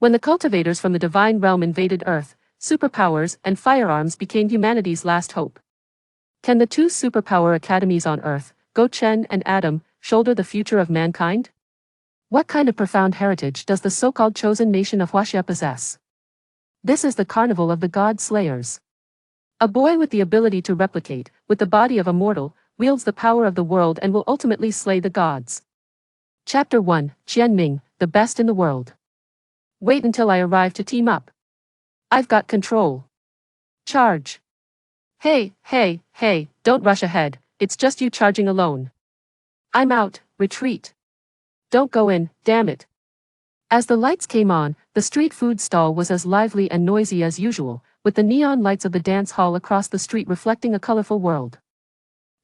When the cultivators from the divine realm invaded Earth, superpowers and firearms became humanity's last hope. Can the two superpower academies on Earth, Gou Chen and Adam, shoulder the future of mankind? What kind of profound heritage does the so-called chosen nation of Huaxia possess? This is the carnival of the god slayers. A boy with the ability to replicate, with the body of a mortal, wields the power of the world and will ultimately slay the gods. Chapter 1, Qianming, the best in the world. Wait until I arrive to team up. I've got control. Charge. Hey, don't rush ahead, it's just you charging alone. I'm out, retreat. Don't go in, damn it. As the lights came on, the street food stall was as lively and noisy as usual, with the neon lights of the dance hall across the street reflecting a colorful world.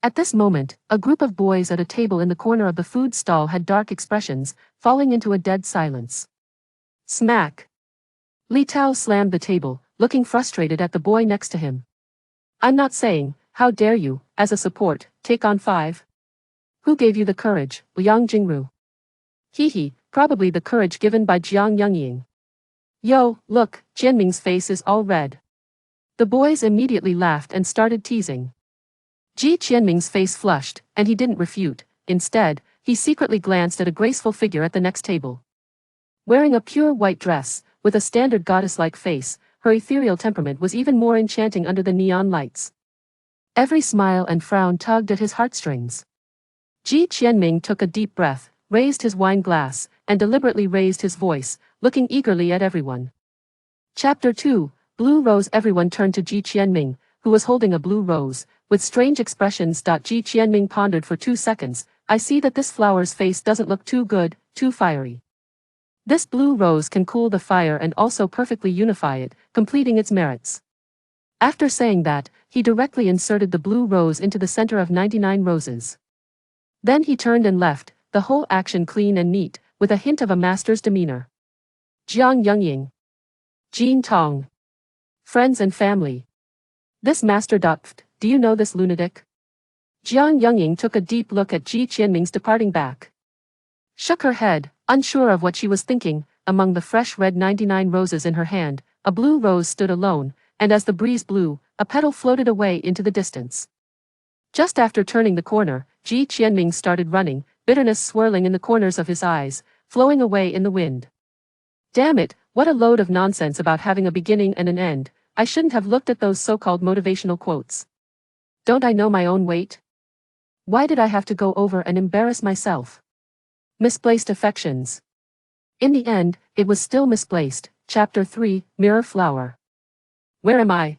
At this moment, a group of boys at a table in the corner of the food stall had dark expressions, falling into a dead silence. Smack. Li Tao slammed the table, looking frustrated at the boy next to him. I'm not saying, how dare you, as a support, take on 5? Who gave you the courage, Liang Jingru? Hee, probably the courage given by Jiang Yongying. Yo, look, Jianming's face is all red. The boys immediately laughed and started teasing. Ji Qianming's face flushed, and he didn't refute. Instead, he secretly glanced at a graceful figure at the next table. Wearing a pure white dress, with a standard goddess-like face, her ethereal temperament was even more enchanting under the neon lights. Every smile and frown tugged at his heartstrings. Ji Qianming took a deep breath, raised his wine glass, and deliberately raised his voice, looking eagerly at everyone. Chapter 2, Blue Rose. Everyone turned to Ji Qianming, who was holding a blue rose, with strange expressions. Ji Qianming pondered for 2 seconds. I see that this flower's face doesn't look too good, too fiery. This blue rose can cool the fire and also perfectly unify it, completing its merits. After saying that, he directly inserted the blue rose into the center of 99 roses. Then he turned and left, the whole action clean and neat, with a hint of a master's demeanor. Jiang Yongying. Jin Tong. Friends and family. This master ducked, do you know this lunatic? Jiang Yongying took a deep look at Ji Qianming's departing back. Shook her head, unsure of what she was thinking. Among the fresh red 99 roses in her hand, a blue rose stood alone, and as the breeze blew, a petal floated away into the distance. Just after turning the corner, Ji Qianming started running, bitterness swirling in the corners of his eyes, flowing away in the wind. Damn it, what a load of nonsense about having a beginning and an end. I shouldn't have looked at those so-called motivational quotes. Don't I know my own weight? Why did I have to go over and embarrass myself? Misplaced affections. In the end, it was still misplaced. Chapter 3, Mirror Flower. Where am I?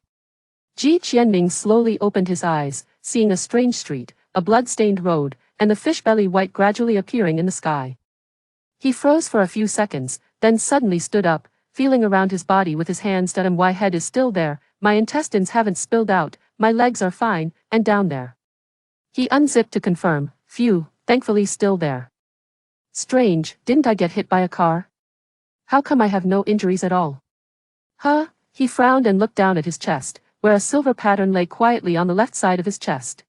Ji Qianming slowly opened his eyes, seeing a strange street, a blood-stained road, and the fish-belly white gradually appearing in the sky. He froze for a few seconds, then suddenly stood up, feeling around his body with his hands. My head is still there, my intestines haven't spilled out, my legs are fine, and down there. He unzipped to confirm, phew, thankfully still there. Strange, didn't I get hit by a car? How come I have no injuries at all? Huh? He frowned and looked down at his chest, where a silver pattern lay quietly on the left side of his chest.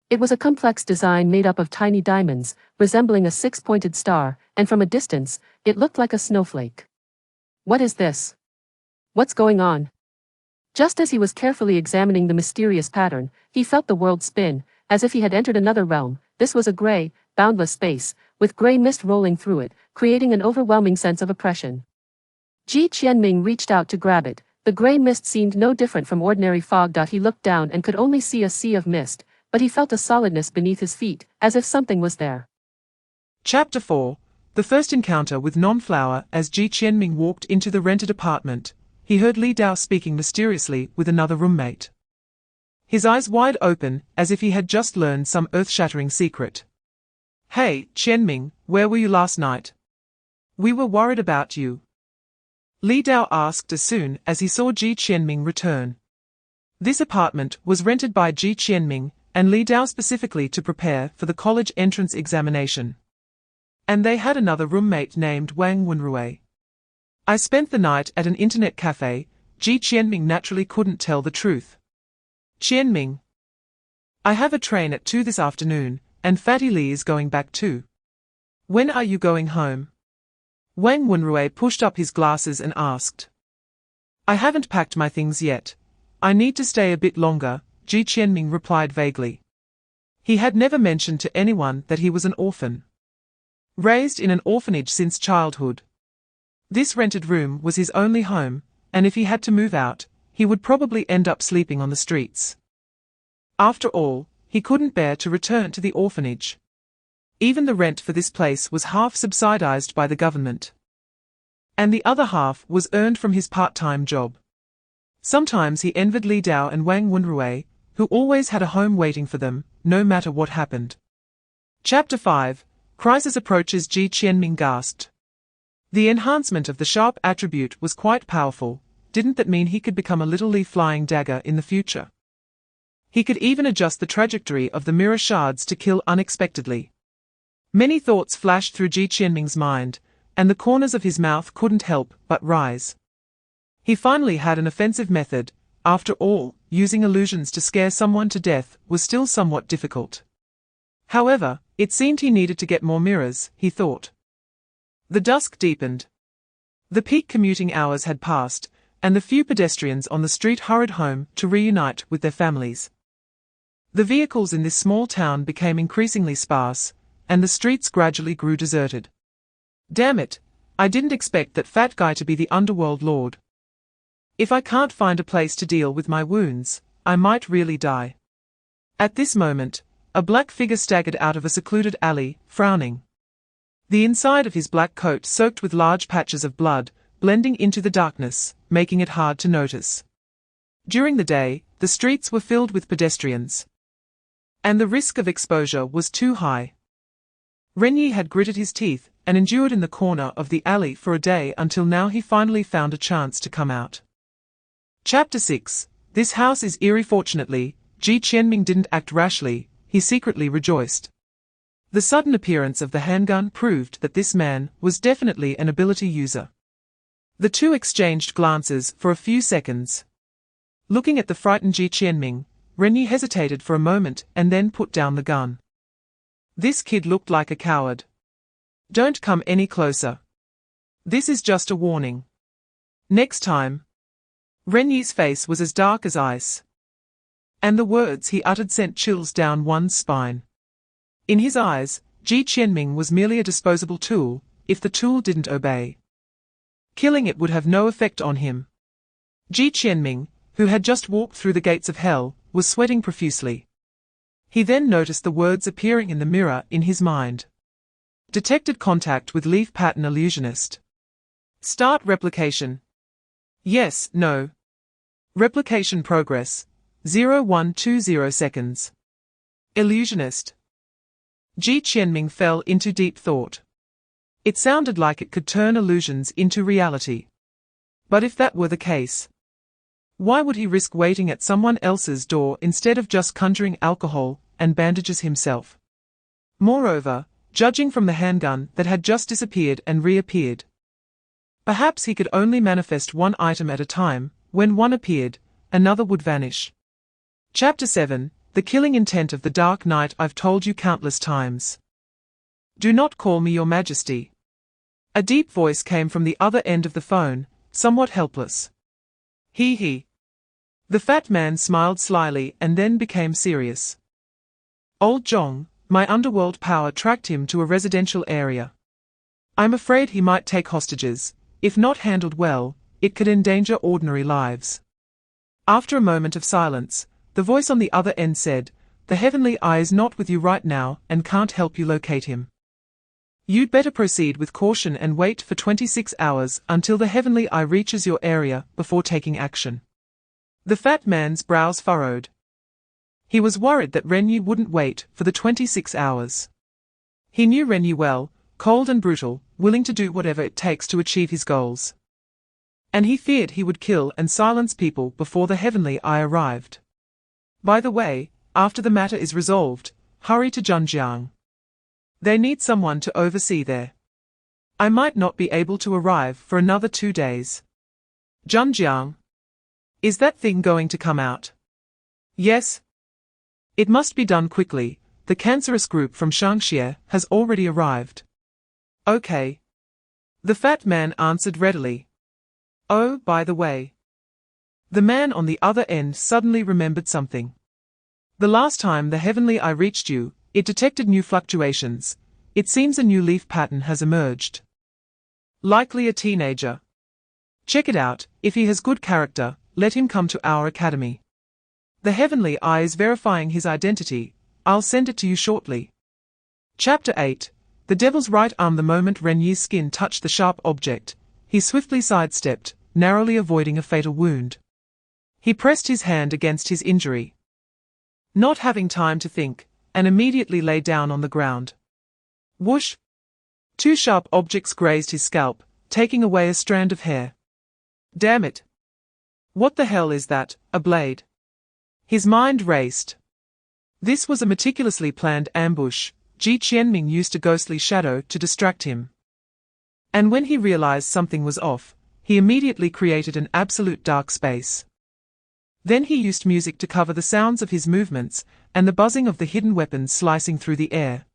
It was a complex design made up of tiny diamonds, resembling a 6-pointed star, and from a distance, it looked like a snowflake. What is this? What's going on? Just as he was carefully examining the mysterious pattern, he felt the world spin, as if he had entered another realm. This was a gray, boundless space, with gray mist rolling through it, creating an overwhelming sense of oppression. Ji Qianming reached out to grab it. The gray mist seemed no different from ordinary fog. He looked down and could only see a sea of mist, but he felt a solidness beneath his feet, as if something was there. Chapter 4, The First Encounter with Non-Flower. As Ji Qianming walked into the rented apartment, he heard Li Dao speaking mysteriously with another roommate. His eyes wide open, as if he had just learned some earth-shattering secret. Hey, Qianming, where were you last night? We were worried about you. Li Dao asked as soon as he saw Ji Qianming return. This apartment was rented by Ji Qianming and Li Dao specifically to prepare for the college entrance examination. And they had another roommate named Wang Wenrui. I spent the night at an internet cafe. Ji Qianming naturally couldn't tell the truth. Qianming. I have a train at 2 this afternoon, and Fatty Li is going back too. When are you going home? Wang Wenrui pushed up his glasses and asked. I haven't packed my things yet. I need to stay a bit longer, Ji Qianming replied vaguely. He had never mentioned to anyone that he was an orphan. Raised in an orphanage since childhood. This rented room was his only home, and if he had to move out, he would probably end up sleeping on the streets. After all, he couldn't bear to return to the orphanage. Even the rent for this place was half subsidized by the government. And the other half was earned from his part-time job. Sometimes he envied Li Dao and Wang Wenrui, who always had a home waiting for them, no matter what happened. Chapter 5. Crisis approaches. Ji Qianming gasped. The enhancement of the sharp attribute was quite powerful. Didn't that mean he could become a little leaf-flying dagger in the future? He could even adjust the trajectory of the mirror shards to kill unexpectedly. Many thoughts flashed through Ji Qianming's mind, and the corners of his mouth couldn't help but rise. He finally had an offensive method. After all, using illusions to scare someone to death was still somewhat difficult. However, it seemed he needed to get more mirrors, he thought. The dusk deepened. The peak commuting hours had passed, and the few pedestrians on the street hurried home to reunite with their families. The vehicles in this small town became increasingly sparse, and the streets gradually grew deserted. Damn it, I didn't expect that fat guy to be the underworld lord. If I can't find a place to deal with my wounds, I might really die. At this moment, a black figure staggered out of a secluded alley, frowning. The inside of his black coat soaked with large patches of blood, blending into the darkness, making it hard to notice. During the day, the streets were filled with pedestrians. And the risk of exposure was too high. Renyi had gritted his teeth and endured in the corner of the alley for a day until now he finally found a chance to come out. Chapter 6. This house is eerie. Fortunately, Ji Qianming didn't act rashly, he secretly rejoiced. The sudden appearance of the handgun proved that this man was definitely an ability user. The two exchanged glances for a few seconds. Looking at the frightened Ji Qianming, Renyi hesitated for a moment and then put down the gun. This kid looked like a coward. Don't come any closer. This is just a warning. Next time. Renyi's face was as dark as ice. And the words he uttered sent chills down one's spine. In his eyes, Ji Qianming was merely a disposable tool. If the tool didn't obey, killing it would have no effect on him. Ji Qianming, who had just walked through the gates of hell, was sweating profusely. He then noticed the words appearing in the mirror in his mind. Detected contact with leaf pattern illusionist. Start replication. Yes, no. Replication progress. 0120 seconds. Illusionist. Ji Qianming fell into deep thought. It sounded like it could turn illusions into reality. But if that were the case, why would he risk waiting at someone else's door instead of just conjuring alcohol and bandages himself? Moreover, judging from the handgun that had just disappeared and reappeared, perhaps he could only manifest one item at a time. When one appeared, another would vanish. Chapter 7. The killing intent of the Dark Knight. I've told you countless times. Do not call me your majesty. A deep voice came from the other end of the phone, somewhat helpless. He. The fat man smiled slyly and then became serious. Old Zhong, my underworld power tracked him to a residential area. I'm afraid he might take hostages. If not handled well, it could endanger ordinary lives. After a moment of silence, the voice on the other end said, The Heavenly Eye is not with you right now and can't help you locate him. You'd better proceed with caution and wait for 26 hours until the Heavenly Eye reaches your area before taking action. The fat man's brows furrowed. He was worried that Renyi wouldn't wait for the 26 hours. He knew Renyi well, cold and brutal, willing to do whatever it takes to achieve his goals. And he feared he would kill and silence people before the Heavenly Eye arrived. By the way, after the matter is resolved, hurry to Zhenjiang. They need someone to oversee there. I might not be able to arrive for another 2 days. Zhenjiang. Is that thing going to come out? Yes. It must be done quickly. The cancerous group from Shangxie has already arrived. Okay. The fat man answered readily. Oh, by the way. The man on the other end suddenly remembered something. The last time the heavenly eye reached you, it detected new fluctuations. It seems a new leaf pattern has emerged. Likely a teenager. Check it out. If he has good character, let him come to our academy. The heavenly eye is verifying his identity. I'll send it to you shortly. Chapter 8. The devil's right arm. The moment Renyi's skin touched the sharp object, he swiftly sidestepped, narrowly avoiding a fatal wound. He pressed his hand against his injury, not having time to think, and immediately lay down on the ground. Whoosh! Two sharp objects grazed his scalp, taking away a strand of hair. Damn it! What the hell is that, a blade? His mind raced. This was a meticulously planned ambush. Gou Chen used a ghostly shadow to distract him. And when he realized something was off, he immediately created an absolute dark space. Then he used music to cover the sounds of his movements, and the buzzing of the hidden weapons slicing through the air.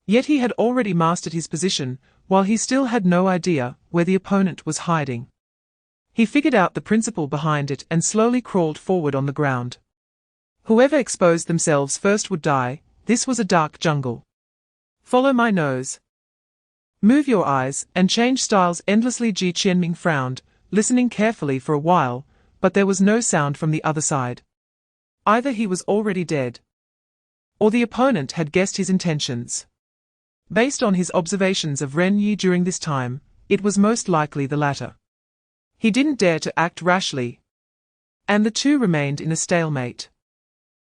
Yet he had already mastered his position, while he still had no idea where the opponent was hiding. He figured out the principle behind it and slowly crawled forward on the ground. Whoever exposed themselves first would die. This was a dark jungle. Follow my nose. Move your eyes and change styles endlessly. Gou Chen frowned, listening carefully for a while, but there was no sound from the other side. Either he was already dead, or the opponent had guessed his intentions. Based on his observations of Renyi during this time, it was most likely the latter. He didn't dare to act rashly, and the two remained in a stalemate.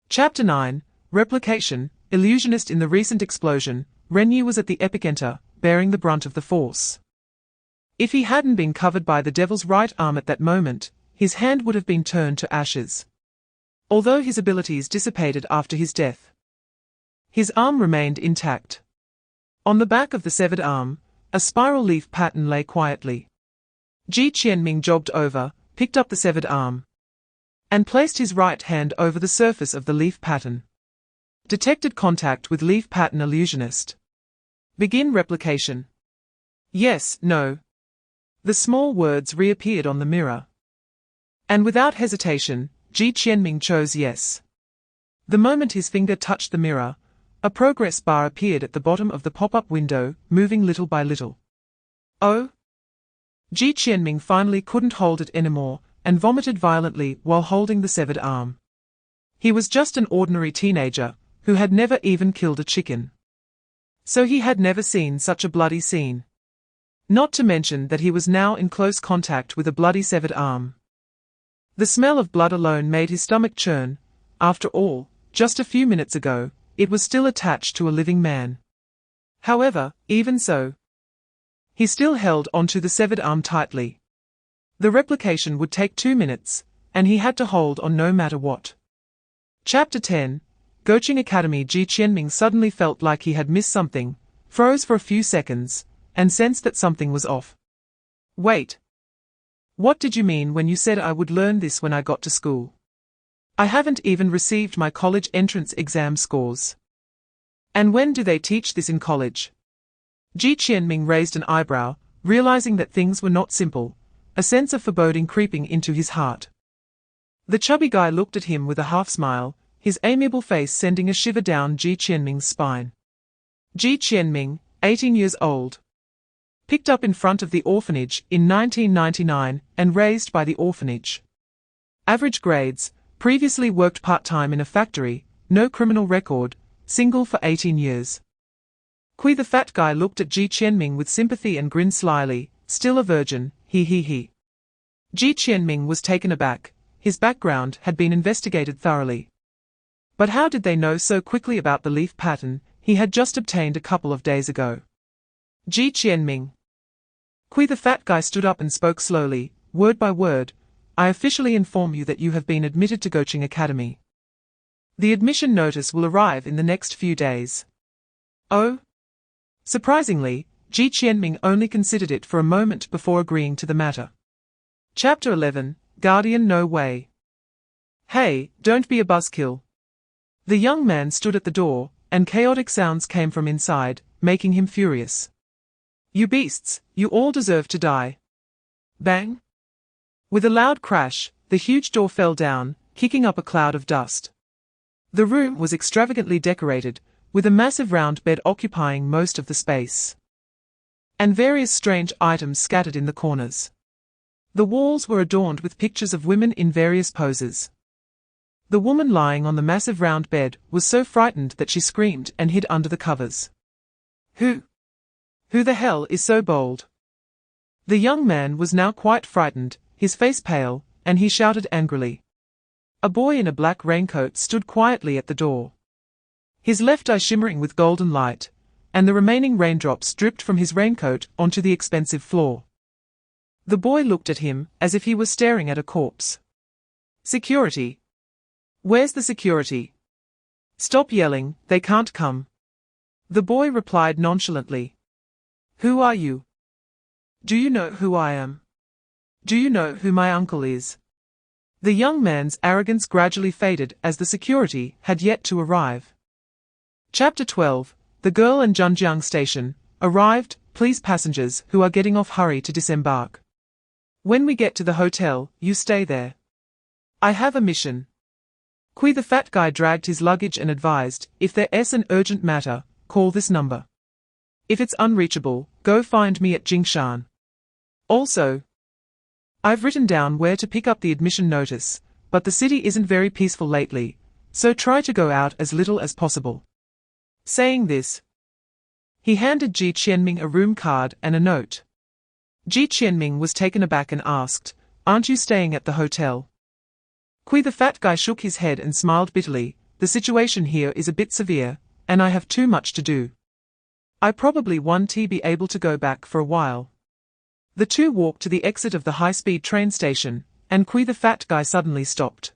Chapter 9. Replication. Illusionist. In the recent explosion, Renyi was at the epicenter, bearing the brunt of the force. If he hadn't been covered by the devil's right arm at that moment, his hand would have been turned to ashes. Although his abilities dissipated after his death, his arm remained intact. On the back of the severed arm, a spiral leaf pattern lay quietly. Gou Chen jogged over, picked up the severed arm, and placed his right hand over the surface of the leaf pattern. Detected contact with leaf pattern. Illusionist. Begin replication. Yes, no. The small words reappeared on the mirror. And without hesitation, Gou Chen chose yes. The moment his finger touched the mirror, a progress bar appeared at the bottom of the pop-up window, moving little by little. Oh! Gou Chen finally couldn't hold it anymore, and vomited violently while holding the severed arm. He was just an ordinary teenager, who had never even killed a chicken. So he had never seen such a bloody scene. Not to mention that he was now in close contact with a bloody severed arm. The smell of blood alone made his stomach churn. After all, just a few minutes ago, it was still attached to a living man. However, even so, he still held onto the severed arm tightly. The replication would take 2 minutes, and he had to hold on no matter what. Chapter 10. Gou Chen Academy. Gou Chen suddenly felt like he had missed something, froze for a few seconds, and sensed that something was off. Wait. What did you mean when you said I would learn this when I got to school? I haven't even received my college entrance exam scores. And when do they teach this in college? Gou Chen raised an eyebrow, realizing that things were not simple, a sense of foreboding creeping into his heart. The chubby guy looked at him with a half-smile, his amiable face sending a shiver down Gou Chen spine. Gou Chen, 18 years old. Picked up in front of the orphanage in 1999 and raised by the orphanage. Average grades, previously worked part-time in a factory, no criminal record, single for 18 years. The fat guy looked at Gou Chen with sympathy and grinned slyly, still a virgin, he. Gou Chen was taken aback. His background had been investigated thoroughly. But how did they know so quickly about the leaf pattern he had just obtained a couple of days ago? Gou Chen. The fat guy stood up and spoke slowly, word by word. I officially inform you that you have been admitted to Gou Chen Academy. The admission notice will arrive in the next few days. Oh? Surprisingly, Gou Chen only considered it for a moment before agreeing to the matter. Chapter 11. Guardian. No way. Hey, don't be a buzzkill. The young man stood at the door, and chaotic sounds came from inside, making him furious. You beasts, you all deserve to die. Bang! With a loud crash, the huge door fell down, kicking up a cloud of dust. The room was extravagantly decorated, with a massive round bed occupying most of the space, and various strange items scattered in the corners. The walls were adorned with pictures of women in various poses. The woman lying on the massive round bed was so frightened that she screamed and hid under the covers. Who the hell is so bold? The young man was now quite frightened, his face pale, and he shouted angrily. A boy in a black raincoat stood quietly at the door, his left eye shimmering with golden light, and the remaining raindrops dripped from his raincoat onto the expensive floor. The boy looked at him as if he was staring at a corpse. Security. Where's the security? Stop yelling, they can't come. The boy replied nonchalantly. Who are you? Do you know who I am? Do you know who my uncle is? The young man's arrogance gradually faded as the security had yet to arrive. Chapter 12. The girl and Zhenjiang Station. Arrived, please passengers who are getting off hurry to disembark. When we get to the hotel, you stay there. I have a mission. Kui the fat guy dragged his luggage and advised, if there's an urgent matter, call this number. If it's unreachable, go find me at Jingshan. Also, I've written down where to pick up the admission notice, but the city isn't very peaceful lately, so try to go out as little as possible. Saying this, he handed Ji Qianming a room card and a note. Ji Qianming was taken aback and asked, aren't you staying at the hotel? Kui the fat guy shook his head and smiled bitterly, the situation here is a bit severe, and I have too much to do. I probably won't be able to go back for a while. The two walked to the exit of the high-speed train station, and Kui the fat guy suddenly stopped,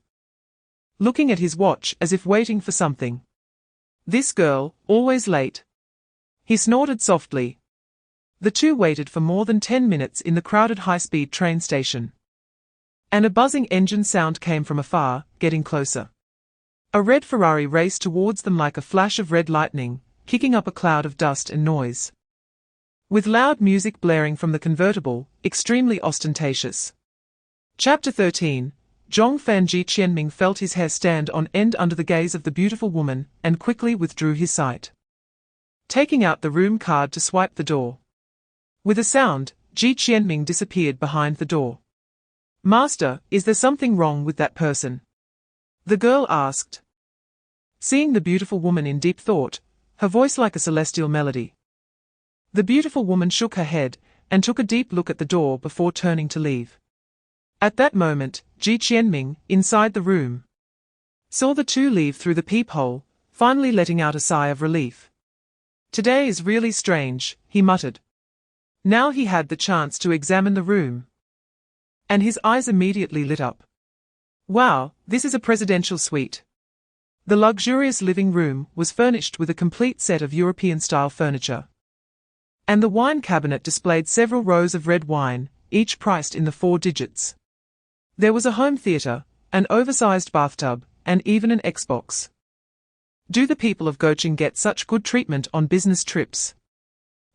looking at his watch as if waiting for something. This girl, always late. He snorted softly. The two waited for more than 10 minutes in the crowded high-speed train station. And a buzzing engine sound came from afar, getting closer. A red Ferrari raced towards them like a flash of red lightning, kicking up a cloud of dust and noise, with loud music blaring from the convertible, extremely ostentatious. Chapter 13. Zhongfan. Ji Qianming felt his hair stand on end under the gaze of the beautiful woman, and quickly withdrew his sight, taking out the room card to swipe the door. With a sound, Ji Qianming disappeared behind the door. Master, is there something wrong with that person? The girl asked, seeing the beautiful woman in deep thought, her voice like a celestial melody. The beautiful woman shook her head, and took a deep look at the door before turning to leave. At that moment, Ji Qianming, inside the room, saw the two leave through the peephole, finally letting out a sigh of relief. Today is really strange, he muttered. Now he had the chance to examine the room, and his eyes immediately lit up. Wow, this is a presidential suite. The luxurious living room was furnished with a complete set of European-style furniture, and the wine cabinet displayed several rows of red wine, each priced in the 4 digits. There was a home theater, an oversized bathtub, and even an Xbox. Do the people of Gou Chen get such good treatment on business trips?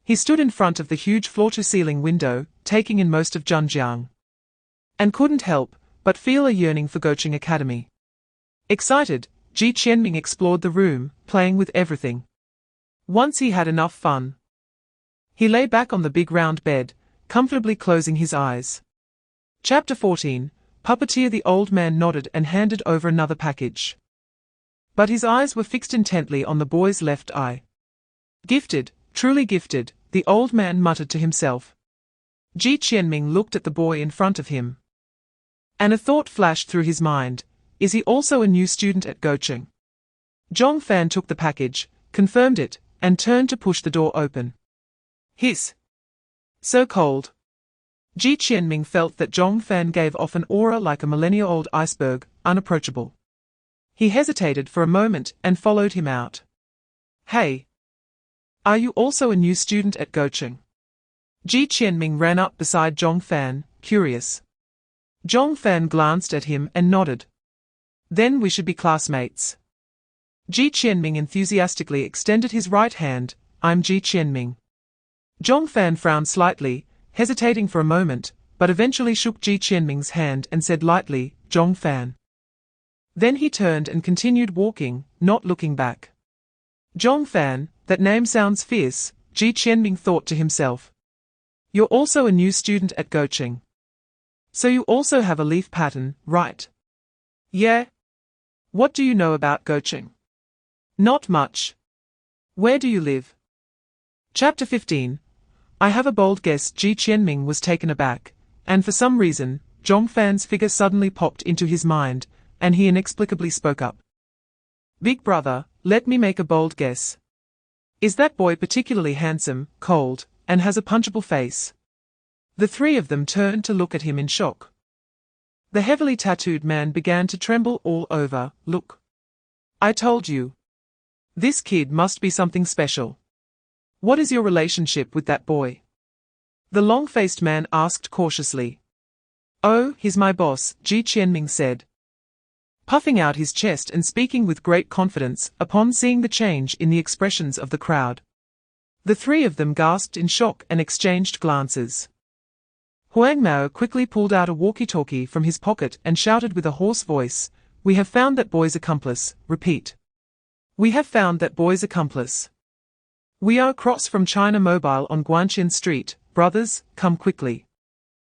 He stood in front of the huge floor-to-ceiling window, taking in most of Zhenjiang, and couldn't help but feel a yearning for Gou Chen Academy. Excited, Ji Qianming explored the room, playing with everything. Once he had enough fun, he lay back on the big round bed, comfortably closing his eyes. Chapter 14. Puppeteer. The old man nodded and handed over another package, but his eyes were fixed intently on the boy's left eye. Gifted, truly gifted, the old man muttered to himself. Ji Qianming looked at the boy in front of him, and a thought flashed through his mind. Is he also a new student at Gou Chen? Zhongfan took the package, confirmed it, and turned to push the door open. Hiss! So cold. Ji Qianming felt that Zhongfan gave off an aura like a millennia-old iceberg, unapproachable. He hesitated for a moment and followed him out. Hey! Are you also a new student at Gou Chen? Ji Qianming ran up beside Zhongfan, curious. Zhongfan glanced at him and nodded. Then we should be classmates. Ji Qianming enthusiastically extended his right hand. I'm Ji Qianming. Zhong Fan frowned slightly, hesitating for a moment, but eventually shook Ji Qianming's hand and said lightly, "Zhong Fan." Then he turned and continued walking, not looking back. Zhong Fan, that name sounds fierce, Ji Qianming thought to himself. You're also a new student at Gou Chen. So you also have a leaf pattern, right? Yeah. What do you know about Gou Chen? Not much. Where do you live? Chapter 15. I have a bold guess. Ji Qianming was taken aback, and for some reason, Zhong Fan's figure suddenly popped into his mind, and he inexplicably spoke up. Big brother, let me make a bold guess. Is that boy particularly handsome, cold, and has a punchable face? The three of them turned to look at him in shock. The heavily tattooed man began to tremble all over. Look. I told you. This kid must be something special. What is your relationship with that boy? The long-faced man asked cautiously. Oh, he's my boss, Ji Qianming said, puffing out his chest and speaking with great confidence upon seeing the change in the expressions of the crowd. The three of them gasped in shock and exchanged glances. Huang Mao quickly pulled out a walkie-talkie from his pocket and shouted with a hoarse voice, "We have found that boy's accomplice." Repeat. We have found that boy's accomplice. We are across from China Mobile on Guanqian Street. Brothers, come quickly.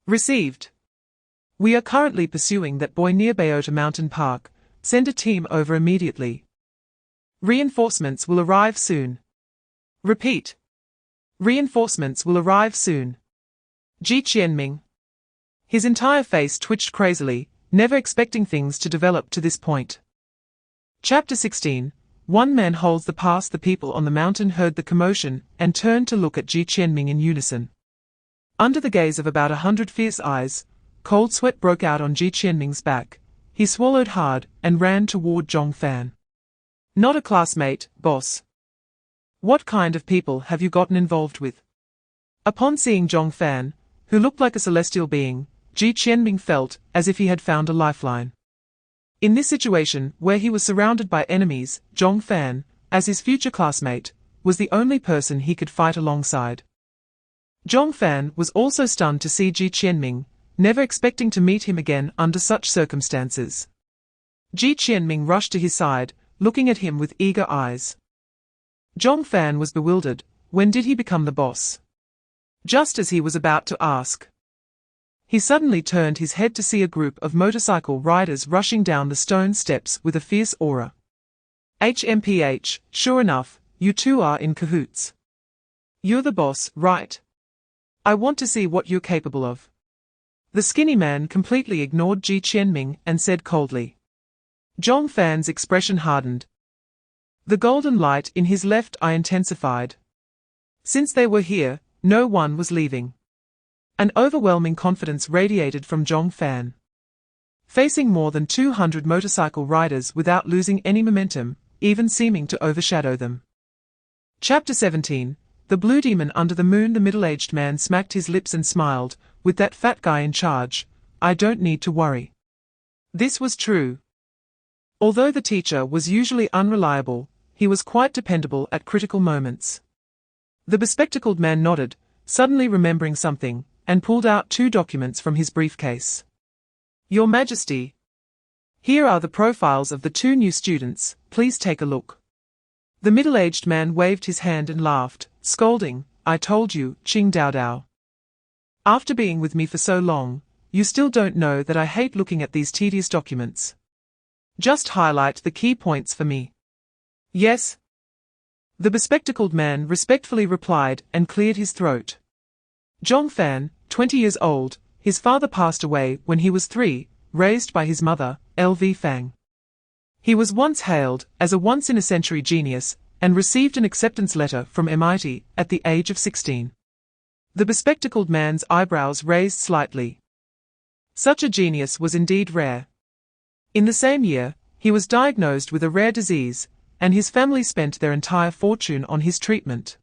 Received. We are currently pursuing that boy near Bayota Mountain Park. Send a team over immediately. Reinforcements will arrive soon. Repeat. Reinforcements will arrive soon. Ji Qianming. His entire face twitched crazily, never expecting things to develop to this point. Chapter 16. One man holds the pass. The people on the mountain heard the commotion and turned to look at Ji Qianming in unison. Under the gaze of about 100 fierce eyes, cold sweat broke out on Ji Qianming's back. He swallowed hard and ran toward Zhong Fan. Not a classmate, boss. What kind of people have you gotten involved with? Upon seeing Zhong Fan, who looked like a celestial being, Ji Qianming felt as if he had found a lifeline. In this situation, where he was surrounded by enemies, Zhong Fan, as his future classmate, was the only person he could fight alongside. Zhong Fan was also stunned to see Ji Qianming, never expecting to meet him again under such circumstances. Ji Qianming rushed to his side, looking at him with eager eyes. Zhong Fan was bewildered. When did he become the boss? Just as he was about to ask, he suddenly turned his head to see a group of motorcycle riders rushing down the stone steps with a fierce aura. HMPH, sure enough, you two are in cahoots. You're the boss, right? I want to see what you're capable of. The skinny man completely ignored Ji Qianming and said coldly. Zhong Fan's expression hardened. The golden light in his left eye intensified. Since they were here, no one was leaving. An overwhelming confidence radiated from Zhong Fan. Facing more than 200 motorcycle riders without losing any momentum, even seeming to overshadow them. Chapter 17. The Blue Demon Under the Moon. The middle-aged man smacked his lips and smiled. With that fat guy in charge, I don't need to worry. This was true. Although the teacher was usually unreliable, he was quite dependable at critical moments. The bespectacled man nodded, suddenly remembering something, and pulled out 2 documents from his briefcase. Your Majesty, here are the profiles of the 2 new students, please take a look. The middle-aged man waved his hand and laughed, scolding, I told you, Qing Dao Dao. After being with me for so long, you still don't know that I hate looking at these tedious documents. Just highlight the key points for me. Yes. The bespectacled man respectfully replied and cleared his throat. Zhong Fan, 20 years old, his father passed away when he was 3, raised by his mother, LV Fang. He was once hailed as a once-in-a-century genius and received an acceptance letter from MIT at the age of 16. The bespectacled man's eyebrows raised slightly. Such a genius was indeed rare. In the same year, he was diagnosed with a rare disease, and his family spent their entire fortune on his treatment,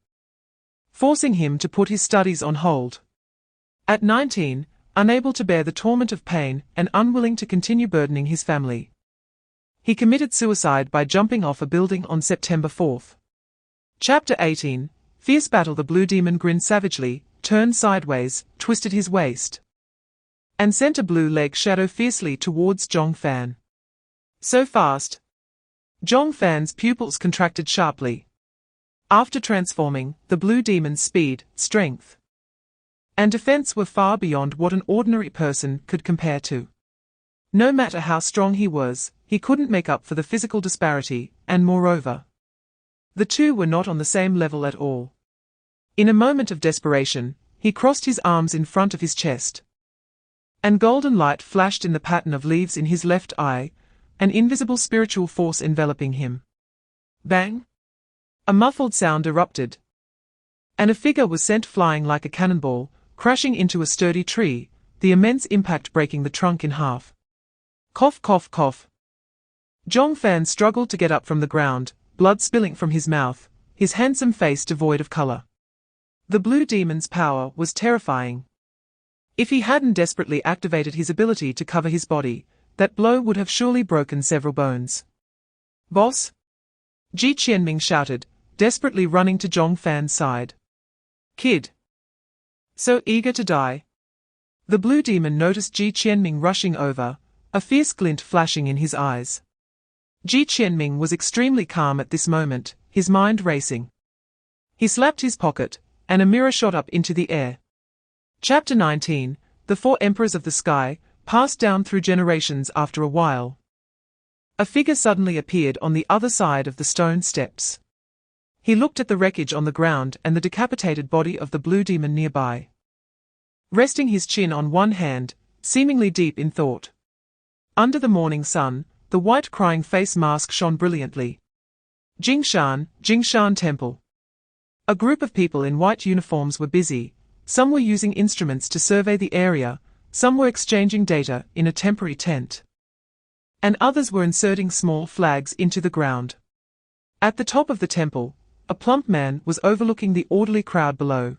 forcing him to put his studies on hold. At 19, unable to bear the torment of pain and unwilling to continue burdening his family, he committed suicide by jumping off a building on September 4. Chapter 18. Fierce battle. The blue demon grinned savagely, turned sideways, twisted his waist, and sent a blue leg shadow fiercely towards Zhong Fan. So fast. Zhong Fan's pupils contracted sharply. After transforming, the blue demon's speed, strength, and defense were far beyond what an ordinary person could compare to. No matter how strong he was, he couldn't make up for the physical disparity, and moreover, the two were not on the same level at all. In a moment of desperation, he crossed his arms in front of his chest, and golden light flashed in the pattern of leaves in his left eye, an invisible spiritual force enveloping him. Bang! A muffled sound erupted, and a figure was sent flying like a cannonball, crashing into a sturdy tree, the immense impact breaking the trunk in half. Cough, cough, cough. Zhong Fan struggled to get up from the ground, blood spilling from his mouth, his handsome face devoid of color. The blue demon's power was terrifying. If he hadn't desperately activated his ability to cover his body, that blow would have surely broken several bones. Boss? Ji Qianming shouted, desperately running to Zhong Fan's side. Kid. So eager to die. The blue demon noticed Ji Qianming rushing over, a fierce glint flashing in his eyes. Ji Qianming was extremely calm at this moment, his mind racing. He slapped his pocket, and a mirror shot up into the air. Chapter 19, The Four Emperors of the Sky, passed down through generations. After a while, a figure suddenly appeared on the other side of the stone steps. He looked at the wreckage on the ground and the decapitated body of the blue demon nearby. Resting his chin on one hand, seemingly deep in thought. Under the morning sun, the white crying face mask shone brilliantly. Jingshan Temple. A group of people in white uniforms were busy. Some were using instruments to survey the area, some were exchanging data in a temporary tent, and others were inserting small flags into the ground. At the top of the temple, a plump man was overlooking the orderly crowd below,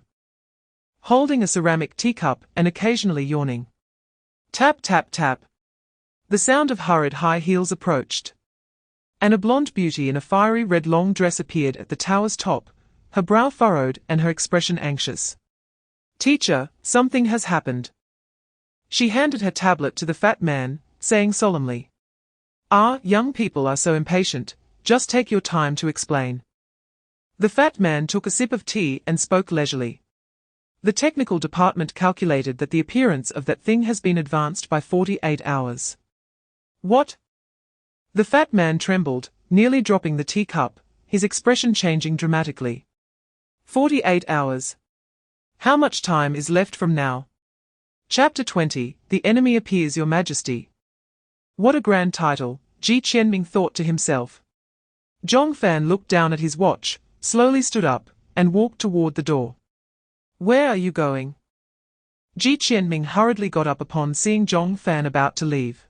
holding a ceramic teacup and occasionally yawning. Tap, tap, tap. The sound of hurried high heels approached, and a blonde beauty in a fiery red long dress appeared at the tower's top, her brow furrowed and her expression anxious. Teacher, something has happened. She handed her tablet to the fat man, saying solemnly, young people are so impatient, just take your time to explain. The fat man took a sip of tea and spoke leisurely. The technical department calculated that the appearance of that thing has been advanced by 48 hours. What? The fat man trembled, nearly dropping the teacup, his expression changing dramatically. 48 hours. How much time is left from now? Chapter 20, The Enemy Appears, Your Majesty. What a grand title, Ji Qianming thought to himself. Zhong Fan looked down at his watch, slowly stood up, and walked toward the door. Where are you going? Ji Qianming hurriedly got up upon seeing Zhong Fan about to leave.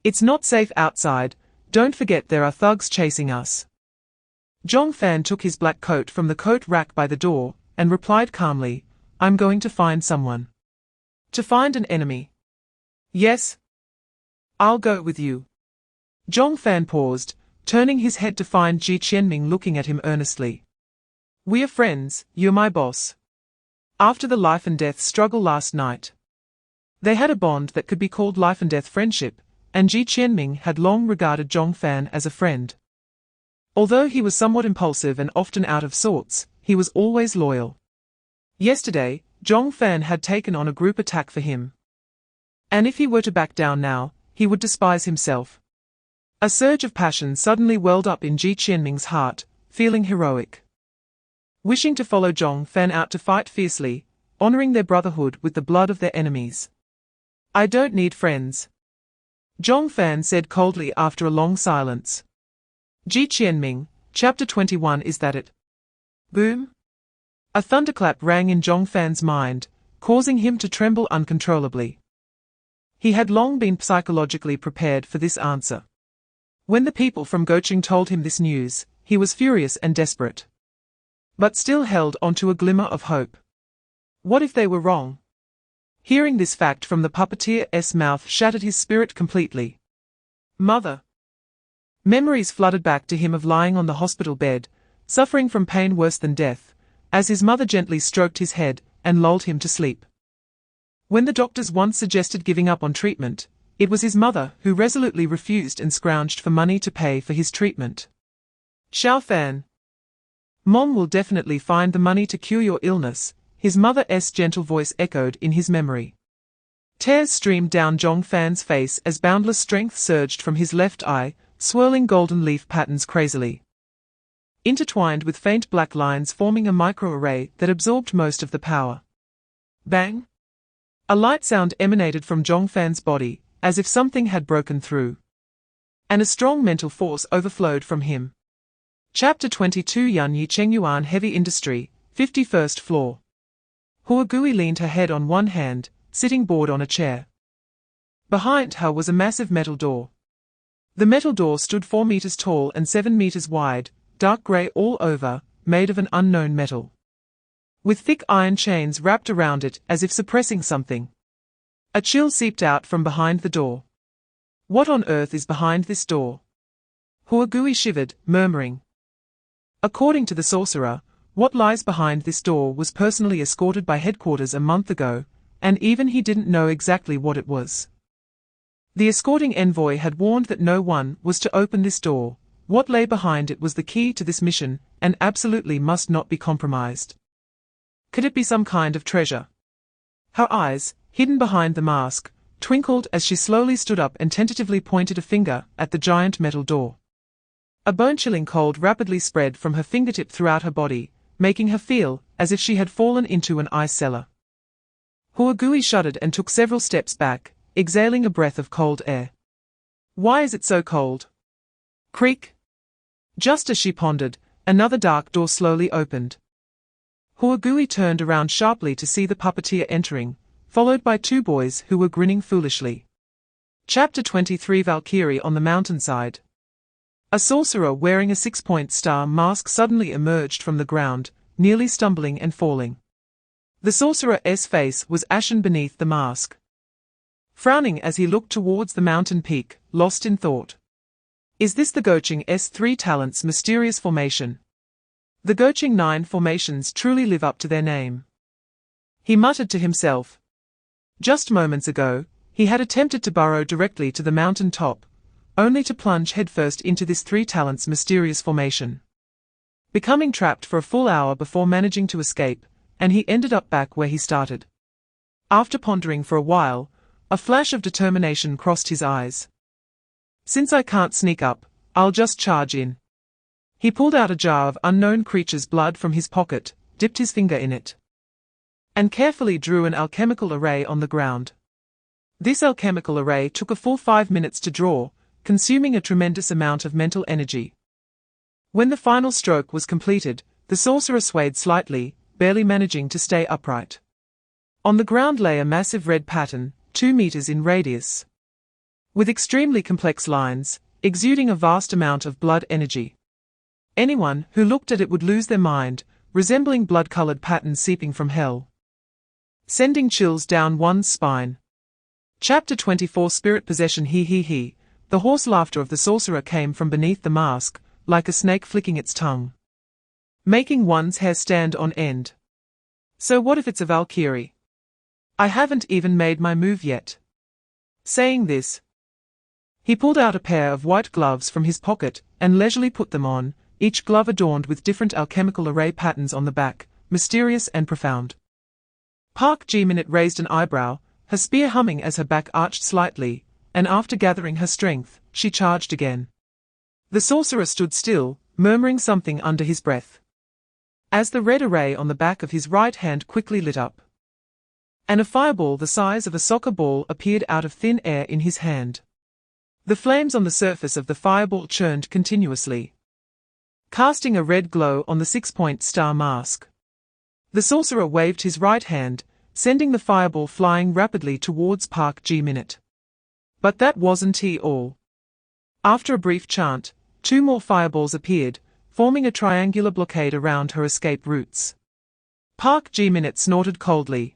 It's not safe outside, don't forget there are thugs chasing us. Zhong Fan took his black coat from the coat rack by the door, and replied calmly, I'm going to find someone. To find an enemy? Yes. I'll go with you. Zhong Fan paused, turning his head to find Ji Qianming looking at him earnestly. We are friends, you're my boss. After the life and death struggle last night, they had a bond that could be called life and death friendship, and Ji Qianming had long regarded Zhong Fan as a friend. Although he was somewhat impulsive and often out of sorts, he was always loyal. Yesterday, Zhong Fan had taken on a group attack for him. And if he were to back down now, he would despise himself. A surge of passion suddenly welled up in Ji Qianming's heart, feeling heroic. Wishing to follow Zhong Fan out to fight fiercely, honoring their brotherhood with the blood of their enemies. I don't need friends. Zhong Fan said coldly after a long silence. Ji Qianming, Chapter 21. Is that it? Boom! A thunderclap rang in Zhong Fan's mind, causing him to tremble uncontrollably. He had long been psychologically prepared for this answer. When the people from Gou Chen told him this news, he was furious and desperate, but still held onto a glimmer of hope. What if they were wrong? Hearing this fact from the puppeteer's mouth shattered his spirit completely. Mother! Memories flooded back to him of lying on the hospital bed, suffering from pain worse than death, as his mother gently stroked his head and lulled him to sleep. When the doctors once suggested giving up on treatment, it was his mother who resolutely refused and scrounged for money to pay for his treatment. Xiao Fan. Mom will definitely find the money to cure your illness, his mother's gentle voice echoed in his memory. Tears streamed down Zhong Fan's face as boundless strength surged from his left eye, swirling golden leaf patterns crazily, intertwined with faint black lines forming a microarray that absorbed most of the power. Bang! A light sound emanated from Zhong Fan's body, as if something had broken through. And a strong mental force overflowed from him. Chapter 22 Yan Yi Chengyuan Heavy Industry, 51st Floor. Hua Gui leaned her head on one hand, sitting bored on a chair. Behind her was a massive metal door. The metal door stood 4 meters tall and 7 meters wide, dark grey all over, made of an unknown metal, with thick iron chains wrapped around it as if suppressing something. A chill seeped out from behind the door. What on earth is behind this door? Hua Gui shivered, murmuring. According to the sorcerer, what lies behind this door was personally escorted by headquarters a month ago, and even he didn't know exactly what it was. The escorting envoy had warned that no one was to open this door. What lay behind it was the key to this mission, and absolutely must not be compromised. Could it be some kind of treasure? Her eyes, hidden behind the mask, twinkled as she slowly stood up and tentatively pointed a finger at the giant metal door. A bone-chilling cold rapidly spread from her fingertip throughout her body, making her feel as if she had fallen into an ice cellar. Hua Gui shuddered and took several steps back, exhaling a breath of cold air. Why is it so cold? Creak. Just as she pondered, another dark door slowly opened. Hua Gui turned around sharply to see the puppeteer entering, followed by 2 boys who were grinning foolishly. Chapter 23 Valkyrie on the Mountainside. A sorcerer wearing a 6-point star mask suddenly emerged from the ground, nearly stumbling and falling. The sorcerer's face was ashen beneath the mask, frowning as he looked towards the mountain peak, lost in thought. Is this the Gou Chen's 3 talents mysterious formation? The Gou Chen 9 formations truly live up to their name, he muttered to himself. Just moments ago, he had attempted to burrow directly to the mountain top, only to plunge headfirst into this 3 talents mysterious formation, becoming trapped for a full hour before managing to escape, and he ended up back where he started. After pondering for a while, a flash of determination crossed his eyes. Since I can't sneak up, I'll just charge in. He pulled out a jar of unknown creature's blood from his pocket, dipped his finger in it, and carefully drew an alchemical array on the ground. This alchemical array took a full 5 minutes to draw, consuming a tremendous amount of mental energy. When the final stroke was completed, the sorcerer swayed slightly, barely managing to stay upright. On the ground lay a massive red pattern, 2 meters in radius, with extremely complex lines, exuding a vast amount of blood energy. Anyone who looked at it would lose their mind, resembling blood-colored patterns seeping from hell, sending chills down one's spine. Chapter 24 Spirit Possession. He. The hoarse laughter of the sorcerer came from beneath the mask, like a snake flicking its tongue, making one's hair stand on end. So what if it's a Valkyrie? I haven't even made my move yet. Saying this, he pulled out a pair of white gloves from his pocket and leisurely put them on, each glove adorned with different alchemical array patterns on the back, mysterious and profound. Park Ji-minute raised an eyebrow, her spear humming as her back arched slightly, and after gathering her strength, she charged again. The sorcerer stood still, murmuring something under his breath, as the red array on the back of his right hand quickly lit up, and a fireball the size of a soccer ball appeared out of thin air in his hand. The flames on the surface of the fireball churned continuously, casting a red glow on the 6-point star mask. The sorcerer waved his right hand, sending the fireball flying rapidly towards Park Ji-minute. But that wasn't all. After a brief chant, 2 more fireballs appeared, forming a triangular blockade around her escape routes. Park Ji-minute snorted coldly,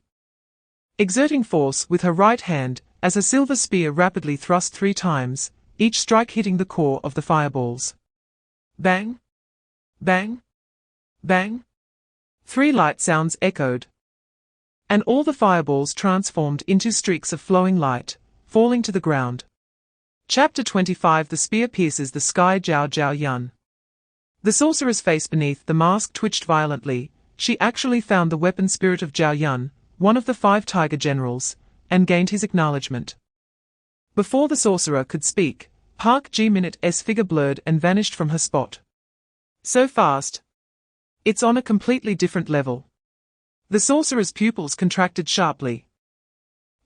exerting force with her right hand as her silver spear rapidly thrust 3 times, each strike hitting the core of the fireballs. Bang! Bang! Bang! 3 light sounds echoed. And all the fireballs transformed into streaks of flowing light, falling to the ground. Chapter 25. The spear pierces the sky. Zhao Zhao Yun. The sorcerer's face beneath the mask twitched violently. She actually found the weapon spirit of Zhao Yun, one of the 5 tiger generals, and gained his acknowledgement. Before the sorcerer could speak, Park Ji-min's figure blurred and vanished from her spot. So fast. It's on a completely different level. The sorcerer's pupils contracted sharply.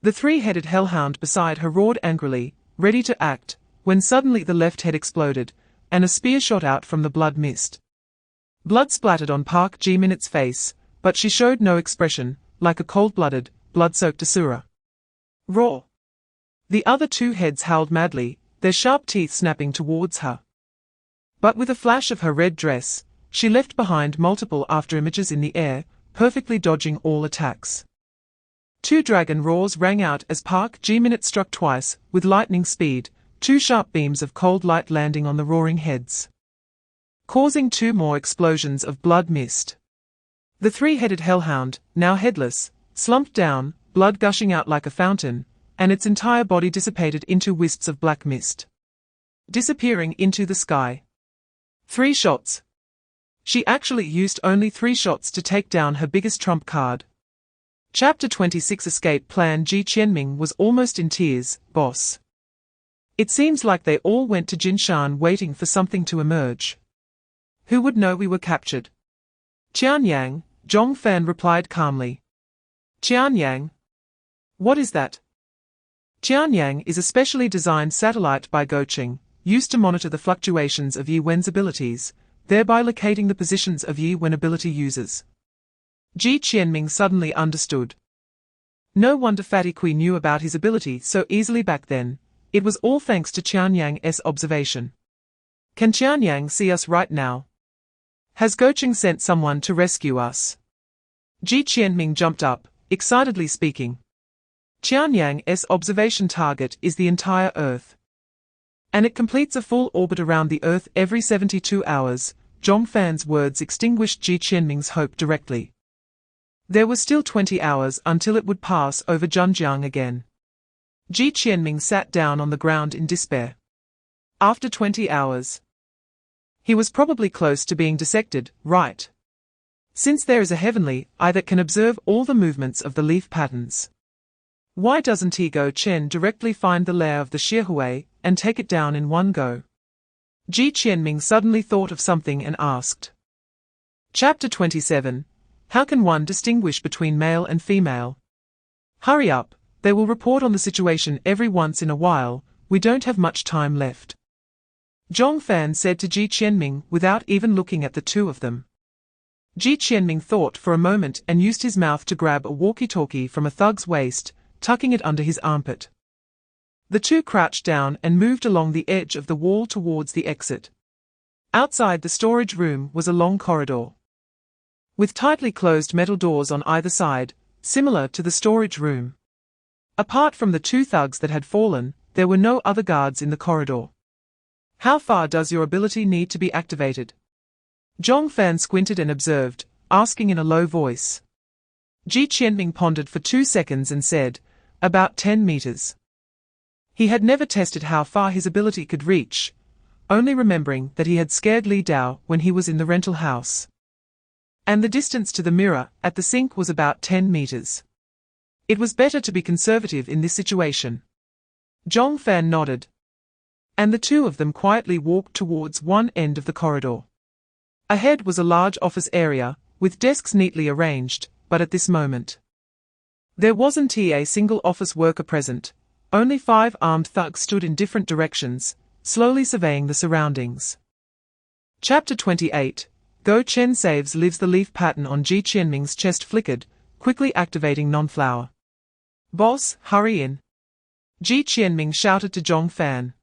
The 3-headed hellhound beside her roared angrily, ready to act, when suddenly the left head exploded, and a spear shot out from the blood mist. Blood splattered on Park Ji-min's face, but she showed no expression, like a cold-blooded, blood-soaked asura. Roar! The other 2 heads howled madly, their sharp teeth snapping towards her. But with a flash of her red dress, she left behind multiple afterimages in the air, perfectly dodging all attacks. 2 dragon roars rang out as Park Ji-min struck twice, with lightning speed, 2 sharp beams of cold light landing on the roaring heads, causing 2 more explosions of blood mist. The 3-headed hellhound, now headless, slumped down, blood gushing out like a fountain, and its entire body dissipated into wisps of black mist, disappearing into the sky. 3 shots. She actually used only 3 shots to take down her biggest trump card. Chapter 26. Escape Plan. Ji Qianming was almost in tears. Boss. It seems like they all went to Jinshan waiting for something to emerge. Who would know we were captured? Qianyang, Zhongfan replied calmly. Qianyang? What is that? Qianyang is a specially designed satellite by Gou Chen, used to monitor the fluctuations of Yi Wen's abilities, thereby locating the positions of Yi Wen ability users. Ji Qianming suddenly understood. No wonder Fatty Kui knew about his ability so easily back then. It was all thanks to Qianyang's observation. Can Qianyang see us right now? Has Gou Chen sent someone to rescue us? Ji Qianming jumped up, excitedly speaking. Qianyang's observation target is the entire Earth, and it completes a full orbit around the Earth every 72 hours. Zhongfan's words extinguished Ji Qianming's hope directly. There was still 20 hours until it would pass over Zhenjiang again. Ji Qianming sat down on the ground in despair. After 20 hours, he was probably close to being dissected, right? Since there is a heavenly eye that can observe all the movements of the leaf patterns, why doesn't Gou Chen directly find the lair of the Shihui and take it down in one go? Ji Qianming suddenly thought of something and asked. Chapter 27. How can one distinguish between male and female? Hurry up, they will report on the situation every once in a while, we don't have much time left. Zhongfan said to Ji Qianming without even looking at the 2 of them. Ji Qianming thought for a moment and used his mouth to grab a walkie-talkie from a thug's waist, tucking it under his armpit. The 2 crouched down and moved along the edge of the wall towards the exit. Outside the storage room was a long corridor, with tightly closed metal doors on either side, similar to the storage room. Apart from the 2 thugs that had fallen, there were no other guards in the corridor. How far does your ability need to be activated? Zhongfan squinted and observed, asking in a low voice. Ji Qianming pondered for 2 seconds and said, about 10 meters. He had never tested how far his ability could reach, only remembering that he had scared Li Dao when he was in the rental house. And the distance to the mirror at the sink was about 10 meters. It was better to be conservative in this situation. Zhongfan nodded, and the 2 of them quietly walked towards one end of the corridor. Ahead was a large office area, with desks neatly arranged, but at this moment, there wasn't a single office worker present. Only 5 armed thugs stood in different directions, slowly surveying the surroundings. Chapter 28. Gou Chen saves lives. The leaf pattern on Ji Qianming's chest flickered, quickly activating non-flower. Boss, hurry in. Ji Qianming shouted to Zhongfan.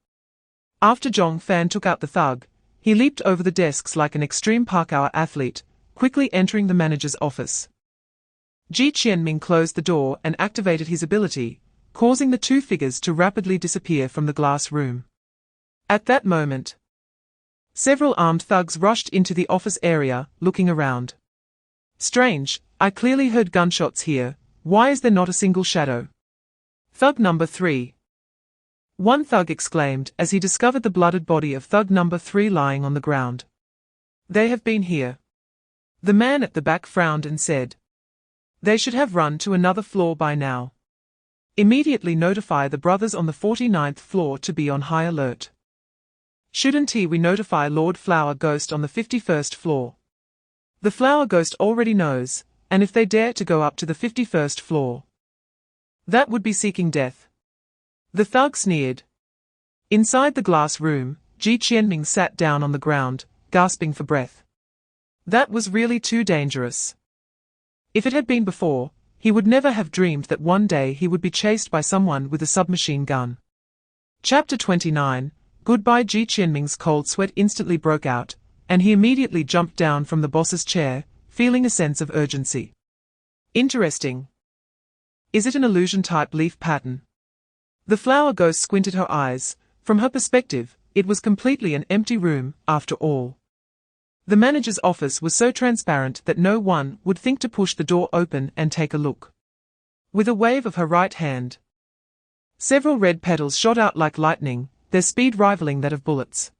After Zhongfan took out the thug, he leaped over the desks like an extreme parkour athlete, quickly entering the manager's office. Ji Qianming closed the door and activated his ability, causing the 2 figures to rapidly disappear from the glass room. At that moment, several armed thugs rushed into the office area, looking around. Strange, I clearly heard gunshots here, why is there not a single shadow? Thug number 3. One thug exclaimed as he discovered the blooded body of thug number 3 lying on the ground. They have been here. The man at the back frowned and said. They should have run to another floor by now. Immediately notify the brothers on the 49th floor to be on high alert. Shouldn't we notify Lord Flower Ghost on the 51st floor? The Flower Ghost already knows, and if they dare to go up to the 51st floor, that would be seeking death. The thug sneered. Inside the glass room, Ji Qianming sat down on the ground, gasping for breath. That was really too dangerous. If it had been before, he would never have dreamed that one day he would be chased by someone with a submachine gun. Chapter 29. Goodbye. Ji Qianming's cold sweat instantly broke out, and he immediately jumped down from the boss's chair, feeling a sense of urgency. Interesting. Is it an illusion-type leaf pattern? The Flower Ghost squinted her eyes. From her perspective, it was completely an empty room, after all. The manager's office was so transparent that no one would think to push the door open and take a look. With a wave of her right hand, several red petals shot out like lightning, their speed rivaling that of bullets.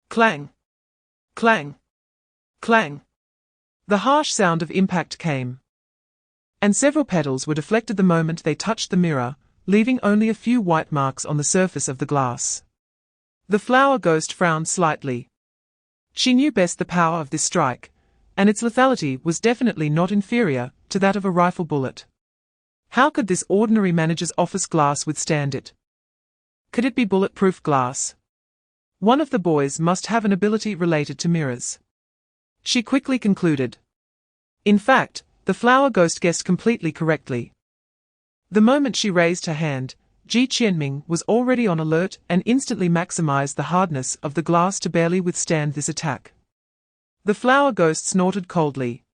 Clang! Clang! Clang! The harsh sound of impact came, and several petals were deflected the moment they touched the mirror, leaving only a few white marks on the surface of the glass. The Flower Ghost frowned slightly. She knew best the power of this strike, and its lethality was definitely not inferior to that of a rifle bullet. How could this ordinary manager's office glass withstand it? Could it be bulletproof glass? One of the boys must have an ability related to mirrors, she quickly concluded. In fact, the Flower Ghost guessed completely correctly. The moment she raised her hand, Ji Qianming was already on alert and instantly maximized the hardness of the glass to barely withstand this attack. The Flower Ghost snorted coldly.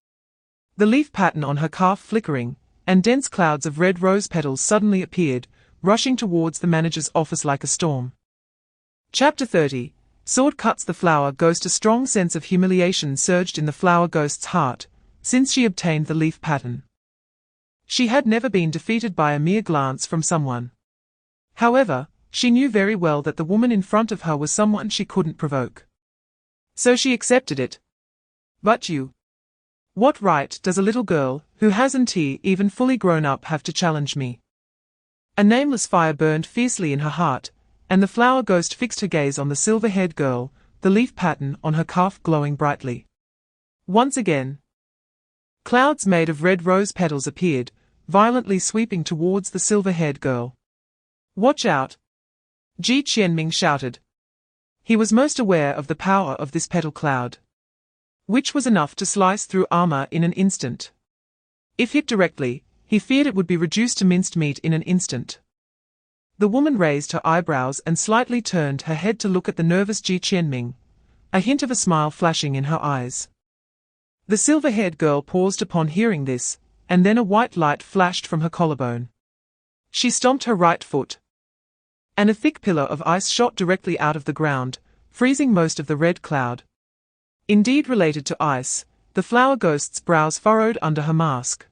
The leaf pattern on her calf flickering, and dense clouds of red rose petals suddenly appeared, rushing towards the manager's office like a storm. Chapter 30. Sword cuts. The Flower Ghost. A strong sense of humiliation surged in the Flower Ghost's heart, since she obtained the leaf pattern. She had never been defeated by a mere glance from someone. However, she knew very well that the woman in front of her was someone she couldn't provoke. So she accepted it. But you. What right does a little girl, who hasn't even fully grown up, have to challenge me? A nameless fire burned fiercely in her heart, and the Flower Ghost fixed her gaze on the silver-haired girl, the leaf pattern on her calf glowing brightly. Once again, clouds made of red rose petals appeared, violently sweeping towards the silver-haired girl. Watch out! Ji Qianming shouted. He was most aware of the power of this petal cloud, which was enough to slice through armor in an instant. If hit directly, he feared it would be reduced to minced meat in an instant. The woman raised her eyebrows and slightly turned her head to look at the nervous Ji Qianming, a hint of a smile flashing in her eyes. The silver-haired girl paused upon hearing this, and then a white light flashed from her collarbone. She stomped her right foot, and a thick pillar of ice shot directly out of the ground, freezing most of the red cloud. Indeed, related to ice, the Flower Ghost's brows furrowed under her mask.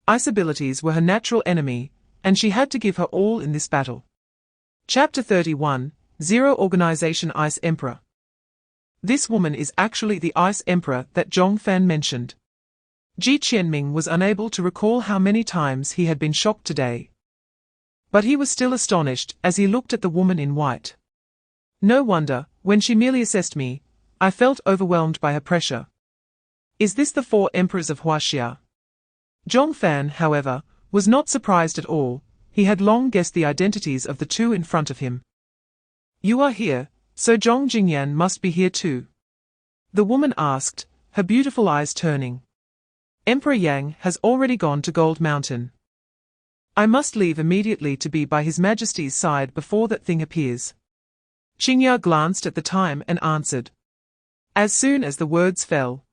Ice abilities were her natural enemy, and she had to give her all in this battle. Chapter 31. Zero Organization. Ice Emperor. This woman is actually the Ice Emperor that Zhongfan mentioned. Ji Qianming was unable to recall how many times he had been shocked today, but he was still astonished as he looked at the woman in white. No wonder, when she merely assessed me, I felt overwhelmed by her pressure. Is this the 4 emperors of Huaxia? Zhongfan, however, was not surprised at all. He had long guessed the identities of the 2 in front of him. You are here, so Zhong Jingyan must be here too? The woman asked, her beautiful eyes turning. Emperor Yang has already gone to Gold Mountain. I must leave immediately to be by His Majesty's side before that thing appears. Qingya glanced at the time and answered. As soon as the words fell,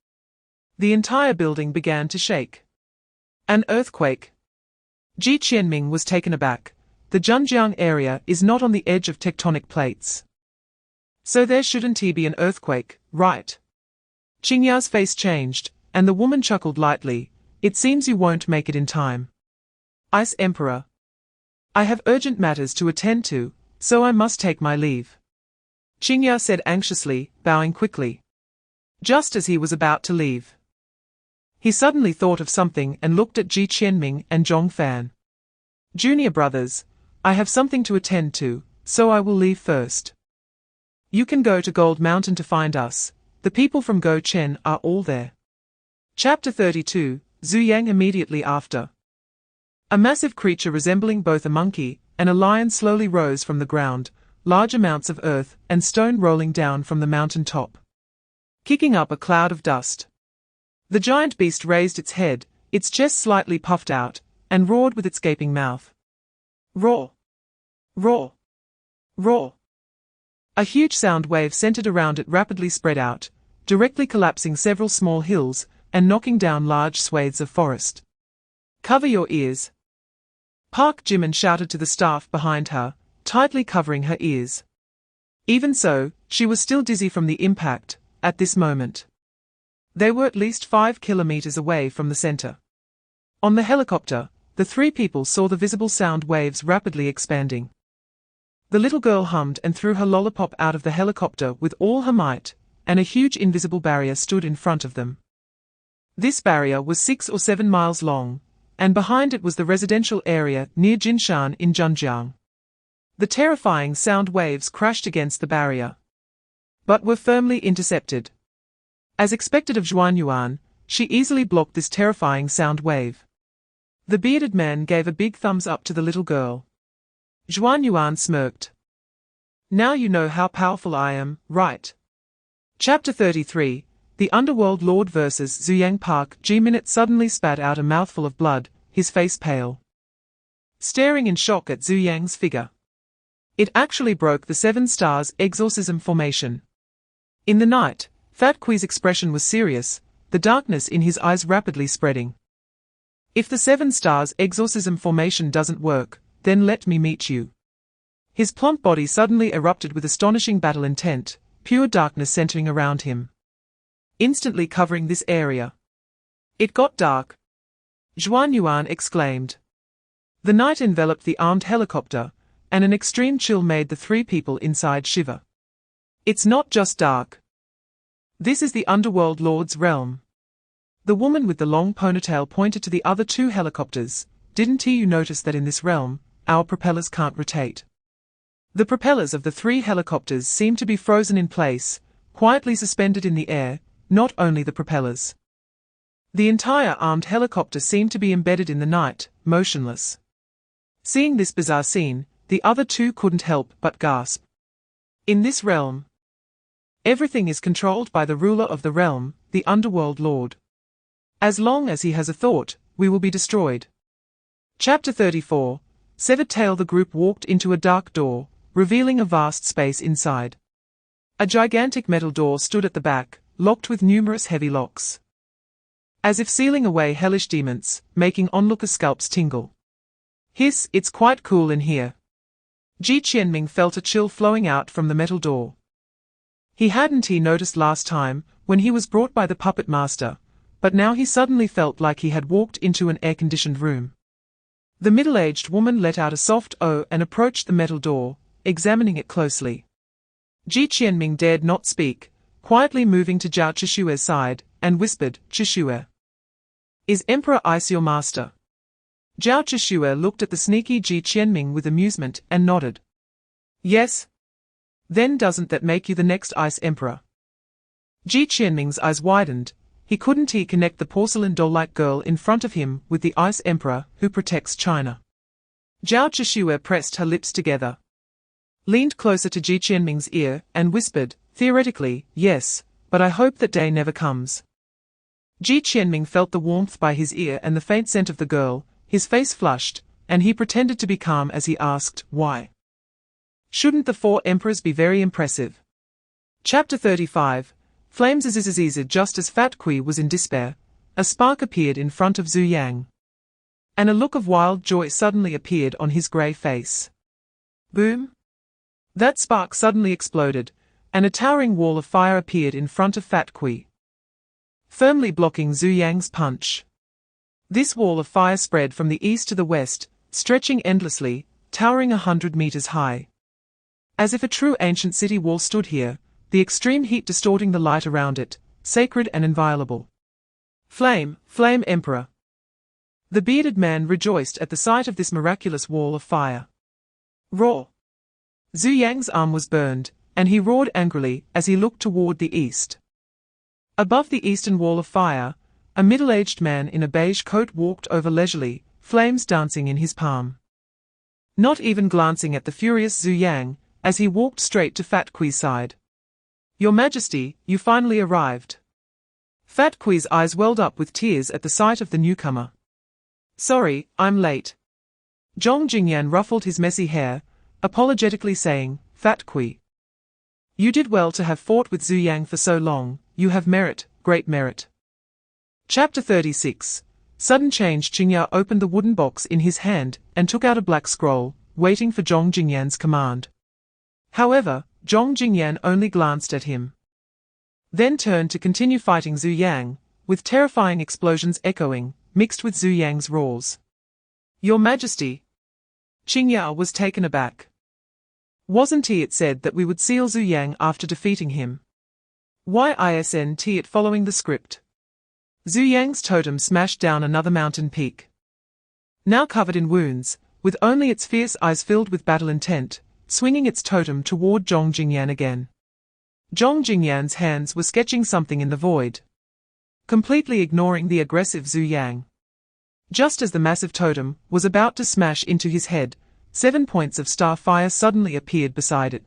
the entire building began to shake. An earthquake. Ji Qianming was taken aback. The Zhenjiang area is not on the edge of tectonic plates, so there shouldn't be an earthquake, right? Qingya's face changed, and the woman chuckled lightly. It seems you won't make it in time. Ice Emperor. I have urgent matters to attend to, so I must take my leave. Qingya said anxiously, bowing quickly. Just as he was about to leave, he suddenly thought of something and looked at Ji Qianming and Zhong Fan. Junior brothers, I have something to attend to, so I will leave first. You can go to Gold Mountain to find us. The people from Gou Chen are all there. Chapter 32, Zhu Yang immediately after. A massive creature resembling both a monkey and a lion slowly rose from the ground, large amounts of earth and stone rolling down from the mountain top, kicking up a cloud of dust. The giant beast raised its head, its chest slightly puffed out, and roared with its gaping mouth. Roar! Roar! Roar! A huge sound wave centered around it rapidly spread out, directly collapsing several small hills and knocking down large swathes of forest. Cover your ears! Park Jimin shouted to the staff behind her, tightly covering her ears. Even so, she was still dizzy from the impact, at this moment. They were at least 5 kilometers away from the center. On the helicopter, the three people saw the visible sound waves rapidly expanding. The little girl hummed and threw her lollipop out of the helicopter with all her might, and a huge invisible barrier stood in front of them. This barrier was 6 or 7 miles long, and behind it was the residential area near Jinshan in Zhenjiang. The terrifying sound waves crashed against the barrier, but were firmly intercepted. As expected of Zhuan Yuan, she easily blocked this terrifying sound wave. The bearded man gave a big thumbs up to the little girl. Zhuan Yuan smirked. Now you know how powerful I am, right? Chapter 33, The Underworld Lord vs. Zhu Yang. Park Ji-min suddenly spat out a mouthful of blood, his face pale, staring in shock at Zhu Yang's figure. It actually broke the 7 stars exorcism formation. In the night, Fat Kui's expression was serious, the darkness in his eyes rapidly spreading. If the 7 stars exorcism formation doesn't work, then let me meet you. His plump body suddenly erupted with astonishing battle intent, pure darkness centering around him, instantly covering this area. It got dark. Zhuan Yuan exclaimed. The night enveloped the armed helicopter, and an extreme chill made the three people inside shiver. It's not just dark. This is the Underworld Lord's realm. The woman with the long ponytail pointed to the other 2 helicopters. Didn't you notice that in this realm, our propellers can't rotate? The propellers of the 3 helicopters seem to be frozen in place, quietly suspended in the air, not only the propellers. The entire armed helicopter seemed to be embedded in the night, motionless. Seeing this bizarre scene, the other 2 couldn't help but gasp. In this realm, everything is controlled by the ruler of the realm, the Underworld Lord. As long as he has a thought, we will be destroyed. Chapter 34, Severed Tail. The group walked into a dark door, revealing a vast space inside. A gigantic metal door stood at the back, locked with numerous heavy locks, as if sealing away hellish demons, making onlookers' scalps tingle. Hiss, it's quite cool in here. Ji Qianming felt a chill flowing out from the metal door. He hadn't noticed last time, when he was brought by the puppet master, but now he suddenly felt like he had walked into an air-conditioned room. The middle-aged woman let out a soft "oh" and approached the metal door, examining it closely. Ji Qianming dared not speak, quietly moving to Zhao Chishue's side, and whispered, "Chishue. Is Emperor Ice your master?" Zhao Chishue looked at the sneaky Ji Qianming with amusement and nodded. Yes. Then doesn't that make you the next Ice Emperor? Ji Qianming's eyes widened. He couldn't connect the porcelain doll-like girl in front of him with the Ice Emperor who protects China. Zhao Chishue pressed her lips together, leaned closer to Ji Qianming's ear, and whispered, "Theoretically, yes, but I hope that day never comes." Ji Qianming felt the warmth by his ear and the faint scent of the girl. His face flushed, and he pretended to be calm as he asked, "Why? Shouldn't the 4 emperors be very impressive?" Chapter 35, Flames. Just as Fat Kui was in despair, a spark appeared in front of Zhu Yang, and a look of wild joy suddenly appeared on his grey face. Boom! That spark suddenly exploded, and a towering wall of fire appeared in front of Fat Kui. firmly blocking Zhu Yang's punch. This wall of fire spread from the east to the west, stretching endlessly, towering 100 meters high. As if a true ancient city wall stood here, the extreme heat distorting the light around it, sacred and inviolable. Flame, flame emperor. The bearded man rejoiced at the sight of this miraculous wall of fire. Roar! Zhu Yang's arm was burned, and he roared angrily as he looked toward the east. Above the eastern wall of fire, a middle-aged man in a beige coat walked over leisurely, flames dancing in his palm. Not even glancing at the furious Zhu Yang, as he walked straight to Fat Kui's side. Your Majesty, you finally arrived. Fat Kui's eyes welled up with tears at the sight of the newcomer. Sorry, I'm late. Zhong Jingyan ruffled his messy hair, apologetically saying, Fat Kui. You did well to have fought with Zhu Yang for so long, you have merit, great merit. Chapter 36. Sudden change. Qingya opened the wooden box in his hand and took out a black scroll, waiting for Zhong Jingyan's command. However, Zhong Jingyan only glanced at him. Then turned to continue fighting Zhu Yang, with terrifying explosions echoing, mixed with Zhu Yang's roars. Your Majesty. Qingya was taken aback. Wasn't it said that we would seal Zhu Yang after defeating him? Why isn't it following the script? Zhu Yang's totem smashed down another mountain peak. Now covered in wounds, with only its fierce eyes filled with battle intent, swinging its totem toward Zhong Jingyan again. Zhong Jingyan's hands were sketching something in the void, completely ignoring the aggressive Zhu Yang. Just as the massive totem was about to smash into his head, 7 points of star fire suddenly appeared beside it.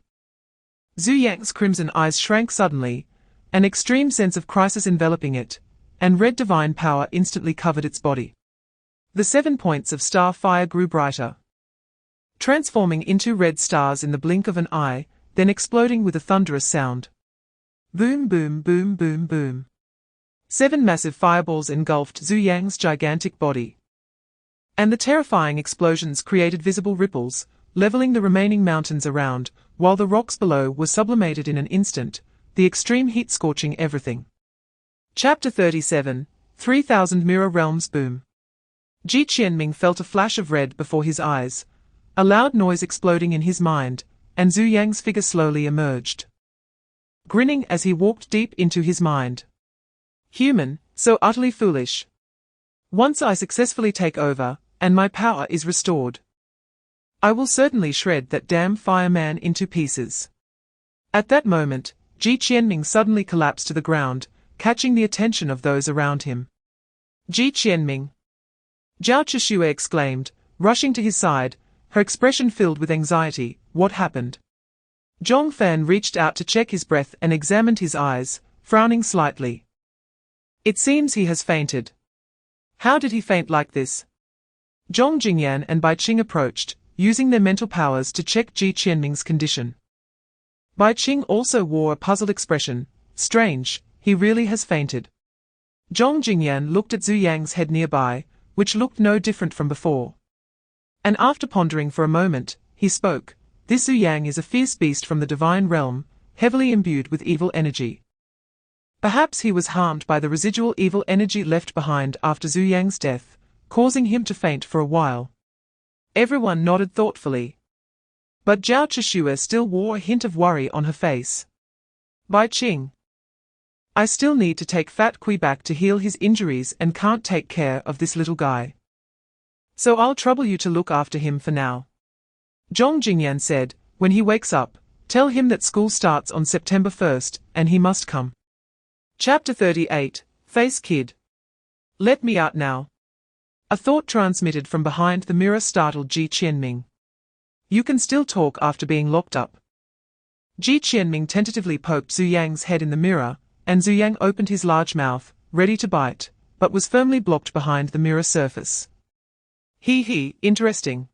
Zhu Yang's crimson eyes shrank suddenly, an extreme sense of crisis enveloping it, and red divine power instantly covered its body. The 7 points of star fire grew brighter, transforming into red stars in the blink of an eye, then exploding with a thunderous sound. Boom, boom, boom, boom, boom. 7 massive fireballs engulfed Zhu Yang's gigantic body. And the terrifying explosions created visible ripples, leveling the remaining mountains around, while the rocks below were sublimated in an instant, the extreme heat scorching everything. Chapter 37. 3000 Mirror Realms. Boom. Ji Qianming felt a flash of red before his eyes, a loud noise exploding in his mind, and Zhu Yang's figure slowly emerged, grinning as he walked deep into his mind. Human, so utterly foolish. Once I successfully take over, and my power is restored, I will certainly shred that damn fireman into pieces. At that moment, Ji Qianming suddenly collapsed to the ground, catching the attention of those around him. Ji Qianming! Zhao Chishue exclaimed, rushing to his side, her expression filled with anxiety. What happened? Zhong Fan reached out to check his breath and examined his eyes, frowning slightly. It seems he has fainted. How did he faint like this? Zhong Jingyan and Bai Qing approached, using their mental powers to check Ji Qianming's condition. Bai Qing also wore a puzzled expression. Strange, he really has fainted. Zhong Jingyan looked at Zhu Yang's head nearby, which looked no different from before. And after pondering for a moment, he spoke. This Zhu Yang is a fierce beast from the divine realm, heavily imbued with evil energy. Perhaps he was harmed by the residual evil energy left behind after Zhu Yang's death, causing him to faint for a while. Everyone nodded thoughtfully. But Zhao Chishue still wore a hint of worry on her face. Bai Qing. I still need to take Fat Kui back to heal his injuries and can't take care of this little guy. So I'll trouble you to look after him for now. Zhong Jingyan said, when he wakes up, tell him that school starts on September 1st, and he must come. Chapter 38. Face Kid. Let me out now. A thought transmitted from behind the mirror startled Ji Qianming. You can still talk after being locked up. Ji Qianming tentatively poked Zhu Yang's head in the mirror, and Zhu Yang opened his large mouth, ready to bite, but was firmly blocked behind the mirror surface. Interesting.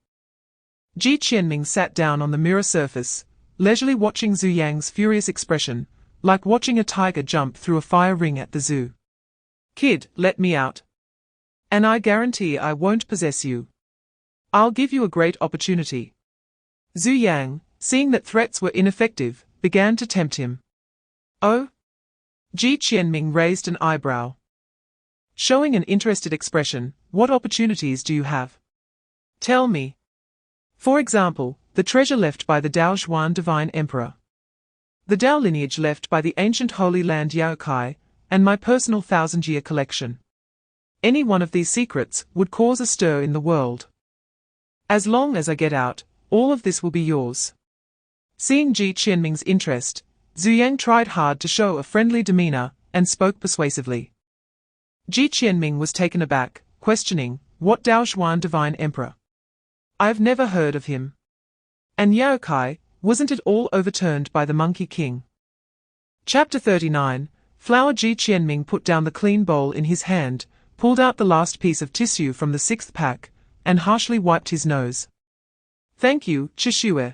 Ji Qianming sat down on the mirror surface, leisurely watching Zhu Yang's furious expression, like watching a tiger jump through a fire ring at the zoo. Kid, let me out. And I guarantee I won't possess you. I'll give you a great opportunity. Zhu Yang, seeing that threats were ineffective, began to tempt him. Oh? Ji Qianming raised an eyebrow. showing an interested expression. What opportunities do you have? Tell me. For example, the treasure left by the Dao Zhuan divine emperor, the Dao lineage left by the ancient Holy Land Yaokai, and my personal thousand-year collection. Any one of these secrets would cause a stir in the world. As long as I get out, all of this will be yours. Seeing Ji Qianming's interest, Zhu Yang tried hard to show a friendly demeanor and spoke persuasively. Ji Qianming was taken aback, questioning, what Dao Zhuan divine emperor? I've never heard of him. And Yaokai, wasn't it all overturned by the Monkey King? Chapter 39. Flower. Ji Qianming put down the clean bowl in his hand, pulled out the last piece of tissue from the sixth pack, and harshly wiped his nose. Thank you, Chishue.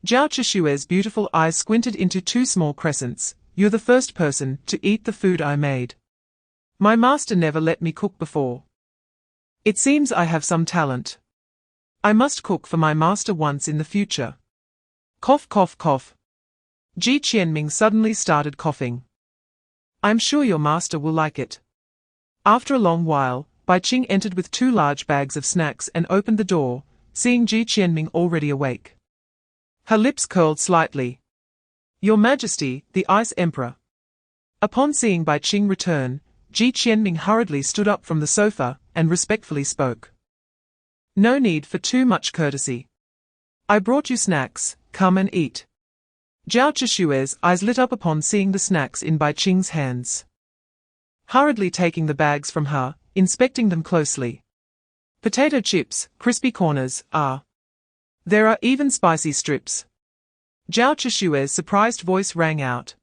Zhao Chishue's beautiful eyes squinted into two small crescents. You're the first person to eat the food I made. My master never let me cook before. It seems I have some talent. I must cook for my master once in the future. Cough, cough, cough. Ji Qianming suddenly started coughing. I'm sure your master will like it. After a long while, Bai Qing entered with two large bags of snacks and opened the door, seeing Ji Qianming already awake. Her lips curled slightly. Your Majesty, the Ice Emperor. Upon seeing Bai Qing return, Ji Qianming hurriedly stood up from the sofa and respectfully spoke. No need for too much courtesy. I brought you snacks, come and eat. Zhao Chishue's eyes lit up upon seeing the snacks in Bai Qing's hands. Hurriedly taking the bags from her, inspecting them closely. Potato chips, crispy corners, there are even spicy strips. Zhao Chishue's surprised voice rang out.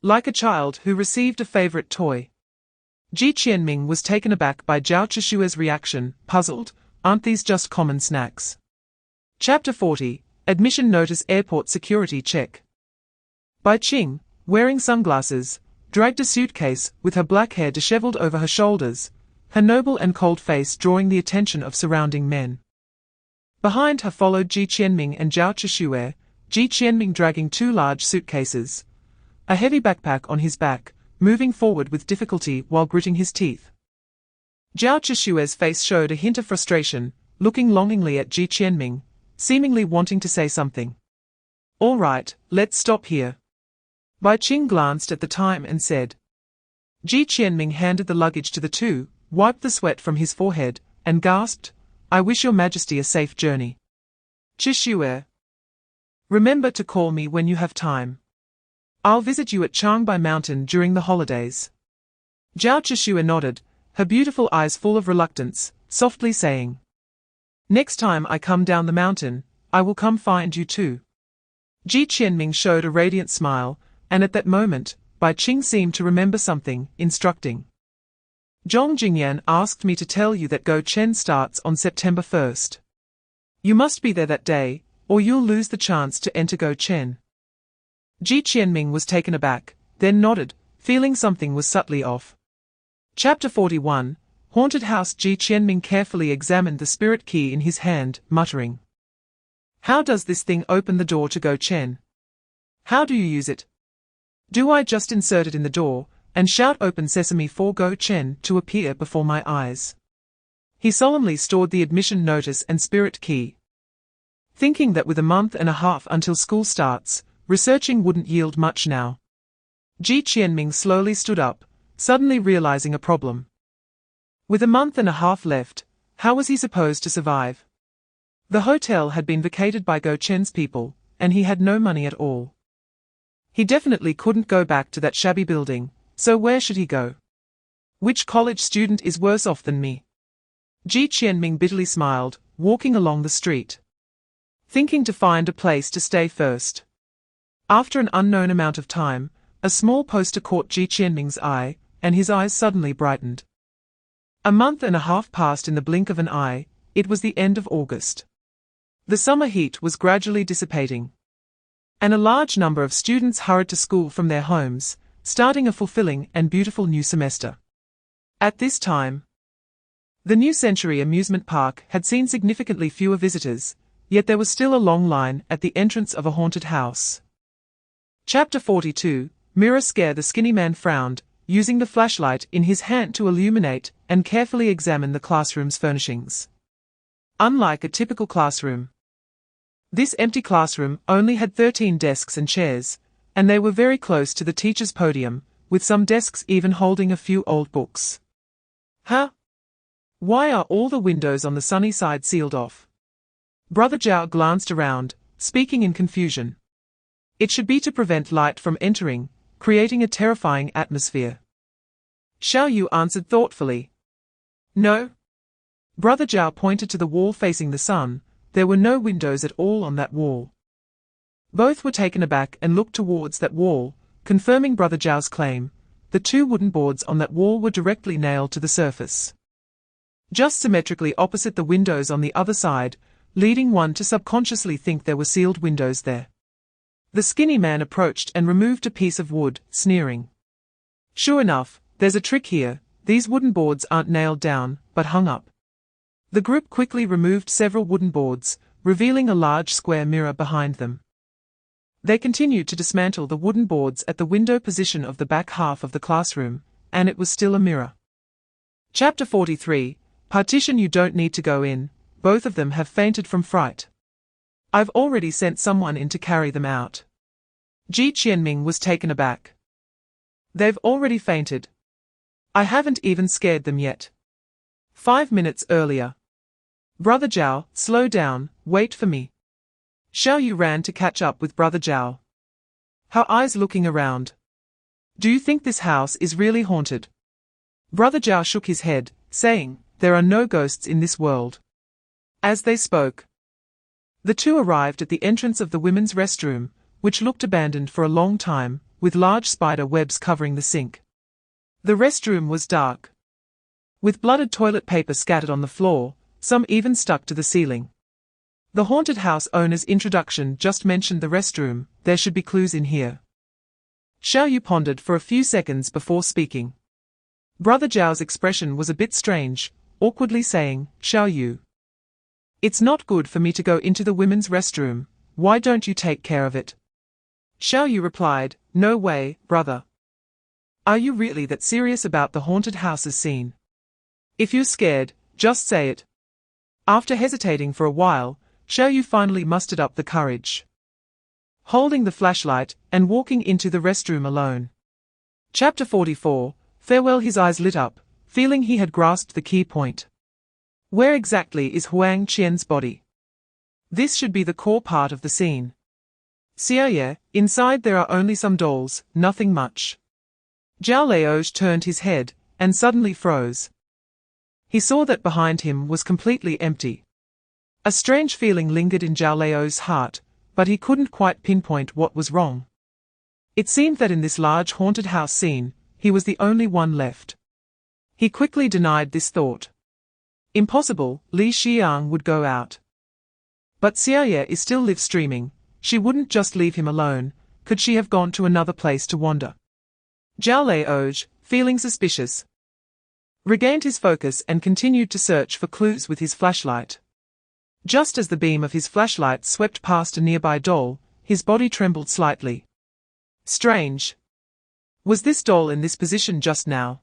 Like a child who received a favorite toy. Ji Qianming was taken aback by Zhao Chishue's reaction, puzzled, aren't these just common snacks? Chapter 40. Admission Notice. Airport Security Check. Bai Qing, wearing sunglasses, dragged a suitcase with her black hair disheveled over her shoulders, her noble and cold face drawing the attention of surrounding men. Behind her followed Ji Qianming and Zhao Chisue, Ji Qianming dragging two large suitcases, a heavy backpack on his back, moving forward with difficulty while gritting his teeth. Zhao Chishue's face showed a hint of frustration, looking longingly at Ji Qianming, seemingly wanting to say something. All right, let's stop here. Bai Qing glanced at the time and said. Ji Qianming handed the luggage to the two, wiped the sweat from his forehead, and gasped, I wish your Majesty a safe journey. Chishue. Remember to call me when you have time. I'll visit you at Changbai Mountain during the holidays. Zhao Chishue nodded, her beautiful eyes full of reluctance, softly saying. Next time I come down the mountain, I will come find you too. Ji Qianming showed a radiant smile, and at that moment, Bai Qing seemed to remember something, instructing. Zhong Jingyan asked me to tell you that Gou Chen starts on September 1st. You must be there that day, or you'll lose the chance to enter Gou Chen. Ji Qianming was taken aback, then nodded, feeling something was subtly off. Chapter 41. Haunted House. Ji Qianming carefully examined the spirit key in his hand, muttering. How does this thing open the door to Gou Chen? How do you use it? Do I just insert it in the door, and shout open sesame for Gou Chen to appear before my eyes? He solemnly stored the admission notice and spirit key. Thinking that with a month and a half until school starts, researching wouldn't yield much now. Ji Qianming slowly stood up, suddenly realizing a problem. With a month and a half left, how was he supposed to survive? The hotel had been vacated by Gou Chen's people, and he had no money at all. He definitely couldn't go back to that shabby building, so where should he go? Which college student is worse off than me? Ji Qianming bitterly smiled, walking along the street, thinking to find a place to stay first. After an unknown amount of time, a small poster caught Ji Qianming's eye, and his eyes suddenly brightened. A month and a half passed in the blink of an eye. It was the end of August. The summer heat was gradually dissipating, and a large number of students hurried to school from their homes, starting a fulfilling and beautiful new semester. At this time, the New Century amusement park had seen significantly fewer visitors, yet there was still a long line at the entrance of a haunted house. Chapter 42. Mirror Scare. The skinny man frowned, using the flashlight in his hand to illuminate and carefully examine the classroom's furnishings. Unlike a typical classroom, this empty classroom only had 13 desks and chairs, and they were very close to the teacher's podium, with some desks even holding a few old books. Huh? Why are all the windows on the sunny side sealed off? Brother Zhao glanced around, speaking in confusion. It should be to prevent light from entering, creating a terrifying atmosphere. Xiao Yu answered thoughtfully. No. Brother Zhao pointed to the wall facing the sun. There were no windows at all on that wall. Both were taken aback and looked towards that wall, confirming Brother Zhao's claim. The two wooden boards on that wall were directly nailed to the surface, just symmetrically opposite the windows on the other side, leading one to subconsciously think there were sealed windows there. The skinny man approached and removed a piece of wood, sneering. Sure enough, there's a trick here. These wooden boards aren't nailed down, but hung up. The group quickly removed several wooden boards, revealing a large square mirror behind them. They continued to dismantle the wooden boards at the window position of the back half of the classroom, and it was still a mirror. Chapter 43, Partition. You don't need to go in, both of them have fainted from fright. I've already sent someone in to carry them out. Ji Qianming was taken aback. They've already fainted. I haven't even scared them yet. 5 minutes earlier. Brother Zhao, slow down, wait for me. Xiao Yu ran to catch up with Brother Zhao, her eyes looking around. Do you think this house is really haunted? Brother Zhao shook his head, saying, there are no ghosts in this world. As they spoke, the two arrived at the entrance of the women's restroom, which looked abandoned for a long time, with large spider webs covering the sink. The restroom was dark, with blooded toilet paper scattered on the floor, some even stuck to the ceiling. The haunted house owner's introduction just mentioned the restroom. There should be clues in here. Xiao Yu pondered for a few seconds before speaking. Brother Zhao's expression was a bit strange, awkwardly saying, Xiao Yu, it's not good for me to go into the women's restroom. Why don't you take care of it? Xiao Yu replied, no way, brother. Are you really that serious about the haunted houses scene? If you're scared, just say it. After hesitating for a while, Xiao Yu finally mustered up the courage, holding the flashlight and walking into the restroom alone. Chapter 44, Farewell. His eyes lit up, feeling he had grasped the key point. Where exactly is Huang Qian's body? This should be the core part of the scene. Xiaoye, inside there are only some dolls, nothing much. Zhao Leozh turned his head, and suddenly froze. He saw that behind him was completely empty. A strange feeling lingered in Zhao Leozh's heart, but he couldn't quite pinpoint what was wrong. It seemed that in this large haunted house scene, he was the only one left. He quickly denied this thought. Impossible, Li Xiang would go out. But Xiaoye is still live streaming. She wouldn't just leave him alone. Could she have gone to another place to wander? Zhao Leozh, feeling suspicious, regained his focus and continued to search for clues with his flashlight. Just as the beam of his flashlight swept past a nearby doll, his body trembled slightly. Strange. Was this doll in this position just now?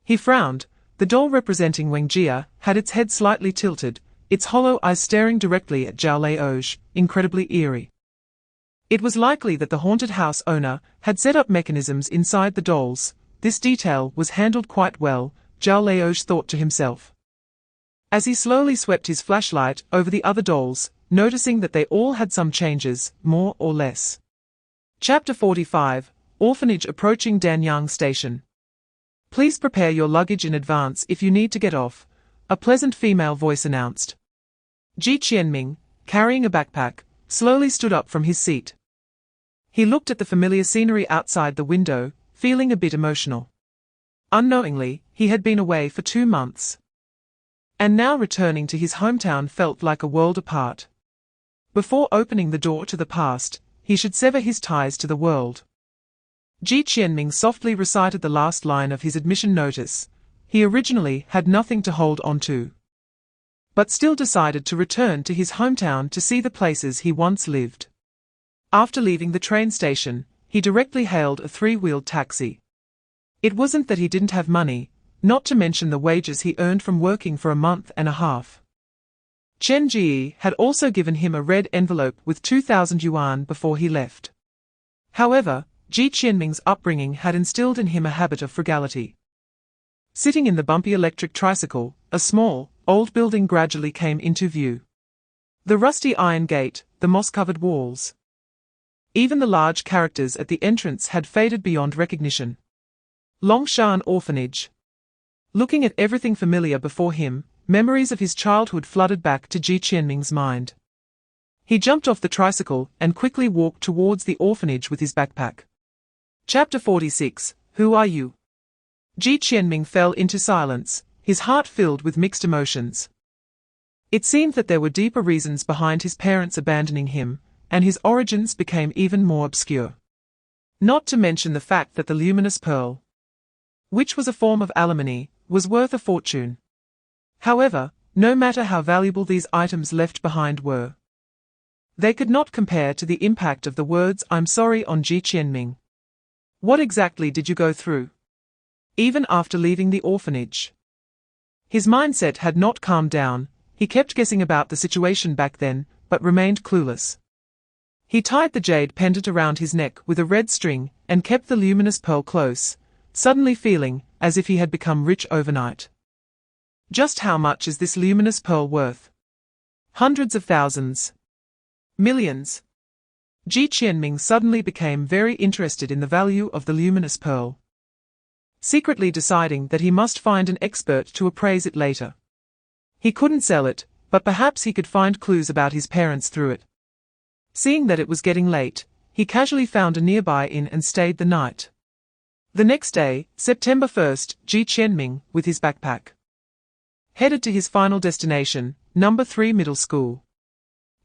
He frowned. The doll representing Wang Jia had its head slightly tilted, its hollow eyes staring directly at Zhao Leozh, incredibly eerie. It was likely that the haunted house owner had set up mechanisms inside the dolls. This detail was handled quite well, Zhao Leozh thought to himself, as he slowly swept his flashlight over the other dolls, noticing that they all had some changes, more or less. Chapter 45, Orphanage. Approaching Danyang Station. Please prepare your luggage in advance if you need to get off, a pleasant female voice announced. Ji Qianming, carrying a backpack, slowly stood up from his seat. He looked at the familiar scenery outside the window, feeling a bit emotional. Unknowingly, he had been away for 2 months, and now returning to his hometown felt like a world apart. Before opening the door to the past, he should sever his ties to the world. Ji Qianming softly recited the last line of his admission notice. He originally had nothing to hold on to, but still decided to return to his hometown to see the places he once lived. After leaving the train station, he directly hailed a 3-wheeled taxi. It wasn't that he didn't have money, not to mention the wages he earned from working for a month and a half. Chen Ji had also given him a red envelope with 2,000 yuan before he left. However, Ji Qianming's upbringing had instilled in him a habit of frugality. Sitting in the bumpy electric tricycle, a small, old building gradually came into view. The rusty iron gate, the moss-covered walls. Even the large characters at the entrance had faded beyond recognition. Longshan Orphanage. Looking at everything familiar before him, memories of his childhood flooded back to Ji Qianming's mind. He jumped off the tricycle and quickly walked towards the orphanage with his backpack. Chapter 46, Who Are You? Ji Qianming fell into silence, his heart filled with mixed emotions. It seemed that there were deeper reasons behind his parents abandoning him, and his origins became even more obscure. Not to mention the fact that the luminous pearl, which was a form of alimony, was worth a fortune. However, no matter how valuable these items left behind were, they could not compare to the impact of the words "I'm sorry" on Ji Qianming. What exactly did you go through? Even after leaving the orphanage, his mindset had not calmed down. He kept guessing about the situation back then, but remained clueless. He tied the jade pendant around his neck with a red string and kept the luminous pearl close, suddenly feeling as if he had become rich overnight. Just how much is this luminous pearl worth? Hundreds of thousands. Millions. Ji Qianming suddenly became very interested in the value of the luminous pearl, secretly deciding that he must find an expert to appraise it later. He couldn't sell it, but perhaps he could find clues about his parents through it. Seeing that it was getting late, he casually found a nearby inn and stayed the night. The next day, September 1st, Ji Qianming, with his backpack, headed to his final destination, number 3 middle school.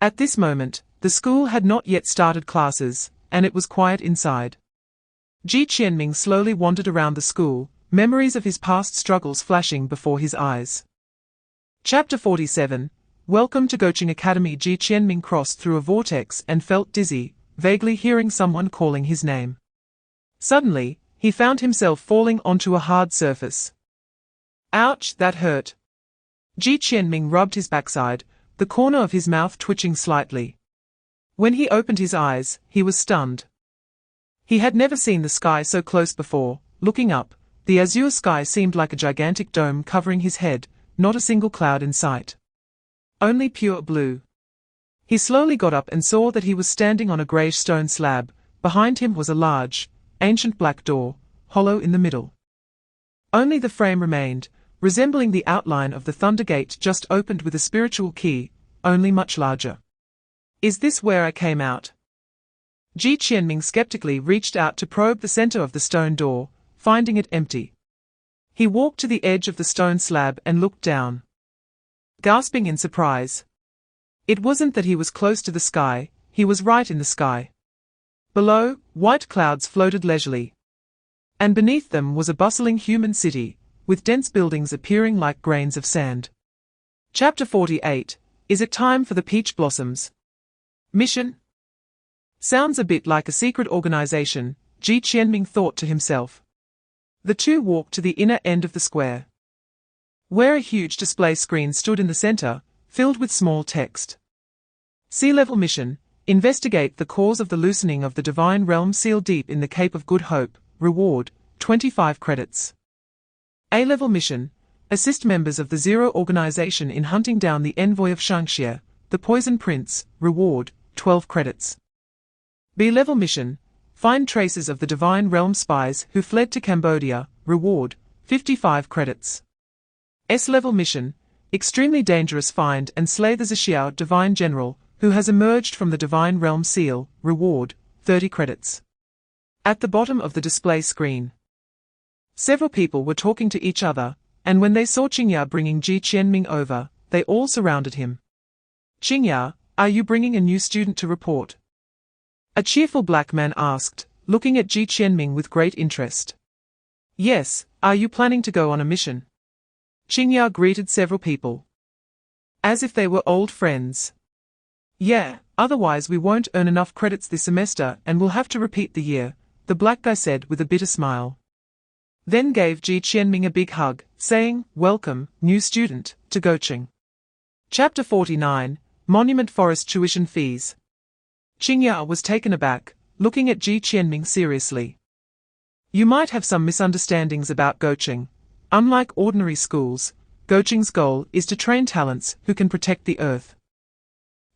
At this moment, the school had not yet started classes, and it was quiet inside. Ji Qianming slowly wandered around the school, memories of his past struggles flashing before his eyes. Chapter 47, Welcome to Gou Chen Academy. Ji Qianming crossed through a vortex and felt dizzy, vaguely hearing someone calling his name. Suddenly, he found himself falling onto a hard surface. Ouch, that hurt. Ji Qianming rubbed his backside, the corner of his mouth twitching slightly. When he opened his eyes, he was stunned. He had never seen the sky so close before. Looking up, the azure sky seemed like a gigantic dome covering his head, not a single cloud in sight. Only pure blue. He slowly got up and saw that he was standing on a greyish stone slab. Behind him was a large, ancient black door, hollow in the middle. Only the frame remained, resembling the outline of the Thunder Gate just opened with a spiritual key, only much larger. Is this where I came out? Ji Qianming skeptically reached out to probe the center of the stone door, finding it empty. He walked to the edge of the stone slab and looked down, gasping in surprise. It wasn't that he was close to the sky, he was right in the sky. Below, white clouds floated leisurely, and beneath them was a bustling human city, with dense buildings appearing like grains of sand. Chapter 48, Is it time for the peach blossoms? Mission? Sounds a bit like a secret organization, Ji Qianming thought to himself. The two walked to the inner end of the square, where a huge display screen stood in the center, filled with small text. Sea-level mission, investigate the cause of the loosening of the divine realm seal deep in the Cape of Good Hope, reward, 25 credits. A-level mission, assist members of the Zero organization in hunting down the envoy of Shangxie, the Poison Prince, reward, 12 credits. B-level mission, find traces of the divine realm spies who fled to Cambodia, reward, 55 credits. S-level mission, extremely dangerous find and slay the Zixiao divine general, who has emerged from the divine realm seal, reward, 30 credits. At the bottom of the display screen, several people were talking to each other, and when they saw Qingya bringing Ji Qianming over, they all surrounded him. Qingya, are you bringing a new student to report? A cheerful black man asked, looking at Ji Qianming with great interest. Yes, are you planning to go on a mission? Qingya greeted several people, as if they were old friends. Yeah, otherwise we won't earn enough credits this semester and we'll have to repeat the year, the black guy said with a bitter smile. then gave Ji Qianming a big hug, saying, "Welcome, new student, to Gou Chen." Chapter 49, Monument Forest Tuition Fees. Qingya was taken aback, looking at Ji Qianming seriously. "You might have some misunderstandings about Gou Chen. Unlike ordinary schools, Gou Chen's goal is to train talents who can protect the earth.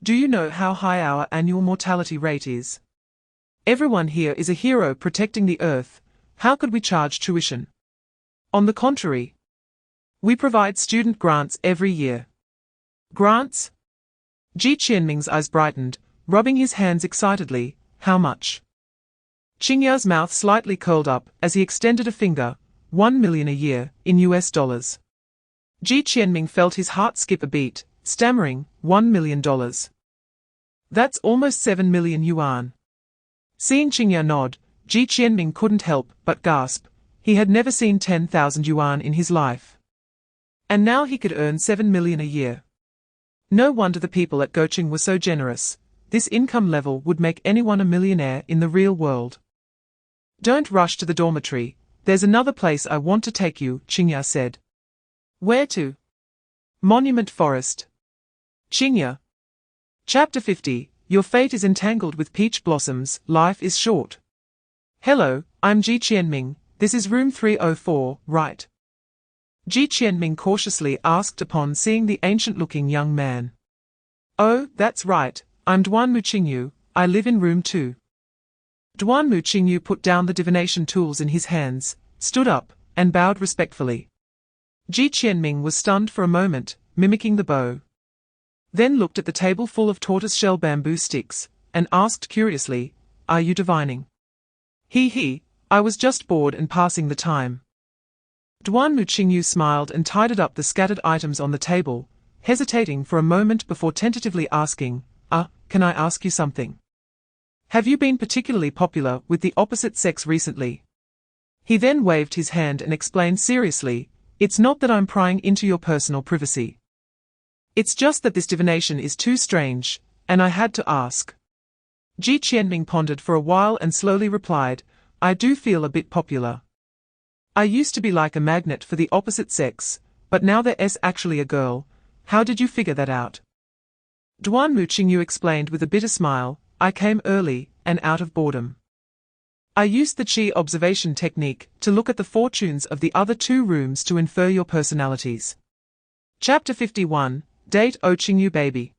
Do you know how high our annual mortality rate is? Everyone here is a hero protecting the earth. How could we charge tuition? On the contrary, we provide student grants every year." "Grants?" Ji Qianming's eyes brightened, rubbing his hands excitedly. "How much?" Qingya's mouth slightly curled up as he extended a finger. 1 million a year, in US dollars. Ji Qianming felt his heart skip a beat, stammering, $1 million. That's almost 7 million yuan. Seeing Qingya nod, Ji Qianming couldn't help but gasp. He had never seen 10,000 yuan in his life. And now he could earn 7 million a year. No wonder the people at Gou Chen were so generous. This income level would make anyone a millionaire in the real world. "Don't rush to the dormitory. There's another place I want to take you," Qingya said. "Where to?" "Monument Forest." Qingya. Chapter 50, Your fate is entangled with peach blossoms, life is short. "Hello, I'm Ji Qianming, this is room 304, right?" Ji Qianming cautiously asked upon seeing the ancient-looking young man. "Oh, that's right, I'm Duanmu Qingyu, I live in room 2. Duanmu Qingyu put down the divination tools in his hands, stood up, and bowed respectfully. Ji Qianming was stunned for a moment, mimicking the bow. Then looked at the table full of tortoiseshell bamboo sticks, and asked curiously, "Are you divining?" He, I was just bored and passing the time." Duanmu Qingyu smiled and tidied up the scattered items on the table, hesitating for a moment before tentatively asking, "Can I ask you something? Have you been particularly popular with the opposite sex recently?" He then waved his hand and explained seriously, "It's not that I'm prying into your personal privacy. It's just that this divination is too strange, and I had to ask." Ji Qianming pondered for a while and slowly replied, "I do feel a bit popular. I used to be like a magnet for the opposite sex, but now there's actually a girl. How did you figure that out?" Duanmu Qingyu explained with a bitter smile, "I came early, and out of boredom. I used the qi observation technique to look at the fortunes of the other 2 rooms to infer your personalities." Chapter 51, Date O Qingyu Baby.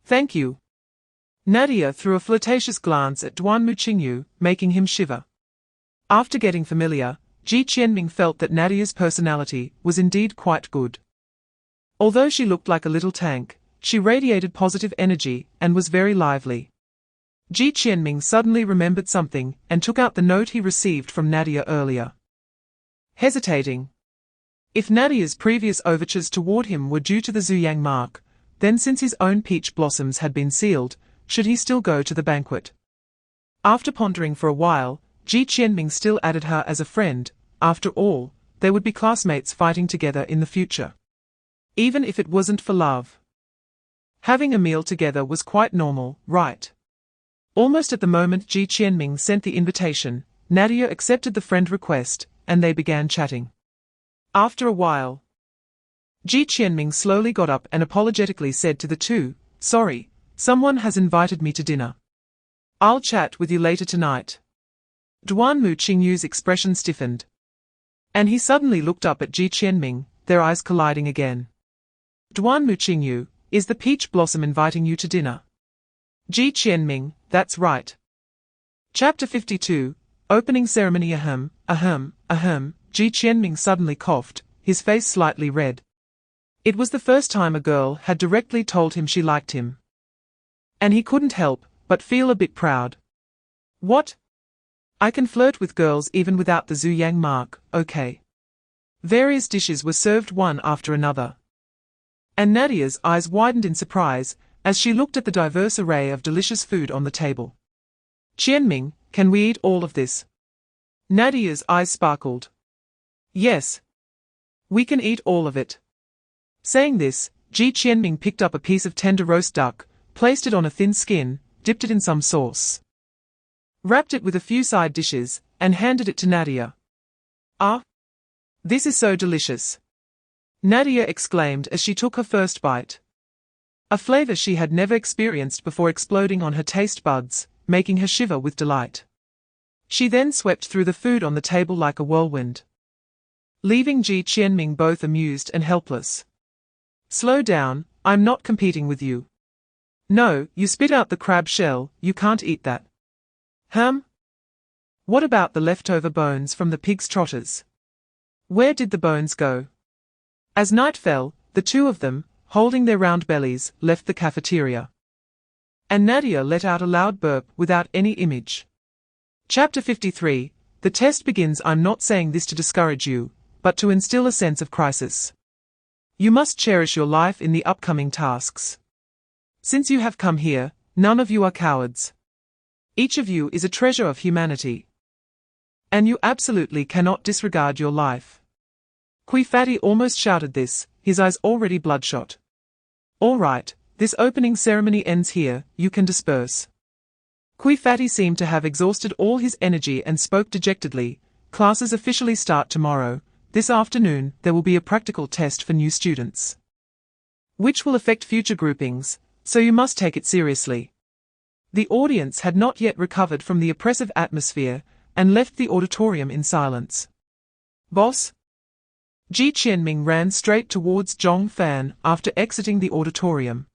"Thank you." Nadia threw a flirtatious glance at Duanmu Qingyu, making him shiver. After getting familiar, Ji Qianming felt that Nadia's personality was indeed quite good. Although she looked like a little tank, she radiated positive energy and was very lively. Ji Qianming suddenly remembered something and took out the note he received from Nadia earlier. Hesitating. If Nadia's previous overtures toward him were due to the Zuyang mark, then since his own peach blossoms had been sealed, should he still go to the banquet? After pondering for a while, Ji Qianming still added her as a friend. After all, they would be classmates fighting together in the future. Even if it wasn't for love. Having a meal together was quite normal, right? Almost at the moment Ji Qianming sent the invitation, Nadia accepted the friend request, and they began chatting. After a while, Ji Qianming slowly got up and apologetically said to the 2, "Sorry, someone has invited me to dinner. I'll chat with you later tonight." Duanmu Qingyu's expression stiffened. And he suddenly looked up at Ji Qianming, their eyes colliding again. "Duanmu Qingyu, is the peach blossom inviting you to dinner?" Ji Qianming, "That's right." Chapter 52, Opening Ceremony. Ji Qianming suddenly coughed, his face slightly red. It was the first time a girl had directly told him she liked him. And he couldn't help but feel a bit proud. "What? I can flirt with girls even without the Zuyang mark, okay." Various dishes were served one after another. And Nadia's eyes widened in surprise as she looked at the diverse array of delicious food on the table. "Qianming, can we eat all of this?" Nadia's eyes sparkled. "Yes. We can eat all of it." Saying this, Ji Qianming picked up a piece of tender roast duck, placed it on a thin skin, dipped it in some sauce, wrapped it with a few side dishes, and handed it to Nadia. "Ah, This is so delicious, Nadia exclaimed as she took her first bite. A flavor she had never experienced before exploding on her taste buds, making her shiver with delight. She then swept through the food on the table like a whirlwind, leaving Ji Qianming both amused and helpless. Slow down, I'm not competing with you. No, you spit out the crab shell, you can't eat that. What about the leftover bones from the pig's trotters? Where did the bones go? As night fell, the two of them, holding their round bellies, left the cafeteria. And Nadia let out a loud burp without any image. Chapter 53, The test begins. I'm not saying this to discourage you, but to instill a sense of crisis. You must cherish your life in the upcoming tasks. Since you have come here, none of you are cowards. Each of you is a treasure of humanity. And you absolutely cannot disregard your life. Kui Fatty almost shouted this, his eyes already bloodshot. All right, this opening ceremony ends here, you can disperse. Kui Fatty seemed to have exhausted all his energy and spoke dejectedly. Classes officially start tomorrow. This afternoon, there will be a practical test for new students, which will affect future groupings, so you must take it seriously. The audience had not yet recovered from the oppressive atmosphere, and left the auditorium in silence. Boss? Ji Qianming ran straight towards Zhong Fan after exiting the auditorium.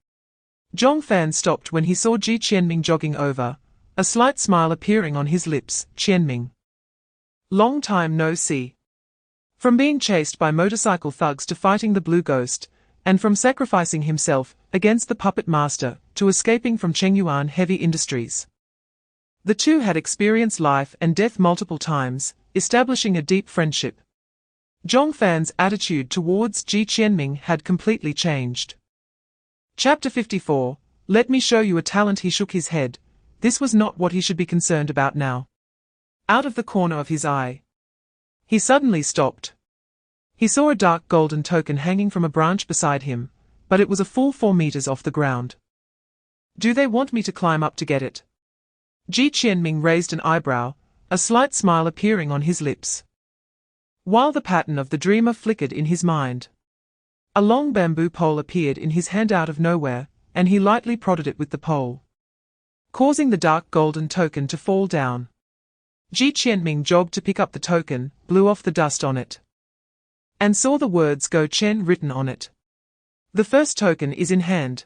Zhong Fan stopped when he saw Ji Qianming jogging over, a slight smile appearing on his lips. Qianming. Long time no see. From being chased by motorcycle thugs to fighting the Blue Ghost, and from sacrificing himself against the puppet master to escaping from Chengyuan Heavy Industries. The two had experienced life and death multiple times, establishing a deep friendship. Zhong Fan's attitude towards Ji Qianming had completely changed. Chapter 54, Let me show you a talent. He shook his head. This was not what he should be concerned about now. Out of the corner of his eye, he suddenly stopped. He saw a dark golden token hanging from a branch beside him, but it was a full 4 meters off the ground. Do they want me to climb up to get it? Ji Qianming raised an eyebrow, a slight smile appearing on his lips. While the pattern of the dreamer flickered in his mind, a long bamboo pole appeared in his hand out of nowhere, and he lightly prodded it with the pole, causing the dark golden token to fall down. Ji Qianming jogged to pick up the token, blew off the dust on it, and saw the words Gou Chen written on it. The first token is in hand.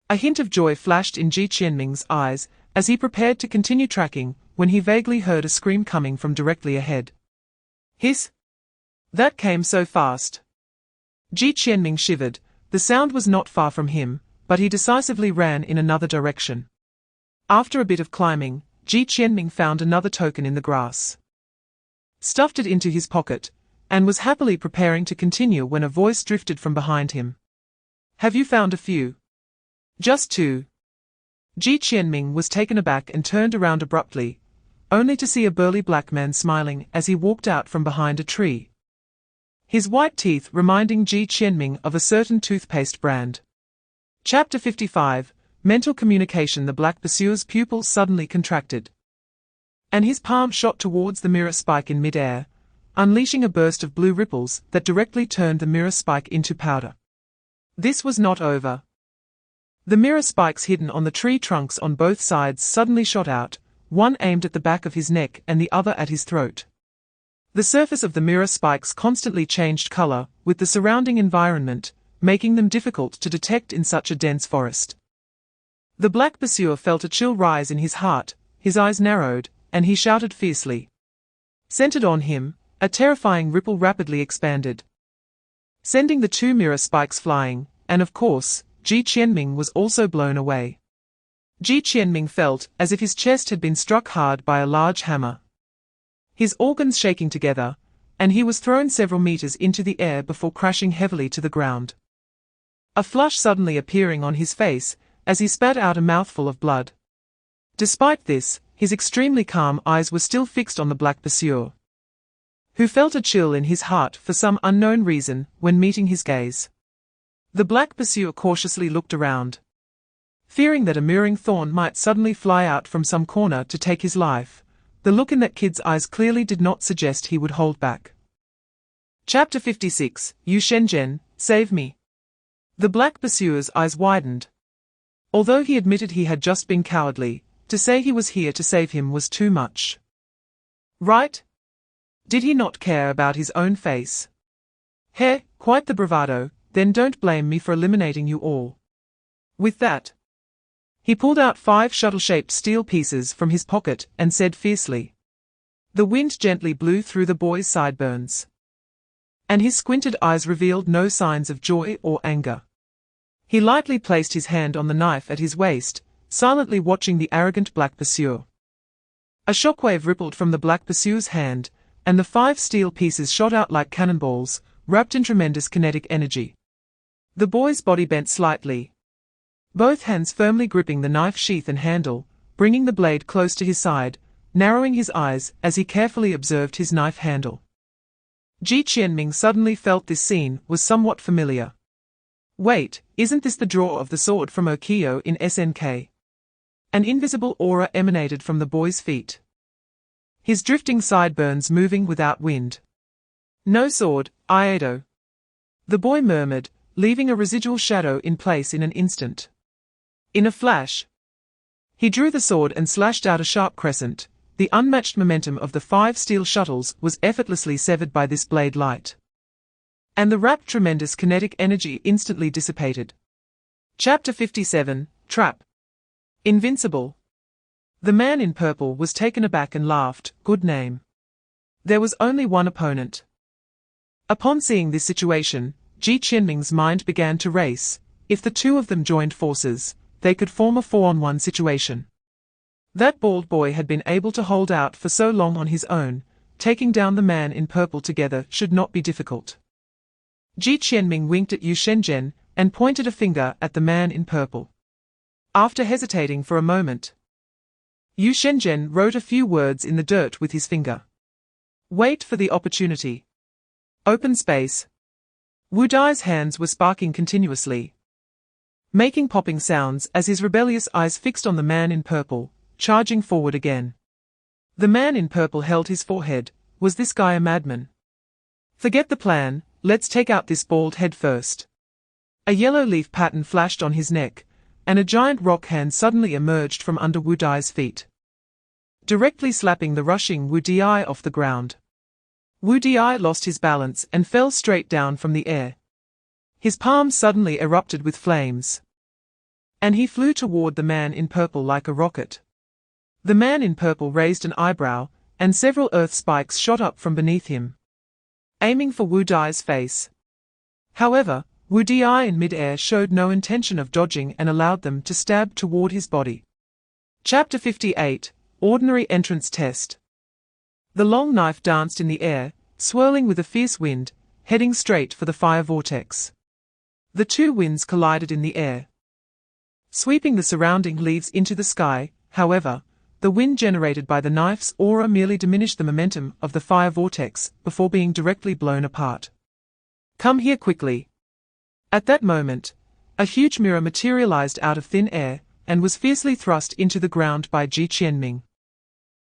A hint of joy flashed in Ji Qianming's eyes as he prepared to continue tracking, when he vaguely heard a scream coming from directly ahead. Hiss! That came so fast. Ji Qianming shivered. The sound was not far from him, but he decisively ran in another direction. After a bit of climbing, Ji Qianming found another token in the grass, stuffed it into his pocket, and was happily preparing to continue when a voice drifted from behind him. Have you found a few? Just 2. Ji Qianming was taken aback and turned around abruptly, only to see a burly black man smiling as he walked out from behind a tree, his white teeth reminding Ji Qianming of a certain toothpaste brand. Chapter 55, Mental Communication. The black pursuer's pupils suddenly contracted, and his palm shot towards the mirror spike in midair, unleashing a burst of blue ripples that directly turned the mirror spike into powder. This was not over. The mirror spikes hidden on the tree trunks on both sides suddenly shot out, one aimed at the back of his neck and the other at his throat. The surface of the mirror spikes constantly changed color with the surrounding environment, making them difficult to detect in such a dense forest. The black pursuer felt a chill rise in his heart, his eyes narrowed, and he shouted fiercely. Centered on him, a terrifying ripple rapidly expanded, sending the 2 mirror spikes flying, and of course, Ji Qianming was also blown away. Ji Qianming felt as if his chest had been struck hard by a large hammer, his organs shaking together, and he was thrown several meters into the air before crashing heavily to the ground, a flush suddenly appearing on his face as he spat out a mouthful of blood. Despite this, his extremely calm eyes were still fixed on the black pursuer, who felt a chill in his heart for some unknown reason when meeting his gaze. The black pursuer cautiously looked around, fearing that a mirroring thorn might suddenly fly out from some corner to take his life. The look in that kid's eyes clearly did not suggest he would hold back. Chapter 56, Yu Shenzhen, Save Me. The black pursuer's eyes widened. Although he admitted he had just been cowardly, to say he was here to save him was too much. Right? Did he not care about his own face? Quite the bravado, then don't blame me for eliminating you all. With that, he pulled out 5 shuttle-shaped steel pieces from his pocket and said fiercely. The wind gently blew through the boy's sideburns, and his squinted eyes revealed no signs of joy or anger. He lightly placed his hand on the knife at his waist, silently watching the arrogant black pursuer. A shockwave rippled from the black pursuer's hand, and the 5 steel pieces shot out like cannonballs, wrapped in tremendous kinetic energy. The boy's body bent slightly, both hands firmly gripping the knife sheath and handle, bringing the blade close to his side, narrowing his eyes as he carefully observed his knife handle. Ji Qianming suddenly felt this scene was somewhat familiar. Wait, isn't this the draw of the sword from Okio in SNK? An invisible aura emanated from the boy's feet, his drifting sideburns moving without wind. No sword, Iedo. The boy murmured, leaving a residual shadow in place in an instant. In a flash, he drew the sword and slashed out a sharp crescent. The unmatched momentum of the 5 steel shuttles was effortlessly severed by this blade light, and the wrapped tremendous kinetic energy instantly dissipated. Chapter 57, Trap. Invincible. The man in purple was taken aback and laughed. Good name. There was only one opponent. Upon seeing this situation, Ji Qianming's mind began to race. If the two of them joined forces, they could form a 4-on-1 situation. That bald boy had been able to hold out for so long on his own. Taking down the man in purple together should not be difficult. Ji Qianming winked at Yu Shenzhen and pointed a finger at the man in purple. After hesitating for a moment, Yu Shenzhen wrote a few words in the dirt with his finger. Wait for the opportunity. Open space. Wu Dai's hands were sparking continuously, making popping sounds as his rebellious eyes fixed on the man in purple, charging forward again. The man in purple held his forehead. Was this guy a madman? Forget the plan, let's take out this bald head first. A yellow leaf pattern flashed on his neck, and a giant rock hand suddenly emerged from under Wu Dai's feet, directly slapping the rushing Wu Dai off the ground. Wu Dai lost his balance and fell straight down from the air. His palms suddenly erupted with flames, and he flew toward the man in purple like a rocket. The man in purple raised an eyebrow, and several earth spikes shot up from beneath him, aiming for Wu Dai's face. However, Wu Dai in mid-air showed no intention of dodging and allowed them to stab toward his body. Chapter 58, Ordinary Entrance Test. The long knife danced in the air, swirling with a fierce wind, heading straight for the fire vortex. The two winds collided in the air, sweeping the surrounding leaves into the sky. However, the wind generated by the knife's aura merely diminished the momentum of the fire vortex before being directly blown apart. Come here quickly. At that moment, a huge mirror materialized out of thin air and was fiercely thrust into the ground by Ji Qianming.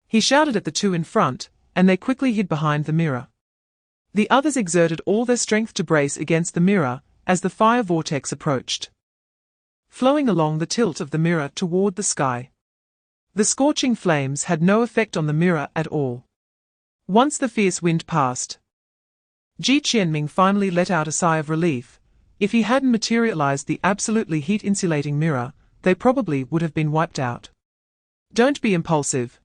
He shouted at the two in front, and they quickly hid behind the mirror. The others exerted all their strength to brace against the mirror as the fire vortex approached, flowing along the tilt of the mirror toward the sky. The scorching flames had no effect on the mirror at all. Once the fierce wind passed, Ji Qianming finally let out a sigh of relief. If he hadn't materialized the absolutely heat-insulating mirror, they probably would have been wiped out. Don't be impulsive.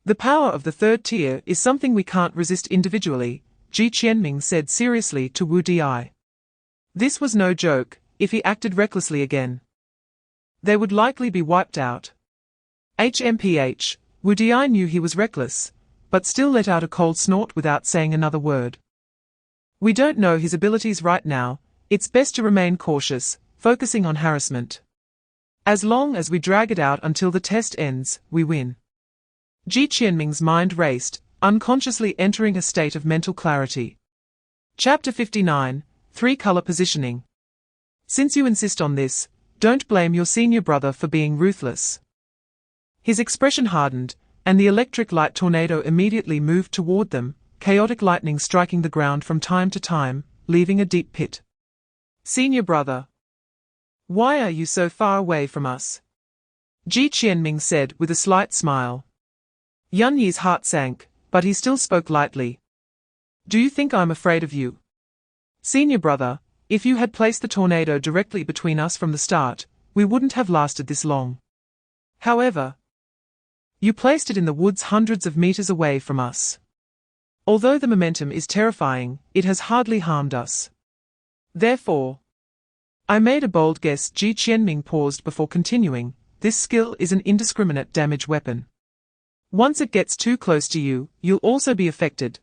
The power of the 3rd tier is something we can't resist individually, Ji Qianming said seriously to Wu Dai. This was no joke. If he acted recklessly again, they would likely be wiped out. HMPH, Wu Dai knew he was reckless, but still let out a cold snort without saying another word. We don't know his abilities right now. It's best to remain cautious, focusing on harassment. As long as we drag it out until the test ends, we win. Ji Qianming's mind raced, unconsciously entering a state of mental clarity. Chapter 59, 3-Color Positioning. Since you insist on this, don't blame your senior brother for being ruthless. His expression hardened, and the electric light tornado immediately moved toward them, chaotic lightning striking the ground from time to time, leaving a deep pit. Senior brother. Why are you so far away from us? Ji Qianming said with a slight smile. Yun Yi's heart sank, but he still spoke lightly. Do you think I'm afraid of you? Senior brother, if you had placed the tornado directly between us from the start, we wouldn't have lasted this long. However, you placed it in the woods hundreds of meters away from us. Although the momentum is terrifying, it has hardly harmed us. Therefore, I made a bold guess. Ji Qianming paused before continuing. This skill is an indiscriminate damage weapon. Once it gets too close to you, you'll also be affected.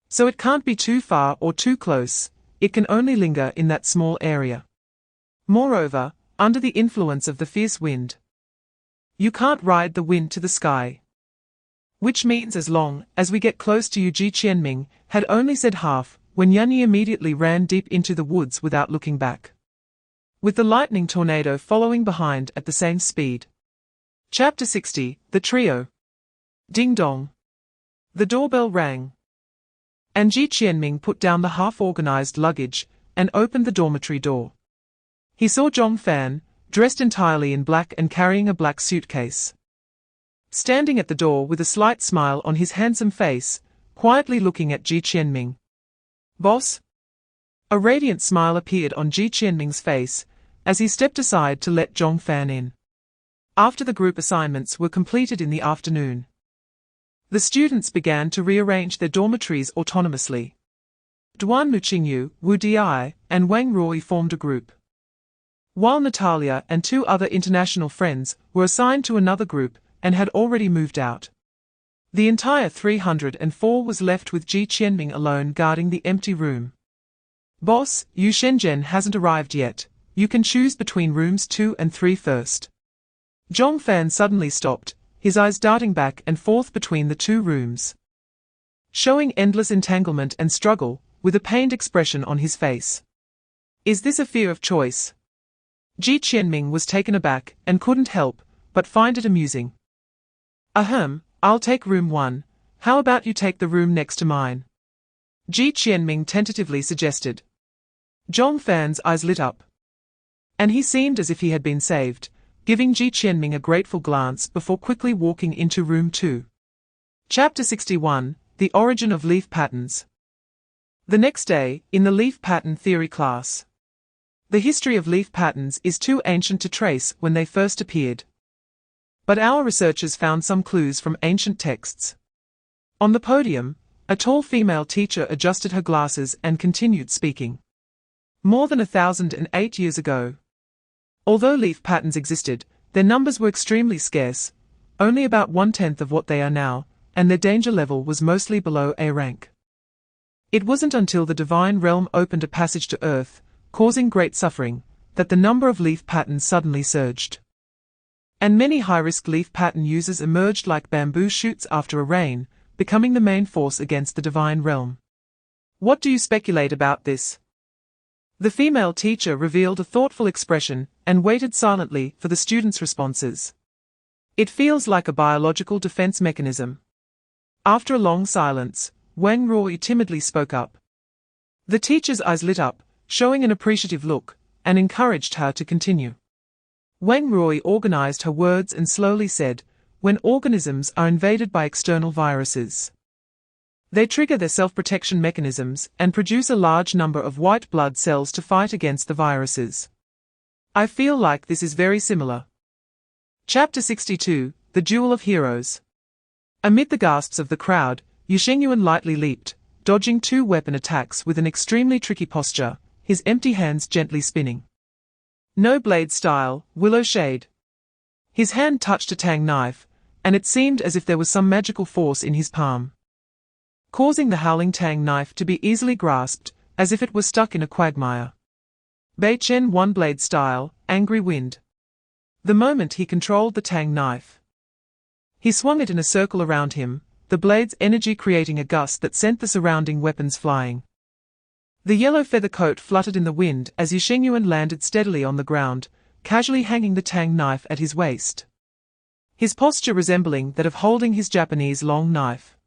So it can't be too far or too close, it can only linger in that small area. Moreover, under the influence of the fierce wind, you can't ride the wind to the sky. Which means as long as we get close to you. Ji Qianming had only said half, when Yun Yi immediately ran deep into the woods without looking back, with the lightning tornado following behind at the same speed. Chapter 60, The Trio. Ding dong. The doorbell rang, and Ji Qianming put down the half-organized luggage and opened the dormitory door. He saw Zhong Fan, dressed entirely in black and carrying a black suitcase, standing at the door with a slight smile on his handsome face, quietly looking at Ji Qianming. Boss? A radiant smile appeared on Ji Qianming's face as he stepped aside to let Zhong Fan in. After the group assignments were completed in the afternoon, the students began to rearrange their dormitories autonomously. Duan Luqingyu, Wu Di, and Wang Ruoyi formed a group, while Natalia and two other international friends were assigned to another group and had already moved out. The entire 304 was left with Ji Qianming alone guarding the empty room. Boss, Yu Shenzhen hasn't arrived yet. You can choose between rooms 2 and 3 first. Zhong Fan suddenly stopped, his eyes darting back and forth between the two rooms, showing endless entanglement and struggle, with a pained expression on his face. Is this a fear of choice? Ji Qianming was taken aback and couldn't help but find it amusing. Ahem, I'll take room 1, how about you take the room next to mine? Ji Qianming tentatively suggested. Zhong Fan's eyes lit up, and he seemed as if he had been saved, giving Ji Qianming a grateful glance before quickly walking into room 2. Chapter 61, The Origin of Leaf Patterns. The next day, in the leaf pattern theory class, the history of leaf patterns is too ancient to trace when they first appeared, but our researchers found some clues from ancient texts. On the podium, a tall female teacher adjusted her glasses and continued speaking. More than 1,008 years ago, although leaf patterns existed, their numbers were extremely scarce, only about 1/10 of what they are now, and their danger level was mostly below A rank. It wasn't until the divine realm opened a passage to Earth, causing great suffering, that the number of leaf patterns suddenly surged. And many high-risk leaf pattern users emerged like bamboo shoots after a rain, becoming the main force against the divine realm. What do you speculate about this? The female teacher revealed a thoughtful expression and waited silently for the students' responses. It feels like a biological defense mechanism. After a long silence, Wang Ruoyi timidly spoke up. The teacher's eyes lit up, showing an appreciative look, and encouraged her to continue. Wang Ruoyi organized her words and slowly said, when organisms are invaded by external viruses, they trigger their self-protection mechanisms and produce a large number of white blood cells to fight against the viruses. I feel like this is very similar. Chapter 62, The Duel of Heroes. Amid the gasps of the crowd, Yu Shengyuan lightly leaped, dodging two weapon attacks with an extremely tricky posture, his empty hands gently spinning. No blade style, willow shade. His hand touched a tang knife, and it seemed as if there was some magical force in his palm, causing the howling tang knife to be easily grasped, as if it were stuck in a quagmire. Bei Chen one blade style, angry wind. The moment he controlled the tang knife, he swung it in a circle around him, the blade's energy creating a gust that sent the surrounding weapons flying. The yellow feather coat fluttered in the wind as Yu Shengyuan landed steadily on the ground, casually hanging the tang knife at his waist, his posture resembling that of holding his Japanese long knife.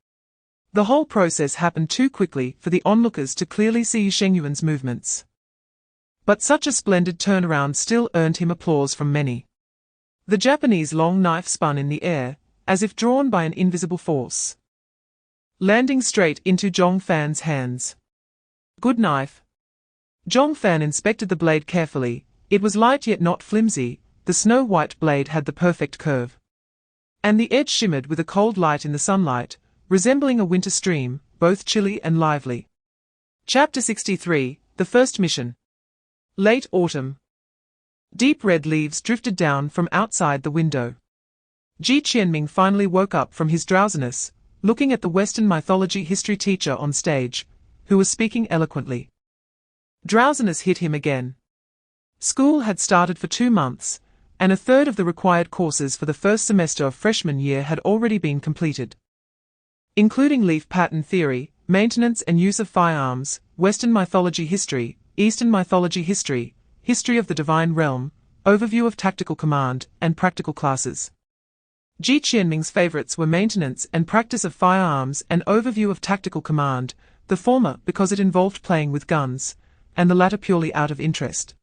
The whole process happened too quickly for the onlookers to clearly see Shengyuan's movements. But such a splendid turnaround still earned him applause from many. The Japanese long knife spun in the air, as if drawn by an invisible force, landing straight into Zhong Fan's hands. Good knife. Zhong Fan inspected the blade carefully. It was light yet not flimsy. The snow-white blade had the perfect curve, and the edge shimmered with a cold light in the sunlight, resembling a winter stream, both chilly and lively. Chapter 63, The First Mission. Late autumn. Deep red leaves drifted down from outside the window. Ji Qianming finally woke up from his drowsiness, looking at the Western mythology history teacher on stage, who was speaking eloquently. Drowsiness hit him again. School had started for 2 months, and a third of the required courses for the first semester of freshman year had already been completed, including leaf pattern theory, maintenance and use of firearms, Western mythology history, Eastern mythology history, history of the divine realm, overview of tactical command, and practical classes. Ji Qianming's favorites were maintenance and practice of firearms and overview of tactical command, the former because it involved playing with guns, and the latter purely out of interest.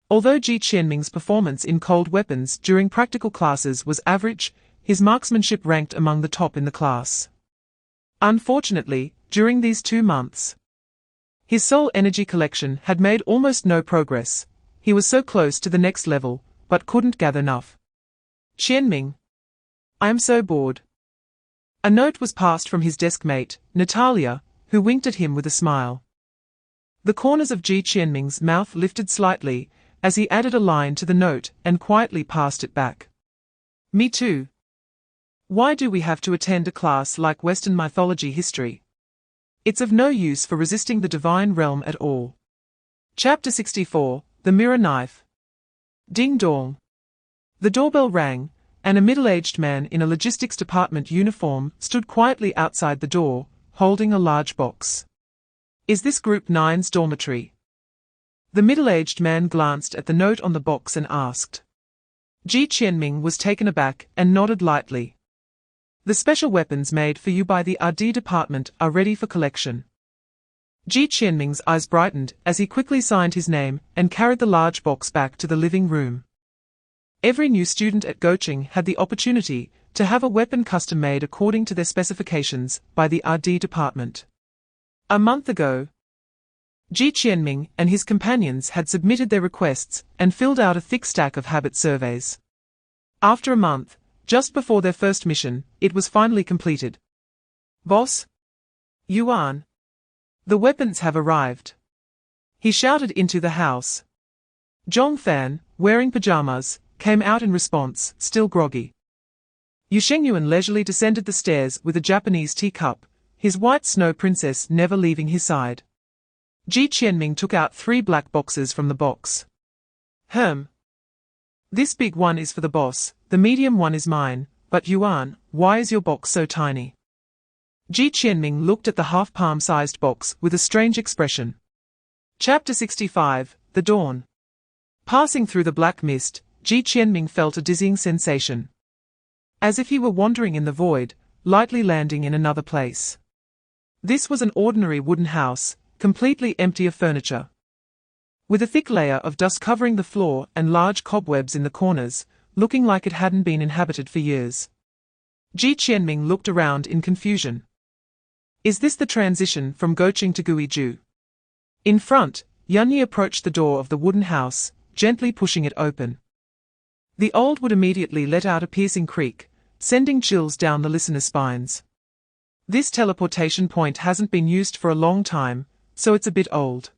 Although Ji Qianming's performance in cold weapons during practical classes was average, his marksmanship ranked among the top in the class. Unfortunately, during these 2 months, his soul energy collection had made almost no progress. He was so close to the next level, but couldn't gather enough. Qianming, I am so bored. A note was passed from his desk mate, Natalia, who winked at him with a smile. The corners of Ji Qianming's mouth lifted slightly, as he added a line to the note and quietly passed it back. Me too. Why do we have to attend a class like Western mythology history? It's of no use for resisting the divine realm at all. Chapter 64, The Mirror Knife. Ding dong. The doorbell rang, and a middle-aged man in a logistics department uniform stood quietly outside the door, holding a large box. Is this Group 9's dormitory? The middle-aged man glanced at the note on the box and asked. Ji Qianming was taken aback and nodded lightly. The special weapons made for you by the RD department are ready for collection. Ji Qianming's eyes brightened as he quickly signed his name and carried the large box back to the living room. Every new student at Gou Chen had the opportunity to have a weapon custom-made according to their specifications by the RD department. A month ago, Ji Qianming and his companions had submitted their requests and filled out a thick stack of habit surveys. After a month, just before their first mission, it was finally completed. Boss? Yuan. The weapons have arrived. He shouted into the house. Zhong Fan, wearing pajamas, came out in response, still groggy. Yu Shengyuan leisurely descended the stairs with a Japanese teacup, his white snow princess never leaving his side. Ji Qianming took out 3 black boxes from the box. This big one is for the boss, the medium one is mine, but Yuan, why is your box so tiny? Ji Qianming looked at the half-palm-sized box with a strange expression. Chapter 65, The Dawn. Passing through the black mist, Ji Qianming felt a dizzying sensation, as if he were wandering in the void, lightly landing in another place. This was an ordinary wooden house, completely empty of furniture, with a thick layer of dust covering the floor and large cobwebs in the corners, looking like it hadn't been inhabited for years. Ji Qianming looked around in confusion. Is this the transition from Gou Chen to Guizhou? In front, Yanyi approached the door of the wooden house, gently pushing it open. The old wood immediately let out a piercing creak, sending chills down the listeners' spines. This teleportation point hasn't been used for a long time, so it's a bit old.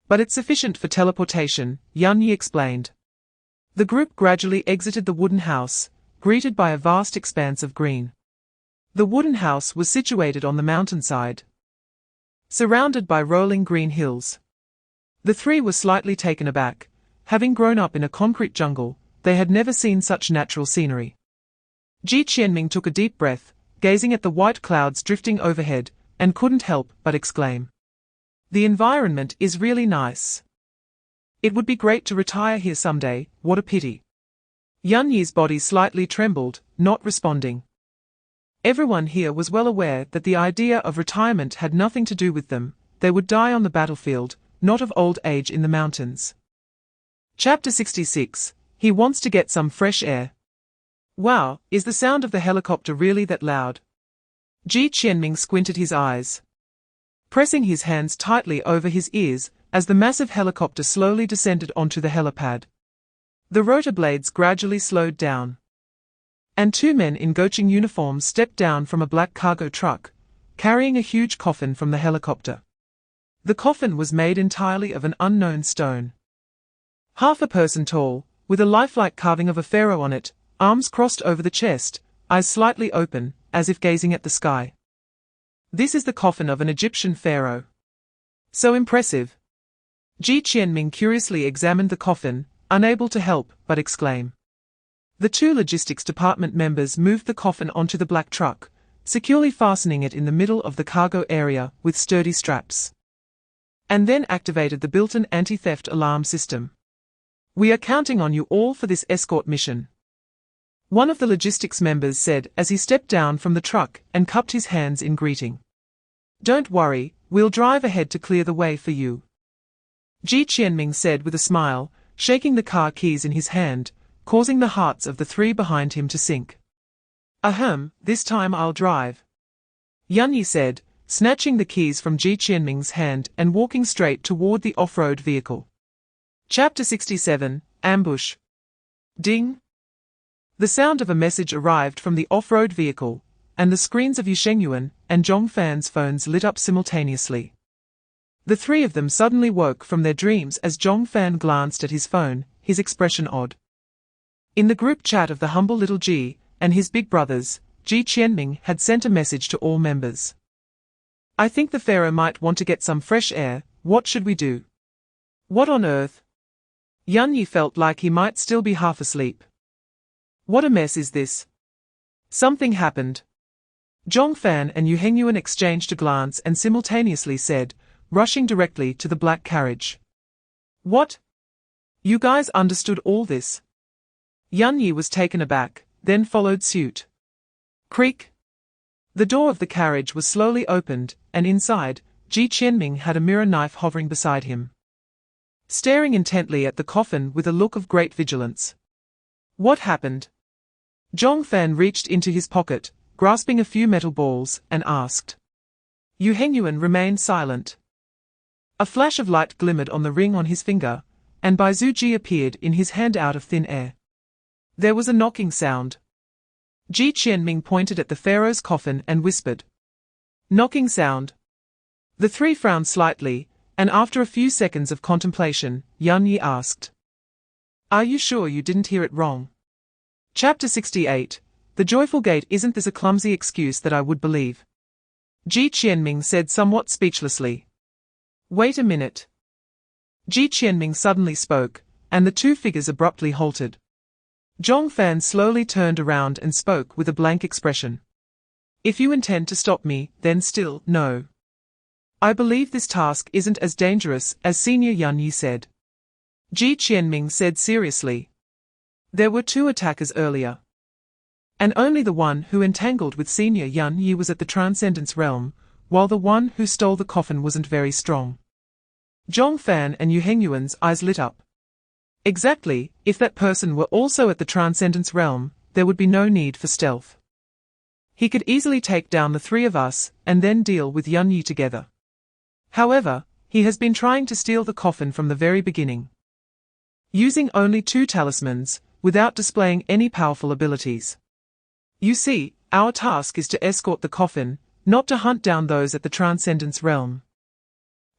But it's sufficient for teleportation, Yanyi explained. The group gradually exited the wooden house, greeted by a vast expanse of green. The wooden house was situated on the mountainside, surrounded by rolling green hills. The 3 were slightly taken aback. Having grown up in a concrete jungle, they had never seen such natural scenery. Ji Qianming took a deep breath, gazing at the white clouds drifting overhead, and couldn't help but exclaim. The environment is really nice. It would be great to retire here someday, what a pity. Yanyi's body slightly trembled, not responding. Everyone here was well aware that the idea of retirement had nothing to do with them. They would die on the battlefield, not of old age in the mountains. Chapter 66. He wants to get some fresh air. Wow, is the sound of the helicopter really that loud? Ji Qianming squinted his eyes, pressing his hands tightly over his ears as the massive helicopter slowly descended onto the helipad. The rotor blades gradually slowed down, and two men in Gou Chen uniforms stepped down from a black cargo truck, carrying a huge coffin from the helicopter. The coffin was made entirely of an unknown stone, half a person tall, with a lifelike carving of a pharaoh on it, arms crossed over the chest, eyes slightly open, as if gazing at the sky. This is the coffin of an Egyptian pharaoh. So impressive. Ji Qianming curiously examined the coffin, unable to help but exclaim. The two logistics department members moved the coffin onto the black truck, securely fastening it in the middle of the cargo area with sturdy straps, and then activated the built-in anti-theft alarm system. We are counting on you all for this escort mission, one of the logistics members said as he stepped down from the truck and cupped his hands in greeting. Don't worry, we'll drive ahead to clear the way for you, Ji Qianming said with a smile, shaking the car keys in his hand, causing the hearts of the three behind him to sink. Ahem, this time I'll drive, Yan Yi said, snatching the keys from Ji Qianming's hand and walking straight toward the off-road vehicle. Chapter 67, Ambush. Ding! The sound of a message arrived from the off-road vehicle, and the screens of Yu Shengyuan and Zhong Fan's phones lit up simultaneously. The three of them suddenly woke from their dreams as Zhong Fan glanced at his phone, his expression odd. In the group chat of the humble little Ji and his big brothers, Ji Qianming had sent a message to all members. I think the pharaoh might want to get some fresh air. What should we do? What on earth? Yan Yi felt like he might still be half asleep. What a mess is this? Something happened. Zhong Fan and Yu Hengyuan exchanged a glance and simultaneously said, rushing directly to the black carriage. What? You guys understood all this? Yan Yi was taken aback, then followed suit. Creak! The door of the carriage was slowly opened, and inside, Ji Qianming had a mirror knife hovering beside him, staring intently at the coffin with a look of great vigilance. What happened? Zhong Fan reached into his pocket, grasping a few metal balls, and asked. Yu Hengyuan remained silent. A flash of light glimmered on the ring on his finger, and Bai Zuji appeared in his hand out of thin air. There was a knocking sound. Ji Qianming pointed at the pharaoh's coffin and whispered. Knocking sound. The three frowned slightly, and after a few seconds of contemplation, Yan Yi asked. Are you sure you didn't hear it wrong? Chapter 68. The joyful gate. Isn't this a clumsy excuse that I would believe? Ji Qianming said somewhat speechlessly. Wait a minute. Ji Qianming suddenly spoke, and the two figures abruptly halted. Zhong Fan slowly turned around and spoke with a blank expression. If you intend to stop me, then still, no. I believe this task isn't as dangerous as Senior Yan Yi said. Ji Qianming said seriously. There were two attackers earlier, and only the one who entangled with Senior Yan Yi was at the Transcendence Realm, while the one who stole the coffin wasn't very strong. Zhong Fan and Yu Hengyuan's eyes lit up. Exactly, if that person were also at the Transcendence Realm, there would be no need for stealth. He could easily take down the three of us, and then deal with Yan Yi together. However, he has been trying to steal the coffin from the very beginning, using only 2 talismans, without displaying any powerful abilities. You see, our task is to escort the coffin, not to hunt down those at the Transcendence Realm.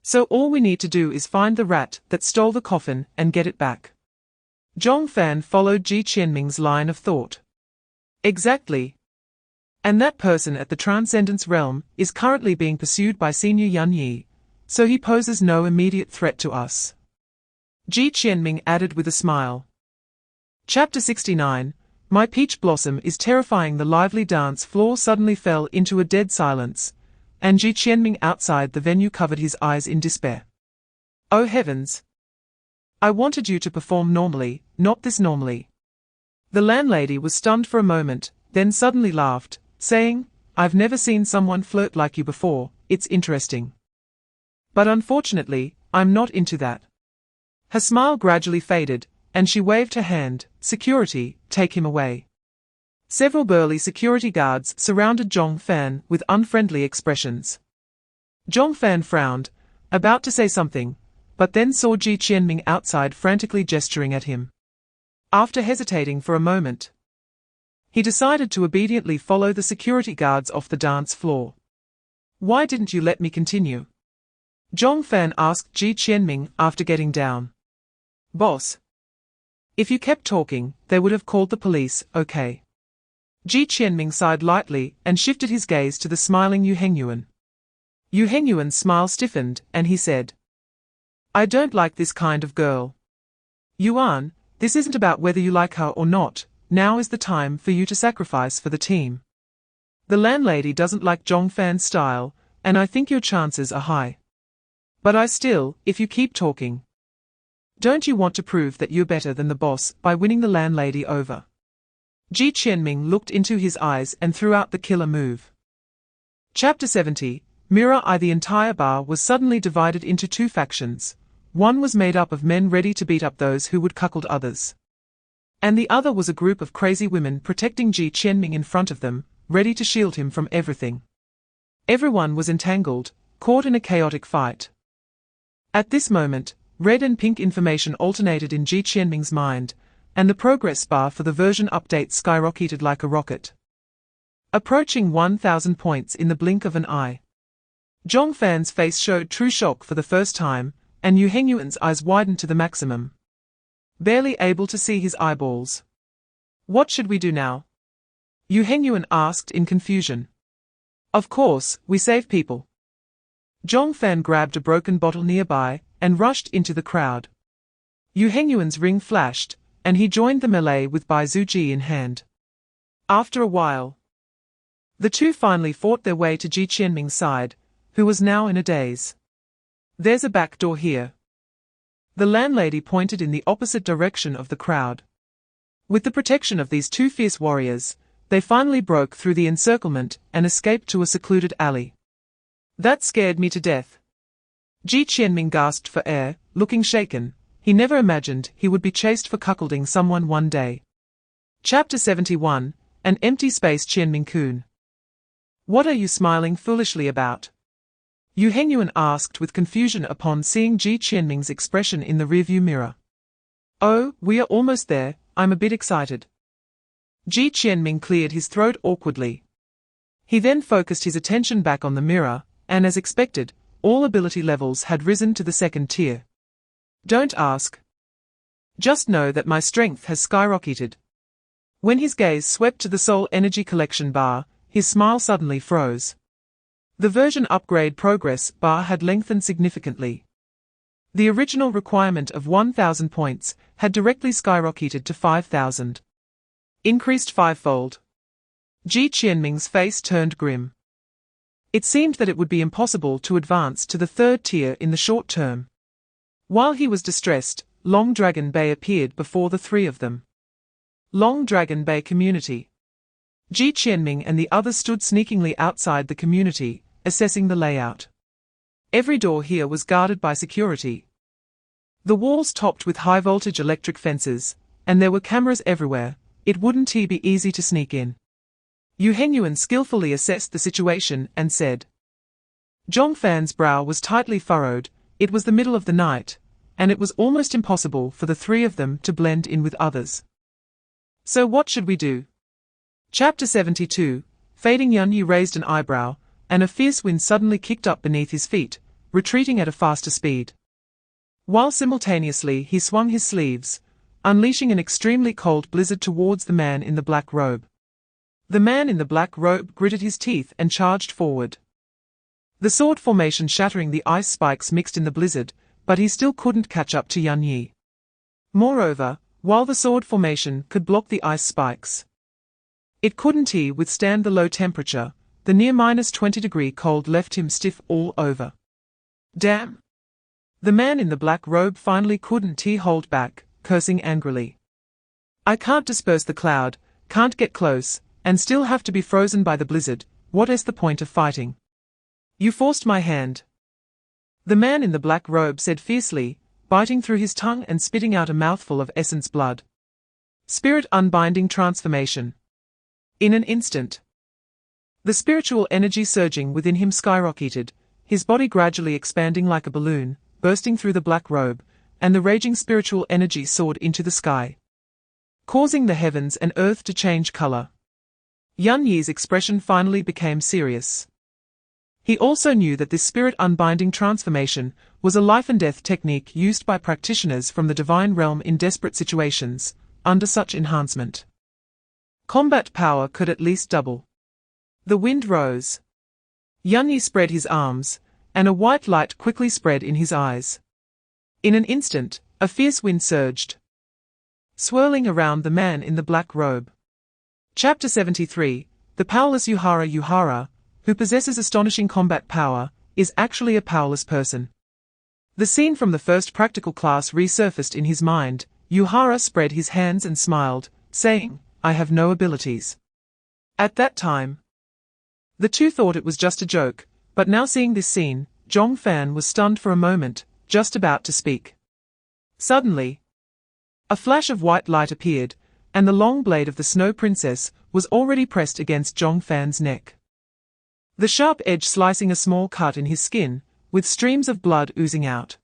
So all we need to do is find the rat that stole the coffin and get it back. Zhong Fan followed Ji Qianming's line of thought. Exactly. And that person at the Transcendence Realm is currently being pursued by Senior Yan Yi, so he poses no immediate threat to us. Ji Qianming added with a smile. Chapter 69. My peach blossom is terrifying. The lively dance floor suddenly fell into a dead silence, and Ji Qianming outside the venue covered his eyes in despair. Oh heavens! I wanted you to perform normally, not this normally. The landlady was stunned for a moment, then suddenly laughed, saying, I've never seen someone flirt like you before, it's interesting. But unfortunately, I'm not into that. Her smile gradually faded, and she waved her hand. Security, take him away. Several burly security guards surrounded Zhong Fan with unfriendly expressions. Zhong Fan frowned, about to say something, but then saw Ji Qianming outside frantically gesturing at him. After hesitating for a moment, he decided to obediently follow the security guards off the dance floor. Why didn't you let me continue? Zhong Fan asked Ji Qianming after getting down. Boss. If you kept talking, they would have called the police, okay? Ji Qianming sighed lightly and shifted his gaze to the smiling Yu Hengyuan. Yu Hengyuan's smile stiffened, and he said, I don't like this kind of girl. Yuan, this isn't about whether you like her or not, now is the time for you to sacrifice for the team. The landlady doesn't like Zhong Fan's style, and I think your chances are high. But if you keep talking. Don't you want to prove that you're better than the boss by winning the landlady over? Ji Qianming looked into his eyes and threw out the killer move. Chapter 70, Mirror Eye. The entire bar was suddenly divided into two factions. One was made up of men ready to beat up those who would cuckold others. And the other was a group of crazy women protecting Ji Qianming in front of them, ready to shield him from everything. Everyone was entangled, caught in a chaotic fight. At this moment, red and pink information alternated in Ji Qianming's mind, and the progress bar for the version update skyrocketed like a rocket, approaching 1,000 points in the blink of an eye. Zhong Fan's face showed true shock for the first time, and Yu Hengyuan's eyes widened to the maximum, barely able to see his eyeballs. What should we do now? Yu Hengyuan asked in confusion. Of course, we save people. Zhong Fan grabbed a broken bottle nearby and rushed into the crowd. Yu Hengyuan's ring flashed, and he joined the melee with Bai Zuji in hand. After a while, the two finally fought their way to Ji Qianming's side, who was now in a daze. There's a back door here. The landlady pointed in the opposite direction of the crowd. With the protection of these two fierce warriors, they finally broke through the encirclement and escaped to a secluded alley. That scared me to death. Ji Qianming gasped for air, looking shaken. He never imagined he would be chased for cuckolding someone one day. Chapter 71, An Empty Space. Qianming-kun. What are you smiling foolishly about? Yu Hengyuan asked with confusion upon seeing Ji Qianming's expression in the rearview mirror. Oh, we are almost there, I'm a bit excited. Ji Qianming cleared his throat awkwardly. He then focused his attention back on the mirror, and as expected, all ability levels had risen to the second tier. Don't ask. Just know that my strength has skyrocketed. When his gaze swept to the soul energy collection bar, his smile suddenly froze. The version upgrade progress bar had lengthened significantly. The original requirement of 1,000 points had directly skyrocketed to 5,000. Increased fivefold. Ji Qianming's face turned grim. It seemed that it would be impossible to advance to the third tier in the short term. While he was distressed, Long Dragon Bay appeared before the three of them. Long Dragon Bay Community. Ji Qianming and the others stood sneakingly outside the community, assessing the layout. Every door here was guarded by security. The walls topped with high-voltage electric fences, and there were cameras everywhere. It wouldn't be easy to sneak in. Yu Hengyuan skillfully assessed the situation and said. Zhong Fan's brow was tightly furrowed. It was the middle of the night, and it was almost impossible for the three of them to blend in with others. So what should we do? Chapter 72, Fading. Yunyi raised an eyebrow, and a fierce wind suddenly kicked up beneath his feet, retreating at a faster speed. While simultaneously he swung his sleeves, unleashing an extremely cold blizzard towards the man in the black robe. The man in the black robe gritted his teeth and charged forward. The sword formation shattering the ice spikes mixed in the blizzard, but he still couldn't catch up to Yunyi. Moreover, while the sword formation could block the ice spikes, it couldn't withstand the low temperature. The near -20-degree cold left him stiff all over. Damn! The man in the black robe finally couldn't hold back, cursing angrily. I can't disperse the cloud, can't get close, and still have to be frozen by the blizzard. what is the point of fighting? You forced my hand. The man in the black robe said fiercely, biting through his tongue and spitting out a mouthful of essence blood. Spirit unbinding transformation. In an instant, the spiritual energy surging within him skyrocketed, his body gradually expanding like a balloon, bursting through the black robe, and the raging spiritual energy soared into the sky, causing the heavens and earth to change color. Yan Yi's expression finally became serious. He also knew that this spirit unbinding transformation was a life-and-death technique used by practitioners from the divine realm in desperate situations. Under such enhancement, combat power could at least double. The wind rose. Yan Yi spread his arms, and a white light quickly spread in his eyes. In an instant, a fierce wind surged, swirling around the man in the black robe. Chapter 73. The powerless Yuhara, who possesses astonishing combat power, is actually a powerless person. The scene from the first practical class resurfaced in his mind. Yuhara spread his hands and smiled, saying, I have no abilities. At that time, the two thought it was just a joke, but now seeing this scene, Zhong Fan was stunned for a moment, just about to speak. Suddenly, a flash of white light appeared, and the long blade of the Snow Princess was already pressed against Zhong Fan's neck, the sharp edge slicing a small cut in his skin, with streams of blood oozing out.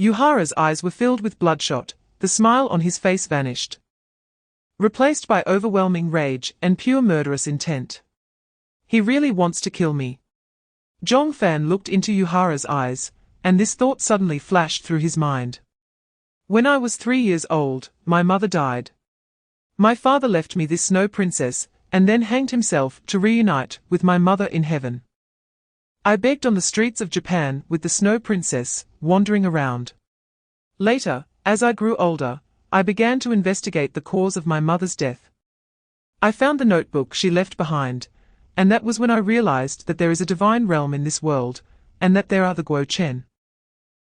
Yuhara's eyes were filled with bloodshot. The smile on his face vanished, replaced by overwhelming rage and pure murderous intent. He really wants to kill me. Zhong Fan looked into Yuhara's eyes, and this thought suddenly flashed through his mind. When I was 3 years old, my mother died. My father left me this Snow Princess, and then hanged himself to reunite with my mother in heaven. I begged on the streets of Japan with the Snow Princess, wandering around. Later, as I grew older, I began to investigate the cause of my mother's death. I found the notebook she left behind, and that was when I realized that there is a divine realm in this world, and that there are the Gou Chen.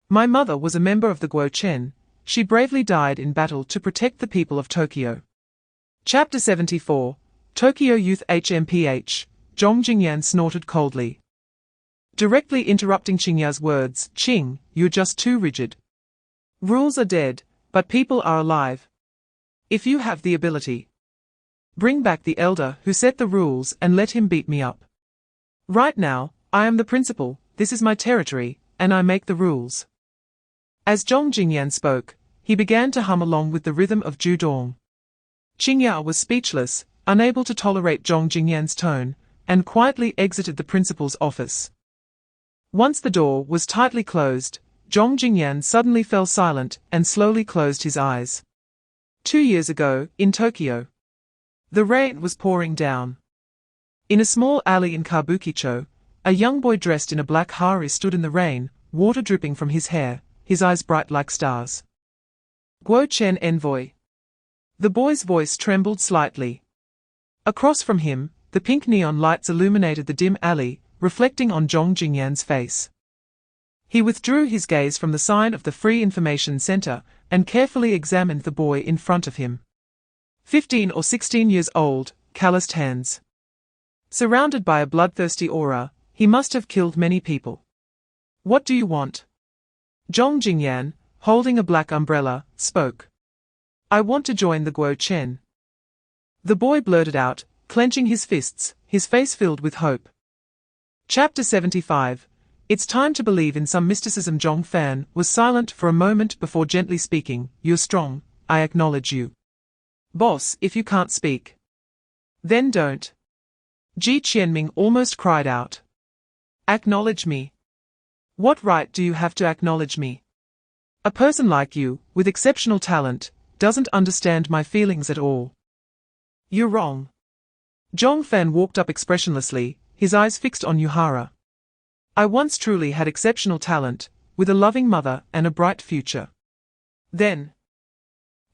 My mother was a member of the Gou Chen. She bravely died in battle to protect the people of Tokyo. Chapter 74. Tokyo Youth HMPH. Zhong Jingyan snorted coldly, directly interrupting Qingya's words. Qing, you're just too rigid. Rules are dead, but people are alive. If you have the ability, bring back the elder who set the rules and let him beat me up. Right now, I am the principal, this is my territory, and I make the rules. As Zhong Jingyan spoke, he began to hum along with the rhythm of Judong. Qingya was speechless, unable to tolerate Zhong Jingyan's tone, and quietly exited the principal's office. Once the door was tightly closed, Zhong Jingyan suddenly fell silent and slowly closed his eyes. 2 years ago, in Tokyo, the rain was pouring down. In a small alley in Kabukicho, a young boy dressed in a black hari stood in the rain, water dripping from his hair, his eyes bright like stars. Gou Chen envoy. The boy's voice trembled slightly. Across from him, the pink neon lights illuminated the dim alley, reflecting on Zhong Jingyan's face. He withdrew his gaze from the sign of the Free Information Center and carefully examined the boy in front of him. 15 or 16 years old, calloused hands. Surrounded by a bloodthirsty aura, he must have killed many people. What do you want? Zhong Jingyan, holding a black umbrella, spoke. I want to join the Gou Chen. The boy blurted out, clenching his fists, his face filled with hope. Chapter 75. It's time to believe in some mysticism. Zhong Fan was silent for a moment before gently speaking. You're strong, I acknowledge you. Boss, if you can't speak, then don't. Ji Qianming almost cried out. Acknowledge me? What right do you have to acknowledge me? A person like you, with exceptional talent, doesn't understand my feelings at all. You're wrong. Zhong Fan walked up expressionlessly, his eyes fixed on Yuhara. I once truly had exceptional talent, with a loving mother and a bright future. Then,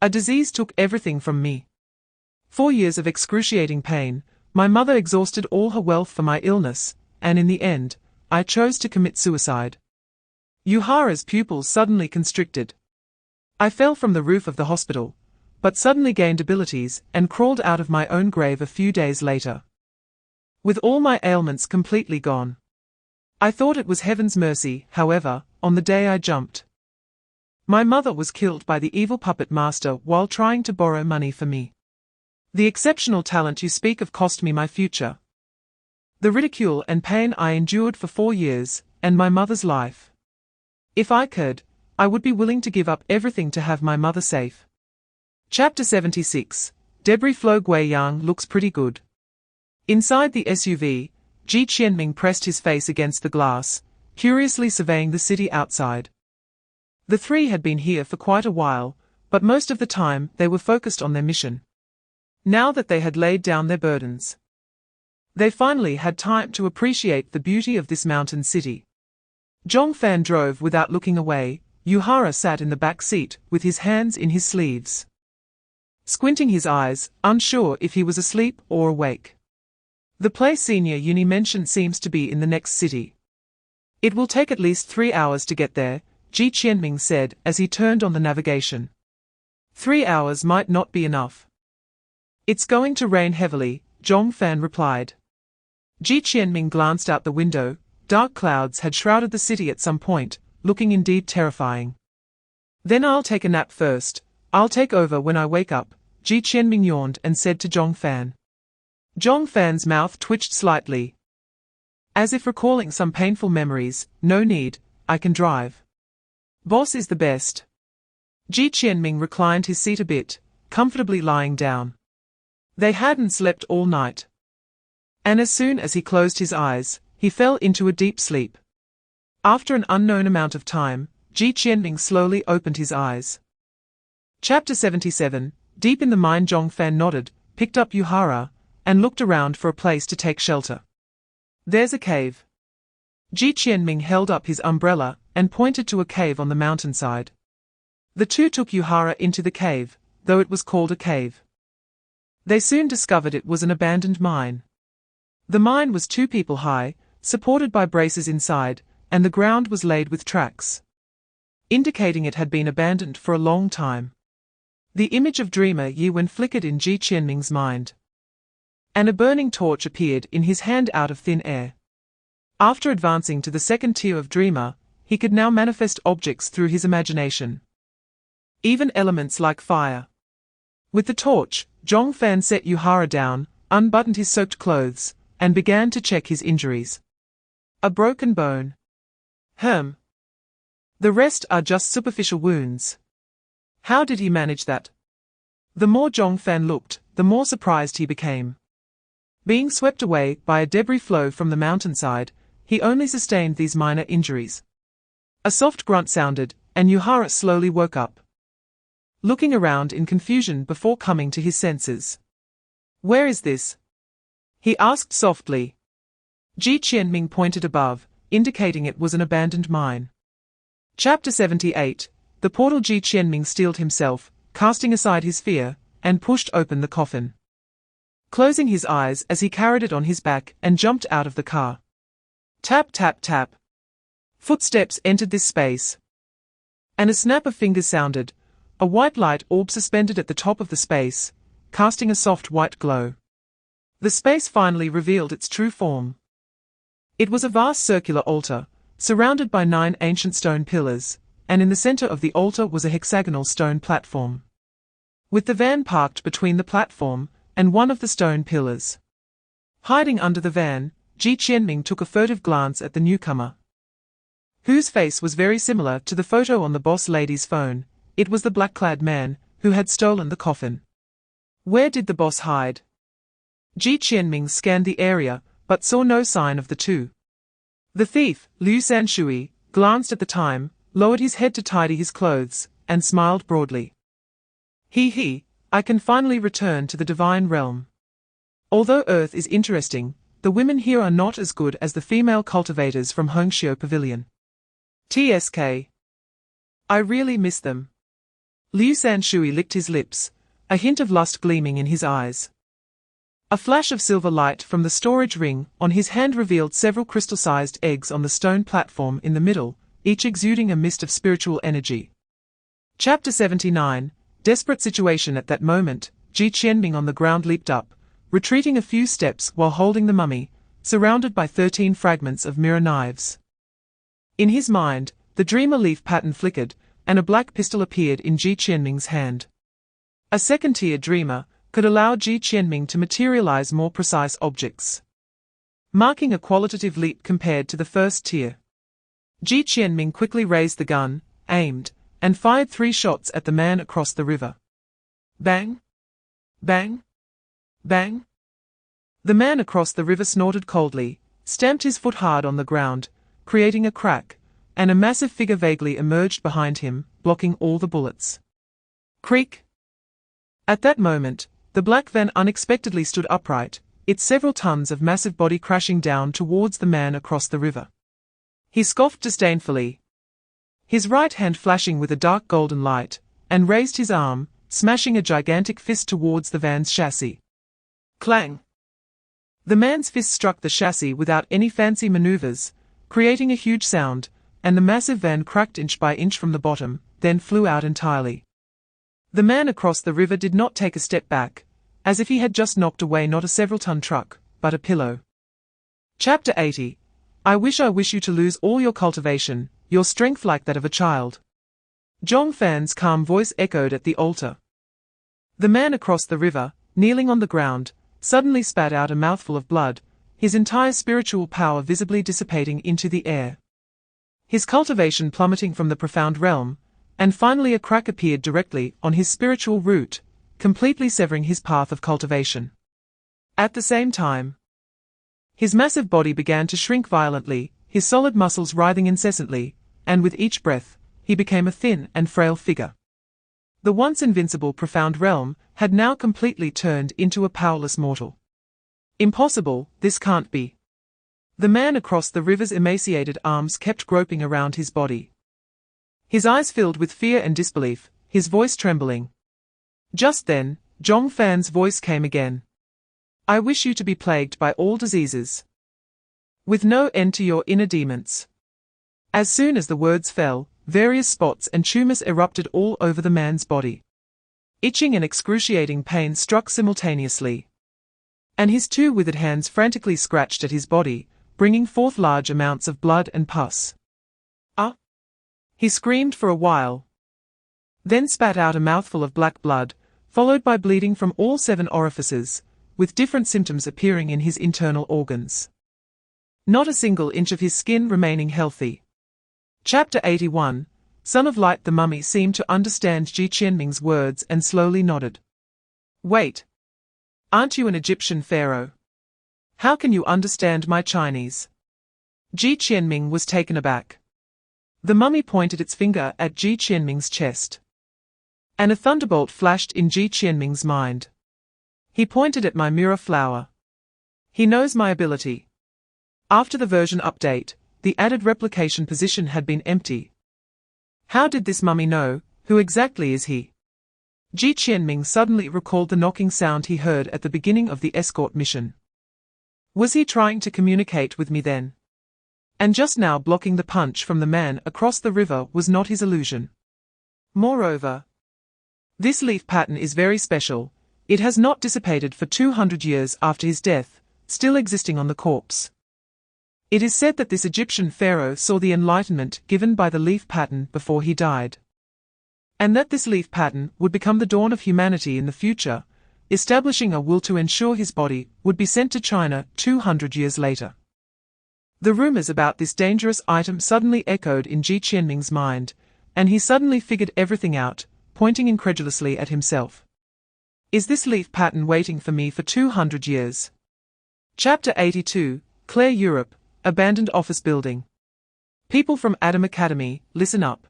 a disease took everything from me. 4 years of excruciating pain, my mother exhausted all her wealth for my illness, and in the end, I chose to commit suicide. Yuhara's pupils suddenly constricted. I fell from the roof of the hospital, but suddenly gained abilities and crawled out of my own grave a few days later. with all my ailments completely gone. I thought it was heaven's mercy, however, on the day I jumped. My mother was killed by the evil puppet master while trying to borrow money for me. The exceptional talent you speak of cost me my future. The ridicule and pain I endured for 4 years, and my mother's life. If I could, I would be willing to give up everything to have my mother safe. Chapter 76. Debris Flow. Guiyang looks pretty good. Inside the SUV, Ji Qianming pressed his face against the glass, curiously surveying the city outside. The three had been here for quite a while, but most of the time they were focused on their mission. Now that they had laid down their burdens, they finally had time to appreciate the beauty of this mountain city. Zhongfan drove without looking away. Yuhara sat in the back seat with his hands in his sleeves, squinting his eyes, unsure if he was asleep or awake. The place Senior Uni mentioned seems to be in the next city. It will take at least 3 hours to get there, Ji Qianming said as he turned on the navigation. 3 hours might not be enough. It's going to rain heavily, Zhongfan replied. Ji Qianming glanced out the window. Dark clouds had shrouded the city at some point, looking indeed terrifying. Then I'll take a nap first. I'll take over when I wake up, Ji Qianming yawned and said to Zhongfan. Zhongfan's mouth twitched slightly, as if recalling some painful memories. No need, I can drive. Boss is the best. Ji Qianming reclined his seat a bit, comfortably lying down. They hadn't slept all night, and as soon as he closed his eyes, he fell into a deep sleep. After an unknown amount of time, Ji Qianming slowly opened his eyes. Chapter 77. Deep in the mine. Zhongfan nodded, picked up Yuhara, and looked around for a place to take shelter. There's a cave. Ji Qianming held up his umbrella and pointed to a cave on the mountainside. The two took Yuhara into the cave, though it was called a cave. They soon discovered it was an abandoned mine. The mine was 2 people high, supported by braces inside, and the ground was laid with tracks, indicating it had been abandoned for a long time. The image of Dreamer Yi Wen flickered in Ji Qianming's mind, and a burning torch appeared in his hand out of thin air. After advancing to the second tier of Dreamer, he could now manifest objects through his imagination, even elements like fire. With the torch, Zhongfan set Yuhara down, unbuttoned his soaked clothes, and began to check his injuries. A broken bone. The rest are just superficial wounds. How did he manage that? The more Zhongfan looked, the more surprised he became. Being swept away by a debris flow from the mountainside, he only sustained these minor injuries. A soft grunt sounded, and Yuhara slowly woke up, looking around in confusion before coming to his senses. Where is this? He asked softly. Ji Qianming pointed above, indicating it was an abandoned mine. Chapter 78. The portal. Ji Qianming steeled himself, casting aside his fear, and pushed open the coffin, closing his eyes as he carried it on his back and jumped out of the car. Tap tap tap. Footsteps entered this space, and a snap of fingers sounded. A white light orb suspended at the top of the space, casting a soft white glow. The space finally revealed its true form. It was a vast circular altar, surrounded by 9 ancient stone pillars, and in the center of the altar was a hexagonal stone platform, with the van parked between the platform and one of the stone pillars. Hiding under the van, Ji Qianming took a furtive glance at the newcomer, whose face was very similar to the photo on the boss lady's phone. It was the black-clad man who had stolen the coffin. Where did the boss hide? Ji Qianming scanned the area, but saw no sign of the two. The thief, Liu Sanshui, glanced at the time, lowered his head to tidy his clothes, and smiled broadly. I can finally return to the divine realm. Although Earth is interesting, the women here are not as good as the female cultivators from Hongxiu Pavilion. TSK. I really miss them. Liu Sanshui licked his lips, a hint of lust gleaming in his eyes. A flash of silver light from the storage ring on his hand revealed several crystal-sized eggs on the stone platform in the middle, each exuding a mist of spiritual energy. Chapter 79. Desperate situation. At that moment, Ji Qianming on the ground leaped up, retreating a few steps while holding the mummy, surrounded by 13 fragments of mirror knives. In his mind, the dreamer leaf pattern flickered, and a black pistol appeared in Ji Qianming's hand. A second-tier dreamer could allow Ji Qianming to materialize more precise objects, marking a qualitative leap compared to the first tier. Ji Qianming quickly raised the gun, aimed, and fired 3 shots at the man across the river. Bang! Bang! Bang! The man across the river snorted coldly, stamped his foot hard on the ground, creating a crack, and a massive figure vaguely emerged behind him, blocking all the bullets. Creak! At that moment, the black van unexpectedly stood upright, its several tons of massive body crashing down towards the man across the river. He scoffed disdainfully, his right hand flashing with a dark golden light, and raised his arm, smashing a gigantic fist towards the van's chassis. Clang! The man's fist struck the chassis without any fancy maneuvers, creating a huge sound, and the massive van cracked inch by inch from the bottom, then flew out entirely. The man across the river did not take a step back, as if he had just knocked away not a several-ton truck, but a pillow. Chapter 80. I wish you to lose all your cultivation, your strength like that of a child. Zhong Fan's calm voice echoed at the altar. The man across the river, kneeling on the ground, suddenly spat out a mouthful of blood, his entire spiritual power visibly dissipating into the air. His cultivation plummeting from the profound realm, and finally a crack appeared directly on his spiritual root, completely severing his path of cultivation. At the same time, his massive body began to shrink violently, his solid muscles writhing incessantly, and with each breath, he became a thin and frail figure. The once invincible profound realm had now completely turned into a powerless mortal. Impossible, this can't be. The man across the river's emaciated arms kept groping around his body. His eyes filled with fear and disbelief, his voice trembling. Just then, Zhong Fan's voice came again. I wish you to be plagued by all diseases, with no end to your inner demons. As soon as the words fell, various spots and tumors erupted all over the man's body. Itching and excruciating pain struck simultaneously, and his 2 withered hands frantically scratched at his body, bringing forth large amounts of blood and pus. Ah! He screamed for a while, then spat out a mouthful of black blood, followed by bleeding from all 7 orifices, with different symptoms appearing in his internal organs. Not a single inch of his skin remaining healthy. Chapter 81. Son of Light. The mummy seemed to understand Ji Qianming's words and slowly nodded. Wait. Aren't you an Egyptian pharaoh? How can you understand my Chinese? Ji Qianming was taken aback. The mummy pointed its finger at Ji Qianming's chest, and a thunderbolt flashed in Ji Qianming's mind. He pointed at my mirror flower. He knows my ability. After the version update, the added replication position had been empty. How did this mummy know? Who exactly is he? Ji Qianming suddenly recalled the knocking sound he heard at the beginning of the escort mission. Was he trying to communicate with me then? And just now blocking the punch from the man across the river was not his illusion. Moreover, this leaf pattern is very special. It has not dissipated for 200 years after his death, still existing on the corpse. It is said that this Egyptian pharaoh saw the enlightenment given by the leaf pattern before he died, and that this leaf pattern would become the dawn of humanity in the future, establishing a will to ensure his body would be sent to China 200 years later. The rumors about this dangerous item suddenly echoed in Ji Qianming's mind, and he suddenly figured everything out, pointing incredulously at himself. Is this leaf pattern waiting for me for 200 years? Chapter 82. Claire, Europe. Abandoned office building. People from Adam Academy, listen up.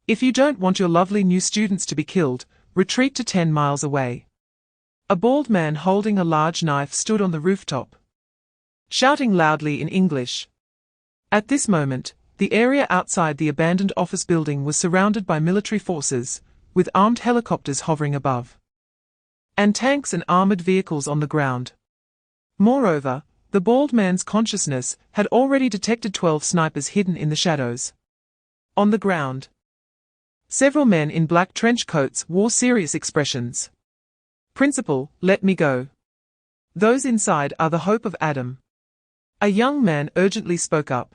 If you don't want your lovely new students to be killed, retreat to 10 miles away. A bald man holding a large knife stood on the rooftop, shouting loudly in English. At this moment, the area outside the abandoned office building was surrounded by military forces, with armed helicopters hovering above, and tanks and armored vehicles on the ground. Moreover, the bald man's consciousness had already detected 12 snipers hidden in the shadows. On the ground, several men in black trench coats wore serious expressions. Principal, let me go. Those inside are the hope of Adam. A young man urgently spoke up.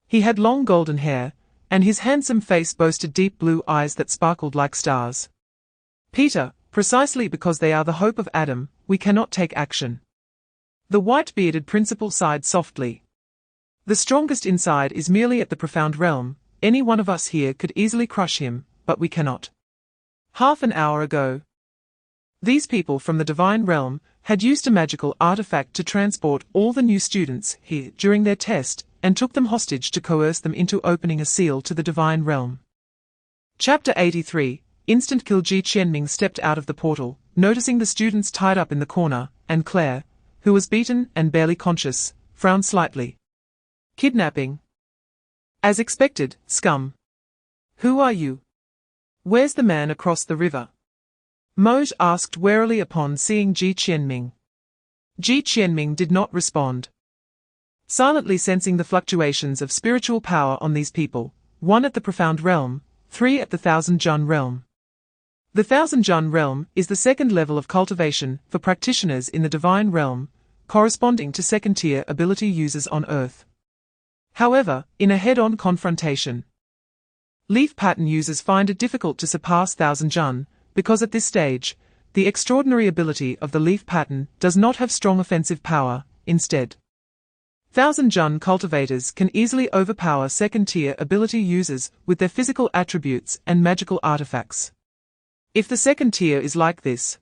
He had long golden hair, and his handsome face boasted deep blue eyes that sparkled like stars. Peter, precisely because they are the hope of Adam, we cannot take action. The white-bearded principal sighed softly. The strongest inside is merely at the profound realm. Any one of us here could easily crush him, but we cannot. Half an hour ago, these people from the divine realm had used a magical artifact to transport all the new students here during their test and took them hostage to coerce them into opening a seal to the divine realm. Chapter 83. Instant kill. Gou Chen stepped out of the portal, noticing the students tied up in the corner, and Claire, who was beaten and barely conscious, frowned slightly. Kidnapping. As expected, scum. Who are you? Where's the man across the river? Moj asked warily upon seeing Gou Chen. Gou Chen did not respond. Silently sensing the fluctuations of spiritual power on these people, 1 at the profound realm, 3 at the thousand jun realm. The thousand jun realm is the second level of cultivation for practitioners in the divine realm, corresponding to second-tier ability users on Earth. However, in a head-on confrontation, leaf pattern users find it difficult to surpass thousand jun, because at this stage, the extraordinary ability of the leaf pattern does not have strong offensive power. Instead, thousand jun cultivators can easily overpower second-tier ability users with their physical attributes and magical artifacts. If the second tier is like this,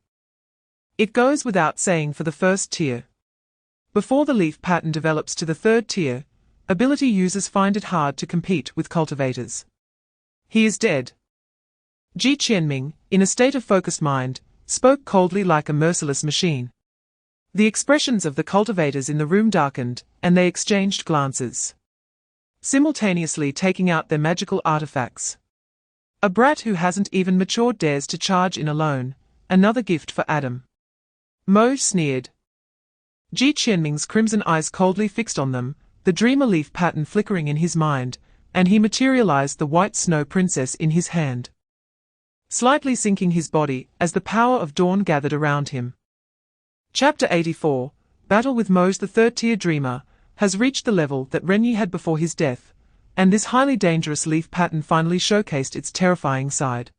it goes without saying for the first tier. Before the leaf pattern develops to the third tier, ability users find it hard to compete with cultivators. He is dead. Gou Chen, in a state of focused mind, spoke coldly like a merciless machine. The expressions of the cultivators in the room darkened, and they exchanged glances, simultaneously taking out their magical artifacts. A brat who hasn't even matured dares to charge in alone, another gift for Adam. Moj sneered. Gou Chen's crimson eyes coldly fixed on them, the dreamer leaf pattern flickering in his mind, and he materialized the white snow princess in his hand, slightly sinking his body as the power of dawn gathered around him. Chapter 84. Battle with Moj. The third-tier dreamer has reached the level that Renyi had before his death, and this highly dangerous leaf pattern finally showcased its terrifying side.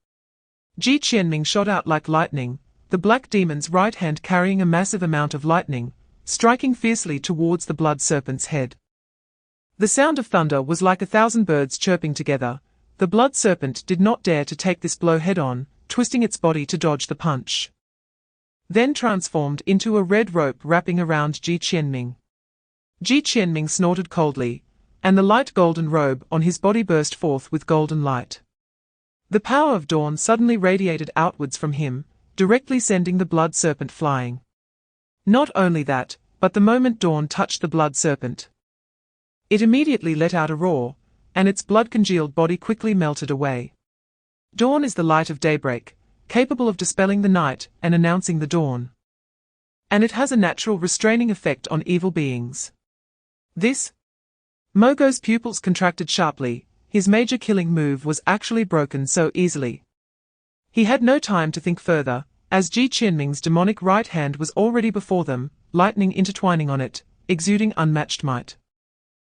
Gou Chen shot out like lightning, the black demon's right hand carrying a massive amount of lightning, striking fiercely towards the blood serpent's head. The sound of thunder was like 1,000 birds chirping together. The blood serpent did not dare to take this blow head-on, twisting its body to dodge the punch, then transformed into a red rope wrapping around Gou Chen. Gou Chen snorted coldly, and the light golden robe on his body burst forth with golden light. The power of dawn suddenly radiated outwards from him, directly sending the blood serpent flying. Not only that, but the moment dawn touched the blood serpent, it immediately let out a roar, and its blood-congealed body quickly melted away. Dawn is the light of daybreak, capable of dispelling the night and announcing the dawn. And it has a natural restraining effect on evil beings. This? Mogo's pupils contracted sharply. His major killing move was actually broken so easily. He had no time to think further, as Gou Chen's demonic right hand was already before them, lightning intertwining on it, exuding unmatched might.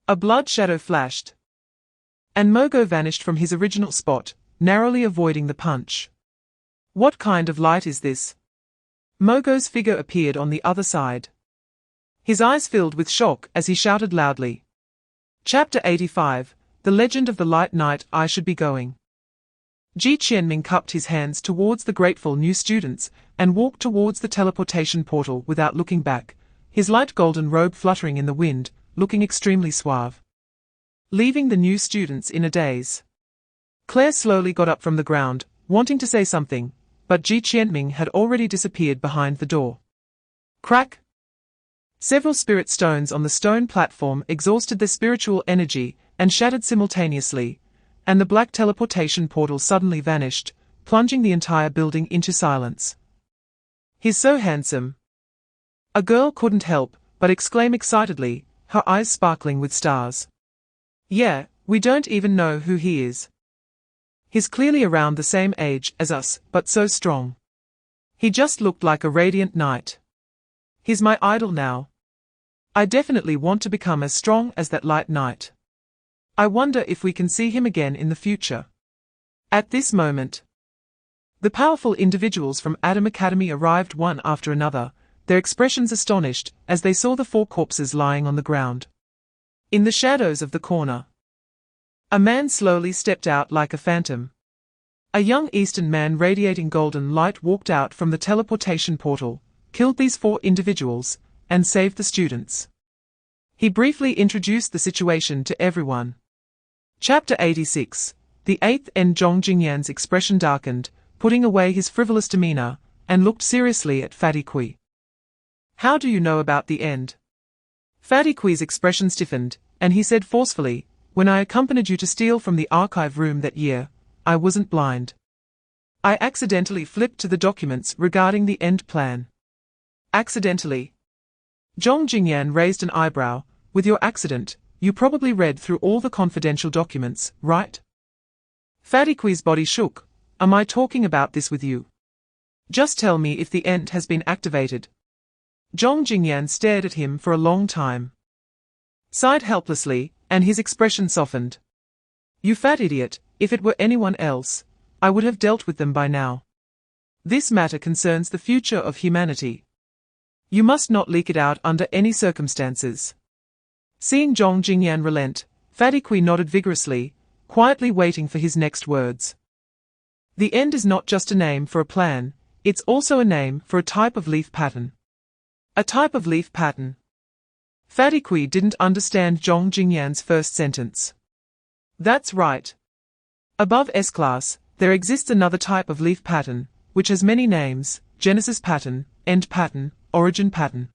A blood shadow flashed, and Mogo vanished from his original spot, narrowly avoiding the punch. What kind of light is this? Mogo's figure appeared on the other side. His eyes filled with shock as he shouted loudly. Chapter 85. The Legend of the Light Knight. I should be going. Gou Chen cupped his hands towards the grateful new students and walked towards the teleportation portal without looking back, his light golden robe fluttering in the wind, looking extremely suave. Leaving the new students in a daze, Claire slowly got up from the ground, wanting to say something, but Gou Chen had already disappeared behind the door. Crack! Several spirit stones on the stone platform exhausted their spiritual energy and shattered simultaneously, and the black teleportation portal suddenly vanished, plunging the entire building into silence. He's so handsome. A girl couldn't help but exclaim excitedly, her eyes sparkling with stars. Yeah, we don't even know who he is. He's clearly around the same age as us, but so strong. He just looked like a radiant knight. He's my idol now. I definitely want to become as strong as that light knight. I wonder if we can see him again in the future. At this moment, the powerful individuals from Adam Academy arrived one after another, their expressions astonished as they saw the 4 corpses lying on the ground. In the shadows of the corner, a man slowly stepped out like a phantom. A young Eastern man radiating golden light walked out from the teleportation portal, killed these 4 individuals, and saved the students. He briefly introduced the situation to everyone. Chapter 86. The 8th End. Zhong Jingyan's expression darkened, putting away his frivolous demeanor, and looked seriously at Fatty Kui. How do you know about the end? Fatty Kui's expression stiffened, and he said forcefully, when I accompanied you to steal from the archive room that year, I wasn't blind. I accidentally flipped to the documents regarding the end plan. Accidentally? Zhong Jingyan raised an eyebrow. With your accident, you probably read through all the confidential documents, right? Fatty Kui's body shook. Am I talking about this with you? Just tell me if the end has been activated. Zhong Jingyan stared at him for a long time, sighed helplessly, and his expression softened. You fat idiot, if it were anyone else, I would have dealt with them by now. This matter concerns the future of humanity. You must not leak it out under any circumstances. Seeing Zhong Jingyan relent, Fatty Kui nodded vigorously, quietly waiting for his next words. The end is not just a name for a plan, it's also a name for a type of leaf pattern. A type of leaf pattern. Fatty Kui didn't understand Zhong Jingyan's first sentence. That's right. Above S-class, there exists another type of leaf pattern, which has many names: genesis pattern, end pattern, origin pattern.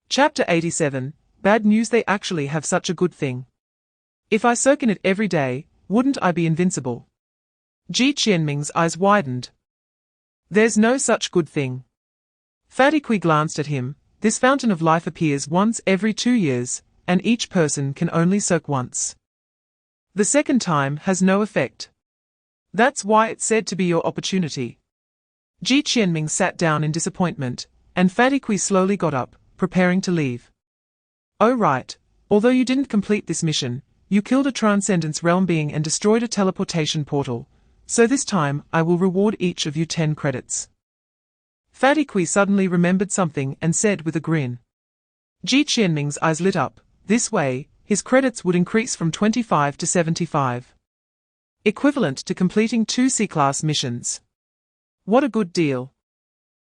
Chapter 87. Bad news. They actually have such a good thing. If I soak in it every day, wouldn't I be invincible? Ji Qianming's eyes widened. There's no such good thing. Fatty Kui glanced at him. This fountain of life appears once every 2 years, and each person can only soak once. The second time has no effect. That's why it's said to be your opportunity. Ji Qianming sat down in disappointment, and Fatty Kui slowly got up, preparing to leave. Oh right, although you didn't complete this mission, you killed a Transcendence Realm being and destroyed a teleportation portal, so this time I will reward each of you 10 credits. Fatty Kui suddenly remembered something and said with a grin. Ji Qianming's eyes lit up. This way, his credits would increase from 25 to 75. Equivalent to completing 2 C-class missions. What a good deal.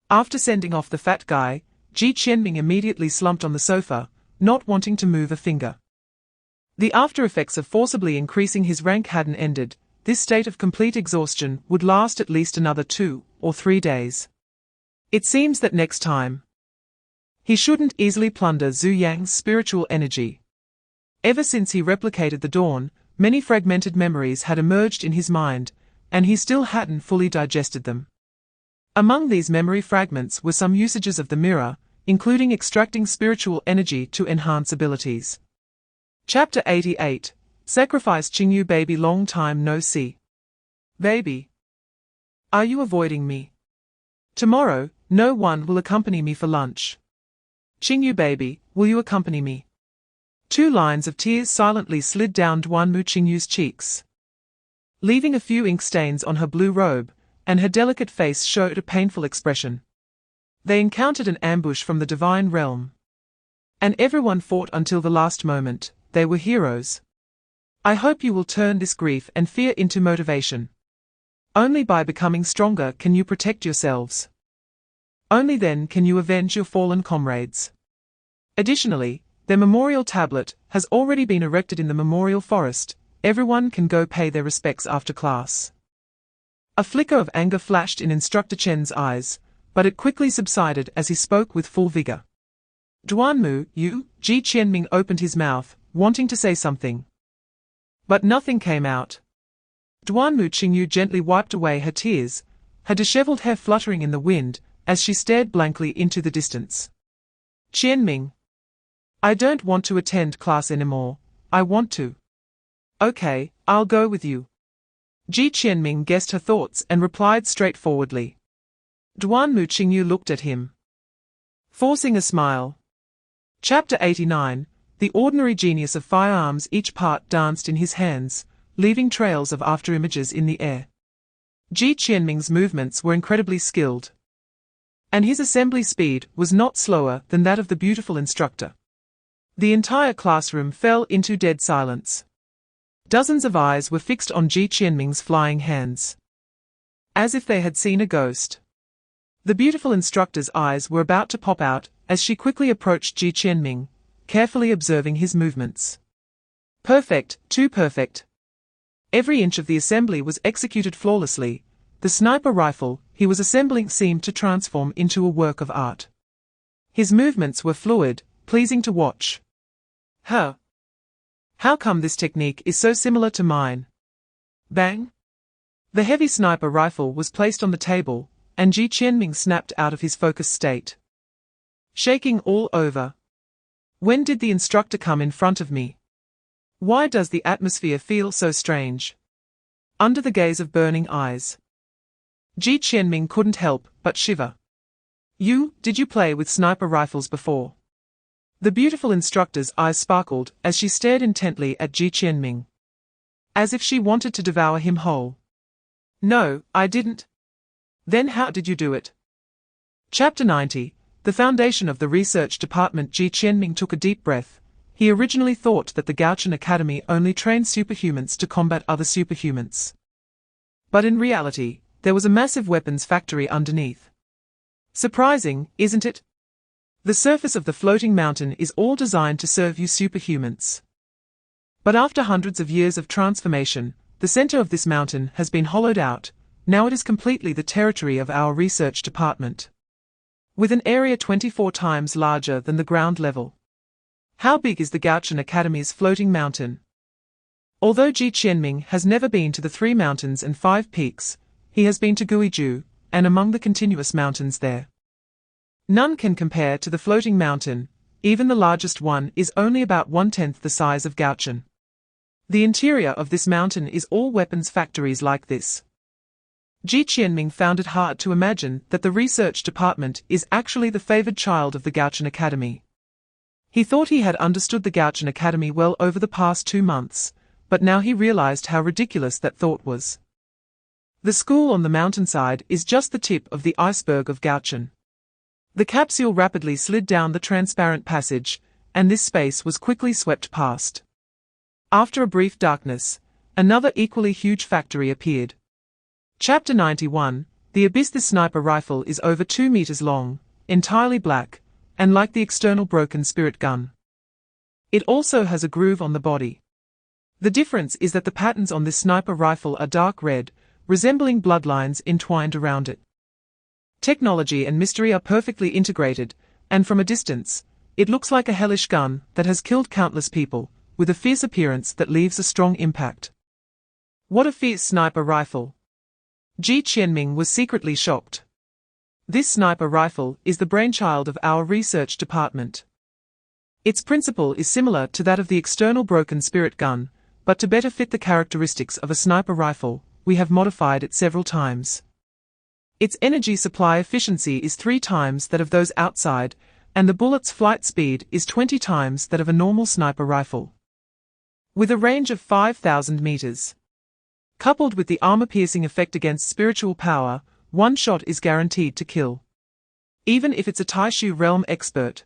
After sending off the fat guy, Ji Qianming immediately slumped on the sofa, not wanting to move a finger. The after effects of forcibly increasing his rank hadn't ended. This state of complete exhaustion would last at least another 2 or 3 days. It seems that next time, he shouldn't easily plunder Zhu Yang's spiritual energy. Ever since he replicated the dawn, many fragmented memories had emerged in his mind, and he still hadn't fully digested them. Among these memory fragments were some usages of the mirror, including extracting spiritual energy to enhance abilities. Chapter 88. Sacrifice. Qingyu baby, long time no see. Baby. Are you avoiding me? Tomorrow, no one will accompany me for lunch. Qingyu baby, will you accompany me? 2 lines of tears silently slid down Duanmu Qingyu's cheeks, leaving a few ink stains on her blue robe, and her delicate face showed a painful expression. They encountered an ambush from the divine realm, and everyone fought until the last moment. They were heroes. I hope you will turn this grief and fear into motivation. Only by becoming stronger can you protect yourselves. Only then can you avenge your fallen comrades. Additionally, their memorial tablet has already been erected in the memorial forest. Everyone can go pay their respects after class. A flicker of anger flashed in Instructor Chen's eyes, but it quickly subsided as he spoke with full vigor. Duanmu, you. Ji Qianming opened his mouth, wanting to say something, but nothing came out. Duanmu Qingyu gently wiped away her tears, her disheveled hair fluttering in the wind, as she stared blankly into the distance. Qianming. I don't want to attend class anymore. I want to. Okay, I'll go with you. Ji Qianming guessed her thoughts and replied straightforwardly. Duanmu Qingyu looked at him. Forcing a smile. Chapter 89. The ordinary genius of firearms. Each part danced in his hands, leaving trails of afterimages in the air. Ji Qianming's movements were incredibly skilled, and his assembly speed was not slower than that of the beautiful instructor. The entire classroom fell into dead silence. Dozens of eyes were fixed on Ji Qianming's flying hands, as if they had seen a ghost. The beautiful instructor's eyes were about to pop out as she quickly approached Ji Qianming, carefully observing his movements. Perfect, too perfect. Every inch of the assembly was executed flawlessly. The sniper rifle he was assembling seemed to transform into a work of art. His movements were fluid, pleasing to watch. How come this technique is so similar to mine? Bang! The heavy sniper rifle was placed on the table, and Ji Qianming snapped out of his focus state, shaking all over. When did the instructor come in front of me? Why does the atmosphere feel so strange? Under the gaze of burning eyes, Ji Qianming couldn't help but shiver. Did you play with sniper rifles before? The beautiful instructor's eyes sparkled as she stared intently at Ji Qianming, as if she wanted to devour him whole. No, I didn't. Then how did you do it? Chapter 90. The foundation of the research department. Ji Qianming took a deep breath. He originally thought that the Gou Chen Academy only trained superhumans to combat other superhumans. But in reality, there was a massive weapons factory underneath. Surprising, isn't it? The surface of the floating mountain is all designed to serve you superhumans. But after hundreds of years of transformation, the center of this mountain has been hollowed out. Now it is completely the territory of our research department, with an area 24 times larger than the ground level. How big is the Gou Chen Academy's floating mountain? Although Ji Qianming has never been to the 3 mountains and 5 peaks, he has been to Guizhou, and among the continuous mountains there, none can compare to the floating mountain. Even the largest one is only about 1/10 the size of Gou Chen. The interior of this mountain is all weapons factories like this. Ji Qianming found it hard to imagine that the research department is actually the favored child of the Gou Chen Academy. He thought he had understood the Gou Chen Academy well over the past 2 months, but now he realized how ridiculous that thought was. The school on the mountainside is just the tip of the iceberg of Gou Chen. The capsule rapidly slid down the transparent passage, and this space was quickly swept past. After a brief darkness, another equally huge factory appeared. Chapter 91. The Abyss. This sniper rifle is over 2 meters long, entirely black, and like the external broken spirit gun. It also has a groove on the body. The difference is that the patterns on this sniper rifle are dark red, resembling bloodlines entwined around it. Technology and mystery are perfectly integrated, and from a distance, it looks like a hellish gun that has killed countless people, with a fierce appearance that leaves a strong impact. What a fierce sniper rifle! Ji Qianming was secretly shocked. This sniper rifle is the brainchild of our research department. Its principle is similar to that of the external broken spirit gun, but to better fit the characteristics of a sniper rifle, we have modified it several times. Its energy supply efficiency is 3 times that of those outside, and the bullet's flight speed is 20 times that of a normal sniper rifle. With a range of 5,000 meters. Coupled with the armor-piercing effect against spiritual power, 1 shot is guaranteed to kill. Even if it's a Taishu realm expert.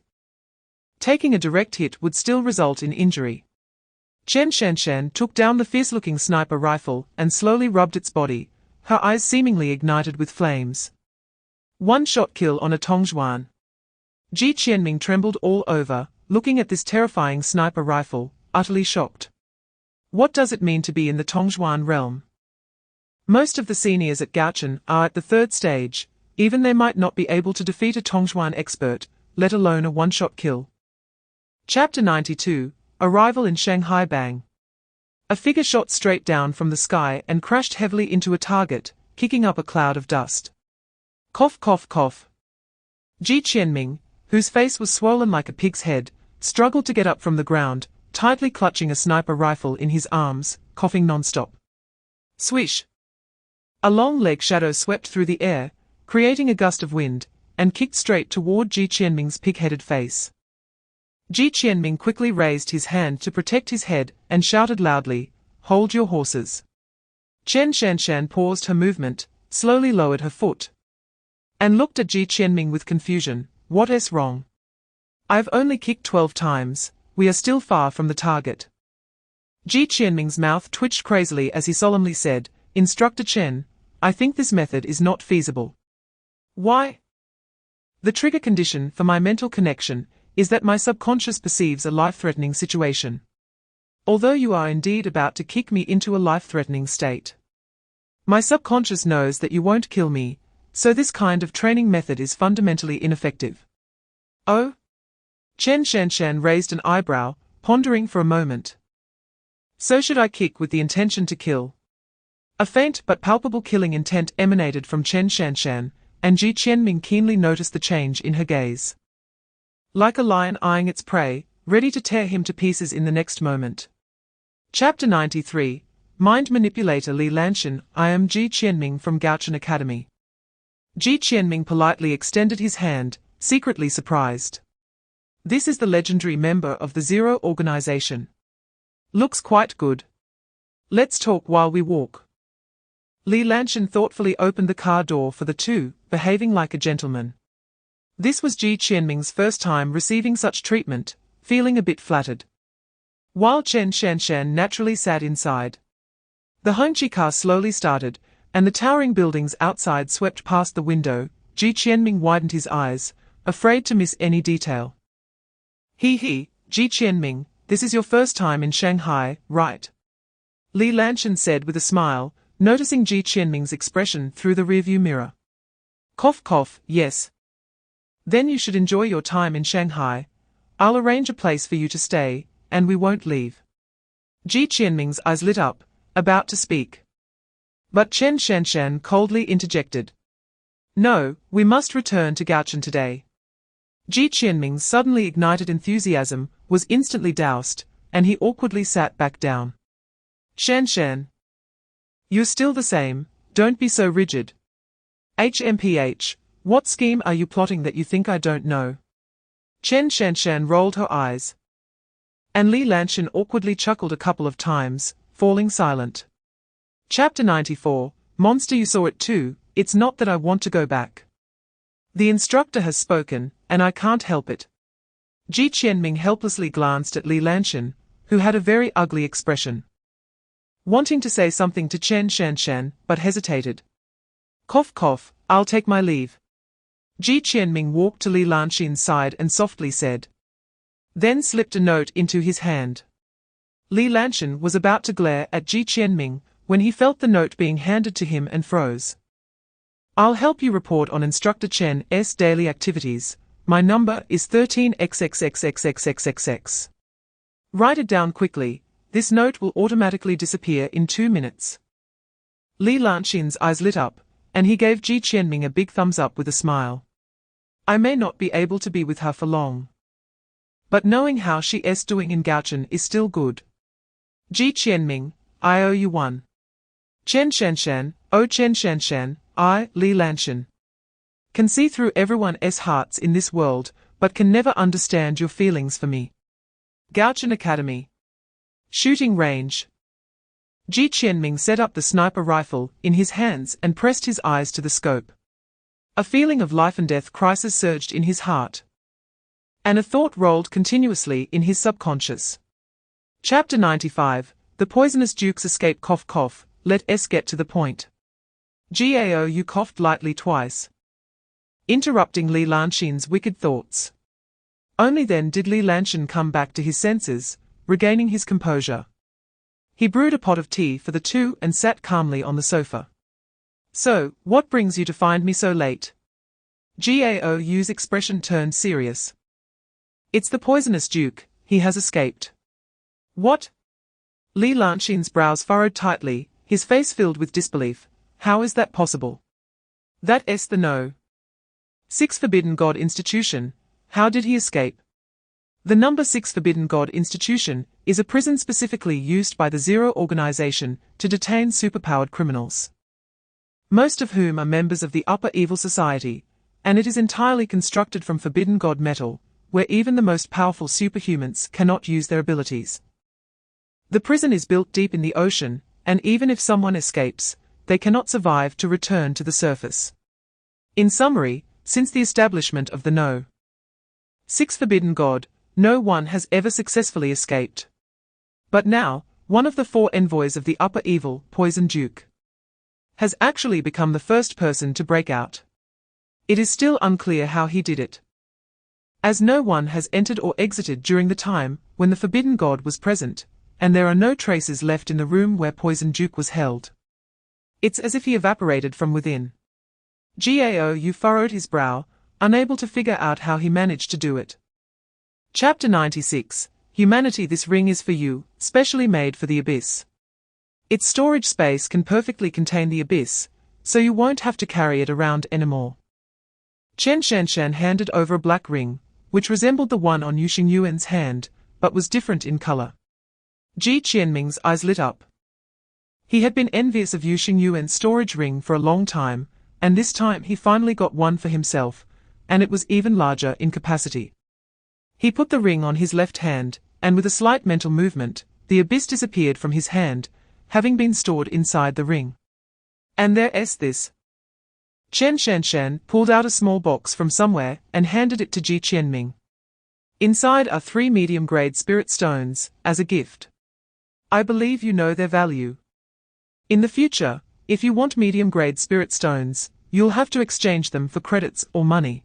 Taking a direct hit would still result in injury. Chen Shanshan took down the fierce-looking sniper rifle and slowly rubbed its body, her eyes seemingly ignited with flames. 1-shot kill on a Tongzhuan. Ji Qianming trembled all over, looking at this terrifying sniper rifle, utterly shocked. What does it mean to be in the Tongzhuan realm? Most of the seniors at Gou Chen are at the 3rd stage. Even they might not be able to defeat a Tongzhuan expert, let alone a 1-shot kill. Chapter 92. Arrival in Shanghai. Bang! A figure shot straight down from the sky and crashed heavily into a target, kicking up a cloud of dust. Cough, cough, cough. Ji Qianming, whose face was swollen like a pig's head, struggled to get up from the ground, tightly clutching a sniper rifle in his arms, coughing non-stop. Swish! A long leg shadow swept through the air, creating a gust of wind, and kicked straight toward Ji Qianming's pig-headed face. Ji Qianming quickly raised his hand to protect his head and shouted loudly, "Hold your horses." Chen Shanshan paused her movement, slowly lowered her foot, and looked at Ji Qianming with confusion. "What's wrong? I've only kicked 12 times, we are still far from the target." Ji Qianming's mouth twitched crazily as he solemnly said, "Instructor Chen, I think this method is not feasible." "Why?" "The trigger condition for my mental connection is that my subconscious perceives a life-threatening situation. Although you are indeed about to kick me into a life-threatening state, my subconscious knows that you won't kill me, so this kind of training method is fundamentally ineffective." "Oh?" Chen Shanshan raised an eyebrow, pondering for a moment. "So should I kick with the intention to kill?" A faint but palpable killing intent emanated from Chen Shanshan, and Ji Qianming keenly noticed the change in her gaze. Like a lion eyeing its prey, ready to tear him to pieces in the next moment. Chapter 93, Mind Manipulator Li Lanshan. I am Ji Qianming from Gou Chen Academy. Ji Qianming politely extended his hand, secretly surprised. This is the legendary member of the Zero organization. Looks quite good. Let's talk while we walk. Li Lanshan thoughtfully opened the car door for the two, behaving like a gentleman. This was Ji Qianming's first time receiving such treatment, feeling a bit flattered. While Chen Shanshan naturally sat inside. The Hongqi car slowly started, and the towering buildings outside swept past the window. Ji Qianming widened his eyes, afraid to miss any detail. Ji Qianming, this is your first time in Shanghai, right?" Li Lanshan said with a smile, noticing Ji Qianming's expression through the rearview mirror. Cough cough, yes. Then you should enjoy your time in Shanghai. I'll arrange a place for you to stay, and we won't leave. Ji Qianming's eyes lit up, about to speak. But Chen Shanshan coldly interjected. "No, we must return to Gou Chen today." Ji Qianming's suddenly ignited enthusiasm was instantly doused, and he awkwardly sat back down. "Shanshan. You're still the same, don't be so rigid. HMPH, what scheme are you plotting that you think I don't know?" Chen Shanshan rolled her eyes. And Li Lanshan awkwardly chuckled a couple of times, falling silent. Chapter 94, Monster. You saw it too, it's not that I want to go back. The instructor has spoken, and I can't help it. Ji Qianming helplessly glanced at Li Lanshan, who had a very ugly expression. Wanting to say something to Chen Shanshan, but hesitated. Cough cough, I'll take my leave. Ji Qianming walked to Li Lanshan's side and softly said. Then slipped a note into his hand. Li Lanshan was about to glare at Ji Qianming, when he felt the note being handed to him and froze. I'll help you report on Instructor Chen's daily activities. My number is 13xxxxxxxxx. Write it down quickly, this note will automatically disappear in 2 minutes. Li Lanshan's eyes lit up, and he gave Ji Qianming a big thumbs up with a smile. I may not be able to be with her for long, but knowing how she's doing in Gou Chen is still good. Ji Qianming, I owe you one. Chen Shanshan, oh Chen Shanshan, I, Li Lanshan, can see through everyone's hearts in this world, but can never understand your feelings for me. Gou Chen Academy. Shooting range. Ji Qianming set up the sniper rifle in his hands and pressed his eyes to the scope. A feeling of life and death crisis surged in his heart, and a thought rolled continuously in his subconscious. Chapter 95, The Poisonous Duke's Escape. Cough cough, let's get to the point. Gao, you coughed lightly twice, interrupting Li Lanshan's wicked thoughts. Only then did Li Lanshan come back to his senses, regaining his composure. He brewed a pot of tea for the two and sat calmly on the sofa. So, what brings you to find me so late? Gao's expression turned serious. It's the poisonous duke, he has escaped. What? Li Lanshan's brows furrowed tightly, his face filled with disbelief. How is that possible? That's the No. 6 Forbidden God Institution. How did he escape? The number 6 Forbidden God Institution is a prison specifically used by the Zero organization to detain superpowered criminals, most of whom are members of the upper evil society, and it is entirely constructed from forbidden god metal, where even the most powerful superhumans cannot use their abilities. The prison is built deep in the ocean, and even if someone escapes, they cannot survive to return to the surface. In summary, since the establishment of the No. 6 Forbidden God, no one has ever successfully escaped. But now, one of the 4 envoys of the upper evil, Poison Duke, has actually become the first person to break out. It is still unclear how he did it, as no one has entered or exited during the time when the Forbidden God was present, and there are no traces left in the room where Poison Duke was held. It's as if he evaporated from within. Gao furrowed his brow, unable to figure out how he managed to do it. Chapter 96, Humanity. This ring is for you, specially made for the Abyss. Its storage space can perfectly contain the Abyss, so you won't have to carry it around anymore. Chen Shanshan handed over a black ring, which resembled the one on Yu Xingyuan's hand, but was different in color. Ji Qianming's eyes lit up. He had been envious of Yu Xingyuan's storage ring for a long time, and this time he finally got one for himself, and it was even larger in capacity. He put the ring on his left hand, and with a slight mental movement, the Abyss disappeared from his hand, having been stored inside the ring. And there's this. Chen Shanshan pulled out a small box from somewhere and handed it to Ji Qianming. Inside are 3 medium-grade spirit stones, as a gift. I believe you know their value. In the future, if you want medium-grade spirit stones, you'll have to exchange them for credits or money.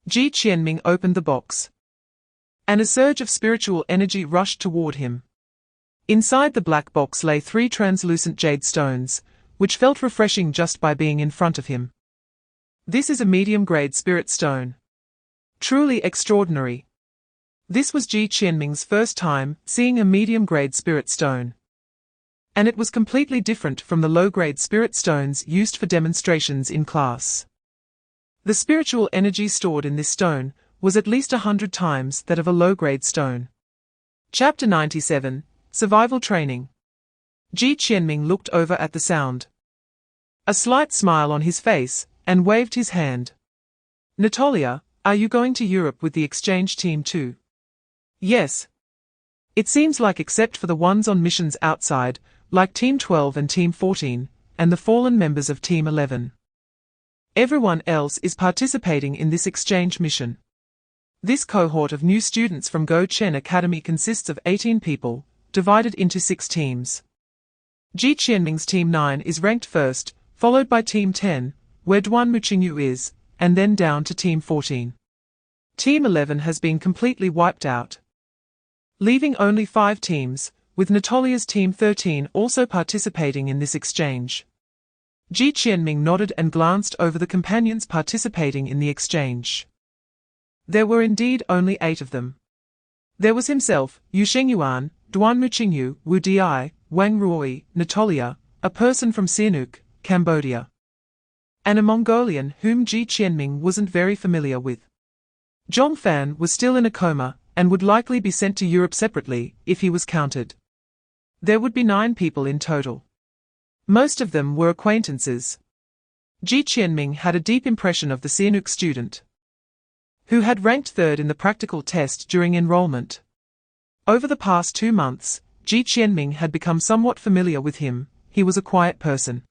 Ji Qianming opened the box, and a surge of spiritual energy rushed toward him. Inside the black box lay 3 translucent jade stones, which felt refreshing just by being in front of him. This is a medium-grade spirit stone. Truly extraordinary. This was Ji Qianming's first time seeing a medium-grade spirit stone. And it was completely different from the low-grade spirit stones used for demonstrations in class. The spiritual energy stored in this stone was at least 100 times that of a low-grade stone. Chapter 97, Survival Training. Ji Qianming looked over at the sound, a slight smile on his face, and waved his hand. Natalia, are you going to Europe with the exchange team too? Yes. It seems like except for the ones on missions outside, like Team 12 and Team 14, and the fallen members of Team 11. Everyone else is participating in this exchange mission. This cohort of new students from Gou Chen Academy consists of 18 people, divided into 6 teams. Ji Qianming's Team 9 is ranked first, followed by Team 10, where Duan Muqingyu is, and then down to Team 14. Team 11 has been completely wiped out, leaving only 5 teams, with Natalia's Team 13 also participating in this exchange. Ji Qianming nodded and glanced over the companions participating in the exchange. There were indeed only 8 of them. There was himself, Yu Xingyuan, Duan Muqingyu, Wu Di, Wang Ruoi, Natalia, a person from Sihanouk, Cambodia, and a Mongolian whom Ji Qianming wasn't very familiar with. Zhong Fan was still in a coma, and would likely be sent to Europe separately, if he was counted. There would be 9 people in total. Most of them were acquaintances. Ji Qianming had a deep impression of the Sihanouk student, who had ranked 3rd in the practical test during enrollment. Over the past 2 months, Ji Qianming had become somewhat familiar with him. He was a quiet person.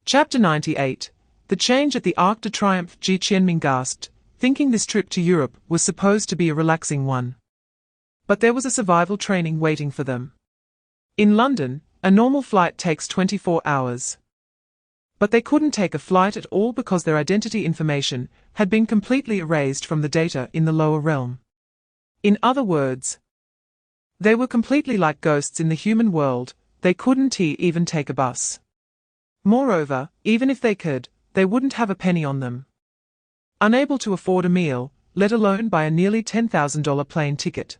Chapter 98, The Change at the Arc de Triomphe. Ji Qianming gasped, thinking this trip to Europe was supposed to be a relaxing one. But there was a survival training waiting for them. In London, a normal flight takes 24 hours. But they couldn't take a flight at all because their identity information had been completely erased from the data in the lower realm. In other words, they were completely like ghosts in the human world. They couldn't even take a bus. Moreover, even if they could, they wouldn't have a penny on them. Unable to afford a meal, let alone buy a nearly $10,000 plane ticket.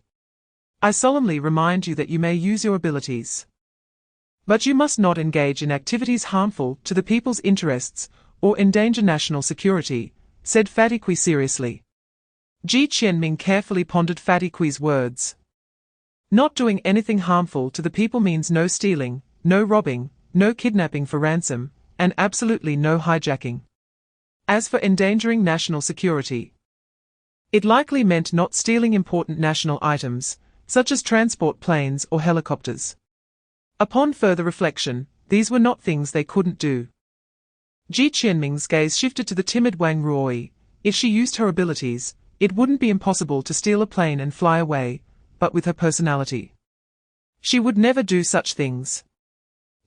I solemnly remind you that you may use your abilities, but you must not engage in activities harmful to the people's interests or endanger national security, said Fatty Kui seriously. Ji Qianming carefully pondered Fatty Kui's words. Not doing anything harmful to the people means no stealing, no robbing, no kidnapping for ransom, and absolutely no hijacking. As for endangering national security, it likely meant not stealing important national items, such as transport planes or helicopters. Upon further reflection, these were not things they couldn't do. Ji Qianming's gaze shifted to the timid Wang Ruoyi. If she used her abilities, it wouldn't be impossible to steal a plane and fly away, but with her personality, she would never do such things.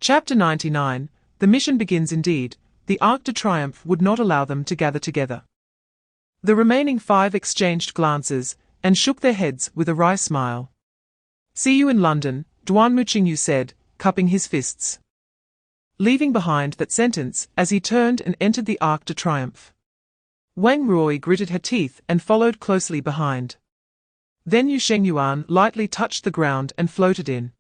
Chapter 99. The mission begins indeed. The Arc de Triomphe would not allow them to gather together. The remaining 5 exchanged glances, and shook their heads with a wry smile. "See you in London," Duan Muqingyu said, cupping his fists, leaving behind that sentence as he turned and entered the Arc de Triomphe. Wang Ruoyi gritted her teeth and followed closely behind. Then Yu Shengyuan lightly touched the ground and floated in.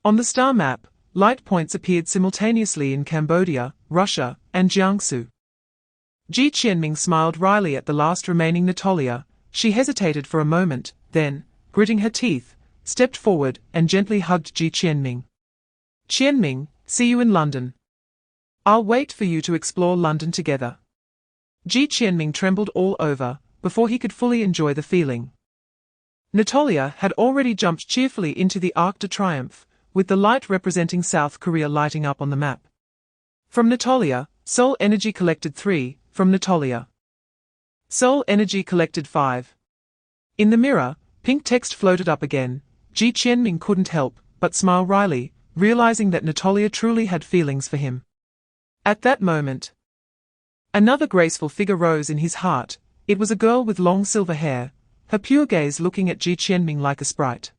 On the star map, light points appeared simultaneously in Cambodia, Russia, and Jiangsu. Ji Qianming smiled wryly at the last remaining Natalia. She hesitated for a moment, then, gritting her teeth, stepped forward and gently hugged Ji Qianming. "Qianming, see you in London. I'll wait for you to explore London together." Ji Qianming trembled all over, before he could fully enjoy the feeling. Natalia had already jumped cheerfully into the Arc de Triomphe, with the light representing South Korea lighting up on the map. From Natalia, Soul Energy collected 3, from Natalia, Soul Energy collected 5. In the mirror, pink text floated up again. Ji Qianming couldn't help but smile wryly, realizing that Natalia truly had feelings for him. At that moment, another graceful figure rose in his heart. It was a girl with long silver hair, her pure gaze looking at Ji Qianming like a sprite.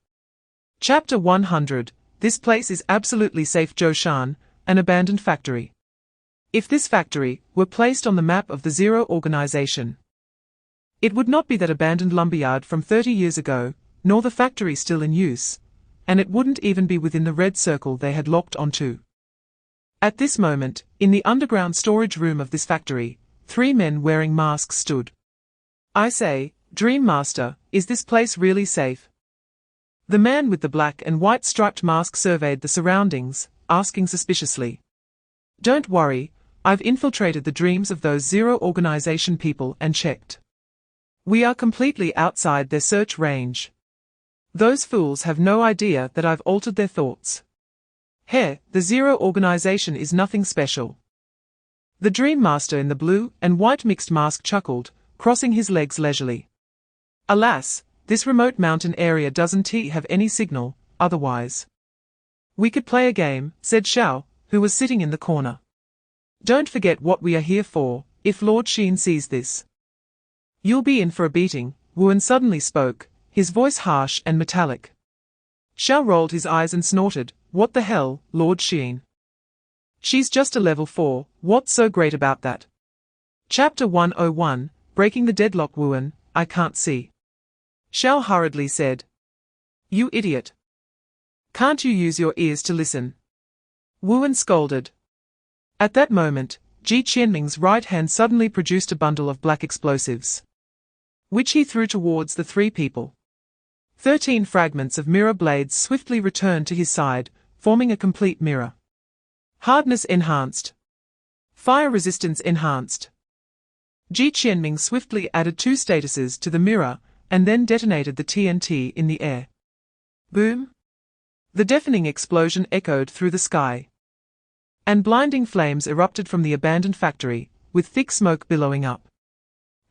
Chapter 100. This place is absolutely safe. Zhoushan, an abandoned factory. If this factory were placed on the map of the Zero organization, it would not be that abandoned lumberyard from 30 years ago, nor the factory still in use, and it wouldn't even be within the red circle they had locked onto. At this moment, in the underground storage room of this factory, 3 men wearing masks stood. "I say, Dream Master, is this place really safe?" The man with the black and white striped mask surveyed the surroundings, asking suspiciously. "Don't worry, I've infiltrated the dreams of those Zero organization people and checked. We are completely outside their search range. Those fools have no idea that I've altered their thoughts. Hey, the Zero organization is nothing special." The Dream Master in the blue and white mixed mask chuckled, crossing his legs leisurely. "Alas, this remote mountain area doesn't have any signal, otherwise we could play a game," said Xiao, who was sitting in the corner. "Don't forget what we are here for. If Lord Xin sees this, you'll be in for a beating." Wuan suddenly spoke, his voice harsh and metallic. Xiao rolled his eyes and snorted, "What the hell, Lord Xin? She's just a level 4, what's so great about that?" Chapter 101. Breaking the deadlock. Wuan, I can't see. Xiao hurriedly said. "You idiot. Can't you use your ears to listen?" Wuan scolded. At that moment, Ji Qianming's right hand suddenly produced a bundle of black explosives, which he threw towards the 3 people. 13 fragments of mirror blades swiftly returned to his side, forming a complete mirror. Hardness enhanced. Fire resistance enhanced. Ji Qianming swiftly added 2 statuses to the mirror, and then detonated the TNT in the air. Boom! The deafening explosion echoed through the sky, and blinding flames erupted from the abandoned factory, with thick smoke billowing up.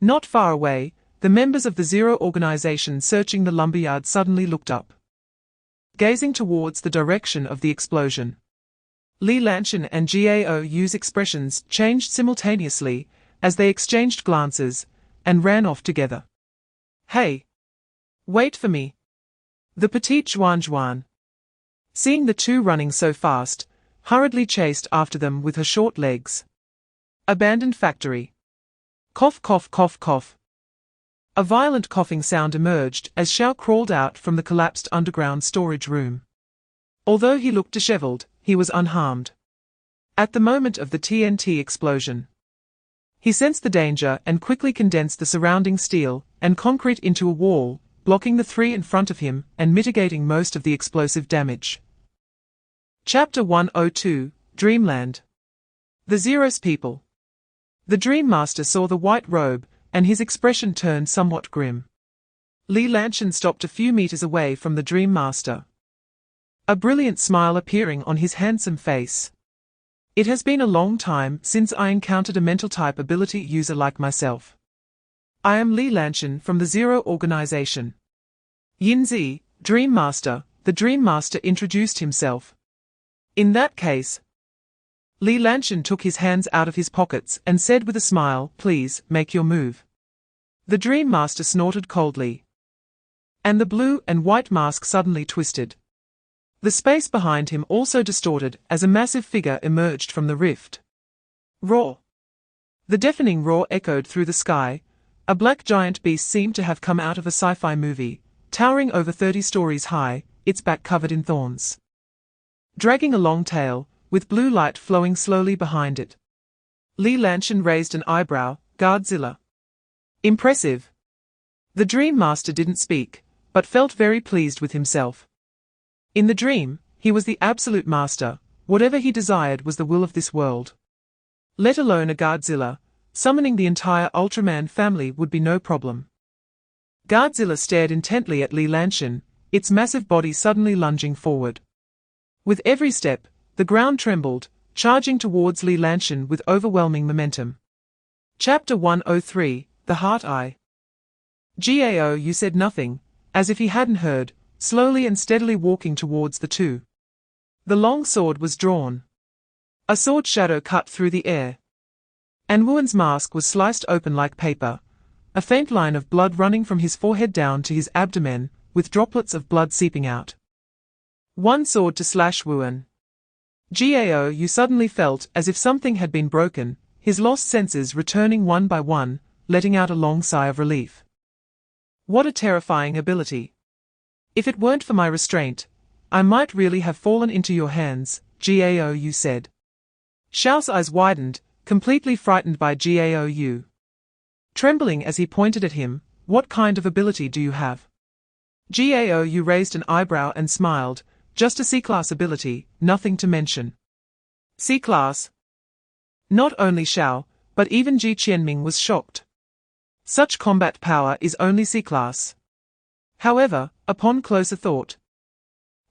Not far away, the members of the Zero organization searching the lumberyard suddenly looked up, gazing towards the direction of the explosion. Li Lanchen and Gao Yu's expressions changed simultaneously, as they exchanged glances, and ran off together. "Hey! Wait for me!" The petite Zhuan, seeing the 2 running so fast, hurriedly chased after them with her short legs. Abandoned factory. Cough, cough, cough, cough. A violent coughing sound emerged as Xiao crawled out from the collapsed underground storage room. Although he looked disheveled, he was unharmed. At the moment of the TNT explosion, he sensed the danger and quickly condensed the surrounding steel and concrete into a wall, blocking the 3 in front of him and mitigating most of the explosive damage. Chapter 102. Dreamland. The Zero's people. The Dream Master saw the white robe, and his expression turned somewhat grim. Li Lanchen stopped a few meters away from the Dream Master, a brilliant smile appearing on his handsome face. It has been a long time since I encountered a mental-type ability user like myself. I am Li Lanchen from the Zero Organization. Yinzi, Dream Master. The Dream Master introduced himself. In that case, Li Lanchen took his hands out of his pockets and said with a smile, "Please, make your move." The Dream Master snorted coldly, and the blue and white mask suddenly twisted. The space behind him also distorted as a massive figure emerged from the rift. Roar! The deafening roar echoed through the sky. A black giant beast seemed to have come out of a sci-fi movie, towering over 30 stories high, its back covered in thorns, dragging a long tail, with blue light flowing slowly behind it. Li Lanchen raised an eyebrow. Godzilla. Impressive. The Dream Master didn't speak, but felt very pleased with himself. In the dream, he was the absolute master. Whatever he desired was the will of this world. Let alone a Godzilla, summoning the entire Ultraman family would be no problem. Godzilla stared intently at Li Lanchen, its massive body suddenly lunging forward. With every step, the ground trembled, charging towards Li Lanchen with overwhelming momentum. Chapter 103, The Heart Eye. Gao Yu said nothing, as if he hadn't heard, slowly and steadily walking towards the two. The long sword was drawn. A sword shadow cut through the air. And Wuan's mask was sliced open like paper, a faint line of blood running from his forehead down to his abdomen, with droplets of blood seeping out. One sword to slash Wuan. Gao Yu suddenly felt as if something had been broken, his lost senses returning one by one, letting out a long sigh of relief. What a terrifying ability. If it weren't for my restraint, I might really have fallen into your hands, Gao Yu said. Xiao's eyes widened, completely frightened by Gao Yu. Trembling as he pointed at him, "What kind of ability do you have?" Gao Yu raised an eyebrow and smiled, "Just a C-class ability, nothing to mention." C-class? Not only Xiao, but even Ji Qianming was shocked. Such combat power is only C-class. However, upon closer thought,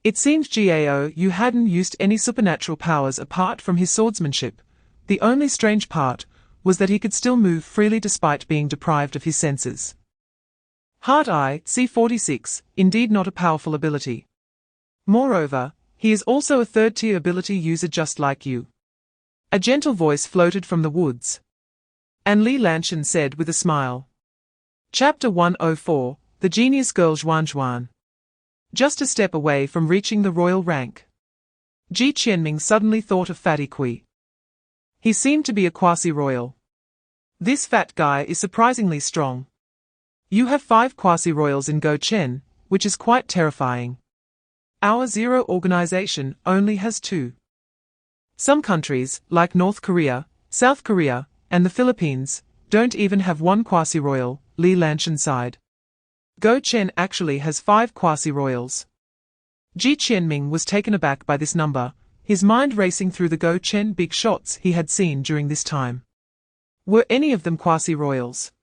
it seemed Gao Yu hadn't used any supernatural powers apart from his swordsmanship. The only strange part was that he could still move freely despite being deprived of his senses. Heart Eye, C46, indeed not a powerful ability. Moreover, he is also a third-tier ability user just like you. A gentle voice floated from the woods. And Li Lanchen said with a smile. Chapter 104, The Genius Girl Zhuan. Just a step away from reaching the royal rank, Ji Qianming suddenly thought of Fatty Kui. He seemed to be a quasi-royal. This fat guy is surprisingly strong. You have 5 quasi-royals in Gou Chen, which is quite terrifying. Our Zero Organization only has 2. Some countries, like North Korea, South Korea, and the Philippines, don't even have 1 quasi-royal, Li Lanchen sighed. Gou Chen actually has 5 quasi-royals. Ji Qianming was taken aback by this number, his mind racing through the Gou Chen big shots he had seen during this time. Were any of them quasi-royals?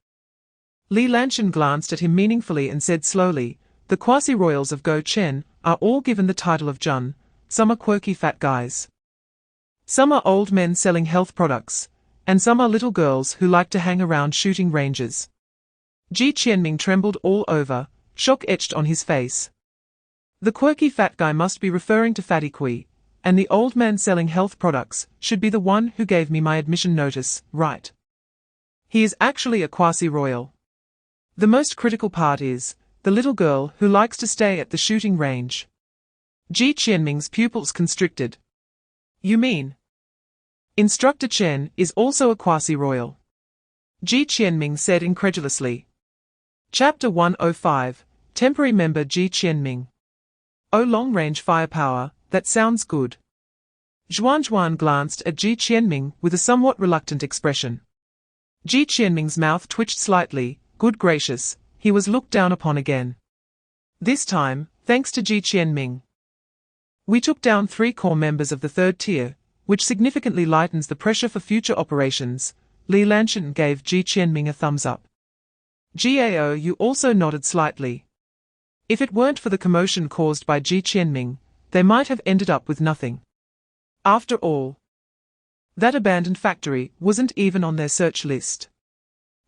Li Lanchen glanced at him meaningfully and said slowly, "The quasi-royals of Gou Chen are all given the title of Jun. Some are quirky fat guys. Some are old men selling health products, and some are little girls who like to hang around shooting ranges." Ji Qianming trembled all over, shock etched on his face. The quirky fat guy must be referring to Fatty Kui, and the old man selling health products should be the one who gave me my admission notice, right? He is actually a quasi-royal. The most critical part is the little girl who likes to stay at the shooting range. Ji Qianming's pupils constricted. You mean Instructor Chen is also a quasi-royal? Ji Qianming said incredulously. Chapter 105, Temporary Member Ji Qianming. Oh, long-range firepower, that sounds good. Zhuan glanced at Ji Qianming with a somewhat reluctant expression. Ji Qianming's mouth twitched slightly. Good gracious, he was looked down upon again. This time, thanks to Ji Qianming. We took down 3 core members of the 3rd tier, which significantly lightens the pressure for future operations. Li Lanshan gave Ji Qianming a thumbs up. Gao Yu also nodded slightly. If it weren't for the commotion caused by Ji Qianming, they might have ended up with nothing. After all, that abandoned factory wasn't even on their search list.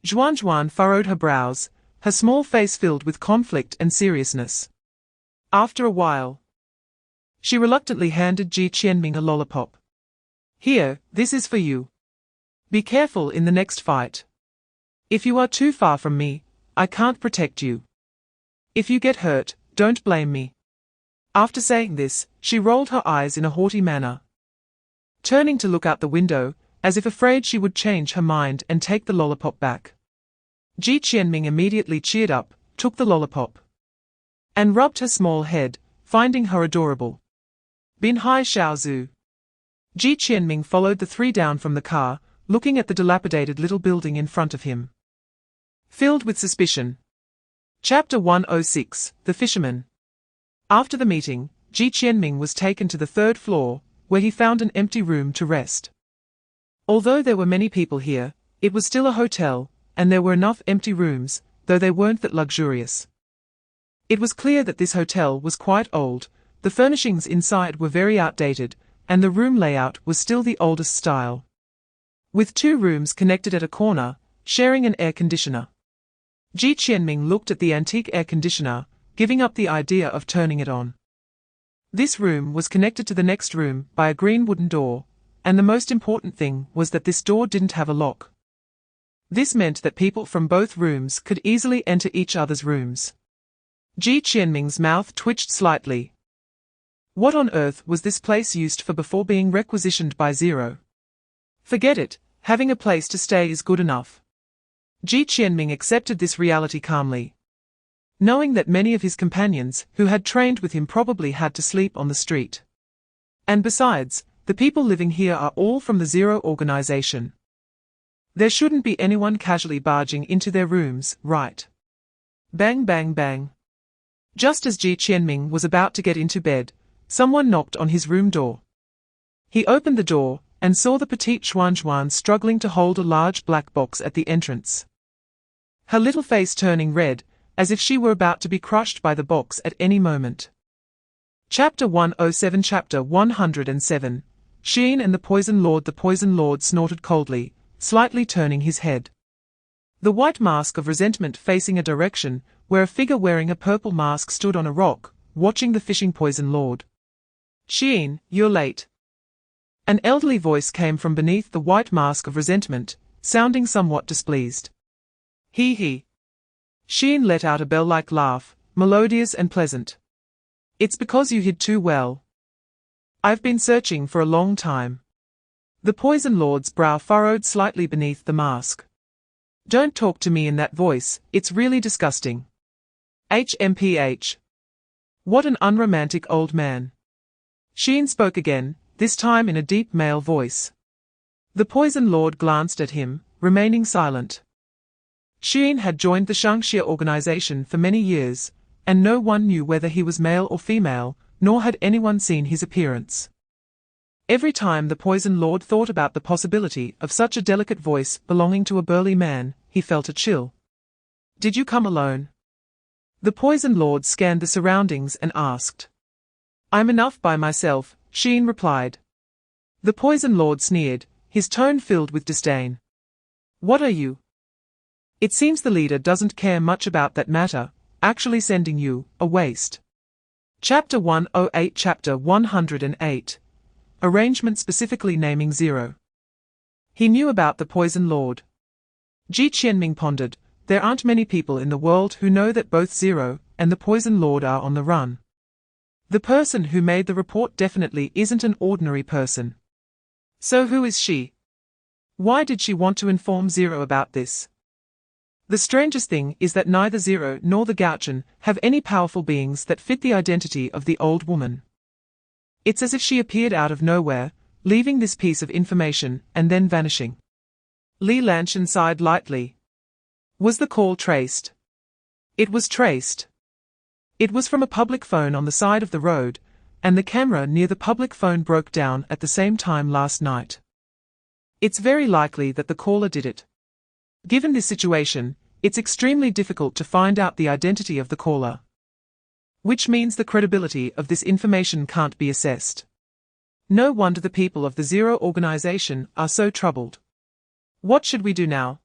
Zhuan furrowed her brows, her small face filled with conflict and seriousness. After a while, she reluctantly handed Ji Qianming a lollipop. Here, this is for you. Be careful in the next fight. If you are too far from me, I can't protect you. If you get hurt, don't blame me. After saying this, she rolled her eyes in a haughty manner, turning to look out the window, as if afraid she would change her mind and take the lollipop back. Ji Qianming immediately cheered up, took the lollipop, and rubbed her small head, finding her adorable. Bin Hai Xiaozu. Ji Qianming followed the three down from the car, looking at the dilapidated little building in front of him, filled with suspicion. Chapter 106, The Fisherman. After the meeting, Ji Qianming was taken to the third floor, where he found an empty room to rest. Although there were many people here, it was still a hotel, and there were enough empty rooms, though they weren't that luxurious. It was clear that this hotel was quite old, the furnishings inside were very outdated, and the room layout was still the oldest style, with two rooms connected at a corner, sharing an air conditioner. Ji Qianming looked at the antique air conditioner, giving up the idea of turning it on. This room was connected to the next room by a green wooden door, and the most important thing was that this door didn't have a lock. This meant that people from both rooms could easily enter each other's rooms. Ji Qianming's mouth twitched slightly. What on earth was this place used for before being requisitioned by Zero? Forget it, having a place to stay is good enough. Ji Qianming accepted this reality calmly, knowing that many of his companions who had trained with him probably had to sleep on the street. And besides, the people living here are all from the Zero organization. There shouldn't be anyone casually barging into their rooms, right? Bang bang bang. Just as Ji Qianming was about to get into bed, someone knocked on his room door. He opened the door, and saw the petite Zhuan struggling to hold a large black box at the entrance, her little face turning red, as if she were about to be crushed by the box at any moment. Chapter 107. Chapter 107. Sheen and the Poison Lord. The Poison Lord snorted coldly, slightly turning his head, the white mask of resentment facing a direction where a figure wearing a purple mask stood on a rock, watching the fishing Poison Lord. Sheen, you're late. An elderly voice came from beneath the white mask of resentment, sounding somewhat displeased. Hee hee. Sheen let out a bell-like laugh, melodious and pleasant. It's because you hid too well. I've been searching for a long time. The Poison Lord's brow furrowed slightly beneath the mask. Don't talk to me in that voice, it's really disgusting. HMPH. What an unromantic old man. Sheen spoke again, this time in a deep male voice. The Poison Lord glanced at him, remaining silent. Sheen had joined the Shangxia organization for many years, and no one knew whether he was male or female, nor had anyone seen his appearance. Every time the Poison Lord thought about the possibility of such a delicate voice belonging to a burly man, he felt a chill. Did you come alone? The Poison Lord scanned the surroundings and asked. I'm enough by myself, Sheen replied. The Poison Lord sneered, his tone filled with disdain. What are you? It seems the leader doesn't care much about that matter, actually sending you, a waste. Chapter 108. Chapter 108. Arrangement specifically naming Zero. He knew about the Poison Lord. Ji Qianming pondered, there aren't many people in the world who know that both Zero and the Poison Lord are on the run. The person who made the report definitely isn't an ordinary person. So who is she? Why did she want to inform Zero about this? The strangest thing is that neither Zero nor the Gou Chen have any powerful beings that fit the identity of the old woman. It's as if she appeared out of nowhere, leaving this piece of information and then vanishing. Li Lanshan sighed lightly. Was the call traced? It was traced. It was from a public phone on the side of the road, and the camera near the public phone broke down at the same time last night. It's very likely that the caller did it. Given this situation, it's extremely difficult to find out the identity of the caller, which means the credibility of this information can't be assessed. No wonder the people of the Zero organization are so troubled. What should we do now?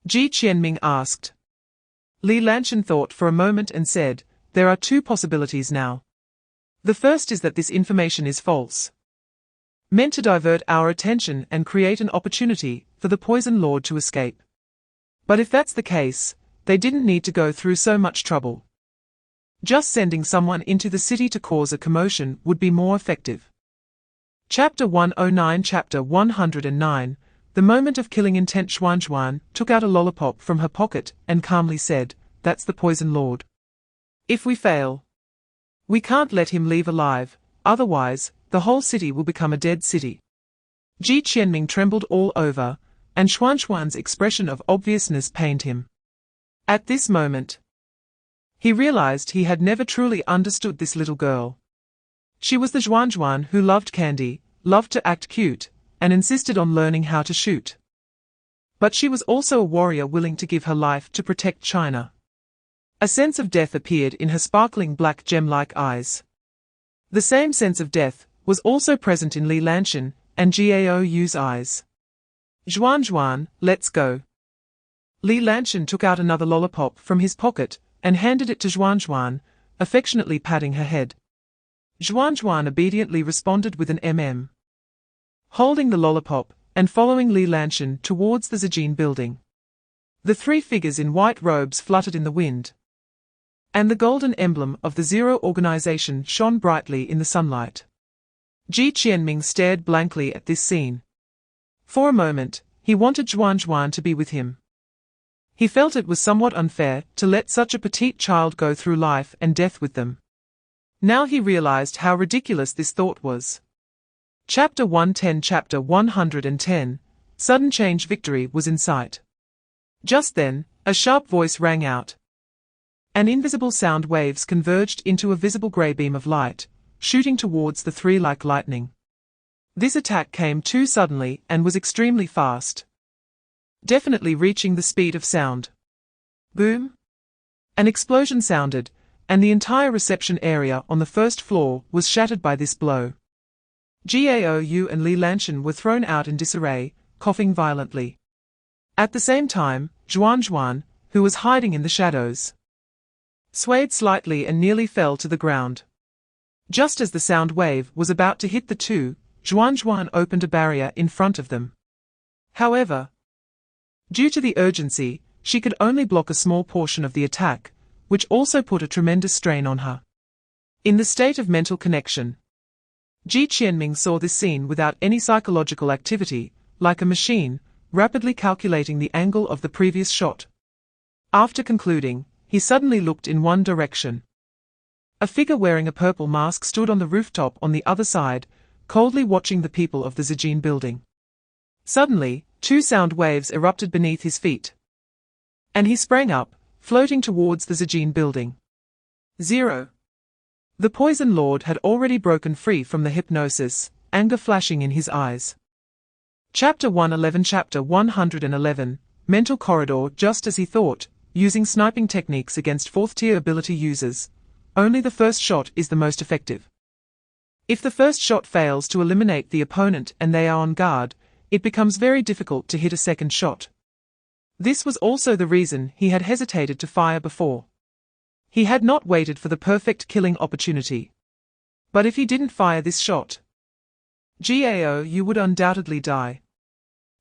Ji Qianming asked. Li Lanchen thought for a moment and said, there are two possibilities now. The first is that this information is false, meant to divert our attention and create an opportunity for the Poison Lord to escape. But if that's the case, they didn't need to go through so much trouble. Just sending someone into the city to cause a commotion would be more effective. Chapter 109 Chapter 109 The moment of killing intent. Xuan took out a lollipop from her pocket and calmly said, that's the Poison Lord. If we fail, we can't let him leave alive, otherwise, the whole city will become a dead city. Ji Qianming trembled all over, and Xuan's expression of obviousness pained him. At this moment, he realized he had never truly understood this little girl. She was the Xuan who loved candy, loved to act cute, and insisted on learning how to shoot. But she was also a warrior willing to give her life to protect China. A sense of death appeared in her sparkling black gem-like eyes. The same sense of death was also present in Li Lanchen and Gao Yu's eyes. Xuan, let's go. Li Lanchen took out another lollipop from his pocket and handed it to Xuan, affectionately patting her head. Xuan obediently responded with an holding the lollipop and following Li Lanchen towards the Zijin building. The three figures in white robes fluttered in the wind, and the golden emblem of the Zero organization shone brightly in the sunlight. Ji Qianming stared blankly at this scene. For a moment, he wanted Xuan to be with him. He felt it was somewhat unfair to let such a petite child go through life and death with them. Now he realized how ridiculous this thought was. Chapter 110 Chapter 110 Sudden change. Victory was in sight. Just then, a sharp voice rang out. And invisible sound waves converged into a visible grey beam of light, shooting towards the three like lightning. This attack came too suddenly and was extremely fast, definitely reaching the speed of sound. Boom! An explosion sounded, and the entire reception area on the first floor was shattered by this blow. Gao Yu and Li Lanchen were thrown out in disarray, coughing violently. At the same time, Xuan, who was hiding in the shadows, swayed slightly and nearly fell to the ground. Just as the sound wave was about to hit the two, Xuan opened a barrier in front of them. However, due to the urgency, she could only block a small portion of the attack, which also put a tremendous strain on her. In the state of mental connection, Ji Qianming saw this scene without any psychological activity, like a machine, rapidly calculating the angle of the previous shot. After concluding, he suddenly looked in one direction. A figure wearing a purple mask stood on the rooftop on the other side, coldly watching the people of the Zijin building. Suddenly, two sound waves erupted beneath his feet, and he sprang up, floating towards the Zijin building. 0. The Poison Lord had already broken free from the hypnosis, anger flashing in his eyes. Chapter 111 Chapter 111 Mental Corridor. Just as he thought, using sniping techniques against 4th-tier ability users, only the first shot is the most effective. If the first shot fails to eliminate the opponent and they are on guard, it becomes very difficult to hit a second shot. This was also the reason he had hesitated to fire before. He had not waited for the perfect killing opportunity. But if he didn't fire this shot, Gao Yu would undoubtedly die.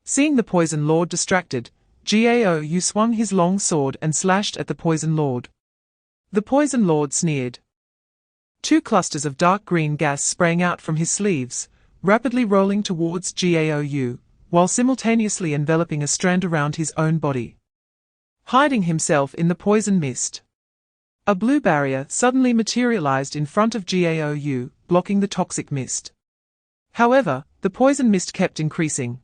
Seeing the Poison Lord distracted, Gao Yu swung his long sword and slashed at the Poison Lord. The Poison Lord sneered. Two clusters of dark green gas sprang out from his sleeves, rapidly rolling towards Gao Yu, while simultaneously enveloping a strand around his own body. Hiding himself in the poison mist, a blue barrier suddenly materialized in front of Gao Yu, blocking the toxic mist. However, the poison mist kept increasing,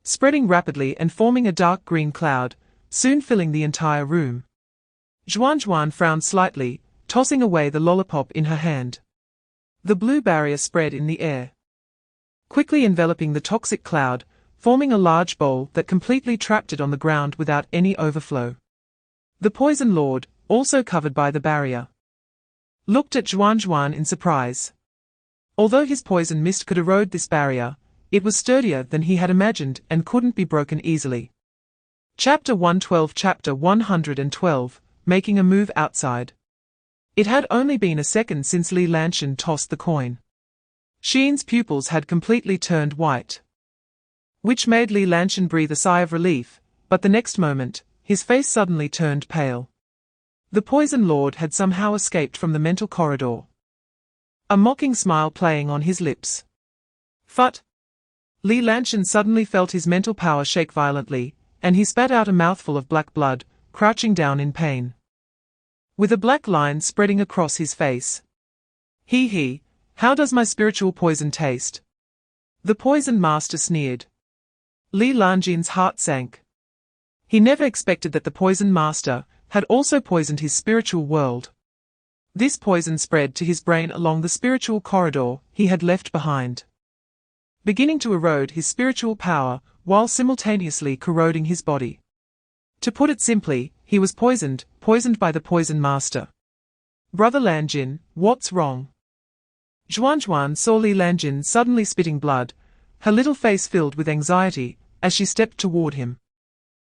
spreading rapidly and forming a dark green cloud, soon filling the entire room. Xuan frowned slightly, tossing away the lollipop in her hand. The blue barrier spread in the air, quickly enveloping the toxic cloud, forming a large bowl that completely trapped it on the ground without any overflow. The Poison Lord, also covered by the barrier, looked at Zhuan in surprise. Although his poison mist could erode this barrier, it was sturdier than he had imagined and couldn't be broken easily. Chapter 112 Chapter 112, Making a Move Outside. It had only been a second since Li Lanchen tossed the coin. Xian's pupils had completely turned white, which made Li Lanchen breathe a sigh of relief, but the next moment, his face suddenly turned pale. The Poison Lord had somehow escaped from the mental corridor, a mocking smile playing on his lips. Phut! Li Lanchen suddenly felt his mental power shake violently, and he spat out a mouthful of black blood, crouching down in pain, with a black line spreading across his face. He, how does my spiritual poison taste? The Poison Master sneered. Li Lanjin's heart sank. He never expected that the Poison Master had also poisoned his spiritual world. This poison spread to his brain along the spiritual corridor he had left behind, beginning to erode his spiritual power while simultaneously corroding his body. To put it simply, he was poisoned by the Poison Master. Brother Lanjin, what's wrong? Zhuan saw Li Lanjin suddenly spitting blood, her little face filled with anxiety, as she stepped toward him.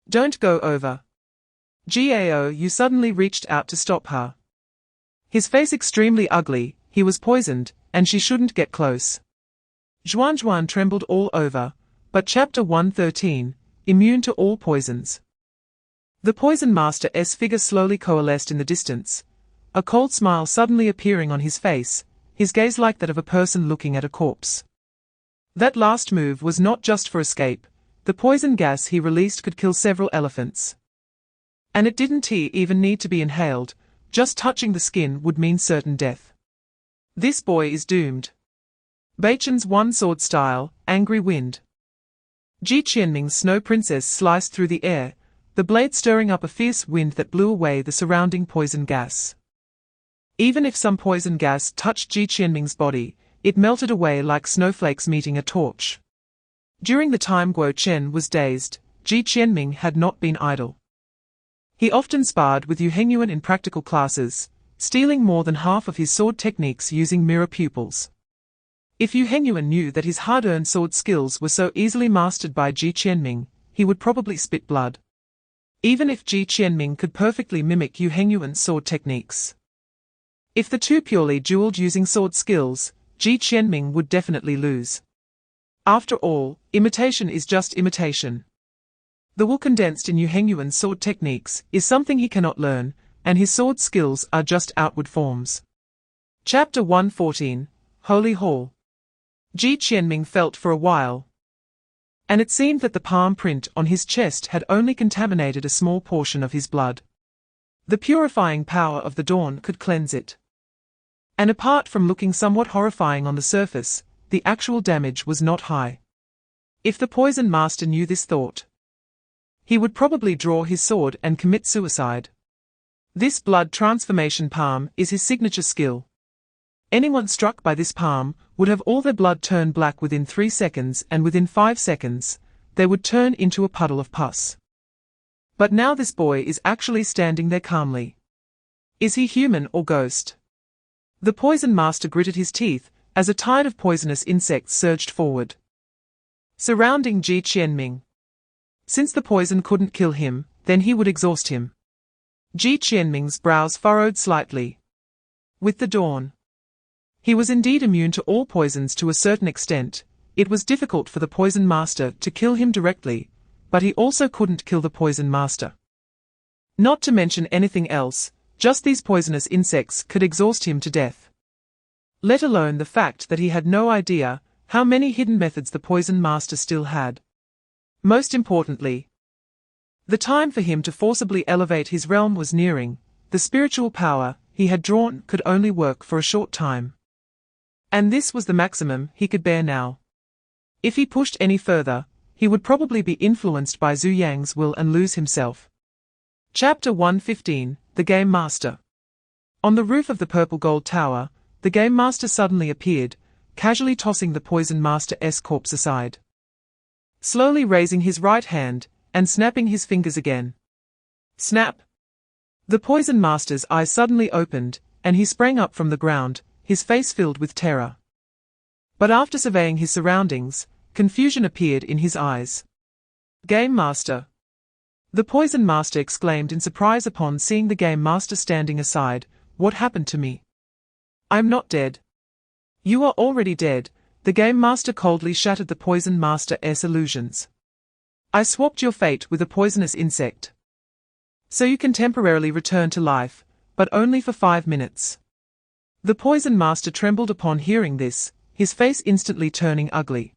Don't go over. Gao Yu suddenly reached out to stop her. His face extremely ugly, he was poisoned, and she shouldn't get close. Zhuan trembled all over, but Chapter 113, Immune to all poisons. The Poison Master's figure slowly coalesced in the distance, a cold smile suddenly appearing on his face, his gaze like that of a person looking at a corpse. That last move was not just for escape, the poison gas he released could kill several elephants. And it didn't even need to be inhaled, just touching the skin would mean certain death. This boy is doomed. Beichen's one-sword style, Angry Wind. Ji Qianming's Snow Princess sliced through the air, the blade stirring up a fierce wind that blew away the surrounding poison gas. Even if some poison gas touched Ji Qianming's body, it melted away like snowflakes meeting a torch. During the time Gou Chen was dazed, Ji Qianming had not been idle. He often sparred with Yu Hengyuan in practical classes, stealing more than half of his sword techniques using mirror pupils. If Yu Hengyuan knew that his hard-earned sword skills were so easily mastered by Ji Qianming, he would probably spit blood. Even if Ji Qianming could perfectly mimic Yu Hengyuan's sword techniques. If the two purely dueled using sword skills, Ji Qianming would definitely lose. After all, imitation is just imitation. The wool condensed in Yu Hengyuan's sword techniques is something he cannot learn, and his sword skills are just outward forms. Chapter 114, Holy Hall. Ji Qianming felt for a while, and it seemed that the palm print on his chest had only contaminated a small portion of his blood. The purifying power of the dawn could cleanse it. And apart from looking somewhat horrifying on the surface, the actual damage was not high. If the Poison Master knew this thought, he would probably draw his sword and commit suicide. This blood transformation palm is his signature skill. Anyone struck by this palm would have all their blood turn black within 3 seconds, and within 5 seconds, they would turn into a puddle of pus. But now this boy is actually standing there calmly. Is he human or ghost? The Poison Master gritted his teeth as a tide of poisonous insects surged forward, surrounding Ji Qianming. Since the poison couldn't kill him, then he would exhaust him. Ji Qianming's brows furrowed slightly. With the dawn, he was indeed immune to all poisons to a certain extent. It was difficult for the Poison Master to kill him directly, but he also couldn't kill the Poison Master. Not to mention anything else, just these poisonous insects could exhaust him to death. Let alone the fact that he had no idea how many hidden methods the Poison Master still had. Most importantly, the time for him to forcibly elevate his realm was nearing. The spiritual power he had drawn could only work for a short time. And this was the maximum he could bear now. If he pushed any further, he would probably be influenced by Zhu Yang's will and lose himself. Chapter 115, The Game Master. On the roof of the Purple Gold Tower, the Game Master suddenly appeared, casually tossing the Poison Master's corpse aside. slowly raising his right hand and snapping his fingers again. Snap! The Poison Master's eyes suddenly opened, and he sprang up from the ground, his face filled with terror. But after surveying his surroundings, confusion appeared in his eyes. Game Master! The Poison Master exclaimed in surprise upon seeing the Game Master standing aside. What happened to me? I'm not dead. You are already dead. The Game Master coldly shattered the Poison Master's illusions. I swapped your fate with a poisonous insect. So you can temporarily return to life, but only for 5 minutes. The Poison Master trembled upon hearing this, his face instantly turning ugly.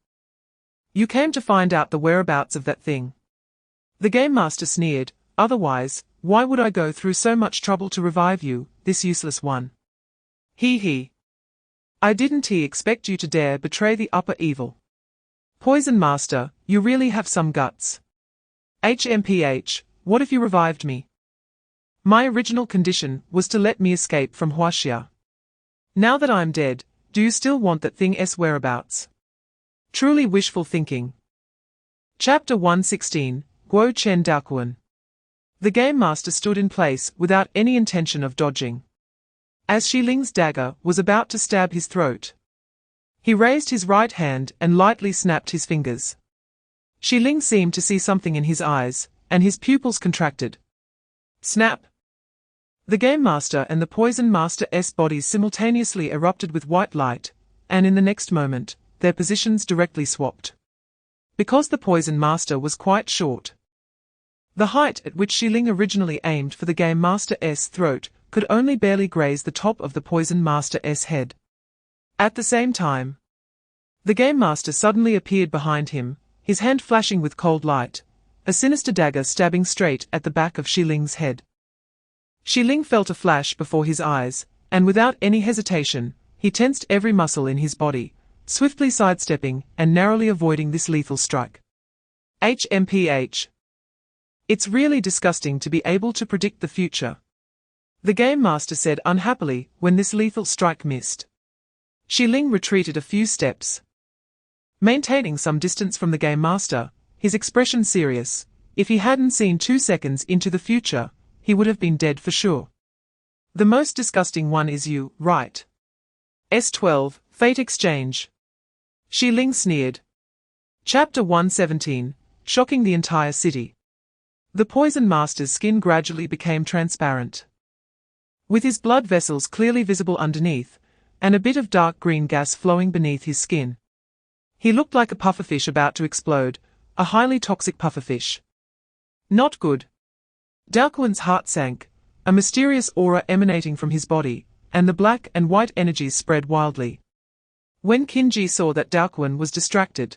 You came to find out the whereabouts of that thing. The Game Master sneered, otherwise, why would I go through so much trouble to revive you, this useless one? He. I didn't expect you to dare betray the upper evil. Poison Master, you really have some guts. HMPH, what if you revived me? My original condition was to let me escape from Huaxia. Now that I'm dead, do you still want that thing's whereabouts? Truly wishful thinking. Chapter 116, Gou Chen and Adam. The Game Master stood in place without any intention of dodging. As Xi Ling's dagger was about to stab his throat, he raised his right hand and lightly snapped his fingers. Xi Ling seemed to see something in his eyes, and his pupils contracted. Snap! The Game Master and the Poison Master's bodies simultaneously erupted with white light, and in the next moment, their positions directly swapped. Because the Poison Master was quite short, the height at which Xi Ling originally aimed for the Game Master's throat could only barely graze the top of the Poison Master's head. At the same time, the Game Master suddenly appeared behind him, his hand flashing with cold light, a sinister dagger stabbing straight at the back of Xi Ling's head. Xi Ling felt a flash before his eyes, and without any hesitation, he tensed every muscle in his body, swiftly sidestepping and narrowly avoiding this lethal strike. HMPH. It's really disgusting to be able to predict the future, the Game Master said unhappily when this lethal strike missed. Xi Ling retreated a few steps, maintaining some distance from the Game Master, his expression serious. If he hadn't seen 2 seconds into the future, he would have been dead for sure. The most disgusting one is you, right? S12, Fate Exchange. Xi Ling sneered. Chapter 117, Shocking the Entire City. The Poison Master's skin gradually became transparent, with his blood vessels clearly visible underneath, and a bit of dark green gas flowing beneath his skin. He looked like a pufferfish about to explode, a highly toxic pufferfish. Not good. Daoquan's heart sank, a mysterious aura emanating from his body, and the black and white energies spread wildly. When Qinji saw that Daoquan was distracted,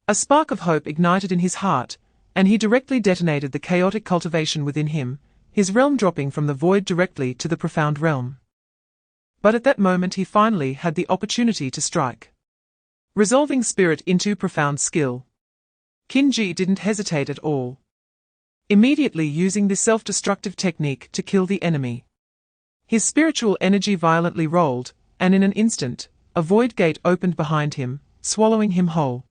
a spark of hope ignited in his heart, and he directly detonated the chaotic cultivation within him, his realm dropping from the void directly to the profound realm. But at that moment he finally had the opportunity to strike, resolving spirit into profound skill. Qinji didn't hesitate at all, immediately using this self-destructive technique to kill the enemy. His spiritual energy violently rolled, and in an instant, a void gate opened behind him, swallowing him whole.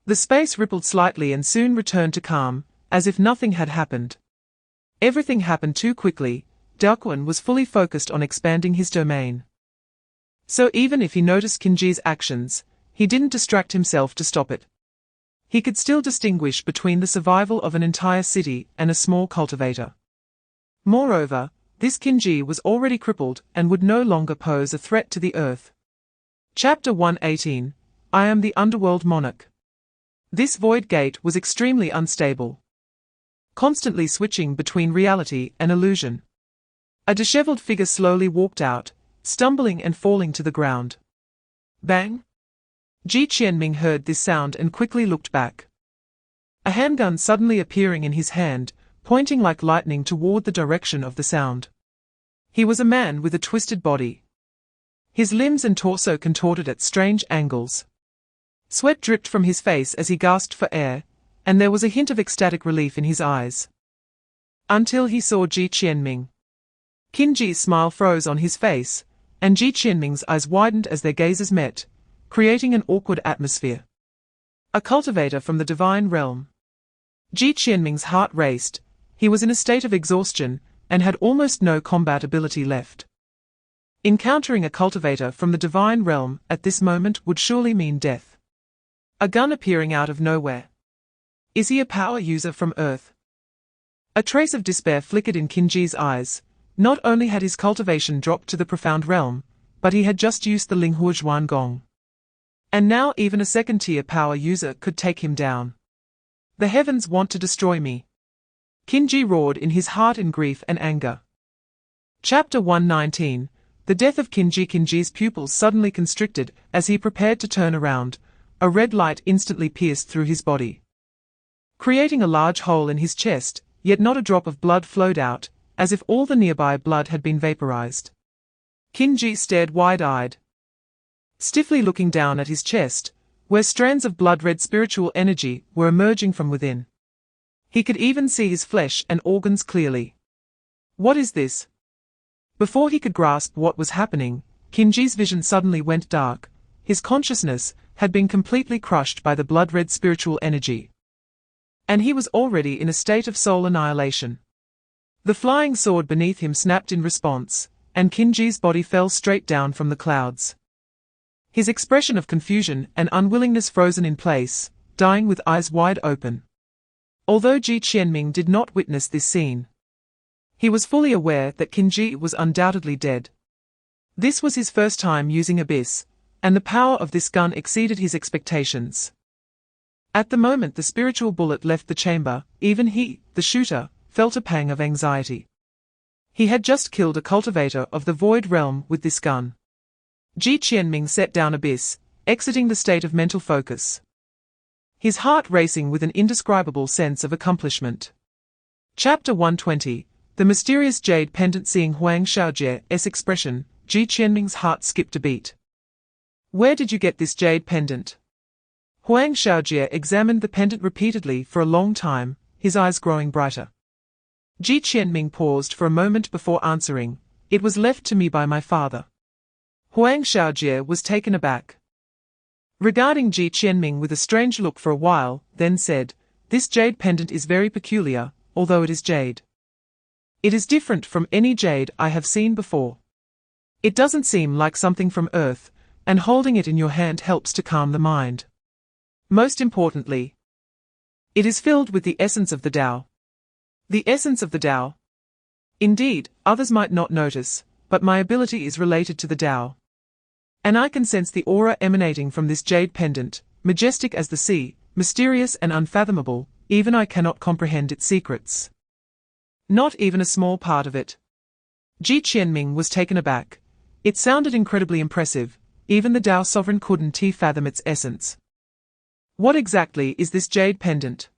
The space rippled slightly and soon returned to calm, as if nothing had happened. Everything happened too quickly. Daoquan was fully focused on expanding his domain. So even if he noticed Qinji's actions, he didn't distract himself to stop it. He could still distinguish between the survival of an entire city and a small cultivator. Moreover, this Qinji was already crippled and would no longer pose a threat to the earth. Chapter 118, I am the Underworld Monarch. This void gate was extremely unstable, constantly switching between reality and illusion. A disheveled figure slowly walked out, stumbling and falling to the ground. Bang! Ji Qianming heard this sound and quickly looked back, a handgun suddenly appearing in his hand, pointing like lightning toward the direction of the sound. He was a man with a twisted body, his limbs and torso contorted at strange angles. Sweat dripped from his face as he gasped for air, and there was a hint of ecstatic relief in his eyes. Until he saw Ji Qianming. Qinji's smile froze on his face, and Ji Qianming's eyes widened as their gazes met, creating an awkward atmosphere. A cultivator from the divine realm. Ji Qianming's heart raced. He was in a state of exhaustion, and had almost no combat ability left. Encountering a cultivator from the divine realm at this moment would surely mean death. A gun appearing out of nowhere. Is he a power user from Earth? A trace of despair flickered in Qin Ji's eyes. Not only had his cultivation dropped to the profound realm, but he had just used the Linghua Zhuan Gong. And now even a second-tier power user could take him down. The heavens want to destroy me. Qin Ji roared in his heart in grief and anger. Chapter 119. The death of Qin Ji. Qin Ji's pupils suddenly constricted as he prepared to turn around. A red light instantly pierced through his body, creating a large hole in his chest, yet not a drop of blood flowed out, as if all the nearby blood had been vaporized. Qin Ji stared wide-eyed, stiffly looking down at his chest, where strands of blood-red spiritual energy were emerging from within. He could even see his flesh and organs clearly. What is this? Before he could grasp what was happening, Qin Ji's vision suddenly went dark. His consciousness had been completely crushed by the blood-red spiritual energy. And he was already in a state of soul annihilation. The flying sword beneath him snapped in response, and Qin Ji's body fell straight down from the clouds. His expression of confusion and unwillingness frozen in place, dying with eyes wide open. Although Ji Qianming did not witness this scene, he was fully aware that Qin Ji was undoubtedly dead. This was his first time using Abyss, and the power of this gun exceeded his expectations. At the moment the spiritual bullet left the chamber, even he, the shooter, felt a pang of anxiety. He had just killed a cultivator of the void realm with this gun. Ji Qianming set down Abyss, exiting the state of mental focus, his heart racing with an indescribable sense of accomplishment. Chapter 120. The mysterious jade pendant. Seeing Huang Xiaojie's expression, Ji Qianming's heart skipped a beat. Where did you get this jade pendant? Huang Xiaojie examined the pendant repeatedly for a long time, his eyes growing brighter. Ji Qianming paused for a moment before answering. It was left to me by my father. Huang Xiaojie was taken aback, regarding Ji Qianming with a strange look for a while, then said, This jade pendant is very peculiar, although it is jade. It is different from any jade I have seen before. It doesn't seem like something from Earth, and holding it in your hand helps to calm the mind. Most importantly, it is filled with the essence of the Tao. The essence of the Tao. Indeed, others might not notice, but my ability is related to the Tao. And I can sense the aura emanating from this jade pendant, majestic as the sea, mysterious and unfathomable, even I cannot comprehend its secrets. Not even a small part of it. Ji Qianming was taken aback. It sounded incredibly impressive, even the Tao sovereign couldn't fathom its essence. What exactly is this jade pendant?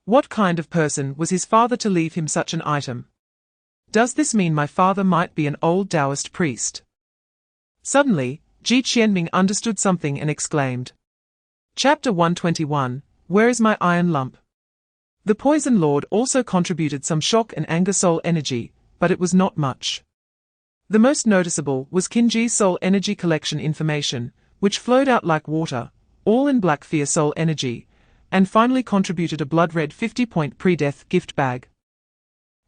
What kind of person was his father to leave him such an item? Does this mean my father might be an old Taoist priest? Suddenly, Ji Qianming understood something and exclaimed. Chapter 121. Where is my iron lump? The Poison Lord also contributed some shock and anger soul energy, but it was not much. The most noticeable was Qin Ji's soul energy collection information, which flowed out like water, all in black fear soul energy, and finally contributed a blood-red 50-point pre-death gift bag.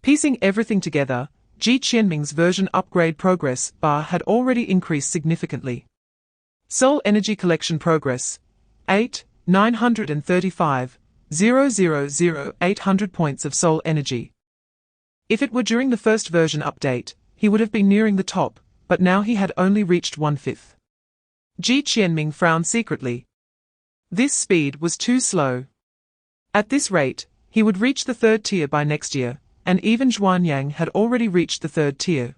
Piecing everything together, Ji Qianming's version upgrade progress bar had already increased significantly. Soul energy collection progress, 935, 800 points of soul energy. If it were during the first version update, he would have been nearing the top, but now he had only reached 1/5. Ji Qianming frowned secretly. This speed was too slow. At this rate, he would reach the 3rd tier by next year, and even Zhuanyang had already reached the 3rd tier,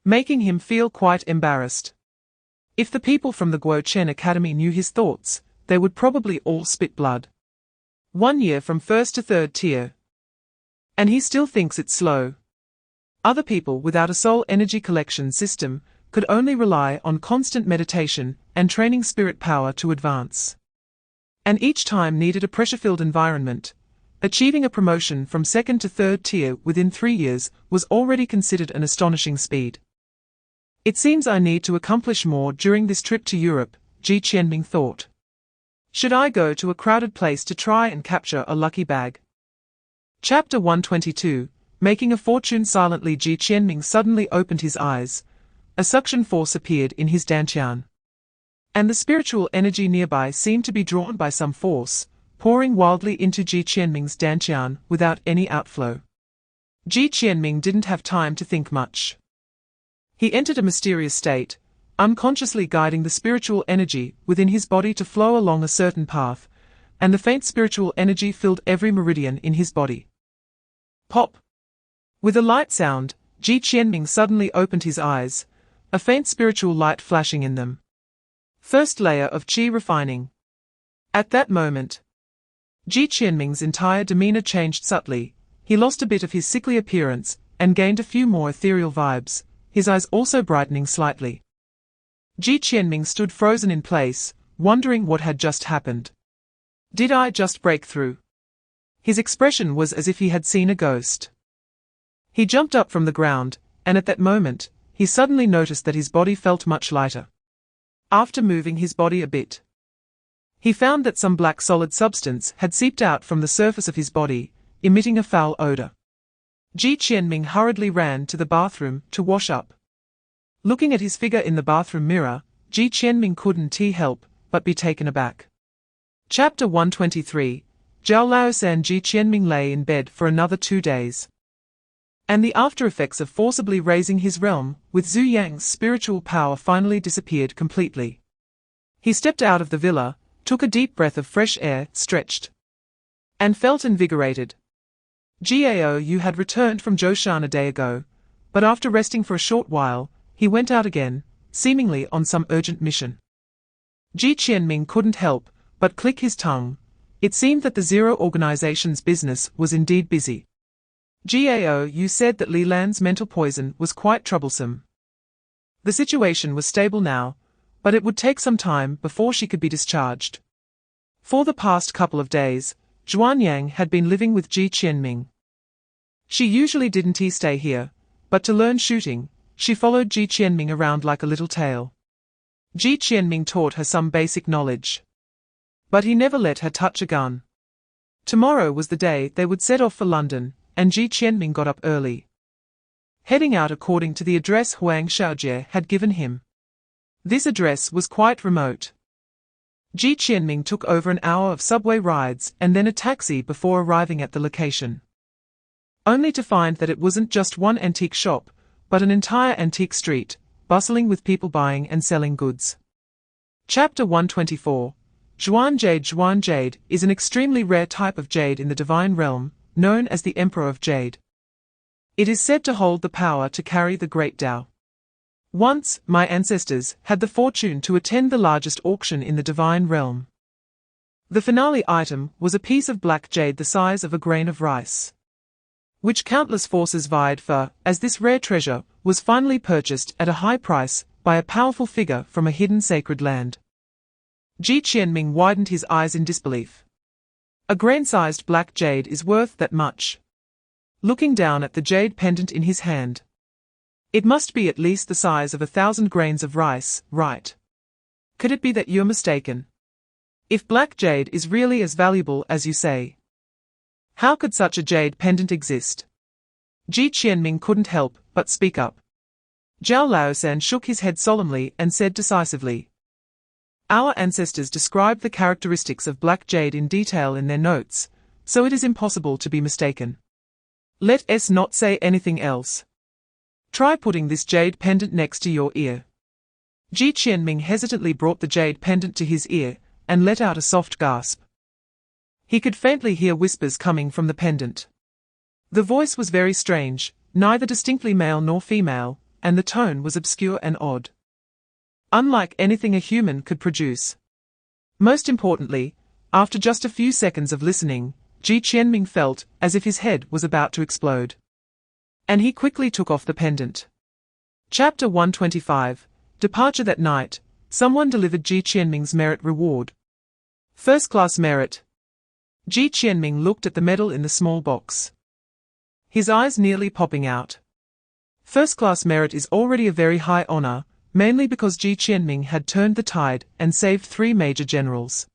making him feel quite embarrassed. If the people from the Gou Chen Academy knew his thoughts, they would probably all spit blood. 1 year from 1st to 3rd tier. And he still thinks it's slow. Other people without a soul energy collection system could only rely on constant meditation and training spirit power to advance. And each time needed a pressure-filled environment. Achieving a promotion from 2nd to 3rd tier within 3 years was already considered an astonishing speed. It seems I need to accomplish more during this trip to Europe, Ji Qianming thought. Should I go to a crowded place to try and capture a lucky bag? Chapter 122, Making a Fortune Silently. Ji Qianming suddenly opened his eyes. A suction force appeared in his dantian. And the spiritual energy nearby seemed to be drawn by some force, pouring wildly into Ji Qianming's dantian without any outflow. Ji Qianming didn't have time to think much. He entered a mysterious state, unconsciously guiding the spiritual energy within his body to flow along a certain path, and the faint spiritual energy filled every meridian in his body. Pop! With a light sound, Ji Qianming suddenly opened his eyes, a faint spiritual light flashing in them. First layer of qi refining. At that moment, Ji Qianming's entire demeanor changed subtly. He lost a bit of his sickly appearance and gained a few more ethereal vibes, his eyes also brightening slightly. Ji Qianming stood frozen in place, wondering what had just happened. Did I just break through? His expression was as if he had seen a ghost. He jumped up from the ground, and at that moment, he suddenly noticed that his body felt much lighter. After moving his body a bit, he found that some black solid substance had seeped out from the surface of his body, emitting a foul odor. Ji Qianming hurriedly ran to the bathroom to wash up. Looking at his figure in the bathroom mirror, Ji Qianming couldn't help but be taken aback. Chapter 123, Zhao Laos and Ji Qianming lay in bed for another 2 days. And the after-effects of forcibly raising his realm with Zhu Yang's spiritual power finally disappeared completely. He stepped out of the villa, took a deep breath of fresh air, stretched, and felt invigorated. Gao Yu had returned from Zhoushan a day ago, but after resting for a short while, he went out again, seemingly on some urgent mission. Ji Qianming couldn't help but click his tongue. It seemed that the Zero organization's business was indeed busy. Gao Yu said that Li Lan's mental poison was quite troublesome. The situation was stable now, but it would take some time before she could be discharged. For the past couple of days, Zhuan Yang had been living with Ji Qianming. She usually didn't stay here, but to learn shooting, she followed Ji Qianming around like a little tail. Ji Qianming taught her some basic knowledge, but he never let her touch a gun. Tomorrow was the day they would set off for London, and Ji Qianming got up early, heading out according to the address Huang Xiaojie had given him. This address was quite remote. Ji Qianming took over an hour of subway rides and then a taxi before arriving at the location, only to find that it wasn't just one antique shop, but an entire antique street, bustling with people buying and selling goods. Chapter 124, Zhuan Jade is an extremely rare type of jade in the divine realm, known as the Emperor of Jade. It is said to hold the power to carry the great Tao. Once, my ancestors had the fortune to attend the largest auction in the divine realm. The finale item was a piece of black jade the size of a grain of rice, which countless forces vied for, as this rare treasure was finally purchased at a high price by a powerful figure from a hidden sacred land. Ji Qianming widened his eyes in disbelief. A grain-sized black jade is worth that much. Looking down at the jade pendant in his hand, it must be at least the size of 1,000 grains of rice, right? Could it be that you're mistaken? If black jade is really as valuable as you say, how could such a jade pendant exist? Ji Qianming couldn't help but speak up. Zhao Laosan shook his head solemnly and said decisively, "Our ancestors described the characteristics of black jade in detail in their notes, so it is impossible to be mistaken. Let us not say anything else. Try putting this jade pendant next to your ear." Ji Qianming hesitantly brought the jade pendant to his ear and let out a soft gasp. He could faintly hear whispers coming from the pendant. The voice was very strange, neither distinctly male nor female, and the tone was obscure and odd, unlike anything a human could produce. Most importantly, after just a few seconds of listening, Ji Qianming felt as if his head was about to explode, and he quickly took off the pendant. Chapter 125, Departure. That night, someone delivered Ji Qianming's merit reward. First-class merit. Ji Qianming looked at the medal in the small box, his eyes nearly popping out. First-class merit is already a very high honor, mainly because Ji Qianming had turned the tide and saved 3 major generals.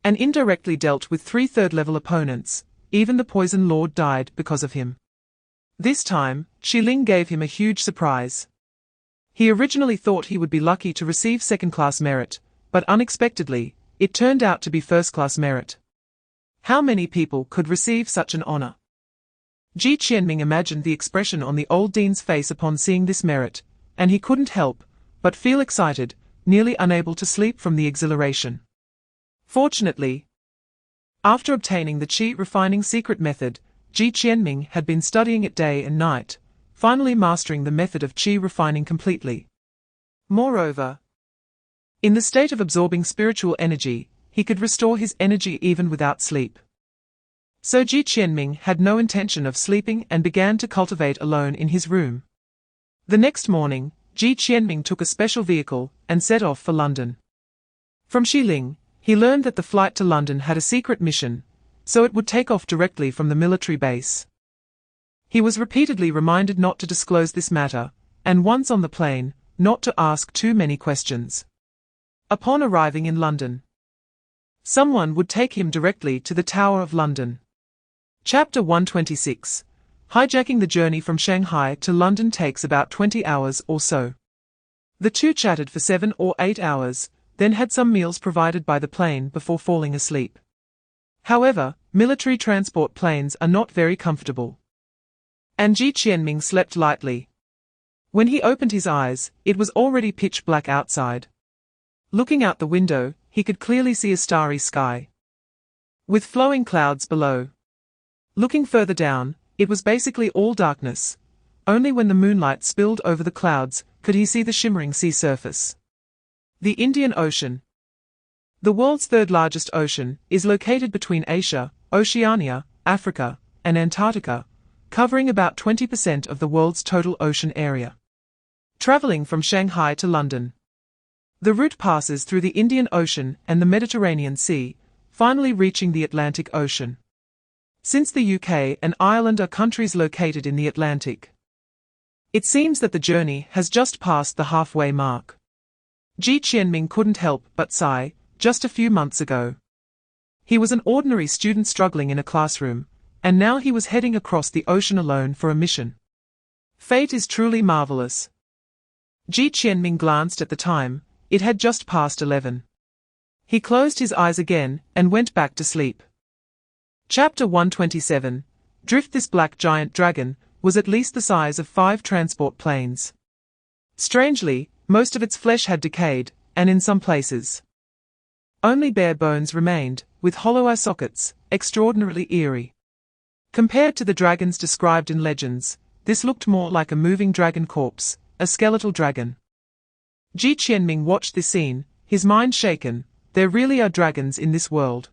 and indirectly dealt with 3 third-level opponents. Even the Poison Lord died because of him. This time, Xiling gave him a huge surprise. He originally thought he would be lucky to receive second-class merit, but unexpectedly, it turned out to be first-class merit. How many people could receive such an honor? Ji Qianming imagined the expression on the old dean's face upon seeing this merit, and he couldn't help but feel excited, nearly unable to sleep from the exhilaration. Fortunately, after obtaining the qi refining secret method, Ji Qianming had been studying it day and night, finally mastering the method of qi refining completely. Moreover, in the state of absorbing spiritual energy, he could restore his energy even without sleep. So Ji Qianming had no intention of sleeping and began to cultivate alone in his room. The next morning, Ji Qianming took a special vehicle and set off for London. From Xiling, he learned that the flight to London had a secret mission, so it would take off directly from the military base. He was repeatedly reminded not to disclose this matter, and once on the plane, not to ask too many questions. Upon arriving in London, someone would take him directly to the Tower of London. Chapter 126. Hijacking the journey from Shanghai to London takes about 20 hours or so. The two chatted for 7 or 8 hours, then had some meals provided by the plane before falling asleep. However, military transport planes are not very comfortable. And Ji Qianming slept lightly. When he opened his eyes, it was already pitch black outside. Looking out the window, he could clearly see a starry sky, with flowing clouds below. Looking further down, it was basically all darkness. Only when the moonlight spilled over the clouds could he see the shimmering sea surface. The Indian Ocean, the world's third largest ocean, is located between Asia, Oceania, Africa, and Antarctica, covering about 20% of the world's total ocean area. Traveling from Shanghai to London, the route passes through the Indian Ocean and the Mediterranean Sea, finally reaching the Atlantic Ocean. Since the UK and Ireland are countries located in the Atlantic, it seems that the journey has just passed the halfway mark. Ji Qianming couldn't help but sigh. Just a few months ago, he was an ordinary student struggling in a classroom, and now he was heading across the ocean alone for a mission. Fate is truly marvelous. Ji Qianming glanced at the time. It had just passed 11. He closed his eyes again and went back to sleep. Chapter 127. Drift. This black giant dragon was at least the size of 5 transport planes. Strangely, most of its flesh had decayed, and in some places, only bare bones remained, with hollow eye sockets, extraordinarily eerie. Compared to the dragons described in legends, this looked more like a moving dragon corpse, a skeletal dragon. Ji Qianming watched this scene, his mind shaken. There really are dragons in this world.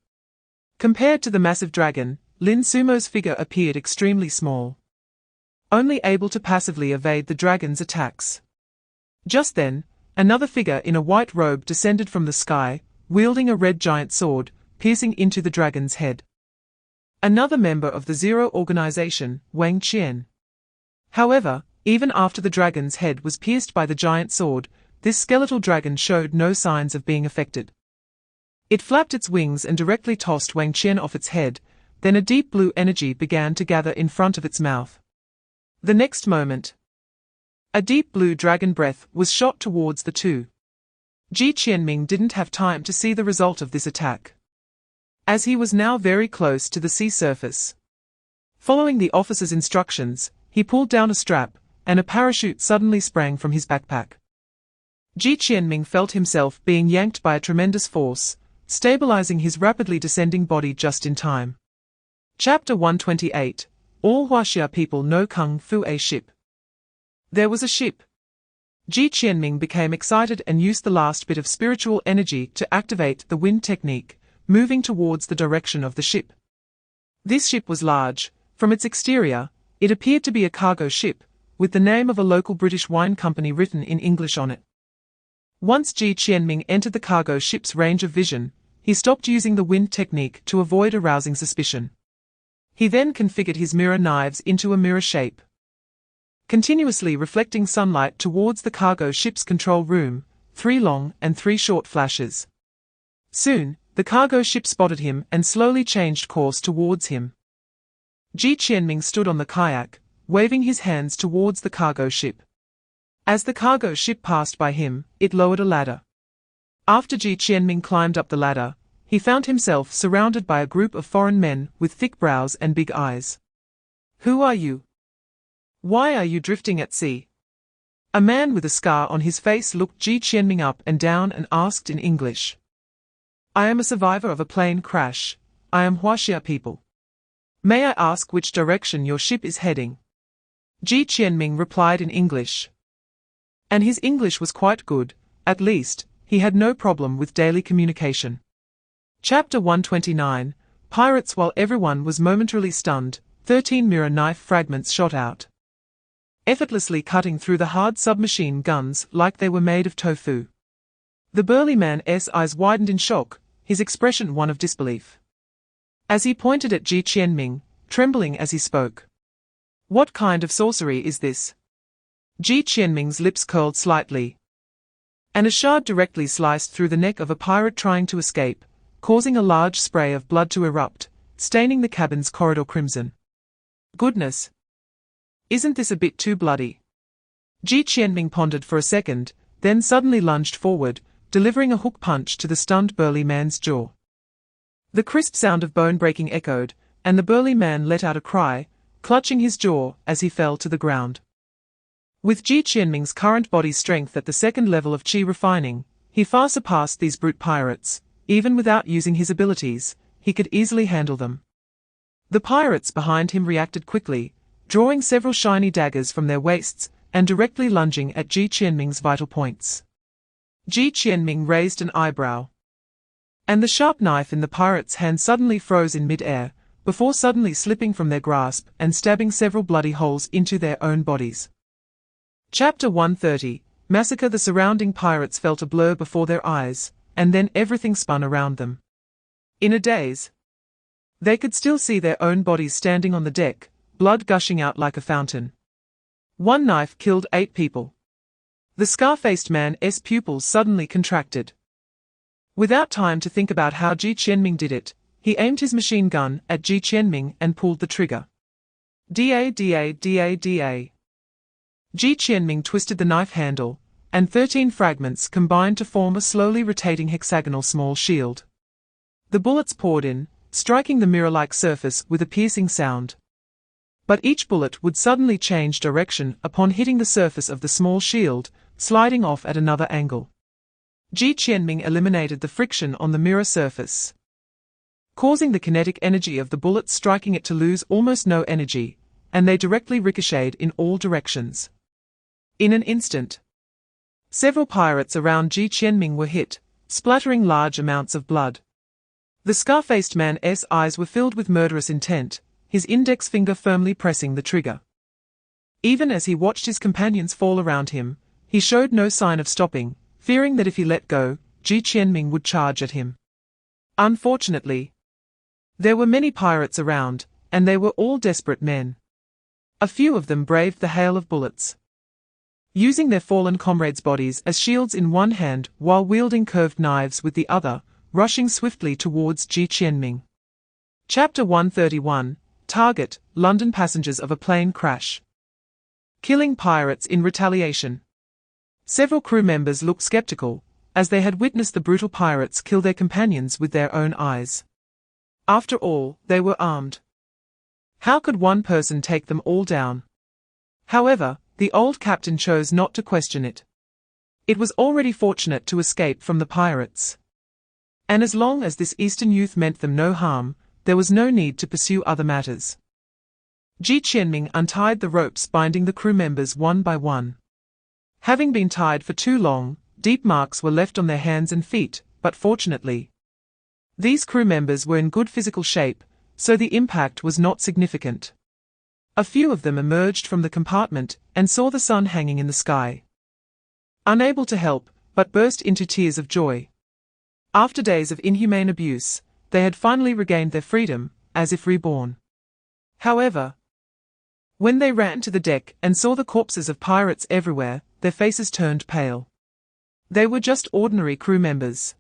Compared to the massive dragon, Lin Sumo's figure appeared extremely small, only able to passively evade the dragon's attacks. Just then, another figure in a white robe descended from the sky, wielding a red giant sword, piercing into the dragon's head. Another member of the Zero organization, Wang Qian. However, even after the dragon's head was pierced by the giant sword, this skeletal dragon showed no signs of being affected. It flapped its wings and directly tossed Wang Qian off its head, then a deep blue energy began to gather in front of its mouth. The next moment, a deep blue dragon breath was shot towards the two. Ji Qianming didn't have time to see the result of this attack, as he was now very close to the sea surface. Following the officer's instructions, he pulled down a strap, and a parachute suddenly sprang from his backpack. Ji Qianming felt himself being yanked by a tremendous force, stabilizing his rapidly descending body just in time. Chapter 128. All Huaxia people know Kung Fu. A ship. There was a ship. Ji Qianming became excited and used the last bit of spiritual energy to activate the wind technique, moving towards the direction of the ship. This ship was large. From its exterior, it appeared to be a cargo ship, with the name of a local British wine company written in English on it. Once Ji Qianming entered the cargo ship's range of vision, he stopped using the wind technique to avoid arousing suspicion. He then configured his mirror knives into a mirror shape, continuously reflecting sunlight towards the cargo ship's control room, 3 long and 3 short flashes. Soon, the cargo ship spotted him and slowly changed course towards him. Ji Qianming stood on the kayak, waving his hands towards the cargo ship. As the cargo ship passed by him, it lowered a ladder. After Ji Qianming climbed up the ladder, he found himself surrounded by a group of foreign men with thick brows and big eyes. "Who are you? Why are you drifting at sea?" A man with a scar on his face looked Ji Qianming up and down and asked in English. "I am a survivor of a plane crash. I am Huaxia people. May I ask which direction your ship is heading?" Ji Qianming replied in English. And his English was quite good, at least, he had no problem with daily communication. Chapter 129, Pirates. While everyone was momentarily stunned, 13 mirror knife fragments shot out, effortlessly cutting through the hard submachine guns like they were made of tofu. The burly man's eyes widened in shock, his expression one of disbelief. As he pointed at Ji Qianming, trembling as he spoke. "What kind of sorcery is this?" Ji Qianming's lips curled slightly, and a shard directly sliced through the neck of a pirate trying to escape, causing a large spray of blood to erupt, staining the cabin's corridor crimson. "Goodness! Isn't this a bit too bloody?" Ji Qianming pondered for a second, then suddenly lunged forward, delivering a hook punch to the stunned burly man's jaw. The crisp sound of bone breaking echoed, and the burly man let out a cry, clutching his jaw as he fell to the ground. With Ji Qianming's current body strength at the second level of qi refining, he far surpassed these brute pirates. Even without using his abilities, he could easily handle them. The pirates behind him reacted quickly, drawing several shiny daggers from their waists and directly lunging at Ji Qianming's vital points. Ji Qianming raised an eyebrow, and the sharp knife in the pirate's hand suddenly froze in mid-air, before suddenly slipping from their grasp and stabbing several bloody holes into their own bodies. Chapter 130, Massacre. The surrounding pirates felt a blur before their eyes, and then everything spun around them. In a daze, they could still see their own bodies standing on the deck, blood gushing out like a fountain. One knife killed 8 people. The scar-faced man's pupils suddenly contracted. Without time to think about how Ji Qianming did it, he aimed his machine gun at Ji Qianming and pulled the trigger. Da. Ji Qianming twisted the knife handle, and 13 fragments combined to form a slowly rotating hexagonal small shield. The bullets poured in, striking the mirror-like surface with a piercing sound. But each bullet would suddenly change direction upon hitting the surface of the small shield, sliding off at another angle. Ji Qianming eliminated the friction on the mirror surface, causing the kinetic energy of the bullets striking it to lose almost no energy, and they directly ricocheted in all directions. In an instant, several pirates around Ji Qianming were hit, splattering large amounts of blood. The scar-faced man's eyes were filled with murderous intent, his index finger firmly pressing the trigger. Even as he watched his companions fall around him, he showed no sign of stopping, fearing that if he let go, Ji Qianming would charge at him. Unfortunately, there were many pirates around, and they were all desperate men. A few of them braved the hail of bullets, using their fallen comrades' bodies as shields in one hand while wielding curved knives with the other, rushing swiftly towards Ji Qianming. Chapter 131, Target, London. Passengers of a plane crash, killing pirates in retaliation. Several crew members looked skeptical, as they had witnessed the brutal pirates kill their companions with their own eyes. After all, they were armed. How could one person take them all down? However, the old captain chose not to question it. It was already fortunate to escape from the pirates, and as long as this Eastern youth meant them no harm, there was no need to pursue other matters. Ji Qianming untied the ropes binding the crew members one by one. Having been tied for too long, deep marks were left on their hands and feet, but fortunately, these crew members were in good physical shape, so the impact was not significant. A few of them emerged from the compartment and saw the sun hanging in the sky. Unable to help, but burst into tears of joy. After days of inhumane abuse, they had finally regained their freedom, as if reborn. However, when they ran to the deck and saw the corpses of pirates everywhere, their faces turned pale. They were just ordinary crew members.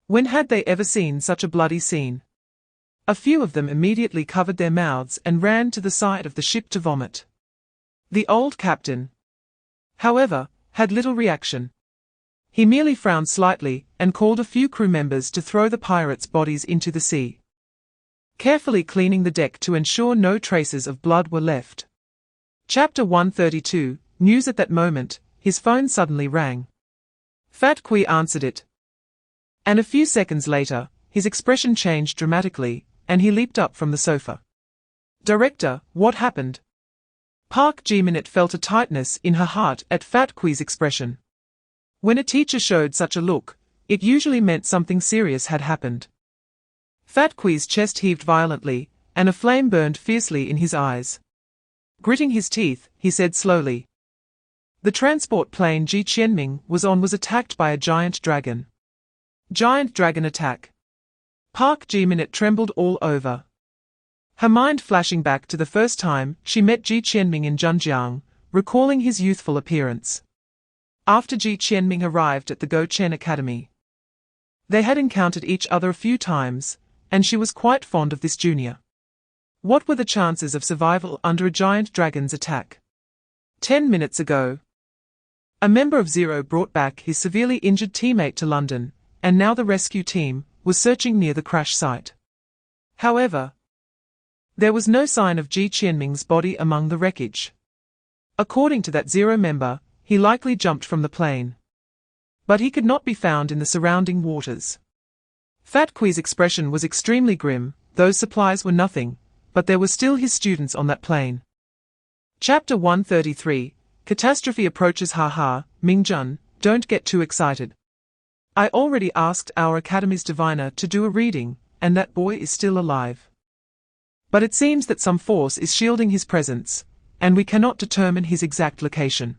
When had they ever seen such a bloody scene? A few of them immediately covered their mouths and ran to the side of the ship to vomit. The old captain, however, had little reaction. He merely frowned slightly and called a few crew members to throw the pirates' bodies into the sea, carefully cleaning the deck to ensure no traces of blood were left. Chapter 132, News. At that moment, his phone suddenly rang. Fat Kui answered it. And a few seconds later, his expression changed dramatically, and he leaped up from the sofa. Director, what happened? Park Ji-minute felt a tightness in her heart at Fat Kui's expression. When a teacher showed such a look, it usually meant something serious had happened. Fat Kui's chest heaved violently, and a flame burned fiercely in his eyes. Gritting his teeth, he said slowly. The transport plane Ji Qianming was on was attacked by a giant dragon. Giant dragon attack. Park Ji-minute trembled all over. Her mind flashing back to the first time she met Ji Qianming in Zhenjiang, recalling his youthful appearance. After Ji Qianming arrived at the Gou Chen Academy, they had encountered each other a few times, and she was quite fond of this junior. What were the chances of survival under a giant dragon's attack? 10 minutes ago, a member of Zero brought back his severely injured teammate to London, and now the rescue team was searching near the crash site. However, there was no sign of Ji Qianming's body among the wreckage. According to that Zero member, he likely jumped from the plane. But he could not be found in the surrounding waters. Fat Kui's expression was extremely grim. Those supplies were nothing, but there were still his students on that plane. Chapter 133, Catastrophe approaches. Haha, Mingjun, don't get too excited. I already asked our academy's diviner to do a reading, and that boy is still alive. But it seems that some force is shielding his presence, and we cannot determine his exact location.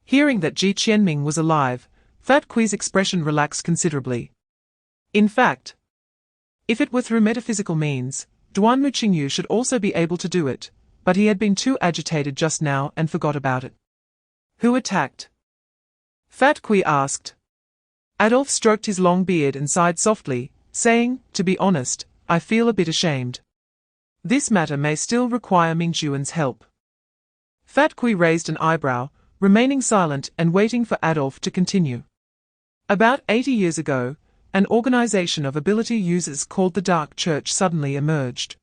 Hearing that Ji Qianming was alive, Fat Kui's expression relaxed considerably. In fact, if it were through metaphysical means, Duanmu Qingyu should also be able to do it, but he had been too agitated just now and forgot about it. Who attacked? Fat Kui asked. Adolf stroked his long beard and sighed softly, saying, to be honest, I feel a bit ashamed. This matter may still require Mingjuan's help. Fat Kui raised an eyebrow, remaining silent and waiting for Adolf to continue. About 80 years ago, an organization of ability users called the Dark Church suddenly emerged.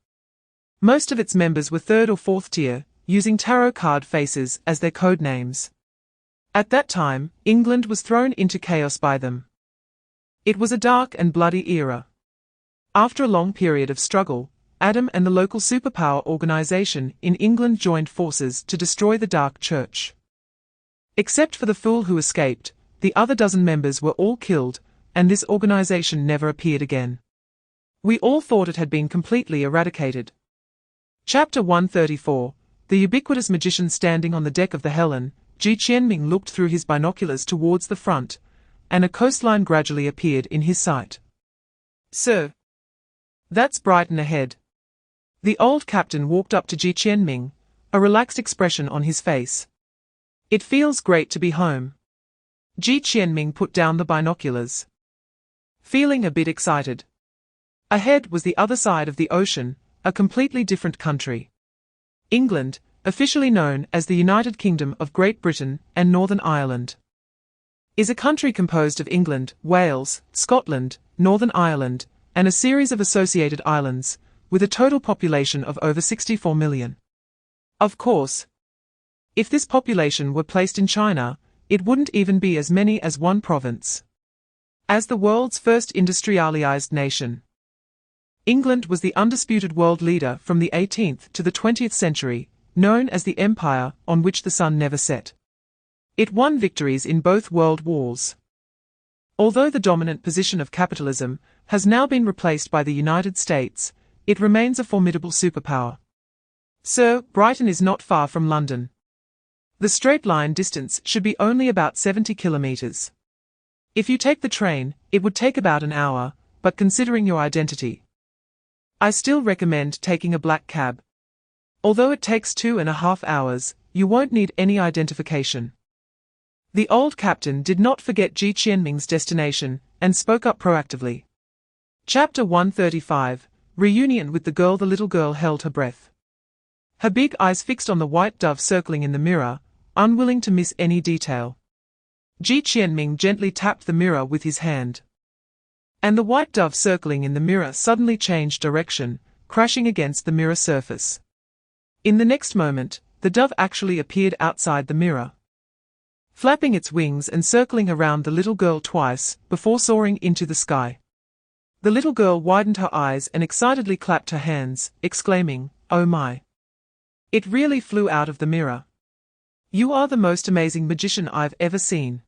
Most of its members were 3rd or 4th tier, using tarot card faces as their code names. At that time, England was thrown into chaos by them. It was a dark and bloody era. After a long period of struggle, Adam and the local superpower organization in England joined forces to destroy the Dark Church. Except for the fool who escaped, the other dozen members were all killed, and this organization never appeared again. We all thought it had been completely eradicated. Chapter 134, The ubiquitous magician standing on the deck of the Helen, Ji Qianming looked through his binoculars towards the front, and a coastline gradually appeared in his sight. Sir, that's Brighton ahead. The old captain walked up to Ji Qianming, a relaxed expression on his face. It feels great to be home. Ji Qianming put down the binoculars, feeling a bit excited. Ahead was the other side of the ocean, a completely different country. England, officially known as the United Kingdom of Great Britain and Northern Ireland, is a country composed of England, Wales, Scotland, Northern Ireland, and a series of associated islands, with a total population of over 64 million. Of course, if this population were placed in China, it wouldn't even be as many as one province. As the world's first industrialized nation, England was the undisputed world leader from the 18th to the 20th century, known as the Empire on which the sun never set. It won victories in both world wars. Although the dominant position of capitalism has now been replaced by the United States, it remains a formidable superpower. Sir, Brighton is not far from London. The straight line distance should be only about 70 kilometers. If you take the train, it would take about an hour, but considering your identity, I still recommend taking a black cab. Although it takes 2.5 hours, you won't need any identification. The old captain did not forget Ji Qianming's destination, and spoke up proactively. Chapter 135, Reunion with the girl. The little girl held her breath. Her big eyes fixed on the white dove circling in the mirror, unwilling to miss any detail. Ji Qianming gently tapped the mirror with his hand. And the white dove circling in the mirror suddenly changed direction, crashing against the mirror surface. In the next moment, the dove actually appeared outside the mirror, flapping its wings and circling around the little girl twice, before soaring into the sky. The little girl widened her eyes and excitedly clapped her hands, exclaiming, "Oh my! It really flew out of the mirror. You are the most amazing magician I've ever seen."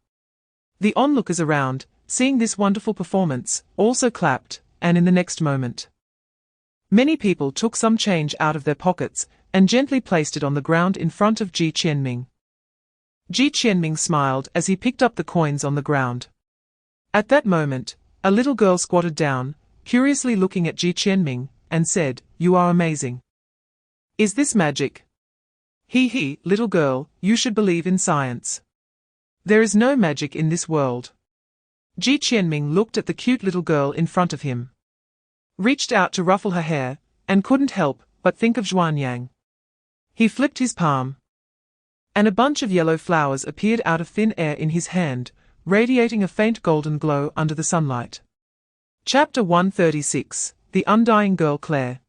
The onlookers around, seeing this wonderful performance, also clapped, and in the next moment, many people took some change out of their pockets and gently placed it on the ground in front of Ji Qianming. Ji Qianming smiled as he picked up the coins on the ground. At that moment, a little girl squatted down, curiously looking at Ji Qianming, and said, "You are amazing. Is this magic?" He, little girl, you should believe in science. There is no magic in this world." Ji Qianming looked at the cute little girl in front of him, reached out to ruffle her hair, and couldn't help but think of Zhuanyang. He flipped his palm, and a bunch of yellow flowers appeared out of thin air in his hand, radiating a faint golden glow under the sunlight. Chapter 136, The Undying Girl. Claire.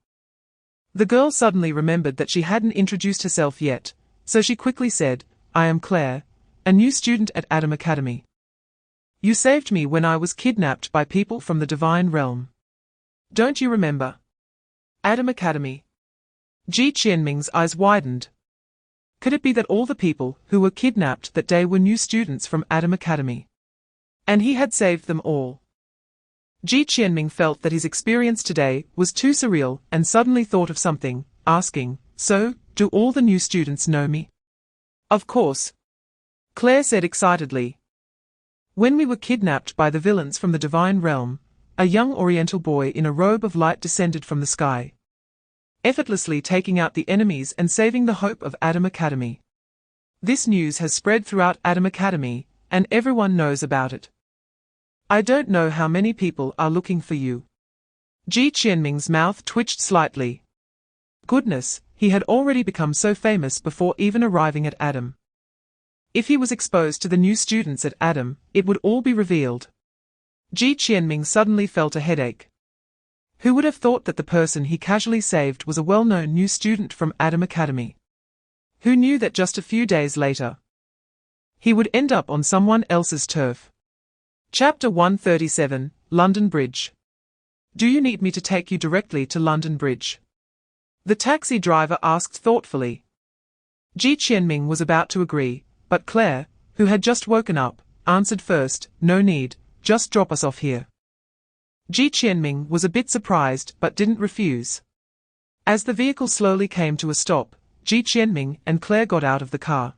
The girl suddenly remembered that she hadn't introduced herself yet, so she quickly said, "I am Claire, a new student at Adam Academy. You saved me when I was kidnapped by people from the divine realm. Don't you remember? Adam Academy." Ji Qianming's eyes widened. Could it be that all the people who were kidnapped that day were new students from Adam Academy, and he had saved them all? Ji Qianming felt that his experience today was too surreal and suddenly thought of something, asking, "So, do all the new students know me?" "Of course," Claire said excitedly. "When we were kidnapped by the villains from the divine realm, a young oriental boy in a robe of light descended from the sky, effortlessly taking out the enemies and saving the hope of Adam Academy. This news has spread throughout Adam Academy, and everyone knows about it. I don't know how many people are looking for you." Ji Qianming's mouth twitched slightly. Goodness, he had already become so famous before even arriving at Adam. If he was exposed to the new students at Adam, it would all be revealed. Ji Qianming suddenly felt a headache. Who would have thought that the person he casually saved was a well-known new student from Adam Academy? Who knew that just a few days later, he would end up on someone else's turf? Chapter 137, London Bridge. "Do you need me to take you directly to London Bridge?" the taxi driver asked thoughtfully. Ji Qianming was about to agree, but Claire, who had just woken up, answered first, "No need, just drop us off here." Ji Qianming was a bit surprised but didn't refuse. As the vehicle slowly came to a stop, Ji Qianming and Claire got out of the car.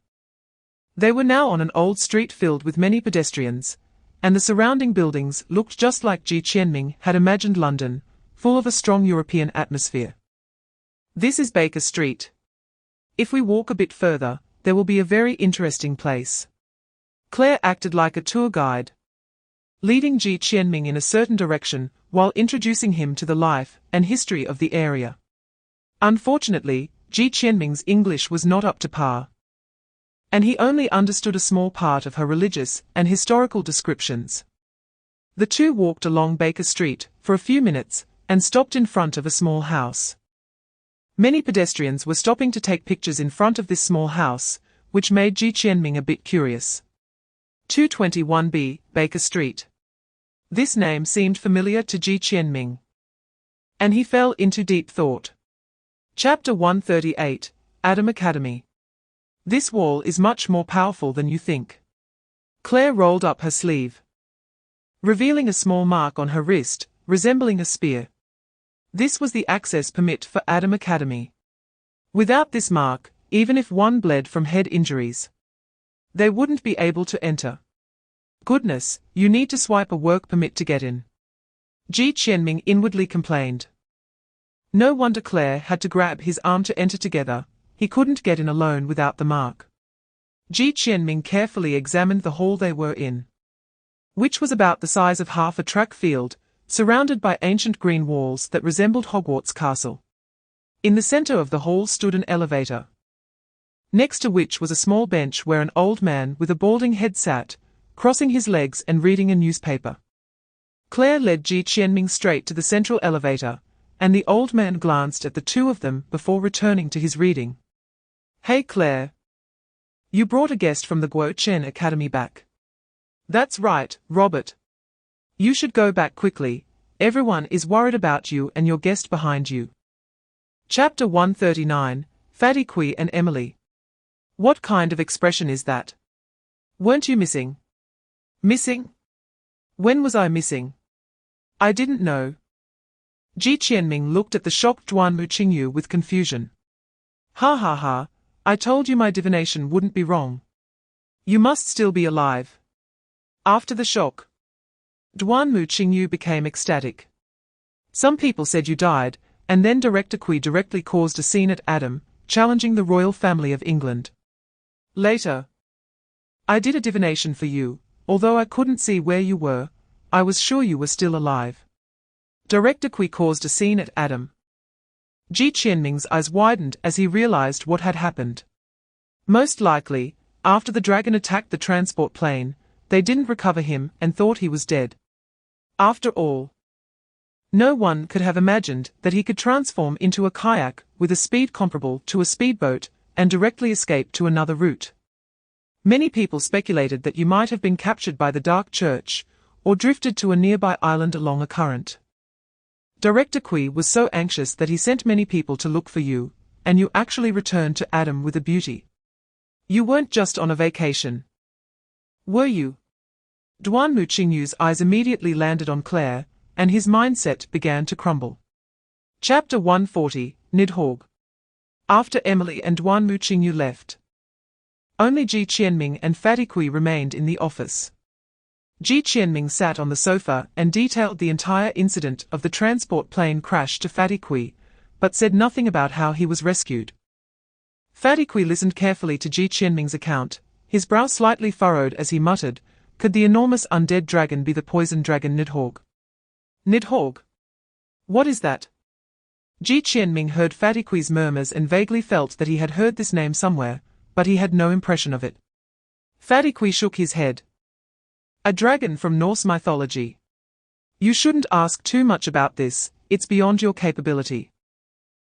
They were now on an old street filled with many pedestrians, and the surrounding buildings looked just like Ji Qianming had imagined London, full of a strong European atmosphere. "This is Baker Street. If we walk a bit further, there will be a very interesting place." Claire acted like a tour guide, leading Ji Qianming in a certain direction while introducing him to the life and history of the area. Unfortunately, Ji Qianming's English was not up to par, and he only understood a small part of her religious and historical descriptions. The two walked along Baker Street for a few minutes and stopped in front of a small house. Many pedestrians were stopping to take pictures in front of this small house, which made Ji Qianming a bit curious. 221B, Baker Street. This name seemed familiar to Ji Qianming, and he fell into deep thought. Chapter 138, Adam Academy. "This wall is much more powerful than you think." Claire rolled up her sleeve, revealing a small mark on her wrist, resembling a spear. This was the access permit for Adam Academy. Without this mark, even if one bled from head injuries, they wouldn't be able to enter. "Goodness, you need to swipe a work permit to get in," Ji Qianming inwardly complained. No wonder Claire had to grab his arm to enter together. He couldn't get in alone without the mark. Ji Qianming carefully examined the hall they were in, which was about the size of half a track field, surrounded by ancient green walls that resembled Hogwarts Castle. In the center of the hall stood an elevator, next to which was a small bench where an old man with a balding head sat, crossing his legs and reading a newspaper. Claire led Ji Qianming straight to the central elevator, and the old man glanced at the two of them before returning to his reading. "Hey Claire. You brought a guest from the Gou Chen Academy back." "That's right, Robert. You should go back quickly. Everyone is worried about you and your guest behind you." Chapter 139, Fatty Kui and Emily. What kind of expression is that? Weren't you missing? Missing? When was I missing? I didn't know. Ji Qianming looked at the shocked Duanmu Qingyu with confusion. Ha ha ha, I told you my divination wouldn't be wrong. You must still be alive. After the shock, Duanmu Qingyu became ecstatic. Some people said you died, and then Director Kui directly caused a scene at Adam, challenging the royal family of England. Later, I did a divination for you, although I couldn't see where you were, I was sure you were still alive. Director Kui caused a scene at Adam. Ji Qianming's eyes widened as he realized what had happened. Most likely, after the dragon attacked the transport plane, they didn't recover him and thought he was dead. After all, no one could have imagined that he could transform into a kayak with a speed comparable to a speedboat and directly escape to another route. Many people speculated that you might have been captured by the Dark Church, or drifted to a nearby island along a current. Director Kui was so anxious that he sent many people to look for you, and you actually returned to Adam with a beauty. You weren't just on a vacation. Were you? Duanmu Qingyu's eyes immediately landed on Claire, and his mindset began to crumble. Chapter 140, Nidhogg. After Emily and Duanmu Qingyu left, only Ji Qianming and Fatty Kui remained in the office. Ji Qianming sat on the sofa and detailed the entire incident of the transport plane crash to Fatty Kui, but said nothing about how he was rescued. Fatty Kui listened carefully to Ji Qianming's account, his brow slightly furrowed as he muttered, "Could the enormous undead dragon be the poison dragon Nidhogg?" Nidhogg? What is that? Ji Qianming heard Fatty Kui's murmurs and vaguely felt that he had heard this name somewhere, but he had no impression of it. Fatty Kui shook his head. A dragon from Norse mythology. You shouldn't ask too much about this, it's beyond your capability.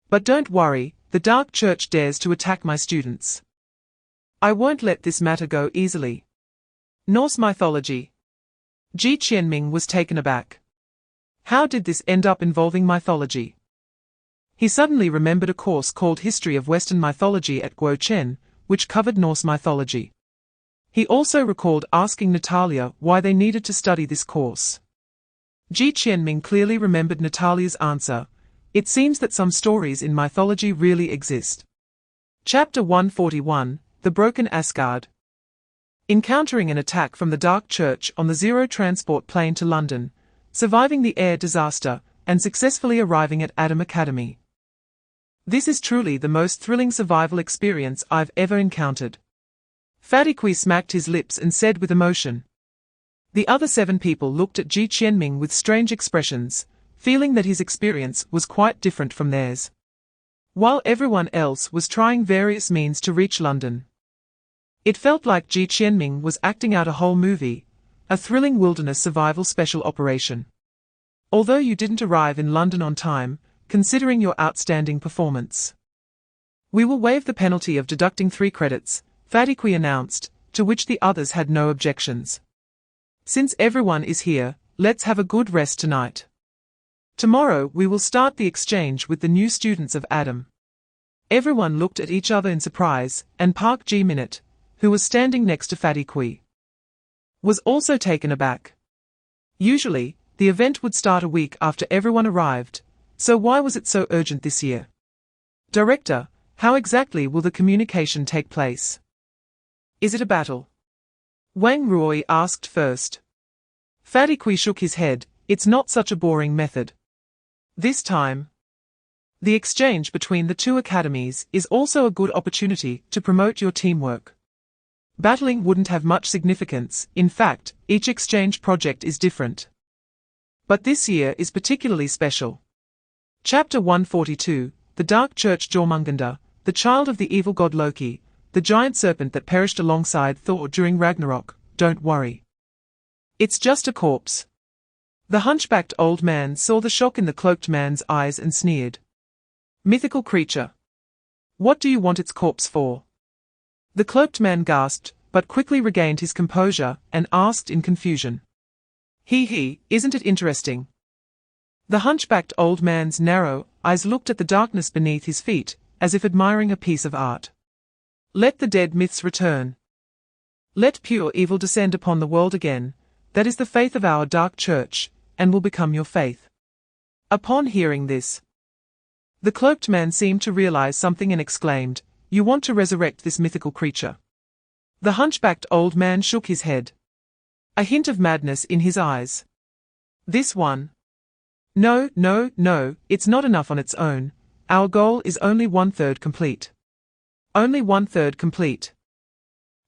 But don't worry, the Dark Church dares to attack my students. I won't let this matter go easily. Norse mythology. Ji Qianming was taken aback. How did this end up involving mythology? He suddenly remembered a course called History of Western Mythology at Gou Chen, which covered Norse mythology. He also recalled asking Natalia why they needed to study this course. Ji Qianming clearly remembered Natalia's answer. It seems that some stories in mythology really exist. Chapter 141, The Broken Asgard. Encountering an attack from the Dark Church on the Zero transport plane to London, surviving the air disaster, and successfully arriving at Adam Academy. This is truly the most thrilling survival experience I've ever encountered. Fatty Kui smacked his lips and said with emotion. The other 7 people looked at Ji Qianming with strange expressions, feeling that his experience was quite different from theirs. While everyone else was trying various means to reach London, it felt like Ji Qianming was acting out a whole movie, a thrilling wilderness survival special operation. Although you didn't arrive in London on time, considering your outstanding performance, we will waive the penalty of deducting 3 credits, Fatty Kui announced, to which the others had no objections. Since everyone is here, let's have a good rest tonight. Tomorrow we will start the exchange with the new students of Adam. Everyone looked at each other in surprise, and Park Ji-minute, who was standing next to Fatty Kui, was also taken aback. Usually, the event would start a week after everyone arrived, so why was it so urgent this year? Director, how exactly will the communication take place? Is it a battle? Wang Ruoi asked first. Fatty Kui shook his head. It's not such a boring method. This time, the exchange between the 2 academies is also a good opportunity to promote your teamwork. Battling wouldn't have much significance, in fact, each exchange project is different. But this year is particularly special. Chapter 142, The Dark Church Jormungandr, the child of the evil god Loki, the giant serpent that perished alongside Thor during Ragnarok. Don't worry. It's just a corpse. The hunchbacked old man saw the shock in the cloaked man's eyes and sneered. Mythical creature. What do you want its corpse for? The cloaked man gasped, but quickly regained his composure and asked in confusion. Isn't it interesting? The hunchbacked old man's narrow eyes looked at the darkness beneath his feet, as if admiring a piece of art. Let the dead myths return. Let pure evil descend upon the world again. That is the faith of our dark church, and will become your faith. Upon hearing this, the cloaked man seemed to realize something and exclaimed, You want to resurrect this mythical creature? The hunchbacked old man shook his head. A hint of madness in his eyes. This one? No, it's not enough on its own. Our goal is only 1/3 complete. Only 1/3 complete.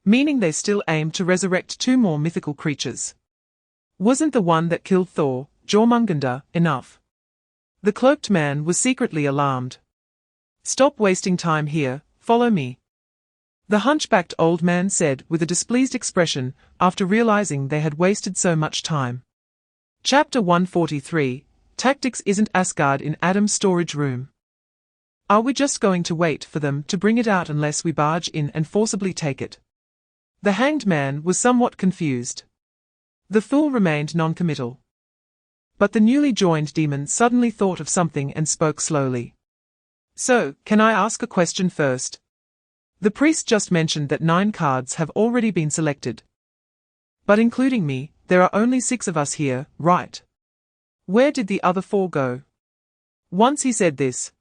Meaning they still aim to resurrect 2 more mythical creatures. Wasn't the one that killed Thor, Jormungandr, enough? The cloaked man was secretly alarmed. Stop wasting time here, follow me. The hunchbacked old man said with a displeased expression after realizing they had wasted so much time. Chapter 143, Tactics isn't Asgard in Adam's storage room. Are we just going to wait for them to bring it out unless we barge in and forcibly take it? The hanged man was somewhat confused. The fool remained non-committal. But the newly joined demon suddenly thought of something and spoke slowly. So, can I ask a question first? The priest just mentioned that 9 cards have already been selected. But including me, there are only 6 of us here, right? Where did the other 4 go? Once he said this,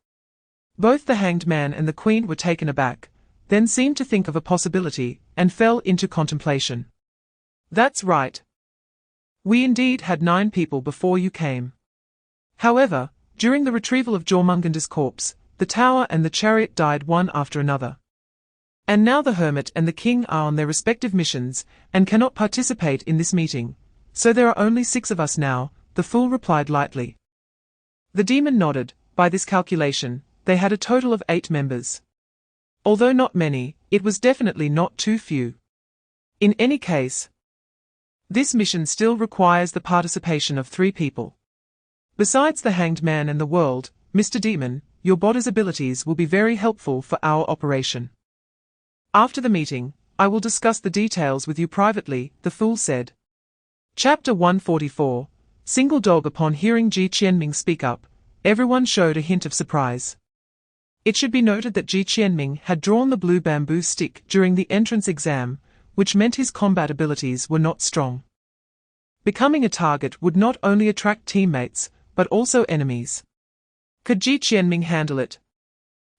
both the hanged man and the queen were taken aback, then seemed to think of a possibility, and fell into contemplation. That's right. We indeed had 9 people before you came. However, during the retrieval of Jormungandr's corpse, the tower and the chariot died one after another. And now the hermit and the king are on their respective missions, and cannot participate in this meeting, so there are only 6 of us now, the fool replied lightly. The demon nodded. By this calculation, they had a total of 8 members. Although not many, it was definitely not too few. In any case, this mission still requires the participation of 3 people. Besides the hanged man and the world, Mr. Demon, your body's abilities will be very helpful for our operation. After the meeting, I will discuss the details with you privately, the fool said. Chapter 144, Single Dog. Upon hearing Ji Qianming speak up, everyone showed a hint of surprise. It should be noted that Ji Qianming had drawn the blue bamboo stick during the entrance exam, which meant his combat abilities were not strong. Becoming a target would not only attract teammates, but also enemies. Could Ji Qianming handle it?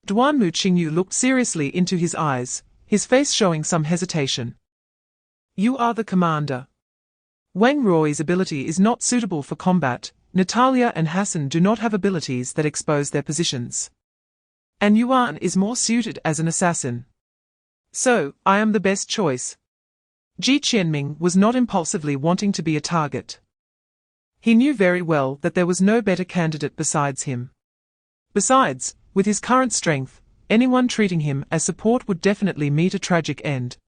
Duanmu Qingyu looked seriously into his eyes, his face showing some hesitation. You are the commander. Wang Ruo's ability is not suitable for combat. Natalia and Hassan do not have abilities that expose their positions. And Yuan is more suited as an assassin. So, I am the best choice. Ji Qianming was not impulsively wanting to be a target. He knew very well that there was no better candidate besides him. Besides, with his current strength, anyone treating him as support would definitely meet a tragic end.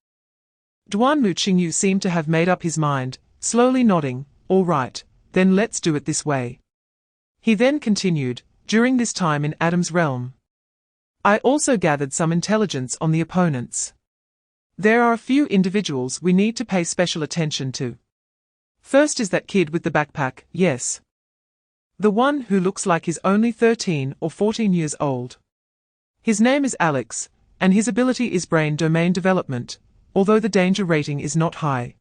Duanmu Qingyu seemed to have made up his mind, slowly nodding, all right, then let's do it this way. He then continued, during this time in Adam's realm, I also gathered some intelligence on the opponents. There are a few individuals we need to pay special attention to. First is that kid with the backpack, yes. The one who looks like he's only 13 or 14 years old. His name is Alex, and his ability is brain domain development, although the danger rating is not high.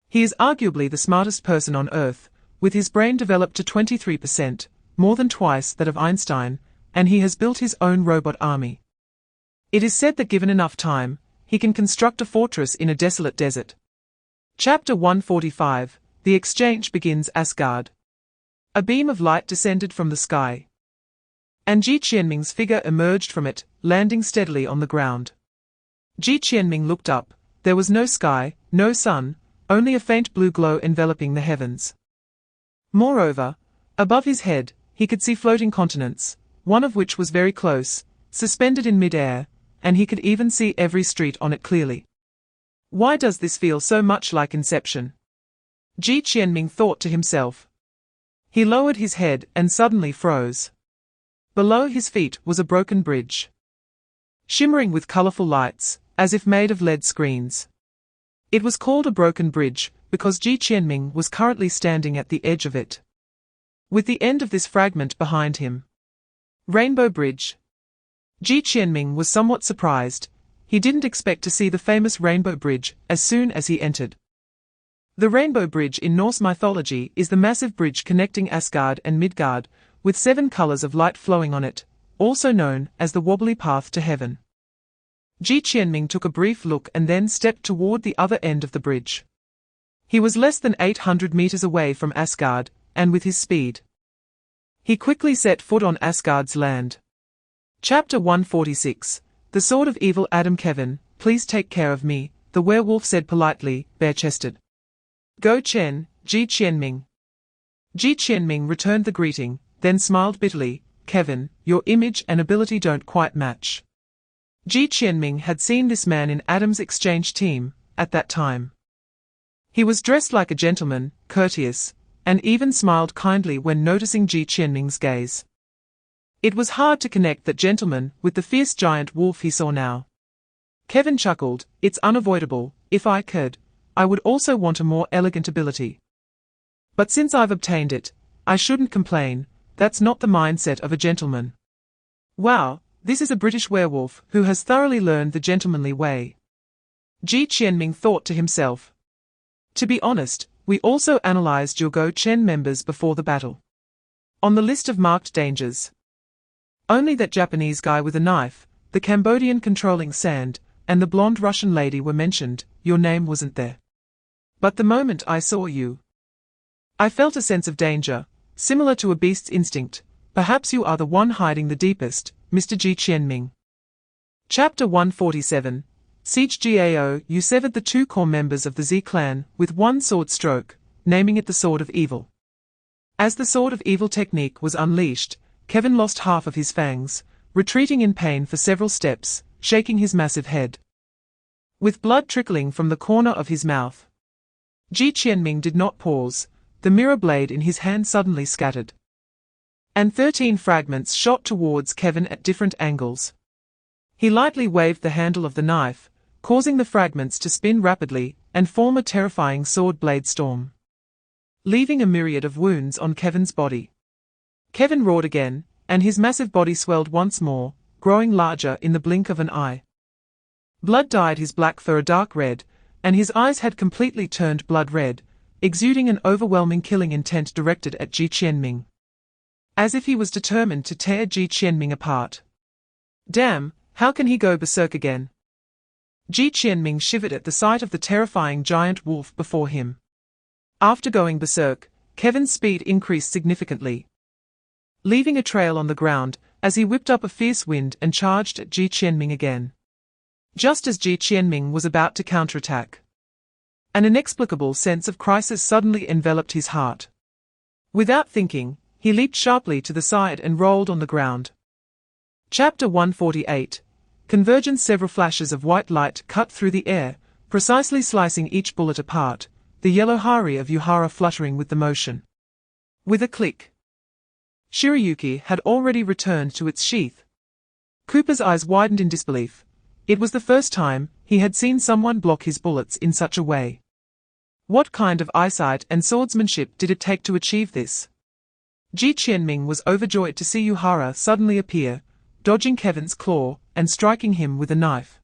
He is arguably the smartest person on Earth, with his brain developed to 23%, more than twice that of Einstein, and he has built his own robot army. It is said that given enough time, he can construct a fortress in a desolate desert. Chapter 145, The Exchange Begins. Asgard. A beam of light descended from the sky, and Ji Qianming's figure emerged from it, landing steadily on the ground. Ji Qianming looked up, there was no sky, no sun, only a faint blue glow enveloping the heavens. Moreover, above his head, he could see floating continents, one of which was very close, suspended in mid-air, and he could even see every street on it clearly. Why does this feel so much like Inception? Ji Qianming thought to himself. He lowered his head and suddenly froze. Below his feet was a broken bridge, shimmering with colorful lights, as if made of LED screens. It was called a broken bridge because Ji Qianming was currently standing at the edge of it, with the end of this fragment behind him. Rainbow Bridge. Ji Qianming was somewhat surprised. He didn't expect to see the famous Rainbow Bridge as soon as he entered. The Rainbow Bridge in Norse mythology is the massive bridge connecting Asgard and Midgard, with 7 colors of light flowing on it, also known as the wobbly path to heaven. Ji Qianming took a brief look and then stepped toward the other end of the bridge. He was less than 800 meters away from Asgard, and with his speed, he quickly set foot on Asgard's land. Chapter 146. The Sword of Evil. Adam. Kevin, please take care of me, the werewolf said politely, bare-chested. Gou Chen, Ji Qianming. Ji Qianming returned the greeting, then smiled bitterly. Kevin, your image and ability don't quite match. Ji Qianming had seen this man in Adam's exchange team, at that time. He was dressed like a gentleman, courteous, and even smiled kindly when noticing Ji Qianming's gaze. It was hard to connect that gentleman with the fierce giant wolf he saw now. Kevin chuckled, it's unavoidable. If I could, I would also want a more elegant ability. But since I've obtained it, I shouldn't complain. That's not the mindset of a gentleman. Wow, this is a British werewolf who has thoroughly learned the gentlemanly way. Ji Qianming thought to himself. To be honest, we also analyzed your Gou Chen members before the battle. On the list of marked dangers, only that Japanese guy with a knife, the Cambodian controlling sand, and the blonde Russian lady were mentioned. Your name wasn't there. But the moment I saw you, I felt a sense of danger, similar to a beast's instinct. Perhaps you are the one hiding the deepest, Mr. Ji Qianming. Chapter 147. Siege Gao. You severed the 2 core members of the Z clan with one sword stroke, naming it the Sword of Evil. As the Sword of Evil technique was unleashed, Kevin lost half of his fangs, retreating in pain for several steps, shaking his massive head, with blood trickling from the corner of his mouth. Ji Qianming did not pause. The mirror blade in his hand suddenly scattered, and 13 fragments shot towards Kevin at different angles. He lightly waved the handle of the knife, causing the fragments to spin rapidly and form a terrifying sword blade storm, leaving a myriad of wounds on Kevin's body. Kevin roared again, and his massive body swelled once more, growing larger in the blink of an eye. Blood dyed his black fur a dark red, and his eyes had completely turned blood red, exuding an overwhelming killing intent directed at Ji Qianming, as if he was determined to tear Ji Qianming apart. Damn, how can he go berserk again? Ji Qianming shivered at the sight of the terrifying giant wolf before him. After going berserk, Kevin's speed increased significantly, leaving a trail on the ground as he whipped up a fierce wind and charged at Ji Qianming again. Just as Ji Qianming was about to counterattack, an inexplicable sense of crisis suddenly enveloped his heart. Without thinking, he leaped sharply to the side and rolled on the ground. Chapter 148. Convergence. Several flashes of white light cut through the air, precisely slicing each bullet apart, the yellow hari of Yuhara fluttering with the motion. With a click, Shirayuki had already returned to its sheath. Cooper's eyes widened in disbelief. It was the first time he had seen someone block his bullets in such a way. What kind of eyesight and swordsmanship did it take to achieve this? Ji Qianming was overjoyed to see Yuhara suddenly appear, dodging Kevin's claw and striking him with a knife.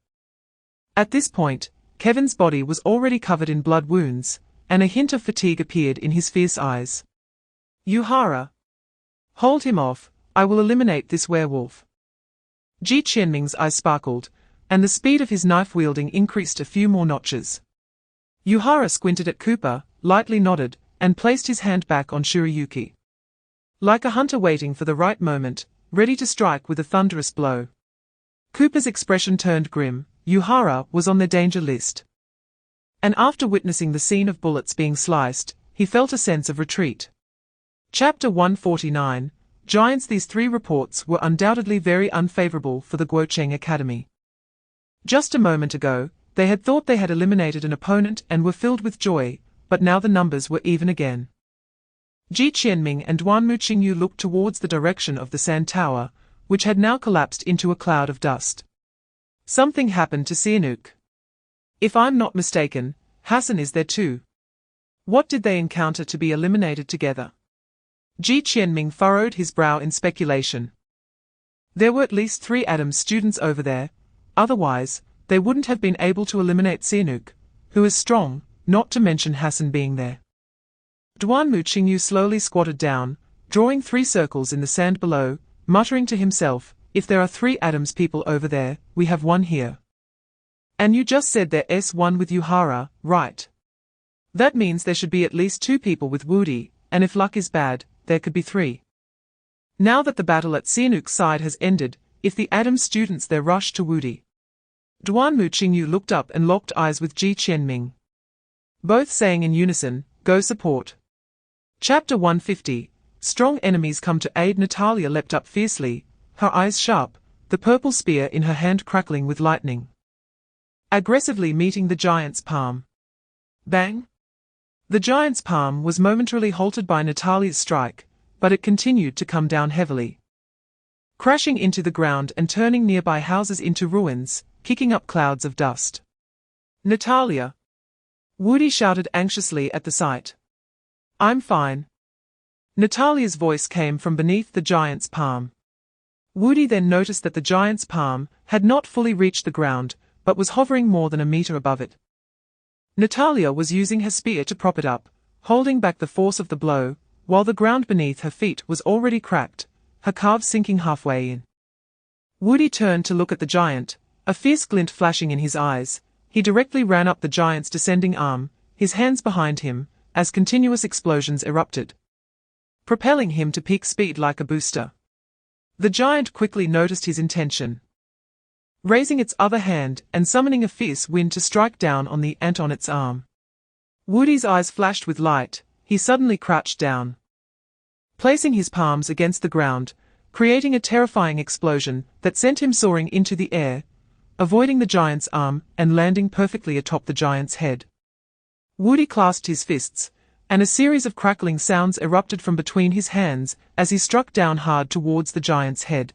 At this point, Kevin's body was already covered in blood wounds, and a hint of fatigue appeared in his fierce eyes. Yuhara, hold him off, I will eliminate this werewolf. Ji Qianming's eyes sparkled, and the speed of his knife-wielding increased a few more notches. Yuhara squinted at Cooper, lightly nodded, and placed his hand back on Shirayuki, like a hunter waiting for the right moment, ready to strike with a thunderous blow. Cooper's expression turned grim. Yuhara was on their danger list. And after witnessing the scene of bullets being sliced, he felt a sense of retreat. Chapter 149, Giants. These three reports were undoubtedly very unfavorable for the Gou Chen Academy. Just a moment ago, they had thought they had eliminated an opponent and were filled with joy, but now the numbers were even again. Ji Qianming and Duanmu Qingyu looked towards the direction of the sand tower, which had now collapsed into a cloud of dust. Something happened to Sihanouk. If I'm not mistaken, Hassan is there too. What did they encounter to be eliminated together? Ji Qianming furrowed his brow in speculation. There were at least 3 Adams students over there, otherwise, they wouldn't have been able to eliminate Sihanouk, who is strong, not to mention Hassan being there. Duanmu Qingyu slowly squatted down, drawing 3 circles in the sand below, muttering to himself, if there are 3 Adams people over there, we have 1 here. And you just said there's 1 with Yuhara, right? That means there should be at least 2 people with Wudi, and if luck is bad, there could be 3. Now that the battle at Sihanouk's side has ended, if the Adams students there rush to Wudi. Duanmu Qingyu looked up and locked eyes with Ji Qianming, both saying in unison, go support. Chapter 150, Strong enemies come to aid. Natalia leapt up fiercely, her eyes sharp, the purple spear in her hand crackling with lightning. Aggressively meeting the giant's palm. Bang! The giant's palm was momentarily halted by Natalia's strike, but it continued to come down heavily, crashing into the ground and turning nearby houses into ruins, kicking up clouds of dust. Natalia! Wudi shouted anxiously at the sight. I'm fine. Natalia's voice came from beneath the giant's palm. Wudi then noticed that the giant's palm had not fully reached the ground, but was hovering more than a meter above it. Natalia was using her spear to prop it up, holding back the force of the blow, while the ground beneath her feet was already cracked, her calves sinking halfway in. Wudi turned to look at the giant, a fierce glint flashing in his eyes. He directly ran up the giant's descending arm, his hands behind him, as continuous explosions erupted, propelling him to peak speed like a booster. The giant quickly noticed his intention, raising its other hand and summoning a fierce wind to strike down on the ant on its arm. Wudi's eyes flashed with light. He suddenly crouched down, placing his palms against the ground, creating a terrifying explosion that sent him soaring into the air, avoiding the giant's arm and landing perfectly atop the giant's head. Wudi clasped his fists, and a series of crackling sounds erupted from between his hands as he struck down hard towards the giant's head.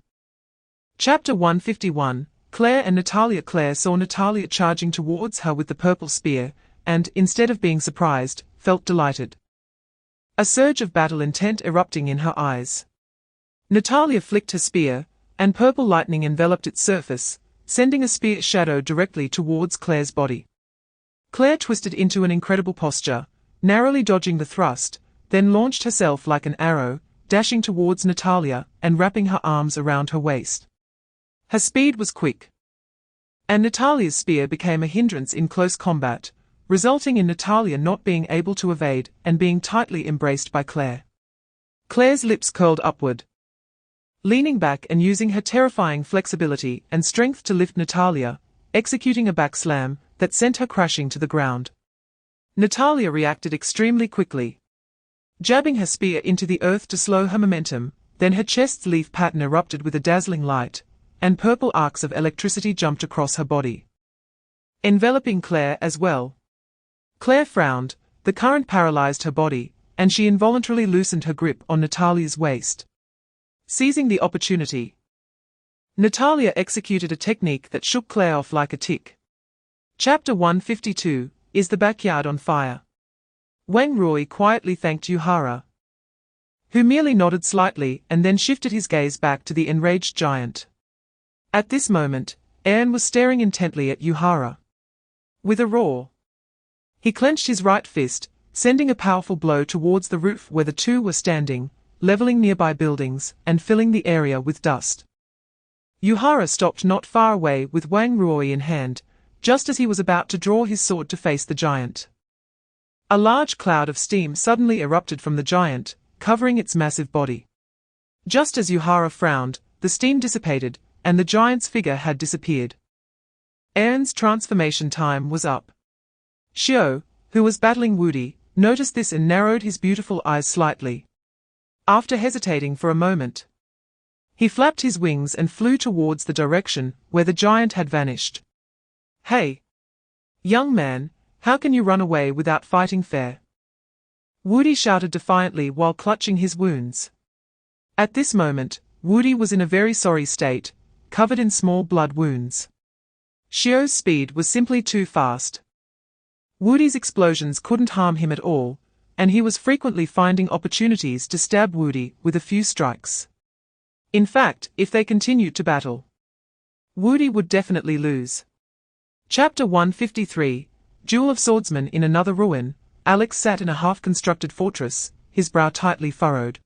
Chapter 151, Claire and Natalia. Claire saw Natalia charging towards her with the purple spear, and, instead of being surprised, felt delighted. A surge of battle intent erupting in her eyes. Natalia flicked her spear, and purple lightning enveloped its surface, sending a spear shadow directly towards Claire's body. Claire twisted into an incredible posture, narrowly dodging the thrust, then launched herself like an arrow, dashing towards Natalia and wrapping her arms around her waist. Her speed was quick, and Natalia's spear became a hindrance in close combat, resulting in Natalia not being able to evade and being tightly embraced by Claire. Claire's lips curled upward, leaning back and using her terrifying flexibility and strength to lift Natalia, executing a back slam that sent her crashing to the ground. Natalia reacted extremely quickly, jabbing her spear into the earth to slow her momentum, then her chest's leaf pattern erupted with a dazzling light, and purple arcs of electricity jumped across her body, enveloping Claire as well. Claire frowned, the current paralyzed her body, and she involuntarily loosened her grip on Natalia's waist. Seizing the opportunity, Natalia executed a technique that shook Claire off like a tick. Chapter 152, Is the backyard on fire? Wang Ruoyi quietly thanked Yuhara, who merely nodded slightly and then shifted his gaze back to the enraged giant. At this moment, Aaron was staring intently at Yuhara. With a roar, he clenched his right fist, sending a powerful blow towards the roof where the two were standing, leveling nearby buildings and filling the area with dust. Yuhara stopped not far away with Wang Ruoyi in hand, just as he was about to draw his sword to face the giant. A large cloud of steam suddenly erupted from the giant, covering its massive body. Just as Yuhara frowned, the steam dissipated, and the giant's figure had disappeared. Aaron's transformation time was up. Xiao, who was battling Wudi, noticed this and narrowed his beautiful eyes slightly. After hesitating for a moment, he flapped his wings and flew towards the direction where the giant had vanished. Hey! Young man, how can you run away without fighting fair? Wudi shouted defiantly while clutching his wounds. At this moment, Wudi was in a very sorry state, covered in small blood wounds. Xiao's speed was simply too fast. Wudi's explosions couldn't harm him at all, and he was frequently finding opportunities to stab Wudi with a few strikes. In fact, if they continued to battle, Wudi would definitely lose. Chapter 153, Duel of Swordsmen. In another ruin, Alex sat in a half-constructed fortress, his brow tightly furrowed.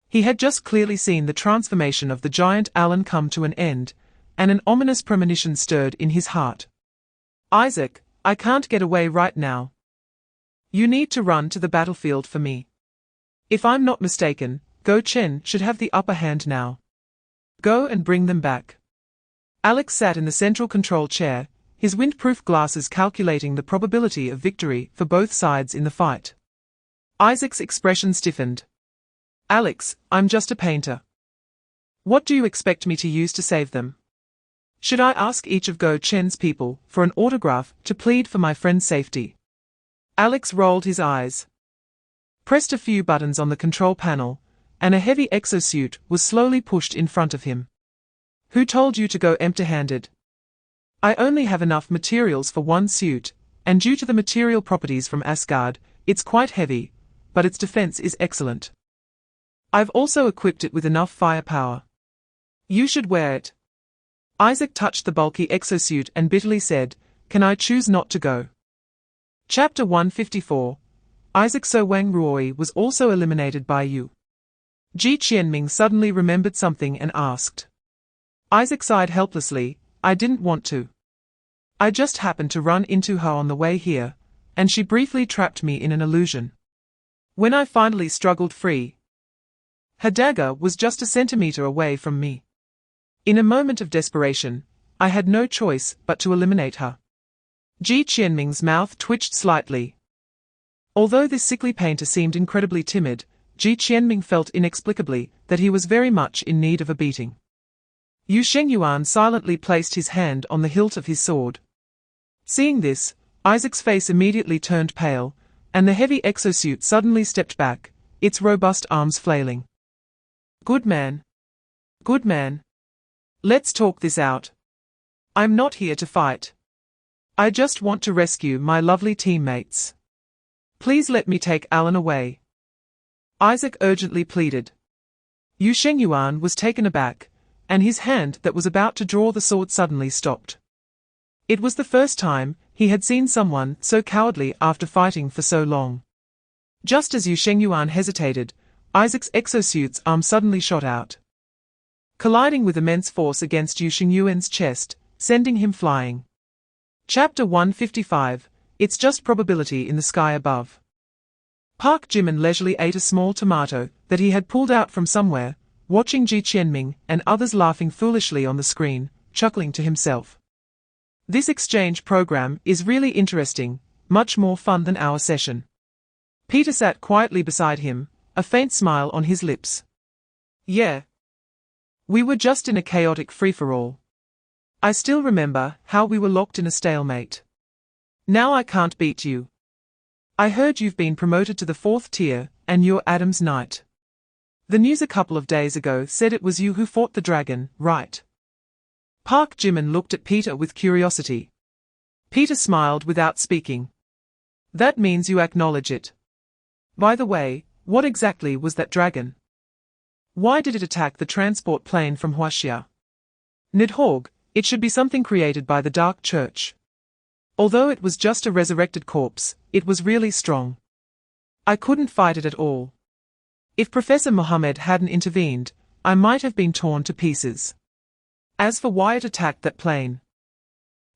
He had just clearly seen the transformation of the giant Alan come to an end, and an ominous premonition stirred in his heart. Isaac, I can't get away right now. You need to run to the battlefield for me. If I'm not mistaken, Gou Chen should have the upper hand now. Go and bring them back. Alex sat in the central control chair, his windproof glasses calculating the probability of victory for both sides in the fight. Isaac's expression stiffened. Alex, I'm just a painter. What do you expect me to use to save them? Should I ask each of Gou Chen's people for an autograph to plead for my friend's safety? Alex rolled his eyes, pressed a few buttons on the control panel, and a heavy exosuit was slowly pushed in front of him. Who told you to go empty-handed? I only have enough materials for one suit, and due to the material properties from Asgard, it's quite heavy, but its defense is excellent. I've also equipped it with enough firepower. You should wear it. Isaac touched the bulky exosuit and bitterly said, Can I choose not to go? Chapter 154, Isaac So Wang Ruoi was also eliminated by you. Ji Qianming suddenly remembered something and asked. Isaac sighed helplessly, I didn't want to. I just happened to run into her on the way here, and she briefly trapped me in an illusion. When I finally struggled free, her dagger was just a centimeter away from me. In a moment of desperation, I had no choice but to eliminate her. Ji Qianming's mouth twitched slightly. Although this sickly painter seemed incredibly timid, Ji Qianming felt inexplicably that he was very much in need of a beating. Yu Shengyuan silently placed his hand on the hilt of his sword. Seeing this, Isaac's face immediately turned pale, and the heavy exosuit suddenly stepped back, its robust arms flailing. Good man. Good man. Let's talk this out. I'm not here to fight. I just want to rescue my lovely teammates. Please let me take Alan away. Isaac urgently pleaded. Yu Shengyuan was taken aback, and his hand that was about to draw the sword suddenly stopped. It was the first time he had seen someone so cowardly after fighting for so long. Just as Yu Shengyuan hesitated, Isaac's exosuit's arm suddenly shot out, colliding with immense force against Yu Shengyuan's chest, sending him flying. Chapter 155, It's just probability in the sky above. Park Jimin leisurely ate a small tomato that he had pulled out from somewhere, watching Ji Qianming and others laughing foolishly on the screen, chuckling to himself. This exchange program is really interesting, much more fun than our session. Peter sat quietly beside him, a faint smile on his lips. Yeah. We were just in a chaotic free-for-all. I still remember how we were locked in a stalemate. Now I can't beat you. I heard you've been promoted to the 4th tier, and you're Adam's knight. The news a couple of days ago said it was you who fought the dragon, right? Park Jimin looked at Peter with curiosity. Peter smiled without speaking. That means you acknowledge it. By the way, what exactly was that dragon? Why did it attack the transport plane from Huaxia? Nidhogg, it should be something created by the Dark Church. Although it was just a resurrected corpse, it was really strong. I couldn't fight it at all. If Professor Mohammed hadn't intervened, I might have been torn to pieces. As for why it attacked that plane,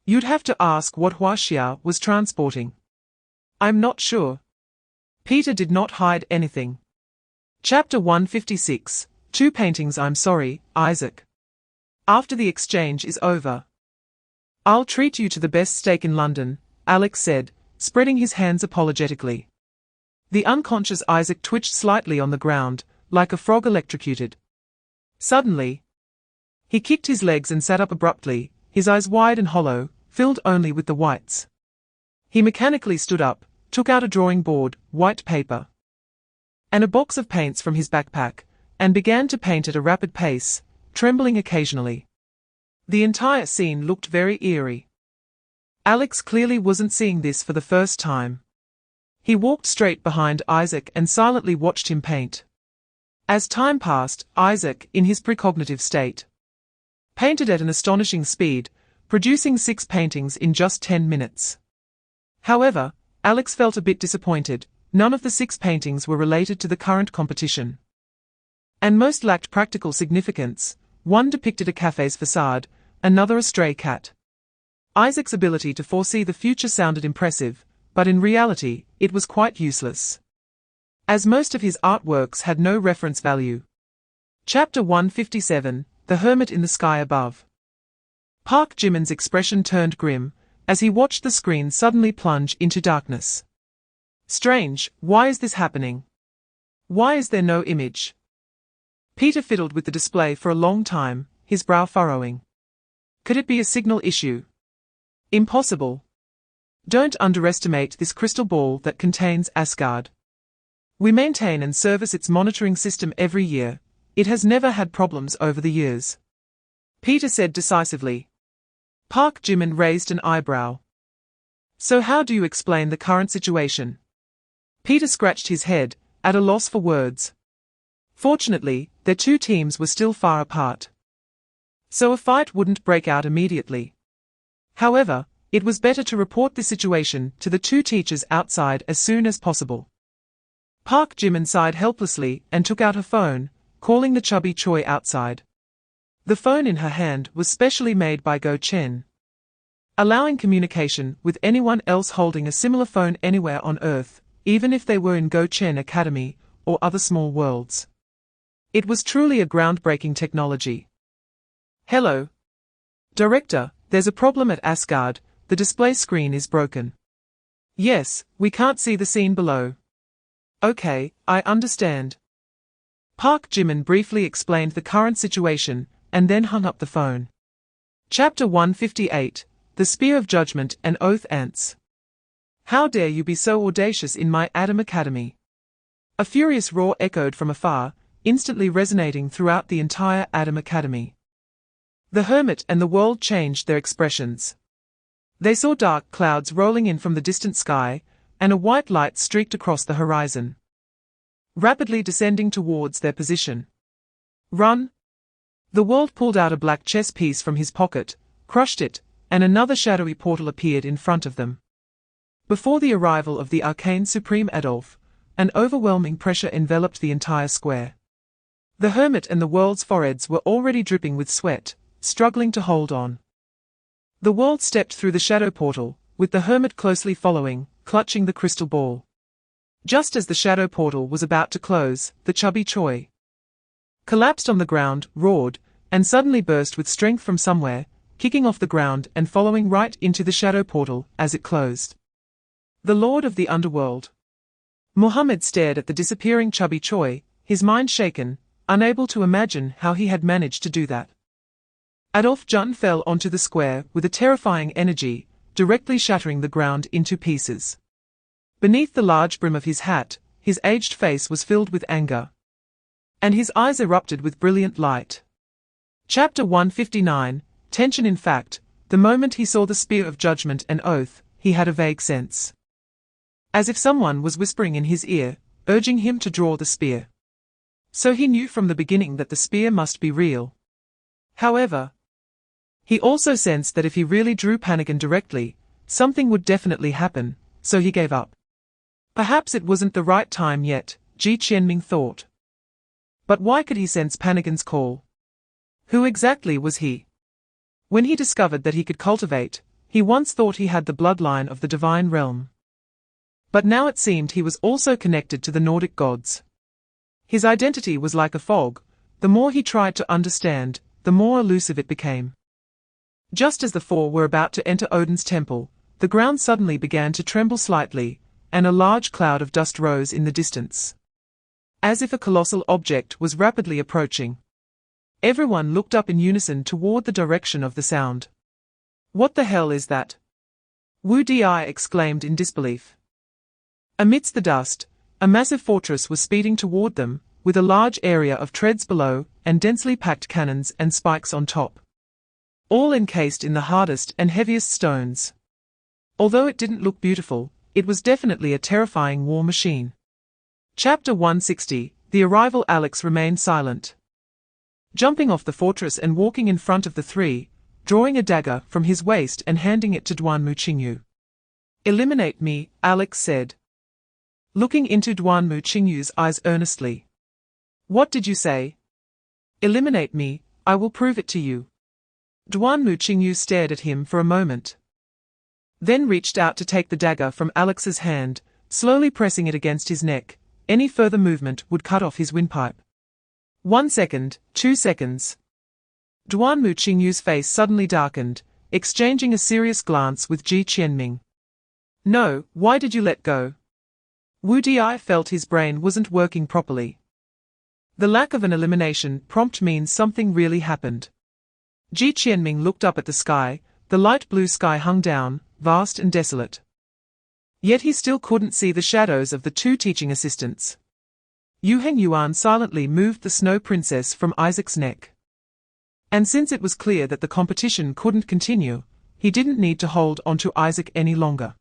you'd have to ask what Huaxia was transporting. I'm not sure. Peter did not hide anything. Chapter 156, 2 paintings. I'm sorry, Isaac. After the exchange is over, I'll treat you to the best steak in London, Alex said, spreading his hands apologetically. The unconscious Isaac twitched slightly on the ground, like a frog electrocuted. Suddenly, he kicked his legs and sat up abruptly, his eyes wide and hollow, filled only with the whites. He mechanically stood up, took out a drawing board, white paper, and a box of paints from his backpack, and began to paint at a rapid pace, trembling occasionally. The entire scene looked very eerie. Alex clearly wasn't seeing this for the first time. He walked straight behind Isaac and silently watched him paint. As time passed, Isaac, in his precognitive state, painted at an astonishing speed, producing 6 paintings in just 10 minutes. However, Alex felt a bit disappointed. None of the 6 paintings were related to the current competition, and most lacked practical significance. One depicted a cafe's facade, another a stray cat. Isaac's ability to foresee the future sounded impressive, but in reality, it was quite useless, as most of his artworks had no reference value. Chapter 157, The Hermit in the Sky Above. Park Jimin's expression turned grim, as he watched the screen suddenly plunge into darkness. Strange, why is this happening? Why is there no image? Peter fiddled with the display for a long time, his brow furrowing. Could it be a signal issue? Impossible. Don't underestimate this crystal ball that contains Asgard. We maintain and service its monitoring system every year. It has never had problems over the years, Peter said decisively. Park Jimin raised an eyebrow. So how do you explain the current situation? Peter scratched his head, at a loss for words. Fortunately, their 2 teams were still far apart, so a fight wouldn't break out immediately. However, it was better to report the situation to the 2 teachers outside as soon as possible. Park Jimin sighed helplessly and took out her phone, calling the chubby Choi outside. The phone in her hand was specially made by Gou Chen, allowing communication with anyone else holding a similar phone anywhere on Earth, even if they were in Gou Chen Academy or other small worlds. It was truly a groundbreaking technology. Hello. Director, there's a problem at Asgard. The display screen is broken. Yes, we can't see the scene below. Okay, I understand. Park Jimin briefly explained the current situation, and then hung up the phone. Chapter 158, The Spear of Judgment and Oath Ants. How dare you be so audacious in my Adam Academy? A furious roar echoed from afar, instantly resonating throughout the entire Adam Academy. The hermit and the world changed their expressions. They saw dark clouds rolling in from the distant sky, and a white light streaked across the horizon, rapidly descending towards their position. Run! The world pulled out a black chess piece from his pocket, crushed it, and another shadowy portal appeared in front of them. Before the arrival of the arcane supreme Adolf, an overwhelming pressure enveloped the entire square. The hermit and the world's foreheads were already dripping with sweat, struggling to hold on. The world stepped through the shadow portal, with the hermit closely following, clutching the crystal ball. Just as the shadow portal was about to close, the chubby Choi collapsed on the ground, roared, and suddenly burst with strength from somewhere, kicking off the ground and following right into the shadow portal as it closed. The Lord of the Underworld. Muhammad stared at the disappearing chubby Choi, his mind shaken, unable to imagine how he had managed to do that. Adolf Jun fell onto the square with a terrifying energy, directly shattering the ground into pieces. Beneath the large brim of his hat, his aged face was filled with anger, and his eyes erupted with brilliant light. Chapter 159, Tension. In fact, the moment he saw the spear of judgment and oath, he had a vague sense, as if someone was whispering in his ear, urging him to draw the spear. So he knew from the beginning that the spear must be real. However, he also sensed that if he really drew Panagon directly, something would definitely happen, so he gave up. Perhaps it wasn't the right time yet, Ji Qianming thought. But why could he sense Panagon's call? Who exactly was he? When he discovered that he could cultivate, he once thought he had the bloodline of the divine realm. But now it seemed he was also connected to the Nordic gods. His identity was like a fog. The more he tried to understand, the more elusive it became. Just as the four were about to enter Odin's temple, the ground suddenly began to tremble slightly, and a large cloud of dust rose in the distance, as if a colossal object was rapidly approaching. Everyone looked up in unison toward the direction of the sound. "What the hell is that?" Wu Di exclaimed in disbelief. Amidst the dust, a massive fortress was speeding toward them, with a large area of treads below and densely packed cannons and spikes on top, all encased in the hardest and heaviest stones. Although it didn't look beautiful, it was definitely a terrifying war machine. Chapter 160. The arrival. Alex remained silent, jumping off the fortress and walking in front of the three, drawing a dagger from his waist and handing it to Duanmu Qingyu. "Eliminate me," Alex said, looking into Duanmu Qingyu's eyes earnestly. "What did you say?" "Eliminate me, I will prove it to you." Duanmu Qingyu stared at him for a moment, then reached out to take the dagger from Alex's hand, slowly pressing it against his neck. Any further movement would cut off his windpipe. 1 second, 2 seconds. Duanmu Qingyu's face suddenly darkened, exchanging a serious glance with Ji Qianming. "No, why did you let go?" Wu Di felt his brain wasn't working properly. The lack of an elimination prompt means something really happened. Ji Qianming looked up at the sky. The light blue sky hung down, vast and desolate. Yet he still couldn't see the shadows of the two teaching assistants. Yu Hengyuan silently moved the snow princess from Isaac's neck. And since it was clear that the competition couldn't continue, he didn't need to hold on to Isaac any longer.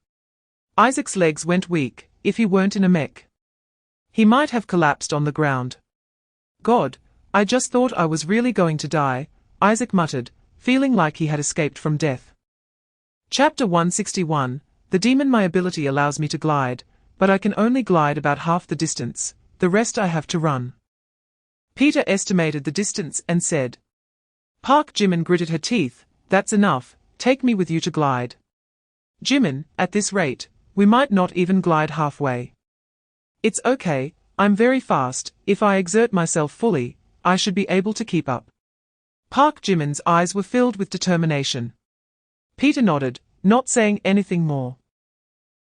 Isaac's legs went weak. If he weren't in a mech, he might have collapsed on the ground. "God, I just thought I was really going to die," Isaac muttered, feeling like he had escaped from death. Chapter 161. The demon. My ability allows me to glide, but I can only glide about half the distance. The rest I have to run. Peter estimated the distance and said. Park Jimin gritted her teeth. "That's enough, take me with you to glide." "Jimin, at this rate, we might not even glide halfway." "It's okay, I'm very fast. If I exert myself fully, I should be able to keep up." Park Jimin's eyes were filled with determination. Peter nodded, not saying anything more.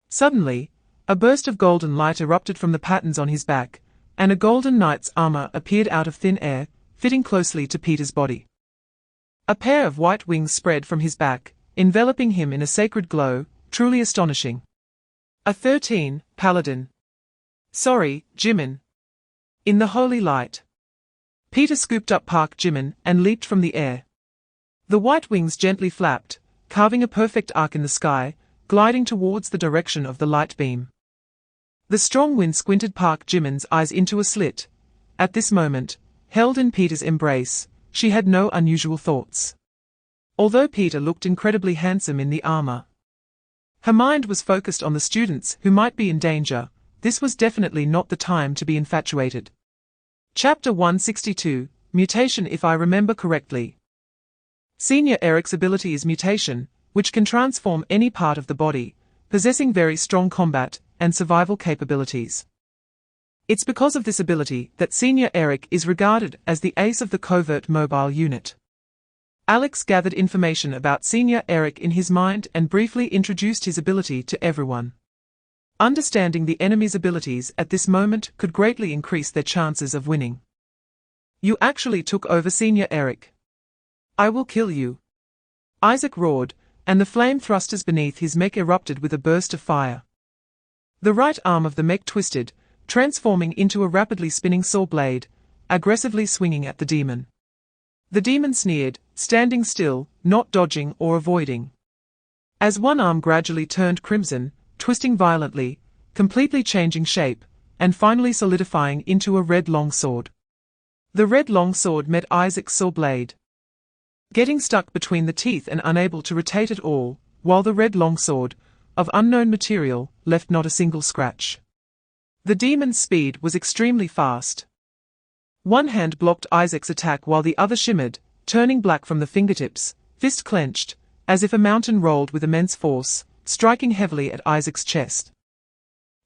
Suddenly, a burst of golden light erupted from the patterns on his back, and a golden knight's armor appeared out of thin air, fitting closely to Peter's body. A pair of white wings spread from his back, enveloping him in a sacred glow, truly astonishing. A 13, paladin. "Sorry, Jimin." In the holy light, Peter scooped up Park Jimin and leaped from the air. The white wings gently flapped, carving a perfect arc in the sky, gliding towards the direction of the light beam. The strong wind squinted Park Jimin's eyes into a slit. At this moment, held in Peter's embrace, she had no unusual thoughts. Although Peter looked incredibly handsome in the armor, her mind was focused on the students who might be in danger. This was definitely not the time to be infatuated. Chapter 162. Mutation. If I remember correctly, Senior Eric's ability is mutation, which can transform any part of the body, possessing very strong combat and survival capabilities. It's because of this ability that Senior Eric is regarded as the ace of the covert mobile unit. Alex gathered information about Senior Eric in his mind and briefly introduced his ability to everyone. Understanding the enemy's abilities at this moment could greatly increase their chances of winning. "You actually took over Senior Eric. I will kill you." Isaac roared, and the flame thrusters beneath his mech erupted with a burst of fire. The right arm of the mech twisted, transforming into a rapidly spinning saw blade, aggressively swinging at the demon. The demon sneered, standing still, not dodging or avoiding. As one arm gradually turned crimson, twisting violently, completely changing shape, and finally solidifying into a red longsword. The red longsword met Isaac's saw blade, getting stuck between the teeth and unable to rotate at all, while the red longsword, of unknown material, left not a single scratch. The demon's speed was extremely fast. One hand blocked Isaac's attack while the other shimmered, turning black from the fingertips, fist clenched, as if a mountain rolled with immense force, striking heavily at Isaac's chest.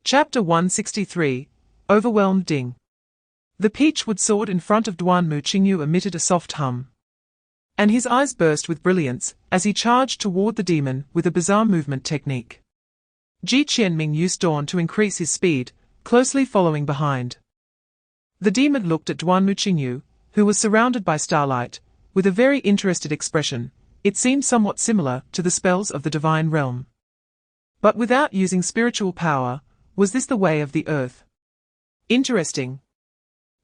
Chapter 163. Overwhelmed Ding. The peachwood sword in front of Duanmu Qingyu emitted a soft hum. and his eyes burst with brilliance as he charged toward the demon with a bizarre movement technique. Gou Chen used dawn to increase his speed, closely following behind. The demon looked at Duan Muqingyu, who was surrounded by starlight, with a very interested expression. It seemed somewhat similar to the spells of the divine realm. But without using spiritual power, was this the way of the earth? Interesting.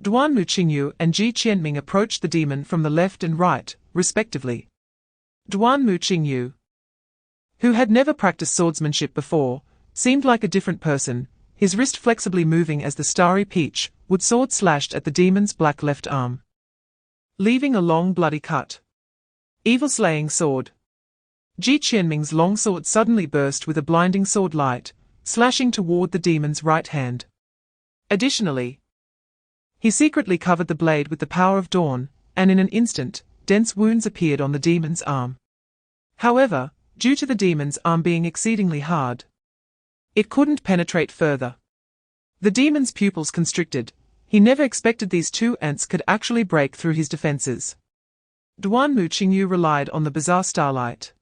Duan Muqingyu and Gou Chen approached the demon from the left and right, respectively. Duan Muqingyu, who had never practiced swordsmanship before, seemed like a different person, his wrist flexibly moving as the starry peach wood sword slashed at the demon's black left arm, leaving a long bloody cut. Evil slaying sword. Gou Chen long sword suddenly burst with a blinding sword light, slashing toward the demon's right hand. Additionally, he secretly covered the blade with the power of dawn, and in an instant, dense wounds appeared on the demon's arm. However, due to the demon's arm being exceedingly hard, it couldn't penetrate further. The demon's pupils constricted. He never expected these two ants could actually break through his defenses. Duan Muqingyu relied on the bizarre starlight,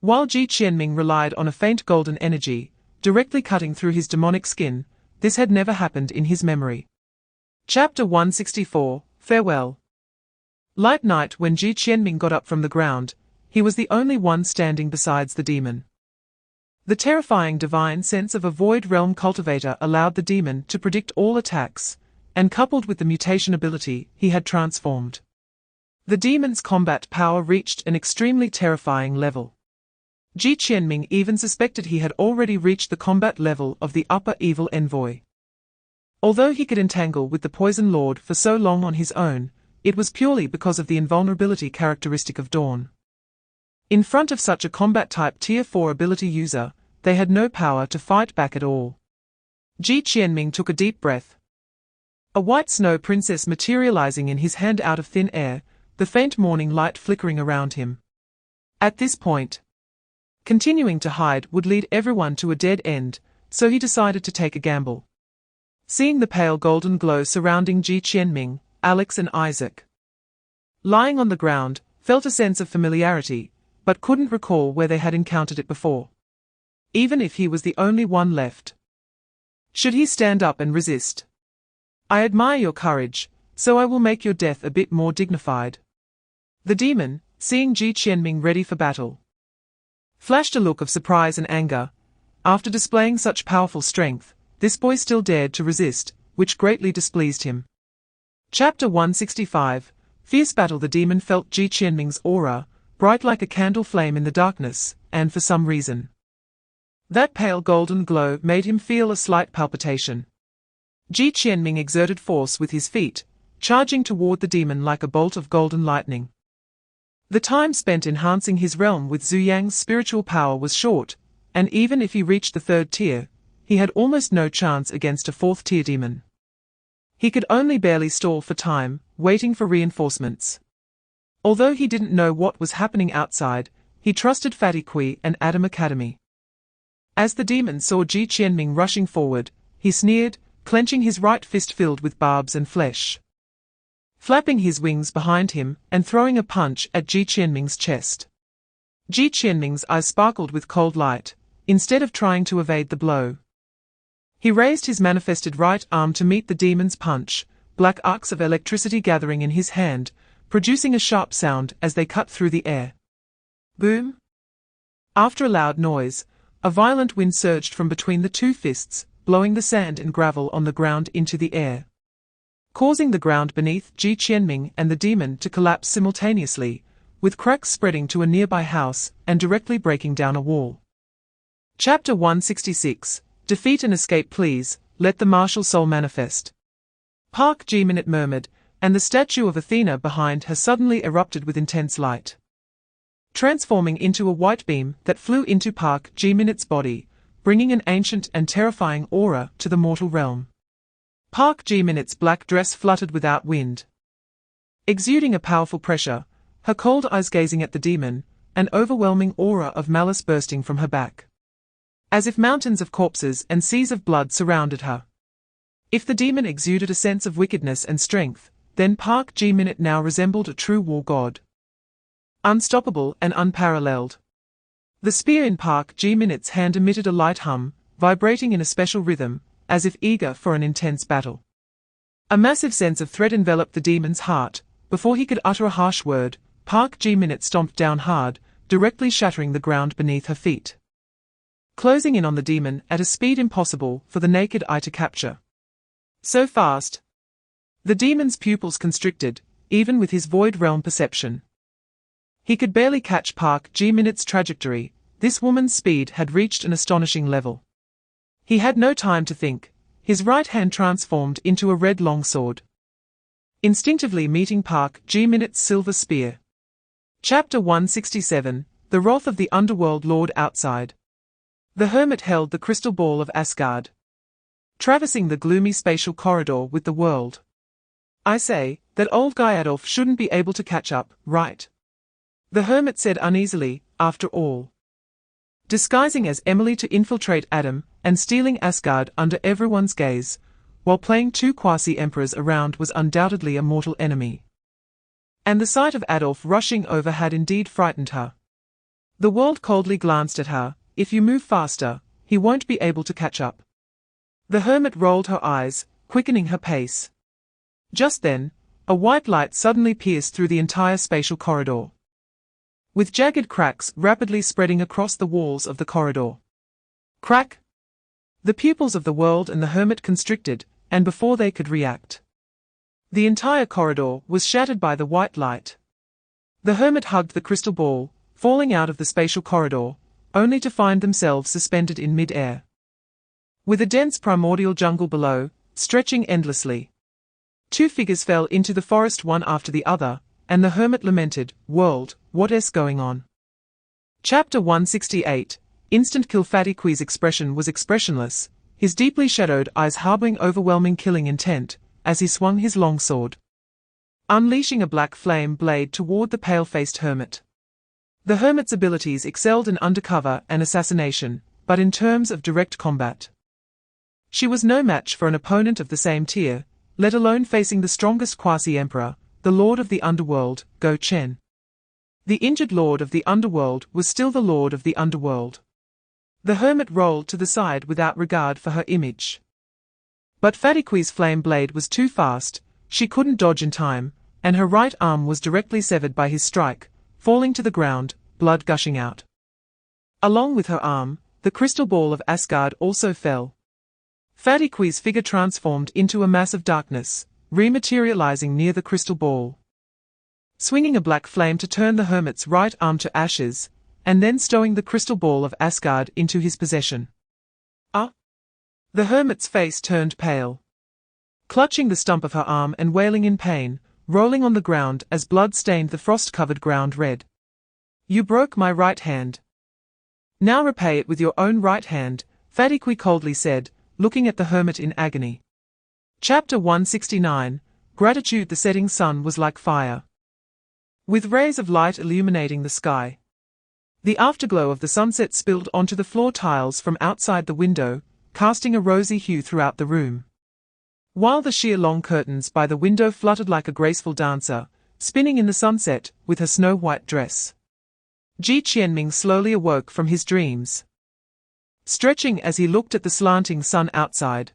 while Gou Chen relied on a faint golden energy, directly cutting through his demonic skin. This had never happened in his memory. Chapter 164, Farewell. Light night. When Gou Chen got up from the ground, he was the only one standing besides the demon. The terrifying divine sense of a void realm cultivator allowed the demon to predict all attacks, and coupled with the mutation ability, he had transformed. The demon's combat power reached an extremely terrifying level. Gou Chen even suspected he had already reached the combat level of the upper evil envoy. Although he could entangle with the Poison Lord for so long on his own, it was purely because of the invulnerability characteristic of Dawn. In front of such a combat-type Tier 4 ability user, they had no power to fight back at all. Gou Chen took a deep breath. A white snow princess materializing in his hand out of thin air, the faint morning light flickering around him. At this point, continuing to hide would lead everyone to a dead end, so he decided to take a gamble. Seeing the pale golden glow surrounding Gou Chen, Alex and Isaac, lying on the ground, felt a sense of familiarity, but couldn't recall where they had encountered it before. Even if he was the only one left, should he stand up and resist? I admire your courage, so I will make your death a bit more dignified. The demon, seeing Gou Chen ready for battle, flashed a look of surprise and anger. After displaying such powerful strength, this boy still dared to resist, which greatly displeased him. Chapter 165, Fierce Battle. The demon felt Gou Chen's aura, bright like a candle flame in the darkness, and for some reason, that pale golden glow made him feel a slight palpitation. Gou Chen exerted force with his feet, charging toward the demon like a bolt of golden lightning. The time spent enhancing his realm with Zhu Yang's spiritual power was short, and even if he reached the 3rd tier, he had almost no chance against a 4th tier demon. He could only barely stall for time, waiting for reinforcements. Although he didn't know what was happening outside, he trusted Fatty Kui and Adam Academy. As the demon saw Gou Chen rushing forward, he sneered, clenching his right fist filled with barbs and flesh, flapping his wings behind him and throwing a punch at Gou Chen's chest. Gou Chen's eyes sparkled with cold light. Instead of trying to evade the blow, he raised his manifested right arm to meet the demon's punch, black arcs of electricity gathering in his hand, producing a sharp sound as they cut through the air. Boom! After a loud noise, a violent wind surged from between the two fists, blowing the sand and gravel on the ground into the air, causing the ground beneath Gou Chen and the demon to collapse simultaneously, with cracks spreading to a nearby house and directly breaking down a wall. Chapter 166, Defeat and Escape. Please, let the martial soul manifest. Park Ji-minute murmured, and the statue of Athena behind her suddenly erupted with intense light, transforming into a white beam that flew into Park Ji-minute's body, bringing an ancient and terrifying aura to the mortal realm. Park Ji-minute's black dress fluttered without wind, exuding a powerful pressure, her cold eyes gazing at the demon, an overwhelming aura of malice bursting from her back, as if mountains of corpses and seas of blood surrounded her. If the demon exuded a sense of wickedness and strength, then Park Ji-minute now resembled a true war god. Unstoppable and unparalleled. The spear in Park Ji-min's hand emitted a light hum, vibrating in a special rhythm, as if eager for an intense battle. A massive sense of threat enveloped the demon's heart. Before he could utter a harsh word, Park Ji-min stomped down hard, directly shattering the ground beneath her feet, closing in on the demon at a speed impossible for the naked eye to capture. So fast. The demon's pupils constricted, even with his void realm perception. He could barely catch Park Ji-min's trajectory. This woman's speed had reached an astonishing level. He had no time to think. His right hand transformed into a red longsword, instinctively meeting Park Ji-min's silver spear. Chapter 167, The Wrath of the Underworld Lord Outside. The hermit held the crystal ball of Asgard, traversing the gloomy spatial corridor with the world. I say, that old guy Adolf shouldn't be able to catch up, right? The hermit said uneasily, after all. Disguising as Emily to infiltrate Adam, and stealing Asgard under everyone's gaze, while playing two quasi-emperors around was undoubtedly a mortal enemy. And the sight of Adolf rushing over had indeed frightened her. The world coldly glanced at her. If you move faster, he won't be able to catch up. The hermit rolled her eyes, quickening her pace. Just then, a white light suddenly pierced through the entire spatial corridor, with jagged cracks rapidly spreading across the walls of the corridor. Crack! The pupils of the world and the hermit constricted, and before they could react, the entire corridor was shattered by the white light. The hermit hugged the crystal ball, falling out of the spatial corridor, only to find themselves suspended in mid-air, with a dense primordial jungle below, stretching endlessly. Two figures fell into the forest one after the other, and the hermit lamented, "World, what's going on?" Chapter 168, Instant kill. Fatiqui's expression was expressionless, his deeply shadowed eyes harboring overwhelming killing intent, as he swung his longsword, unleashing a black flame blade toward the pale-faced hermit. The hermit's abilities excelled in undercover and assassination, but in terms of direct combat, she was no match for an opponent of the same tier, let alone facing the strongest quasi-emperor, the Lord of the Underworld, Gou Chen. The injured Lord of the Underworld was still the Lord of the Underworld. The hermit rolled to the side without regard for her image. But Fatiqui's flame blade was too fast, she couldn't dodge in time, and her right arm was directly severed by his strike, falling to the ground, blood gushing out. Along with her arm, the crystal ball of Asgard also fell. Fatiqui's figure transformed into a mass of darkness, rematerializing near the crystal ball, swinging a black flame to turn the hermit's right arm to ashes, and then stowing the crystal ball of Asgard into his possession. The hermit's face turned pale, clutching the stump of her arm and wailing in pain, rolling on the ground as blood stained the frost-covered ground red. "You broke my right hand. Now repay it with your own right hand," Fatiqui coldly said, looking at the hermit in agony. Chapter 169, Gratitude. The setting sun was like fire, with rays of light illuminating the sky. The afterglow of the sunset spilled onto the floor tiles from outside the window, casting a rosy hue throughout the room, while the sheer long curtains by the window fluttered like a graceful dancer, spinning in the sunset with her snow-white dress. Ji Qianming slowly awoke from his dreams, stretching as he looked at the slanting sun outside.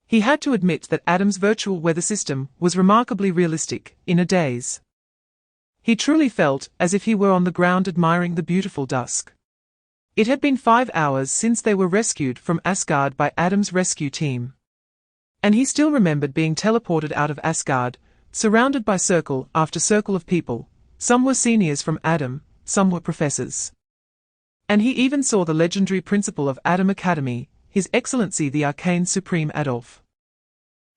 He had to admit that Adam's virtual weather system was remarkably realistic. In a daze, he truly felt as if he were on the ground admiring the beautiful dusk. It had been 5 hours since they were rescued from Asgard by Adam's rescue team, and he still remembered being teleported out of Asgard, surrounded by circle after circle of people. Some were seniors from Adam, some were professors. And he even saw the legendary principal of Adam Academy, His Excellency the Arcane Supreme Adolf,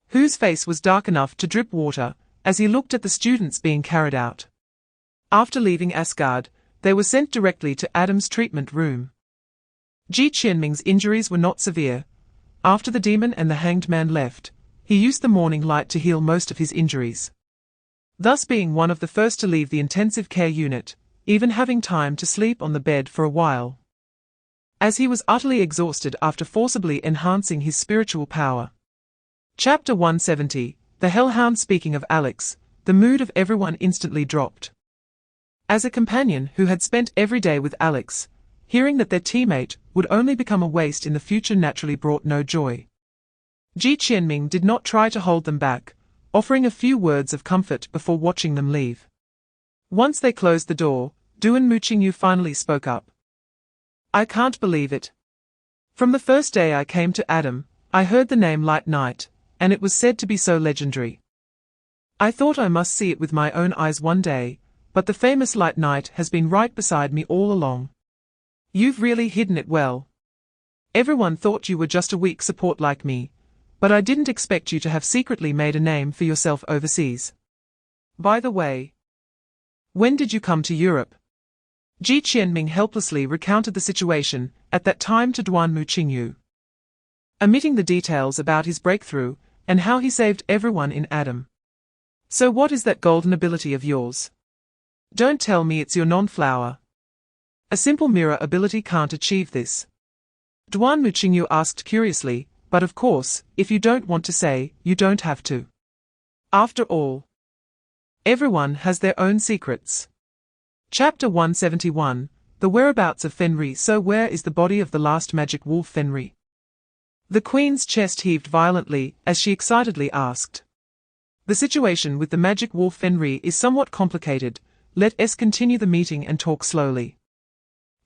whose face was dark enough to drip water as he looked at the students being carried out. After leaving Asgard, they were sent directly to Adam's treatment room. Ji Qianming's injuries were not severe. After the demon and the hanged man left, he used the morning light to heal most of his injuries, thus being one of the first to leave the intensive care unit, even having time to sleep on the bed for a while, as he was utterly exhausted after forcibly enhancing his spiritual power. Chapter 170, The Hellhound. Speaking of Alex, the mood of everyone instantly dropped. As a companion who had spent every day with Alex, hearing that their teammate would only become a waste in the future naturally brought no joy. Ji Qianming did not try to hold them back, offering a few words of comfort before watching them leave. Once they closed the door, Duan Muqingyu finally spoke up. I can't believe it. From the first day I came to Adam, I heard the name Light Knight, and it was said to be so legendary. I thought I must see it with my own eyes one day, but the famous Light Knight has been right beside me all along. You've really hidden it well. Everyone thought you were just a weak support like me, but I didn't expect you to have secretly made a name for yourself overseas. By the way, when did you come to Europe? Ji Qianming helplessly recounted the situation at that time to Duan Muqingyu, omitting the details about his breakthrough and how he saved everyone in Adam. So what is that golden ability of yours? Don't tell me it's your non-flower. A simple mirror ability can't achieve this. Duan Muqingyu asked curiously, but of course, if you don't want to say, you don't have to. After all, everyone has their own secrets. Chapter 171, The Whereabouts of Fenri. So where is the body of the last magic wolf Fenri? The queen's chest heaved violently as she excitedly asked. The situation with the magic wolf Fenri is somewhat complicated. Let us continue the meeting and talk slowly.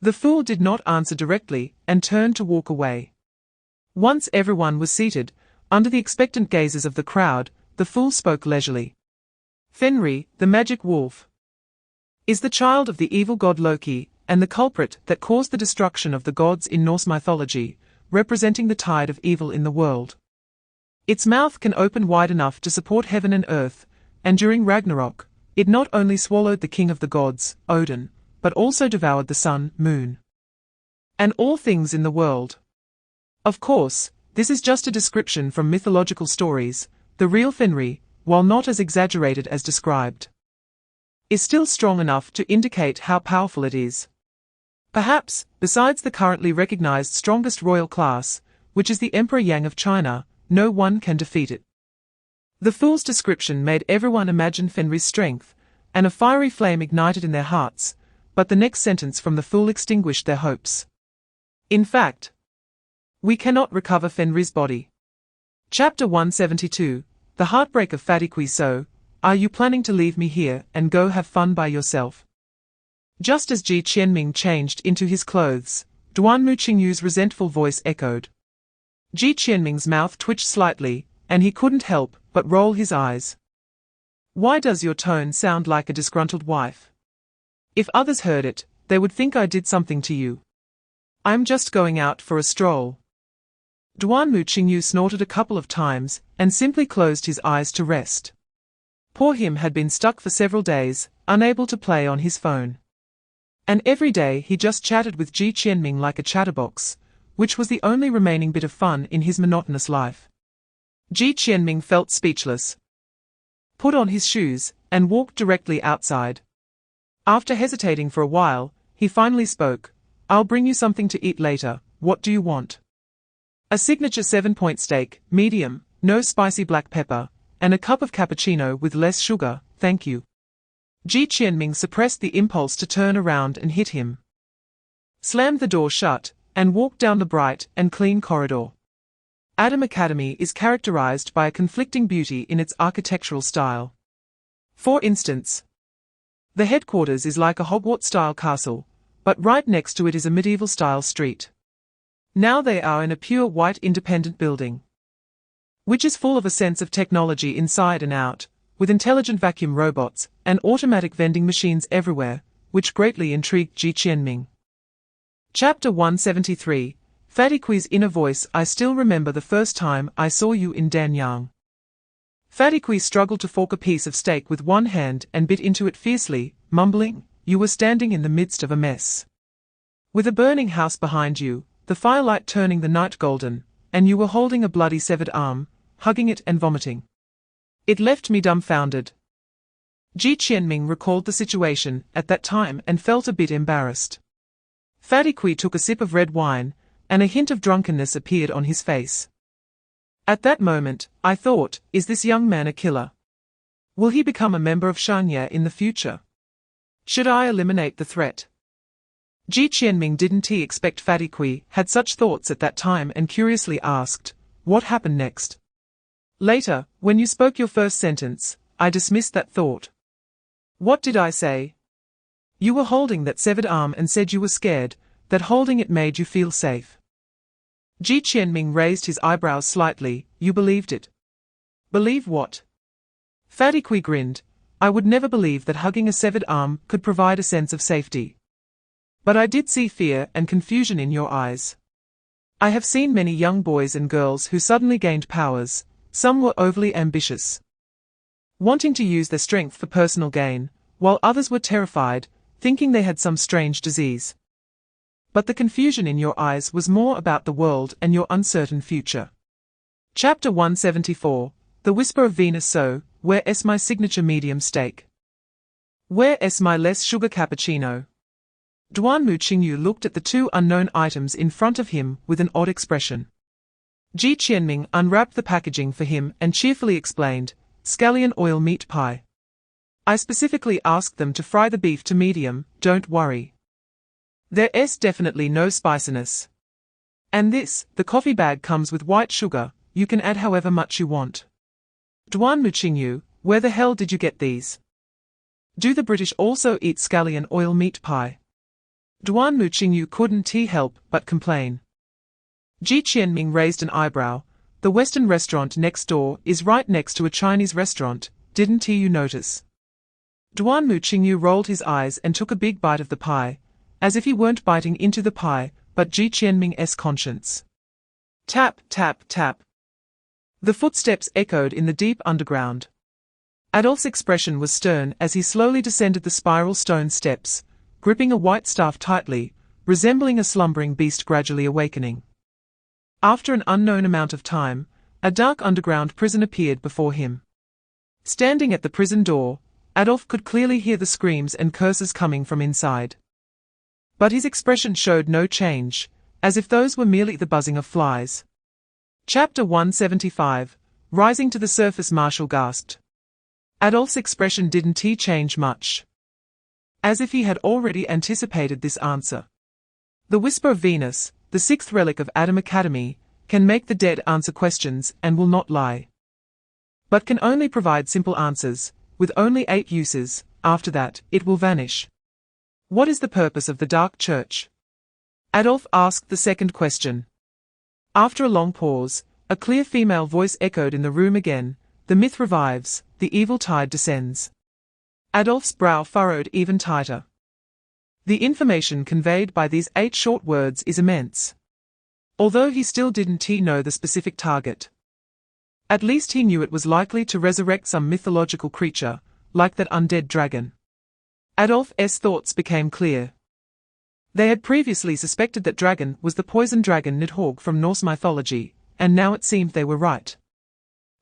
The fool did not answer directly and turned to walk away. Once everyone was seated, under the expectant gazes of the crowd, the fool spoke leisurely. Fenri, the magic wolf, is the child of the evil god Loki, and the culprit that caused the destruction of the gods in Norse mythology, representing the tide of evil in the world. Its mouth can open wide enough to support heaven and earth, and during Ragnarok, it not only swallowed the king of the gods, Odin, but also devoured the sun, moon, and all things in the world. Of course, this is just a description from mythological stories. The real Fenri, while not as exaggerated as described, is still strong enough to indicate how powerful it is. Perhaps, besides the currently recognized strongest royal class, which is the Emperor Yang of China, no one can defeat it. The fool's description made everyone imagine Fenri's strength, and a fiery flame ignited in their hearts, but the next sentence from the fool extinguished their hopes. In fact, we cannot recover Fenri's body. Chapter 172, The Heartbreak of Fatiqui. So, are you planning to leave me here and go have fun by yourself? Just as Ji Qianming changed into his clothes, Duan Muqingyu's resentful voice echoed. Ji Qianming's mouth twitched slightly, and he couldn't help but roll his eyes. Why does your tone sound like a disgruntled wife? If others heard it, they would think I did something to you. I'm just going out for a stroll. Duan Muqingyu snorted a couple of times and simply closed his eyes to rest. Poor him had been stuck for several days, unable to play on his phone. And every day he just chatted with Ji Qianming like a chatterbox, which was the only remaining bit of fun in his monotonous life. Ji Qianming felt speechless, put on his shoes, and walked directly outside. After hesitating for a while, he finally spoke. I'll bring you something to eat later. What do you want? A signature 7-point steak, medium, no spicy black pepper, and a cup of cappuccino with less sugar, thank you. Ji Qianming suppressed the impulse to turn around and hit him, slammed the door shut, and walked down the bright and clean corridor. Adam Academy is characterized by a conflicting beauty in its architectural style. For instance, the headquarters is like a Hogwarts-style castle, but right next to it is a medieval-style street. Now they are in a pure white independent building, which is full of a sense of technology inside and out, with intelligent vacuum robots and automatic vending machines everywhere, which greatly intrigued Ji Qianming. Chapter 173, Fatiqui's Inner Voice. I still remember the first time I saw you in Danyang. Fatiqui struggled to fork a piece of steak with one hand and bit into it fiercely, mumbling, you were standing in the midst of a mess, with a burning house behind you, the firelight turning the night golden, and you were holding a bloody severed arm, hugging it and vomiting. It left me dumbfounded. Ji Qianming recalled the situation at that time and felt a bit embarrassed. Fatiqui took a sip of red wine, and a hint of drunkenness appeared on his face. At that moment, I thought, is this young man a killer? Will he become a member of Shanya in the future? Should I eliminate the threat? Ji Qianming didn't he expect Fatty Kui had such thoughts at that time and curiously asked, what happened next? Later, when you spoke your first sentence, I dismissed that thought. What did I say? You were holding that severed arm and said you were scared, that holding it made you feel safe. Ji Qianming raised his eyebrows slightly. You believed it. Believe what? Fatty Kui grinned. I would never believe that hugging a severed arm could provide a sense of safety. But I did see fear and confusion in your eyes. I have seen many young boys and girls who suddenly gained powers. Some were overly ambitious, wanting to use their strength for personal gain, while others were terrified, thinking they had some strange disease. But the confusion in your eyes was more about the world and your uncertain future. Chapter 174, The Whisper of Venus. So, where is my signature medium steak? Where is my less sugar cappuccino? Duanmu Qingyu looked at the two unknown items in front of him with an odd expression. Ji Qianming unwrapped the packaging for him and cheerfully explained, scallion oil meat pie. I specifically asked them to fry the beef to medium, don't worry. There's definitely no spiciness. And this, the coffee bag comes with white sugar, you can add however much you want. Duanmu Qingyu, where the hell did you get these? Do the British also eat scallion oil meat pie? Duanmu Qingyu couldn't help but complain. Ji Qianming raised an eyebrow. The Western restaurant next door is right next to a Chinese restaurant, didn't you notice? Duanmu Qingyu rolled his eyes and took a big bite of the pie, as if he weren't biting into the pie, but Ji Qianming's conscience. Tap, tap, tap. The footsteps echoed in the deep underground. Adolf's expression was stern as he slowly descended the spiral stone steps, gripping a white staff tightly, resembling a slumbering beast gradually awakening. After an unknown amount of time, a dark underground prison appeared before him. Standing at the prison door, Adolf could clearly hear the screams and curses coming from inside. But his expression showed no change, as if those were merely the buzzing of flies. Chapter 175, Rising to the Surface. Marshall gasped. Adolf's expression didn't change much. As if he had already anticipated this answer. The Whisper of Venus, the sixth relic of Adam Academy, can make the dead answer questions and will not lie. But can only provide simple answers, with only 8 uses. After that, it will vanish. What is the purpose of the Dark Church? Adolf asked the second question. After a long pause, a clear female voice echoed in the room again. The myth revives, the evil tide descends. Adolf's brow furrowed even tighter. The information conveyed by these 8 short words is immense. Although he still didn't know the specific target. At least he knew it was likely to resurrect some mythological creature, like that undead dragon. Adolf's thoughts became clear. They had previously suspected that dragon was the poison dragon Nidhogg from Norse mythology, and now it seemed they were right.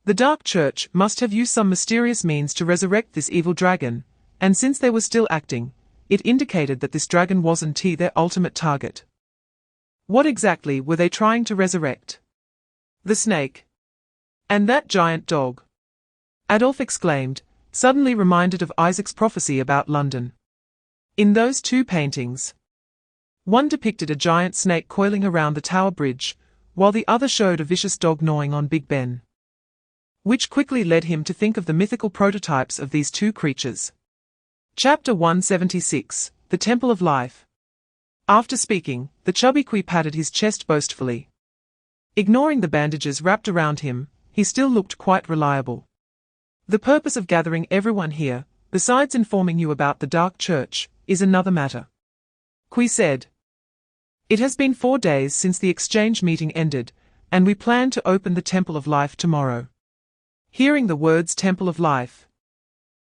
The Dark Church must have used some mysterious means to resurrect this evil dragon, and since they were still acting, it indicated that this dragon wasn't their ultimate target. What exactly were they trying to resurrect? The snake. And that giant dog. Adolf exclaimed, suddenly reminded of Isaac's prophecy about London. In those 2 paintings, one depicted a giant snake coiling around the Tower Bridge, while the other showed a vicious dog gnawing on Big Ben. Which quickly led him to think of the mythical prototypes of these 2 creatures. Chapter 176, The Temple of Life. After speaking, the chubby Kui patted his chest boastfully. Ignoring the bandages wrapped around him, he still looked quite reliable. The purpose of gathering everyone here, besides informing you about the Dark Church, is another matter. Kui said. It has been 4 days since the exchange meeting ended, and we plan to open the Temple of Life tomorrow. Hearing the words Temple of Life,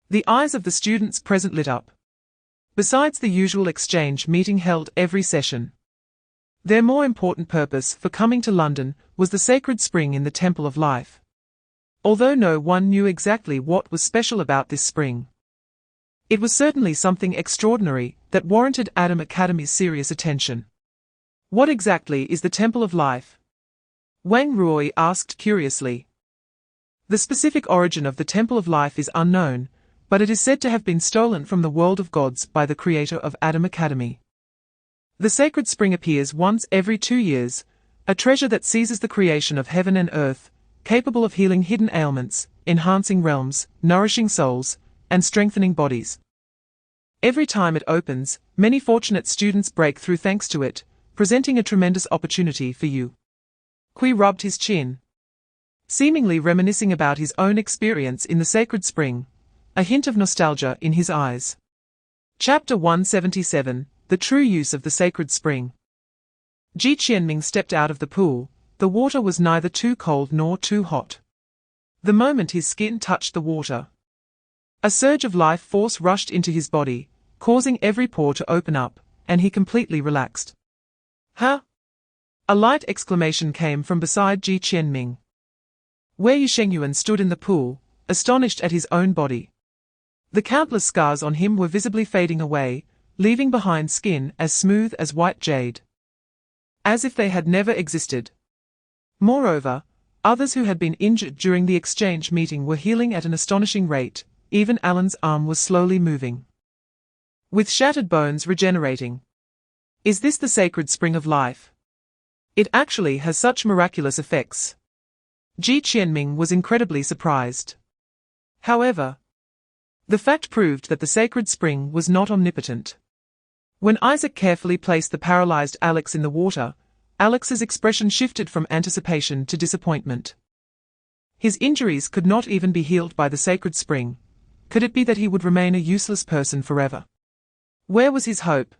the eyes of the students present lit up. Besides the usual exchange meeting held every session, their more important purpose for coming to London was the sacred spring in the Temple of Life. Although no one knew exactly what was special about this spring, it was certainly something extraordinary that warranted Adam Academy's serious attention. What exactly is the Temple of Life? Wang Ruoi asked curiously. The specific origin of the Temple of Life is unknown, but it is said to have been stolen from the world of gods by the creator of Adam Academy. The sacred spring appears once every 2 years, a treasure that seizes the creation of heaven and earth, capable of healing hidden ailments, enhancing realms, nourishing souls, and strengthening bodies. Every time it opens, many fortunate students break through thanks to it, presenting a tremendous opportunity for you. Gou rubbed his chin, seemingly reminiscing about his own experience in the sacred spring, a hint of nostalgia in his eyes. Chapter 177, The True Use of the Sacred Spring. Ji Qianming stepped out of the pool. The water was neither too cold nor too hot. The moment his skin touched the water, a surge of life force rushed into his body, causing every pore to open up, and he completely relaxed. Huh? A light exclamation came from beside Ji Qianming. Wei Yushengyuan stood in the pool, astonished at his own body. The countless scars on him were visibly fading away, leaving behind skin as smooth as white jade, as if they had never existed. Moreover, others who had been injured during the exchange meeting were healing at an astonishing rate. Even Alan's arm was slowly moving, with shattered bones regenerating. Is this the sacred spring of life? It actually has such miraculous effects. Ji Qianming was incredibly surprised. However, the fact proved that the sacred spring was not omnipotent. When Isaac carefully placed the paralyzed Alex in the water, Alex's expression shifted from anticipation to disappointment. His injuries could not even be healed by the sacred spring. Could it be that he would remain a useless person forever? Where was his hope?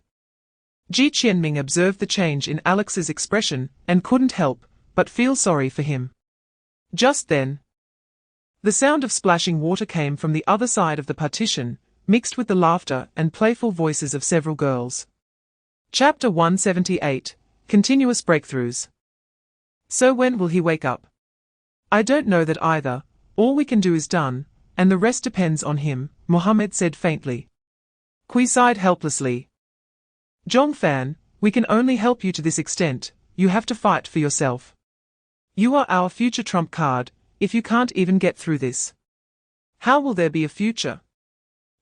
Ji Qianming observed the change in Alex's expression and couldn't help but feel sorry for him. Just then, the sound of splashing water came from the other side of the partition, mixed with the laughter and playful voices of several girls. Chapter 178, Continuous Breakthroughs. So when will he wake up? I don't know that either. All we can do is done, and the rest depends on him, Mohammed said faintly. Gou sighed helplessly. Zhongfan, we can only help you to this extent. You have to fight for yourself. You are our future trump card. If you can't even get through this, how will there be a future?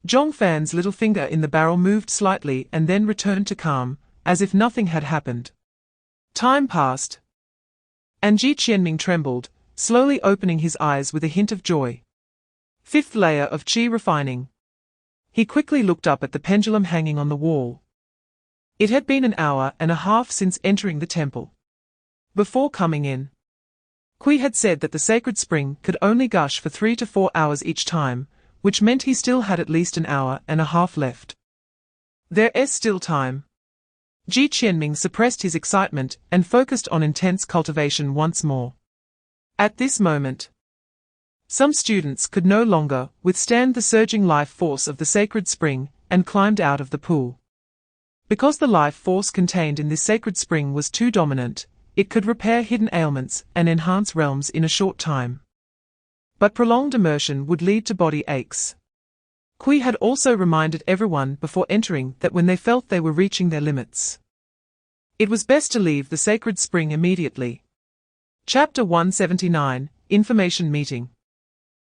Zhongfan's little finger in the barrel moved slightly and then returned to calm, as if nothing had happened. Time passed, and Ji Qianming trembled, slowly opening his eyes with a hint of joy. Fifth layer of qi refining. He quickly looked up at the pendulum hanging on the wall. It had been an hour and a half since entering the temple. Before coming in, Gou had said that the sacred spring could only gush for 3 to 4 hours each time, which meant he still had at least an hour and a half left. There is still time. Ji Qianming suppressed his excitement and focused on intense cultivation once more. At this moment, some students could no longer withstand the surging life force of the sacred spring and climbed out of the pool. Because the life force contained in this sacred spring was too dominant, it could repair hidden ailments and enhance realms in a short time. But prolonged immersion would lead to body aches. Gou had also reminded everyone before entering that when they felt they were reaching their limits, it was best to leave the sacred spring immediately. Chapter 179, Information Meeting.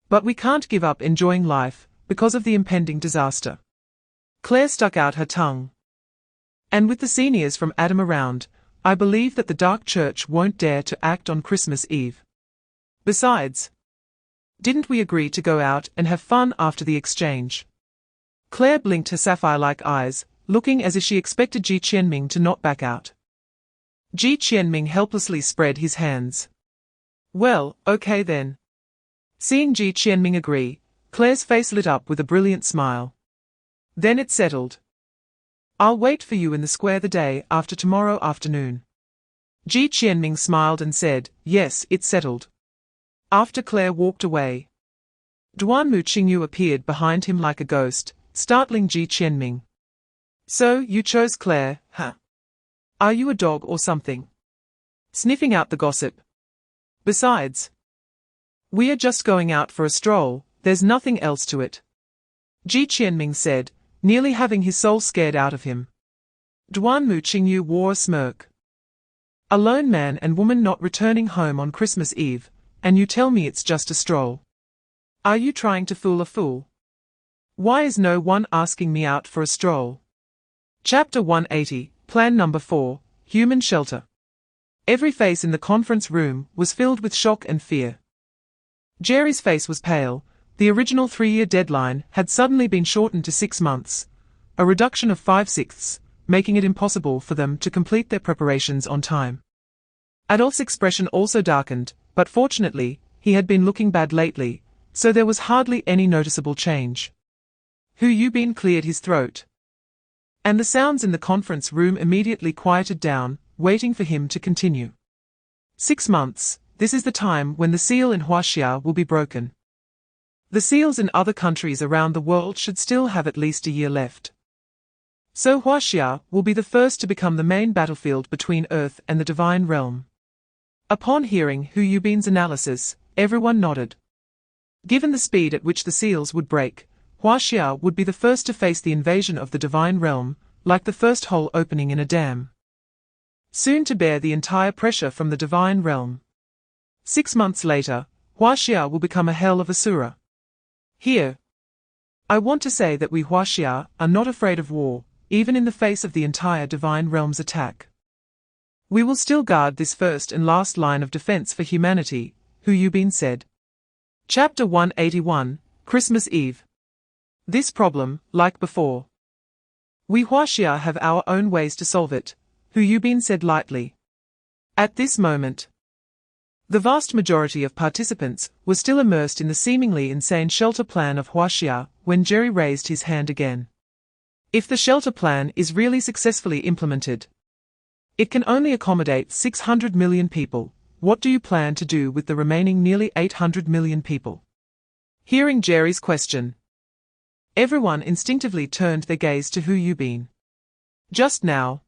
But we can't give up enjoying life because of the impending disaster. Claire stuck out her tongue. And with the seniors from Adam around, I believe that the Dark Church won't dare to act on Christmas Eve. Besides, didn't we agree to go out and have fun after the exchange? Claire blinked her sapphire-like eyes, looking as if she expected Ji Qianming to not back out. Ji Qianming helplessly spread his hands. Well, okay then. Seeing Ji Qianming agree, Claire's face lit up with a brilliant smile. Then it settled. I'll wait for you in the square the day after tomorrow afternoon. Ji Qianming smiled and said, yes, it's settled. After Claire walked away, Duanmu Qingyu appeared behind him like a ghost, startling Ji Qianming. So, you chose Claire, huh? Are you a dog or something? Sniffing out the gossip. Besides, we are just going out for a stroll, there's nothing else to it. Ji Qianming said, nearly having his soul scared out of him. Duanmu Qingyu wore a smirk. A lone man and woman not returning home on Christmas Eve, and you tell me it's just a stroll. Are you trying to fool a fool? Why is no one asking me out for a stroll? Chapter 180, Plan Number 4, Human Shelter. Every face in the conference room was filled with shock and fear. Jerry's face was pale. The original 3-year deadline had suddenly been shortened to 6 months, a reduction of 5/6, making it impossible for them to complete their preparations on time. Adolf's expression also darkened, but fortunately, he had been looking bad lately, so there was hardly any noticeable change. Hu Yubin cleared his throat, and the sounds in the conference room immediately quieted down, waiting for him to continue. 6 months, this is the time when the seal in Huaxia will be broken. The seals in other countries around the world should still have at least a year left. So Huaxia will be the first to become the main battlefield between Earth and the divine realm. Upon hearing Hu Yubin's analysis, everyone nodded. Given the speed at which the seals would break, Huaxia would be the first to face the invasion of the divine realm, like the first hole opening in a dam. Soon to bear the entire pressure from the divine realm. 6 months later, Huaxia will become a hell of Asura. Here, I want to say that we Huaxia are not afraid of war, even in the face of the entire divine realm's attack. We will still guard this first and last line of defense for humanity, Hu Yubin said. Chapter 181, Christmas Eve. This problem, like before, we Huaxia have our own ways to solve it, Hu Yubin said lightly. At this moment, the vast majority of participants were still immersed in the seemingly insane shelter plan of Huaxia when Jerry raised his hand again. If the shelter plan is really successfully implemented, it can only accommodate 600 million people. What do you plan to do with the remaining nearly 800 million people? Hearing Jerry's question, everyone instinctively turned their gaze to Hu Yubin. Just now,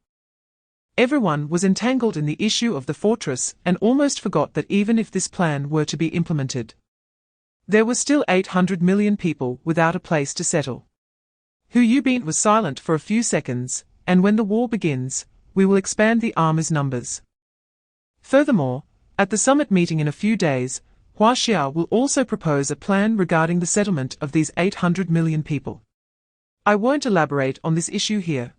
everyone was entangled in the issue of the fortress and almost forgot that even if this plan were to be implemented, there were still 800 million people without a place to settle. Hu Yubin was silent for a few seconds, and when the war begins, we will expand the army's numbers. Furthermore, at the summit meeting in a few days, Huaxia will also propose a plan regarding the settlement of these 800 million people. I won't elaborate on this issue here.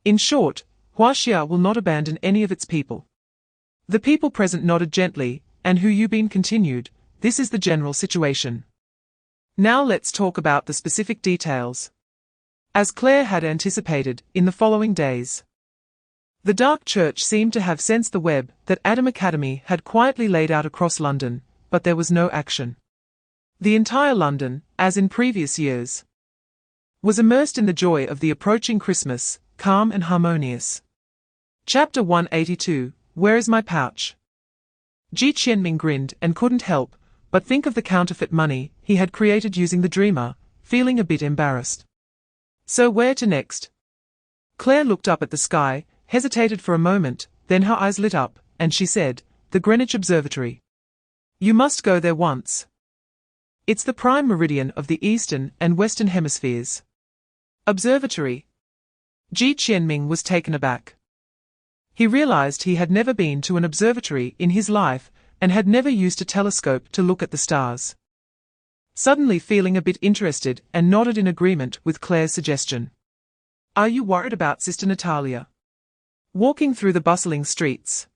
In short, Huaxia will not abandon any of its people. The people present nodded gently, and Hu Yubin continued, this is the general situation. Now let's talk about the specific details. As Claire had anticipated, in the following days, the Dark Church seemed to have sensed the web that Adam Academy had quietly laid out across London, but there was no action. The entire London, as in previous years, was immersed in the joy of the approaching Christmas, calm and harmonious. Chapter 182, Where is my pouch? Ji Qianming grinned and couldn't help but think of the counterfeit money he had created using the dreamer, feeling a bit embarrassed. So where to next? Claire looked up at the sky, hesitated for a moment, then her eyes lit up, and she said, the Greenwich Observatory. You must go there once. It's the prime meridian of the eastern and western hemispheres. Observatory. Ji Qianming was taken aback. He realized he had never been to an observatory in his life and had never used a telescope to look at the stars. Suddenly feeling a bit interested and nodded in agreement with Claire's suggestion. Are you worried about Sister Natalia? Walking through the bustling streets,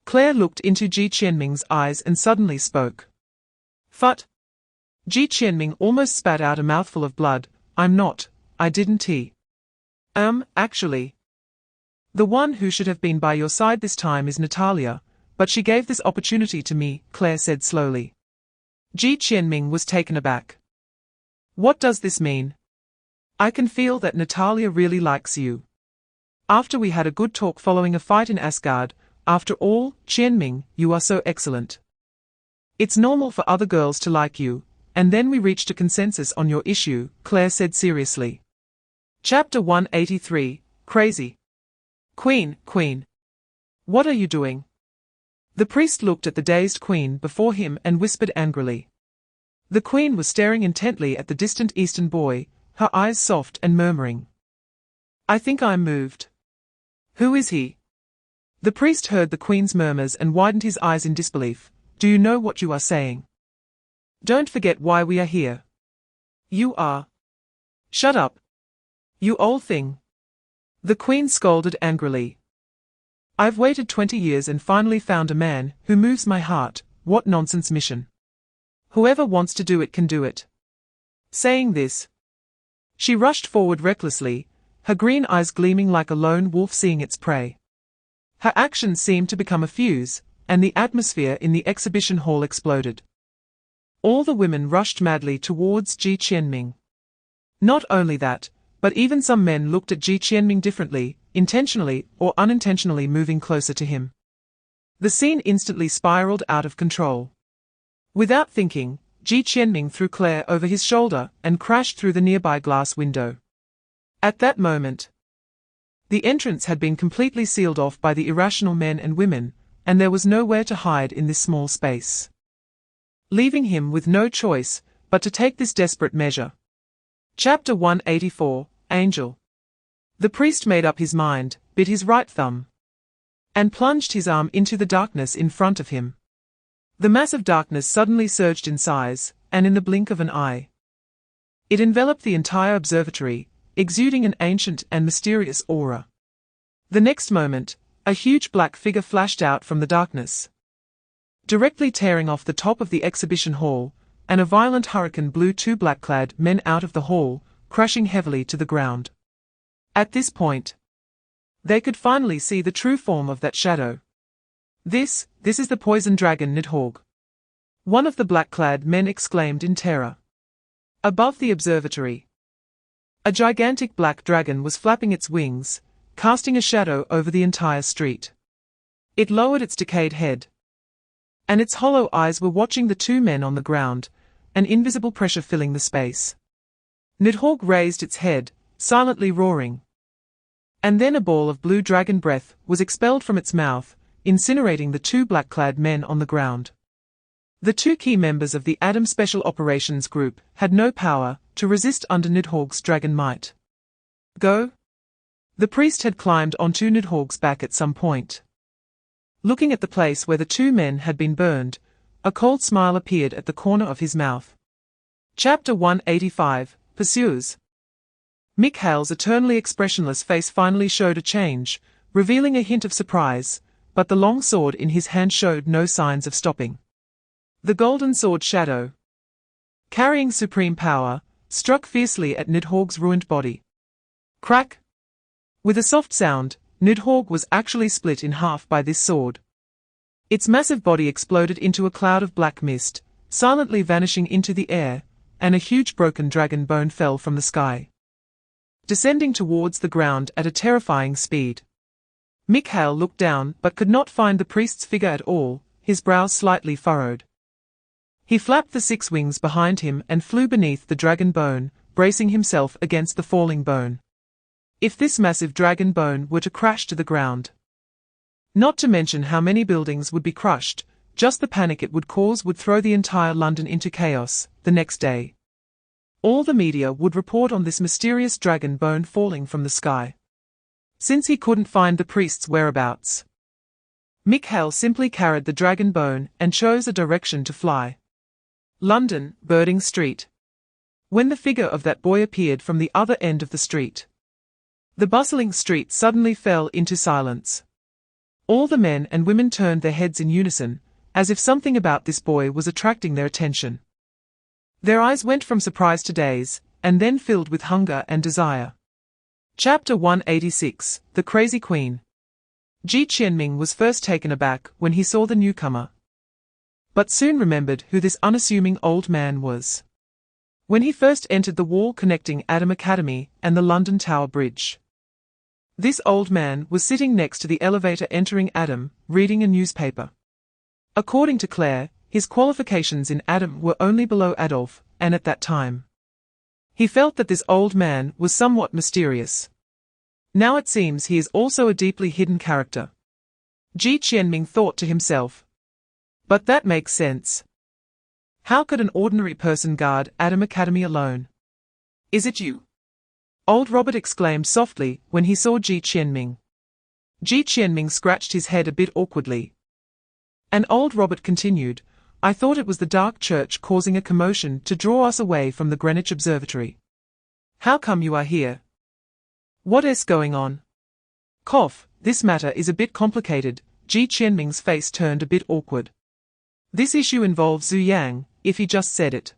Claire looked into Ji Qianming's eyes and suddenly spoke. Phut! Ji Qianming almost spat out a mouthful of blood. I'm not, I didn't he? Actually. The one who should have been by your side this time is Natalia, but she gave this opportunity to me, Claire said slowly. Ji Qianming was taken aback. What does this mean? I can feel that Natalia really likes you. After we had a good talk following a fight in Asgard, after all, Qianming, you are so excellent. It's normal for other girls to like you, and then we reached a consensus on your issue, Claire said seriously. Chapter 183, Crazy. Queen. What are you doing? The priest looked at the dazed queen before him and whispered angrily. The queen was staring intently at the distant eastern boy, her eyes soft and murmuring. I think I'm moved. Who is he? The priest heard the queen's murmurs and widened his eyes in disbelief. Do you know what you are saying? Don't forget why we are here. You are. Shut up, you old thing. The Queen scolded angrily. I've waited 20 years and finally found a man who moves my heart. What nonsense mission. Whoever wants to do it can do it. Saying this, she rushed forward recklessly, her green eyes gleaming like a lone wolf seeing its prey. Her actions seemed to become a fuse, and the atmosphere in the exhibition hall exploded. All the women rushed madly towards Gou Chen. Not only that, but even some men looked at Gou Chen differently, intentionally or unintentionally moving closer to him. The scene instantly spiraled out of control. Without thinking, Gou Chen threw Claire over his shoulder and crashed through the nearby glass window. At that moment, the entrance had been completely sealed off by the irrational men and women, and there was nowhere to hide in this small space, leaving him with no choice but to take this desperate measure. Chapter 184, Angel. The priest made up his mind, bit his right thumb, and plunged his arm into the darkness in front of him. The mass of darkness suddenly surged in size, and in the blink of an eye, it enveloped the entire observatory, exuding an ancient and mysterious aura. The next moment, a huge black figure flashed out from the darkness, directly tearing off the top of the exhibition hall, and a violent hurricane blew two black-clad men out of the hall, crashing heavily to the ground. At this point, they could finally see the true form of that shadow. This is the poison dragon Nidhogg. One of the black-clad men exclaimed in terror. Above the observatory, a gigantic black dragon was flapping its wings, casting a shadow over the entire street. It lowered its decayed head, and its hollow eyes were watching the two men on the ground, an invisible pressure filling the space. Nidhogg raised its head, silently roaring, and then a ball of blue dragon breath was expelled from its mouth, incinerating the two black-clad men on the ground. The two key members of the Adam Special Operations Group had no power to resist under Nidhogg's dragon might. Go? The priest had climbed onto Nidhogg's back at some point. Looking at the place where the two men had been burned, a cold smile appeared at the corner of his mouth. Chapter 185, Pursuers. Mikhail's eternally expressionless face finally showed a change, revealing a hint of surprise, but the long sword in his hand showed no signs of stopping. The golden sword shadow, carrying supreme power, struck fiercely at Nidhogg's ruined body. Crack! With a soft sound, Nidhogg was actually split in half by this sword. Its massive body exploded into a cloud of black mist, silently vanishing into the air, and a huge broken dragon bone fell from the sky, descending towards the ground at a terrifying speed. Mikhail looked down but could not find the priest's figure at all, his brows slightly furrowed. He flapped the six wings behind him and flew beneath the dragon bone, bracing himself against the falling bone. If this massive dragon bone were to crash to the ground, not to mention how many buildings would be crushed, just the panic it would cause would throw the entire London into chaos. The next day, all the media would report on this mysterious dragon bone falling from the sky. Since he couldn't find the priest's whereabouts, Mikhail simply carried the dragon bone and chose a direction to fly. London, Birding Street. When the figure of that boy appeared from the other end of the street, the bustling street suddenly fell into silence. All the men and women turned their heads in unison, as if something about this boy was attracting their attention. Their eyes went from surprise to daze, and then filled with hunger and desire. Chapter 186, The Crazy Queen. Gou Chen was first taken aback when he saw the newcomer, but soon remembered who this unassuming old man was. When he first entered the wall connecting Adam Academy and the London Tower Bridge, this old man was sitting next to the elevator entering Adam, reading a newspaper. According to Claire, his qualifications in Adam were only below Adolf, and at that time, he felt that this old man was somewhat mysterious. Now it seems he is also a deeply hidden character. Gou Chen thought to himself. But that makes sense. How could an ordinary person guard Adam Academy alone? Is it you? Old Robert exclaimed softly when he saw Gou Chen. Gou Chen scratched his head a bit awkwardly. And old Robert continued, I thought it was the dark church causing a commotion to draw us away from the Greenwich Observatory. How come you are here? What is going on? Cough, this matter is a bit complicated. Ji Qianming's face turned a bit awkward. This issue involves Zhu Yang, if he just said it.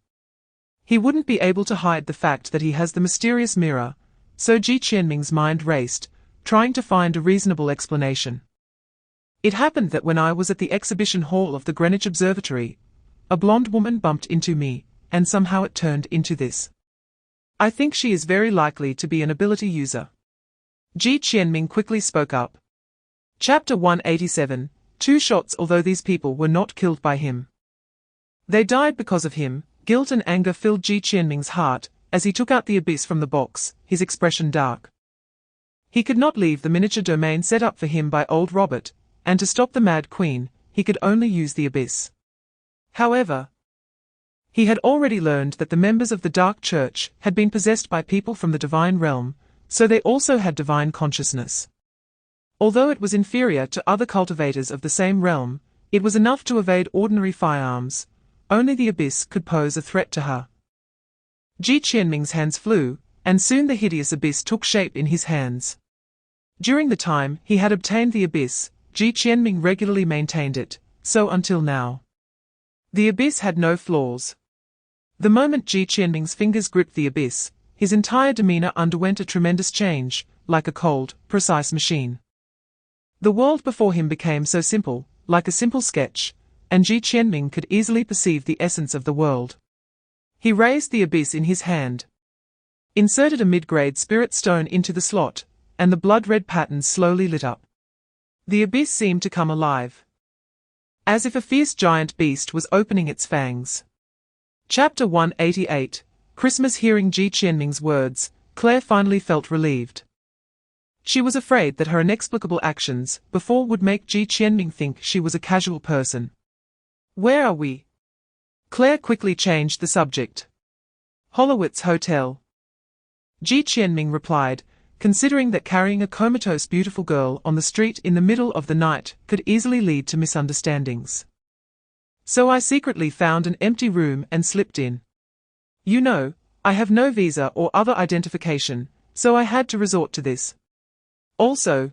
He wouldn't be able to hide the fact that he has the mysterious mirror, so Ji Qianming's mind raced, trying to find a reasonable explanation. It happened that when I was at the exhibition hall of the Greenwich Observatory, a blonde woman bumped into me, and somehow it turned into this. I think she is very likely to be an ability user. Ji Qianming quickly spoke up. Chapter 187, 2 shots. Although these people were not killed by him, they died because of him. Guilt and anger filled Ji Qianming's heart, as he took out the abyss from the box, his expression dark. He could not leave the miniature domain set up for him by old Robert, and to stop the Mad Queen, he could only use the abyss. However, he had already learned that the members of the Dark Church had been possessed by people from the divine realm, so they also had divine consciousness. Although it was inferior to other cultivators of the same realm, it was enough to evade ordinary firearms. Only the abyss could pose a threat to her. Ji Qianming's hands flew, and soon the hideous abyss took shape in his hands. During the time he had obtained the abyss, Ji Qianming regularly maintained it, so until now. The abyss had no flaws. The moment Ji Qianming's fingers gripped the abyss, his entire demeanor underwent a tremendous change, like a cold, precise machine. The world before him became so simple, like a simple sketch, and Ji Qianming could easily perceive the essence of the world. He raised the abyss in his hand, inserted a mid-grade spirit stone into the slot, and the blood-red patterns slowly lit up. The abyss seemed to come alive, as if a fierce giant beast was opening its fangs. Chapter 188, Christmas. Hearing Ji Qianming's words, Claire finally felt relieved. She was afraid that her inexplicable actions before would make Ji Qianming think she was a casual person. Where are we? Claire quickly changed the subject. Holowitz Hotel. Ji Qianming replied, considering that carrying a comatose beautiful girl on the street in the middle of the night could easily lead to misunderstandings. So I secretly found an empty room and slipped in. You know, I have no visa or other identification, so I had to resort to this. Also,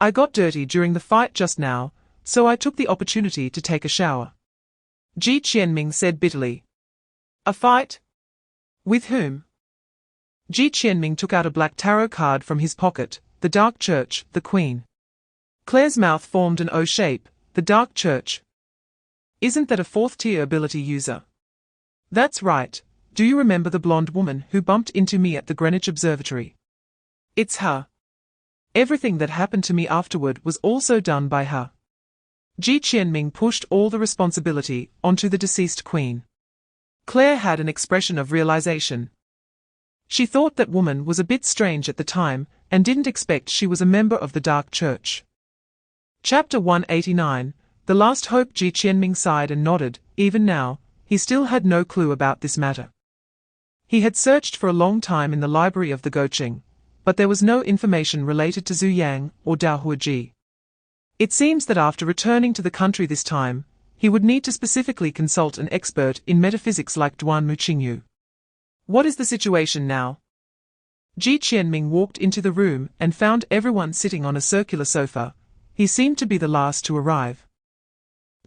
I got dirty during the fight just now, so I took the opportunity to take a shower. Ji Qianming said bitterly. A fight? With whom? Ji Qianming took out a black tarot card from his pocket. The Dark Church, the Queen. Claire's mouth formed an O shape. The Dark Church. Isn't that a 4th-tier ability user? That's right. Do you remember the blonde woman who bumped into me at the Greenwich Observatory? It's her. Everything that happened to me afterward was also done by her. Ji Qianming pushed all the responsibility onto the deceased queen. Claire had an expression of realization. She thought that woman was a bit strange at the time, and didn't expect she was a member of the Dark Church. Chapter 189, The Last Hope. Ji Qianming sighed and nodded. Even now, he still had no clue about this matter. He had searched for a long time in the library of the Gou Chen, but there was no information related to Zhu Yang or Dao Huaji. It seems that after returning to the country this time, he would need to specifically consult an expert in metaphysics like Duan Muqingyu. What is the situation now? Ji Qianming walked into the room and found everyone sitting on a circular sofa. He seemed to be the last to arrive.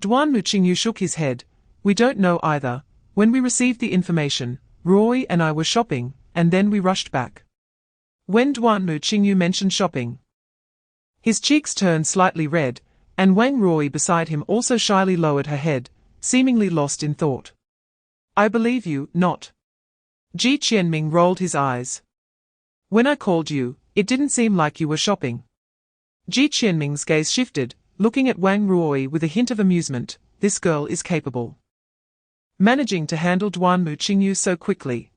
Duan Muqingyu shook his head. We don't know either. When we received the information, Roy and I were shopping, and then we rushed back. When Duan Muqingyu mentioned shopping, his cheeks turned slightly red, and Wang Ruoyi beside him also shyly lowered her head, seemingly lost in thought. I believe you, not. Ji Qianming rolled his eyes. When I called you, it didn't seem like you were shopping. Ji Qianming's gaze shifted, looking at Wang Ruoyi with a hint of amusement. This girl is capable. Managing to handle Duan Muqingyu so quickly.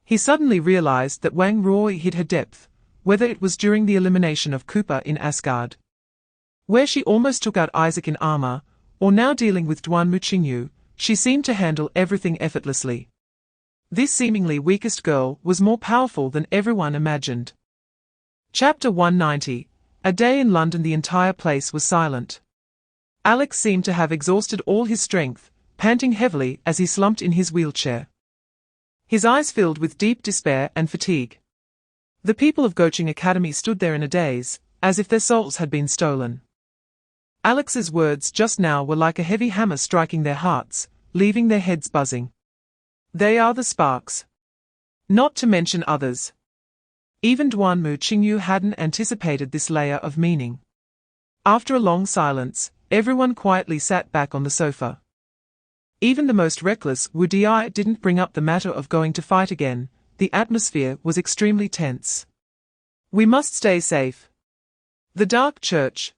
He suddenly realized that Wang Ruoyi hid her depth, whether it was during the elimination of Cooper in Asgard, where she almost took out Isaac in armor, or now dealing with Duan Muqingyu, she seemed to handle everything effortlessly. This seemingly weakest girl was more powerful than everyone imagined. Chapter 190, A day in London. The entire place was silent. Alex seemed to have exhausted all his strength, panting heavily as he slumped in his wheelchair. His eyes filled with deep despair and fatigue. The people of Gou Chen Academy stood there in a daze, as if their souls had been stolen. Alex's words just now were like a heavy hammer striking their hearts, leaving their heads buzzing. They are the sparks. Not to mention others. Even Duanmu Qingyu hadn't anticipated this layer of meaning. After a long silence, everyone quietly sat back on the sofa. Even the most reckless Wu Di didn't bring up the matter of going to fight again. The atmosphere was extremely tense. We must stay safe. The Dark Church.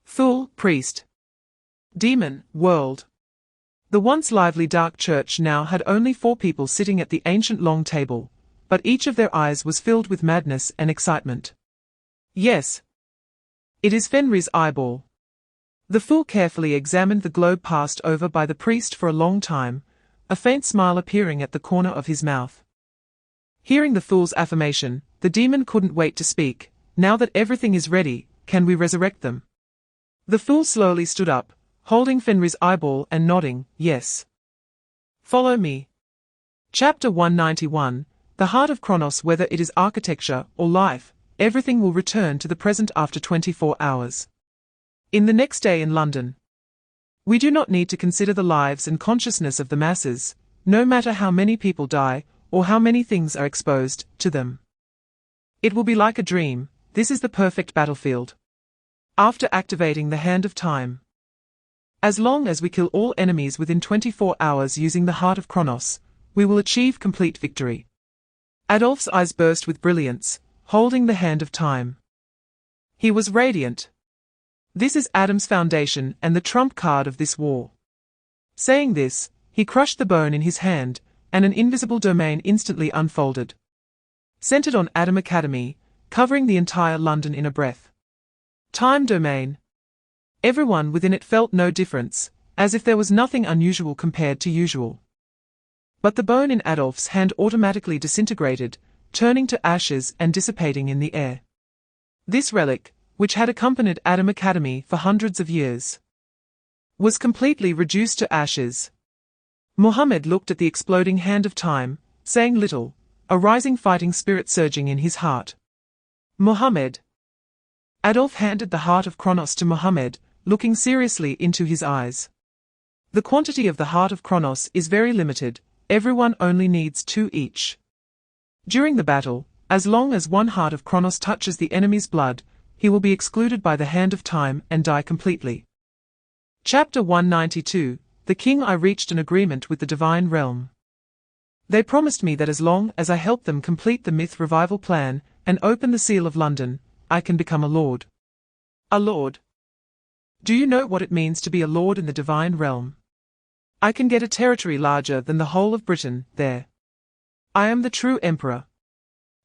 Fool, priest. Demon, world. The once lively Dark Church now had only 4 people sitting at the ancient long table, but each of their eyes was filled with madness and excitement. Yes. It is Fenrir's eyeball. The fool carefully examined the globe passed over by the priest for a long time, a faint smile appearing at the corner of his mouth. Hearing the fool's affirmation, the demon couldn't wait to speak. Now that everything is ready, can we resurrect them? The fool slowly stood up, holding Fenrir's eyeball and nodding, yes. Follow me. Chapter 191, The Heart of Kronos. Whether it is architecture or life, everything will return to the present after 24 hours. In the next day in London. We do not need to consider the lives and consciousness of the masses, no matter how many people die, or how many things are exposed to them. It will be like a dream. This is the perfect battlefield. After activating the Hand of Time. As long as we kill all enemies within 24 hours using the Heart of Kronos, we will achieve complete victory. Adolf's eyes burst with brilliance, holding the Hand of Time. He was radiant. This is Adam's foundation and the trump card of this war. Saying this, he crushed the bone in his hand, and an invisible domain instantly unfolded. Centered on Adam Academy, covering the entire London in a breath. Time domain. Everyone within it felt no difference, as if there was nothing unusual compared to usual. But the bone in Adolf's hand automatically disintegrated, turning to ashes and dissipating in the air. This relic, which had accompanied Adam Academy for hundreds of years, was completely reduced to ashes. Muhammad looked at the exploding Hand of Time, saying little, a rising fighting spirit surging in his heart. Muhammad. Adolf handed the Heart of Kronos to Muhammad, looking seriously into his eyes. The quantity of the Heart of Kronos is very limited, everyone only needs 2 each. During the battle, as long as 1 Heart of Kronos touches the enemy's blood, he will be excluded by the Hand of Time and die completely. Chapter 192, The King. I reached an agreement with the Divine Realm. They promised me that as long as I help them complete the myth revival plan and open the Seal of London, I can become a lord. A lord. Do you know what it means to be a lord in the Divine Realm? I can get a territory larger than the whole of Britain there. I am the true emperor.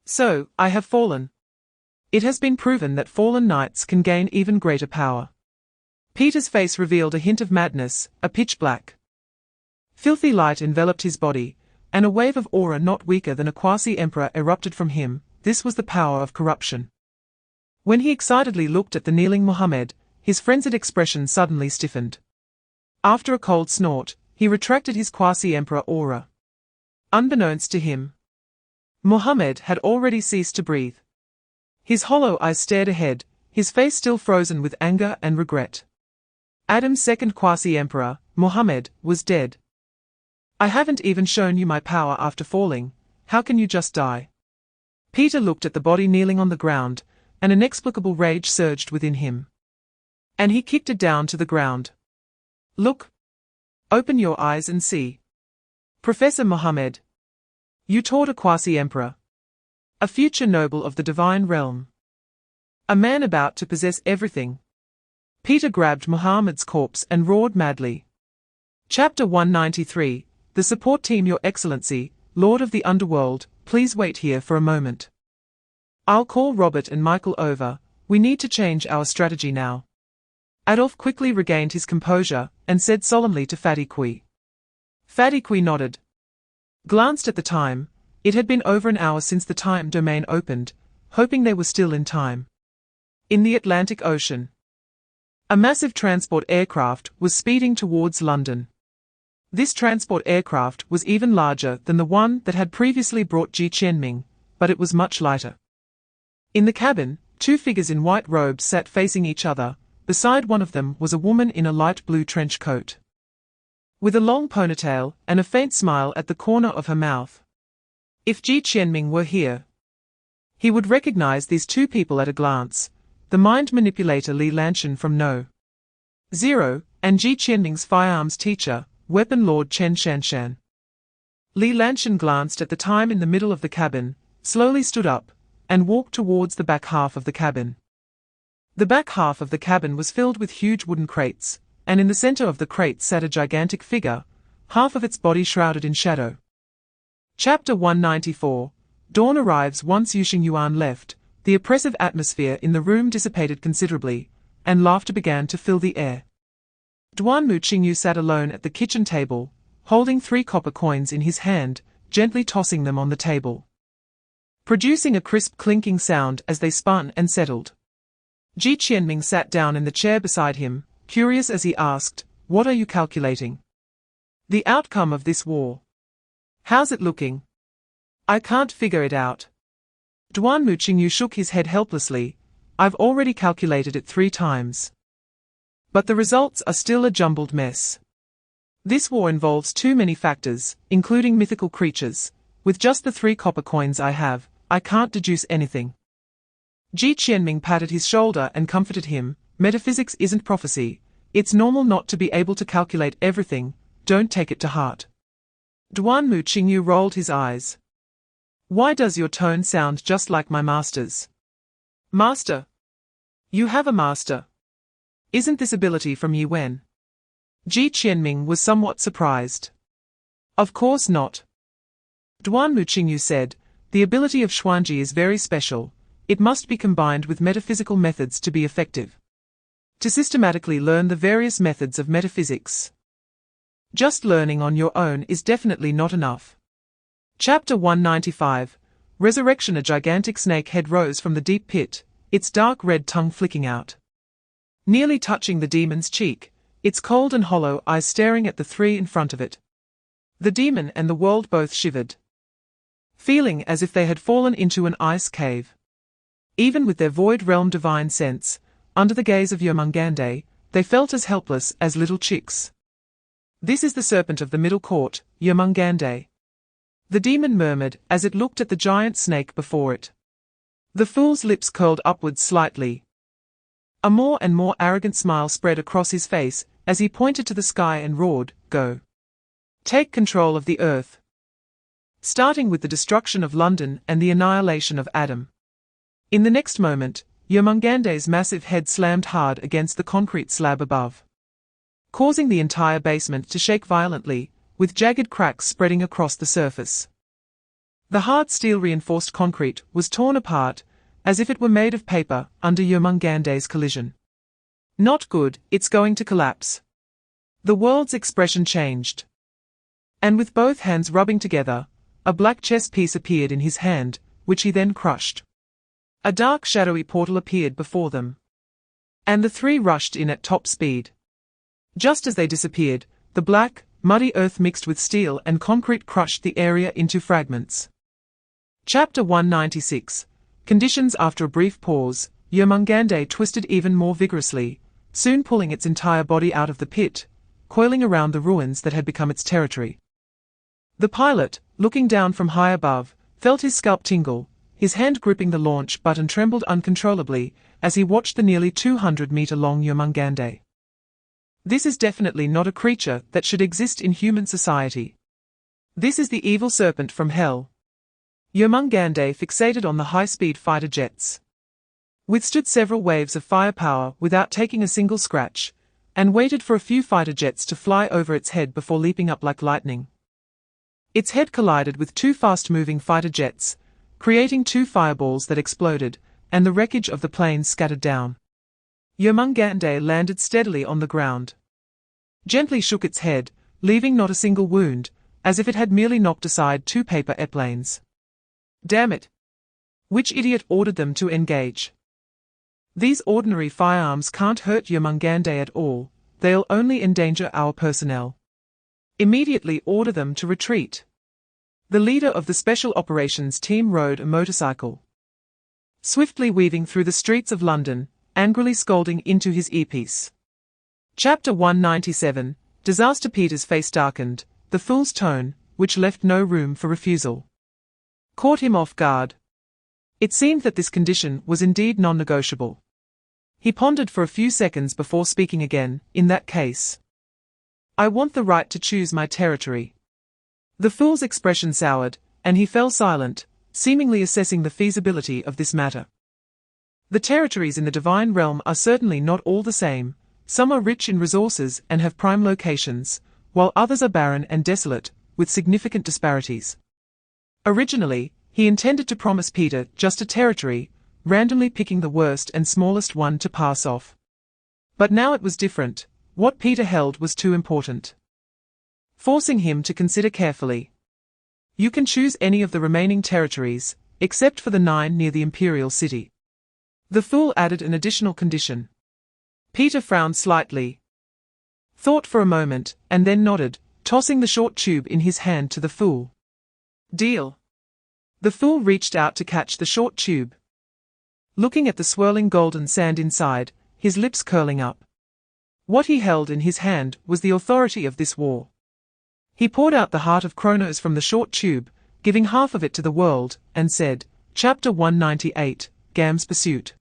So, I have fallen. It has been proven that fallen knights can gain even greater power. Peter's face revealed a hint of madness, a pitch black. Filthy light enveloped his body, and a wave of aura not weaker than a quasi-emperor erupted from him. This was the power of corruption. When he excitedly looked at the kneeling Muhammad, his frenzied expression suddenly stiffened. After a cold snort, he retracted his quasi-emperor aura. Unbeknownst to him, Muhammad had already ceased to breathe. His hollow eyes stared ahead, his face still frozen with anger and regret. Adam's second quasi-emperor, Muhammad, was dead. I haven't even shown you my power after falling, how can you just die? Peter looked at the body kneeling on the ground, and inexplicable rage surged within him. And he kicked it down to the ground. Look. Open your eyes and see. Professor Muhammad. You taught a quasi-emperor. A future noble of the Divine Realm. A man about to possess everything. Peter grabbed Muhammad's corpse and roared madly. Chapter 193, The Support Team. Your Excellency, Lord of the Underworld, please wait here for a moment. I'll call Robert and Michael over, we need to change our strategy now. Adolf quickly regained his composure, and said solemnly to Fatty Kui. Fatty Kui nodded. Glanced at the time. It had been over an hour since the time domain opened, hoping they were still in time. In the Atlantic Ocean. A massive transport aircraft was speeding towards London. This transport aircraft was even larger than the one that had previously brought Ji Qianming, but it was much lighter. In the cabin, two figures in white robes sat facing each other. Beside one of them was a woman in a light blue trench coat, with a long ponytail and a faint smile at the corner of her mouth. If Ji Qianming were here, he would recognize these two people at a glance: the mind manipulator Li Lanshan from No. 0, and Ji Qianming's firearms teacher, Weapon Lord Chen Shanshan. Li Lanshan glanced at the time in the middle of the cabin, slowly stood up, and walked towards the back half of the cabin. The back half of the cabin was filled with huge wooden crates, and in the center of the crates sat a gigantic figure, half of its body shrouded in shadow. Chapter 194. Dawn arrives. Once Yuxing Yuan left, the oppressive atmosphere in the room dissipated considerably, and laughter began to fill the air. Duanmu Qingyu sat alone at the kitchen table, holding 3 copper coins in his hand, gently tossing them on the table, producing a crisp clinking sound as they spun and settled. Ji Qianming sat down in the chair beside him, curious as he asked, "What are you calculating?" "The outcome of this war. How's it looking?" "I can't figure it out." Duanmu Qingyu shook his head helplessly. "I've already calculated it 3 times. But the results are still a jumbled mess. This war involves too many factors, including mythical creatures. With just the 3 copper coins I have, I can't deduce anything." Ji Qianming patted his shoulder and comforted him. "Metaphysics isn't prophecy. It's normal not to be able to calculate everything. Don't take it to heart." Duanmu Qingyu rolled his eyes. "Why does your tone sound just like my master's?" "Master? You have a master? Isn't this ability from Yi Wen?" Ji Qianming was somewhat surprised. "Of course not." Duanmu Qingyu said, "The ability of Xuanji is very special. It must be combined with metaphysical methods to be effective. To systematically learn the various methods of metaphysics. Just learning on your own is definitely not enough." Chapter 195. Resurrection. A gigantic snake head rose from the deep pit, its dark red tongue flicking out, nearly touching the demon's cheek, its cold and hollow eyes staring at the 3 in front of it. The demon and the world both shivered, feeling as if they had fallen into an ice cave. Even with their void realm divine sense, under the gaze of Yermungandé, they felt as helpless as little chicks. "This is the serpent of the middle court, Yermungandé," the demon murmured as it looked at the giant snake before it. The fool's lips curled upwards slightly. A more and more arrogant smile spread across his face as he pointed to the sky and roared, "Go. Take control of the earth. Starting with the destruction of London and the annihilation of Adam." In the next moment, Yermungandé's massive head slammed hard against the concrete slab above, causing the entire basement to shake violently, with jagged cracks spreading across the surface. The hard steel-reinforced concrete was torn apart, as if it were made of paper, under Yermungandé's collision. "Not good, it's going to collapse." The world's expression changed. And with both hands rubbing together, a black chess piece appeared in his hand, which he then crushed. A dark shadowy portal appeared before them, and the 3 rushed in at top speed. Just as they disappeared, the black, muddy earth mixed with steel and concrete crushed the area into fragments. Chapter 196. Conditions. After a brief pause, Yermungandé twisted even more vigorously, soon pulling its entire body out of the pit, coiling around the ruins that had become its territory. The pilot, looking down from high above, felt his scalp tingle. His hand gripping the launch button trembled uncontrollably as he watched the nearly 200-meter-long Yermungandé. This is definitely not a creature that should exist in human society. This is the evil serpent from hell. Yermungandé, fixated on the high-speed fighter jets, withstood several waves of firepower without taking a single scratch, and waited for a few fighter jets to fly over its head before leaping up like lightning. Its head collided with 2 fast-moving fighter jets, creating 2 fireballs that exploded, and the wreckage of the planes scattered down. Yermungandé landed steadily on the ground, gently shook its head, leaving not a single wound, as if it had merely knocked aside 2 paper airplanes. "Damn it! Which idiot ordered them to engage? These ordinary firearms can't hurt Yermungandé at all, they'll only endanger our personnel." Immediately order them to retreat. The leader of the Special Operations Team rode a motorcycle, swiftly weaving through the streets of London, angrily scolding into his earpiece. Chapter 197, Disaster. Peter's face darkened, the fool's tone, which left no room for refusal, caught him off guard. It seemed that this condition was indeed non-negotiable. He pondered for a few seconds before speaking again. In that case, I want the right to choose my territory. The fool's expression soured, and he fell silent, seemingly assessing the feasibility of this matter. The territories in the divine realm are certainly not all the same. Some are rich in resources and have prime locations, while others are barren and desolate, with significant disparities. Originally, he intended to promise Peter just a territory, randomly picking the worst and smallest one to pass off. But now it was different. What Peter held was too important, forcing him to consider carefully. You can choose any of the remaining territories, except for the 9 near the imperial city. The fool added an additional condition. Peter frowned slightly, thought for a moment, and then nodded, tossing the short tube in his hand to the fool. Deal. The fool reached out to catch the short tube, looking at the swirling golden sand inside, his lips curling up. What he held in his hand was the authority of this war. He poured out the heart of Kronos from the short tube, giving half of it to the world, and said, Chapter 198, Gam's Pursuit.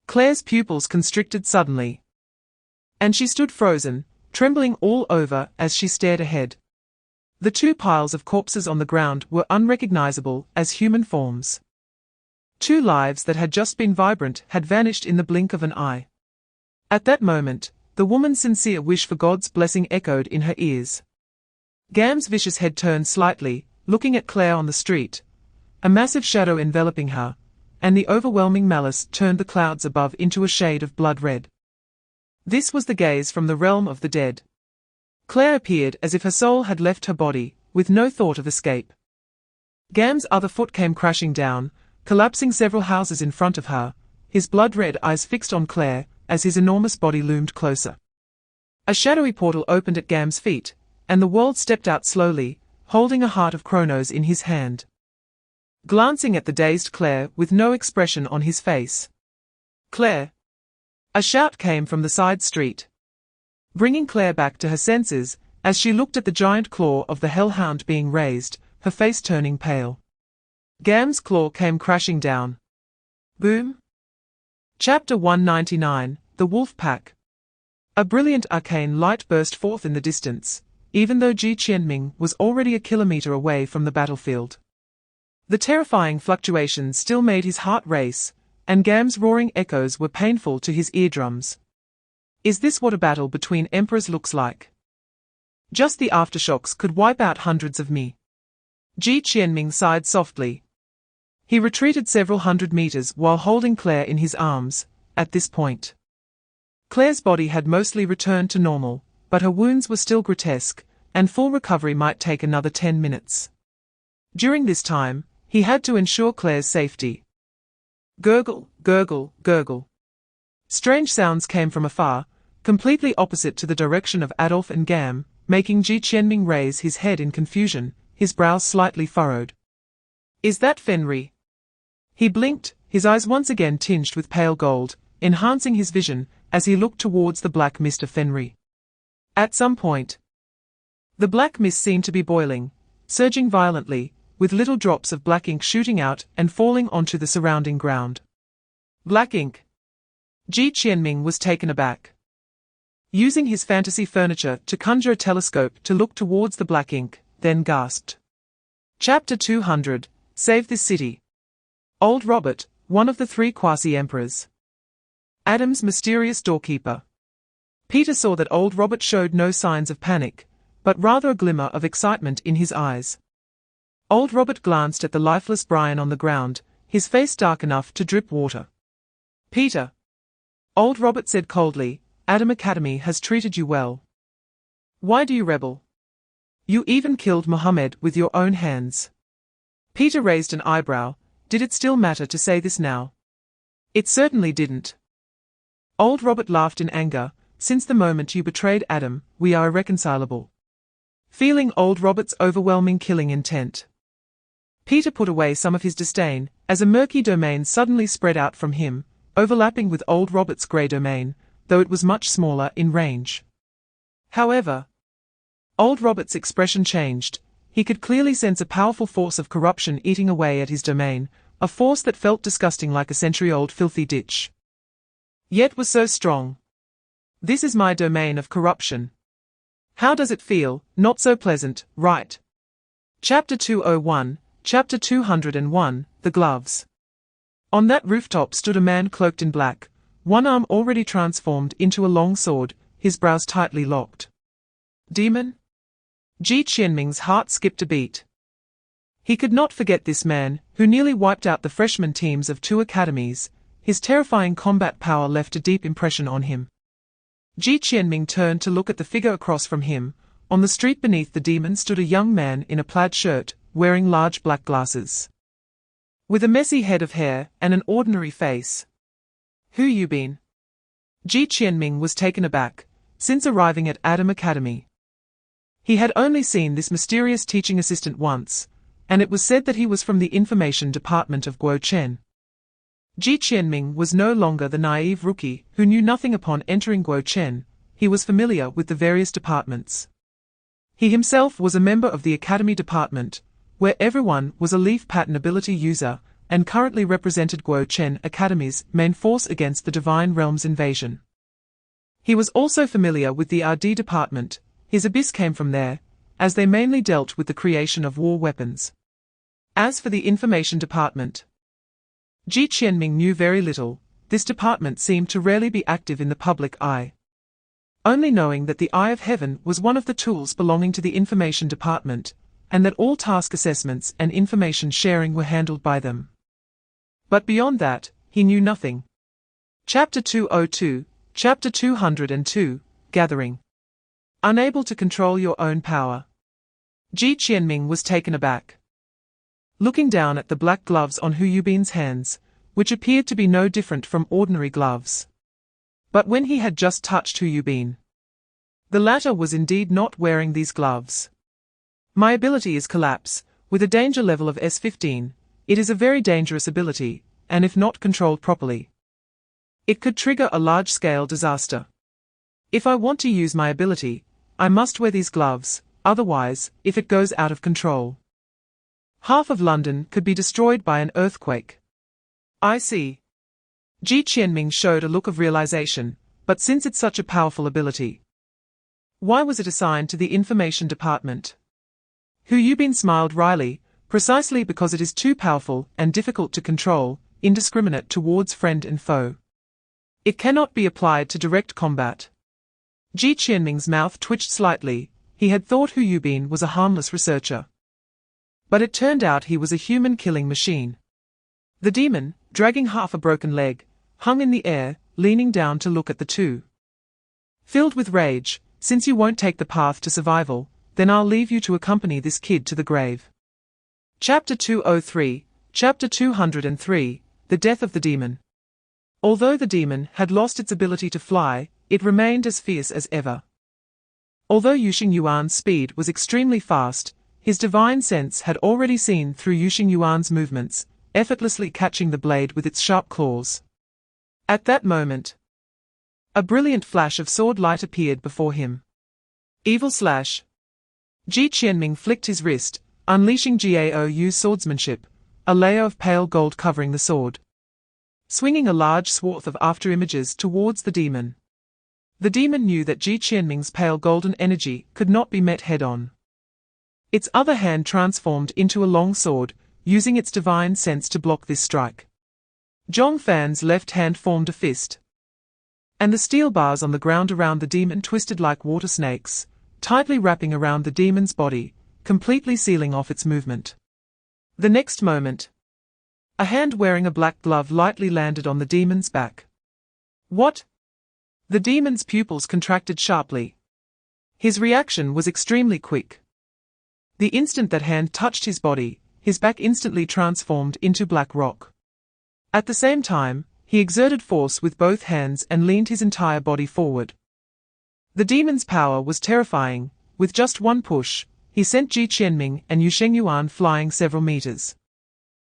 Claire's pupils constricted suddenly, and she stood frozen, trembling all over as she stared ahead. The 2 piles of corpses on the ground were unrecognizable as human forms. 2 lives that had just been vibrant had vanished in the blink of an eye. At that moment, the woman's sincere wish for God's blessing echoed in her ears. Gam's vicious head turned slightly, looking at Claire on the street, a massive shadow enveloping her, and the overwhelming malice turned the clouds above into a shade of blood red. This was the gaze from the realm of the dead. Claire appeared as if her soul had left her body, with no thought of escape. Gam's other foot came crashing down, collapsing several houses in front of her, his blood-red eyes fixed on Claire, as his enormous body loomed closer. A shadowy portal opened at Gam's feet, and the world stepped out slowly, holding a heart of Kronos in his hand. Glancing at the dazed Claire with no expression on his face. Claire! A shout came from the side street, bringing Claire back to her senses, as she looked at the giant claw of the hellhound being raised, her face turning pale. Gam's claw came crashing down. Boom! Chapter 199, The Wolf Pack. A brilliant arcane light burst forth in the distance, even though Ji Qianming was already a kilometer away from the battlefield. The terrifying fluctuations still made his heart race, and Gam's roaring echoes were painful to his eardrums. Is this what a battle between emperors looks like? Just the aftershocks could wipe out hundreds of me. Ji Qianming sighed softly. He retreated several hundred meters while holding Claire in his arms. At this point, Claire's body had mostly returned to normal, but her wounds were still grotesque, and full recovery might take another 10 minutes. During this time, he had to ensure Claire's safety. Gurgle, gurgle, gurgle. Strange sounds came from afar, completely opposite to the direction of Adolf and Gam, making Ji Qianming raise his head in confusion, his brows slightly furrowed. Is that Fenrir? He blinked, his eyes once again tinged with pale gold, enhancing his vision as he looked towards the black mist of Fenrir. At some point, the black mist seemed to be boiling, surging violently, with little drops of black ink shooting out and falling onto the surrounding ground. Black ink. Ji Qianming was taken aback. Using his fantasy furniture to conjure a telescope to look towards the black ink, then gasped. Chapter 200, Save this City. Old Robert, one of the 3 quasi-emperors. Adam's mysterious doorkeeper. Peter saw that old Robert showed no signs of panic, but rather a glimmer of excitement in his eyes. Old Robert glanced at the lifeless Brian on the ground, his face dark enough to drip water. Peter. Old Robert said coldly, Adam Academy has treated you well. Why do you rebel? You even killed Mohammed with your own hands. Peter raised an eyebrow. Did it still matter to say this now? It certainly didn't. Old Robert laughed in anger. Since the moment you betrayed Adam, we are irreconcilable. feeling old Robert's overwhelming killing intent. Peter put away some of his disdain, as a murky domain suddenly spread out from him, overlapping with old Robert's grey domain, though it was much smaller in range. However, old Robert's expression changed. He could clearly sense a powerful force of corruption eating away at his domain, a force that felt disgusting like a century-old filthy ditch. Yet was so strong. This is my domain of corruption. How does it feel? Not so pleasant, right? Chapter 201, Chapter 201, The Gloves. On that rooftop stood a man cloaked in black, one arm already transformed into a long sword, his brows tightly locked. Demon? Ji Qianming's heart skipped a beat. He could not forget this man, who nearly wiped out the freshman teams of 2 academies. His terrifying combat power left a deep impression on him. Ji Qianming turned to look at the figure across from him. On the street beneath the demon stood a young man in a plaid shirt, wearing large black glasses. With a messy head of hair and an ordinary face. Who you been? Ji Qianming was taken aback, since arriving at Adam Academy. He had only seen this mysterious teaching assistant once, and it was said that he was from the information department of Gou Chen. Ji Qianming was no longer the naive rookie who knew nothing upon entering Gou Chen. He was familiar with the various departments. He himself was a member of the Academy department, where everyone was a leaf pattern ability user, and currently represented Gou Chen Academy's main force against the Divine Realm's invasion. He was also familiar with the RD department. His abyss came from there, as they mainly dealt with the creation of war weapons. As for the information department, Ji Qianming knew very little. This department seemed to rarely be active in the public eye. Only knowing that the Eye of Heaven was one of the tools belonging to the information department, and that all task assessments and information sharing were handled by them. But beyond that, he knew nothing. Chapter 202, Chapter 202, Gathering. Unable to control your own power. Ji Qianming was taken aback. Looking down at the black gloves on Hu Yubin's hands, which appeared to be no different from ordinary gloves. But when he had just touched Hu Yubin, the latter was indeed not wearing these gloves. My ability is Collapse, with a danger level of S15. It is a very dangerous ability, and if not controlled properly, it could trigger a large-scale disaster. If I want to use my ability, I must wear these gloves, otherwise, if it goes out of control, half of London could be destroyed by an earthquake. I see. Ji Qianming showed a look of realization, but since it's such a powerful ability, why was it assigned to the information department? Hu Yubin smiled wryly, precisely because it is too powerful and difficult to control, indiscriminate towards friend and foe. It cannot be applied to direct combat. Ji Qianming's mouth twitched slightly. He had thought Hu Yubin was a harmless researcher, but it turned out he was a human-killing machine. The demon, dragging half a broken leg, hung in the air, leaning down to look at the two. Filled with rage, since you won't take the path to survival, then I'll leave you to accompany this kid to the grave. Chapter 203, Chapter 203, The Death of the Demon. Although the demon had lost its ability to fly, it remained as fierce as ever. Although Yuxing Yuan's speed was extremely fast, his divine sense had already seen through Yuxing Yuan's movements, effortlessly catching the blade with its sharp claws. At that moment, a brilliant flash of sword light appeared before him. Evil slash. Ji Qianming flicked his wrist, unleashing Gao's swordsmanship, a layer of pale gold covering the sword, swinging a large swath of afterimages towards the demon. The demon knew that Ji Qianming's pale golden energy could not be met head-on. Its other hand transformed into a long sword, using its divine sense to block this strike. Zhong Fan's left hand formed a fist, and the steel bars on the ground around the demon twisted like water snakes, tightly wrapping around the demon's body, completely sealing off its movement. The next moment, a hand wearing a black glove lightly landed on the demon's back. What? The demon's pupils contracted sharply. His reaction was extremely quick. The instant that hand touched his body, his back instantly transformed into black rock. At the same time, he exerted force with both hands and leaned his entire body forward. The demon's power was terrifying, with just one push, he sent Ji Qianming and Yu Shengyuan flying several meters.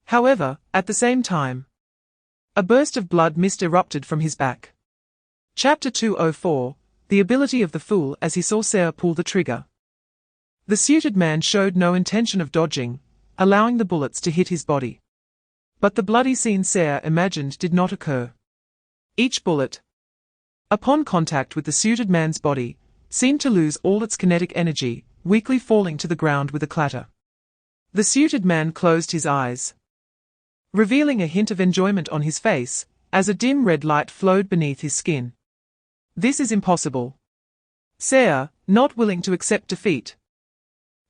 However, at the same time, a burst of blood mist erupted from his back. Chapter 204, The Ability of the Fool as he saw Seher pull the trigger. The suited man showed no intention of dodging, allowing the bullets to hit his body. But the bloody scene Seher imagined did not occur. Each bullet, upon contact with the suited man's body, seemed to lose all its kinetic energy, weakly falling to the ground with a clatter. The suited man closed his eyes, revealing a hint of enjoyment on his face, as a dim red light flowed beneath his skin. This is impossible. Seher, not willing to accept defeat,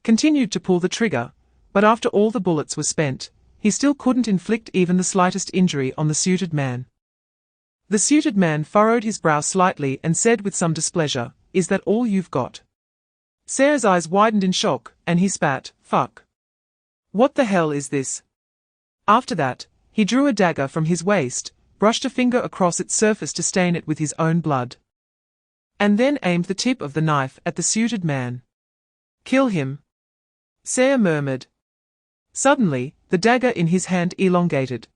continued to pull the trigger, but after all the bullets were spent, he still couldn't inflict even the slightest injury on the suited man. The suited man furrowed his brow slightly and said with some displeasure, "Is that all you've got?" Seher's eyes widened in shock, and he spat, "Fuck. What the hell is this?" After that, he drew a dagger from his waist, brushed a finger across its surface to stain it with his own blood, and then aimed the tip of the knife at the suited man. "Kill him," Seher murmured. Suddenly, the dagger in his hand elongated,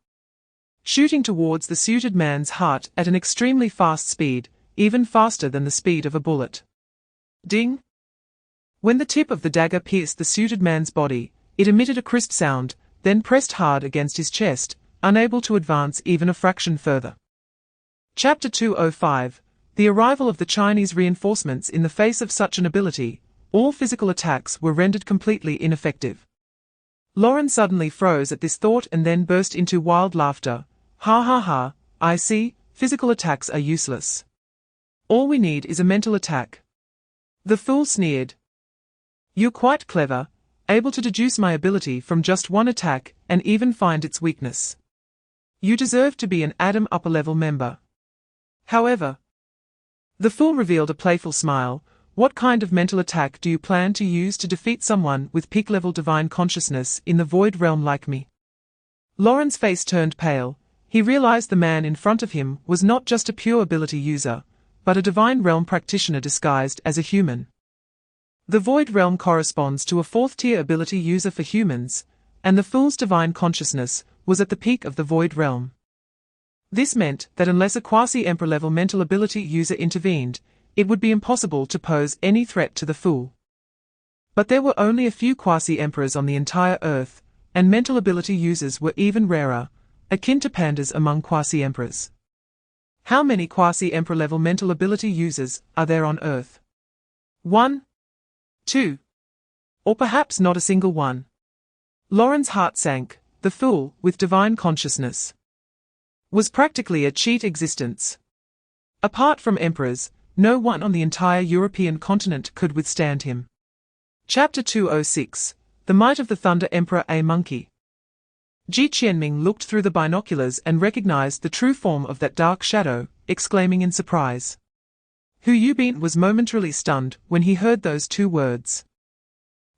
shooting towards the suited man's heart at an extremely fast speed, even faster than the speed of a bullet. Ding! When the tip of the dagger pierced the suited man's body, it emitted a crisp sound, then pressed hard against his chest, unable to advance even a fraction further. Chapter 205, The Arrival of the Chinese Reinforcements. In the face of such an ability, all physical attacks were rendered completely ineffective. Lauren suddenly froze at this thought and then burst into wild laughter. "Ha ha ha, I see, physical attacks are useless. All we need is a mental attack." The fool sneered. "You're quite clever, able to deduce my ability from just one attack and even find its weakness. You deserve to be an Adam upper-level member." However, the fool revealed a playful smile. "What kind of mental attack do you plan to use to defeat someone with peak-level divine consciousness in the void realm like me?" Lauren's face turned pale. He realized the man in front of him was not just a pure ability user, but a divine realm practitioner disguised as a human. The void realm corresponds to a fourth-tier ability user for humans, and the fool's divine consciousness was at the peak of the void realm. This meant that unless a quasi-emperor level mental ability user intervened, it would be impossible to pose any threat to the fool. But there were only a few quasi-emperors on the entire Earth, and mental ability users were even rarer, akin to pandas among quasi-emperors. How many quasi-emperor level mental ability users are there on Earth? 1? 2? Or perhaps not a single one? Lauren's heart sank. The fool, with divine consciousness, was practically a cheat existence. Apart from emperors, no one on the entire European continent could withstand him. Chapter 206, The Might of the Thunder Emperor. A monkey. Ji Qianming looked through the binoculars and recognized the true form of that dark shadow, exclaiming in surprise. Hu Yubin was momentarily stunned when he heard those two words,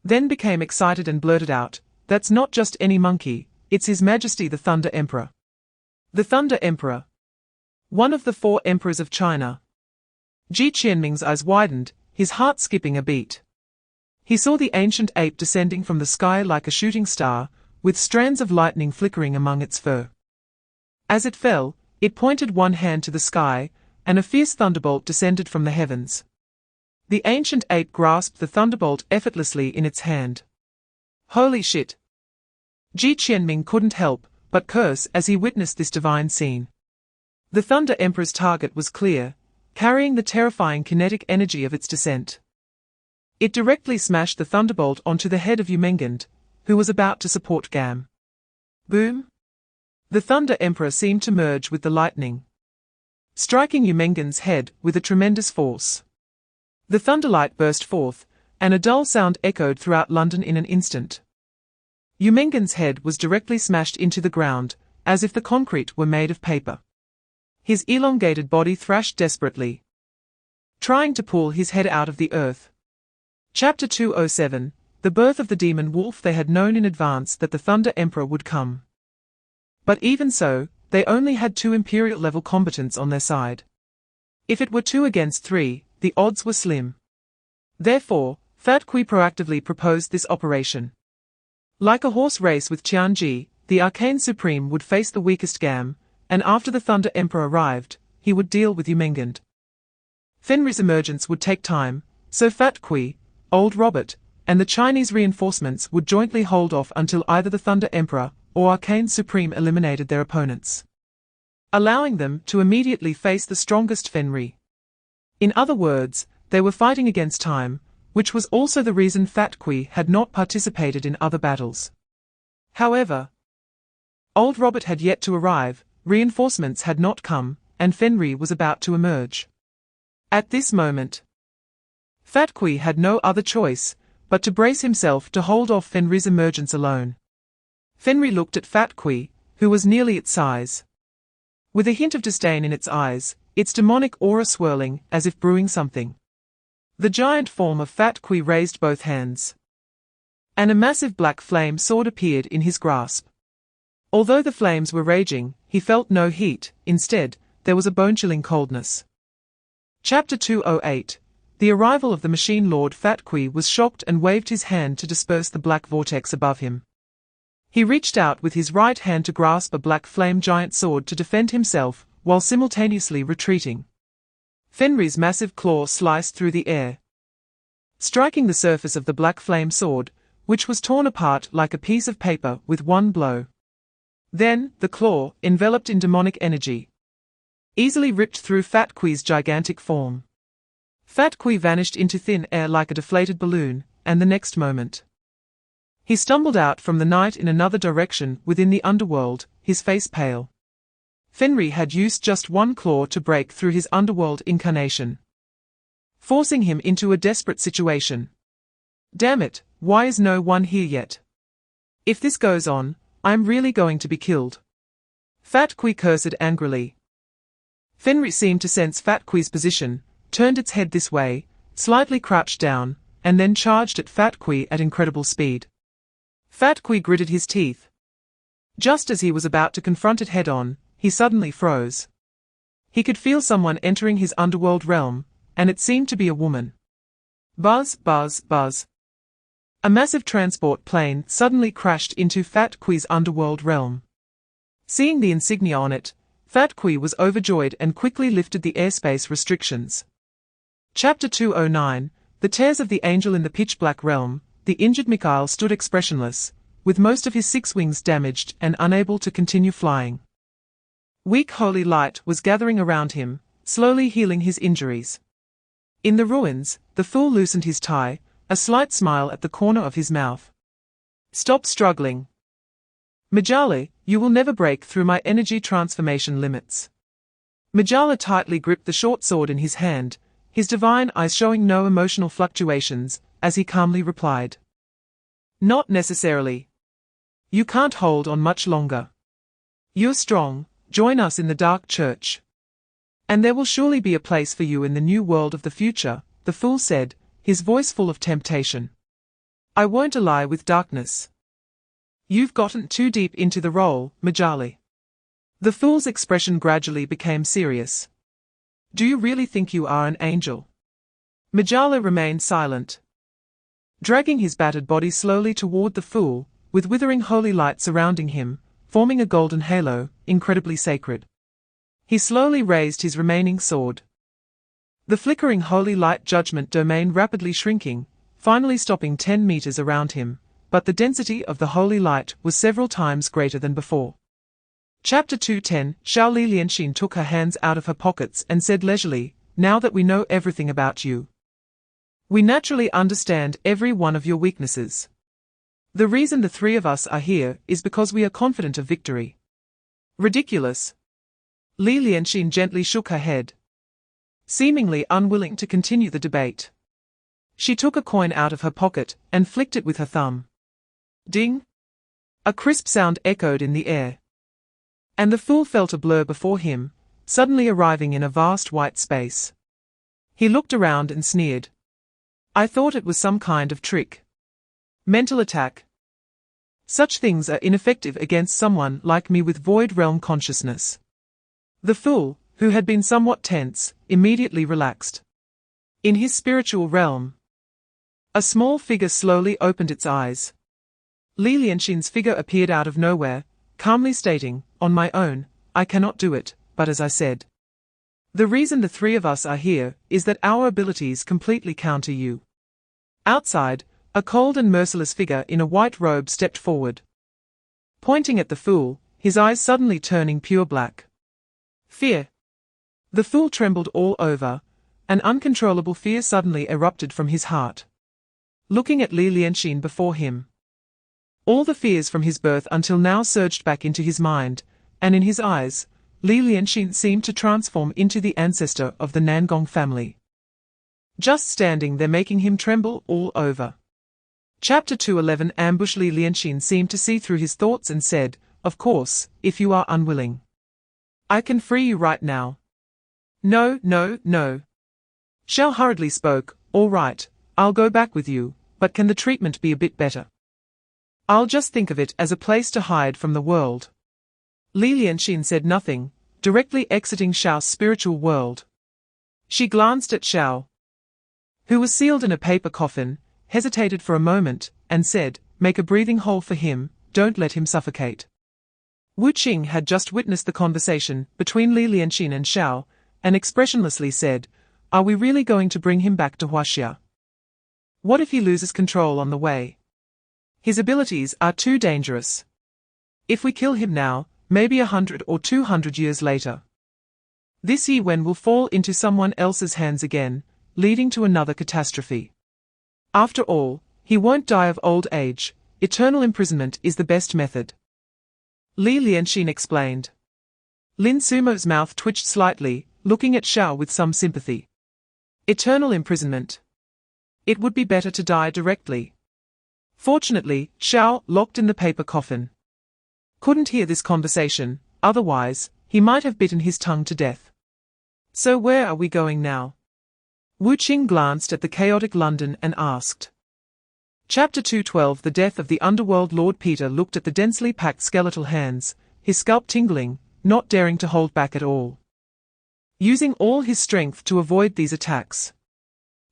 then became excited and blurted out, "That's not just any monkey, it's His Majesty the Thunder Emperor." The Thunder Emperor, one of the 4 emperors of China. Ji Qianming's eyes widened, his heart skipping a beat. He saw the ancient ape descending from the sky like a shooting star, with strands of lightning flickering among its fur. As it fell, it pointed one hand to the sky, and a fierce thunderbolt descended from the heavens. The ancient ape grasped the thunderbolt effortlessly in its hand. Holy shit! Ji Qianming couldn't help but curse as he witnessed this divine scene. The Thunder Emperor's target was clear, carrying the terrifying kinetic energy of its descent. It directly smashed the thunderbolt onto the head of Umengand, who was about to support Gam. Boom! The Thunder Emperor seemed to merge with the lightning, striking Umengand's head with a tremendous force. The thunderlight burst forth, and a dull sound echoed throughout London in an instant. Umengand's head was directly smashed into the ground, as if the concrete were made of paper. His elongated body thrashed desperately, trying to pull his head out of the earth. Chapter 207, The Birth of the Demon Wolf. They had known in advance that the Thunder Emperor would come. But even so, they only had 2 Imperial-level combatants on their side. If it were 2 against 3, the odds were slim. Therefore, Fat Kui proactively proposed this operation. Like a horse race with Qianji, the Arcane Supreme would face the weakest Gam, and after the Thunder Emperor arrived, he would deal with Umengand. Fenrir's emergence would take time, so Fat Kui, Old Robert, and the Chinese reinforcements would jointly hold off until either the Thunder Emperor or Arcane Supreme eliminated their opponents, allowing them to immediately face the strongest Fenrir. In other words, they were fighting against time, which was also the reason Fat Kui had not participated in other battles. However, Old Robert had yet to arrive, reinforcements had not come, and Fenrir was about to emerge. At this moment, Fat Kui had no other choice but to brace himself to hold off Fenrir's emergence alone. Fenrir looked at Fat Kui, who was nearly its size. With a hint of disdain in its eyes, its demonic aura swirling as if brewing something. The giant form of Fat Kui raised both hands, and a massive black flame sword appeared in his grasp. Although the flames were raging, he felt no heat, instead, there was a bone-chilling coldness. Chapter 208. The arrival of the Machine Lord. Fat Kui was shocked and waved his hand to disperse the black vortex above him. He reached out with his right hand to grasp a black flame giant sword to defend himself, while simultaneously retreating. Fenrir's massive claw sliced through the air, striking the surface of the black flame sword, which was torn apart like a piece of paper with one blow. Then, the claw, enveloped in demonic energy, easily ripped through Fat Kui's gigantic form. Fat Kui vanished into thin air like a deflated balloon, and the next moment, he stumbled out from the night in another direction within the underworld, his face pale. Fenrir had used just one claw to break through his underworld incarnation, forcing him into a desperate situation. Damn it, why is no one here yet? If this goes on, I'm really going to be killed. Fat Kui cursed angrily. Fenrir seemed to sense Fat Kui's position, turned its head this way, slightly crouched down, and then charged at Fat Kui at incredible speed. Fat Kui gritted his teeth. Just as he was about to confront it head-on, he suddenly froze. He could feel someone entering his underworld realm, and it seemed to be a woman. Buzz, buzz, buzz. A massive transport plane suddenly crashed into Fat Kui's underworld realm. Seeing the insignia on it, Fat Kui was overjoyed and quickly lifted the airspace restrictions. Chapter 209. The Tears of the Angel. In the pitch-black realm, the injured Mikhail stood expressionless, with most of his 6 wings damaged and unable to continue flying. Weak holy light was gathering around him, slowly healing his injuries. In the ruins, the fool loosened his tie, a slight smile at the corner of his mouth. Stop struggling. Majala, you will never break through my energy transformation limits. Majala tightly gripped the short sword in his hand, his divine eyes showing no emotional fluctuations, as he calmly replied. Not necessarily. You can't hold on much longer. You're strong, join us in the Dark Church. And there will surely be a place for you in the new world of the future, the fool said, his voice full of temptation. I won't ally with darkness. You've gotten too deep into the role, Majali. The fool's expression gradually became serious. Do you really think you are an angel? Majala remained silent, dragging his battered body slowly toward the fool, with withering holy light surrounding him, forming a golden halo, incredibly sacred. He slowly raised his remaining sword. The flickering holy light judgment domain rapidly shrinking, finally stopping 10 meters around him, but the density of the holy light was several times greater than before. Chapter 210. Xiao Li Lianxin took her hands out of her pockets and said leisurely, now that we know everything about you, we naturally understand every one of your weaknesses. The reason the 3 of us are here is because we are confident of victory. Ridiculous. Li Lianxin gently shook her head, seemingly unwilling to continue the debate. She took a coin out of her pocket and flicked it with her thumb. Ding! A crisp sound echoed in the air, and the fool felt a blur before him, suddenly arriving in a vast white space. He looked around and sneered. I thought it was some kind of trick. Mental attack. Such things are ineffective against someone like me with void realm consciousness. The fool, who had been somewhat tense, immediately relaxed. In his spiritual realm, A small figure slowly opened its eyes. Li Lianxin's figure appeared out of nowhere, calmly stating, "On my own, I cannot do it, but as I said. The reason the three of us are here is that our abilities completely counter you." Outside, a cold and merciless figure in a white robe stepped forward. Pointing at the fool, his eyes suddenly turning pure black. Fear. The fool trembled all over. An uncontrollable fear suddenly erupted from his heart. Looking at Li Lianxin before him, all the fears from his birth until now surged back into his mind, and in his eyes, Li Lianxin seemed to transform into the ancestor of the Nangong family. Just standing there making him tremble all over. Chapter 211 Ambush. Li Lianxin seemed to see through his thoughts and said, "Of course, if you are unwilling, I can free you right now." "No, no, no." Xiao hurriedly spoke, "All right, I'll go back with you, but can the treatment be a bit better? I'll just think of it as a place to hide from the world." Li Lianxin said nothing, directly exiting Xiao's spiritual world. She glanced at Xiao, who was sealed in a paper coffin, hesitated for a moment, and said, "Make a breathing hole for him, don't let him suffocate." Wu Qing had just witnessed the conversation between Li Lianxin and Xiao, and expressionlessly said, "Are we really going to bring him back to Huaxia? What if he loses control on the way? His abilities are too dangerous. If we kill him now, maybe 100 or 200 years later, this Yi Wen will fall into someone else's hands again, leading to another catastrophe. After all, he won't die of old age. Eternal imprisonment is the best method." Li Lianxin explained. Lin Sumo's mouth twitched slightly, looking at Xiao with some sympathy. Eternal imprisonment. It would be better to die directly. Fortunately, Xiao, locked in the paper coffin, couldn't hear this conversation, otherwise, he might have bitten his tongue to death. "So where are we going now?" Wu Qing glanced at the chaotic London and asked. Chapter 212 The Death of the Underworld. Lord Peter looked at the densely packed skeletal hands, his scalp tingling, not daring to hold back at all, using all his strength to avoid these attacks.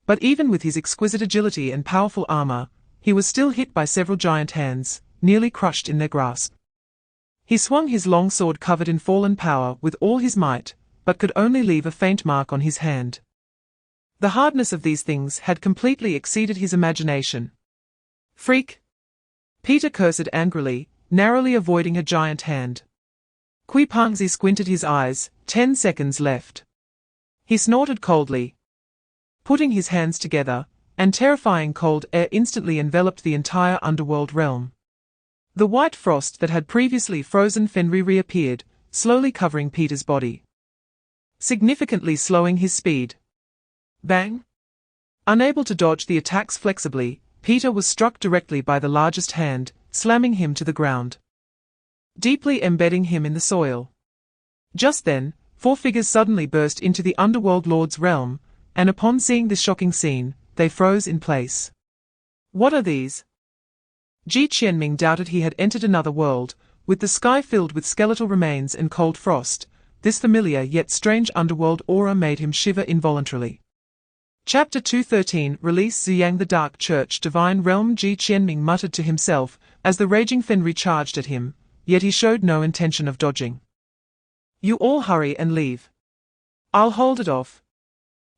But even with his exquisite agility and powerful armor, he was still hit by several giant hands, nearly crushed in their grasp. He swung his long sword covered in fallen power with all his might, but could only leave a faint mark on his hand. The hardness of these things had completely exceeded his imagination. "Freak!" Peter cursed angrily, narrowly avoiding a giant hand. Kui Pangzi squinted his eyes, 10 seconds left. He snorted coldly, putting his hands together, and terrifying cold air instantly enveloped the entire underworld realm. The white frost that had previously frozen Fenrir reappeared, slowly covering Peter's body, significantly slowing his speed. Bang! Unable to dodge the attacks flexibly, Peter was struck directly by the largest hand, slamming him to the ground, deeply embedding him in the soil. Just then, 4 figures suddenly burst into the Underworld Lord's realm, and upon seeing this shocking scene, they froze in place. "What are these?" Ji Qianming doubted he had entered another world, with the sky filled with skeletal remains and cold frost. This familiar yet strange underworld aura made him shiver involuntarily. Chapter 213 Release Ziyang. The Dark Church Divine Realm. Ji Qianming muttered to himself, as the raging Fenrir charged at him, yet he showed no intention of dodging. "You all hurry and leave. I'll hold it off."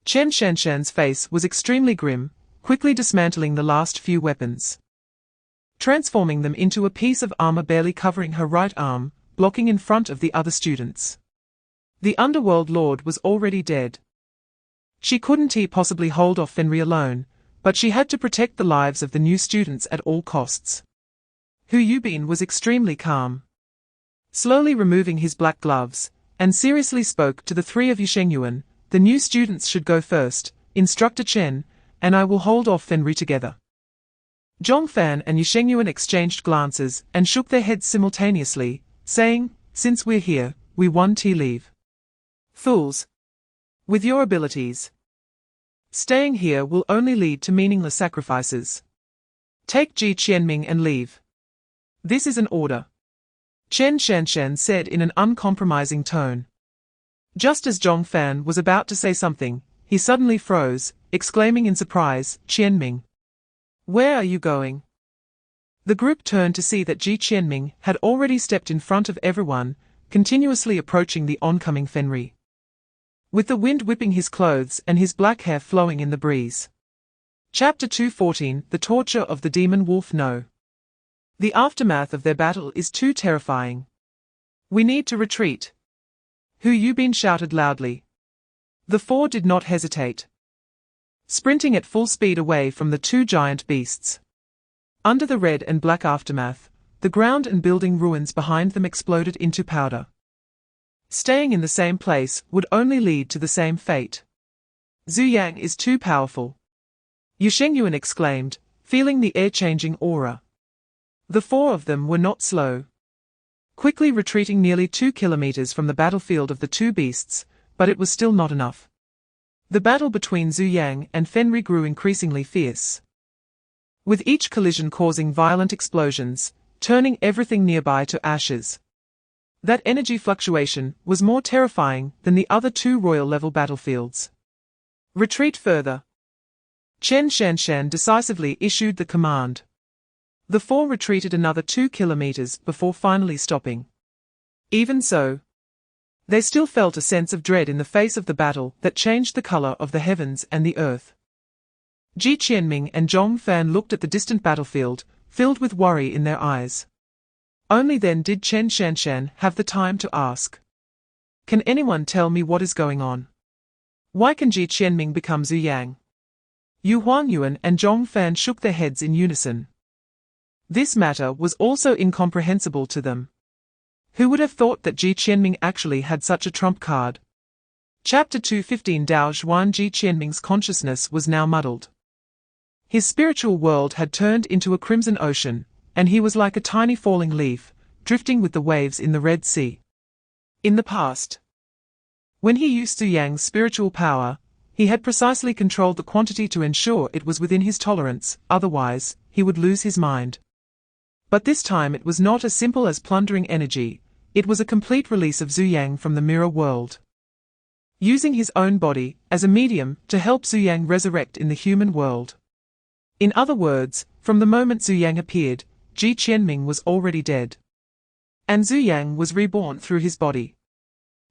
Chen Shanshan's face was extremely grim, quickly dismantling the last few weapons, transforming them into a piece of armor barely covering her right arm, blocking in front of the other students. The Underworld Lord was already dead. She couldn't possibly hold off Fenrir alone, but she had to protect the lives of the new students at all costs. Hu Yubin was extremely calm, slowly removing his black gloves, and seriously spoke to the 3 of Yushengyuan. "The new students should go first, Instructor Chen, and I will hold off Fenrir together." Zhongfan and Yushengyuan exchanged glances and shook their heads simultaneously, saying, "Since we're here, we want to leave." "Fools! With your abilities, staying here will only lead to meaningless sacrifices. Take Ji Qianming and leave. This is an order," Chen Shanshan said in an uncompromising tone. Just as Zhongfan was about to say something, he suddenly froze, exclaiming in surprise, "Qianming! Where are you going? The group turned to see that Ji Qianming had already stepped in front of everyone, continuously approaching the oncoming Fenri. With the wind whipping his clothes and his black hair flowing in the breeze. Chapter 214 The Torture of the Demon Wolf. No. The aftermath of their battle is too terrifying. We need to retreat. Who you been shouted loudly. The four did not hesitate, sprinting at full speed away from the two giant beasts. Under the red and black aftermath, the ground and building ruins behind them exploded into powder. Staying in the same place would only lead to the same fate. Zhu Yang is too powerful, Yu Shengyuan exclaimed, feeling the air-changing aura. The four of them were not slow, quickly retreating nearly 2 kilometers from the battlefield of the two beasts, but it was still not enough. The battle between Zhu Yang and Fenri grew increasingly fierce, with each collision causing violent explosions, turning everything nearby to ashes. That energy fluctuation was more terrifying than the other two royal-level battlefields. Retreat further. Chen Shanshan decisively issued the command. The four retreated another 2 kilometers before finally stopping. Even so, they still felt a sense of dread in the face of the battle that changed the color of the heavens and the earth. Ji Qianming and Zhong Fan looked at the distant battlefield, filled with worry in their eyes. Only then did Chen Shanshan have the time to ask, "Can anyone tell me what is going on? Why can Ji Qianming become Zhu Yang?" Yu Huangyuan and Zhong Fan shook their heads in unison. This matter was also incomprehensible to them. Who would have thought that Ji Qianming actually had such a trump card? Chapter 215 Dao Zhuan. Ji Qianming's consciousness was now muddled. His spiritual world had turned into a crimson ocean, and he was like a tiny falling leaf, drifting with the waves in the Red Sea. In the past, when he used Zhu Yang's spiritual power, he had precisely controlled the quantity to ensure it was within his tolerance, otherwise, he would lose his mind. But this time it was not as simple as plundering energy, it was a complete release of Zhu Yang from the mirror world, using his own body as a medium to help Zhu Yang resurrect in the human world. In other words, from the moment Zhu Yang appeared, Ji Qianming was already dead, and Zhu Yang was reborn through his body.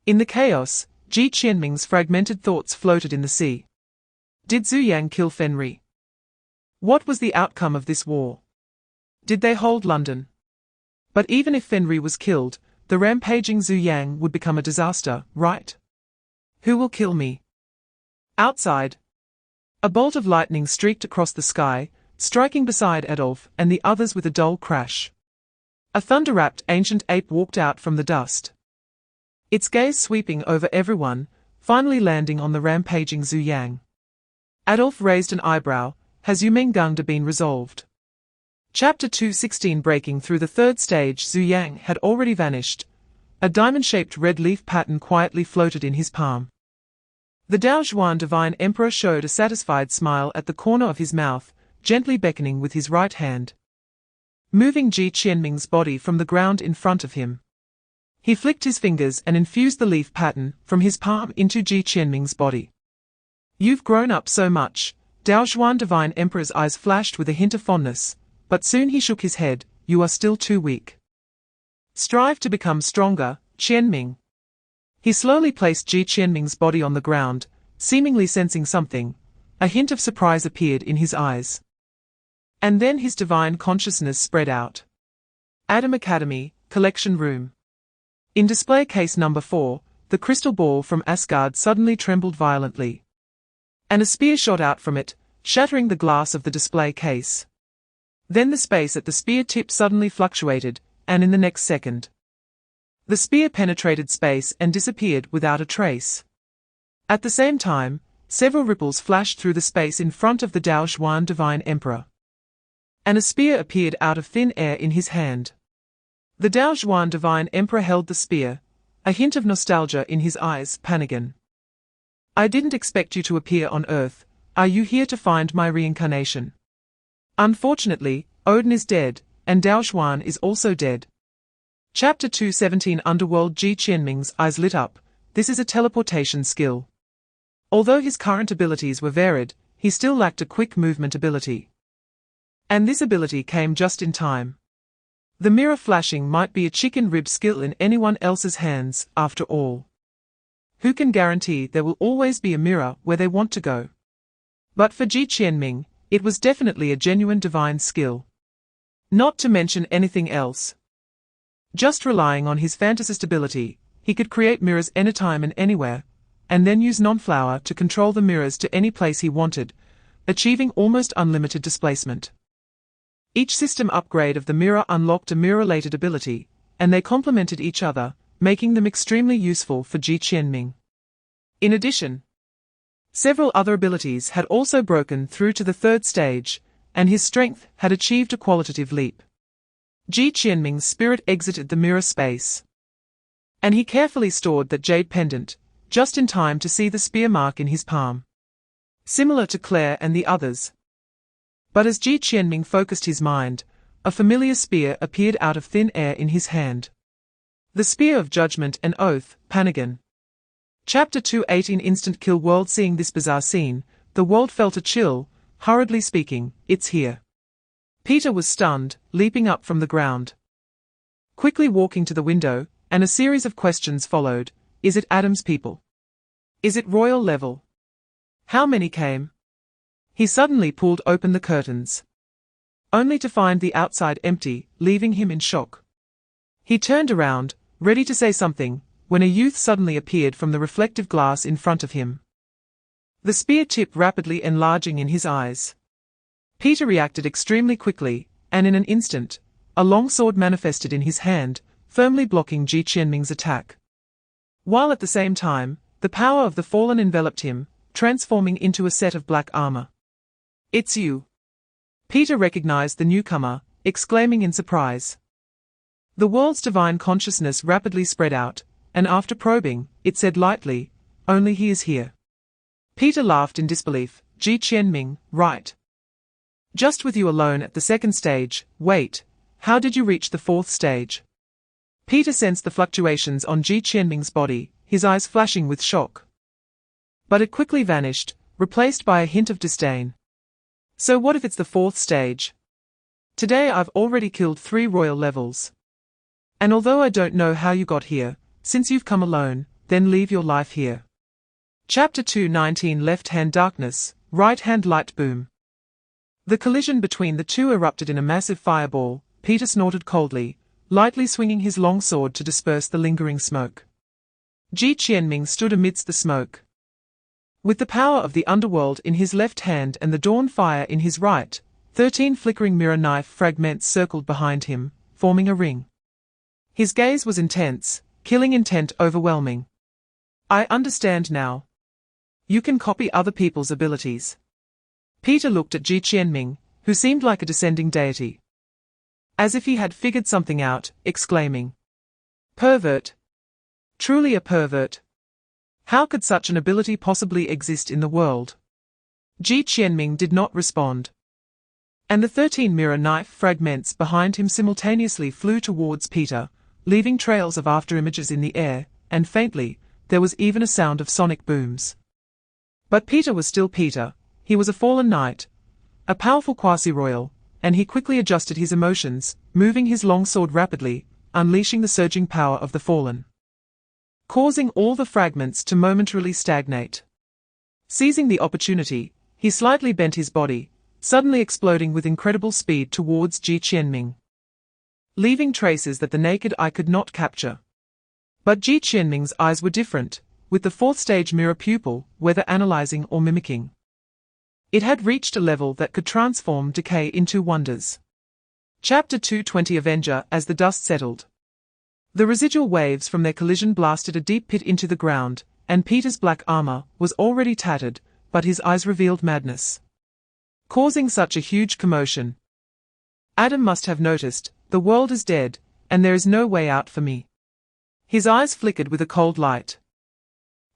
In the chaos, Ji Qianming's fragmented thoughts floated in the sea. Did Zhu Yang kill Fenri? What was the outcome of this war? Did they hold London? But even if Fenri was killed, the rampaging Zhu Yang would become a disaster, right? Who will kill me? Outside, a bolt of lightning streaked across the sky, striking beside Adolf and the others with a dull crash. A thunder-wrapped ancient ape walked out from the dust, its gaze sweeping over everyone, finally landing on the rampaging Zhu Yang. Adolf raised an eyebrow. Has Yumengangda been resolved? Chapter 216 Breaking through the third stage. Zhu Yang had already vanished. A diamond-shaped red leaf pattern quietly floated in his palm. The Dao Zhuan Divine Emperor showed a satisfied smile at the corner of his mouth, gently beckoning with his right hand, moving Ji Qianming's body from the ground in front of him. He flicked his fingers and infused the leaf pattern from his palm into Ji Qianming's body. You've grown up so much. Dao Zhuan Divine Emperor's eyes flashed with a hint of fondness, but soon he shook his head. You are still too weak. Strive to become stronger, Qianming. He slowly placed Ji Qianming's body on the ground, seemingly sensing something. A hint of surprise appeared in his eyes. And then his divine consciousness spread out. Adam Academy, Collection Room. In display case number 4, the crystal ball from Asgard suddenly trembled violently, and a spear shot out from it, shattering the glass of the display case. Then the space at the spear tip suddenly fluctuated, and in the next second, the spear penetrated space and disappeared without a trace. At the same time, several ripples flashed through the space in front of the Dao Zhuan Divine Emperor, and a spear appeared out of thin air in his hand. The Dao Zhuan Divine Emperor held the spear, a hint of nostalgia in his eyes. Panagon. I didn't expect you to appear on Earth. Are you here to find my reincarnation? Unfortunately, Odin is dead, and Dao Zhuan is also dead. Chapter 217 Underworld. Ji Qianming's eyes lit up. This is a teleportation skill. Although his current abilities were varied, he still lacked a quick movement ability. And this ability came just in time. The mirror flashing might be a chicken rib skill in anyone else's hands, after all. Who can guarantee there will always be a mirror where they want to go? But for Gou Chen, it was definitely a genuine divine skill. Not to mention anything else. Just relying on his fantasist ability, he could create mirrors anytime and anywhere, and then use non-flower to control the mirrors to any place he wanted, achieving almost unlimited displacement. Each system upgrade of the mirror unlocked a mirror-related ability, and they complemented each other, making them extremely useful for Gou Chen. In addition, several other abilities had also broken through to the third stage, and his strength had achieved a qualitative leap. Gou Chen spirit exited the mirror space, and he carefully stored that jade pendant, just in time to see the spear mark in his palm. Similar to Claire and the others. But as Gou Chen focused his mind, a familiar spear appeared out of thin air in his hand. The Spear of Judgment and Oath, Panagon. Chapter 2:18 Instant kill world. Seeing this bizarre scene, the world felt a chill. Hurriedly speaking, it's here. Peter was stunned, leaping up from the ground. Quickly walking to the window, and a series of questions followed. Is it Adam's people? Is it royal level? How many came? He suddenly pulled open the curtains, only to find the outside empty, leaving him in shock. He turned around, ready to say something, when a youth suddenly appeared from the reflective glass in front of him. The spear tip rapidly enlarging in his eyes. Peter reacted extremely quickly, and in an instant, a long sword manifested in his hand, firmly blocking Gou Chen attack. While at the same time, the power of the fallen enveloped him, transforming into a set of black armor. It's you. Peter recognized the newcomer, exclaiming in surprise. The world's divine consciousness rapidly spread out, and after probing, it said lightly, only he is here. Peter laughed in disbelief. Gou Chen, right. Just with you alone at the second stage. Wait, how did you reach the fourth stage? Peter sensed the fluctuations on Gou Chen's body, his eyes flashing with shock. But it quickly vanished, replaced by a hint of disdain. So what if it's the fourth stage? Today I've already killed 3 royal levels. And although I don't know how you got here, since you've come alone, then leave your life here. Chapter 2:19 Left hand darkness, right hand light. Boom. The collision between the two erupted in a massive fireball. Peter snorted coldly, lightly swinging his long sword to disperse the lingering smoke. Gou Chen stood amidst the smoke, with the power of the underworld in his left hand and the dawn fire in his right. 13 flickering mirror knife fragments circled behind him, forming a ring. His gaze was intense, killing intent overwhelming. I understand now. You can copy other people's abilities. Peter looked at Gou Chen, who seemed like a descending deity, as if he had figured something out, exclaiming, pervert. Truly a pervert. How could such an ability possibly exist in the world? Gou Chen did not respond. And the 13 mirror knife fragments behind him simultaneously flew towards Peter, leaving trails of afterimages in the air, and faintly, there was even a sound of sonic booms. But Peter was still Peter. He was a fallen knight, a powerful quasi-royal, and he quickly adjusted his emotions, moving his long sword rapidly, unleashing the surging power of the fallen, causing all the fragments to momentarily stagnate. Seizing the opportunity, he slightly bent his body, suddenly exploding with incredible speed towards Gou Chen, leaving traces that the naked eye could not capture. But Gou Chen's eyes were different, with the fourth stage mirror pupil, whether analyzing or mimicking. It had reached a level that could transform decay into wonders. Chapter 2:20 Avenger. As the dust settled, the residual waves from their collision blasted a deep pit into the ground, and Peter's black armor was already tattered, but his eyes revealed madness, causing such a huge commotion. Adam must have noticed, the world is dead, and there is no way out for me. His eyes flickered with a cold light.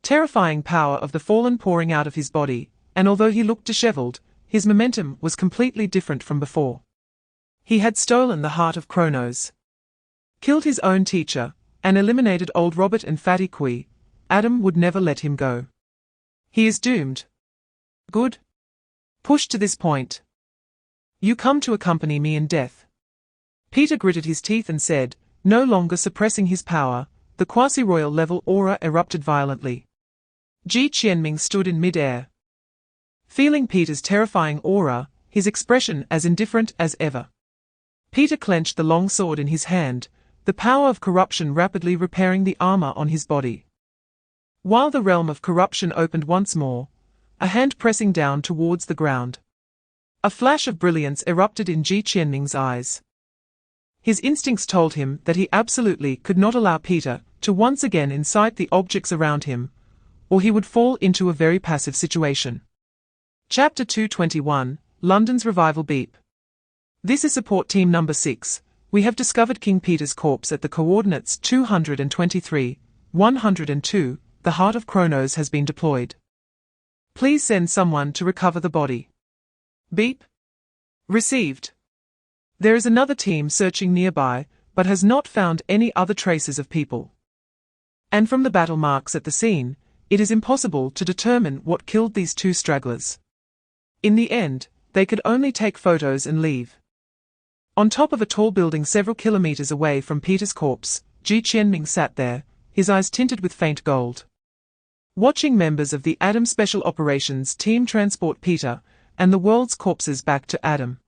Terrifying power of the fallen pouring out of his body, and although he looked disheveled, his momentum was completely different from before. He had stolen the heart of Kronos, killed his own teacher, and eliminated old Robert and Fatty Kui. Adam would never let him go. He is doomed. Good. Pushed to this point, You come to accompany me in death. Peter gritted his teeth and said, no longer suppressing his power, the quasi-royal level aura erupted violently. Gou Chen stood in mid-air. Feeling Peter's terrifying aura, his expression as indifferent as ever. Peter clenched the long sword in his hand, the power of corruption rapidly repairing the armor on his body. While the realm of corruption opened once more, a hand pressing down towards the ground. A flash of brilliance erupted in Gou Chen eyes. His instincts told him that he absolutely could not allow Peter to once again incite the objects around him, or he would fall into a very passive situation. Chapter 221, London's Revival Beep. This is support team number 6. We have discovered King Peter's corpse at the coordinates 223, 102. The heart of Kronos has been deployed. Please send someone to recover the body. Beep. Received. There is another team searching nearby, but has not found any other traces of people. And from the battle marks at the scene, it is impossible to determine what killed these two stragglers. In the end, they could only take photos and leave. On top of a tall building several kilometers away from Peter's corpse, Gou Chen sat there, his eyes tinted with faint gold. Watching members of the Adam Special Operations team transport Peter and the world's corpses back to Adam.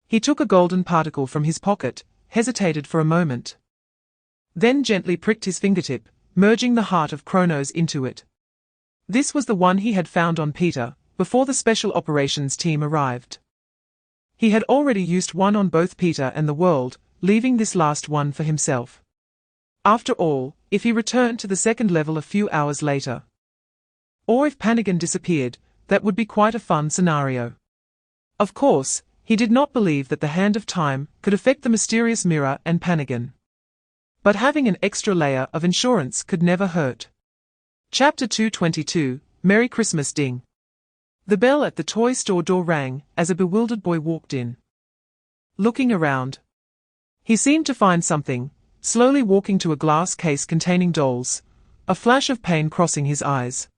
He took a golden particle from his pocket, hesitated for a moment. Then gently pricked his fingertip, merging the heart of Kronos into it. This was the one he had found on Peter, before the Special Operations team arrived. He had already used one on both Peter and the world, leaving this last one for himself. After all, if he returned to the second level a few hours later, or if Panagon disappeared, that would be quite a fun scenario. Of course, he did not believe that the Hand of Time could affect the mysterious mirror and Panagon. But having an extra layer of insurance could never hurt. Chapter 222, Merry Christmas Ding. The bell at the toy store door rang as a bewildered boy walked in. Looking around, he seemed to find something, slowly walking to a glass case containing dolls, a flash of pain crossing his eyes.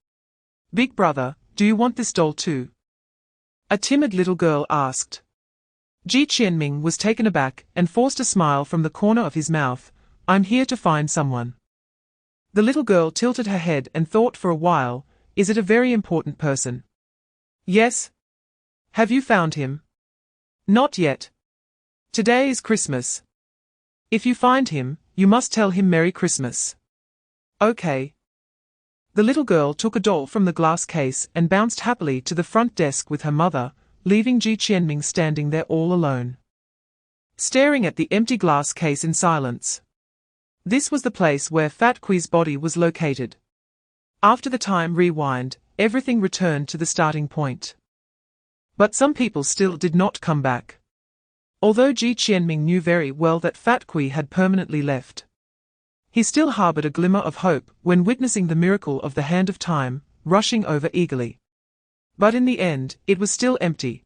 Big brother, do you want this doll too? A timid little girl asked. Gou Chen was taken aback and forced a smile from the corner of his mouth. I'm here to find someone. The little girl tilted her head and thought for a while, is it a very important person? Yes. Have you found him? Not yet. Today is Christmas. If you find him, you must tell him Merry Christmas. Okay. The little girl took a doll from the glass case and bounced happily to the front desk with her mother, leaving Gou Chen standing there all alone, staring at the empty glass case in silence. This was the place where Fat Qui's body was located. After the time rewind, everything returned to the starting point. But some people still did not come back. Although Gou Chen knew very well that Fat Qui had permanently left, he still harbored a glimmer of hope when witnessing the miracle of the Hand of Time, rushing over eagerly. But in the end, it was still empty.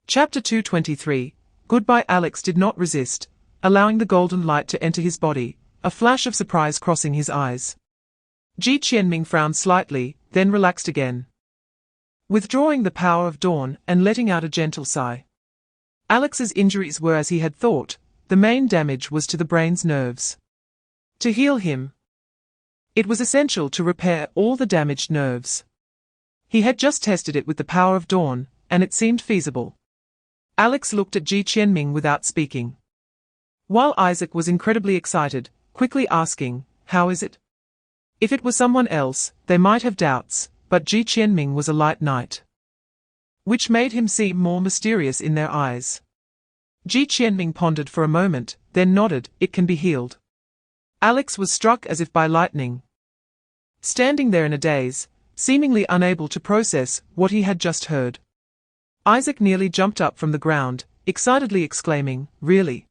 Chapter 223, Goodbye. Alex did not resist, allowing the golden light to enter his body, a flash of surprise crossing his eyes. Gou Chen frowned slightly, then relaxed again, withdrawing the power of dawn and letting out a gentle sigh. Alex's injuries were as he had thought, the main damage was to the brain's nerves. To heal him, it was essential to repair all the damaged nerves. He had just tested it with the power of dawn, and it seemed feasible. Alex looked at Gou Chen without speaking, while Isaac was incredibly excited, quickly asking, how is it? If it was someone else, they might have doubts, but Gou Chen was a light knight, which made him seem more mysterious in their eyes. Gou Chen pondered for a moment, then nodded, it can be healed. Alex was struck as if by lightning, standing there in a daze, seemingly unable to process what he had just heard. Isaac nearly jumped up from the ground, excitedly exclaiming, really?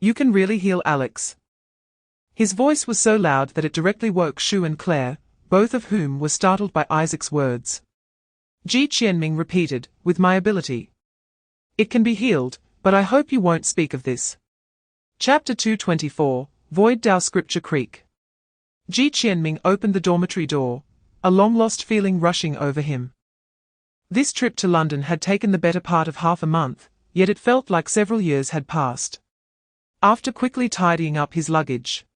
You can really heal Alex? His voice was so loud that it directly woke Shu and Claire, both of whom were startled by Isaac's words. Gou Chen repeated, with my ability. It can be healed, but I hope you won't speak of this. Chapter 224, Void Dao Scripture Creek. Gou Chen opened the dormitory door, a long-lost feeling rushing over him. This trip to London had taken the better part of half a month, yet it felt like several years had passed. After quickly tidying up his luggage,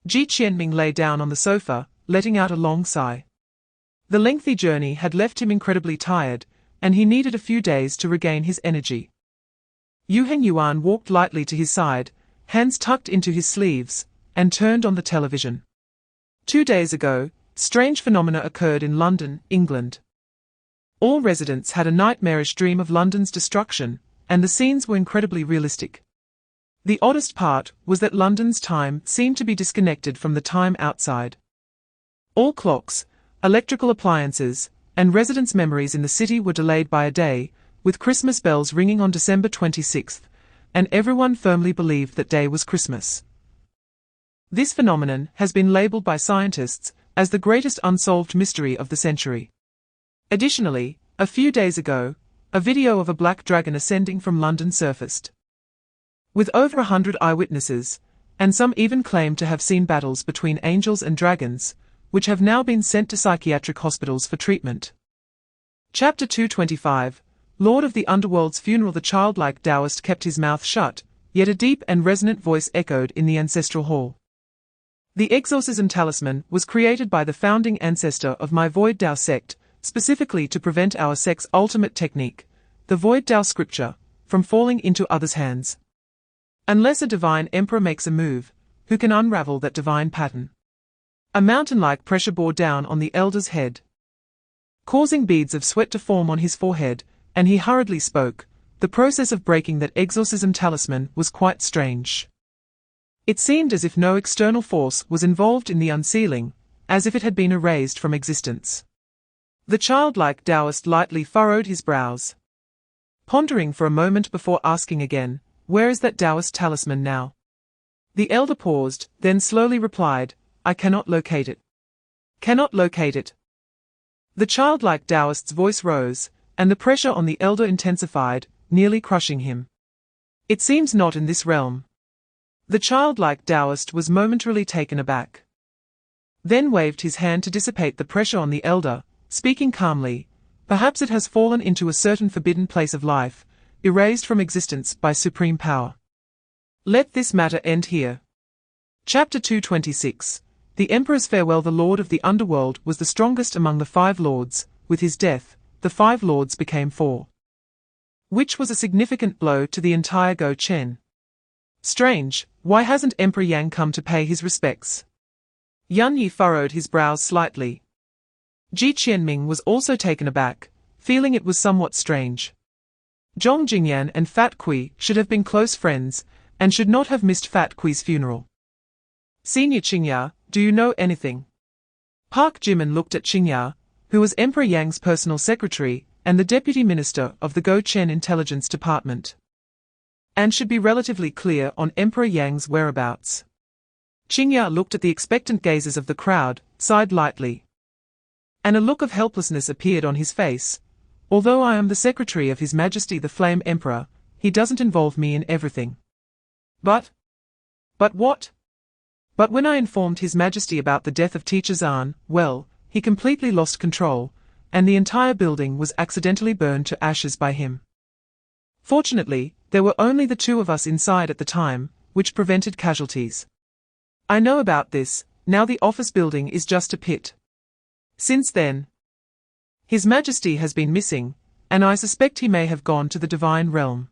Ji Qianming lay down on the sofa, letting out a long sigh. The lengthy journey had left him incredibly tired, and he needed a few days to regain his energy. Yu Hengyuan walked lightly to his side, hands tucked into his sleeves, and turned on the television. 2 days ago, strange phenomena occurred in London, England. All residents had a nightmarish dream of London's destruction, and the scenes were incredibly realistic. The oddest part was that London's time seemed to be disconnected from the time outside. All clocks, electrical appliances, and residents' memories in the city were delayed by a day, with Christmas bells ringing on December 26th, and everyone firmly believed that day was Christmas. This phenomenon has been labeled by scientists as the greatest unsolved mystery of the century. Additionally, a few days ago, a video of a black dragon ascending from London surfaced. With over 100 eyewitnesses, and some even claim to have seen battles between angels and dragons, which have now been sent to psychiatric hospitals for treatment. Chapter 225, Lord of the Underworld's funeral. The childlike Taoist kept his mouth shut, yet a deep and resonant voice echoed in the ancestral hall. The exorcism talisman was created by the founding ancestor of my Void Tao sect, specifically to prevent our sect's ultimate technique, the Void Tao scripture, from falling into others' hands. Unless a divine emperor makes a move, who can unravel that divine pattern? A mountain-like pressure bore down on the elder's head, causing beads of sweat to form on his forehead, and he hurriedly spoke. The process of breaking that exorcism talisman was quite strange. It seemed as if no external force was involved in the unsealing, as if it had been erased from existence. The childlike Taoist lightly furrowed his brows, pondering for a moment before asking again, "Where is that Taoist talisman now?" The elder paused, then slowly replied, "I cannot locate it." "Cannot locate it." The childlike Taoist's voice rose, and the pressure on the elder intensified, nearly crushing him. "It seems not in this realm." The childlike Taoist was momentarily taken aback, then waved his hand to dissipate the pressure on the elder, speaking calmly, "Perhaps it has fallen into a certain forbidden place of life, erased from existence by supreme power. Let this matter end here." Chapter 226, The Emperor's Farewell. The Lord of the Underworld was the strongest among the 5 lords. With his death, the 5 lords became 4. Which was a significant blow to the entire Gou Chen. Strange, why hasn't Emperor Yang come to pay his respects? Yan Yi furrowed his brows slightly. Ji Qianming was also taken aback, feeling it was somewhat strange. Zhong Jingyan and Fat Kui should have been close friends, and should not have missed Fat Kui's funeral. "Senior Qingya, do you know anything?" Park Jimin looked at Qingya, who was Emperor Yang's personal secretary and the deputy minister of the Gou Chen intelligence department, and should be relatively clear on Emperor Yang's whereabouts. Qingya looked at the expectant gazes of the crowd, sighed lightly, and a look of helplessness appeared on his face. "Although I am the secretary of His Majesty the Flame Emperor, he doesn't involve me in everything." But what? But when I informed His Majesty about the death of Teacher Zhan, well, he completely lost control, and the entire building was accidentally burned to ashes by him. Fortunately, there were only the 2 of us inside at the time, which prevented casualties. I know about this. Now the office building is just a pit. Since then, His Majesty has been missing, and I suspect he may have gone to the divine realm.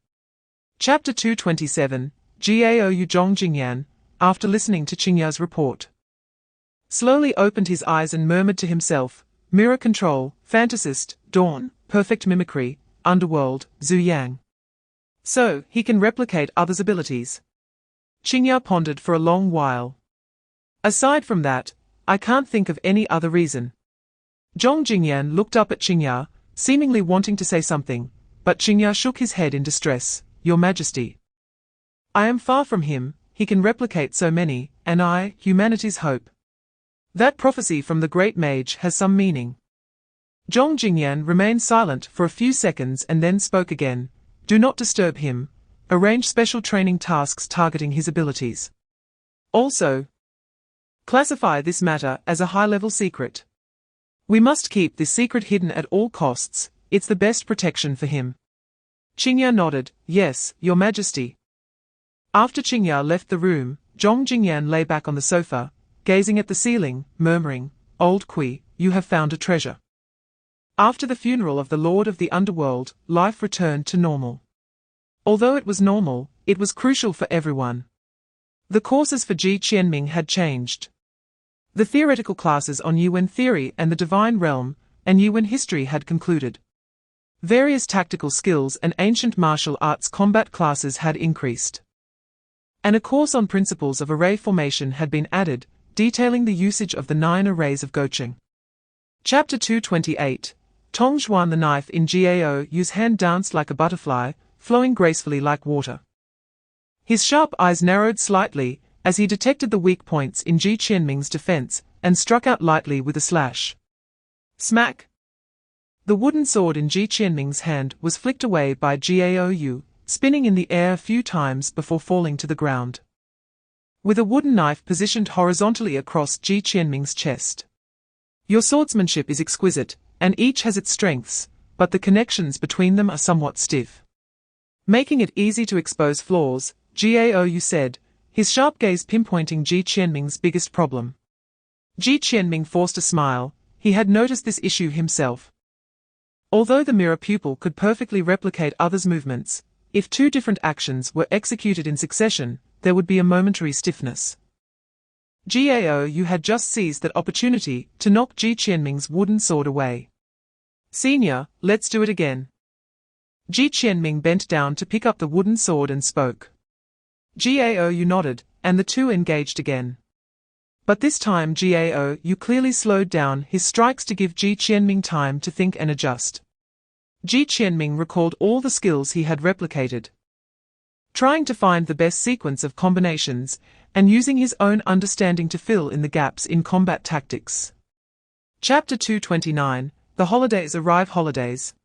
Chapter 227, Gao Zhong Jingyan, after listening to Qingya's report, slowly opened his eyes and murmured to himself, "Mirror control, fantasist, dawn, perfect mimicry, underworld, Zhu Yang. So, he can replicate others' abilities." Qingya pondered for a long while. "Aside from that, I can't think of any other reason." Zhong Jingyan looked up at Qingya, seemingly wanting to say something, but Qingya shook his head in distress. "Your Majesty, I am far from him. He can replicate so many, and I, humanity's hope." That prophecy from the great mage has some meaning. Zhong Jingyan remained silent for a few seconds and then spoke again. "Do not disturb him. Arrange special training tasks targeting his abilities. Also, classify this matter as a high-level secret. We must keep this secret hidden at all costs. It's the best protection for him." Qingya nodded, yes, your majesty. After Qingya left the room, Zhong Jingyan lay back on the sofa, gazing at the ceiling, murmuring, Old Kui, you have found a treasure. After the funeral of the Lord of the Underworld, life returned to normal. Although it was normal, it was crucial for everyone. The courses for Ji Qianming had changed. The theoretical classes on Yuan theory and the divine realm, and Yuan history had concluded. Various tactical skills and ancient martial arts combat classes had increased. And a course on principles of array formation had been added, detailing the usage of the 9 arrays of Gou Chen. Chapter 228. Tong Zhuan, the knife in Gao Yu's hand danced like a butterfly, flowing gracefully like water. His sharp eyes narrowed slightly as he detected the weak points in Ji Qianming's defense and struck out lightly with a slash. Smack! The wooden sword in Ji Qianming's hand was flicked away by Gao Yu, spinning in the air a few times before falling to the ground. With a wooden knife positioned horizontally across Ji Qianming's chest. Your swordsmanship is exquisite, and each has its strengths, but the connections between them are somewhat stiff. Making it easy to expose flaws, Gao Yu said, his sharp gaze pinpointing Ji Qianming's biggest problem. Ji Qianming forced a smile. He had noticed this issue himself. Although the mirror pupil could perfectly replicate others' movements, if 2 different actions were executed in succession, there would be a momentary stiffness. Gao Yu had just seized that opportunity to knock Ji Qianming's wooden sword away. Senior, let's do it again. Ji Qianming bent down to pick up the wooden sword and spoke. Gao Yu nodded, and the two engaged again. But this time Gao Yu clearly slowed down his strikes to give Ji Qianming time to think and adjust. Ji Qianming recalled all the skills he had replicated, trying to find the best sequence of combinations, and using his own understanding to fill in the gaps in combat tactics. Chapter 229. The Holidays Arrive. Holidays.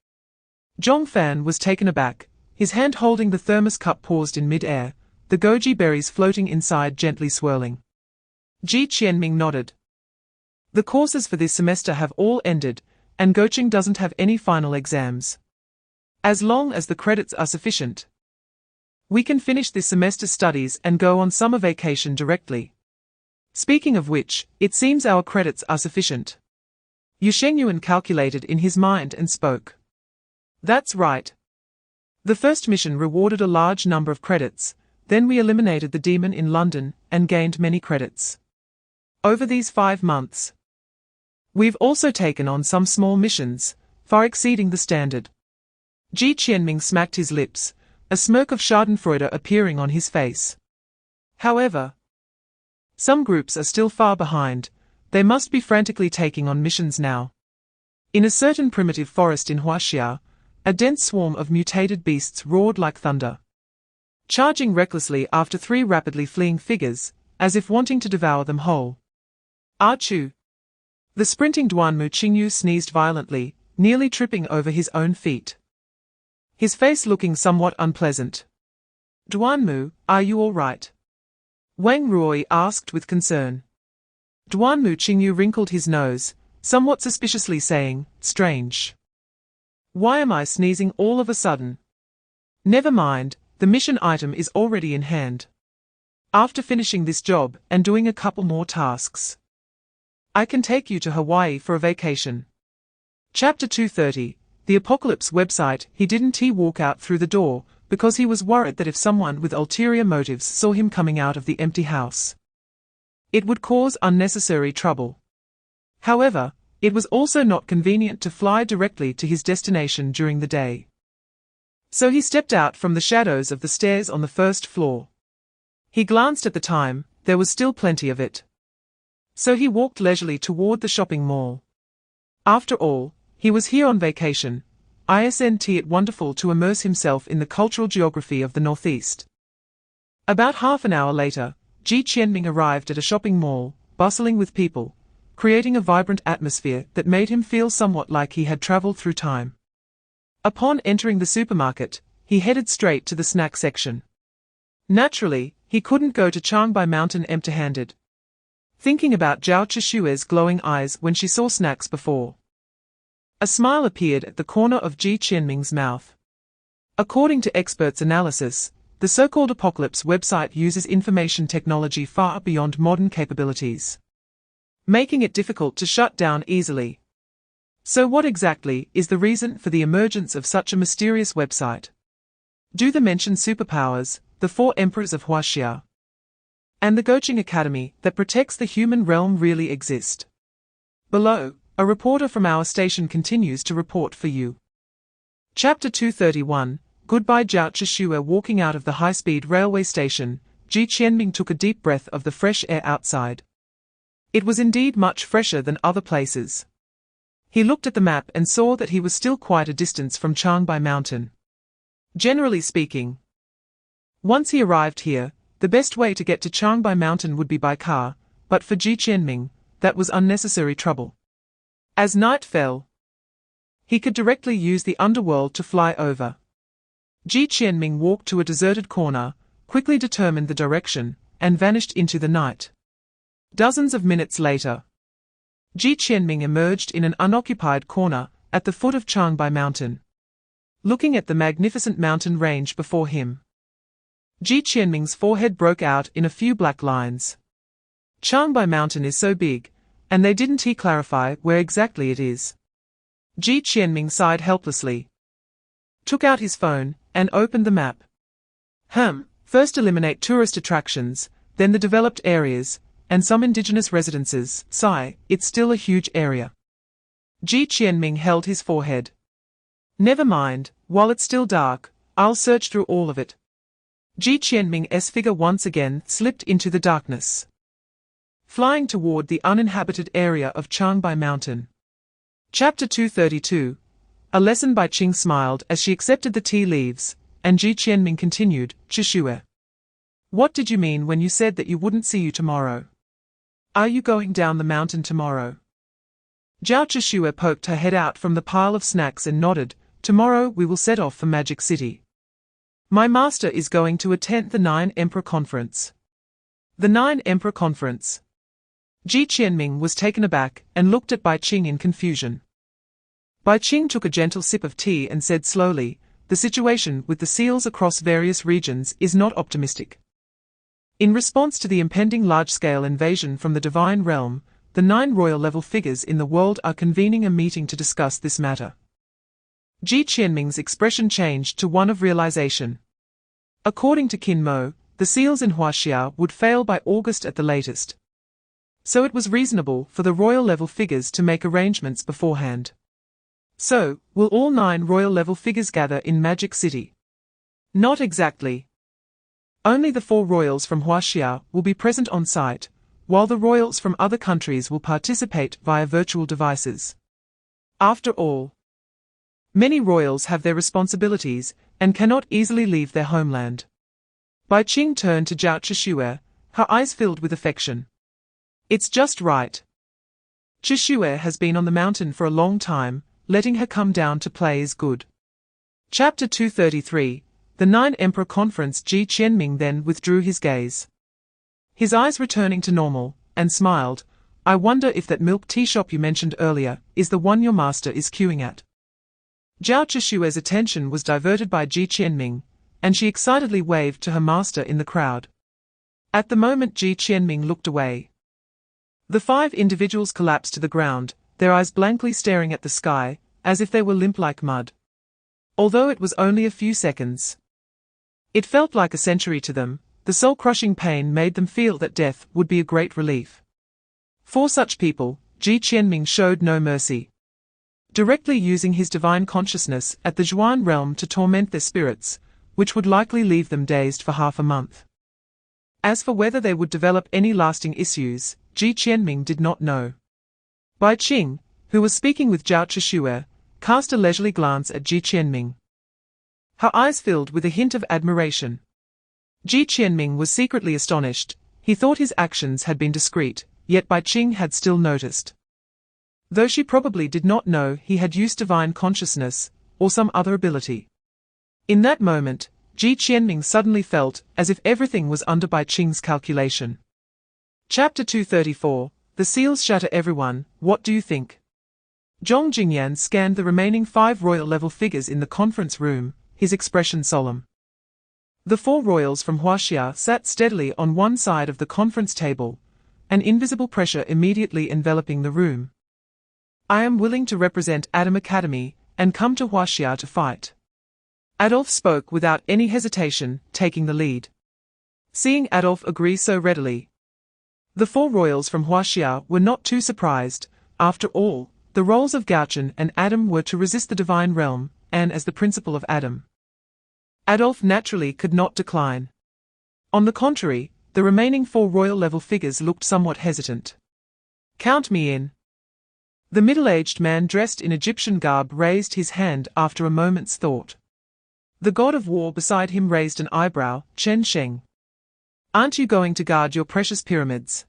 Zhong Fan was taken aback, his hand holding the thermos cup paused in mid-air, the goji berries floating inside gently swirling. Ji Qianming nodded. The courses for this semester have all ended, and Gou Chen doesn't have any final exams. As long as the credits are sufficient, we can finish this semester's studies and go on summer vacation directly. Speaking of which, it seems our credits are sufficient. Yu Shengyuan calculated in his mind and spoke. That's right. The first mission rewarded a large number of credits, then we eliminated the demon in London and gained many credits. Over these 5 months, we've also taken on some small missions, far exceeding the standard. Ji Qianming smacked his lips, a smirk of schadenfreude appearing on his face. However, some groups are still far behind. They must be frantically taking on missions now. In a certain primitive forest in Huaxia, a dense swarm of mutated beasts roared like thunder, charging recklessly after 3 rapidly fleeing figures, as if wanting to devour them whole. Achoo! The sprinting Duanmu Qingyu sneezed violently, nearly tripping over his own feet, his face looking somewhat unpleasant. Duanmu, are you all right? Wang Ruoi asked with concern. Duanmu Qingyu wrinkled his nose, somewhat suspiciously saying, strange. Why am I sneezing all of a sudden? Never mind, the mission item is already in hand. After finishing this job and doing a couple more tasks, I can take you to Hawaii for a vacation. Chapter 230. The Apocalypse website. He didn't walk out through the door, because he was worried that if someone with ulterior motives saw him coming out of the empty house, it would cause unnecessary trouble. However, it was also not convenient to fly directly to his destination during the day. So he stepped out from the shadows of the stairs on the first floor. He glanced at the time, there was still plenty of it. So he walked leisurely toward the shopping mall. After all, he was here on vacation. Isn't it wonderful to immerse himself in the cultural geography of the Northeast? About half an hour later, Ji Qianming arrived at a shopping mall, bustling with people, creating a vibrant atmosphere that made him feel somewhat like he had traveled through time. Upon entering the supermarket, he headed straight to the snack section. Naturally, he couldn't go to Changbai Mountain empty-handed, thinking about Zhao Chishue's glowing eyes when she saw snacks before. A smile appeared at the corner of Ji Qianming's mouth. According to experts' analysis, the so-called Apocalypse website uses information technology far beyond modern capabilities, making it difficult to shut down easily. So what exactly is the reason for the emergence of such a mysterious website? Do the mentioned superpowers, the four emperors of Huaxia, and the Gou Chen Academy that protects the human realm really exist? Below, a reporter from our station continues to report for you. Chapter 231, Goodbye. Zhao Zhixue. Walking out of the high-speed railway station, Ji Qianming took a deep breath of the fresh air outside. It was indeed much fresher than other places. He looked at the map and saw that he was still quite a distance from Changbai Mountain. Generally speaking, once he arrived here, the best way to get to Changbai Mountain would be by car, but for Ji Qianming, that was unnecessary trouble. As night fell, he could directly use the underworld to fly over. Ji Qianming walked to a deserted corner, quickly determined the direction, and vanished into the night. Dozens of minutes later, Ji Qianming emerged in an unoccupied corner at the foot of Changbai Mountain. Looking at the magnificent mountain range before him, Ji Qianming's forehead broke out in a few black lines. Changbai Mountain is so big, and they didn't clarify where exactly it is. Ji Qianming sighed helplessly, took out his phone, and opened the map. First eliminate tourist attractions, then the developed areas, and some indigenous residences. Sigh, it's still a huge area. Ji Qianming held his forehead. Never mind, while it's still dark, I'll search through all of it. Ji Qianming's figure once again slipped into the darkness, flying toward the uninhabited area of Changbai Mountain. Chapter 232, A Lesson. By Qing smiled as she accepted the tea leaves, and Ji Qianming continued, Zhixue. What did you mean when you said that you wouldn't see you tomorrow? Are you going down the mountain tomorrow? Zhao Zhixue poked her head out from the pile of snacks and nodded. Tomorrow we will set off for Magic City. My master is going to attend the 9 Emperor Conference. The 9 Emperor Conference. Ji Qianming was taken aback and looked at Bai Qing in confusion. Bai Qing took a gentle sip of tea and said slowly, the situation with the seals across various regions is not optimistic. In response to the impending large-scale invasion from the divine realm, the 9 royal-level figures in the world are convening a meeting to discuss this matter. Ji Qianming's expression changed to one of realization. According to Qin Mo, the seals in Huaxia would fail by August at the latest. So it was reasonable for the royal-level figures to make arrangements beforehand. So, will all 9 royal-level figures gather in Magic City? Not exactly. Only the 4 royals from Huaxia will be present on site, while the royals from other countries will participate via virtual devices. After all, many royals have their responsibilities and cannot easily leave their homeland. Bai Qing turned to Zhao Zhixue, her eyes filled with affection. It's just right. Zhixue has been on the mountain for a long time, letting her come down to play is good. Chapter 233, The 9 Emperor Conference. Ji Qianming then withdrew his gaze, his eyes returning to normal, and smiled. I wonder if that milk tea shop you mentioned earlier is the one your master is queuing at. Zhao Zhixue's attention was diverted by Ji Qianming, and she excitedly waved to her master in the crowd. At the moment Ji Qianming looked away, the 5 individuals collapsed to the ground, their eyes blankly staring at the sky, as if they were limp like mud. Although it was only a few seconds, it felt like a century to them. The soul-crushing pain made them feel that death would be a great relief. For such people, Ji Qianming showed no mercy, directly using his divine consciousness at the Zhuan realm to torment their spirits, which would likely leave them dazed for half a month. As for whether they would develop any lasting issues, Ji Qianming did not know. Bai Qing, who was speaking with Zhao Zhixue, cast a leisurely glance at Ji Qianming. Her eyes filled with a hint of admiration. Ji Qianming was secretly astonished. He thought his actions had been discreet, yet Bai Qing had still noticed. Though she probably did not know he had used divine consciousness, or some other ability. In that moment, Ji Qianming suddenly felt as if everything was under Bai Qing's calculation. Chapter 234, The Seals Shatter Everyone. What do you think? Zhong Jingyan scanned the remaining 5 royal-level figures in the conference room, his expression solemn. The 4 royals from Huaxia sat steadily on one side of the conference table, an invisible pressure immediately enveloping the room. I am willing to represent Adam Academy and come to Huaxia to fight. Adolf spoke without any hesitation, taking the lead. Seeing Adolf agree so readily, the 4 royals from Huaxia were not too surprised. After all, the roles of Gou Chen and Adam were to resist the divine realm, and as the principal of Adam, Adolf naturally could not decline. On the contrary, the remaining 4 royal-level figures looked somewhat hesitant. Count me in. The middle-aged man dressed in Egyptian garb raised his hand after a moment's thought. The god of war beside him raised an eyebrow. Chen Sheng. Aren't you going to guard your precious pyramids?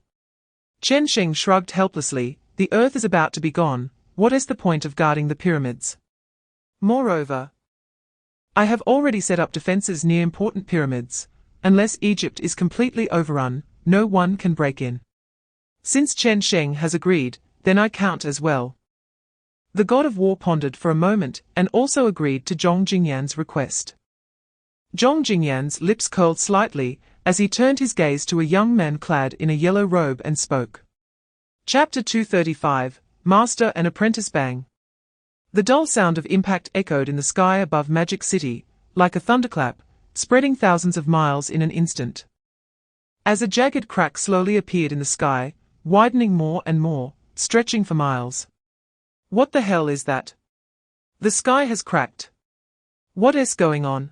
Chen Sheng shrugged helplessly. The earth is about to be gone. What is the point of guarding the pyramids? Moreover, I have already set up defenses near important pyramids. Unless Egypt is completely overrun, no one can break in. Since Chen Sheng has agreed, then I count as well. The god of war pondered for a moment and also agreed to Zhong Jingyan's request. Zhong Jingyan's lips curled slightly as he turned his gaze to a young man clad in a yellow robe and spoke. Chapter 235, Master and Apprentice Bang. The dull sound of impact echoed in the sky above Magic City, like a thunderclap, spreading thousands of miles in an instant. As a jagged crack slowly appeared in the sky, widening more and more, stretching for miles. What the hell is that? The sky has cracked. What is going on?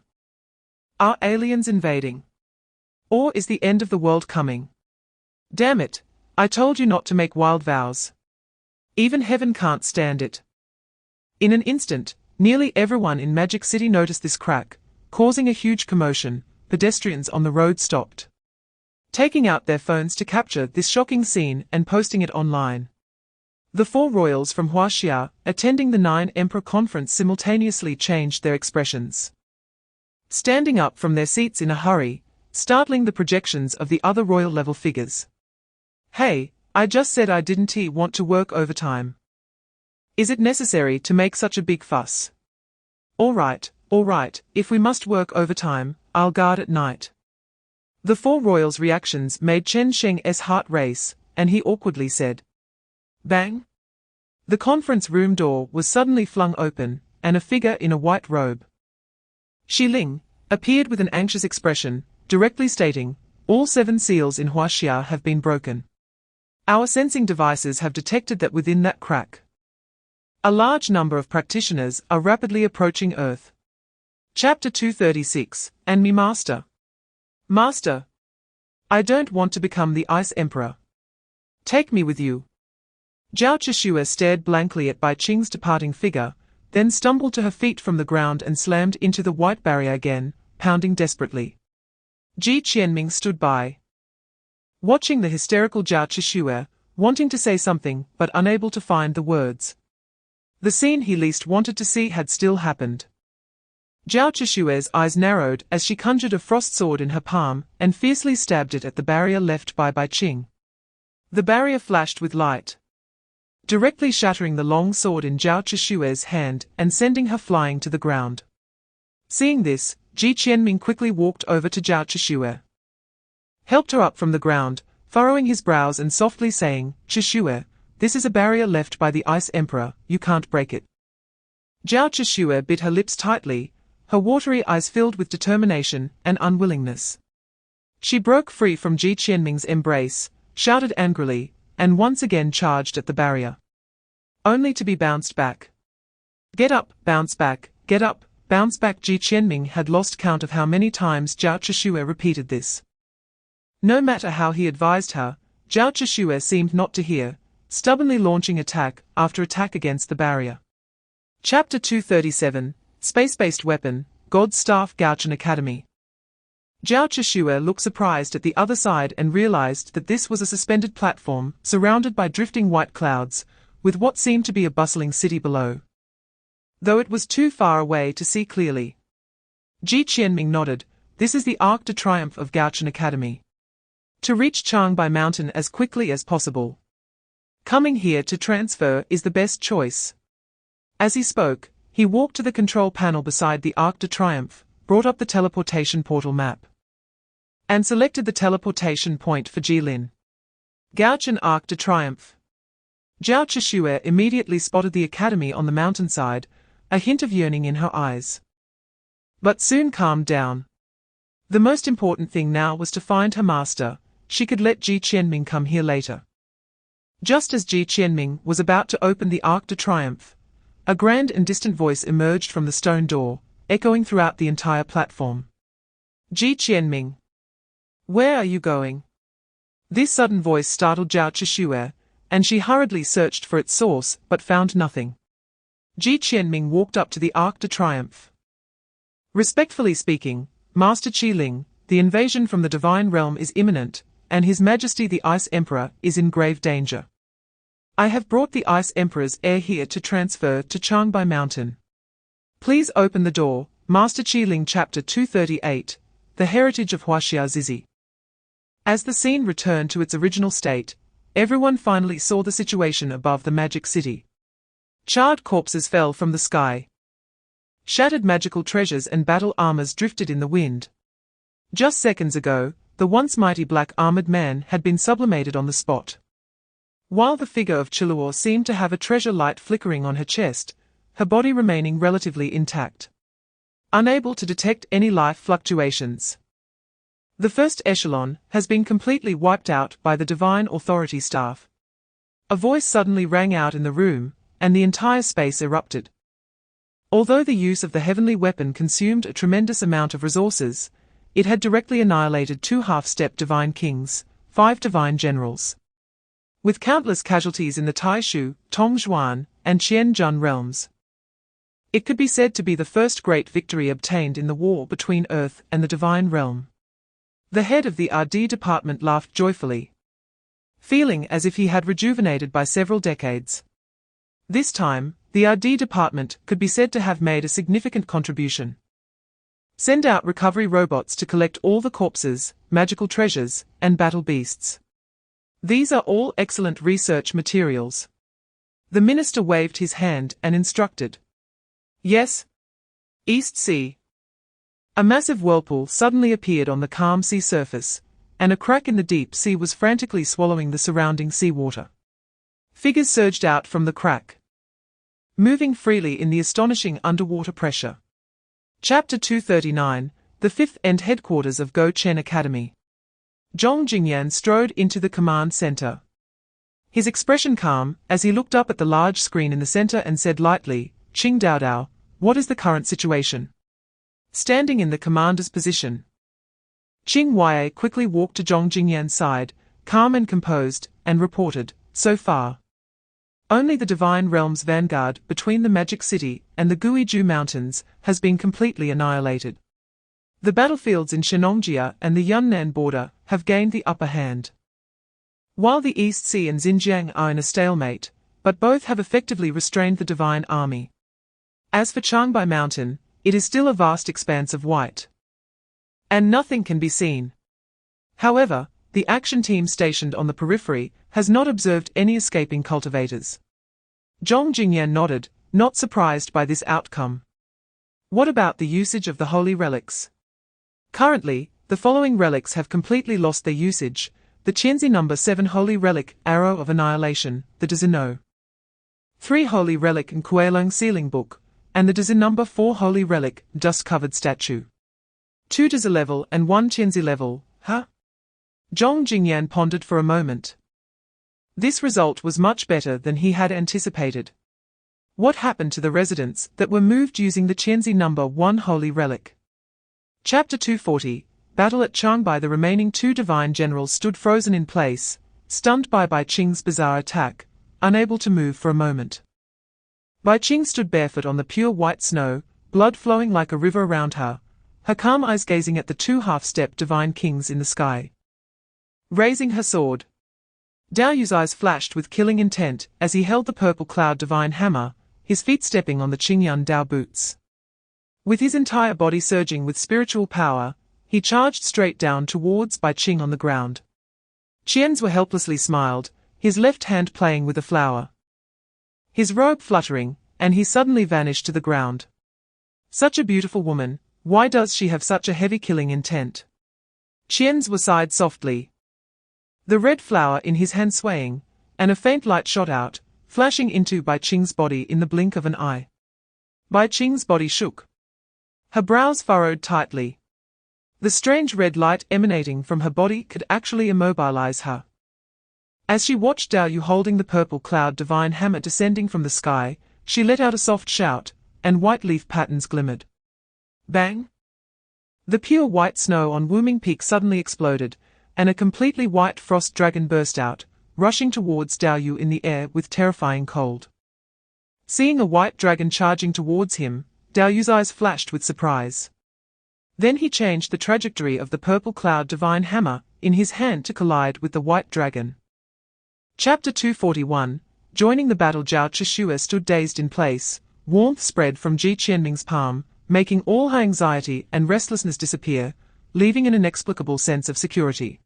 Are aliens invading? Or is the end of the world coming? Damn it, I told you not to make wild vows. Even heaven can't stand it. In an instant, nearly everyone in Magic City noticed this crack, causing a huge commotion. Pedestrians on the road stopped, taking out their phones to capture this shocking scene and posting it online. The 4 royals from Huaxia, attending the 9 Emperor Conference, simultaneously changed their expressions, standing up from their seats in a hurry, startling the projections of the other royal-level figures. Hey, I just said I didn't want to work overtime. Is it necessary to make such a big fuss? All right, if we must work overtime, I'll guard at night. The 4 royals' reactions made Chen Sheng's heart race, and he awkwardly said, Bang! The conference room door was suddenly flung open, and a figure in a white robe, Shi Ling, appeared with an anxious expression, directly stating, all 7 seals in Huaxia have been broken. Our sensing devices have detected that within that crack, a large number of practitioners are rapidly approaching Earth. Chapter 236, and me Master. Master, I don't want to become the Ice Emperor. Take me with you. Zhao Chishua stared blankly at Bai Qing's departing figure, then stumbled to her feet from the ground and slammed into the white barrier again, pounding desperately. Ji Qianming stood by, watching the hysterical Zhao Chishua, wanting to say something but unable to find the words. The scene he least wanted to see had still happened. Zhao Chishue's eyes narrowed as she conjured a frost sword in her palm and fiercely stabbed it at the barrier left by Bai Qing. The barrier flashed with light, directly shattering the long sword in Zhao Chishue's hand and sending her flying to the ground. Seeing this, Ji Qianming quickly walked over to Zhao Chishue, helped her up from the ground, furrowing his brows and softly saying, Chishue, this is a barrier left by the Ice Emperor, you can't break it. Zhao Chishue bit her lips tightly, her watery eyes filled with determination and unwillingness. She broke free from Ji Qianming's embrace, shouted angrily, and once again charged at the barrier, only to be bounced back. Get up, bounce back, get up, bounce back. Ji Qianming had lost count of how many times Zhao Chishue repeated this. No matter how he advised her, Zhao Chishue seemed not to hear, stubbornly launching attack after attack against the barrier. Chapter 237, Space-Based Weapon, God's Staff. Gou Chen Academy. Zhao Chishue looked surprised at the other side and realized that this was a suspended platform, surrounded by drifting white clouds, with what seemed to be a bustling city below, though it was too far away to see clearly. Ji Qianming nodded. This is the Arc de Triomphe of Gou Chen Academy. To reach Chang by mountain as quickly as possible. Coming here to transfer is the best choice. As he spoke, He walked to the control panel beside the Arc de Triomphe, brought up the teleportation portal map, and selected the teleportation point for Jilin. Gou Chen Arc de Triomphe. Zhao Chishue immediately spotted the academy on the mountainside, a hint of yearning in her eyes, but soon calmed down. The most important thing now was to find her master. She could let Ji Qianming come here later. Just as Ji Qianming was about to open the Arc de Triomphe, a grand and distant voice emerged from the stone door, echoing throughout the entire platform. Ji Qianming. Where are you going? This sudden voice startled Zhao Chishue, and she hurriedly searched for its source but found nothing. Ji Qianming walked up to the Arc de Triomphe. Respectfully speaking, Master Qi, the invasion from the divine realm is imminent, and His Majesty the Ice Emperor is in grave danger. I have brought the Ice Emperor's heir here to transfer to Changbai Mountain. Please open the door. Master Qi. Chapter 238, The Heritage of Huaxia Zizi. As the scene returned to its original state, everyone finally saw the situation above the magic city. Charred corpses fell from the sky. Shattered magical treasures and battle armors drifted in the wind. Just seconds ago, the once mighty black-armored man had been sublimated on the spot. While the figure of Chiluo seemed to have a treasure light flickering on her chest, her body remaining relatively intact, unable to detect any life fluctuations. The first echelon has been completely wiped out by the Divine Authority staff. A voice suddenly rang out in the room, and the entire space erupted. Although the use of the heavenly weapon consumed a tremendous amount of resources, it had directly annihilated 2 half-step divine kings, 5 divine generals, with countless casualties in the Taishu, Tongzhuan, and Qianzhun realms. It could be said to be the first great victory obtained in the war between Earth and the divine realm. The head of the RD department laughed joyfully, feeling as if he had rejuvenated by several decades. This time, the RD department could be said to have made a significant contribution. Send out recovery robots to collect all the corpses, magical treasures, and battle beasts. These are all excellent research materials. The minister waved his hand and instructed. Yes. East Sea. A massive whirlpool suddenly appeared on the calm sea surface, and a crack in the deep sea was frantically swallowing the surrounding seawater. Figures surged out from the crack, moving freely in the astonishing underwater pressure. Chapter 239, The Fifth and Headquarters of Gou Chen Academy. Zhong Jingyan strode into the command center, his expression calm as he looked up at the large screen in the center and said lightly, Qing Daodao, what is the current situation? Standing in the commander's position, Qing Wei quickly walked to Zhong Jingyan's side, calm and composed, and reported, so far, only the Divine Realm's vanguard between the Magic City and the Guizhou Mountains has been completely annihilated. The battlefields in Shenongjia and the Yunnan border have gained the upper hand, while the East Sea and Xinjiang are in a stalemate, but both have effectively restrained the Divine Army. As for Changbai Mountain, it is still a vast expanse of white, and nothing can be seen. However, the action team stationed on the periphery has not observed any escaping cultivators. Zhong Jingyan nodded, not surprised by this outcome. What about the usage of the holy relics? Currently, the following relics have completely lost their usage: the Qianzi number 7 Holy Relic, Arrow of Annihilation, the Dezino 3 Holy Relic and Kuelung Sealing Book, and the Dezin number 4 Holy Relic, Dust-Covered Statue. 2 Dezi level and 1 Qianzi level, huh? Zhong Jingyan pondered for a moment. This result was much better than he had anticipated. What happened to the residents that were moved using the Qianzi number 1 Holy Relic? Chapter 240, Battle at Changbai. The remaining 2 divine generals stood frozen in place, stunned by Bai Qing's bizarre attack, unable to move for a moment. Bai Qing stood barefoot on the pure white snow, blood flowing like a river around her calm eyes gazing at the 2 half-step divine kings in the sky. Raising her sword, Dao Yu's eyes flashed with killing intent as he held the purple cloud divine hammer, his feet stepping on the Qingyun Dao boots. With his entire body surging with spiritual power, he charged straight down towards Bai Qing on the ground. Qian's were helplessly smiled, his left hand playing with a flower, his robe fluttering, and he suddenly vanished to the ground. Such a beautiful woman, why does she have such a heavy killing intent? Qian's sighed softly. The red flower in his hand swaying, and a faint light shot out, flashing into Bai Qing's body in the blink of an eye. Bai Qing's body shook. Her brows furrowed tightly. The strange red light emanating from her body could actually immobilize her. As she watched Dao Yu holding the purple cloud divine hammer descending from the sky, she let out a soft shout, and white leaf patterns glimmered. Bang! The pure white snow on Wuming Peak suddenly exploded, and a completely white frost dragon burst out, rushing towards Dao Yu in the air with terrifying cold. Seeing a white dragon charging towards him, Dao Yu's eyes flashed with surprise. Then he changed the trajectory of the purple cloud divine hammer in his hand to collide with the white dragon. Chapter 241. Joining the battle, Zhao Zhixue stood dazed in place. Warmth spread from Ji Qianming's palm, making all her anxiety and restlessness disappear, leaving an inexplicable sense of security.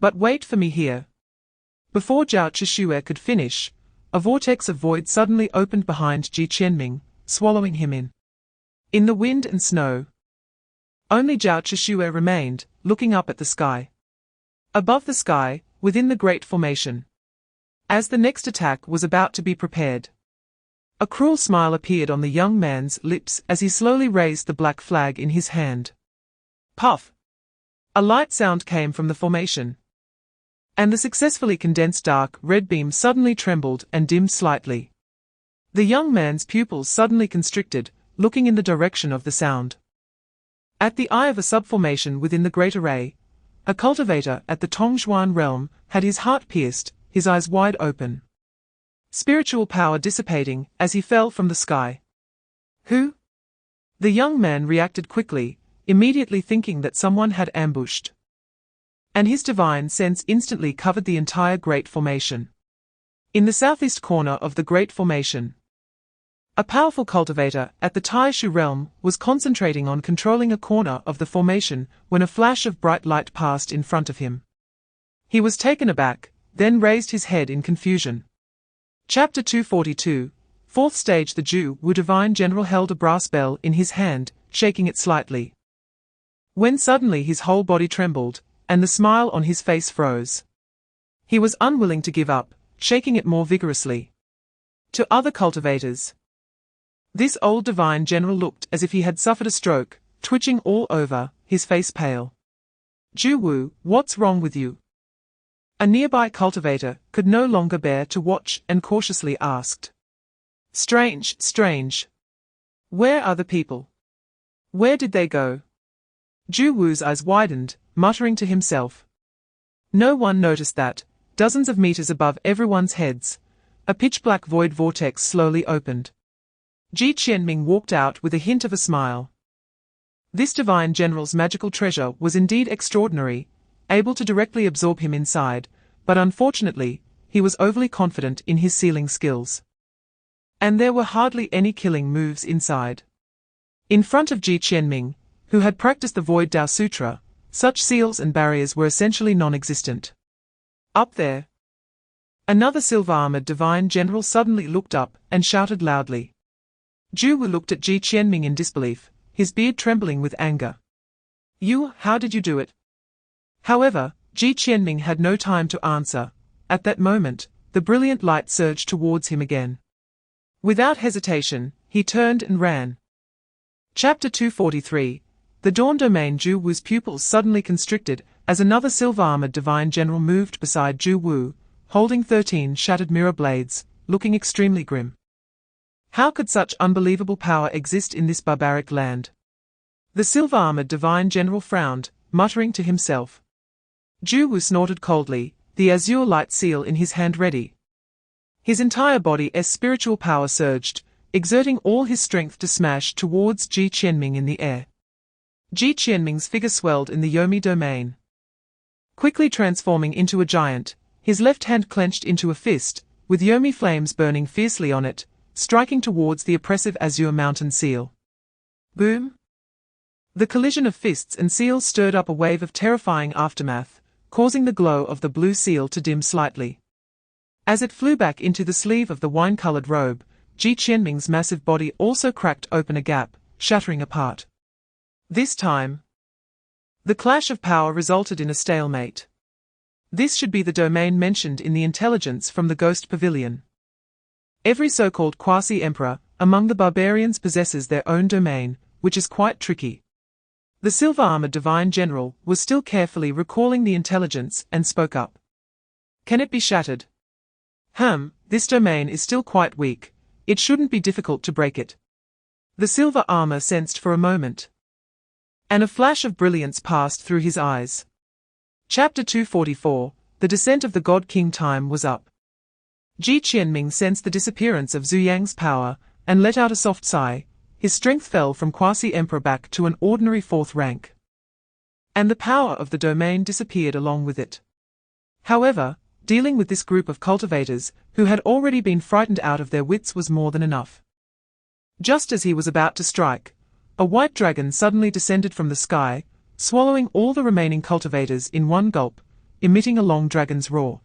But wait for me here. Before Zhao Zhixue could finish, a vortex of void suddenly opened behind Ji Qianming, swallowing him in. In the wind and snow, only Zhao Zhixue remained, looking up at the sky. Above the sky, within the great formation. As the next attack was about to be prepared, a cruel smile appeared on the young man's lips as he slowly raised the black flag in his hand. Puff! A light sound came from the formation, and the successfully condensed dark red beam suddenly trembled and dimmed slightly. The young man's pupils suddenly constricted, looking in the direction of the sound. At the eye of a subformation within the great array, a cultivator at the Tongzhuan realm had his heart pierced, his eyes wide open. Spiritual power dissipating as he fell from the sky. Who? The young man reacted quickly, immediately thinking that someone had ambushed. And his divine sense instantly covered the entire great formation. In the southeast corner of the great formation, a powerful cultivator at the Taishu realm was concentrating on controlling a corner of the formation when a flash of bright light passed in front of him. He was taken aback, then raised his head in confusion. Chapter 242. Fourth stage. The Zhu Wu divine general held a brass bell in his hand, shaking it slightly. When suddenly his whole body trembled, and the smile on his face froze. He was unwilling to give up, shaking it more vigorously. To other cultivators, this old divine general looked as if he had suffered a stroke, twitching all over, his face pale. Zhu Wu, what's wrong with you? A nearby cultivator could no longer bear to watch and cautiously asked. Strange, strange. Where are the people? Where did they go? Zhu Wu's eyes widened, muttering to himself. No one noticed that, dozens of meters above everyone's heads, a pitch-black void vortex slowly opened. Ji Qianming walked out with a hint of a smile. This divine general's magical treasure was indeed extraordinary, able to directly absorb him inside, but unfortunately, he was overly confident in his sealing skills. And there were hardly any killing moves inside. In front of Ji Qianming, who had practiced the Void Dao Sutra, such seals and barriers were essentially non-existent. Up there, another silver-armored divine general suddenly looked up and shouted loudly. Zhu Wu looked at Ji Qianming in disbelief, his beard trembling with anger. You, how did you do it? However, Ji Qianming had no time to answer. At that moment, the brilliant light surged towards him again. Without hesitation, he turned and ran. Chapter 243. The Dawn Domain. Zhu Wu's pupils suddenly constricted as another silver-armored divine general moved beside Zhu Wu, holding 13 shattered mirror blades, looking extremely grim. How could such unbelievable power exist in this barbaric land? The silver-armored divine general frowned, muttering to himself. Zhu Wu snorted coldly, the azure light seal in his hand ready. His entire body's spiritual power surged, exerting all his strength to smash towards Ji Qianming in the air. Ji Qianming's figure swelled in the Yomi domain. Quickly transforming into a giant, his left hand clenched into a fist, with Yomi flames burning fiercely on it, striking towards the oppressive azure mountain seal. Boom! The collision of fists and seals stirred up a wave of terrifying aftermath, causing the glow of the blue seal to dim slightly. As it flew back into the sleeve of the wine-colored robe, Ji Qianming's massive body also cracked open a gap, shattering apart. This time, the clash of power resulted in a stalemate. This should be the domain mentioned in the intelligence from the Ghost Pavilion. Every so-called quasi-emperor among the barbarians possesses their own domain, which is quite tricky. The silver-armored divine general was still carefully recalling the intelligence and spoke up. Can it be shattered? This domain is still quite weak. It shouldn't be difficult to break it. The silver armor sensed for a moment, and a flash of brilliance passed through his eyes. Chapter 244, The Descent of the God King. Time was up. Ji Qianming sensed the disappearance of Zhu Yang's power, and let out a soft sigh. His strength fell from quasi-emperor back to an ordinary fourth rank. And the power of the domain disappeared along with it. However, dealing with this group of cultivators, who had already been frightened out of their wits, was more than enough. Just as he was about to strike, a white dragon suddenly descended from the sky, swallowing all the remaining cultivators in one gulp, emitting a long dragon's roar.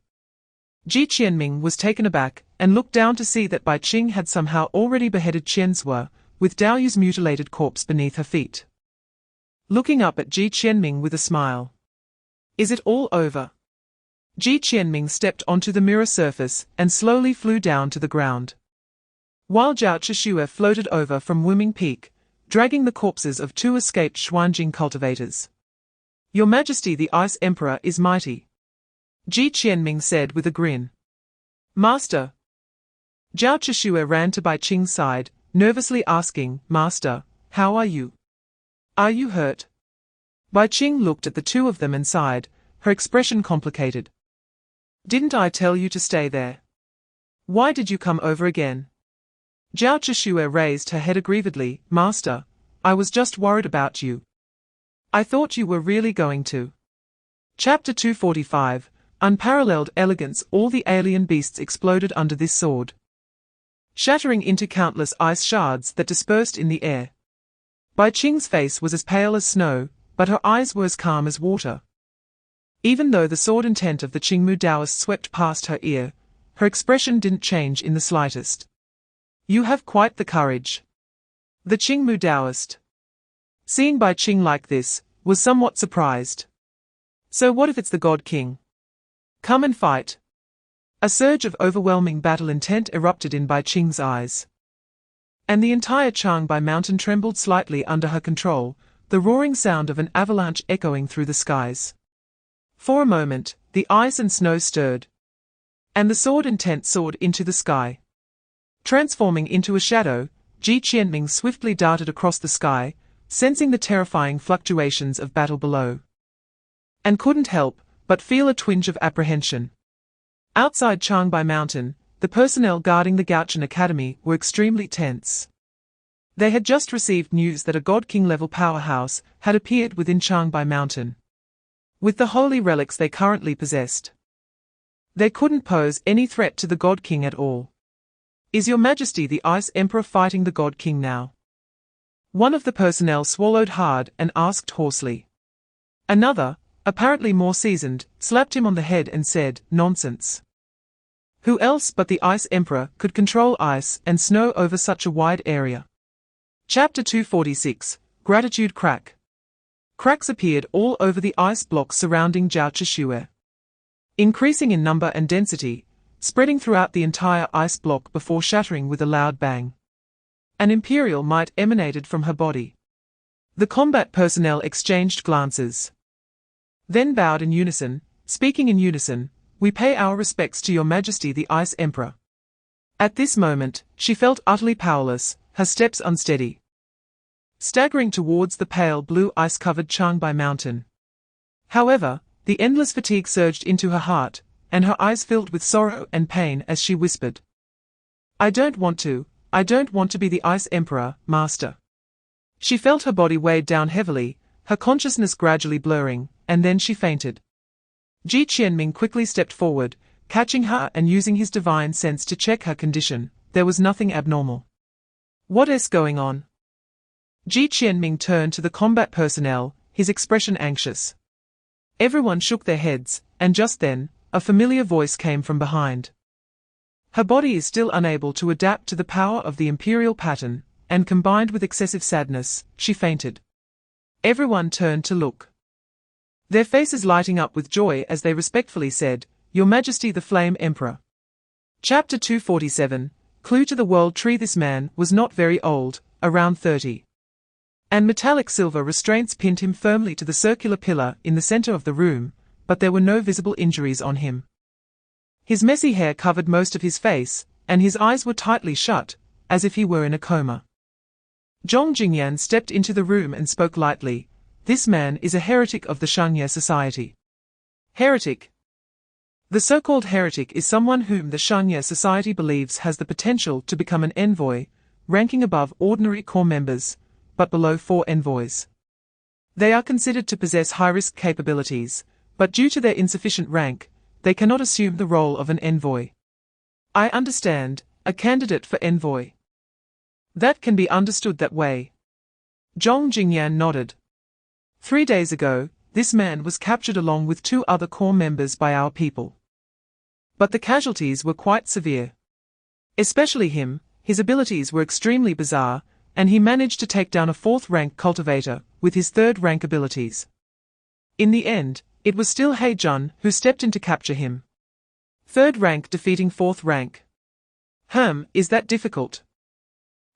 Ji Qianming was taken aback, and looked down to see that Bai Qing had somehow already beheaded Qian Zue, with Dao Yu's mutilated corpse beneath her feet. Looking up at Ji Qianming with a smile. Is it all over? Ji Qianming stepped onto the mirror surface, and slowly flew down to the ground. While Zhao Zhixue floated over from Wuming Peak, dragging the corpses of 2 escaped Xuanjing cultivators. Your Majesty, the Ice Emperor is mighty, Ji Qianming said with a grin. Master. Zhao Zhixue ran to Bai Qing's side, nervously asking, Master, how are you? Are you hurt? Bai Qing looked at the two of them and sighed, her expression complicated. Didn't I tell you to stay there? Why did you come over again? Zhao Zhixue raised her head aggrievedly. Master, I was just worried about you. I thought you were really going to. Chapter 245, Unparalleled Elegance. All the alien beasts exploded under this sword, shattering into countless ice shards that dispersed in the air. Bai Qing's face was as pale as snow, but her eyes were as calm as water. Even though the sword intent of the Qingmu Taoist swept past her ear, her expression didn't change in the slightest. You have quite the courage. The Qingmu Taoist, seeing Bai Qing like this, was somewhat surprised. So what if it's the God King? Come and fight. A surge of overwhelming battle intent erupted in Bai Qing's eyes. And the entire Changbai mountain trembled slightly under her control, the roaring sound of an avalanche echoing through the skies. For a moment, the ice and snow stirred, and the sword intent soared into the sky. Transforming into a shadow, Ji Qianming swiftly darted across the sky, sensing the terrifying fluctuations of battle below, and couldn't help but feel a twinge of apprehension. Outside Changbai Mountain, the personnel guarding the Gou Chen Academy were extremely tense. They had just received news that a God King-level powerhouse had appeared within Changbai Mountain. With the holy relics they currently possessed, they couldn't pose any threat to the God King at all. Is Your Majesty the Ice Emperor fighting the God King now? One of the personnel swallowed hard and asked hoarsely. Another, apparently more seasoned, slapped him on the head and said, Nonsense. Who else but the Ice Emperor could control ice and snow over such a wide area? Chapter 246, Gratitude Crack. Cracks appeared all over the ice blocks surrounding Zhao Zhixue, increasing in number and density, spreading throughout the entire ice block before shattering with a loud bang. An imperial might emanated from her body. The combat personnel exchanged glances, then bowed in unison, speaking in unison, We pay our respects to Your Majesty the Ice Emperor. At this moment, she felt utterly powerless, her steps unsteady, staggering towards the pale blue ice-covered Changbai Mountain. However, the endless fatigue surged into her heart, and her eyes filled with sorrow and pain as she whispered, I don't want to be the Ice Emperor, Master. She felt her body weighed down heavily, her consciousness gradually blurring, and then she fainted. Ji Qianming quickly stepped forward, catching her and using his divine sense to check her condition. There was nothing abnormal. What is going on? Ji Qianming turned to the combat personnel, his expression anxious. Everyone shook their heads, and just then, a familiar voice came from behind. Her body is still unable to adapt to the power of the imperial pattern, and combined with excessive sadness, she fainted. Everyone turned to look. Their faces lighting up with joy as they respectfully said, "Your Majesty the Flame Emperor." Chapter 247, Clue to the World Tree. This man was not very old, around 30. And metallic silver restraints pinned him firmly to the circular pillar in the center of the room, but there were no visible injuries on him. His messy hair covered most of his face, and his eyes were tightly shut, as if he were in a coma. Zhong Jingyan stepped into the room and spoke lightly. "This man is a heretic of the Shangye Society." Heretic. The so-called heretic is someone whom the Shangye Society believes has the potential to become an envoy, ranking above ordinary corps members, but below 4 envoys. They are considered to possess high-risk capabilities, but due to their insufficient rank, they cannot assume the role of an envoy. I understand, a candidate for envoy. That can be understood that way. Zhong Jingyan nodded. 3 days ago, this man was captured along with 2 other corps members by our people. But the casualties were quite severe. Especially him, his abilities were extremely bizarre, and he managed to take down a 4th-rank cultivator with his 3rd-rank abilities. In the end, it was still He Jun who stepped in to capture him. 3rd rank defeating 4th rank. Is that difficult?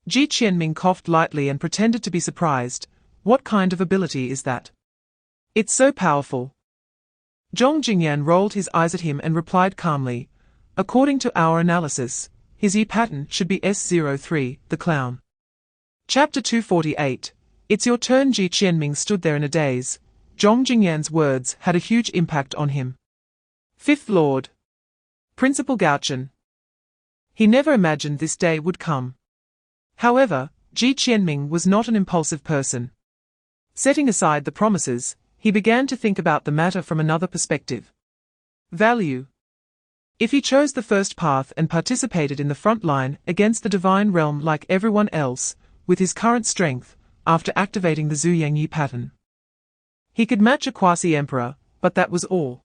Ji Qianming coughed lightly and pretended to be surprised. What kind of ability is that? It's so powerful. Zhong Jingyan rolled his eyes at him and replied calmly, "According to our analysis, his E pattern should be S03, the clown." Chapter 248, It's your turn. Ji Qianming stood there in a daze. Zhong Jingyan's words had a huge impact on him. 5th Lord. Principal Gou Chen. He never imagined this day would come. However, Ji Qianming was not an impulsive person. Setting aside the promises, he began to think about the matter from another perspective. Value. If he chose the first path and participated in the front line against the divine realm like everyone else, with his current strength, after activating the Zhu Yangyi pattern, he could match a quasi-emperor, but that was all.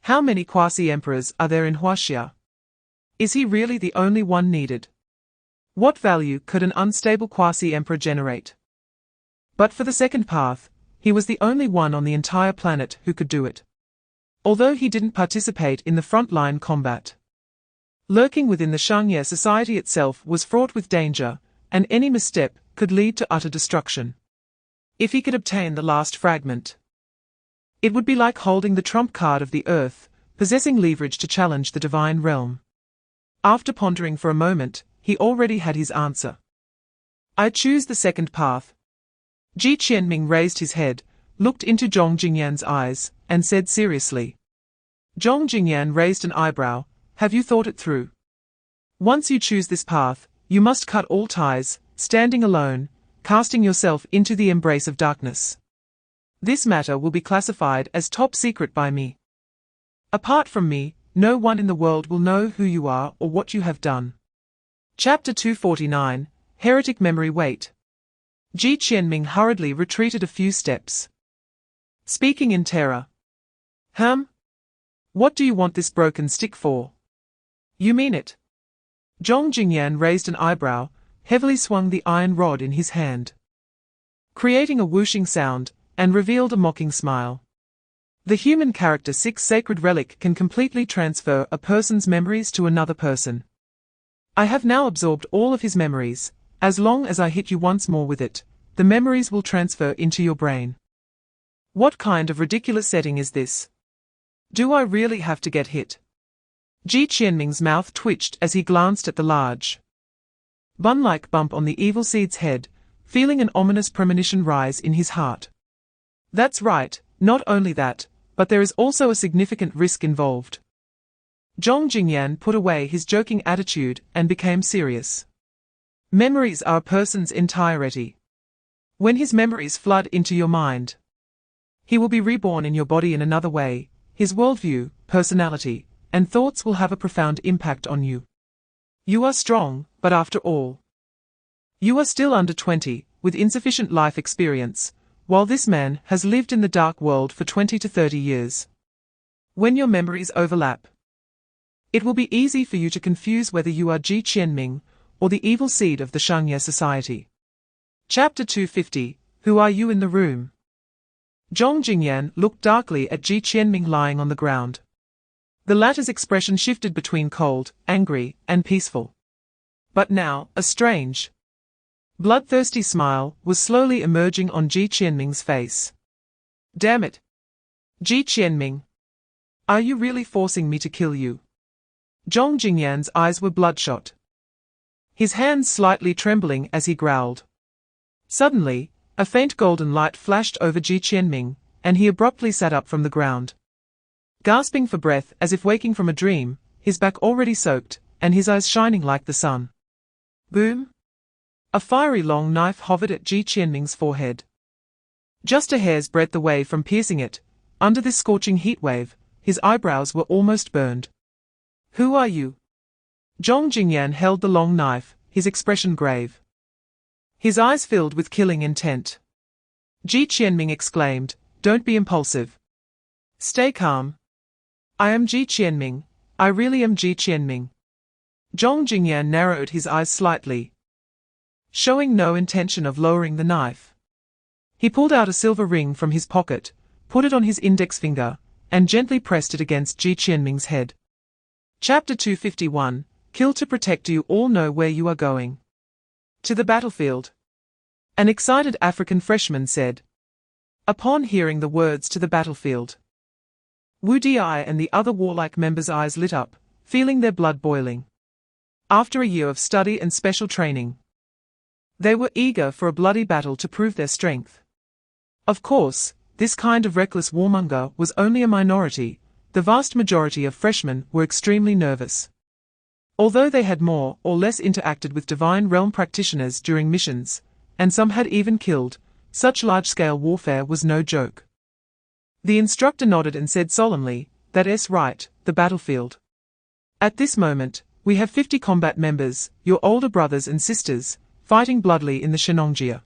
How many quasi-emperors are there in Huaxia? Is he really the only one needed? What value could an unstable quasi-emperor generate? But for the second path, he was the only one on the entire planet who could do it. Although he didn't participate in the front-line combat. Lurking within the Shangye Society itself was fraught with danger, and any misstep could lead to utter destruction. If he could obtain the last fragment, it would be like holding the trump card of the earth, possessing leverage to challenge the divine realm. After pondering for a moment, he already had his answer. I choose the second path. Ji Qianming raised his head, looked into Zhong Jingyan's eyes, and said seriously. Zhong Jingyan raised an eyebrow. Have you thought it through? Once you choose this path, you must cut all ties, standing alone, casting yourself into the embrace of darkness. This matter will be classified as top secret by me. Apart from me, no one in the world will know who you are or what you have done. Chapter 249, Heretic Memory. Wait. Ji Qianming hurriedly retreated a few steps, speaking in terror. What do you want this broken stick for? You mean it? Zhong Jingyan raised an eyebrow, heavily swung the iron rod in his hand, creating a whooshing sound, and revealed a mocking smile. The human character 6 sacred relic can completely transfer a person's memories to another person. I have now absorbed all of his memories. As long as I hit you once more with it, the memories will transfer into your brain. What kind of ridiculous setting is this? Do I really have to get hit? Ji Qianming's mouth twitched as he glanced at the large, bun-like bump on the evil seed's head, feeling an ominous premonition rise in his heart. That's right, not only that, but there is also a significant risk involved. Zhong Jingyan put away his joking attitude and became serious. Memories are a person's entirety. When his memories flood into your mind, he will be reborn in your body in another way. His worldview, personality, and thoughts will have a profound impact on you. You are strong, but after all, you are still under 20, with insufficient life experience, while this man has lived in the dark world for 20 to 30 years. When your memories overlap, It will be easy for you to confuse whether you are Ji Qianming or the evil seed of the Shangye society. Chapter 250. Who are you in the room? Zhong Jingyan looked darkly at Ji Qianming lying on the ground. The latter's expression shifted between cold, angry, and peaceful. But now, a strange, bloodthirsty smile was slowly emerging on Ji Qianming's face. Damn it! Ji Qianming! Are you really forcing me to kill you? Zhong Jingyan's eyes were bloodshot, his hands slightly trembling as he growled. Suddenly, a faint golden light flashed over Ji Qianming, and he abruptly sat up from the ground. Gasping for breath as if waking from a dream, his back already soaked, and his eyes shining like the sun. Boom! A fiery long knife hovered at Ji Qianming's forehead. Just a hair's breadth away from piercing it, under this scorching heatwave, his eyebrows were almost burned. Who are you? Zhong Jingyan held the long knife, his expression grave. His eyes filled with killing intent. Ji Qianming exclaimed, "Don't be impulsive. Stay calm. I am Ji Qianming. I really am Ji Qianming." Zhong Jingyan narrowed his eyes slightly, showing no intention of lowering the knife. He pulled out a silver ring from his pocket, put it on his index finger, and gently pressed it against Ji Qianming's head. Chapter 251. Kill to protect. Do you all know where you are going? To the battlefield, an excited African freshman said. Upon hearing the words "to the battlefield," Wu Di and the other warlike members' eyes lit up, feeling their blood boiling. After a year of study and special training, they were eager for a bloody battle to prove their strength. Of course, this kind of reckless warmonger was only a minority. The vast majority of freshmen were extremely nervous. Although they had more or less interacted with Divine Realm practitioners during missions, and some had even killed, such large-scale warfare was no joke. The instructor nodded and said solemnly, "That's right, the battlefield. At this moment, we have 50 combat members, your older brothers and sisters, fighting bloodily in the Shenongjia.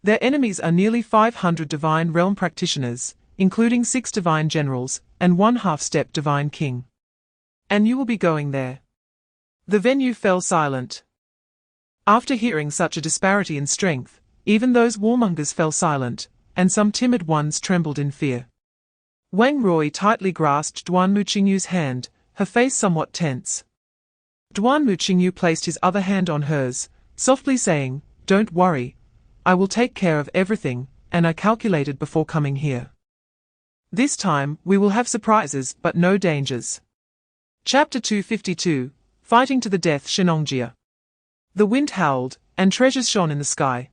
Their enemies are nearly 500 Divine Realm practitioners, including 6 Divine Generals, and 1 half-step Divine King. And you will be going there." The venue fell silent. After hearing such a disparity in strength, even those warmongers fell silent, and some timid ones trembled in fear. Wang Rui tightly grasped Duan Muqingyu's hand, her face somewhat tense. Duan Muqingyu placed his other hand on hers, softly saying, "Don't worry. I will take care of everything, and I calculated before coming here. This time, we will have surprises but no dangers." Chapter 252. Fighting to the death. Shenongjia. The wind howled, and treasures shone in the sky.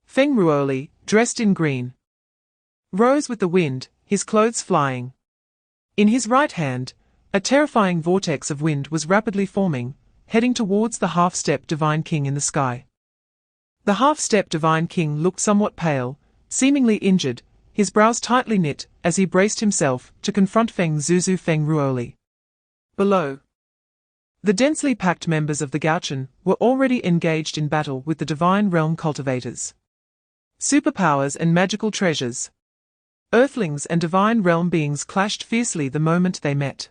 Feng Ruoli, dressed in green, rose with the wind, his clothes flying. In his right hand, a terrifying vortex of wind was rapidly forming, heading towards the half-step Divine King in the sky. The half-step Divine King looked somewhat pale, seemingly injured, his brows tightly knit, as he braced himself to confront Feng Zuzu Feng Ruoli. Below, the densely packed members of the Gou Chen were already engaged in battle with the Divine Realm Cultivators. Superpowers and magical treasures. Earthlings and Divine Realm beings clashed fiercely the moment they met.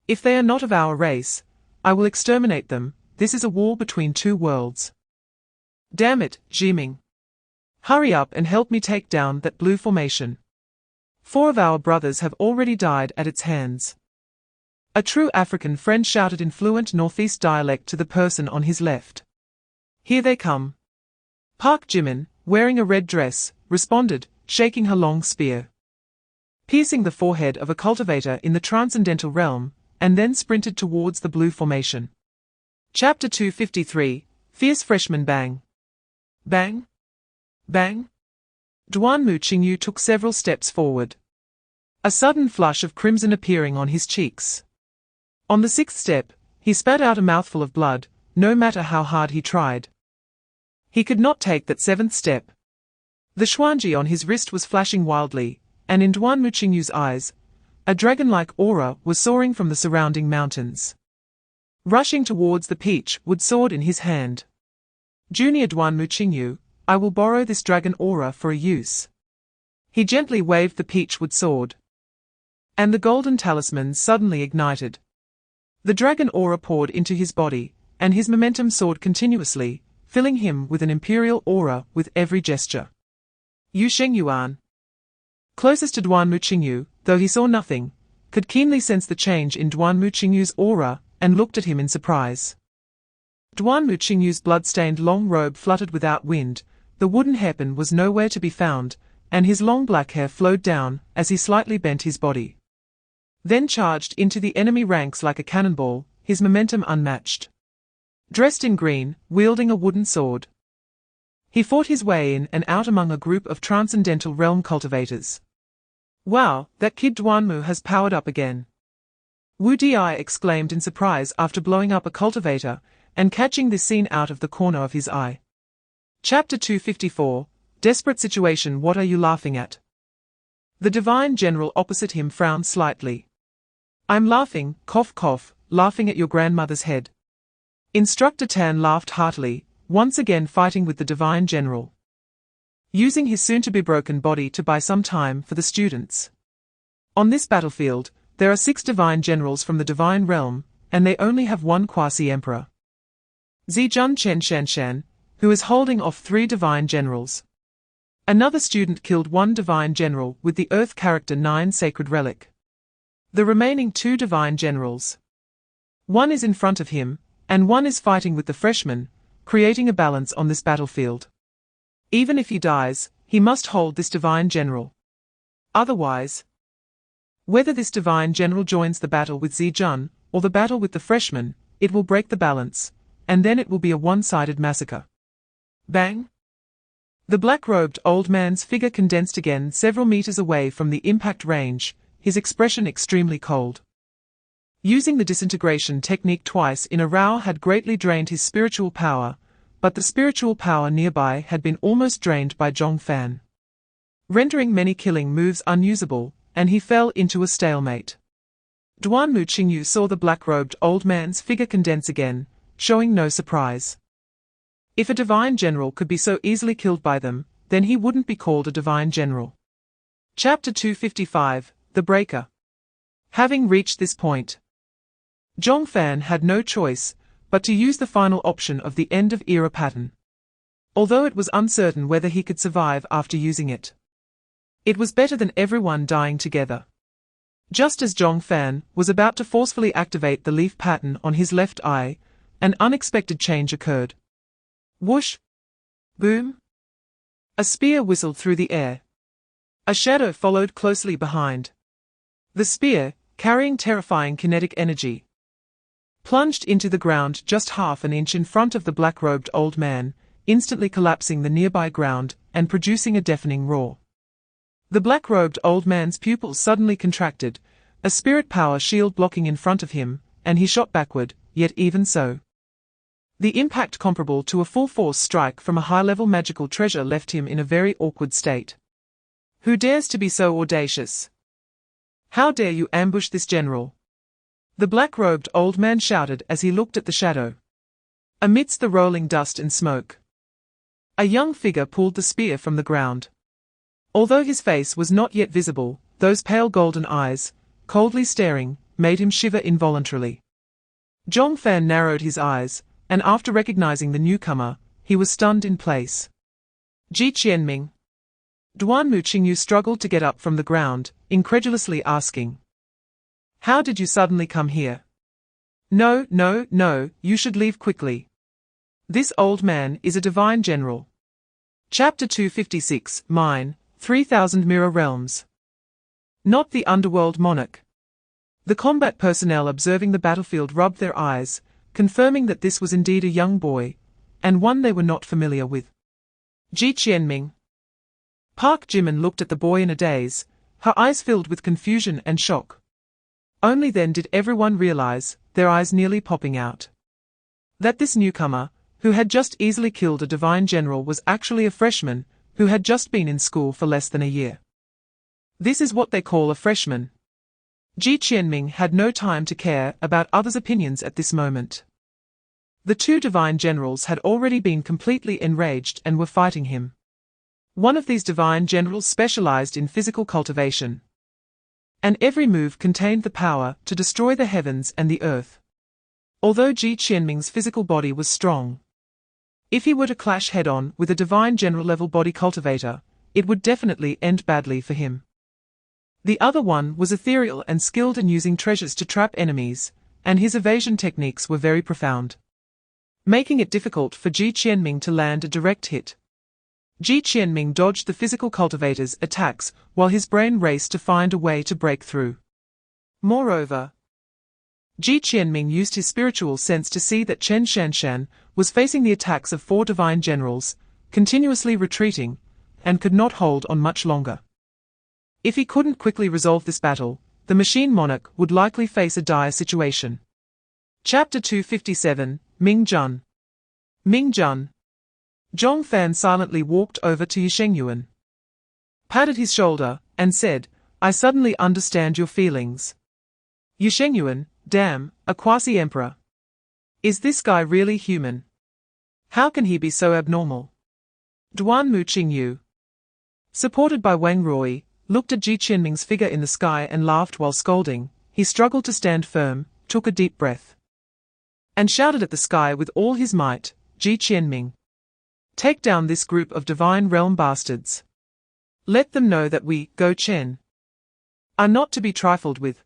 If they are not of our race, I will exterminate them. This is a war between 2 worlds. Damn it, Jiming. Hurry up and help me take down that blue formation. 4 of our brothers have already died at its hands. A true African friend shouted in fluent Northeast dialect to the person on his left. Here they come. Park Jimin, wearing a red dress, responded, shaking her long spear, piercing the forehead of a cultivator in the transcendental realm, and then sprinted towards the blue formation. Chapter 253. Fierce Freshman. Bang. Bang. Bang. Duan Muqingyu took several steps forward, a sudden flush of crimson appearing on his cheeks. On the 6th step, he spat out a mouthful of blood, no matter how hard he tried. He could not take that 7th step. The xuanji on his wrist was flashing wildly, and in Duan Muqingyu's eyes, a dragon-like aura was soaring from the surrounding mountains. Rushing towards the peach-wood sword in his hand. Junior Duan Muqingyu, I will borrow this dragon aura for a use. He gently waved the peach-wood sword, and the golden talisman suddenly ignited. The dragon aura poured into his body, and his momentum soared continuously, filling him with an imperial aura with every gesture. Yu Shengyuan, closest to Duanmu Qingyu, though he saw nothing, could keenly sense the change in Duanmu Qingyu's aura, and looked at him in surprise. Duanmu Qingyu's blood-stained long robe fluttered without wind, the wooden hairpin was nowhere to be found, and his long black hair flowed down as he slightly bent his body. Then charged into the enemy ranks like a cannonball, his momentum unmatched. Dressed in green, wielding a wooden sword, he fought his way in and out among a group of transcendental realm cultivators. Wow, that kid Duanmu has powered up again. Wu Di exclaimed in surprise after blowing up a cultivator and catching this scene out of the corner of his eye. Chapter 254, Desperate Situation. What are you laughing at? The divine general opposite him frowned slightly. I'm laughing, cough cough, laughing at your grandmother's head. Instructor Tan laughed heartily, once again fighting with the divine general, using his soon-to-be broken body to buy some time for the students. On this battlefield, there are 6 divine generals from the divine realm, and they only have one quasi-emperor, Zijun Chen Shanshan, who is holding off 3 divine generals. Another student killed 1 divine general with the Earth Character 9 sacred relic. The remaining 2 divine generals, one is in front of him, and one is fighting with the freshman, creating a balance on this battlefield. Even if he dies, he must hold this divine general. Otherwise, whether this divine general joins the battle with Zijun, or the battle with the freshman, it will break the balance, and then it will be a one-sided massacre. Bang! The black-robed old man's figure condensed again several meters away from the impact range, his expression extremely cold. Using the disintegration technique twice in a row had greatly drained his spiritual power, but the spiritual power nearby had been almost drained by Zhong Fan, rendering many killing moves unusable, and he fell into a stalemate. Duanmu Qingyu saw the black-robed old man's figure condense again, showing no surprise. If a divine general could be so easily killed by them, then he wouldn't be called a divine general. Chapter 255, The Breaker. Having reached this point, Zhong Fan had no choice but to use the final option of the end-of-era pattern, although it was uncertain whether he could survive after using it. It was better than everyone dying together. Just as Zhong Fan was about to forcefully activate the leaf pattern on his left eye, an unexpected change occurred. Whoosh! Boom! A spear whistled through the air. A shadow followed closely behind. The spear, carrying terrifying kinetic energy, plunged into the ground just half an inch in front of the black-robed old man, instantly collapsing the nearby ground and producing a deafening roar. The black-robed old man's pupils suddenly contracted, a spirit power shield blocking in front of him, and he shot backward, yet even so, the impact comparable to a full-force strike from a high-level magical treasure left him in a very awkward state. Who dares to be so audacious? How dare you ambush this general? The black-robed old man shouted as he looked at the shadow. Amidst the rolling dust and smoke, a young figure pulled the spear from the ground. Although his face was not yet visible, those pale golden eyes, coldly staring, made him shiver involuntarily. Zhong Fan narrowed his eyes, and after recognizing the newcomer, he was stunned in place. Ji Qianming. Duanmu Qingyu struggled to get up from the ground, incredulously asking, "How did you suddenly come here?" No, you should leave quickly. This old man is a divine general. Chapter 256, Mine, 3000 Mirror Realms. Not the underworld monarch. The combat personnel observing the battlefield rubbed their eyes, confirming that this was indeed a young boy, and one they were not familiar with. Ji Qianming. Park Jimin looked at the boy in a daze, her eyes filled with confusion and shock. Only then did everyone realize, their eyes nearly popping out, that this newcomer, who had just easily killed a divine general, was actually a freshman, who had just been in school for less than a year. This is what they call a freshman. Ji Qianming had no time to care about others' opinions at this moment. The 2 divine generals had already been completely enraged and were fighting him. One of these divine generals specialized in physical cultivation, and every move contained the power to destroy the heavens and the earth. Although Ji Qianming's physical body was strong, if he were to clash head-on with a divine general-level body cultivator, it would definitely end badly for him. The other one was ethereal and skilled in using treasures to trap enemies, and his evasion techniques were very profound, making it difficult for Ji Qianming to land a direct hit. Ji Qianming dodged the physical cultivator's attacks while his brain raced to find a way to break through. Moreover, Ji Qianming used his spiritual sense to see that Chen Shanshan was facing the attacks of 4 divine generals, continuously retreating, and could not hold on much longer. If he couldn't quickly resolve this battle, the machine monarch would likely face a dire situation. Chapter 257, Ming Jun. Ming Jun. Zhong Fan silently walked over to Yishengyuan, patted his shoulder, and said, "I suddenly understand your feelings." Yishengyuan, damn, a quasi-emperor. Is this guy really human? How can he be so abnormal? Duanmu Qingyu, supported by Wang Rui, looked at Ji Qianming's figure in the sky and laughed while scolding. He struggled to stand firm, took a deep breath, and shouted at the sky with all his might, "Ji Qianming, take down this group of divine realm bastards. Let them know that we, Gou Chen, are not to be trifled with."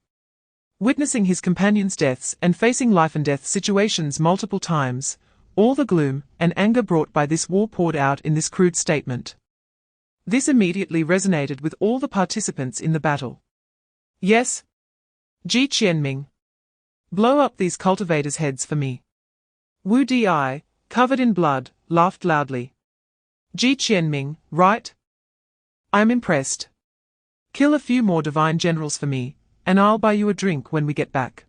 Witnessing his companions' deaths and facing life-and-death situations multiple times, all the gloom and anger brought by this war poured out in this crude statement. This immediately resonated with all the participants in the battle. "Yes, Ji Qianming, blow up these cultivators' heads for me." Wu Di, covered in blood, laughed loudly. "Ji Qianming, right? I'm impressed. Kill a few more divine generals for me, and I'll buy you a drink when we get back.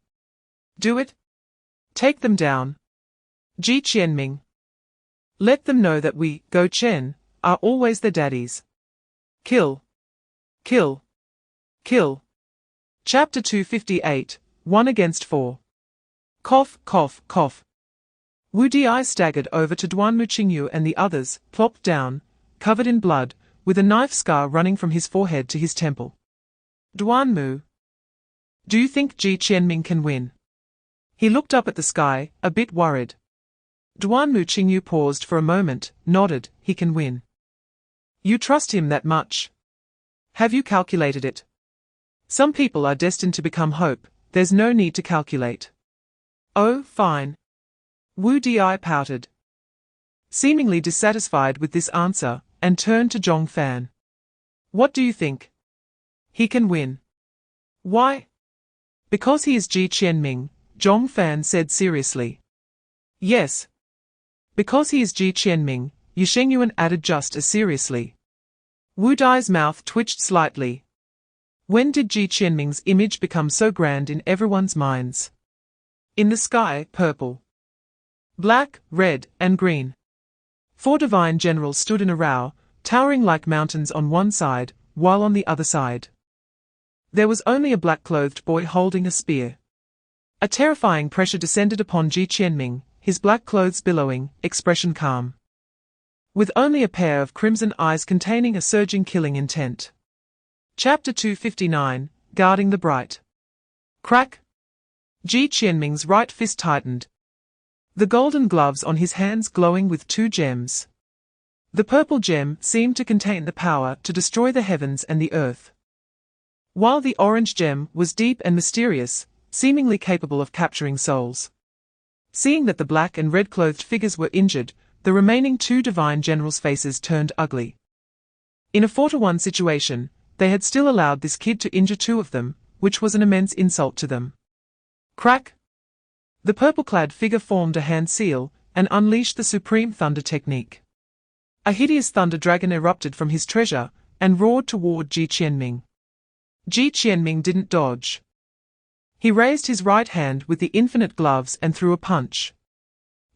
Do it. Take them down. Ji Qianming. Let them know that we, Gou Chen, are always their daddies. Kill. Kill. Kill." Chapter 258, 1 against 4. Cough, cough, cough. Wu Di staggered over to Duanmu Qingyu and the others, plopped down, covered in blood, with a knife scar running from his forehead to his temple. "Duanmu, do you think Ji Qianming can win?" He looked up at the sky, a bit worried. Duanmu Qingyu paused for a moment, nodded. "He can win." "You trust him that much? Have you calculated it? Some people are destined to become hope, there's no need to calculate." "Oh, fine." Wu Di pouted, seemingly dissatisfied with this answer, and turned to Zhong Fan. "What do you think?" "He can win." "Why?" "Because he is Ji Qianming," Zhong Fan said seriously. "Yes. Because he is Ji Qianming," Yishengyuan added just as seriously. Wu Di's mouth twitched slightly. When did Ji Qianming's image become so grand in everyone's minds? In the sky, purple, black, red, and green. 4 divine generals stood in a row, towering like mountains on one side, while on the other side there was only a black-clothed boy holding a spear. A terrifying pressure descended upon Ji Qianming, his black clothes billowing, expression calm, with only a pair of crimson eyes containing a surging killing intent. Chapter 259, Guarding the Bright. Crack! Ji Qianming's right fist tightened, the golden gloves on his hands glowing with 2 gems. The purple gem seemed to contain the power to destroy the heavens and the earth, while the orange gem was deep and mysterious, seemingly capable of capturing souls. Seeing that the black and red-clothed figures were injured, the remaining 2 divine generals' faces turned ugly. In a 4-to-1 situation, they had still allowed this kid to injure 2 of them, which was an immense insult to them. Crack! The purple-clad figure formed a hand seal, and unleashed the supreme thunder technique. A hideous thunder dragon erupted from his treasure, and roared toward Ji Qianming. Ji Qianming didn't dodge. He raised his right hand with the infinite gloves and threw a punch.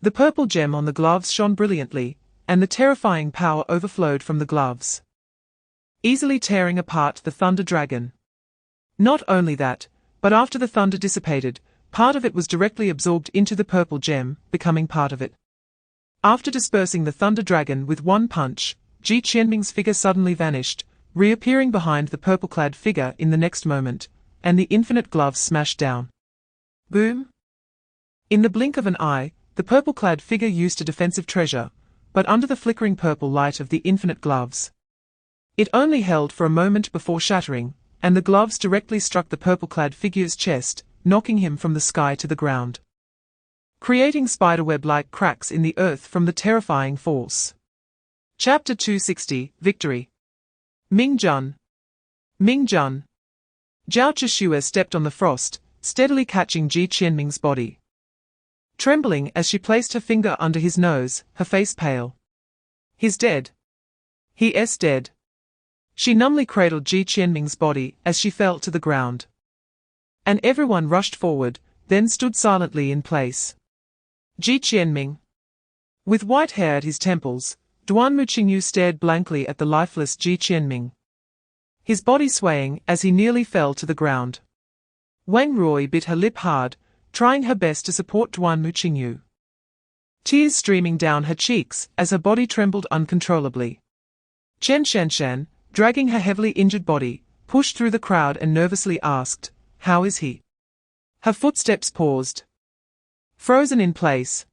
The purple gem on the gloves shone brilliantly, and the terrifying power overflowed from the gloves, easily tearing apart the thunder dragon. Not only that, but after the thunder dissipated, part of it was directly absorbed into the purple gem, becoming part of it. After dispersing the thunder dragon with one punch, Ji Qianming's figure suddenly vanished, reappearing behind the purple-clad figure in the next moment, and the infinite gloves smashed down. Boom! In the blink of an eye, the purple-clad figure used a defensive treasure, but under the flickering purple light of the infinite gloves. It only held for a moment before shattering, and the gloves directly struck the purple-clad figure's chest, knocking him from the sky to the ground, creating spiderweb-like cracks in the earth from the terrifying force. Chapter 260, Victory. Ming Jun. Ming Jun. Zhao Zhixue stepped on the frost, steadily catching Ji Qianming's body. Trembling as she placed her finger under his nose, her face pale. He's dead. He is dead. She numbly cradled Ji Qianming's body as she fell to the ground. And everyone rushed forward, then stood silently in place. Ji Qianming. With white hair at his temples, Duan Muqingyu stared blankly at the lifeless Ji Qianming, his body swaying as he nearly fell to the ground. Wang Ruoyi bit her lip hard, trying her best to support Duan Muqingyu, tears streaming down her cheeks as her body trembled uncontrollably. Chen Shanshan, dragging her heavily injured body, pushed through the crowd and nervously asked, "How is he?" Her footsteps paused, frozen in place.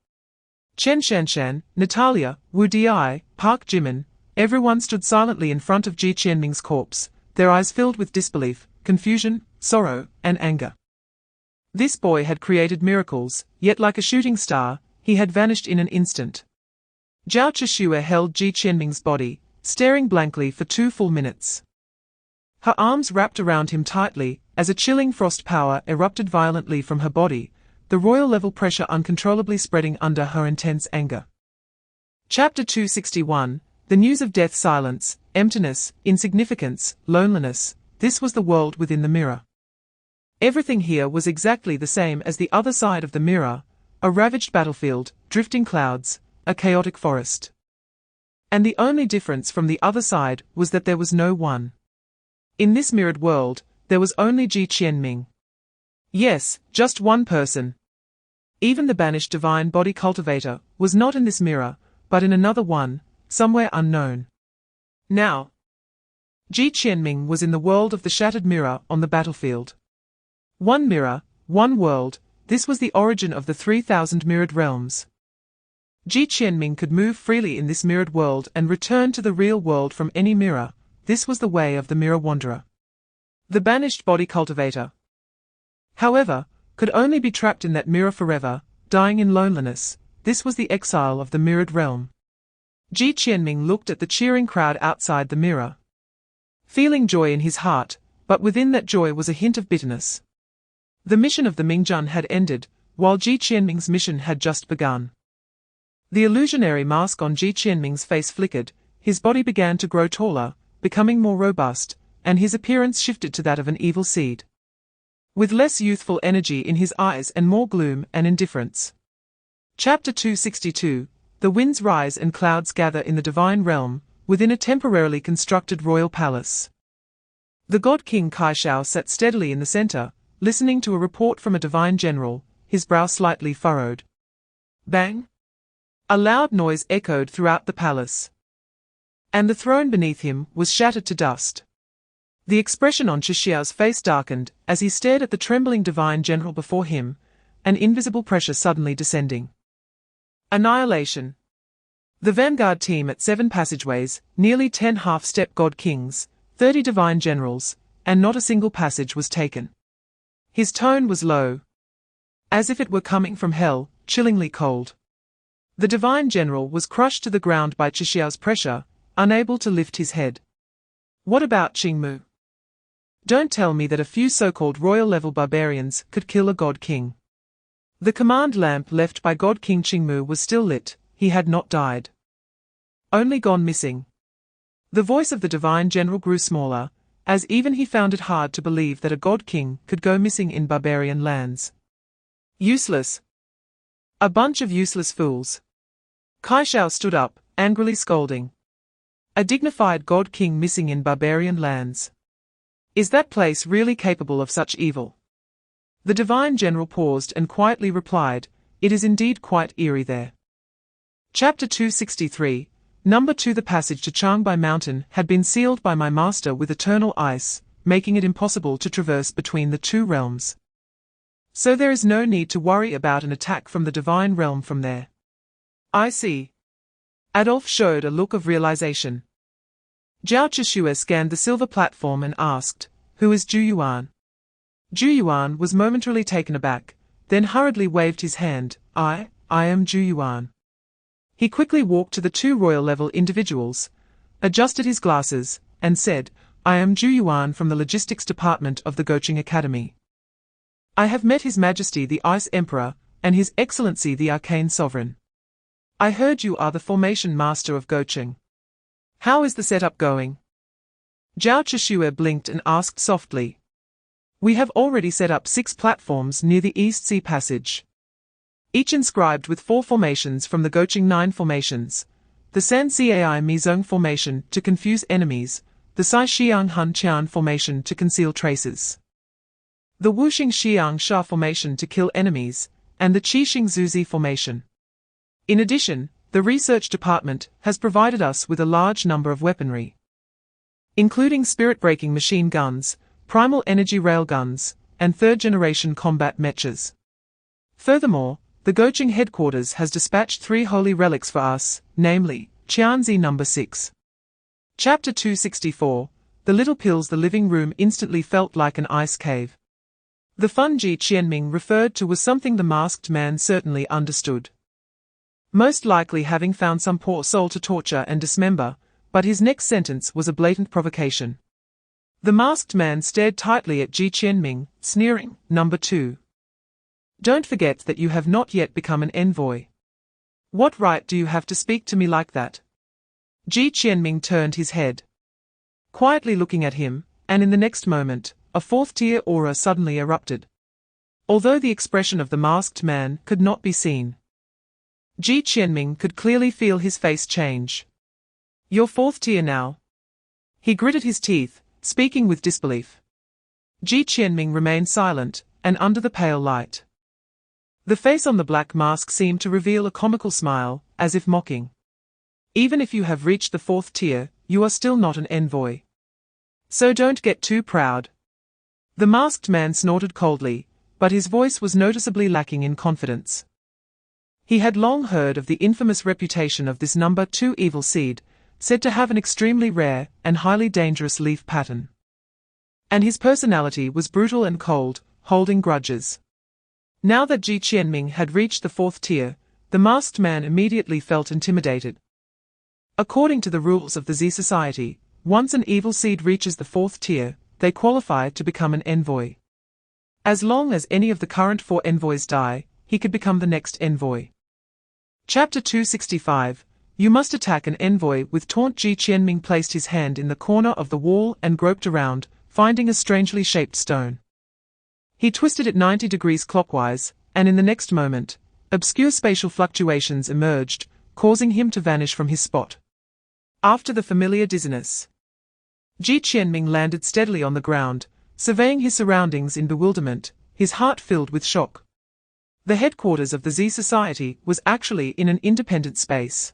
Chen Shanshan, Natalia, Wu Di, Park Jimin, everyone stood silently in front of Ji Qianming's corpse, their eyes filled with disbelief, confusion, sorrow, and anger. This boy had created miracles, yet like a shooting star, he had vanished in an instant. Zhao Zhixue held Ji Qianming's body, staring blankly for 2 full minutes. Her arms wrapped around him tightly, as a chilling frost power erupted violently from her body, the royal-level pressure uncontrollably spreading under her intense anger. Chapter 261, The news of death. Silence, emptiness, insignificance, loneliness. This was the world within the mirror. Everything here was exactly the same as the other side of the mirror, a ravaged battlefield, drifting clouds, a chaotic forest. And the only difference from the other side was that there was no one. In this mirrored world, there was only Ji Qianming. Yes, just one person. Even the banished divine body cultivator was not in this mirror, but in another one, somewhere unknown. Now, Ji Qianming was in the world of the shattered mirror on the battlefield. One mirror, one world, this was the origin of the 3,000 mirrored realms. Ji Qianming could move freely in this mirrored world and return to the real world from any mirror. This was the way of the mirror wanderer. The banished body cultivator, however, could only be trapped in that mirror forever, dying in loneliness. This was the exile of the mirrored realm. Ji Qianming looked at the cheering crowd outside the mirror, feeling joy in his heart, but within that joy was a hint of bitterness. The mission of the Mingjun had ended, while Ji Qianming's mission had just begun. The illusionary mask on Ji Qianming's face flickered, his body began to grow taller, becoming more robust, and his appearance shifted to that of an evil seed, with less youthful energy in his eyes and more gloom and indifference. Chapter 262, The winds rise and clouds gather in the divine realm, within a temporarily constructed royal palace. The god king Kaishao sat steadily in the center, listening to a report from a divine general, his brow slightly furrowed. Bang! A loud noise echoed throughout the palace, and the throne beneath him was shattered to dust. The expression on Qixiao's face darkened as he stared at the trembling divine general before him, an invisible pressure suddenly descending. Annihilation. The vanguard team at 7 passageways, nearly 10 half-step god kings, 30 divine generals, and not a single passage was taken. His tone was low, as if it were coming from hell, chillingly cold. The divine general was crushed to the ground by Qixiao's pressure, unable to lift his head. What about Qingmu? Don't tell me that a few so-called royal-level barbarians could kill a god king. The command lamp left by god king Qingmu was still lit, he had not died. Only gone missing. The voice of the divine general grew smaller, as even he found it hard to believe that a god king could go missing in barbarian lands. Useless. A bunch of useless fools. Kaishao stood up, angrily scolding. A dignified god king missing in barbarian lands. Is that place really capable of such evil? The divine general paused and quietly replied, It is indeed quite eerie there. Chapter 263, Number 2. The passage to Changbai Mountain had been sealed by my master with eternal ice, making it impossible to traverse between the two realms. So there is no need to worry about an attack from the divine realm from there. I see. Adolf showed a look of realization. Zhao Zhixue scanned the silver platform and asked, "Who is Zhu Yuan?" Zhu Yuan was momentarily taken aback, then hurriedly waved his hand. I am Zhu Yuan." He quickly walked to the two royal-level individuals, adjusted his glasses, and said, "I am Zhu Yuan from the logistics department of the Gou Chen Academy. I have met His Majesty the Ice Emperor, and His Excellency the Arcane Sovereign. I heard you are the formation master of Gou Chen. How is the setup going?" Zhao Zhixue blinked and asked softly. "We have already set up 6 platforms near the East Sea Passage, each inscribed with 4 formations from the Gou Chen 9 formations, the San Cai Mizong formation to confuse enemies, the Sai Xiang Hun Qian formation to conceal traces, the Wuxing Xiang Sha formation to kill enemies, and the Qixing Zuzi formation. In addition, the research department has provided us with a large number of weaponry, including spirit-breaking machine guns, primal energy railguns, and third-generation combat mechas. Furthermore, the Gou Chen headquarters has dispatched 3 holy relics for us, namely, Qianzi No. 6. Chapter 264, The Little Pills. The living room instantly felt like an ice cave. The fun Ji Qianming referred to was something the masked man certainly understood. Most likely having found some poor soul to torture and dismember, but his next sentence was a blatant provocation. The masked man stared tightly at Ji Qianming, sneering, "Number 2. Don't forget that you have not yet become an envoy. What right do you have to speak to me like that?" Ji Qianming turned his head, quietly looking at him, and in the next moment, a 4th-tier aura suddenly erupted. Although the expression of the masked man could not be seen, Ji Qianming could clearly feel his face change. "You're 4th tier now?" He gritted his teeth, speaking with disbelief. Ji Qianming remained silent, and under the pale light, the face on the black mask seemed to reveal a comical smile, as if mocking. "Even if you have reached the 4th tier, you are still not an envoy. So don't get too proud." The masked man snorted coldly, but his voice was noticeably lacking in confidence. He had long heard of the infamous reputation of this number 2 evil seed, said to have an extremely rare and highly dangerous leaf pattern. And his personality was brutal and cold, holding grudges. Now that Ji Qianming had reached the 4th tier, the masked man immediately felt intimidated. According to the rules of the Z Society, once an evil seed reaches the 4th tier, they qualify to become an envoy. As long as any of the current 4 envoys die, he could become the next envoy. Chapter 265, You must attack an envoy with taunt. Ji Qianming placed his hand in the corner of the wall and groped around, finding a strangely shaped stone. He twisted it 90 degrees clockwise, and in the next moment, obscure spatial fluctuations emerged, causing him to vanish from his spot. After the familiar dizziness, Ji Qianming landed steadily on the ground, surveying his surroundings in bewilderment, his heart filled with shock. The headquarters of the Z Society was actually in an independent space.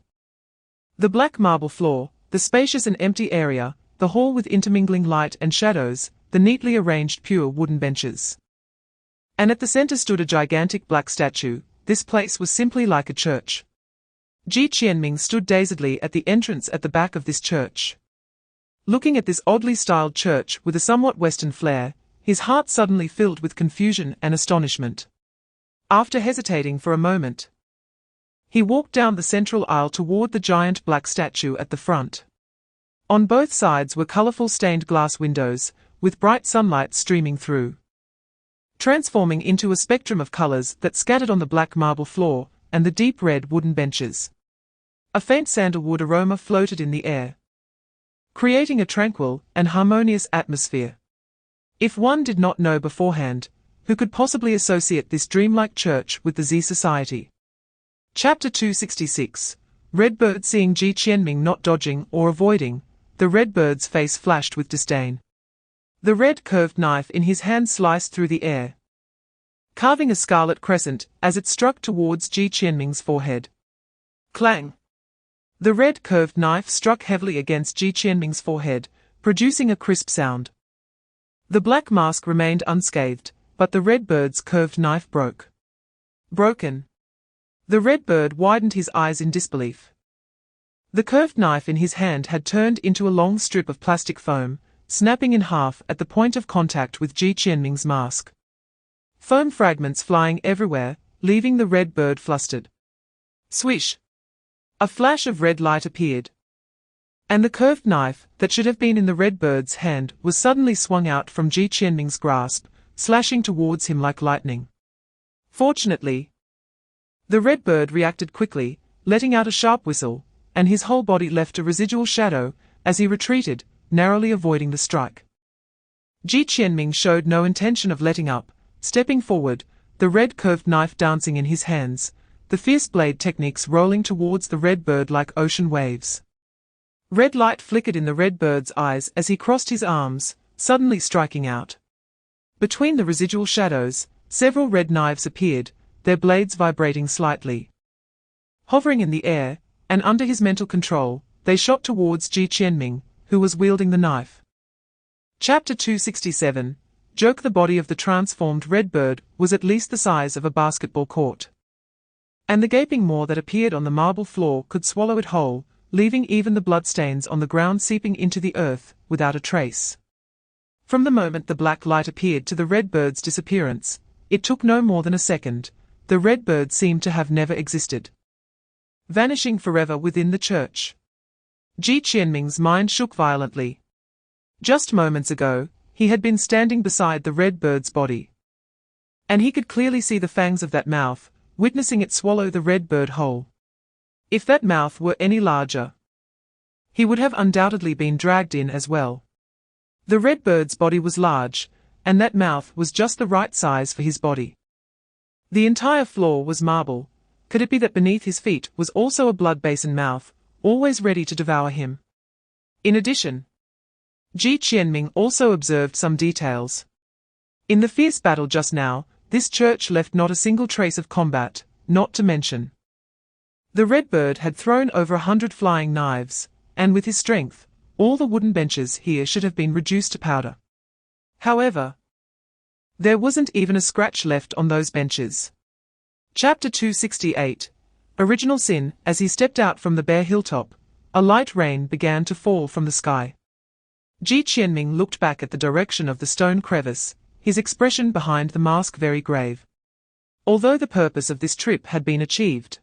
The black marble floor, the spacious and empty area, the hall with intermingling light and shadows, the neatly arranged pure wooden benches. And at the center stood a gigantic black statue. This place was simply like a church. Ji Qianming stood dazedly at the entrance at the back of this church. Looking at this oddly styled church with a somewhat Western flair, his heart suddenly filled with confusion and astonishment. After hesitating for a moment, he walked down the central aisle toward the giant black statue at the front. On both sides were colorful stained glass windows, with bright sunlight streaming through, transforming into a spectrum of colors that scattered on the black marble floor and the deep red wooden benches. A faint sandalwood aroma floated in the air, creating a tranquil and harmonious atmosphere. If one did not know beforehand, who could possibly associate this dreamlike church with the Z Society? Chapter 266, Redbird. Seeing Ji Qianming not dodging or avoiding, the Redbird's face flashed with disdain. The red curved knife in his hand sliced through the air, carving a scarlet crescent as it struck towards Ji Qianming's forehead. Clang! The red curved knife struck heavily against Ji Qianming's forehead, producing a crisp sound. The black mask remained unscathed, but the red bird's curved knife broke. Broken. The red bird widened his eyes in disbelief. The curved knife in his hand had turned into a long strip of plastic foam, snapping in half at the point of contact with Ji Qianming's mask. Foam fragments flying everywhere, leaving the red bird flustered. Swish! A flash of red light appeared. And the curved knife, that should have been in the red bird's hand, was suddenly swung out from Ji Qianming's grasp, slashing towards him like lightning. Fortunately, the red bird reacted quickly, letting out a sharp whistle, and his whole body left a residual shadow as he retreated, narrowly avoiding the strike. Ji Qianming showed no intention of letting up, stepping forward, the red curved knife dancing in his hands, the fierce blade techniques rolling towards the red bird like ocean waves. Red light flickered in the red bird's eyes as he crossed his arms, suddenly striking out. Between the residual shadows, several red knives appeared, their blades vibrating slightly. Hovering in the air, and under his mental control, they shot towards Ji Qianming, who was wielding the knife. Chapter 267. Joke. The body of the transformed red bird was at least the size of a basketball court. And the gaping maw that appeared on the marble floor could swallow it whole, leaving even the bloodstains on the ground seeping into the earth, without a trace. From the moment the black light appeared to the red bird's disappearance, it took no more than a second, the red bird seemed to have never existed. Vanishing forever within the church. Ji Qianming's mind shook violently. Just moments ago, he had been standing beside the red bird's body. And he could clearly see the fangs of that mouth, witnessing it swallow the red bird whole. If that mouth were any larger, he would have undoubtedly been dragged in as well. The red bird's body was large, and that mouth was just the right size for his body. The entire floor was marble. Could it be that beneath his feet was also a blood basin mouth, always ready to devour him? In addition, Ji Qianming also observed some details. In the fierce battle just now, this church left not a single trace of combat, not to mention. The red bird had thrown over 100 flying knives, and with his strength, all the wooden benches here should have been reduced to powder. However, there wasn't even a scratch left on those benches. Chapter 268. Original Sin. As he stepped out from the bare hilltop, a light rain began to fall from the sky. Ji Qianming looked back at the direction of the stone crevice, his expression behind the mask very grave. Although the purpose of this trip had been achieved,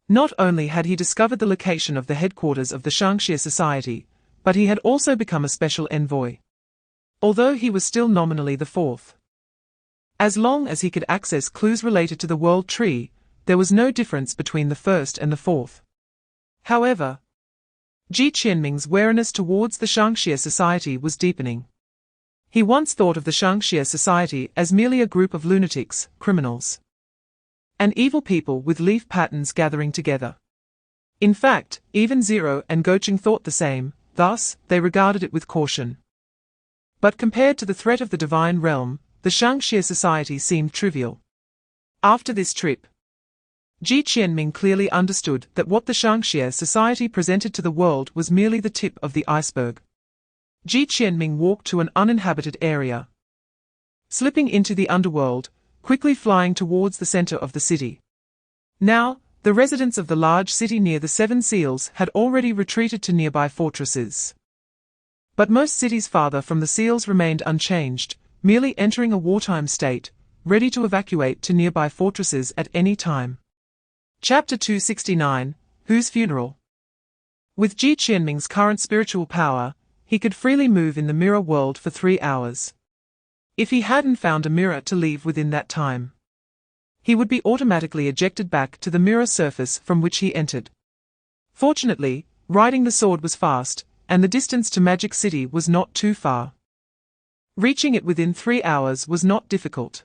not only had he discovered the location of the headquarters of the Shangxia Society, but he had also become a special envoy. Although he was still nominally the fourth. As long as he could access clues related to the World Tree, there was no difference between the first and the fourth. However, Ji Qianming's wariness towards the Shangxia Society was deepening. He once thought of the Shangxia Society as merely a group of lunatics, criminals, and evil people with leaf patterns gathering together. In fact, even Zero and Gou Chen thought the same, thus, they regarded it with caution. But compared to the threat of the divine realm, the Shangxia Society seemed trivial. After this trip, Ji Qianming clearly understood that what the Shangxia Society presented to the world was merely the tip of the iceberg. Ji Qianming walked to an uninhabited area, slipping into the underworld, quickly flying towards the center of the city. Now, the residents of the large city near the Seven Seals had already retreated to nearby fortresses. But most cities farther from the seals remained unchanged, merely entering a wartime state, ready to evacuate to nearby fortresses at any time. Chapter 269. Whose funeral? With Ji Qianming's current spiritual power, he could freely move in the mirror world for 3 hours. If he hadn't found a mirror to leave within that time, he would be automatically ejected back to the mirror surface from which he entered. Fortunately, riding the sword was fast, and the distance to Magic City was not too far. Reaching it within 3 hours was not difficult.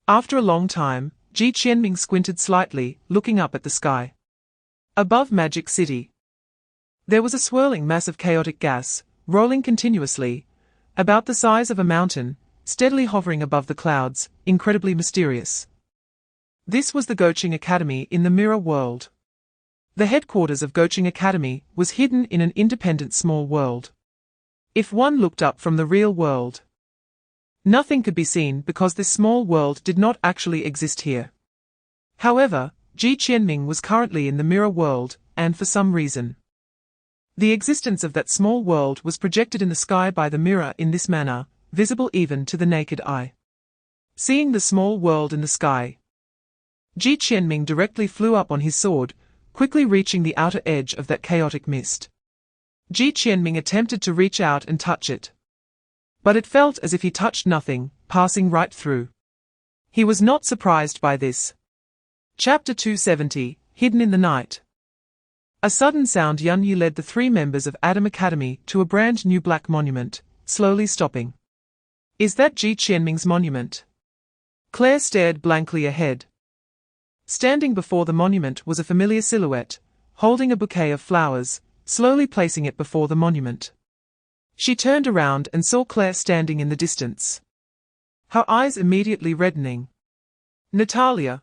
After a long time, Ji Qianming squinted slightly, looking up at the sky. Above Magic City, there was a swirling mass of chaotic gas, rolling continuously, about the size of a mountain, steadily hovering above the clouds, incredibly mysterious. This was the Gou Chen Academy in the mirror world. The headquarters of Gou Chen Academy was hidden in an independent small world. If one looked up from the real world, Nothing could be seen because this small world did not actually exist here. However, Ji Qianming was currently in the mirror world, and for some reason, the existence of that small world was projected in the sky by the mirror in this manner, visible even to the naked eye. Seeing the small world in the sky, Ji Qianming directly flew up on his sword, quickly reaching the outer edge of that chaotic mist. Ji Qianming attempted to reach out and touch it, but it felt as if he touched nothing, passing right through. He was not surprised by this. Chapter 270, Hidden in the Night. A sudden sound Yun Yu led the three members of Adam Academy to a brand new black monument, slowly stopping. Is that Ji Qianming's monument? Claire stared blankly ahead. Standing before the monument was a familiar silhouette, holding a bouquet of flowers, slowly placing it before the monument. She turned around and saw Claire standing in the distance, her eyes immediately reddening. Natalia.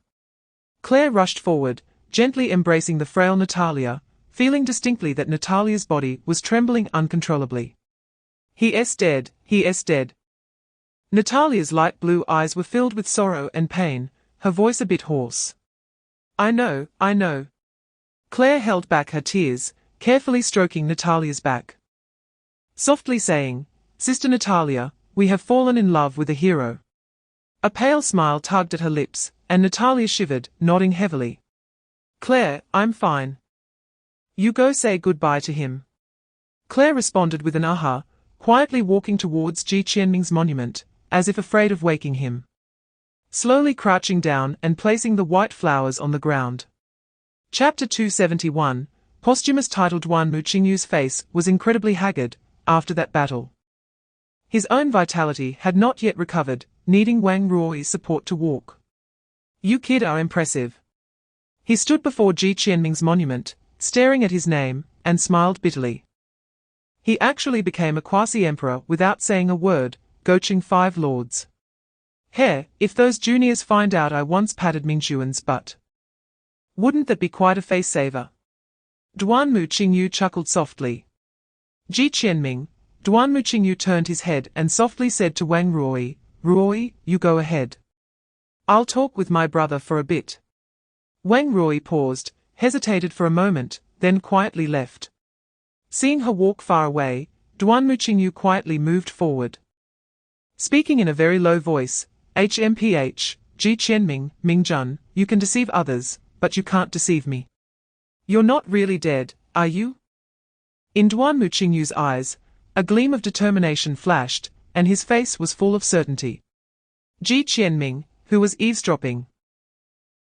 Claire rushed forward, gently embracing the frail Natalia, feeling distinctly that Natalia's body was trembling uncontrollably. He is dead, he is dead. Natalia's light blue eyes were filled with sorrow and pain, her voice a bit hoarse. I know, I know. Claire held back her tears, carefully stroking Natalia's back, softly saying, Sister Natalia, we have fallen in love with a hero. A pale smile tugged at her lips, and Natalia shivered, nodding heavily. Claire, I'm fine. You go say goodbye to him. Claire responded with an aha, quietly walking towards Ji Qianming's monument, as if afraid of waking him. Slowly crouching down and placing the white flowers on the ground. Chapter 271, posthumous title. Duanmu Qingyu's face was incredibly haggard, after that battle. His own vitality had not yet recovered, needing Wang Ruoyi's support to walk. You kid are impressive. He stood before Ji Qianming's monument, staring at his name, and smiled bitterly. He actually became a quasi-emperor without saying a word, goaching 5 lords. If those juniors find out I once patted Mingxuan's butt, wouldn't that be quite a face-saver? Duanmu Qingyu chuckled softly. Ji Qianming. Duanmu Qingyu turned his head and softly said to Wang Ruoyi, Ruoyi, you go ahead. I'll talk with my brother for a bit. Wang Ruoyi paused, hesitated for a moment, then quietly left. Seeing her walk far away, Duanmu Qingyu quietly moved forward, speaking in a very low voice, HMPH, Ji Qianming, Mingjun, you can deceive others, but you can't deceive me. You're not really dead, are you? In Duanmu Qingyu's eyes, a gleam of determination flashed, and his face was full of certainty. Ji Qianming, who was eavesdropping,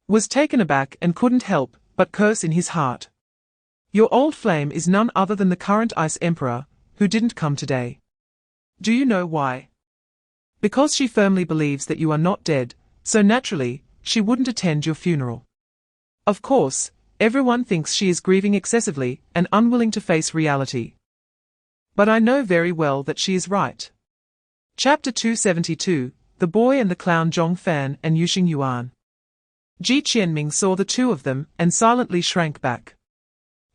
was taken aback and couldn't help but curse in his heart. Your old flame is none other than the current Ice Emperor, who didn't come today. Do you know why? Because she firmly believes that you are not dead, so naturally, she wouldn't attend your funeral. Of course, everyone thinks she is grieving excessively and unwilling to face reality. But I know very well that she is right. Chapter 272, The Boy and the Clown. Zhong Fan and Yuxing Yuan. Ji Qianming saw the two of them and silently shrank back.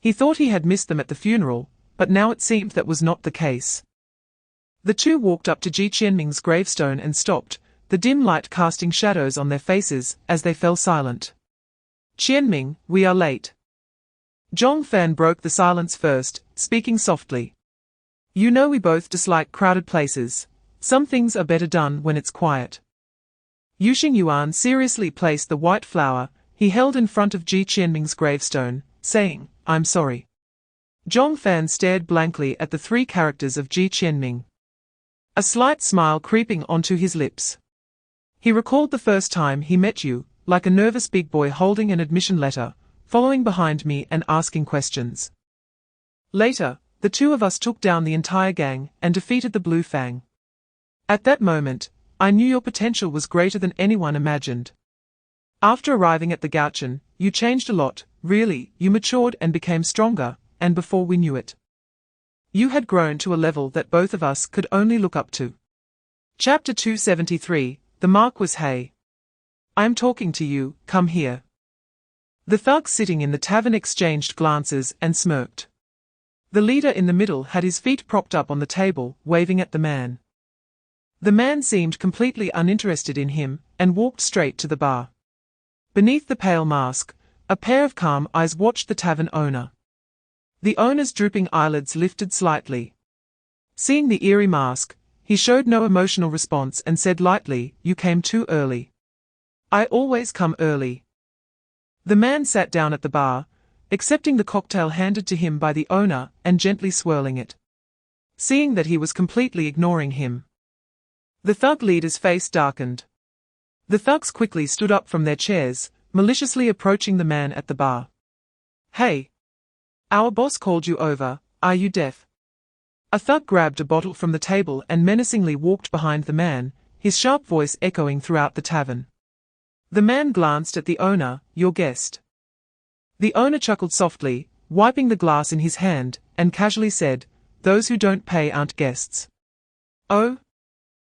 He thought he had missed them at the funeral, but now it seemed that was not the case. The two walked up to Ji Qianming's gravestone and stopped, the dim light casting shadows on their faces as they fell silent. Qianming, we are late. Zhong Fan broke the silence first, speaking softly. You know we both dislike crowded places. Some things are better done when it's quiet. Yuxing Yuan seriously placed the white flower he held in front of Ji Qianming's gravestone, saying, I'm sorry. Zhong Fan stared blankly at the 3 characters of Ji Qianming, a slight smile creeping onto his lips. He recalled the first time he met you, like a nervous big boy holding an admission letter, following behind me and asking questions. Later, the 2 of us took down the entire gang and defeated the Blue Fang. At that moment, I knew your potential was greater than anyone imagined. After arriving at the Gou Chen, you changed a lot, really, you matured and became stronger, and before we knew it, you had grown to a level that both of us could only look up to. Chapter 273, The Marquis. Hey. I'm talking to you, come here. The thugs sitting in the tavern exchanged glances and smirked. The leader in the middle had his feet propped up on the table, waving at the man. The man seemed completely uninterested in him, and walked straight to the bar. Beneath the pale mask, a pair of calm eyes watched the tavern owner. The owner's drooping eyelids lifted slightly. Seeing the eerie mask, he showed no emotional response and said lightly, "You came too early." "I always come early." The man sat down at the bar, accepting the cocktail handed to him by the owner and gently swirling it. Seeing that he was completely ignoring him, the thug leader's face darkened. The thugs quickly stood up from their chairs, maliciously approaching the man at the bar. "Hey! Our boss called you over, are you deaf?" A thug grabbed a bottle from the table and menacingly walked behind the man, his sharp voice echoing throughout the tavern. The man glanced at the owner, "Your guest." The owner chuckled softly, wiping the glass in his hand, and casually said, "Those who don't pay aren't guests." "Oh?"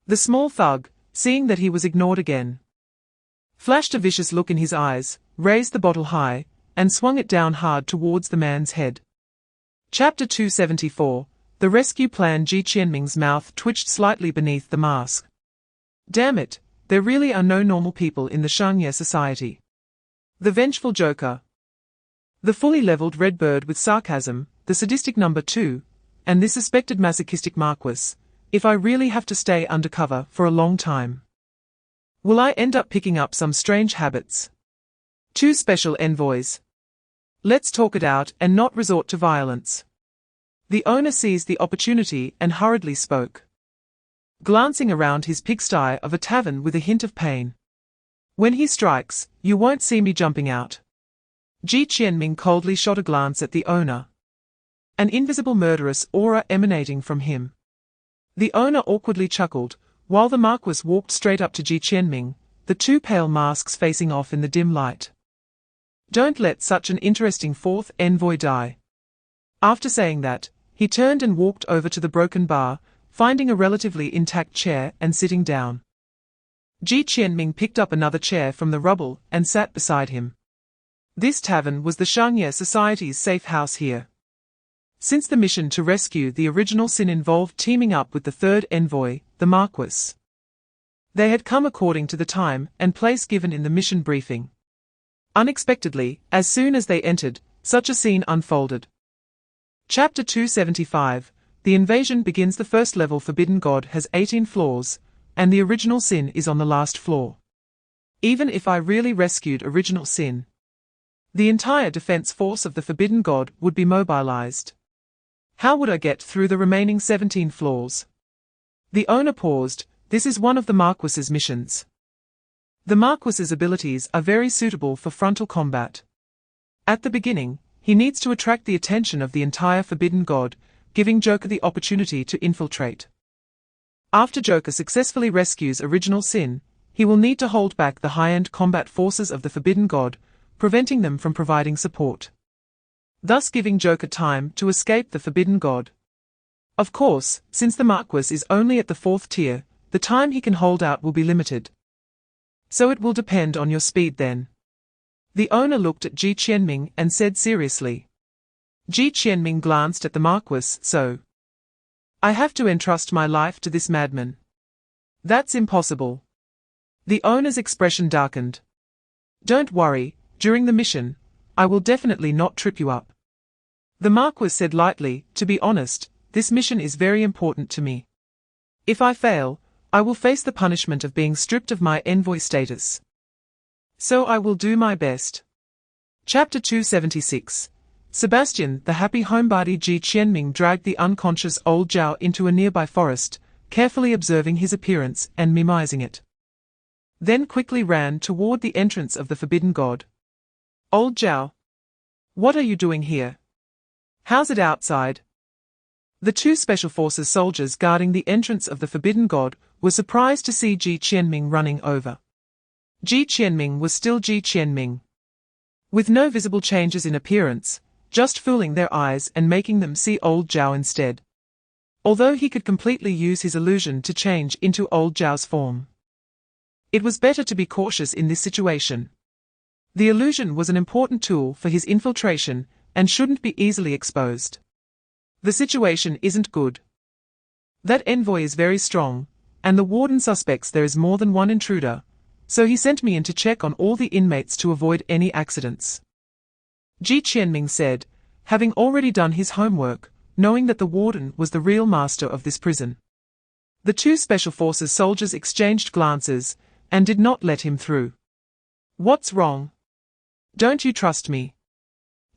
The small thug, seeing that he was ignored again, flashed a vicious look in his eyes, raised the bottle high, and swung it down hard towards the man's head. Chapter 274. The Rescue Plan. Ji Qianming's mouth twitched slightly beneath the mask. Damn it, there really are no normal people in the Shangye society. The vengeful joker, the fully leveled red bird with sarcasm, the sadistic number 2, and this suspected masochistic Marquis. If I really have to stay undercover for a long time, will I end up picking up some strange habits? 2 special envoys. Let's talk it out and not resort to violence. The owner seized the opportunity and hurriedly spoke, glancing around his pigsty of a tavern with a hint of pain. "When he strikes, you won't see me jumping out." Ji Qianming coldly shot a glance at the owner, an invisible murderous aura emanating from him. The owner awkwardly chuckled, while the Marquis walked straight up to Ji Qianming, the 2 pale masks facing off in the dim light. "Don't let such an interesting 4th envoy die." After saying that, he turned and walked over to the broken bar, finding a relatively intact chair and sitting down. Ji Qianming picked up another chair from the rubble and sat beside him. This tavern was the Shangye Society's safe house here. Since the mission to rescue the original sin involved teaming up with the 3rd envoy, the Marquis, they had come according to the time and place given in the mission briefing. Unexpectedly, as soon as they entered, such a scene unfolded. Chapter 275. The invasion begins. The first level Forbidden God has 18 floors, and the original sin is on the last floor. Even if I really rescued original sin, the entire defense force of the Forbidden God would be mobilized. How would I get through the remaining 17 floors? The owner paused. This is one of the Marquis's missions. The Marquis's abilities are very suitable for frontal combat. At the beginning, he needs to attract the attention of the entire Forbidden God, giving Joker the opportunity to infiltrate. After Joker successfully rescues original sin, he will need to hold back the high-end combat forces of the Forbidden God, preventing them from providing support, thus giving Joker time to escape the Forbidden God. Of course, since the Marquis is only at the 4th tier, the time he can hold out will be limited. So it will depend on your speed then. The owner looked at Ji Qianming and said seriously. Ji Qianming glanced at the Marquis. "So, I have to entrust my life to this madman?" "That's impossible." The owner's expression darkened. "Don't worry, during the mission, I will definitely not trip you up." The Marquis said lightly, "To be honest, this mission is very important to me. If I fail, I will face the punishment of being stripped of my envoy status. So I will do my best." Chapter 276. Sebastian, the happy homebody. Ji Qianming dragged the unconscious old Zhao into a nearby forest, carefully observing his appearance and mimizing it. Then quickly ran toward the entrance of the Forbidden God. "Old Zhao, what are you doing here? How's it outside?" The 2 Special Forces soldiers guarding the entrance of the Forbidden God were surprised to see Ji Qianming running over. Ji Qianming was still Ji Qianming, with no visible changes in appearance, just fooling their eyes and making them see old Zhao instead. Although he could completely use his illusion to change into old Zhao's form, it was better to be cautious in this situation. The illusion was an important tool for his infiltration and shouldn't be easily exposed. The situation isn't good. That envoy is very strong, and the warden suspects there is more than one intruder, so he sent me in to check on all the inmates to avoid any accidents. Ji Qianming said, having already done his homework, knowing that the warden was the real master of this prison. The two Special Forces soldiers exchanged glances, and did not let him through. What's wrong? Don't you trust me?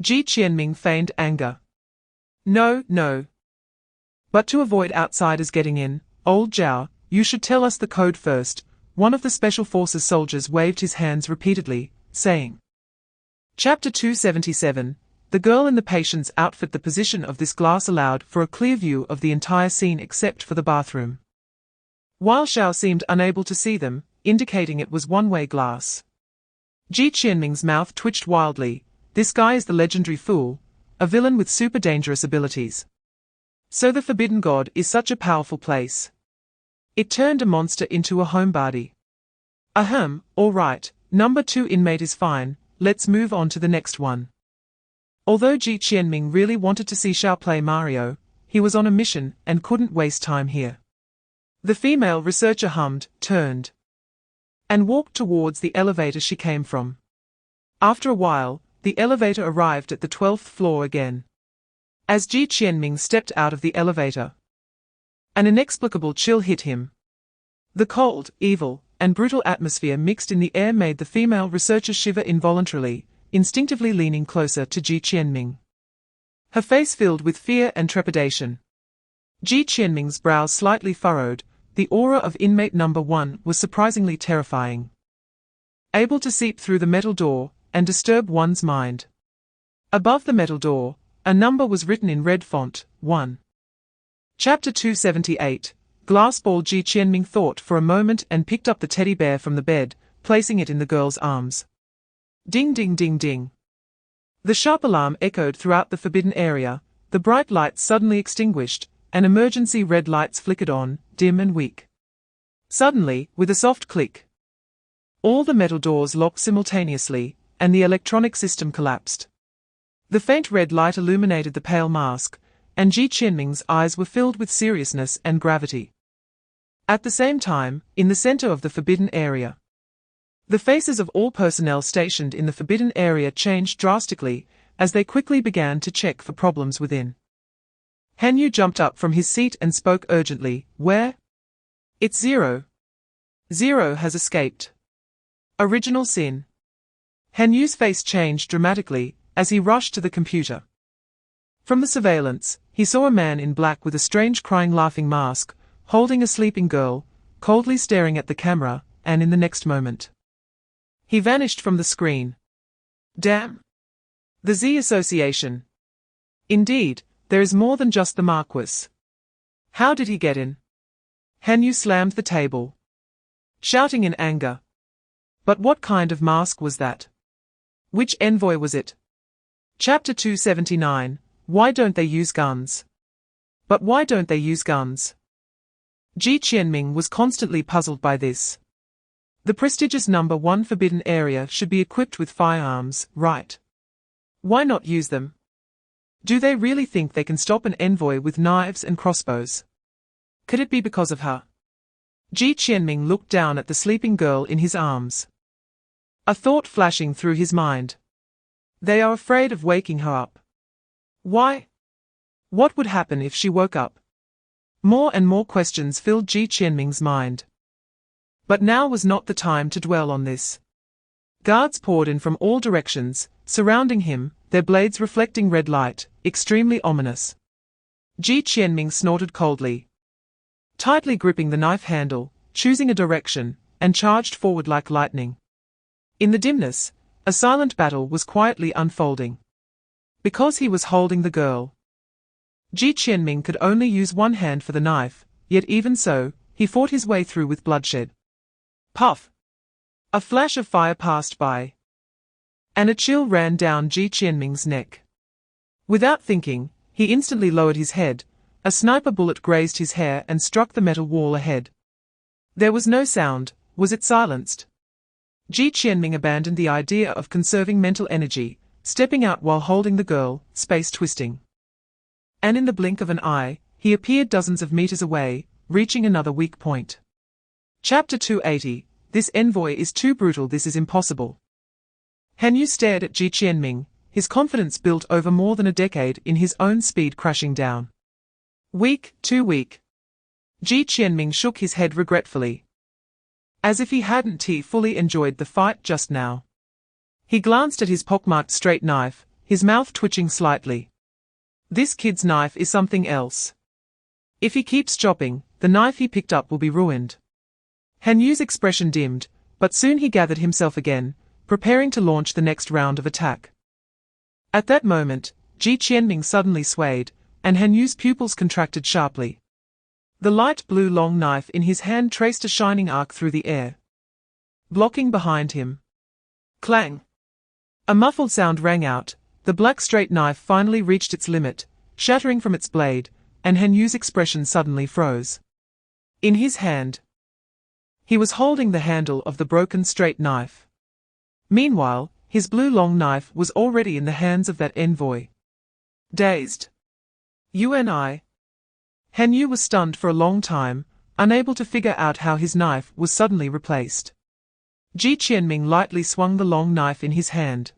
Ji Qianming feigned anger. No, no. But to avoid outsiders getting in, old Zhao, you should tell us the code first. One of the Special Forces soldiers waved his hands repeatedly, saying. Chapter 277. The girl in the patient's outfit. The position of this glass allowed for a clear view of the entire scene except for the bathroom. While Zhao seemed unable to see them, indicating it was one-way glass. Ji Qianming's mouth twitched wildly. This guy is the legendary fool, a villain with super dangerous abilities. So the Forbidden God is such a powerful place. It turned a monster into a homebody. Ahem, all right, number 2 inmate is fine, let's move on to the next one. Although Ji Qianming really wanted to see Zhao play Mario, he was on a mission and couldn't waste time here. The female researcher hummed, turned, and walked towards the elevator she came from. After a while, the elevator arrived at the 12th floor again. As Ji Qianming stepped out of the elevator, an inexplicable chill hit him. The cold, evil, and brutal atmosphere mixed in the air made the female researcher shiver involuntarily, instinctively leaning closer to Ji Qianming. Her face filled with fear and trepidation. Ji Qianming's brows slightly furrowed. The aura of inmate number 1 was surprisingly terrifying. Able to seep through the metal door and disturb one's mind. Above the metal door, a number was written in red font, 1. Chapter 278. Glass ball. Ji Qianming thought for a moment and picked up the teddy bear from the bed, placing it in the girl's arms. Ding ding ding ding. The sharp alarm echoed throughout the forbidden area, the bright lights suddenly extinguished, and emergency red lights flickered on, dim and weak. Suddenly, with a soft click, all the metal doors locked simultaneously, and the electronic system collapsed. The faint red light illuminated the pale mask, and Ji Qianming's eyes were filled with seriousness and gravity. At the same time, in the center of the forbidden area, the faces of all personnel stationed in the forbidden area changed drastically, as they quickly began to check for problems within. Han Yu jumped up from his seat and spoke urgently. Where? It's Zero. Zero has escaped. Original Sin. Han Yu's face changed dramatically as he rushed to the computer. From the surveillance, he saw a man in black with a strange crying laughing mask, holding a sleeping girl, coldly staring at the camera, and in the next moment, he vanished from the screen. Damn. The Z Association. Indeed, there is more than just the Marquis. How did he get in? Han Yu slammed the table, shouting in anger. But what kind of mask was that? Which envoy was it? Chapter 279. Why don't they use guns? But why don't they use guns? Ji Qianming was constantly puzzled by this. The prestigious number 1 forbidden area should be equipped with firearms, right? Why not use them? Do they really think they can stop an envoy with knives and crossbows? Could it be because of her? Ji Qianming looked down at the sleeping girl in his arms. A thought flashing through his mind. They are afraid of waking her up. Why? What would happen if she woke up? More and more questions filled Ji Qianming's mind. But now was not the time to dwell on this. Guards poured in from all directions, surrounding him, their blades reflecting red light, extremely ominous. Ji Qianming snorted coldly, tightly gripping the knife handle, choosing a direction, and charged forward like lightning. In the dimness, a silent battle was quietly unfolding. Because he was holding the girl, Ji Qianming could only use one hand for the knife, yet even so, he fought his way through with bloodshed. Puff! A flash of fire passed by, and a chill ran down Ji Qianming's neck. Without thinking, he instantly lowered his head. A sniper bullet grazed his hair and struck the metal wall ahead. There was no sound. Was it silenced? Ji Qianming abandoned the idea of conserving mental energy, stepping out while holding the girl, space twisting. And in the blink of an eye, he appeared dozens of meters away, reaching another weak point. Chapter 280. This envoy is too brutal, this is impossible. Han Yu stared at Ji Qianming, his confidence built over more than a decade in his own speed crashing down. Weak, too weak. Ji Qianming shook his head regretfully, as if he hadn't fully enjoyed the fight just now. He glanced at his pockmarked straight knife, his mouth twitching slightly. This kid's knife is something else. If he keeps chopping, the knife he picked up will be ruined. Han Yu's expression dimmed, but soon he gathered himself again, preparing to launch the next round of attack. At that moment, Ji Qianming suddenly swayed, and Han Yu's pupils contracted sharply. The light blue long knife in his hand traced a shining arc through the air, blocking behind him. Clang! A muffled sound rang out. The black straight knife finally reached its limit, shattering from its blade, and Han Yu's expression suddenly froze. In his hand, he was holding the handle of the broken straight knife. Meanwhile, his blue long knife was already in the hands of that envoy. Dazed. You and I. Han Yu was stunned for a long time, unable to figure out how his knife was suddenly replaced. Ji Qianming lightly swung the long knife in his hand.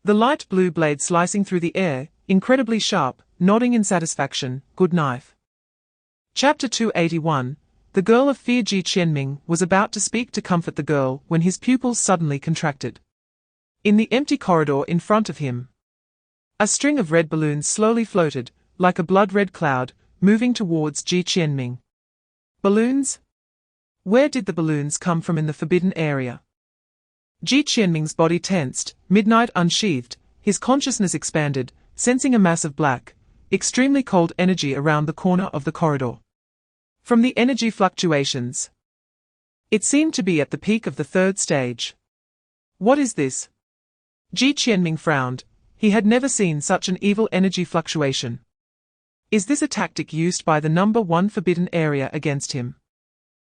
The light blue blade slicing through the air, incredibly sharp, nodding in satisfaction, good knife. Chapter 281. The girl of fear. Ji Qianming was about to speak to comfort the girl when his pupils suddenly contracted. In the empty corridor in front of him, a string of red balloons slowly floated, like a blood-red cloud, moving towards Ji Qianming. Balloons? Where did the balloons come from in the forbidden area? Ji Qianming's body tensed, midnight unsheathed, his consciousness expanded, sensing a mass of black, extremely cold energy around the corner of the corridor. From the energy fluctuations, it seemed to be at the peak of the third stage. What is this? Ji Qianming frowned. He had never seen such an evil energy fluctuation. Is this a tactic used by the number one forbidden area against him?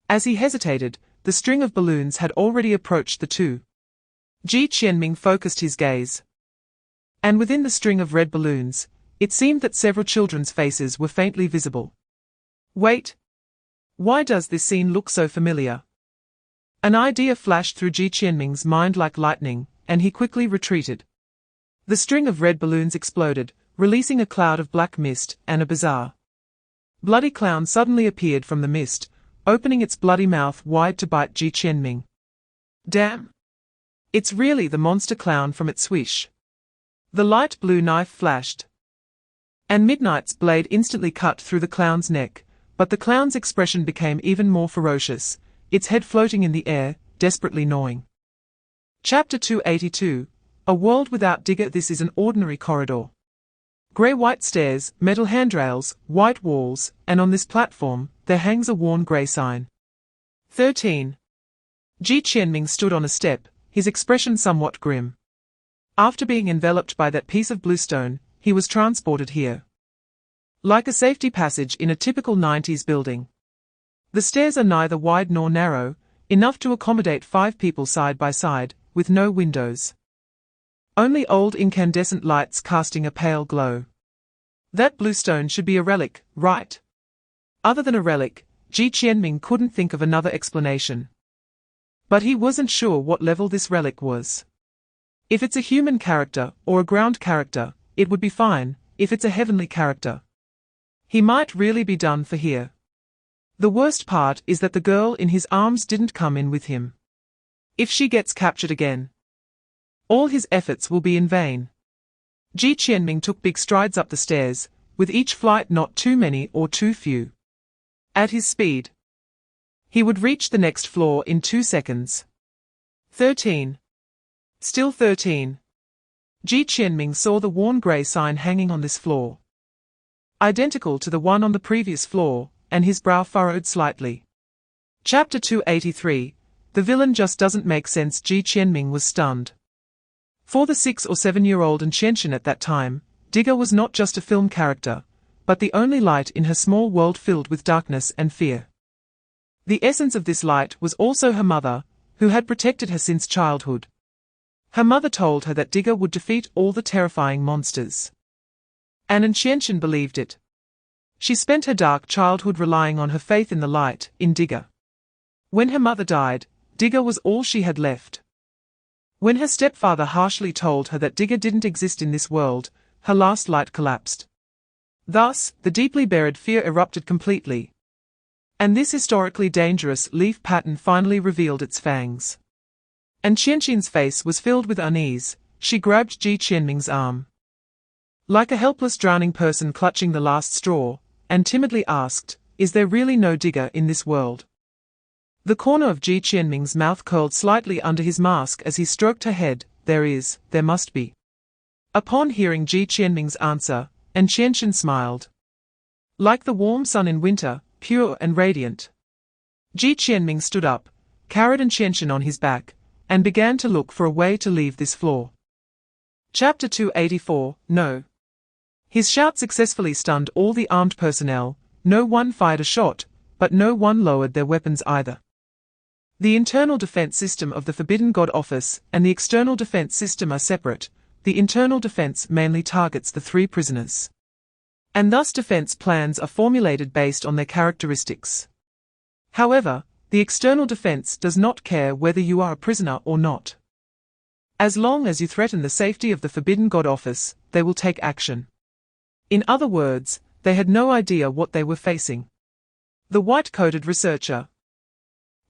As he hesitated, the string of balloons had already approached the two. Ji Qianming focused his gaze. And within the string of red balloons, it seemed that several children's faces were faintly visible. Wait! Why does this scene look so familiar? An idea flashed through Ji Qianming's mind like lightning, and he quickly retreated. The string of red balloons exploded, releasing a cloud of black mist, and a bizarre, bloody clown suddenly appeared from the mist, opening its bloody mouth wide to bite Ji Qianming. Damn! It's really the monster clown from its swish. The light blue knife flashed, and Midnight's blade instantly cut through the clown's neck, but the clown's expression became even more ferocious, its head floating in the air, desperately gnawing. Chapter 282. A world without Digger. This is an ordinary corridor. Grey-white stairs, metal handrails, white walls, and on this platform, there hangs a worn grey sign. 13. Ji Qianming stood on a step, his expression somewhat grim. After being enveloped by that piece of bluestone, he was transported here. Like a safety passage in a typical 90s building. The stairs are neither wide nor narrow, enough to accommodate 5 people side by side, with no windows. Only old incandescent lights casting a pale glow. That bluestone should be a relic, right? Other than a relic, Ji Qianming couldn't think of another explanation. But he wasn't sure what level this relic was. If it's a human character or a ground character, it would be fine. If it's a heavenly character, he might really be done for here. The worst part is that the girl in his arms didn't come in with him. If she gets captured again, all his efforts will be in vain. Ji Qianming took big strides up the stairs, with each flight not too many or too few. At his speed, he would reach the next floor in 2 seconds. 13. Still 13. Ji Qianming saw the worn grey sign hanging on this floor, identical to the one on the previous floor, and his brow furrowed slightly. Chapter 283. The villain just doesn't make sense. Ji Qianming was stunned. For the 6 or 7-year-old Qianxian at that time, Digger was not just a film character, but the only light in her small world filled with darkness and fear. The essence of this light was also her mother, who had protected her since childhood. Her mother told her that Digger would defeat all the terrifying monsters. And Qianxian believed it. She spent her dark childhood relying on her faith in the light, in Digger. When her mother died, Digger was all she had left. When her stepfather harshly told her that Digger didn't exist in this world, her last light collapsed. Thus, the deeply buried fear erupted completely. And this historically dangerous leaf pattern finally revealed its fangs. And Qianqin's face was filled with unease. She grabbed Ji Qianming's arm, like a helpless drowning person clutching the last straw, and timidly asked, "Is there really no Digger in this world?" The corner of Ji Qianming's mouth curled slightly under his mask as he stroked her head. There must be. Upon hearing Ji Qianming's answer, and Qianqin smiled. Like the warm sun in winter, pure and radiant. Ji Qianming stood up, carried and Qianqin on his back, and began to look for a way to leave this floor. Chapter 284, No. His shout successfully stunned all the armed personnel. No one fired a shot, but no one lowered their weapons either. The internal defense system of the Forbidden God Office and the external defense system are separate. The internal defense mainly targets the three prisoners. And thus defense plans are formulated based on their characteristics. However, the external defense does not care whether you are a prisoner or not. As long as you threaten the safety of the Forbidden God Office, they will take action. In other words, they had no idea what they were facing. The white-coated researcher,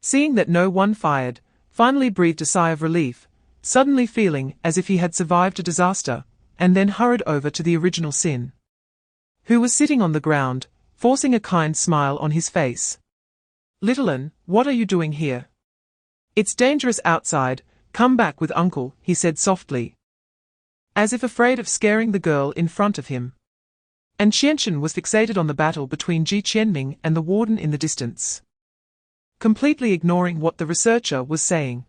seeing that no one fired, finally breathed a sigh of relief, suddenly feeling as if he had survived a disaster, and then hurried over to the original Sin, who was sitting on the ground, forcing a kind smile on his face. "Little un, what are you doing here? It's dangerous outside. Come back with uncle," he said softly, as if afraid of scaring the girl in front of him. And Qianqin was fixated on the battle between Ji Qianming and the warden in the distance, completely ignoring what the researcher was saying.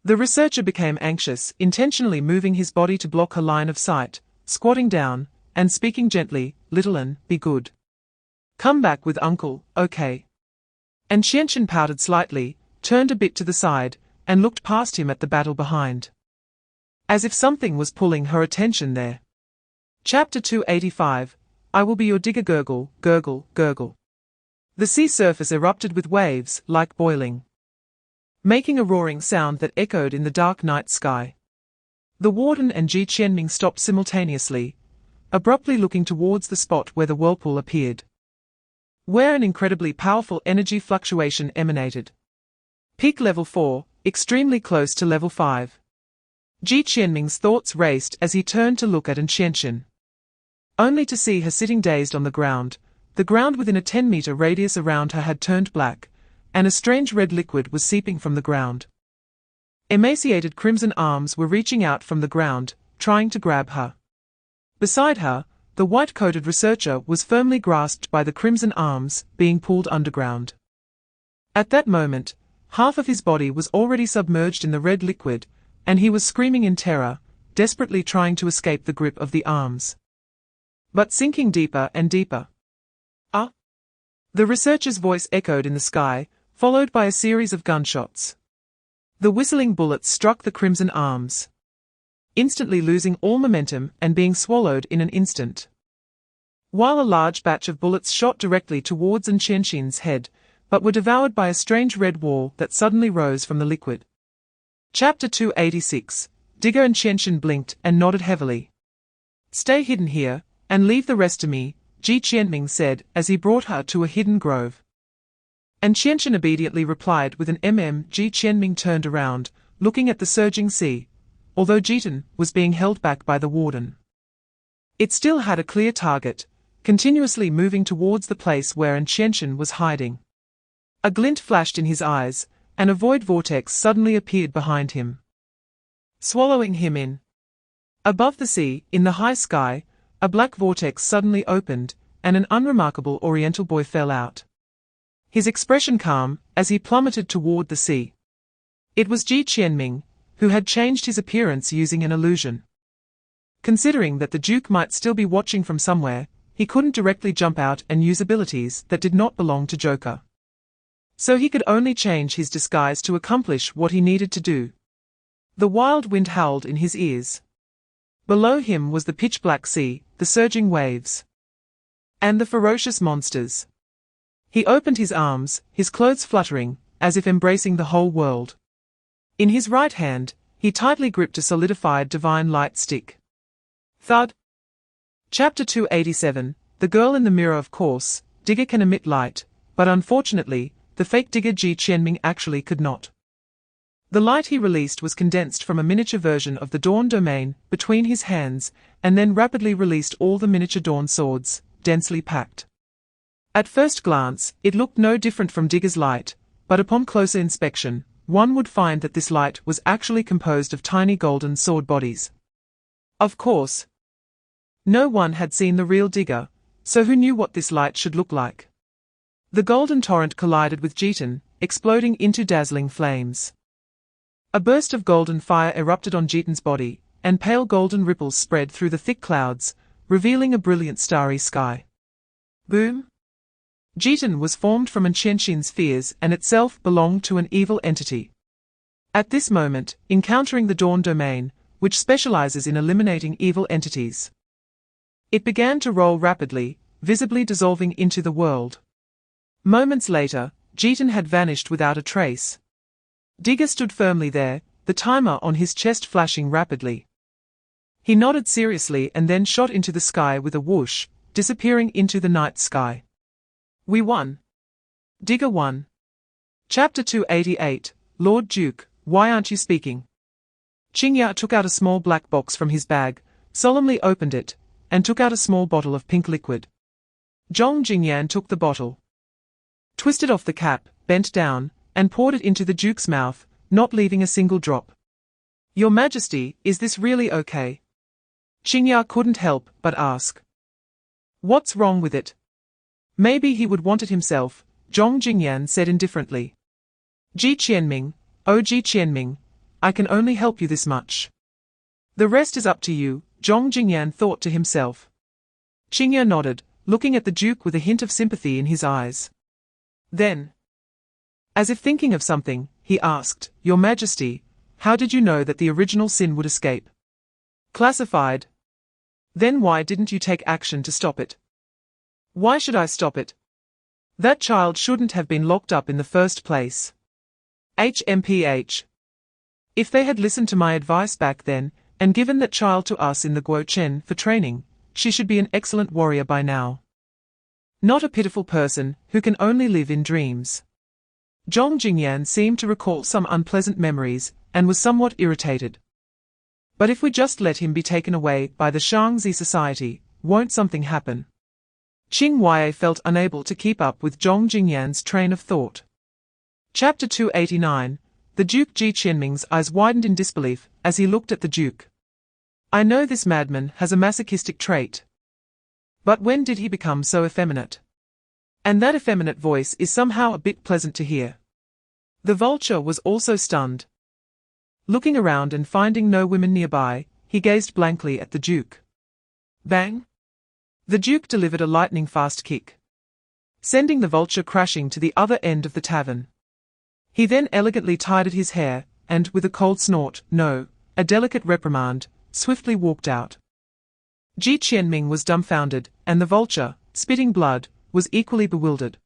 The researcher became anxious, intentionally moving his body to block her line of sight, squatting down, and speaking gently, "Little un, be good. Come back with uncle, okay?" And Qianqin pouted slightly, turned a bit to the side, and looked past him at the battle behind, as if something was pulling her attention there. Chapter 285, I will be your digger. Gurgle, gurgle, gurgle. The sea surface erupted with waves, like boiling, making a roaring sound that echoed in the dark night sky. The warden and Ji Qianming stopped simultaneously, abruptly looking towards the spot where the whirlpool appeared, where an incredibly powerful energy fluctuation emanated. Peak level 4, extremely close to level 5. Ji Qianming's thoughts raced as he turned to look at Qianqin, only to see her sitting dazed on the ground. The ground within a 10-meter radius around her had turned black, and a strange red liquid was seeping from the ground. Emaciated crimson arms were reaching out from the ground, trying to grab her. Beside her, the white-coated researcher was firmly grasped by the crimson arms, being pulled underground. At that moment, half of his body was already submerged in the red liquid, and he was screaming in terror, desperately trying to escape the grip of the arms, but sinking deeper and deeper. "Ah!" The researcher's voice echoed in the sky, followed by a series of gunshots. The whistling bullets struck the crimson arms, instantly losing all momentum and being swallowed in an instant, while a large batch of bullets shot directly towards Qianqin's head, but were devoured by a strange red wall that suddenly rose from the liquid. Chapter 286, Digger and Qianqin blinked and nodded heavily. "Stay hidden here, and leave the rest to me," Ji Qianming said as he brought her to a hidden grove. And Qianqin obediently replied with an Ji Qianming turned around, looking at the surging sea, although Jitan was being held back by the warden. It still had a clear target, continuously moving towards the place where Qianqin was hiding. A glint flashed in his eyes, and a void vortex suddenly appeared behind him, swallowing him in. Above the sea, in the high sky, a black vortex suddenly opened, and an unremarkable oriental boy fell out, his expression calm, as he plummeted toward the sea. It was Ji Qianming, who had changed his appearance using an illusion. Considering that the Duke might still be watching from somewhere, he couldn't directly jump out and use abilities that did not belong to Joker. So he could only change his disguise to accomplish what he needed to do. The wild wind howled in his ears. Below him was the pitch-black sea, the surging waves, and the ferocious monsters. He opened his arms, his clothes fluttering, as if embracing the whole world. In his right hand, he tightly gripped a solidified divine light stick. Thud. Chapter 287, The Girl in the Mirror. Of course, Digger can emit light, but unfortunately, the fake Digger Gou Chen and Adam actually could not. The light he released was condensed from a miniature version of the Dawn domain between his hands, and then rapidly released all the miniature Dawn swords, densely packed. At first glance, it looked no different from Digger's light, but upon closer inspection, one would find that this light was actually composed of tiny golden sword bodies. Of course, no one had seen the real Digger, so who knew what this light should look like? The golden torrent collided with Gou Chen, exploding into dazzling flames. A burst of golden fire erupted on Gou Chen's body, and pale golden ripples spread through the thick clouds, revealing a brilliant starry sky. Boom! Gou Chen was formed from ancient spheres and itself belonged to an evil entity. At this moment, encountering the Dawn domain, which specializes in eliminating evil entities, it began to roll rapidly, visibly dissolving into the world. Moments later, Gou Chen had vanished without a trace. Digger stood firmly there, the timer on his chest flashing rapidly. He nodded seriously and then shot into the sky with a whoosh, disappearing into the night sky. We won. Digger won. Chapter 288, Lord Duke, why aren't you speaking? Qingya took out a small black box from his bag, solemnly opened it, and took out a small bottle of pink liquid. Zhong Jingyan took the bottle, twisted off the cap, bent down, and poured it into the Duke's mouth, not leaving a single drop. Your Majesty, is this really okay? Qingya couldn't help but ask. What's wrong with it? Maybe he would want it himself, Zhong Jingyan said indifferently. Ji Qianming, oh Ji Qianming, I can only help you this much. The rest is up to you, Zhong Jingyan thought to himself. Qingya nodded, looking at the Duke with a hint of sympathy in his eyes. Then, as if thinking of something, he asked, Your Majesty, how did you know that the original sin would escape? Classified. Then why didn't you take action to stop it? Why should I stop it? That child shouldn't have been locked up in the first place. HMPH. If they had listened to my advice back then, and given that child to us in the Gou Chen for training, she should be an excellent warrior by now. Not a pitiful person, who can only live in dreams. Zhong Jingyan seemed to recall some unpleasant memories, and was somewhat irritated. But if we just let him be taken away by the Shangzi Society, won't something happen? Qing Huai felt unable to keep up with Zhong Jingyan's train of thought. Chapter 289, The Duke. Ji Qianming's eyes widened in disbelief as he looked at the Duke. I know this madman has a masochistic trait. But when did he become so effeminate? And that effeminate voice is somehow a bit pleasant to hear. The vulture was also stunned. Looking around and finding no women nearby, he gazed blankly at the Duke. Bang! The Duke delivered a lightning-fast kick, sending the vulture crashing to the other end of the tavern. He then elegantly tidied his hair, and with a cold snort, no, a delicate reprimand, swiftly walked out. Ji Qianming was dumbfounded, and the vulture, spitting blood, was equally bewildered.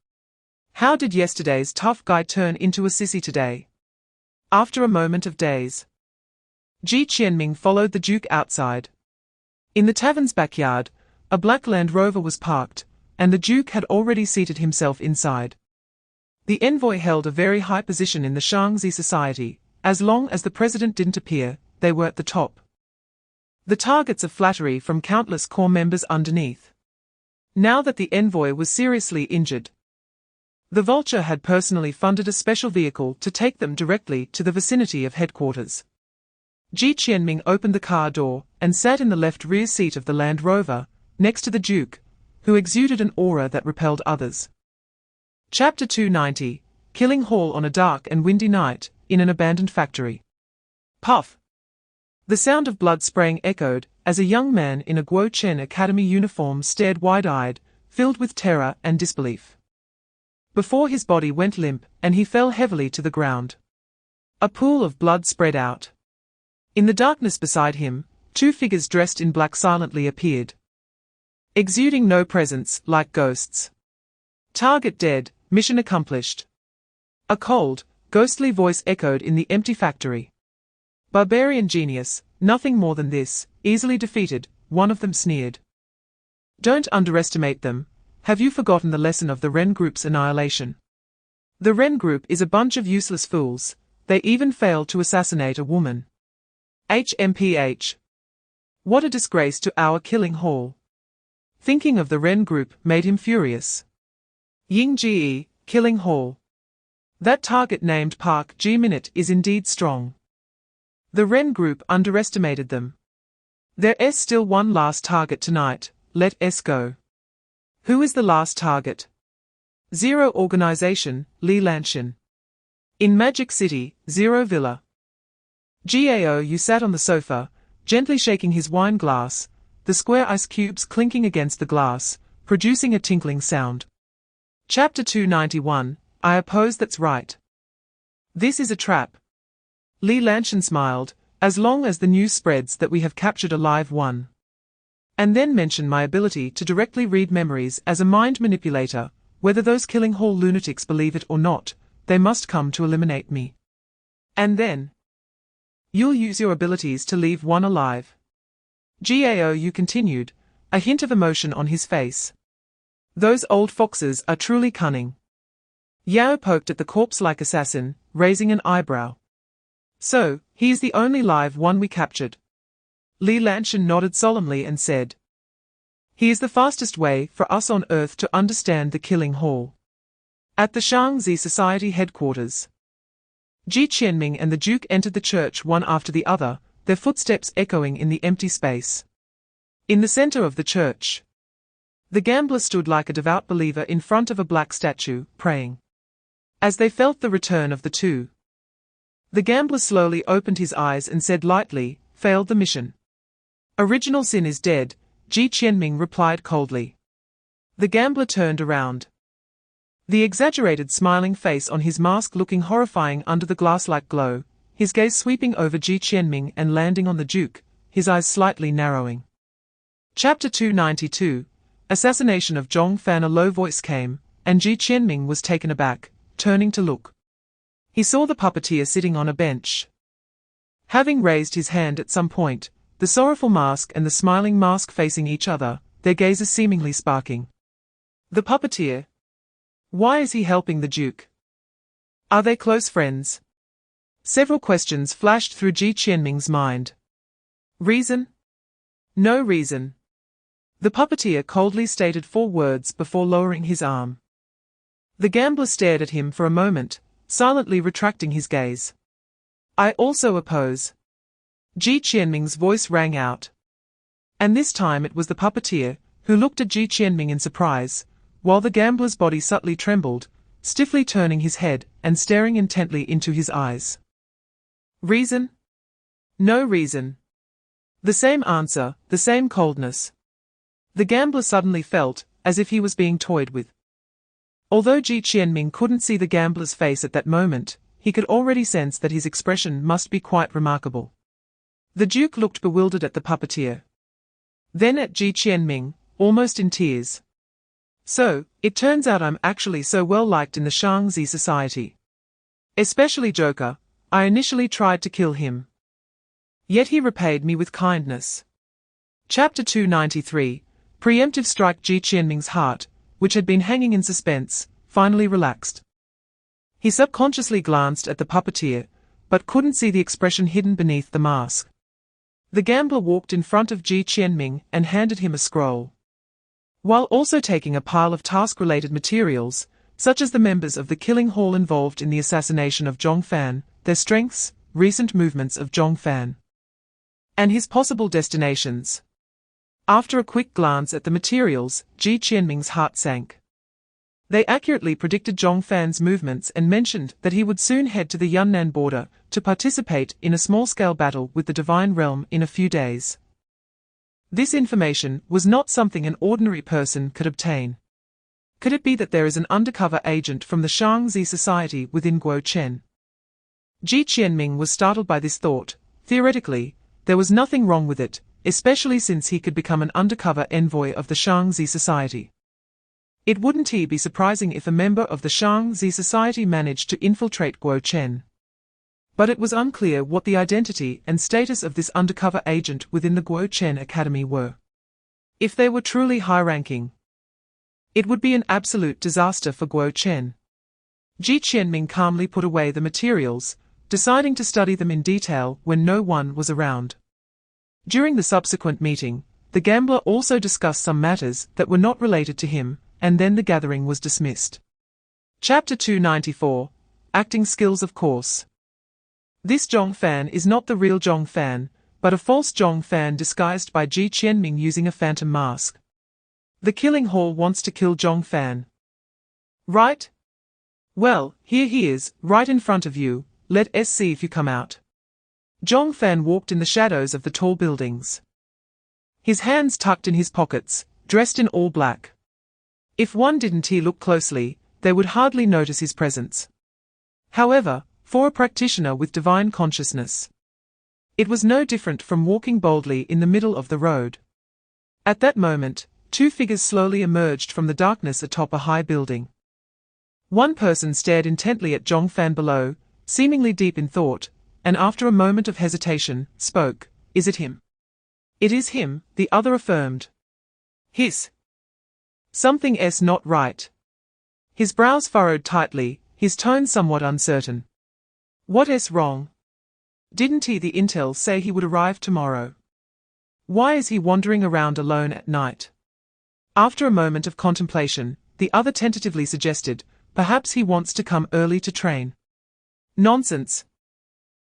How did yesterday's tough guy turn into a sissy today? After a moment of daze, Ji Qianming followed the Duke outside. In the tavern's backyard, a black Land Rover was parked, and the Duke had already seated himself inside. The envoy held a very high position in the Shangzi Society. As long as the president didn't appear, they were at the top. The targets of flattery from countless core members underneath. Now that the envoy was seriously injured, the vulture had personally funded a special vehicle to take them directly to the vicinity of headquarters. Ji Qianming opened the car door and sat in the left rear seat of the Land Rover, next to the Duke, who exuded an aura that repelled others. Chapter 290, Killing Hall. On a dark and windy night, in an abandoned factory. Puff! The sound of blood spraying echoed, as a young man in a Gou Chen Academy uniform stared wide-eyed, filled with terror and disbelief. Before his body went limp, and he fell heavily to the ground. A pool of blood spread out. In the darkness beside him, two figures dressed in black silently appeared, exuding no presence, like ghosts. Target dead, mission accomplished. A cold, ghostly voice echoed in the empty factory. Barbarian genius, nothing more than this, easily defeated, one of them sneered. Don't underestimate them. Have you forgotten the lesson of the Ren Group's annihilation? The Ren Group is a bunch of useless fools. They even failed to assassinate a woman. HMPH. What a disgrace to our killing hall. Thinking of the Ren Group made him furious. Ying Ge, killing hall. That target named Park G-Minute is indeed strong. The Ren Group underestimated them. There's still one last target tonight, let us go. Who is the last target? Zero Organization, Li Lanshan. In Magic City, Zero Villa. Gao Yu sat on the sofa, gently shaking his wine glass, the square ice cubes clinking against the glass, producing a tinkling sound. Chapter 291, I oppose that's right. This is a trap. Li Lanshan smiled, as long as the news spreads that we have captured a live one. And then mention my ability to directly read memories as a mind manipulator, whether those killing hall lunatics believe it or not, they must come to eliminate me. And then you'll use your abilities to leave one alive. Gao Yu continued, a hint of emotion on his face. Those old foxes are truly cunning. Yao poked at the corpse-like assassin, raising an eyebrow. So, he is the only live one we captured. Li Lanshan nodded solemnly and said, he is the fastest way for us on Earth to understand the killing hall. At the Shangzi Society headquarters, Ji Qianming and the Duke entered the church one after the other, their footsteps echoing in the empty space. In the center of the church, the gambler stood like a devout believer in front of a black statue, praying. As they felt the return of the two, the gambler slowly opened his eyes and said lightly, failed the mission. Original sin is dead, Ji Qianming replied coldly. The gambler turned around. The exaggerated smiling face on his mask looking horrifying under the glass-like glow, his gaze sweeping over Ji Qianming and landing on the Duke, his eyes slightly narrowing. Chapter 292, Assassination of Zhong Fan. A low voice came, and Ji Qianming was taken aback, turning to look. He saw the puppeteer sitting on a bench. Having raised his hand at some point, the sorrowful mask and the smiling mask facing each other, their gazes seemingly sparking. The puppeteer. Why is he helping the Duke? Are they close friends? Several questions flashed through Ji Qianming's mind. Reason? No reason. The puppeteer coldly stated 4 words before lowering his arm. The gambler stared at him for a moment, silently retracting his gaze. I also oppose. Ji Qianming's voice rang out. And this time it was the puppeteer, who looked at Ji Qianming in surprise, while the gambler's body subtly trembled, stiffly turning his head and staring intently into his eyes. Reason? No reason. The same answer, the same coldness. The gambler suddenly felt as if he was being toyed with. Although Ji Qianming couldn't see the gambler's face at that moment, he could already sense that his expression must be quite remarkable. The Duke looked bewildered at the puppeteer. Then at Ji Qianming, almost in tears. So, it turns out I'm actually so well liked in the Shangzi Society. Especially Joker, I initially tried to kill him. Yet he repaid me with kindness. Chapter 293, Preemptive strike. Ji Qianming's heart, which had been hanging in suspense, finally relaxed. He subconsciously glanced at the puppeteer, but couldn't see the expression hidden beneath the mask. The gambler walked in front of Ji Qianming and handed him a scroll, while also taking a pile of task-related materials, such as the members of the killing hall involved in the assassination of Zhong Fan, their strengths, recent movements of Zhong Fan, and his possible destinations. After a quick glance at the materials, Ji Qianming's heart sank. They accurately predicted Zhong Fan's movements and mentioned that he would soon head to the Yunnan border to participate in a small-scale battle with the Divine Realm in a few days. This information was not something an ordinary person could obtain. Could it be that there is an undercover agent from the Shangzi Society within Gou Chen? Ji Qianming was startled by this thought. Theoretically, there was nothing wrong with it, especially since he could become an undercover envoy of the Shangzi Society. It wouldn't be surprising if a member of the Shang-Zi society managed to infiltrate Gou Chen. But it was unclear what the identity and status of this undercover agent within the Gou Chen Academy were. If they were truly high-ranking, it would be an absolute disaster for Gou Chen. Ji Qianming calmly put away the materials, deciding to study them in detail when no one was around. During the subsequent meeting, the gambler also discussed some matters that were not related to him, and then the gathering was dismissed. Chapter 294. Acting Skills. Of course. This Zhong Fan is not the real Zhong Fan, but a false Zhong Fan disguised by Ji Qianming using a phantom mask. The killing hall wants to kill Zhong Fan. Right? Well, here he is, right in front of you, let's see if you come out. Zhong Fan walked in the shadows of the tall buildings. His hands tucked in his pockets, dressed in all black. If one didn't look closely, they would hardly notice his presence. However, for a practitioner with divine consciousness, it was no different from walking boldly in the middle of the road. At that moment, two figures slowly emerged from the darkness atop a high building. One person stared intently at Zhong Fan below, seemingly deep in thought, and after a moment of hesitation, spoke. Is it him? It is him, the other affirmed. Hiss. Something's not right. His brows furrowed tightly, his tone somewhat uncertain. What's wrong? Didn't the intel say he would arrive tomorrow? Why is he wandering around alone at night? After a moment of contemplation, the other tentatively suggested, perhaps he wants to come early to train. Nonsense.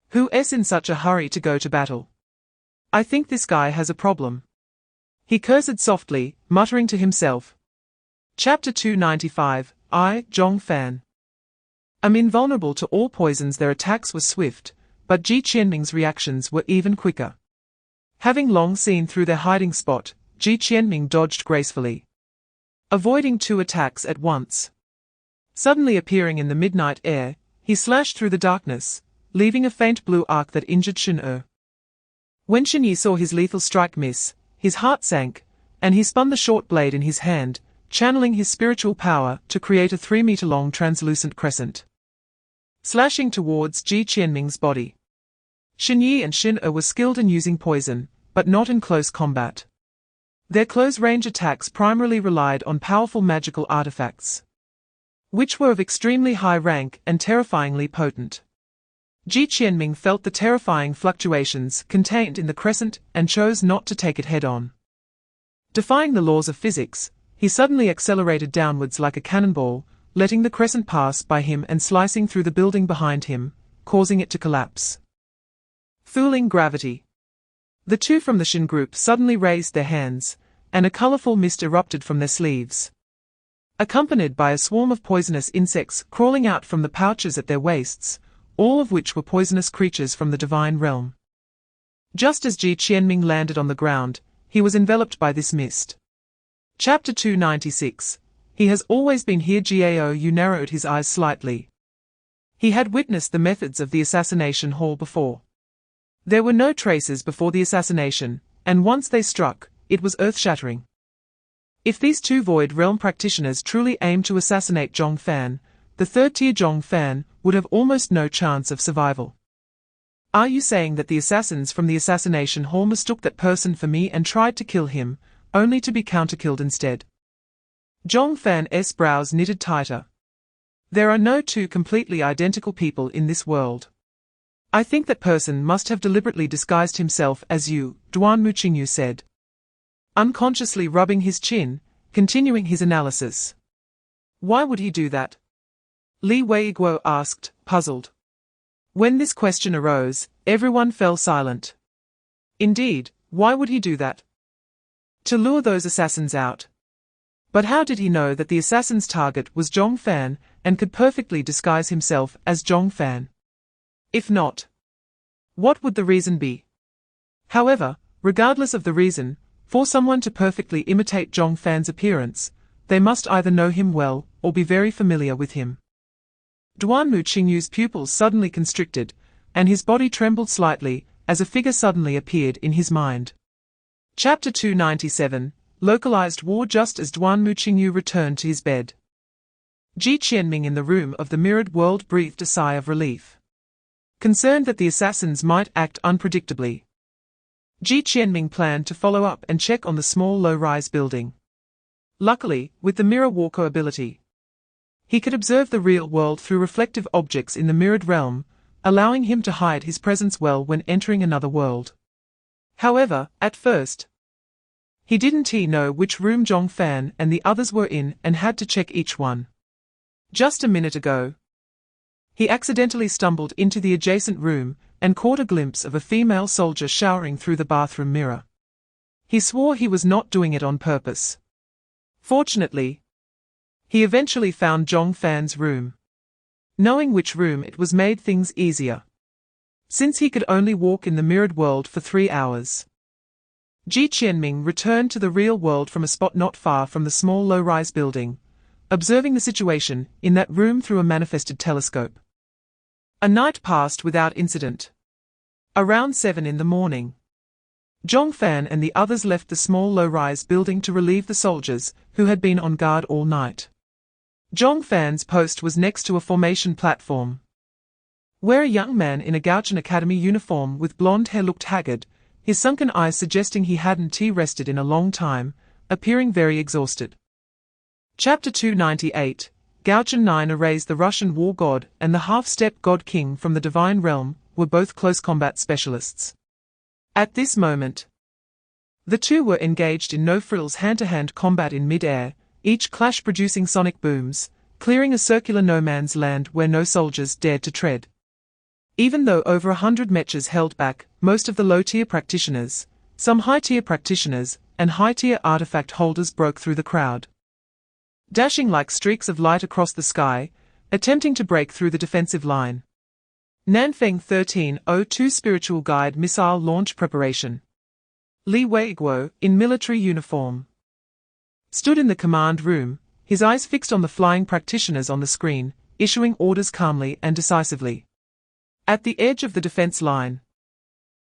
Who's in such a hurry to go to battle? I think this guy has a problem. He cursed softly, muttering to himself. Chapter 295. Zhong Fan. Invulnerable to all poisons, their attacks were swift, but Ji Qianming's reactions were even quicker. Having long seen through their hiding spot, Ji Qianming dodged gracefully, avoiding two attacks at once. Suddenly appearing in the midnight air, he slashed through the darkness, leaving a faint blue arc that injured Shen-Er. When Shen-Yi saw his lethal strike miss, his heart sank, and he spun the short blade in his hand, channeling his spiritual power to create a 3-meter-long translucent crescent, slashing towards Ji Qianming's body. Shen-Yi and Shen-Er were skilled in using poison, but not in close combat. Their close-range attacks primarily relied on powerful magical artifacts, which were of extremely high rank and terrifyingly potent. Ji Qianming felt the terrifying fluctuations contained in the crescent and chose not to take it head-on. Defying the laws of physics, he suddenly accelerated downwards like a cannonball, letting the crescent pass by him and slicing through the building behind him, causing it to collapse. Fooling gravity. The two from the Shin group suddenly raised their hands, and a colorful mist erupted from their sleeves, accompanied by a swarm of poisonous insects crawling out from the pouches at their waists, all of which were poisonous creatures from the divine realm. Just as Ji Qianming landed on the ground, he was enveloped by this mist. Chapter 296. He has always been here. Gao narrowed his eyes slightly. He had witnessed the methods of the assassination hall before. There were no traces before the assassination, and once they struck, it was earth-shattering. If these two Void Realm practitioners truly aimed to assassinate Zhong Fan, the third-tier Zhong Fan would have almost no chance of survival. Are you saying that the assassins from the assassination hall mistook that person for me and tried to kill him, only to be counter-killed instead? Zhong Fan's brows knitted tighter. There are no two completely identical people in this world. I think that person must have deliberately disguised himself as you, Duan Muqingyu said, unconsciously rubbing his chin, continuing his analysis. Why would he do that? Li Weiguo asked, puzzled. When this question arose, everyone fell silent. Indeed, why would he do that? To lure those assassins out. But how did he know that the assassin's target was Zhong Fan and could perfectly disguise himself as Zhong Fan? If not, what would the reason be? However, regardless of the reason, for someone to perfectly imitate Zhong Fan's appearance, they must either know him well or be very familiar with him. Duan Muqingyu's pupils suddenly constricted, and his body trembled slightly as a figure suddenly appeared in his mind. Chapter 297. localized war just as Duan Muqingyu returned to his bed. Ji Qianming in the room of the mirrored world breathed a sigh of relief. Concerned that the assassins might act unpredictably, Ji Qianming planned to follow up and check on the small low-rise building. Luckily, with the mirror walker ability, he could observe the real world through reflective objects in the mirrored realm, allowing him to hide his presence well when entering another world. However, at first, he didn't know which room Zhong Fan and the others were in and had to check each one. Just a minute ago, he accidentally stumbled into the adjacent room and caught a glimpse of a female soldier showering through the bathroom mirror. He swore he was not doing it on purpose. Fortunately, he eventually found Zhong Fan's room. Knowing which room it was made things easier, since he could only walk in the mirrored world for 3 hours. Ji Qianming returned to the real world from a spot not far from the small low-rise building, observing the situation in that room through a manifested telescope. A night passed without incident. Around 7 in the morning, Zhong Fan and the others left the small low-rise building to relieve the soldiers who had been on guard all night. Zhong Fan's post was next to a formation platform, where a young man in a Gou Chen Academy uniform with blonde hair looked haggard, his sunken eyes suggesting he hadn't rested in a long time, appearing very exhausted. Chapter 298, Gou Chen 9 erased the Russian war god and the half-step god king from the divine realm, were both close combat specialists. At this moment, the two were engaged in no-frills hand-to-hand combat in mid-air, each clash producing sonic booms, clearing a circular no-man's land where no soldiers dared to tread. Even though over 100 mechas held back most of the low-tier practitioners, some high-tier practitioners and high-tier artifact holders broke through the crowd, dashing like streaks of light across the sky, attempting to break through the defensive line. Nanfeng 1302 Spiritual Guide Missile Launch Preparation. Li Weiguo, in military uniform, stood in the command room, his eyes fixed on the flying practitioners on the screen, issuing orders calmly and decisively. At the edge of the defense line,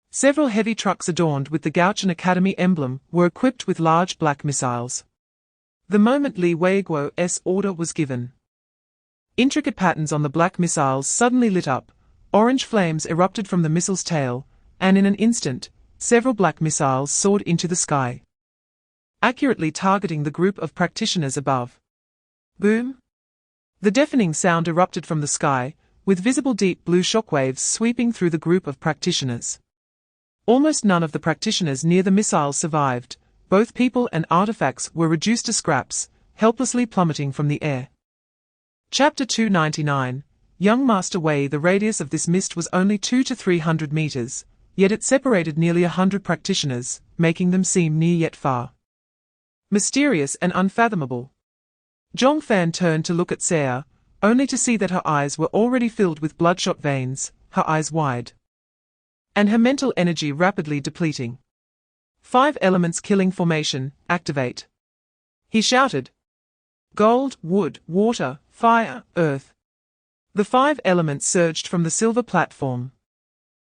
several heavy trucks adorned with the Gou Chen Academy emblem were equipped with large black missiles. The moment Li Weiguo's order was given, intricate patterns on the black missiles suddenly lit up, orange flames erupted from the missile's tail, and in an instant, several black missiles soared into the sky, accurately targeting the group of practitioners above. Boom! The deafening sound erupted from the sky, with visible deep blue shockwaves sweeping through the group of practitioners. Almost none of the practitioners near the missiles survived. Both people and artifacts were reduced to scraps, helplessly plummeting from the air. Chapter 299, Young Master Wei. The radius of this mist was only 200 to 300 meters, yet it separated nearly 100 practitioners, making them seem near yet far. Mysterious and unfathomable. Zhong Fan turned to look at Seah, only to see that her eyes were already filled with bloodshot veins, her eyes wide, and her mental energy rapidly depleting. 5 elements killing formation, activate. He shouted. Gold, wood, water, fire, earth. The 5 elements surged from the silver platform,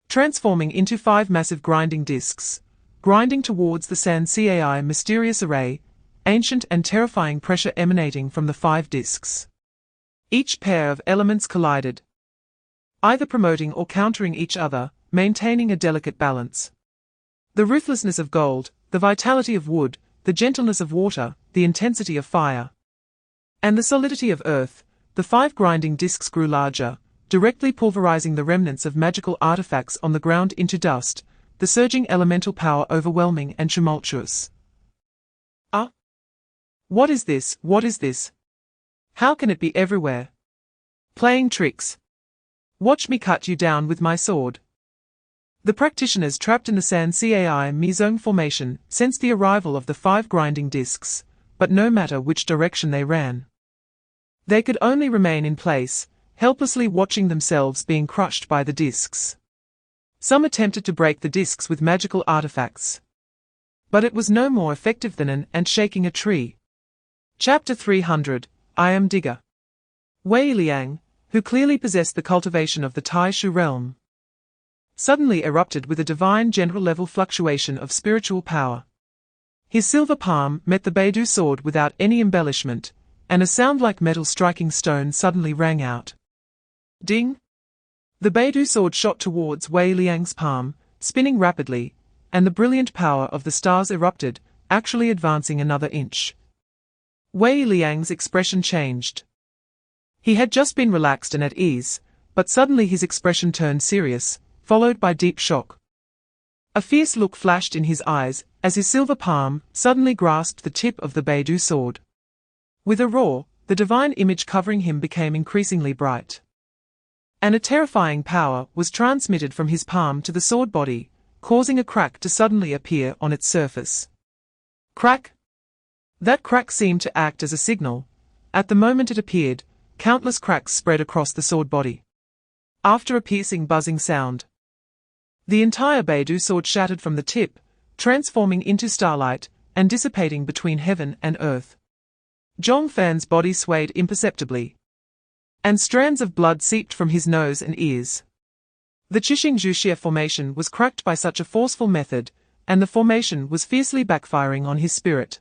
transforming into 5 massive grinding discs, grinding towards the San Cai mysterious array, ancient and terrifying pressure emanating from the 5 discs. Each pair of elements collided, either promoting or countering each other, maintaining a delicate balance. The ruthlessness of gold, the vitality of wood, the gentleness of water, the intensity of fire, and the solidity of earth. The 5 grinding discs grew larger, directly pulverizing the remnants of magical artifacts on the ground into dust, the surging elemental power overwhelming and tumultuous. What is this? What is this? How can it be everywhere? Playing tricks. Watch me cut you down with my sword. The practitioners trapped in the San Cai Mizong formation sensed the arrival of the 5 grinding discs, but no matter which direction they ran, they could only remain in place, helplessly watching themselves being crushed by the discs. Some attempted to break the discs with magical artifacts, but it was no more effective than an ant shaking a tree. Chapter 300, I Am Digger. Wei Liang, who clearly possessed the cultivation of the Tai Shu realm, suddenly erupted with a divine general-level fluctuation of spiritual power. His silver palm met the Beidou sword without any embellishment, and a sound like metal striking stone suddenly rang out. Ding! The Beidou sword shot towards Wei Liang's palm, spinning rapidly, and the brilliant power of the stars erupted, actually advancing another inch. Wei Liang's expression changed. He had just been relaxed and at ease, but suddenly his expression turned serious, followed by deep shock. A fierce look flashed in his eyes as his silver palm suddenly grasped the tip of the Beidou sword. With a roar, the divine image covering him became increasingly bright. And a terrifying power was transmitted from his palm to the sword body, causing a crack to suddenly appear on its surface. Crack! That crack seemed to act as a signal. At the moment it appeared, countless cracks spread across the sword body. After a piercing buzzing sound, the entire Beidou sword shattered from the tip, transforming into starlight and dissipating between heaven and earth. Zhong Fan's body swayed imperceptibly, and strands of blood seeped from his nose and ears. The Qixing Zhuxie formation was cracked by such a forceful method, and the formation was fiercely backfiring on his spirit.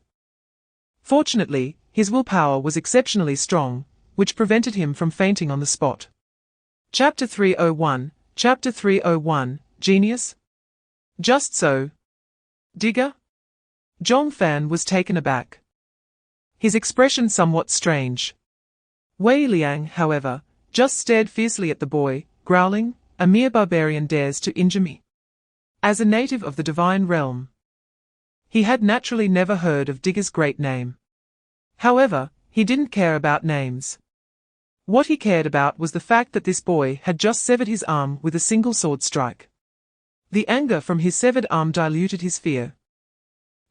Fortunately, his willpower was exceptionally strong, which prevented him from fainting on the spot. Chapter 301, Chapter 301, Genius? Just so. Digger? Zhong Fan was taken aback, his expression somewhat strange. Wei Liang, however, just stared fiercely at the boy, growling, "A mere barbarian dares to injure me." As a native of the divine realm, he had naturally never heard of Digger's great name. However, he didn't care about names. What he cared about was the fact that this boy had just severed his arm with a single sword strike. The anger from his severed arm diluted his fear,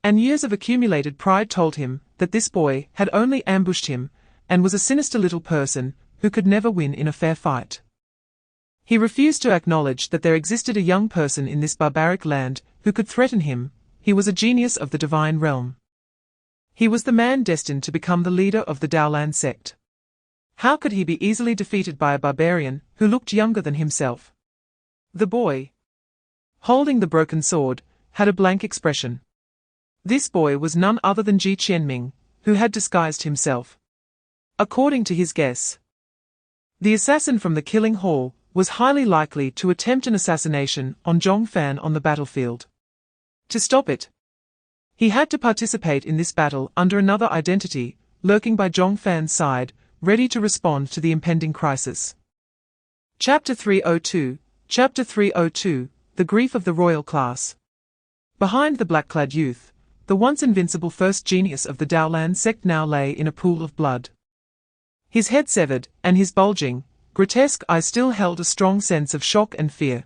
and years of accumulated pride told him that this boy had only ambushed him and was a sinister little person who could never win in a fair fight. He refused to acknowledge that there existed a young person in this barbaric land who could threaten him. He was a genius of the divine realm. He was the man destined to become the leader of the Daolan sect. How could he be easily defeated by a barbarian who looked younger than himself? The boy, holding the broken sword, had a blank expression. This boy was none other than Ji Qianming, who had disguised himself. According to his guess, the assassin from the killing hall was highly likely to attempt an assassination on Zhong Fan on the battlefield. To stop it, he had to participate in this battle under another identity, lurking by Zhong Fan's side, ready to respond to the impending crisis. Chapter 302, Chapter 302, The Grief of the Royal Class. Behind the black-clad youth, the once invincible first genius of the Daolan sect now lay in a pool of blood. His head severed, and his bulging, grotesque eyes still held a strong sense of shock and fear.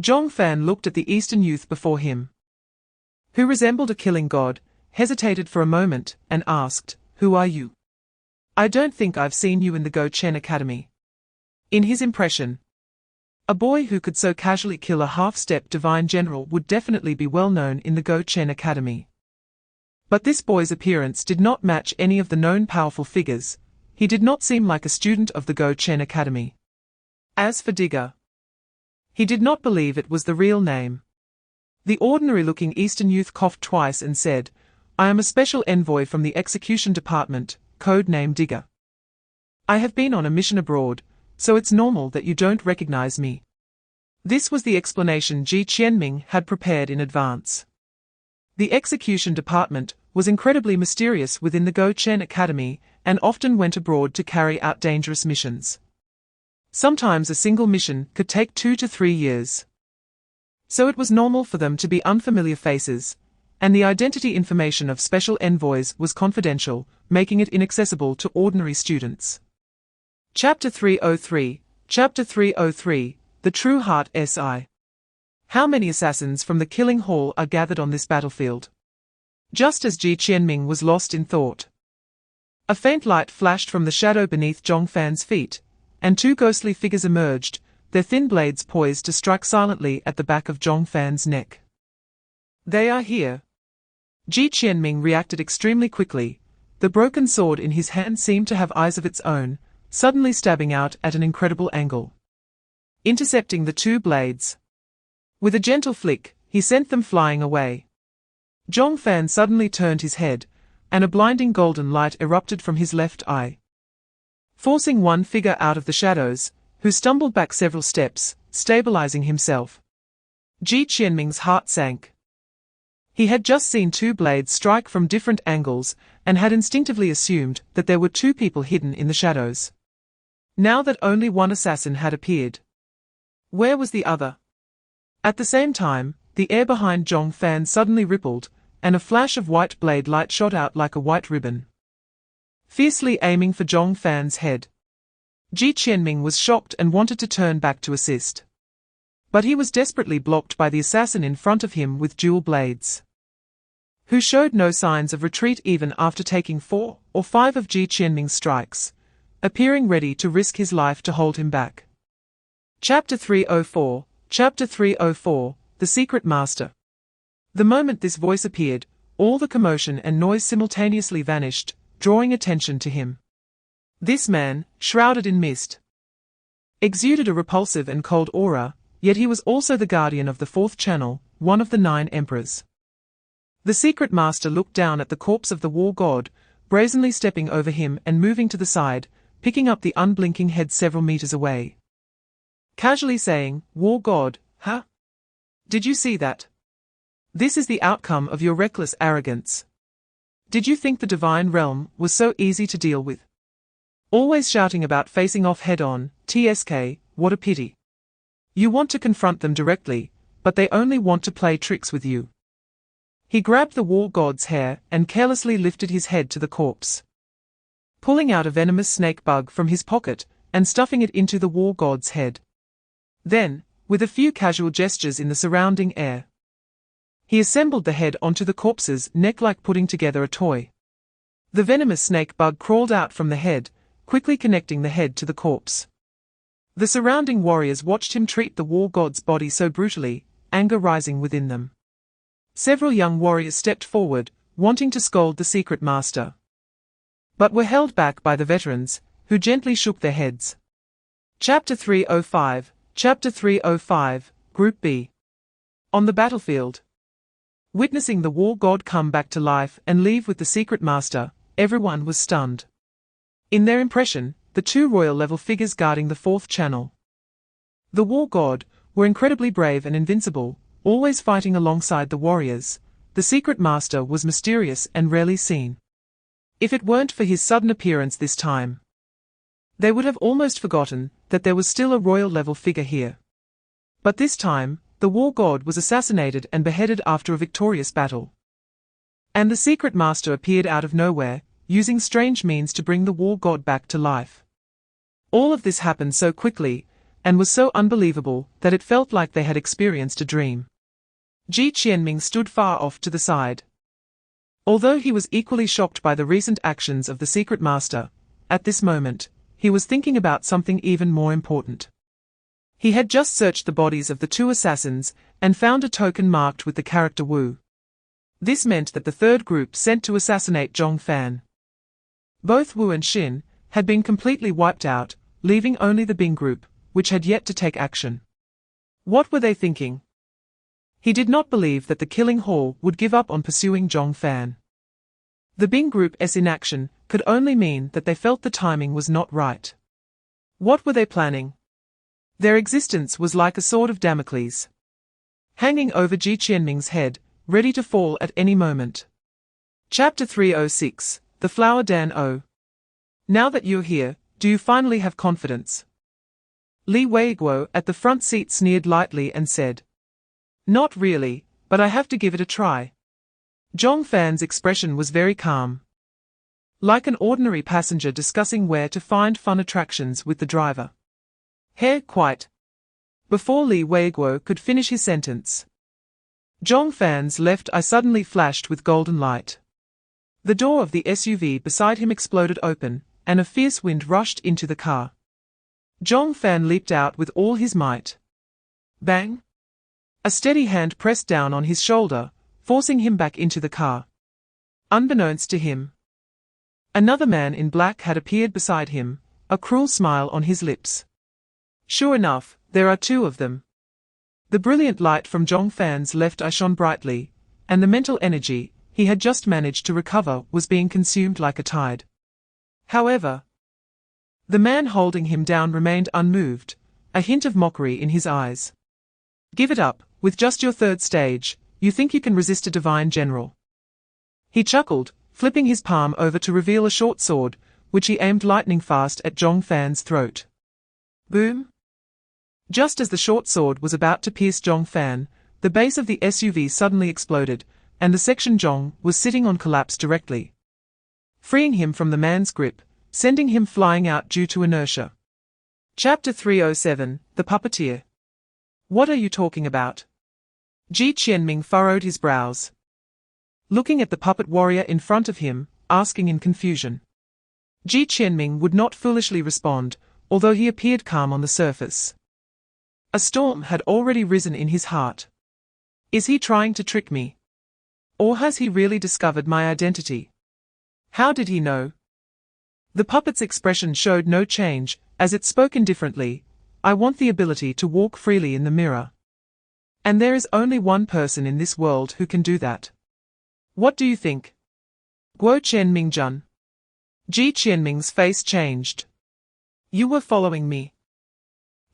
Zhong Fan looked at the eastern youth before him, who resembled a killing god, hesitated for a moment, and asked, "Who are you? I don't think I've seen you in the Gou Chen Academy." In his impression, a boy who could so casually kill a half-step divine general would definitely be well known in the Gou Chen Academy. But this boy's appearance did not match any of the known powerful figures. He did not seem like a student of the Gou Chen Academy. As for Digger, he did not believe it was the real name. The ordinary-looking Eastern youth coughed twice and said, "I am a special envoy from the execution department, code name Digger. I have been on a mission abroad, so it's normal that you don't recognize me." This was the explanation Ji Qianming had prepared in advance. The execution department was incredibly mysterious within the Gou Chen Academy and often went abroad to carry out dangerous missions. Sometimes a single mission could take 2 to 3 years. So it was normal for them to be unfamiliar faces, and the identity information of special envoys was confidential, making it inaccessible to ordinary students. Chapter 303, Chapter 303, The True Heart SI. How many assassins from the killing hall are gathered on this battlefield? Just as Ji Qianming was lost in thought, a faint light flashed from the shadow beneath Zhong Fan's feet, and 2 ghostly figures emerged, their thin blades poised to strike silently at the back of Zhong Fan's neck. "They are here." Ji Qianming reacted extremely quickly. The broken sword in his hand seemed to have eyes of its own, suddenly stabbing out at an incredible angle, intercepting the 2 blades. With a gentle flick, he sent them flying away. Zhong Fan suddenly turned his head, and a blinding golden light erupted from his left eye, forcing one figure out of the shadows, who stumbled back several steps, stabilizing himself. Ji Qianming's heart sank. He had just seen two blades strike from different angles, and had instinctively assumed that there were two people hidden in the shadows. Now that only one assassin had appeared, where was the other? At the same time, the air behind Zhong Fan suddenly rippled, and a flash of white blade light shot out like a white ribbon, fiercely aiming for Zhong Fan's head. Ji Qianming was shocked and wanted to turn back to assist, but he was desperately blocked by the assassin in front of him with dual blades, who showed no signs of retreat even after taking 4 or 5 of Ji Qianming's strikes, appearing ready to risk his life to hold him back. Chapter 304, Chapter 304, The Secret Master. The moment this voice appeared, all the commotion and noise simultaneously vanished, drawing attention to him. This man, shrouded in mist, exuded a repulsive and cold aura, yet he was also the guardian of the fourth channel, one of the 9 emperors. The secret master looked down at the corpse of the war god, brazenly stepping over him and moving to the side, picking up the unblinking head several meters away, casually saying, "War god, huh? Did you see that? This is the outcome of your reckless arrogance. Did you think the divine realm was so easy to deal with? Always shouting about facing off head-on, TSK, what a pity. You want to confront them directly, but they only want to play tricks with you." He grabbed the war god's hair and carelessly lifted his head to the corpse, pulling out a venomous snake bug from his pocket and stuffing it into the war god's head. Then, with a few casual gestures in the surrounding air, he assembled the head onto the corpse's neck like putting together a toy. The venomous snake bug crawled out from the head, quickly connecting the head to the corpse. The surrounding warriors watched him treat the war god's body so brutally, anger rising within them. Several young warriors stepped forward, wanting to scold the secret master, but were held back by the veterans, who gently shook their heads. Chapter 305, Chapter 305, Group B. On the battlefield. Witnessing the war god come back to life and leave with the secret master, everyone was stunned. In their impression, the 2 royal-level figures guarding the fourth channel, the war god, were incredibly brave and invincible, always fighting alongside the warriors. The secret master was mysterious and rarely seen. If it weren't for his sudden appearance this time, they would have almost forgotten that there was still a royal-level figure here. But this time, the war god was assassinated and beheaded after a victorious battle, and the secret master appeared out of nowhere, using strange means to bring the war god back to life. All of this happened so quickly, and was so unbelievable that it felt like they had experienced a dream. Ji Qianming stood far off to the side. Although he was equally shocked by the recent actions of the secret master, at this moment, he was thinking about something even more important. He had just searched the bodies of the 2 assassins, and found a token marked with the character Wu. This meant that the third group sent to assassinate Zhong Fan, both Wu and Xin, had been completely wiped out, leaving only the Bing group, which had yet to take action. What were they thinking? He did not believe that the killing hall would give up on pursuing Zhong Fan. The Bing group's inaction could only mean that they felt the timing was not right. What were they planning? Their existence was like a sword of Damocles, hanging over Ji Qianming's head, ready to fall at any moment. Chapter 306, The Flower Dan O. Now that you're here, do you finally have confidence? Li Weiguo at the front seat sneered lightly and said, "Not really, but I have to give it a try." Zhong Fan's expression was very calm, like an ordinary passenger discussing where to find fun attractions with the driver. Quite. Before Li Weiguo could finish his sentence, Zhong Fan's left eye suddenly flashed with golden light. The door of the SUV beside him exploded open, and a fierce wind rushed into the car. Zhong Fan leaped out with all his might. Bang! A steady hand pressed down on his shoulder, forcing him back into the car. Unbeknownst to him, another man in black had appeared beside him, a cruel smile on his lips. Sure enough, there are 2 of them. The brilliant light from Zhong Fan's left eye shone brightly, and the mental energy he had just managed to recover was being consumed like a tide. However, the man holding him down remained unmoved, a hint of mockery in his eyes. "Give it up, with just your third stage, you think you can resist a divine general?" He chuckled, flipping his palm over to reveal a short sword, which he aimed lightning fast at Zhong Fan's throat. Boom! Just as the short sword was about to pierce Zhong Fan, the base of the SUV suddenly exploded, and the section Zhong was sitting on collapsed directly, freeing him from the man's grip, sending him flying out due to inertia. Chapter 307, The Puppeteer. What are you talking about? Ji Qianming furrowed his brows, looking at the puppet warrior in front of him, asking in confusion. Ji Qianming would not foolishly respond, although he appeared calm on the surface. A storm had already risen in his heart. Is he trying to trick me? Or has he really discovered my identity? How did he know? The puppet's expression showed no change, as it spoke indifferently. I want the ability to walk freely in the mirror. And there is only one person in this world who can do that. What do you think? Gou Chen Mingjun. Ji Qianming's face changed. You were following me.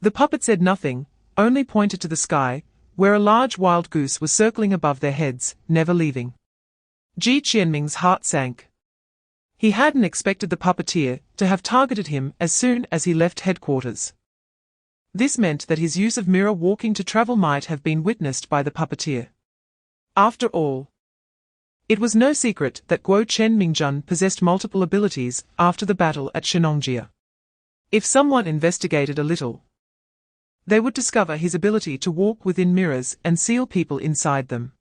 The puppet said nothing, only pointed to the sky, where a large wild goose was circling above their heads, never leaving. Ji Qianming's heart sank. He hadn't expected the puppeteer to have targeted him as soon as he left headquarters. This meant that his use of mirror walking to travel might have been witnessed by the puppeteer. After all, it was no secret that Gou Chen Mingjun possessed multiple abilities after the battle at Shenongjia. If someone investigated a little, they would discover his ability to walk within mirrors and seal people inside them.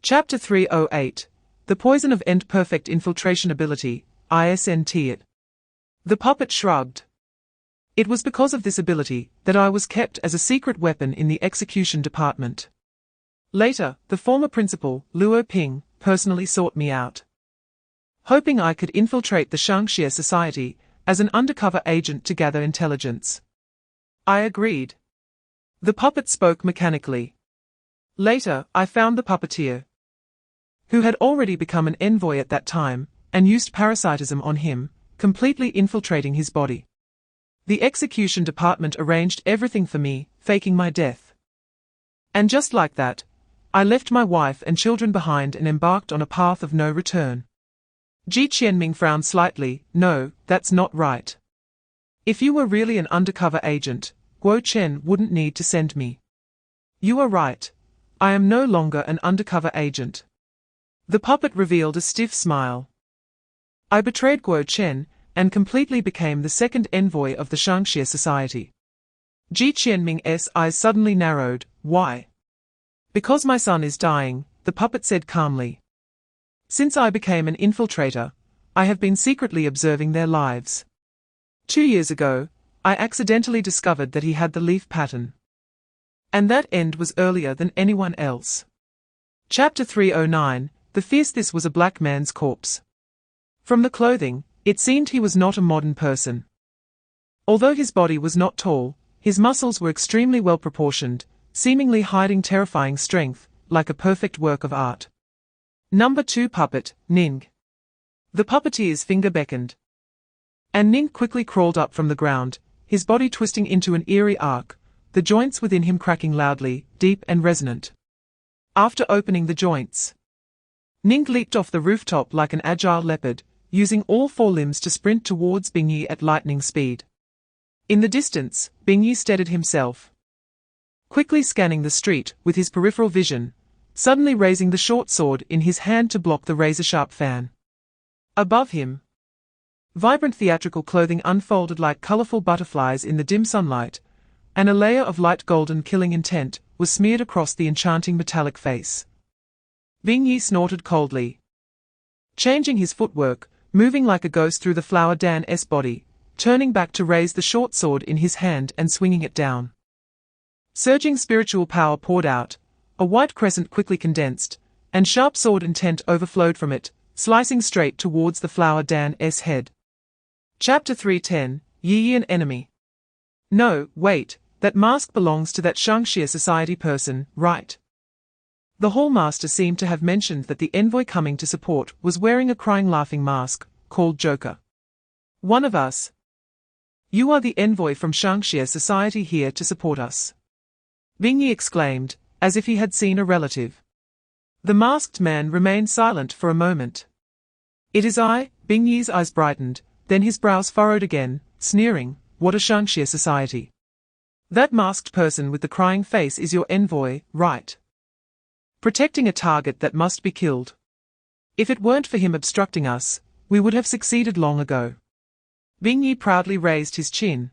Chapter 308, The Poison of End Perfect Infiltration Ability, ISNT. The puppet shrugged. It was because of this ability that I was kept as a secret weapon in the execution department. Later, the former principal, Luo Ping, personally sought me out, hoping I could infiltrate the Shangxia Society as an undercover agent to gather intelligence. I agreed. The puppet spoke mechanically. Later, I found the puppeteer, who had already become an envoy at that time, and used parasitism on him, completely infiltrating his body. The execution department arranged everything for me, faking my death. And just like that, I left my wife and children behind and embarked on a path of no return. Ji Qianming frowned slightly. No, that's not right. If you were really an undercover agent, Gou Chen wouldn't need to send me. You are right. I am no longer an undercover agent. The puppet revealed a stiff smile. I betrayed Gou Chen, and completely became the second envoy of the Shangxia Society. Ji Qianming's eyes suddenly narrowed. Why? Because my son is dying, the puppet said calmly. Since I became an infiltrator, I have been secretly observing their lives. 2 years ago, I accidentally discovered that he had the leaf pattern. And that end was earlier than anyone else. Chapter 309, The Fierce. This was a black man's corpse. From the clothing, it seemed he was not a modern person. Although his body was not tall, his muscles were extremely well proportioned, seemingly hiding terrifying strength, like a perfect work of art. Number 2 puppet, Ning. The puppeteer's finger beckoned, and Ning quickly crawled up from the ground, his body twisting into an eerie arc, the joints within him cracking loudly, deep and resonant. After opening the joints, Ning leaped off the rooftop like an agile leopard, using all 4 limbs to sprint towards Bingyi at lightning speed. In the distance, Bingyi steadied himself, quickly scanning the street with his peripheral vision, suddenly raising the short sword in his hand to block the razor-sharp fan. Above him, vibrant theatrical clothing unfolded like colorful butterflies in the dim sunlight, and a layer of light golden killing intent was smeared across the enchanting metallic face. Bingyi snorted coldly, changing his footwork, moving like a ghost through the flower Dan's body, turning back to raise the short sword in his hand and swinging it down. Surging spiritual power poured out, a white crescent quickly condensed, and sharp sword intent overflowed from it, slicing straight towards the flower Dan's head. Chapter 310, Yi an Enemy. No, wait, that mask belongs to that Shangxia Society person, right? The hallmaster seemed to have mentioned that the envoy coming to support was wearing a crying laughing mask, called Joker. One of us. You are the envoy from Shangxia society here to support us. Bing Yi exclaimed, as if he had seen a relative. The masked man remained silent for a moment. It is I. Bing Yi's eyes brightened, then his brows furrowed again, sneering, what a Shangxia society. That masked person with the crying face is your envoy, right? Protecting a target that must be killed. If it weren't for him obstructing us, we would have succeeded long ago. Bing Yi proudly raised his chin.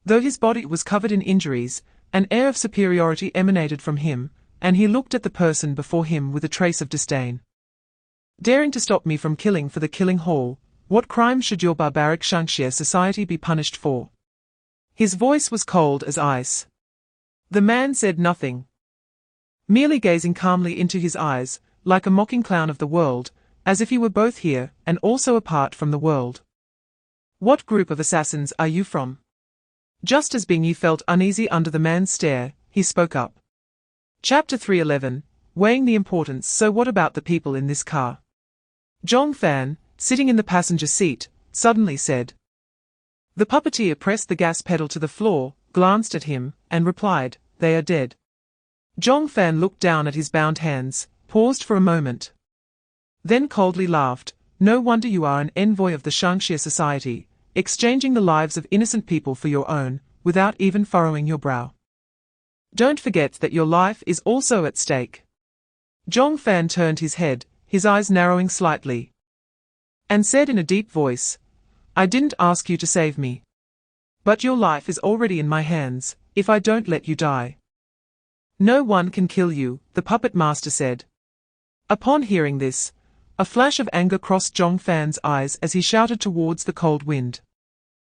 Though his body was covered in injuries, an air of superiority emanated from him, and he looked at the person before him with a trace of disdain. Daring to stop me from killing for the killing hall, what crime should your barbaric Shangxia society be punished for? His voice was cold as ice. The man said nothing. Merely gazing calmly into his eyes, like a mocking clown of the world, as if he were both here and also apart from the world. What group of assassins are you from? Just as Bing Yi felt uneasy under the man's stare, he spoke up. Chapter 311, Weighing the Importance. So what about the people in this car? Zhong Fan, sitting in the passenger seat, suddenly said. The puppeteer pressed the gas pedal to the floor, glanced at him, and replied, they are dead. Zhong Fan looked down at his bound hands, paused for a moment. Then coldly laughed, no wonder you are an envoy of the Shangxia society, exchanging the lives of innocent people for your own, without even furrowing your brow. Don't forget that your life is also at stake. Zhong Fan turned his head, his eyes narrowing slightly, and said in a deep voice, I didn't ask you to save me. But your life is already in my hands, if I don't let you die. No one can kill you, the puppet master said. Upon hearing this, a flash of anger crossed Zhong Fan's eyes as he shouted towards the cold wind.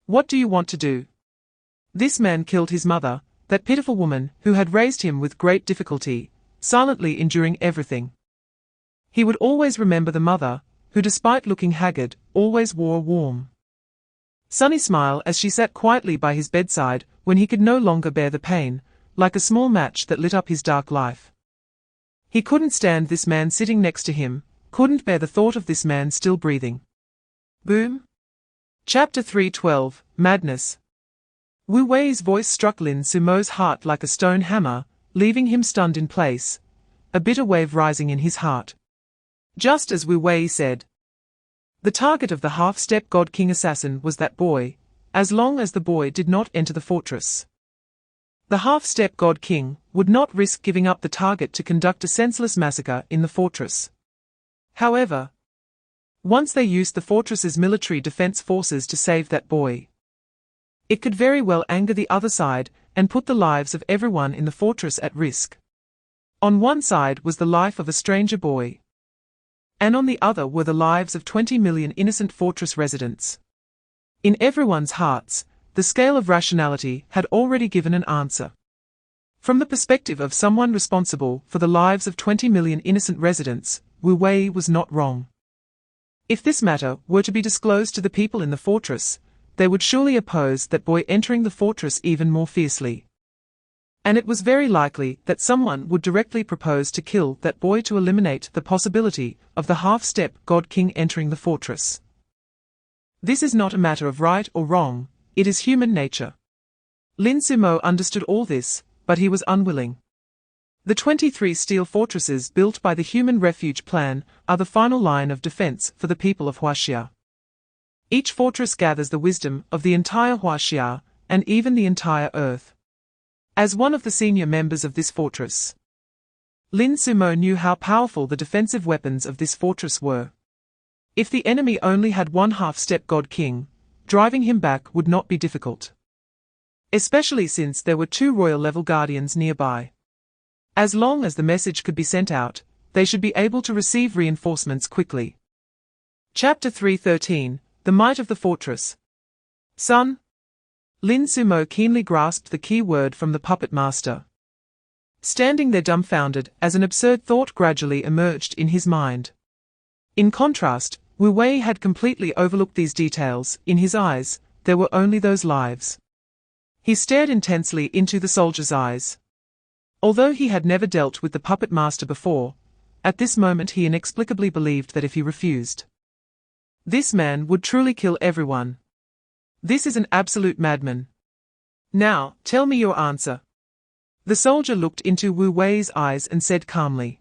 What do you want to do? This man killed his mother, that pitiful woman who had raised him with great difficulty, silently enduring everything. He would always remember the mother, who despite looking haggard, always wore a warm, sunny smile as she sat quietly by his bedside when he could no longer bear the pain, like a small match that lit up his dark life. He couldn't stand this man sitting next to him, couldn't bear the thought of this man still breathing. Boom. Chapter 312, Madness. Wu Wei's voice struck Lin Sumo's heart like a stone hammer, leaving him stunned in place, a bitter wave rising in his heart. Just as Wu Wei said. The target of the half-step God King assassin was that boy, as long as the boy did not enter the fortress. The half-step God King would not risk giving up the target to conduct a senseless massacre in the fortress. However, once they used the fortress's military defense forces to save that boy, it could very well anger the other side and put the lives of everyone in the fortress at risk. On one side was the life of a stranger boy, and on the other were the lives of 20 million innocent fortress residents. In everyone's hearts, the scale of rationality had already given an answer. From the perspective of someone responsible for the lives of 20 million innocent residents, Wu Wei was not wrong. If this matter were to be disclosed to the people in the fortress, they would surely oppose that boy entering the fortress even more fiercely. And it was very likely that someone would directly propose to kill that boy to eliminate the possibility of the half-step God King entering the fortress. This is not a matter of right or wrong, it is human nature. Lin Sumo understood all this, but he was unwilling. The 23 steel fortresses built by the Human Refuge Plan are the final line of defense for the people of Huaxia. Each fortress gathers the wisdom of the entire Huaxia, and even the entire earth. As one of the senior members of this fortress, Lin Sumo knew how powerful the defensive weapons of this fortress were. If the enemy only had one half-step God King, driving him back would not be difficult. Especially since there were 2 royal-level guardians nearby. As long as the message could be sent out, they should be able to receive reinforcements quickly. Chapter 313, The Might of the Fortress. Son. Lin Sumo keenly grasped the key word from the puppet master. Standing there dumbfounded as an absurd thought gradually emerged in his mind. In contrast, Wu Wei had completely overlooked these details. In his eyes, there were only those lives. He stared intensely into the soldier's eyes. Although he had never dealt with the puppet master before, at this moment he inexplicably believed that if he refused, this man would truly kill everyone. This is an absolute madman. Now, tell me your answer. The soldier looked into Wu Wei's eyes and said calmly.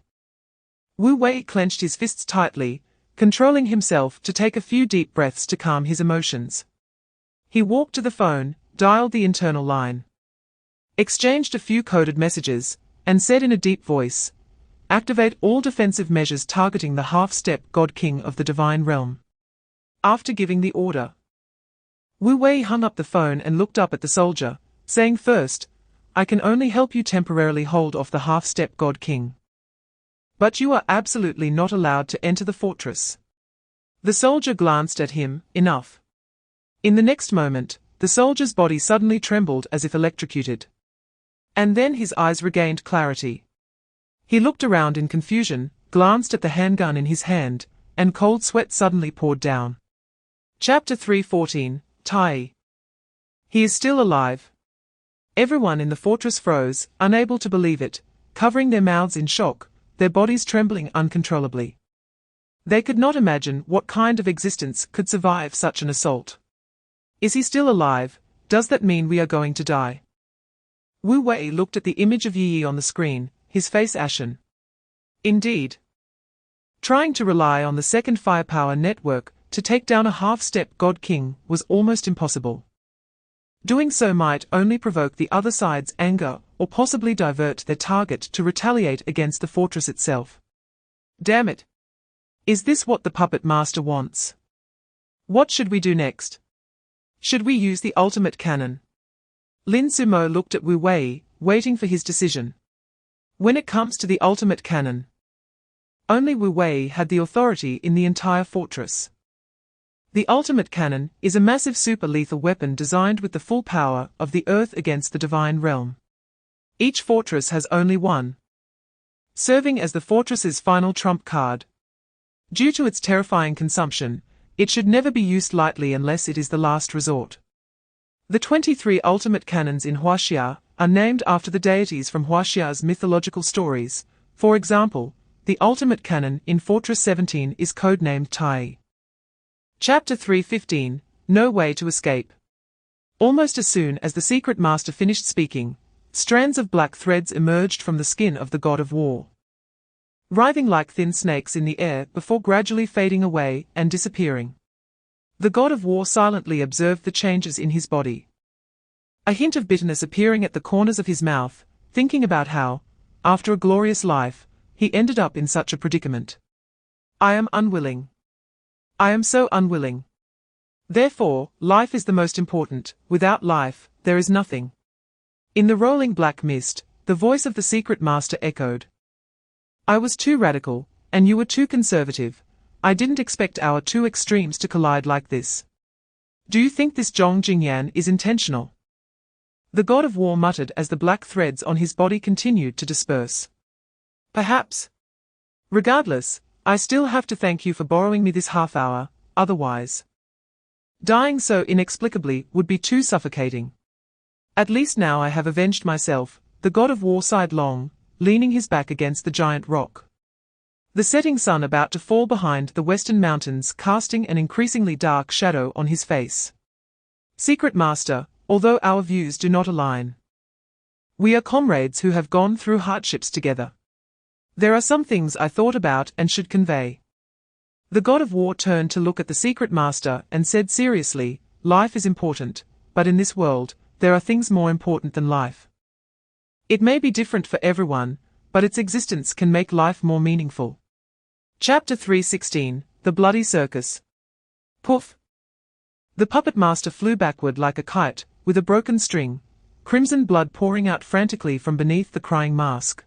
Wu Wei clenched his fists tightly, controlling himself to take a few deep breaths to calm his emotions. He walked to the phone, dialed the internal line, exchanged a few coded messages, and said in a deep voice, "Activate all defensive measures targeting the half-step God King of the Divine Realm." After giving the order, Wu Wei hung up the phone and looked up at the soldier, saying, "First, I can only help you temporarily hold off the half-step God King. But you are absolutely not allowed to enter the fortress." The soldier glanced at him. Enough. In the next moment, the soldier's body suddenly trembled as if electrocuted. And then his eyes regained clarity. He looked around in confusion, glanced at the handgun in his hand, and cold sweat suddenly poured down. Chapter 3:14, Tai. He is still alive. Everyone in the fortress froze, unable to believe it, covering their mouths in shock, their bodies trembling uncontrollably. They could not imagine what kind of existence could survive such an assault. Is he still alive? Does that mean we are going to die? Wu Wei looked at the image of Yi on the screen, his face ashen. Indeed. Trying to rely on the second firepower network to take down a half-step God King was almost impossible. Doing so might only provoke the other side's anger or possibly divert their target to retaliate against the fortress itself. Damn it! Is this what the puppet master wants? What should we do next? Should we use the ultimate cannon? Lin Sumo looked at Wu Wei, waiting for his decision. When it comes to the ultimate cannon, only Wu Wei had the authority in the entire fortress. The ultimate cannon is a massive super-lethal weapon designed with the full power of the earth against the divine realm. Each fortress has only one, serving as the fortress's final trump card. Due to its terrifying consumption, it should never be used lightly unless it is the last resort. The 23 ultimate cannons in Huaxia are named after the deities from Huaxia's mythological stories. For example, the ultimate cannon in Fortress 17 is codenamed Tai. Chapter 3:15, No Way to Escape. Almost as soon as the secret master finished speaking, strands of black threads emerged from the skin of the god of war, writhing like thin snakes in the air before gradually fading away and disappearing. The god of war silently observed the changes in his body, a hint of bitterness appearing at the corners of his mouth, thinking about how, after a glorious life, he ended up in such a predicament. I am unwilling. I am so unwilling. Therefore, life is the most important. Without life, there is nothing. In the rolling black mist, the voice of the secret master echoed. I was too radical, and you were too conservative. I didn't expect our two extremes to collide like this. Do you think this Zhong Jingyan is intentional? The god of war muttered as the black threads on his body continued to disperse. Perhaps. Regardless, I still have to thank you for borrowing me this half hour, otherwise dying so inexplicably would be too suffocating. At least now I have avenged myself. The god of war sighed long, leaning his back against the giant rock. The setting sun about to fall behind the western mountains casting an increasingly dark shadow on his face. Secret Master, although our views do not align, we are comrades who have gone through hardships together. There are some things I thought about and should convey. The god of war turned to look at the secret master and said seriously, life is important, but in this world, there are things more important than life. It may be different for everyone, but its existence can make life more meaningful. Chapter 3:16, The Bloody Circus. Poof! The puppet master flew backward like a kite, with a broken string, crimson blood pouring out frantically from beneath the crying mask,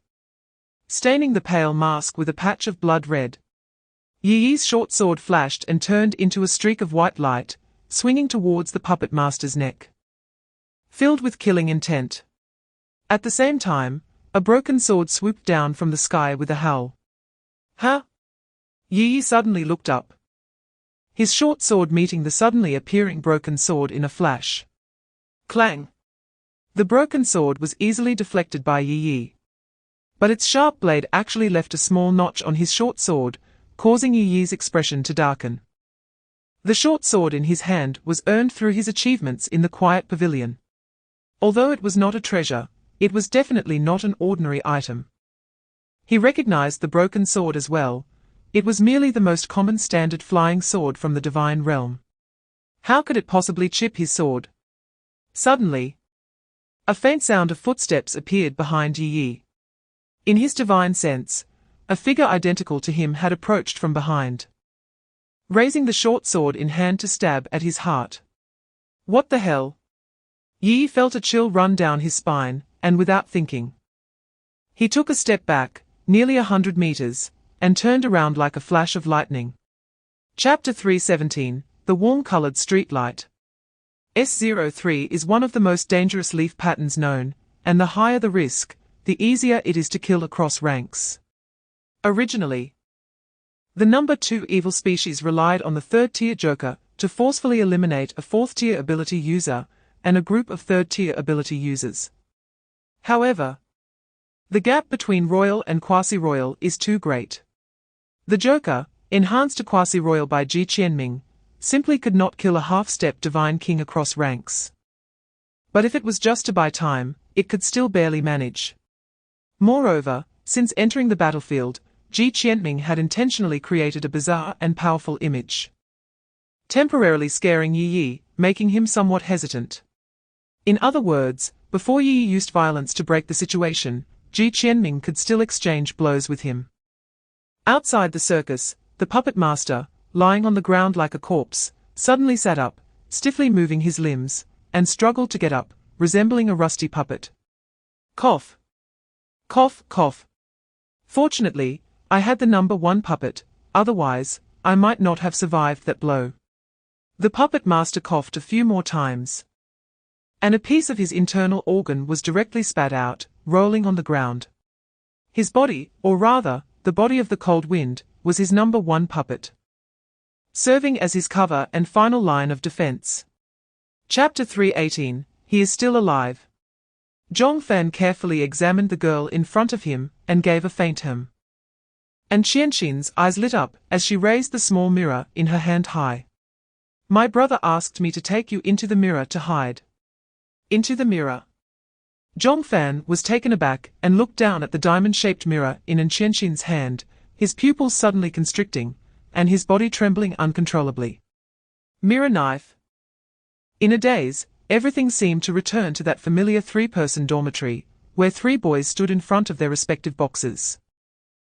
staining the pale mask with a patch of blood red. Yi's short sword flashed and turned into a streak of white light, swinging towards the puppet master's neck, filled with killing intent. At the same time, a broken sword swooped down from the sky with a howl. Huh? Yi suddenly looked up, his short sword meeting the suddenly appearing broken sword in a flash. Clang! The broken sword was easily deflected by Yi. But its sharp blade actually left a small notch on his short sword, causing Yi Yi's expression to darken. The short sword in his hand was earned through his achievements in the quiet pavilion. Although it was not a treasure, it was definitely not an ordinary item. He recognized the broken sword as well. It was merely the most common standard flying sword from the divine realm. How could it possibly chip his sword? Suddenly, a faint sound of footsteps appeared behind Yi Yi. In his divine sense, a figure identical to him had approached from behind, raising the short sword in hand to stab at his heart. What the hell? Yi felt a chill run down his spine, and without thinking, he took a step back, nearly 100 meters, and turned around like a flash of lightning. Chapter 317, The Warm-Colored Streetlight. S03 is one of the most dangerous leaf patterns known, and the higher the risk, the easier it is to kill across ranks. Originally, the number 2 evil species relied on the 3rd-tier Joker to forcefully eliminate a 4th-tier ability user and a group of 3rd-tier ability users. However, the gap between Royal and Quasi-Royal is too great. The Joker, enhanced to Quasi-Royal by Gou Chen, simply could not kill a half-step Divine King across ranks. But if it was just to buy time, it could still barely manage. Moreover, since entering the battlefield, Gou Chen had intentionally created a bizarre and powerful image, temporarily scaring Yi Yi, making him somewhat hesitant. In other words, before Yi Yi used violence to break the situation, Gou Chen could still exchange blows with him. Outside the circus, the puppet master, lying on the ground like a corpse, suddenly sat up, stiffly moving his limbs, and struggled to get up, resembling a rusty puppet. Cough. Cough, cough. Fortunately, I had the number 1 puppet, otherwise, I might not have survived that blow. The puppet master coughed a few more times, and a piece of his internal organ was directly spat out, rolling on the ground. His body, or rather, the body of the cold wind, was his number 1 puppet, serving as his cover and final line of defense. Chapter 318, He is still alive. Zhongfan carefully examined the girl in front of him, and gave a faint hum. And Qianxin's eyes lit up as she raised the small mirror in her hand high. My brother asked me to take you into the mirror to hide. Into the mirror. Zhongfan was taken aback and looked down at the diamond-shaped mirror in Qianxin's hand, his pupils suddenly constricting, and his body trembling uncontrollably. Mirror knife. In a daze, everything seemed to return to that familiar 3-person dormitory, where 3 boys stood in front of their respective boxes,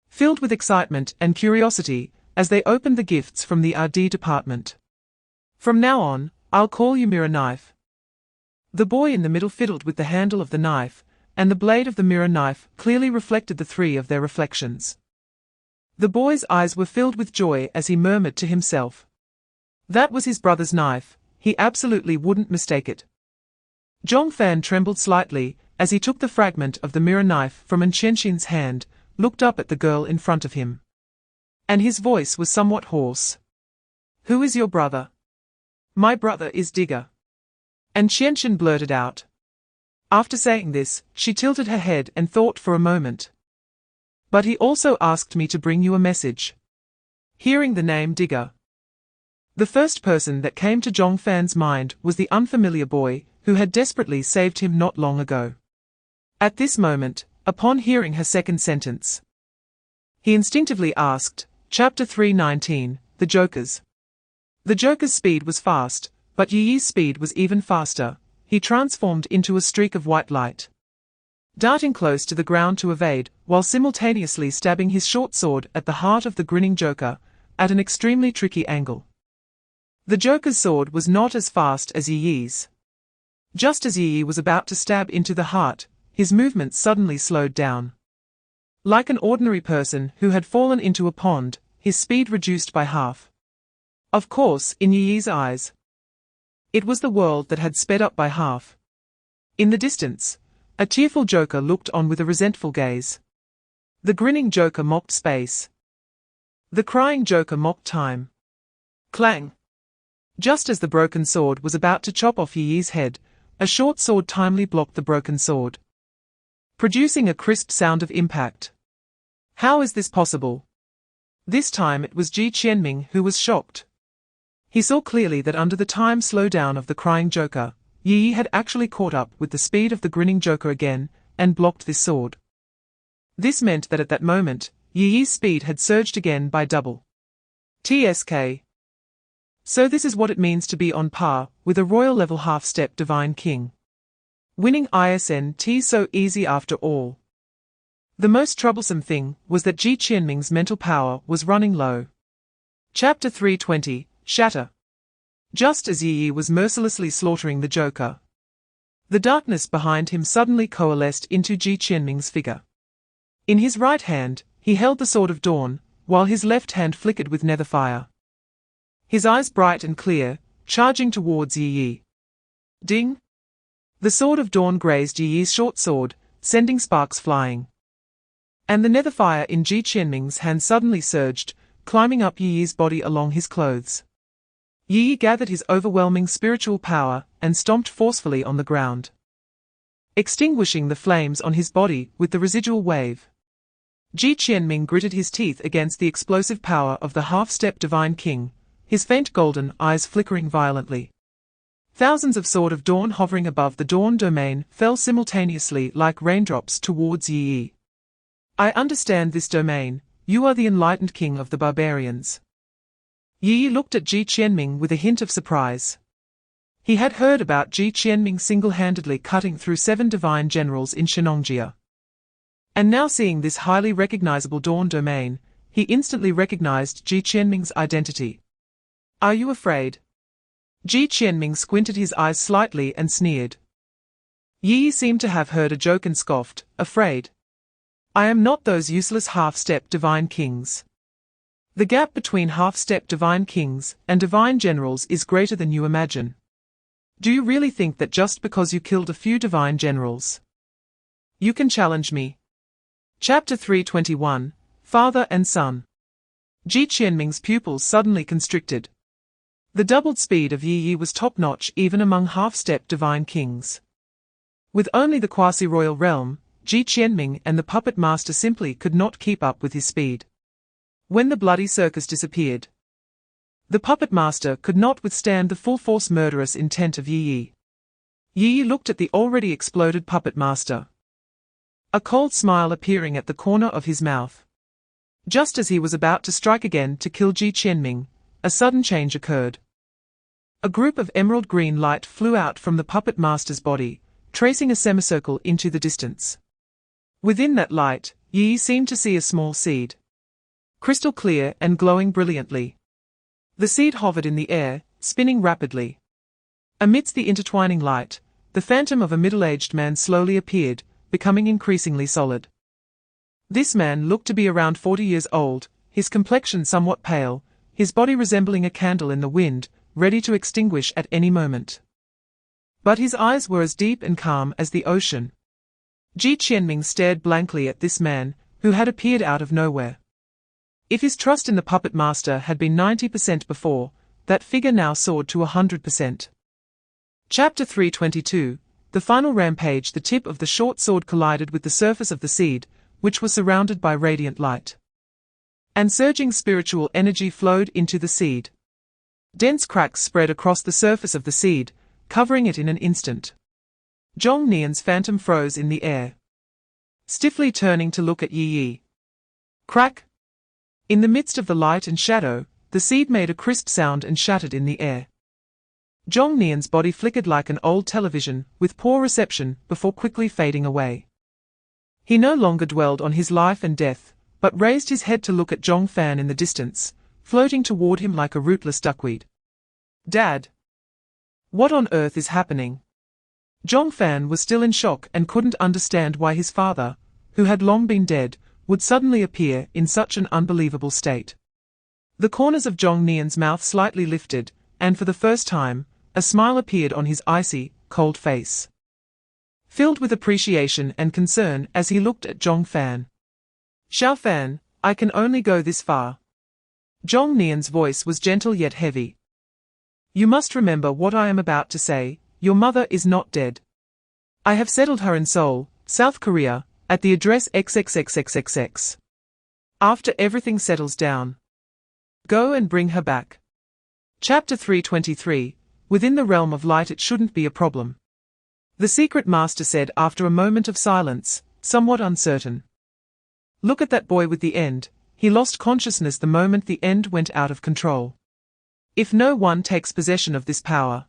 filled with excitement and curiosity, as they opened the gifts from the RD department. From now on, I'll call you Mirror Knife. The boy in the middle fiddled with the handle of the knife, and the blade of the mirror knife clearly reflected the 3 of their reflections. The boy's eyes were filled with joy as he murmured to himself, that was his brother's knife, he absolutely wouldn't mistake it. Zhongfan trembled slightly as he took the fragment of the mirror knife from Qianxin's hand, looked up at the girl in front of him, and his voice was somewhat hoarse. Who is your brother? My brother is Digger. And Qianxin blurted out. After saying this, she tilted her head and thought for a moment. But he also asked me to bring you a message. Hearing the name Digger, the first person that came to Zhongfan's mind was the unfamiliar boy who had desperately saved him not long ago. At this moment, upon hearing her second sentence, he instinctively asked, Chapter 319, The Jokers. The Joker's speed was fast, but Yi Yi's speed was even faster. He transformed into a streak of white light, darting close to the ground to evade, while simultaneously stabbing his short sword at the heart of the grinning Joker, at an extremely tricky angle. The Joker's sword was not as fast as Yi Yi's. Just as Yi Yi was about to stab into the heart, his movements suddenly slowed down. Like an ordinary person who had fallen into a pond, his speed reduced by half. Of course, in Yi Yi's eyes, it was the world that had sped up by half. In the distance, a tearful Joker looked on with a resentful gaze. The grinning Joker mocked space. The crying Joker mocked time. Clang! Just as the broken sword was about to chop off Yi Yi's head, a short sword timely blocked the broken sword. producing a crisp sound of impact. How is this possible? This time it was Ji Qianming who was shocked. He saw clearly that under the time slowdown of the crying Joker, Yi had actually caught up with the speed of the grinning Joker again, and blocked this sword. This meant that at that moment, Yi's speed had surged again by double. TSK. So this is what it means to be on par with a royal level half-step divine king. Winning ISNT so easy after all. The most troublesome thing was that Ji Qianming's mental power was running low. Chapter 320, Shatter. Just as Yi was mercilessly slaughtering the Joker, the darkness behind him suddenly coalesced into Ji Qianming's figure. In his right hand, he held the Sword of Dawn, while his left hand flickered with nether fire. His eyes bright and clear, charging towards Yi. Ding! The Sword of Dawn grazed Yi's short sword, sending sparks flying. And the nether fire in Ji Qianming's hand suddenly surged, climbing up Yi's body along his clothes. Yi gathered his overwhelming spiritual power and stomped forcefully on the ground, extinguishing the flames on his body with the residual wave. Ji Qianming gritted his teeth against the explosive power of the half-step divine king, his faint golden eyes flickering violently. Thousands of Sword of Dawn hovering above the Dawn domain fell simultaneously like raindrops towards Yi. I understand this domain, you are the enlightened king of the barbarians. Yi looked at Ji Qianming with a hint of surprise. He had heard about Ji Qianming single-handedly cutting through 7 divine generals in Shenongjia. And now seeing this highly recognizable Dawn domain, he instantly recognized Ji Qianming's identity. Are you afraid? Ji Qianming squinted his eyes slightly and sneered. Yi seemed to have heard a joke and scoffed, afraid. I am not those useless half-step divine kings. The gap between half-step divine kings and divine generals is greater than you imagine. Do you really think that just because you killed a few divine generals, you can challenge me? Chapter 321, Father and Son. Ji Qianming's pupils suddenly constricted. The doubled speed of Yi was top-notch even among half-step divine kings. With only the quasi-royal realm, Ji Qianming and the puppet master simply could not keep up with his speed. When the bloody circus disappeared, the puppet master could not withstand the full-force murderous intent of Yi. Yi looked at the already exploded puppet master, a cold smile appearing at the corner of his mouth. Just as he was about to strike again to kill Ji Qianming, a sudden change occurred. A group of emerald green light flew out from the puppet master's body, tracing a semicircle into the distance. Within that light, Yi seemed to see a small seed, crystal clear and glowing brilliantly. The seed hovered in the air, spinning rapidly. Amidst the intertwining light, the phantom of a middle-aged man slowly appeared, becoming increasingly solid. This man looked to be around 40 years old, his complexion somewhat pale, his body resembling a candle in the wind, ready to extinguish at any moment. But his eyes were as deep and calm as the ocean. Ji Qianming stared blankly at this man, who had appeared out of nowhere. If his trust in the puppet master had been 90% before, that figure now soared to 100%. Chapter 322, The Final Rampage. The tip of the short sword collided with the surface of the seed, which was surrounded by radiant light. And surging spiritual energy flowed into the seed. Dense cracks spread across the surface of the seed, covering it in an instant. Zhong Nian's phantom froze in the air, stiffly turning to look at Yi. Crack! In the midst of the light and shadow, the seed made a crisp sound and shattered in the air. Zhong Nian's body flickered like an old television, with poor reception, before quickly fading away. He no longer dwelled on his life and death, but raised his head to look at Zhong Fan in the distance, floating toward him like a rootless duckweed. Dad! What on earth is happening? Zhong Fan was still in shock and couldn't understand why his father, who had long been dead, would suddenly appear in such an unbelievable state. The corners of Zhong Nian's mouth slightly lifted, and for the first time, a smile appeared on his icy, cold face, filled with appreciation and concern as he looked at Zhong Fan. Xiao Fan, I can only go this far. Zhong Nian's voice was gentle yet heavy. You must remember what I am about to say. Your mother is not dead. I have settled her in Seoul, South Korea, at the address XXXXXX. After everything settles down, go and bring her back. Chapter 323, Within the realm of light it shouldn't be a problem. The secret master said after a moment of silence, somewhat uncertain. Look at that boy with the end, he lost consciousness the moment the end went out of control. If no one takes possession of this power,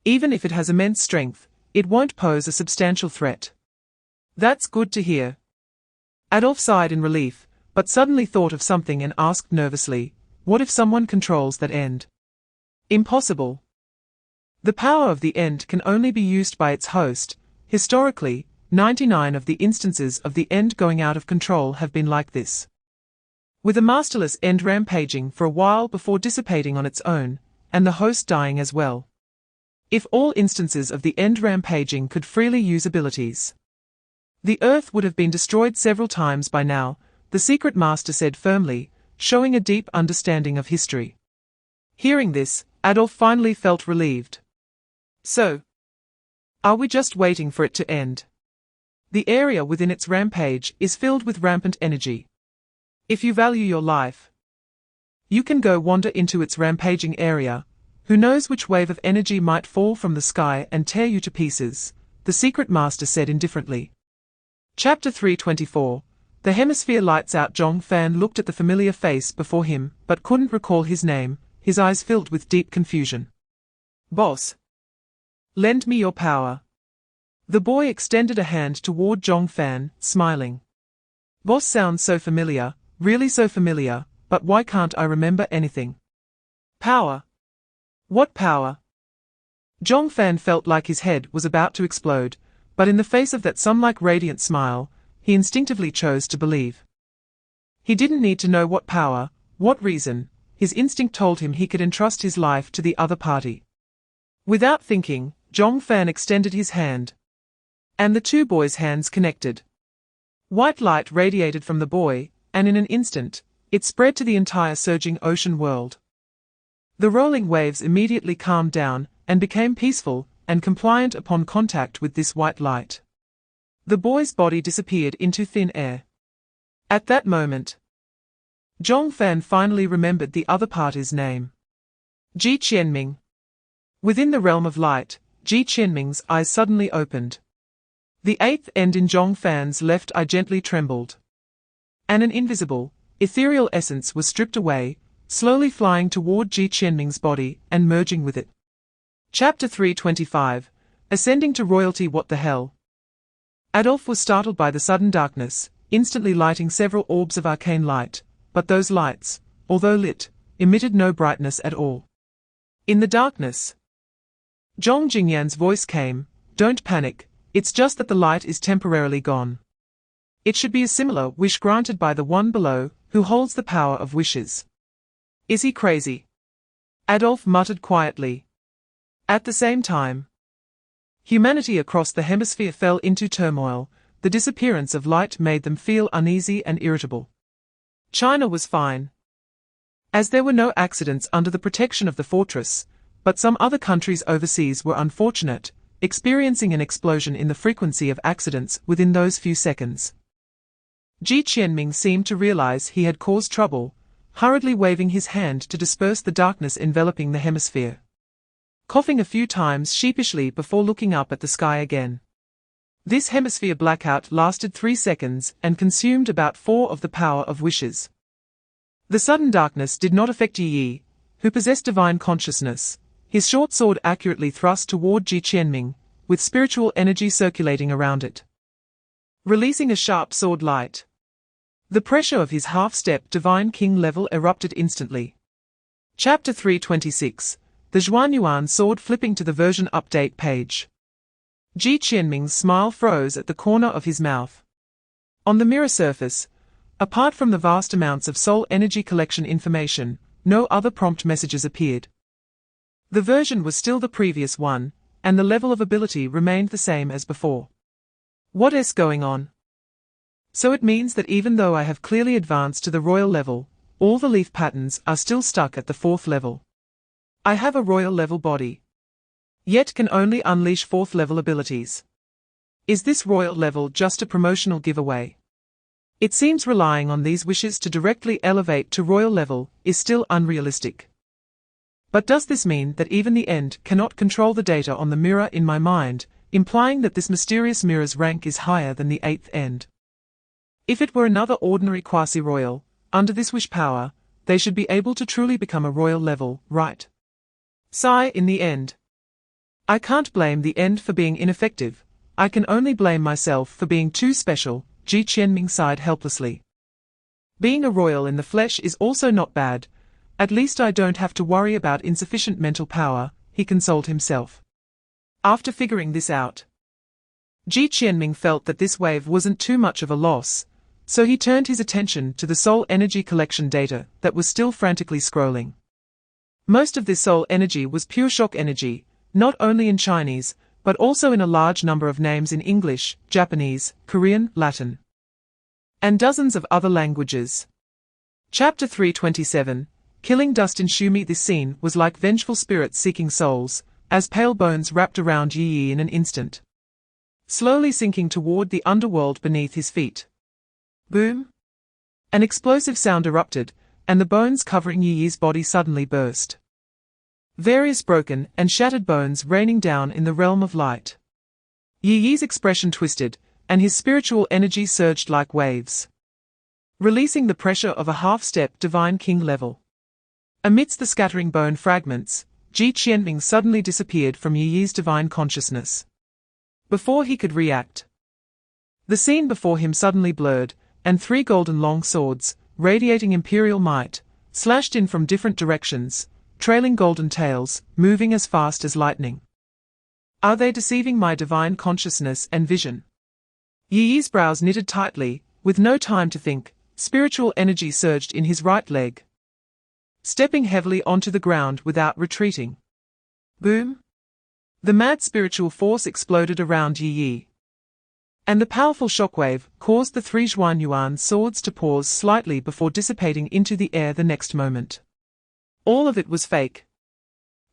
even if it has immense strength, it won't pose a substantial threat. That's good to hear. Adolf sighed in relief, but suddenly thought of something and asked nervously, what if someone controls that end? Impossible. The power of the end can only be used by its host. Historically, 99 of the instances of the end going out of control have been like this, with a masterless end rampaging for a while before dissipating on its own, and the host dying as well. If all instances of the end rampaging could freely use abilities, the Earth would have been destroyed several times by now, the secret master said firmly, showing a deep understanding of history. Hearing this, Adolf finally felt relieved. So, are we just waiting for it to end? The area within its rampage is filled with rampant energy. If you value your life, you can go wander into its rampaging area. Who knows which wave of energy might fall from the sky and tear you to pieces, the secret master said indifferently. Chapter 324, The hemisphere lights out. Zhong Fan looked at the familiar face before him, but couldn't recall his name, his eyes filled with deep confusion. Boss, lend me your power. The boy extended a hand toward Zhong Fan, smiling. Boss sounds so familiar, really so familiar, but why can't I remember anything? Power? What power? Zhong Fan felt like his head was about to explode, but in the face of that sun-like radiant smile, he instinctively chose to believe. He didn't need to know what power, what reason, his instinct told him he could entrust his life to the other party. Without thinking, Zhong Fan extended his hand, and the two boys' hands connected. White light radiated from the boy, and in an instant, it spread to the entire surging ocean world. The rolling waves immediately calmed down, and became peaceful and compliant upon contact with this white light. The boy's body disappeared into thin air. At that moment, Zhong Fan finally remembered the other party's name. Ji Qianming. Within the realm of light, Ji Qianming's eyes suddenly opened. The eighth end in Zhong Fan's left eye gently trembled, and an invisible, ethereal essence was stripped away, slowly flying toward Ji Qianming's body and merging with it. Chapter 325, Ascending to Royalty. What the hell? Adolf was startled by the sudden darkness, instantly lighting several orbs of arcane light, but those lights, although lit, emitted no brightness at all. In the darkness, Zhong Jingyan's voice came, "Don't panic, it's just that the light is temporarily gone. It should be a similar wish granted by the one below, who holds the power of wishes." Is he crazy? Adolf muttered quietly. At the same time, humanity across the hemisphere fell into turmoil. The disappearance of light made them feel uneasy and irritable. China was fine, as there were no accidents under the protection of the fortress, but some other countries overseas were unfortunate, experiencing an explosion in the frequency of accidents within those few seconds. Ji Qianming seemed to realize he had caused trouble, hurriedly waving his hand to disperse the darkness enveloping the hemisphere, coughing a few times sheepishly before looking up at the sky again. This hemisphere blackout lasted 3 seconds and consumed about 4 of the power of wishes. The sudden darkness did not affect Yi, who possessed divine consciousness, his short sword accurately thrust toward Ji Qianming, with spiritual energy circulating around it, releasing a sharp sword light. The pressure of his half-step divine king level erupted instantly. Chapter 326, The Zhuanyuan Sword. Flipping to the version update page, Ji Qianming's smile froze at the corner of his mouth. On the mirror surface, apart from the vast amounts of soul energy collection information, no other prompt messages appeared. The version was still the previous one, and the level of ability remained the same as before. What is going on? So it means that even though I have clearly advanced to the royal level, all the leaf patterns are still stuck at the 4th level. I have a royal level body, yet can only unleash 4th level abilities. Is this royal level just a promotional giveaway? It seems relying on these wishes to directly elevate to royal level is still unrealistic. But does this mean that even the end cannot control the data on the mirror in my mind, implying that this mysterious mirror's rank is higher than the 8th end? If it were another ordinary quasi-royal, under this wish power, they should be able to truly become a royal level, right? Sigh in the end. I can't blame the end for being ineffective, I can only blame myself for being too special, Ji Qianming sighed helplessly. Being a royal in the flesh is also not bad, at least I don't have to worry about insufficient mental power, he consoled himself. After figuring this out, Ji Qianming felt that this wave wasn't too much of a loss, so he turned his attention to the soul energy collection data that was still frantically scrolling. Most of this soul energy was pure shock energy, not only in Chinese, but also in a large number of names in English, Japanese, Korean, Latin, and dozens of other languages. Chapter 327, Killing Dust in Shumi. This scene was like vengeful spirits seeking souls, as pale bones wrapped around Yi Yi in an instant, slowly sinking toward the underworld beneath his feet. Boom! An explosive sound erupted, and the bones covering Yi Yi's body suddenly burst. Various broken and shattered bones raining down in the realm of light. Yi Yi's expression twisted, and his spiritual energy surged like waves, releasing the pressure of a half-step divine king level. Amidst the scattering bone fragments, Ji Qianming suddenly disappeared from Yi Yi's divine consciousness. Before he could react, the scene before him suddenly blurred, and 3 golden long swords, radiating imperial might, slashed in from different directions, trailing golden tails, moving as fast as lightning. Are they deceiving my divine consciousness and vision? Yi Yi's brows knitted tightly, with no time to think, spiritual energy surged in his right leg, stepping heavily onto the ground without retreating. Boom! The mad spiritual force exploded around Yi Yi, and the powerful shockwave caused the 3 Zhuanyuan swords to pause slightly before dissipating into the air the next moment. All of it was fake.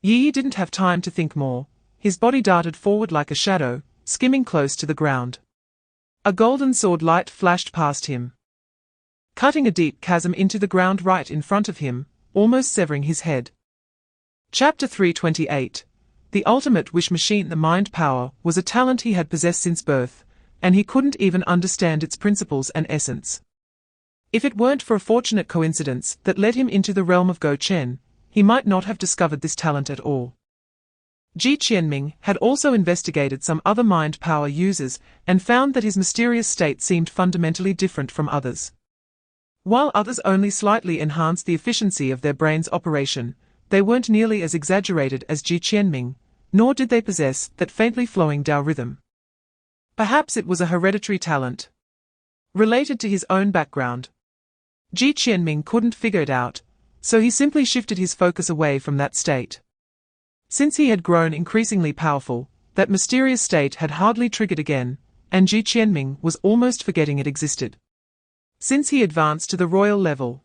Yi Yi didn't have time to think more, his body darted forward like a shadow, skimming close to the ground. A golden sword light flashed past him, cutting a deep chasm into the ground right in front of him, almost severing his head. Chapter 328. The ultimate wish machine. The mind power was a talent he had possessed since birth, and he couldn't even understand its principles and essence. If it weren't for a fortunate coincidence that led him into the realm of Gou Chen, he might not have discovered this talent at all. Ji Qianming had also investigated some other mind power users and found that his mysterious state seemed fundamentally different from others. While others only slightly enhanced the efficiency of their brain's operation, they weren't nearly as exaggerated as Ji Qianming, nor did they possess that faintly flowing Dao rhythm. Perhaps it was a hereditary talent, related to his own background. Ji Qianming couldn't figure it out, so he simply shifted his focus away from that state. Since he had grown increasingly powerful, that mysterious state had hardly triggered again, and Ji Qianming was almost forgetting it existed. Since he advanced to the royal level,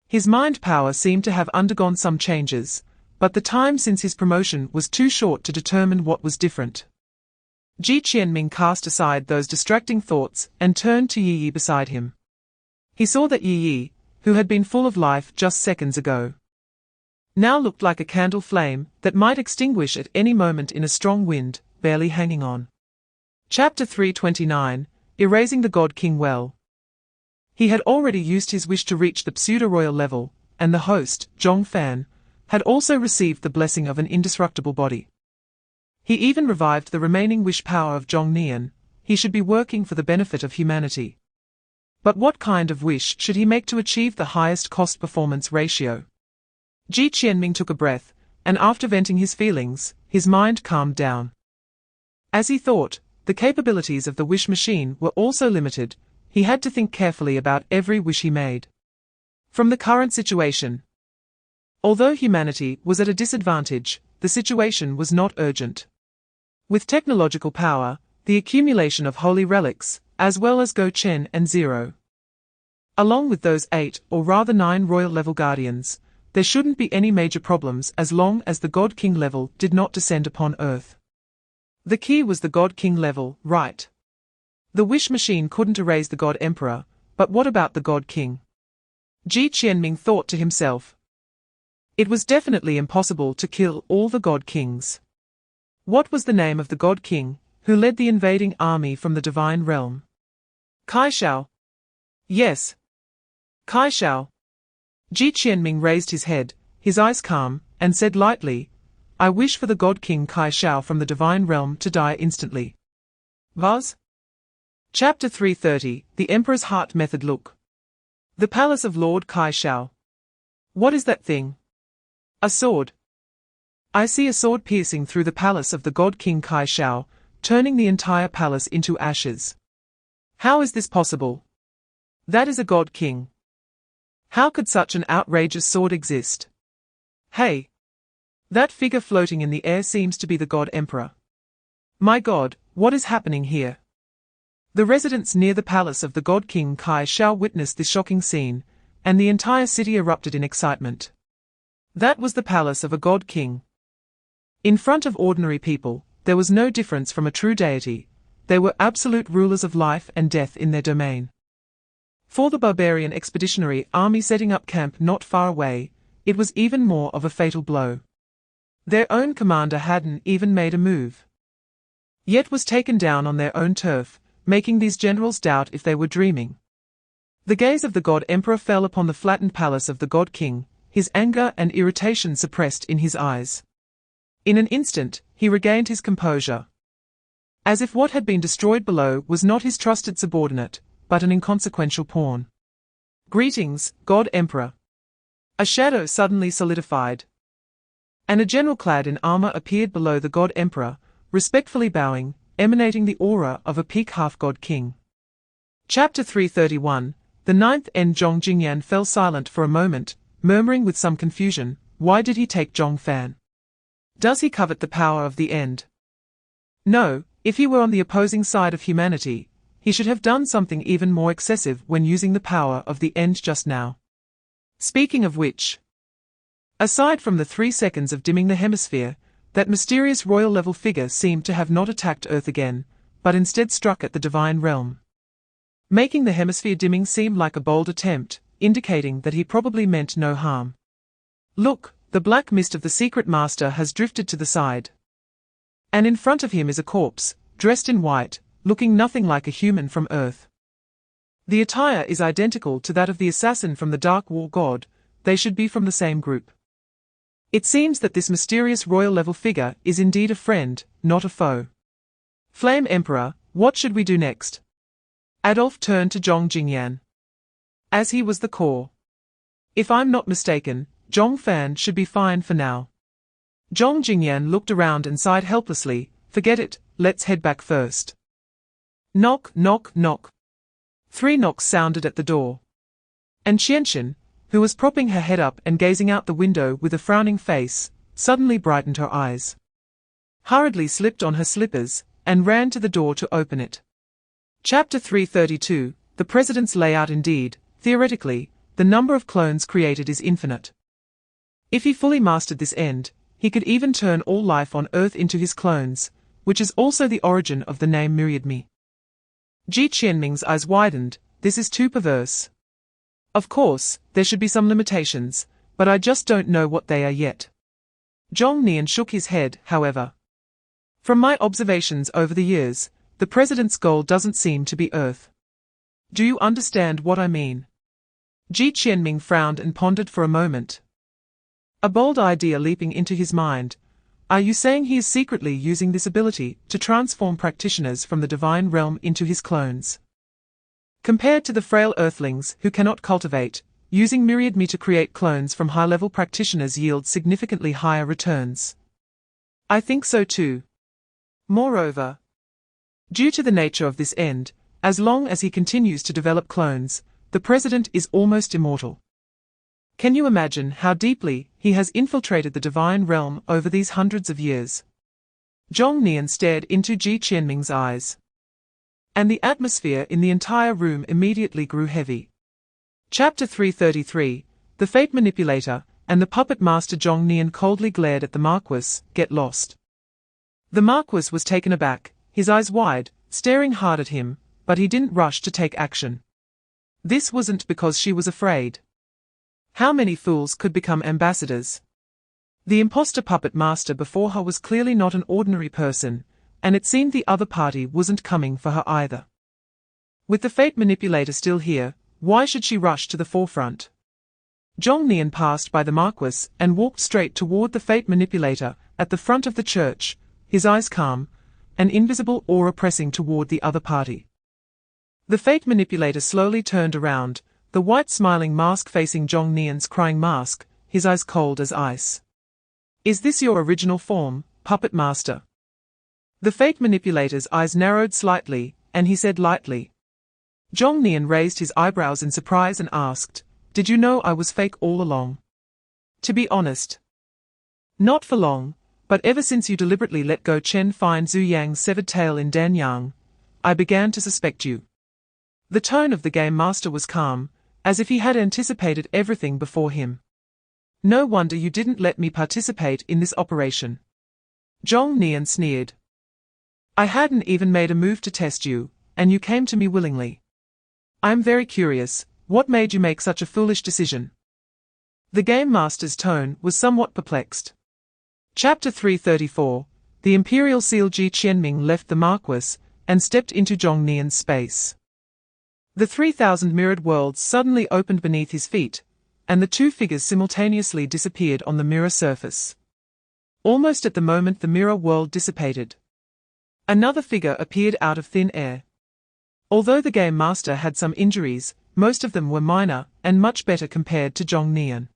his mind power seemed to have undergone some changes, but the time since his promotion was too short to determine what was different. Ji Qianming cast aside those distracting thoughts and turned to Yi Yi beside him. He saw that Yi Yi, who had been full of life just seconds ago, now looked like a candle flame that might extinguish at any moment in a strong wind, barely hanging on. Chapter 329, Erasing the God King well. He had already used his wish to reach the pseudo-royal level, and the host, Zhong Fan, had also received the blessing of an indestructible body. He even revived the remaining wish power of Zhong Nian. He should be working for the benefit of humanity. But what kind of wish should he make to achieve the highest cost-performance ratio? Ji Qianming took a breath, and after venting his feelings, his mind calmed down. As he thought, the capabilities of the wish machine were also limited. He had to think carefully about every wish he made. From the current situation, although humanity was at a disadvantage, the situation was not urgent. With technological power, the accumulation of holy relics, as well as Gou Chen and Zero, along with those 8 or rather 9 royal level guardians, there shouldn't be any major problems as long as the God King level did not descend upon Earth. The key was the God King level, right? The wish machine couldn't erase the God Emperor, but what about the God King? Ji Qianming thought to himself. It was definitely impossible to kill all the God Kings. What was the name of the God King, who led the invading army from the divine realm? Kai Shao. Yes. Kai Shao. Ji Qianming raised his head, his eyes calm, and said lightly, I wish for the God King Kai Shao from the divine realm to die instantly. Vaz? Chapter 330, The Emperor's Heart Method. Look. The Palace of Lord Kai Shao. What is that thing? A sword. I see a sword piercing through the palace of the God King Kai Shao, turning the entire palace into ashes. How is this possible? That is a God King. How could such an outrageous sword exist? Hey! That figure floating in the air seems to be the God Emperor. My God, what is happening here? The residents near the palace of the God King Kai Shao witnessed this shocking scene, and the entire city erupted in excitement. That was the palace of a God King. In front of ordinary people, there was no difference from a true deity. They were absolute rulers of life and death in their domain. For the barbarian expeditionary army setting up camp not far away, it was even more of a fatal blow. Their own commander hadn't even made a move, yet was taken down on their own turf, making these generals doubt if they were dreaming. The gaze of the God Emperor fell upon the flattened palace of the God King, his anger and irritation suppressed in his eyes. In an instant, he regained his composure. As if what had been destroyed below was not his trusted subordinate, but an inconsequential pawn. Greetings, God Emperor. A shadow suddenly solidified, and a general clad in armor appeared below the God Emperor, respectfully bowing, emanating the aura of a peak half-God king. Chapter 331, The ninth End. Zhong Jingyan fell silent for a moment, murmuring with some confusion, why did he take Zhong Fan? Does he covet the power of the End? No, if he were on the opposing side of humanity, he should have done something even more excessive when using the power of the End just now. Speaking of which, aside from the 3 seconds of dimming the hemisphere, that mysterious royal-level figure seemed to have not attacked Earth again, but instead struck at the divine realm, making the hemisphere dimming seem like a bold attempt, indicating that he probably meant no harm. Look, the black mist of the secret master has drifted to the side, and in front of him is a corpse, dressed in white, looking nothing like a human from Earth. The attire is identical to that of the assassin from the Dark War God. They should be from the same group. It seems that this mysterious royal-level figure is indeed a friend, not a foe. Flame Emperor, what should we do next? Adolf turned to Zhong Jingyan, as he was the core. If I'm not mistaken, Zhong Fan should be fine for now. Zhong Jingyan looked around and sighed helplessly, forget it, let's head back first. Knock, knock, knock. 3 knocks sounded at the door. And Qianxian, who was propping her head up and gazing out the window with a frowning face, suddenly brightened her eyes, hurriedly slipped on her slippers, and ran to the door to open it. Chapter 332, The President's Layout. Indeed, theoretically, the number of clones created is infinite. If he fully mastered this end, he could even turn all life on Earth into his clones, which is also the origin of the name Myriad Me. Ji Qianming's eyes widened, this is too perverse. Of course, there should be some limitations, but I just don't know what they are yet. Zhong Nian shook his head, however. From my observations over the years, the president's goal doesn't seem to be Earth. Do you understand what I mean? Ji Qianming frowned and pondered for a moment, a bold idea leaping into his mind. Are you saying he is secretly using this ability to transform practitioners from the divine realm into his clones? Compared to the frail earthlings who cannot cultivate, using Myriad Me to create clones from high-level practitioners yields significantly higher returns. I think so too. Moreover, due to the nature of this end, as long as he continues to develop clones, the president is almost immortal. Can you imagine how deeply he has infiltrated the divine realm over these hundreds of years? Zhong Nian stared into Ji Qianming's eyes, and the atmosphere in the entire room immediately grew heavy. Chapter 333, The Fate Manipulator, and the puppet master. Zhong Nian coldly glared at the Marquis. Get lost. The Marquis was taken aback, his eyes wide, staring hard at him, but he didn't rush to take action. This wasn't because she was afraid. How many fools could become ambassadors? The imposter puppet master before her was clearly not an ordinary person, and it seemed the other party wasn't coming for her either. With the fate manipulator still here, why should she rush to the forefront? Zhong Nian passed by the Marquis and walked straight toward the fate manipulator at the front of the church, his eyes calm, an invisible aura pressing toward the other party. The fate manipulator slowly turned around, the white smiling mask facing Zhong Nian's crying mask, his eyes cold as ice. Is this your original form, puppet master? The fate manipulator's eyes narrowed slightly, and he said lightly. Zhong Nian raised his eyebrows in surprise and asked, "Did you know I was fake all along?" "To be honest, not for long, but ever since you deliberately let Gou Chen find Zhu Yang's severed tail in Danyang, I began to suspect you." The tone of the game master was calm, as if he had anticipated everything before him. "No wonder you didn't let me participate in this operation." Zhong Nian sneered. "I hadn't even made a move to test you, and you came to me willingly. I'm very curious, what made you make such a foolish decision?" The game master's tone was somewhat perplexed. Chapter 334, The Imperial Seal Ji Qianming left the Marquis and stepped into Zhong Nian's space. The 3,000 mirrored worlds suddenly opened beneath his feet, and the two figures simultaneously disappeared on the mirror surface. Almost at the moment the mirror world dissipated, another figure appeared out of thin air. Although the game master had some injuries, most of them were minor and much better compared to Zhong Nian.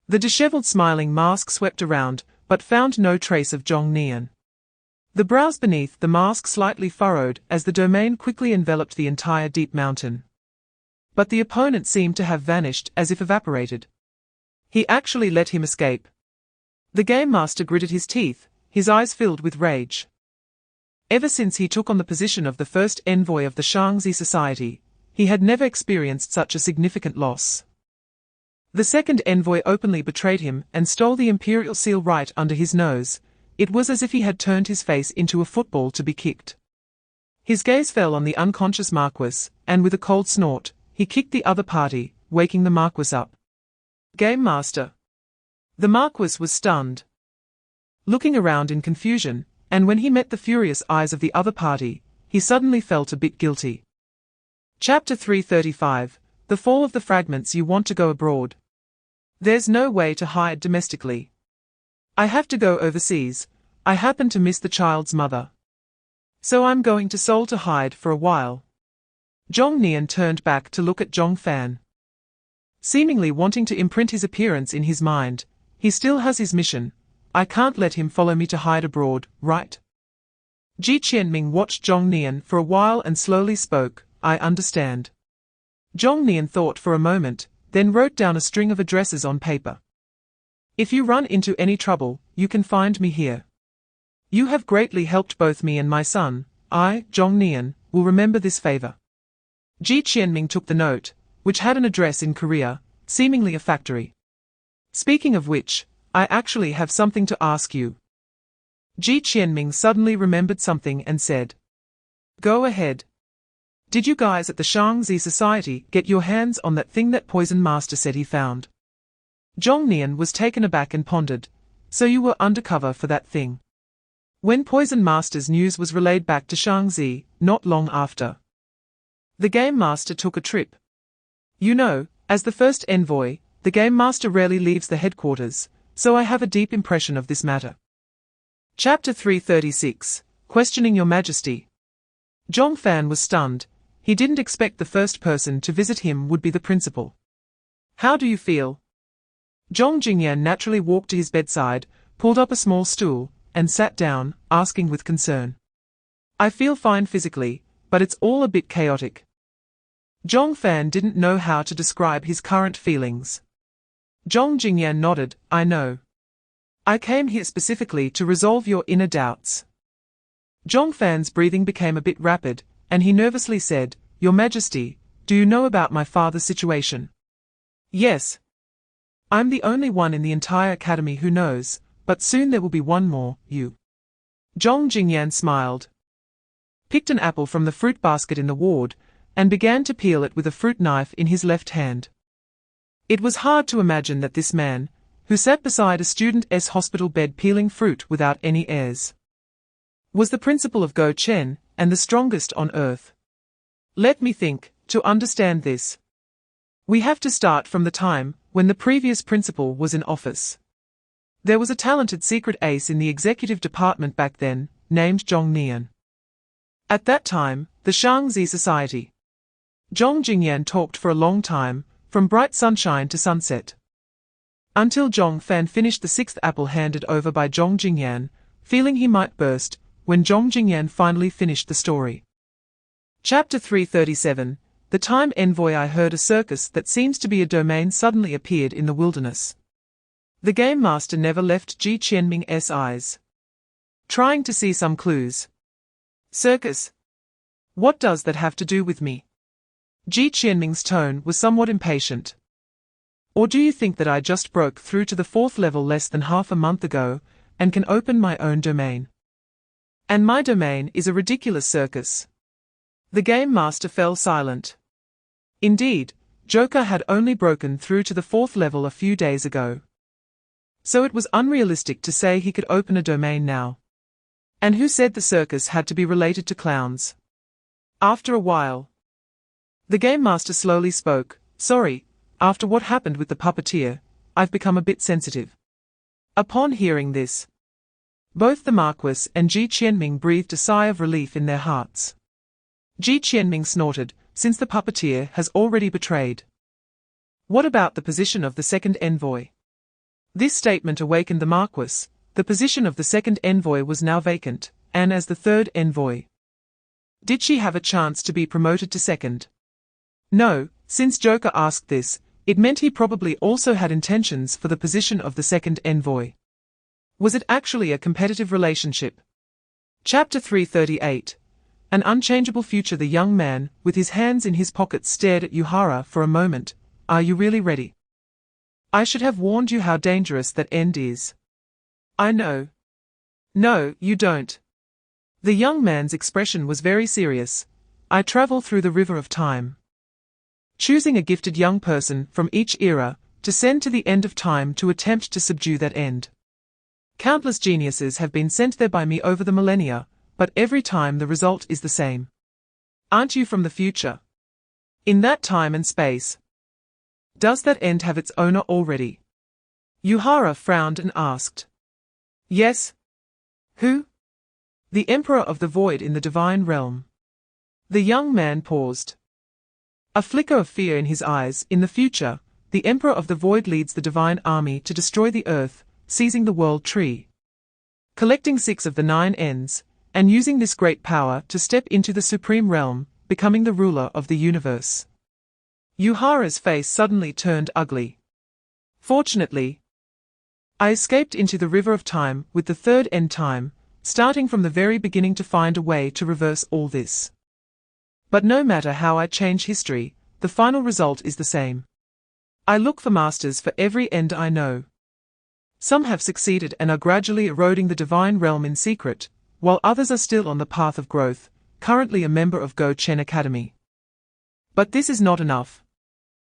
The disheveled smiling mask swept around, but found no trace of Zhong Nian. The brows beneath the mask slightly furrowed as the domain quickly enveloped the entire deep mountain. But the opponent seemed to have vanished as if evaporated. He actually let him escape. The game master gritted his teeth, his eyes filled with rage. Ever since he took on the position of the first envoy of the Shaanxi society, he had never experienced such a significant loss. The second envoy openly betrayed him and stole the imperial seal right under his nose. It was as if he had turned his face into a football to be kicked. His gaze fell on the unconscious Marquis, and with a cold snort, he kicked the other party, waking the Marquis up. "Game master." The Marquis was stunned, looking around in confusion, and when he met the furious eyes of the other party, he suddenly felt a bit guilty. Chapter 335, The Fall of the Fragments. You want to go abroad. There's no way to hide domestically. I have to go overseas. I happen to miss the child's mother. So I'm going to Seoul to hide for a while. Zhong Nian turned back to look at Zhong Fan. Seemingly wanting to imprint his appearance in his mind, he still has his mission. I can't let him follow me to hide abroad, right? Ji Qianming watched Zhong Nian for a while and slowly spoke, "I understand." Zhong Nian thought for a moment, then wrote down a string of addresses on paper. "If you run into any trouble, you can find me here. You have greatly helped both me and my son. I, Zhong Nian, will remember this favor." Ji Qianming took the note, which had an address in Korea, seemingly a factory. "Speaking of which, I actually have something to ask you." Ji Qianming suddenly remembered something and said, "Go ahead. Did you guys at the Shaanxi Society get your hands on that thing that Poison Master said he found?" Zhong Nian was taken aback and pondered, "So you were undercover for that thing?" When Poison Master's news was relayed back to Shaanxi, not long after, the Game Master took a trip. You know, as the first envoy, the Game Master rarely leaves the headquarters, so I have a deep impression of this matter. Chapter 336, Questioning Your Majesty. Zhong Fan was stunned. He didn't expect the first person to visit him would be the principal. "How do you feel?" Zhong Jingyan naturally walked to his bedside, pulled up a small stool, and sat down, asking with concern. "I feel fine physically, but it's all a bit chaotic." Zhong Fan didn't know how to describe his current feelings. Zhong Jingyan nodded, "I know. I came here specifically to resolve your inner doubts." Zhong Fan's breathing became a bit rapid, and he nervously said, "Your Majesty, do you know about my father's situation?" "Yes. I'm the only one in the entire academy who knows, but soon there will be one more, you." Zhong Jingyan smiled, picked an apple from the fruit basket in the ward, and began to peel it with a fruit knife in his left hand. It was hard to imagine that this man, who sat beside a student's hospital bed peeling fruit without any airs, was the principal of Gou Chen, and the strongest on earth. Let me think. To understand this, we have to start from the time when the previous principal was in office. There was a talented secret ace in the executive department back then, named Zhong Nian. At that time, the Shangzi Society. Zhong Jingyan talked for a long time, from bright sunshine to sunset, until Zhong Fan finished the sixth apple handed over by Zhong Jingyan, feeling he might burst, when Zhong Jingyan finally finished the story. Chapter 337. The time envoy. I heard a circus that seems to be a domain suddenly appeared in the wilderness. The game master never left Ji Qianming's eyes, trying to see some clues. Circus? What does that have to do with me? Ji Qianming's tone was somewhat impatient. Or do you think that I just broke through to the fourth level less than half a month ago, and can open my own domain? And my domain is a ridiculous circus. The game master fell silent. Indeed, Joker had only broken through to the fourth level a few days ago, so it was unrealistic to say he could open a domain now. And who said the circus had to be related to clowns? After a while, the game master slowly spoke. Sorry, after what happened with the puppeteer, I've become a bit sensitive. Upon hearing this, both the Marquis and Ji Qianming breathed a sigh of relief in their hearts. Ji Qianming snorted, since the puppeteer has already betrayed. What about the position of the second envoy? This statement awakened the Marquis. The position of the second envoy was now vacant, and as the third envoy, did she have a chance to be promoted to second? No, since Joker asked this, it meant he probably also had intentions for the position of the second envoy. Was it actually a competitive relationship? Chapter 338. An unchangeable future. The young man, with his hands in his pockets, stared at Yuhara for a moment. Are you really ready? I should have warned you how dangerous that end is. I know. No, you don't. The young man's expression was very serious. I travel through the river of time, choosing a gifted young person from each era, to send to the end of time to attempt to subdue that end. Countless geniuses have been sent there by me over the millennia, but every time the result is the same. Aren't you from the future? In that time and space, does that end have its owner already? Yuhara frowned and asked. Yes. Who? The Emperor of the Void in the Divine Realm. The young man paused, a flicker of fear in his eyes. In the future, the Emperor of the Void leads the Divine Army to destroy the Earth, seizing the World Tree, collecting 6 of the 9 ends, and using this great power to step into the Supreme Realm, becoming the ruler of the universe. Yuhara's face suddenly turned ugly. Fortunately, I escaped into the river of time with the third end time, starting from the very beginning to find a way to reverse all this. But no matter how I change history, the final result is the same. I look for masters for every end I know. Some have succeeded and are gradually eroding the divine realm in secret, while others are still on the path of growth, currently a member of Gou Chen Academy. But this is not enough.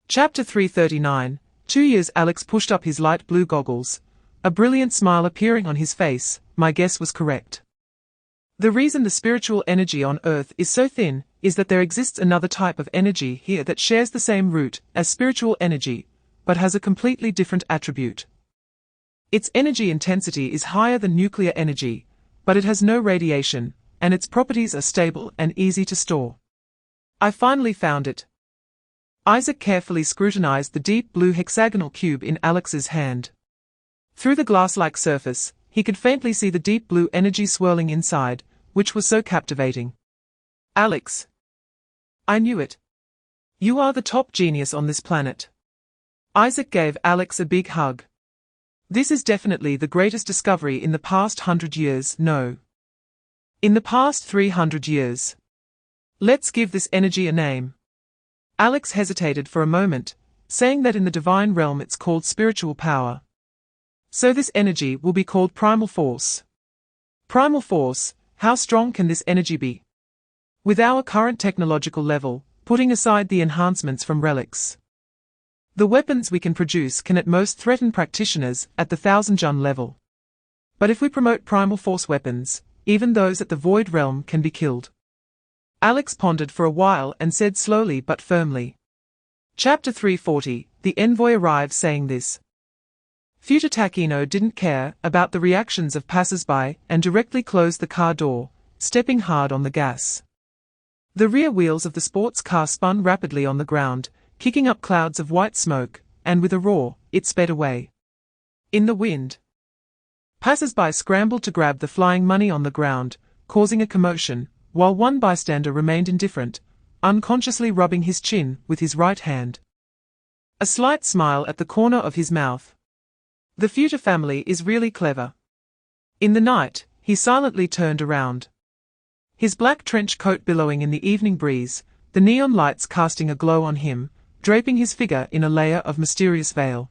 Chapter 339. 2 years. Alex pushed up his light blue goggles, a brilliant smile appearing on his face. My guess was correct. The reason the spiritual energy on Earth is so thin is that there exists another type of energy here that shares the same root as spiritual energy, but has a completely different attribute. Its energy intensity is higher than nuclear energy, but it has no radiation, and its properties are stable and easy to store. I finally found it. Isaac carefully scrutinized the deep blue hexagonal cube in Alex's hand. Through the glass-like surface, he could faintly see the deep blue energy swirling inside, which was so captivating. Alex. I knew it. You are the top genius on this planet. Isaac gave Alex a big hug. This is definitely the greatest discovery in the past 100 years. No. In the past 300 years. Let's give this energy a name. Alex hesitated for a moment, saying that in the divine realm it's called spiritual power. So this energy will be called primal force. Primal force, how strong can this energy be? With our current technological level, putting aside the enhancements from relics, the weapons we can produce can at most threaten practitioners at the 1000-jun level. But if we promote primal force weapons, even those at the Void Realm can be killed. Alex pondered for a while and said slowly but firmly. Chapter 340, the envoy arrives saying this. Futa Takino didn't care about the reactions of passers-by and directly closed the car door, stepping hard on the gas. The rear wheels of the sports car spun rapidly on the ground, kicking up clouds of white smoke, and with a roar, it sped away. In the wind, passers-by scrambled to grab the flying money on the ground, causing a commotion, while one bystander remained indifferent, unconsciously rubbing his chin with his right hand. A slight smile at the corner of his mouth. The Futa family is really clever. In the night, he silently turned around. His black trench coat billowing in the evening breeze, the neon lights casting a glow on him, draping his figure in a layer of mysterious veil.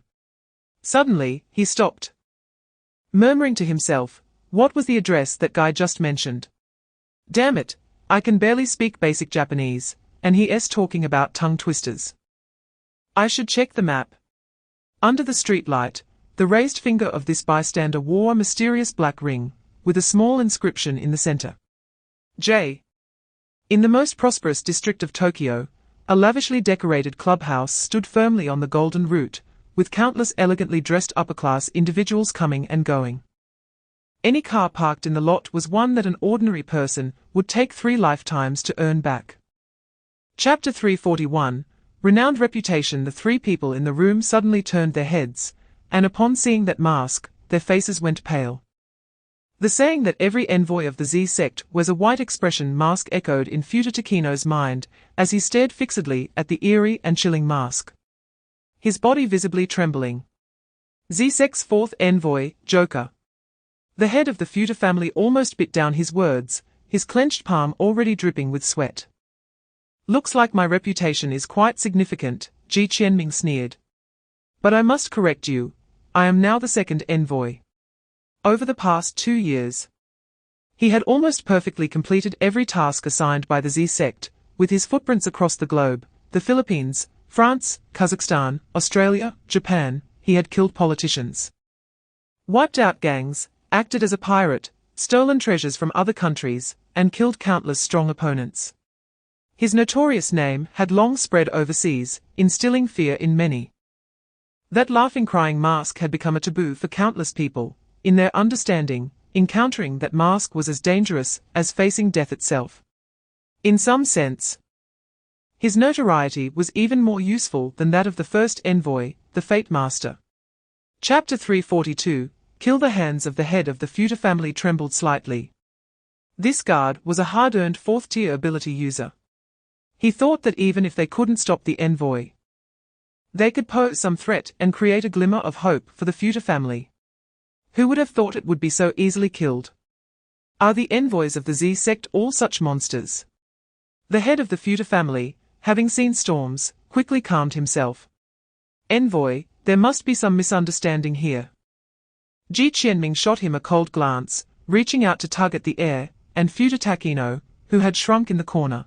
Suddenly, he stopped, murmuring to himself, what was the address that guy just mentioned? Damn it, I can barely speak basic Japanese, and he's talking about tongue twisters. I should check the map. Under the streetlight, the raised finger of this bystander wore a mysterious black ring, with a small inscription in the center. J. In the most prosperous district of Tokyo, a lavishly decorated clubhouse stood firmly on the golden route, with countless elegantly dressed upper-class individuals coming and going. Any car parked in the lot was one that an ordinary person would take 3 lifetimes to earn back. Chapter 341, Renowned Reputation. The 3 people in the room suddenly turned their heads, and upon seeing that mask, their faces went pale. The saying that every envoy of the Z sect wears a white expression mask echoed in Futa Takino's mind, as he stared fixedly at the eerie and chilling mask, his body visibly trembling. Z sect's 4th envoy, Joker. The head of the Futa family almost bit down his words, his clenched palm already dripping with sweat. Looks like my reputation is quite significant, Ji Qianming sneered. But I must correct you, I am now the 2nd envoy. Over the past 2 years, he had almost perfectly completed every task assigned by the Z sect, with his footprints across the globe, the Philippines, France, Kazakhstan, Australia, Japan. He had killed politicians, wiped out gangs, acted as a pirate, stolen treasures from other countries, and killed countless strong opponents. His notorious name had long spread overseas, instilling fear in many. That laughing crying mask had become a taboo for countless people. In their understanding, encountering that mask was as dangerous as facing death itself. In some sense, his notoriety was even more useful than that of the 1st envoy, the Fate Master. Chapter 342, Kill the hands of the head of the Futa family trembled slightly. This guard was a hard-earned 4th-tier ability user. He thought that even if they couldn't stop the envoy, they could pose some threat and create a glimmer of hope for the Futa family. Who would have thought it would be so easily killed? Are the envoys of the Z sect all such monsters? The head of the Futa family, having seen storms, quickly calmed himself. Envoy, there must be some misunderstanding here. Ji Qianming shot him a cold glance, reaching out to tug at the air, and Futa Takino, who had shrunk in the corner,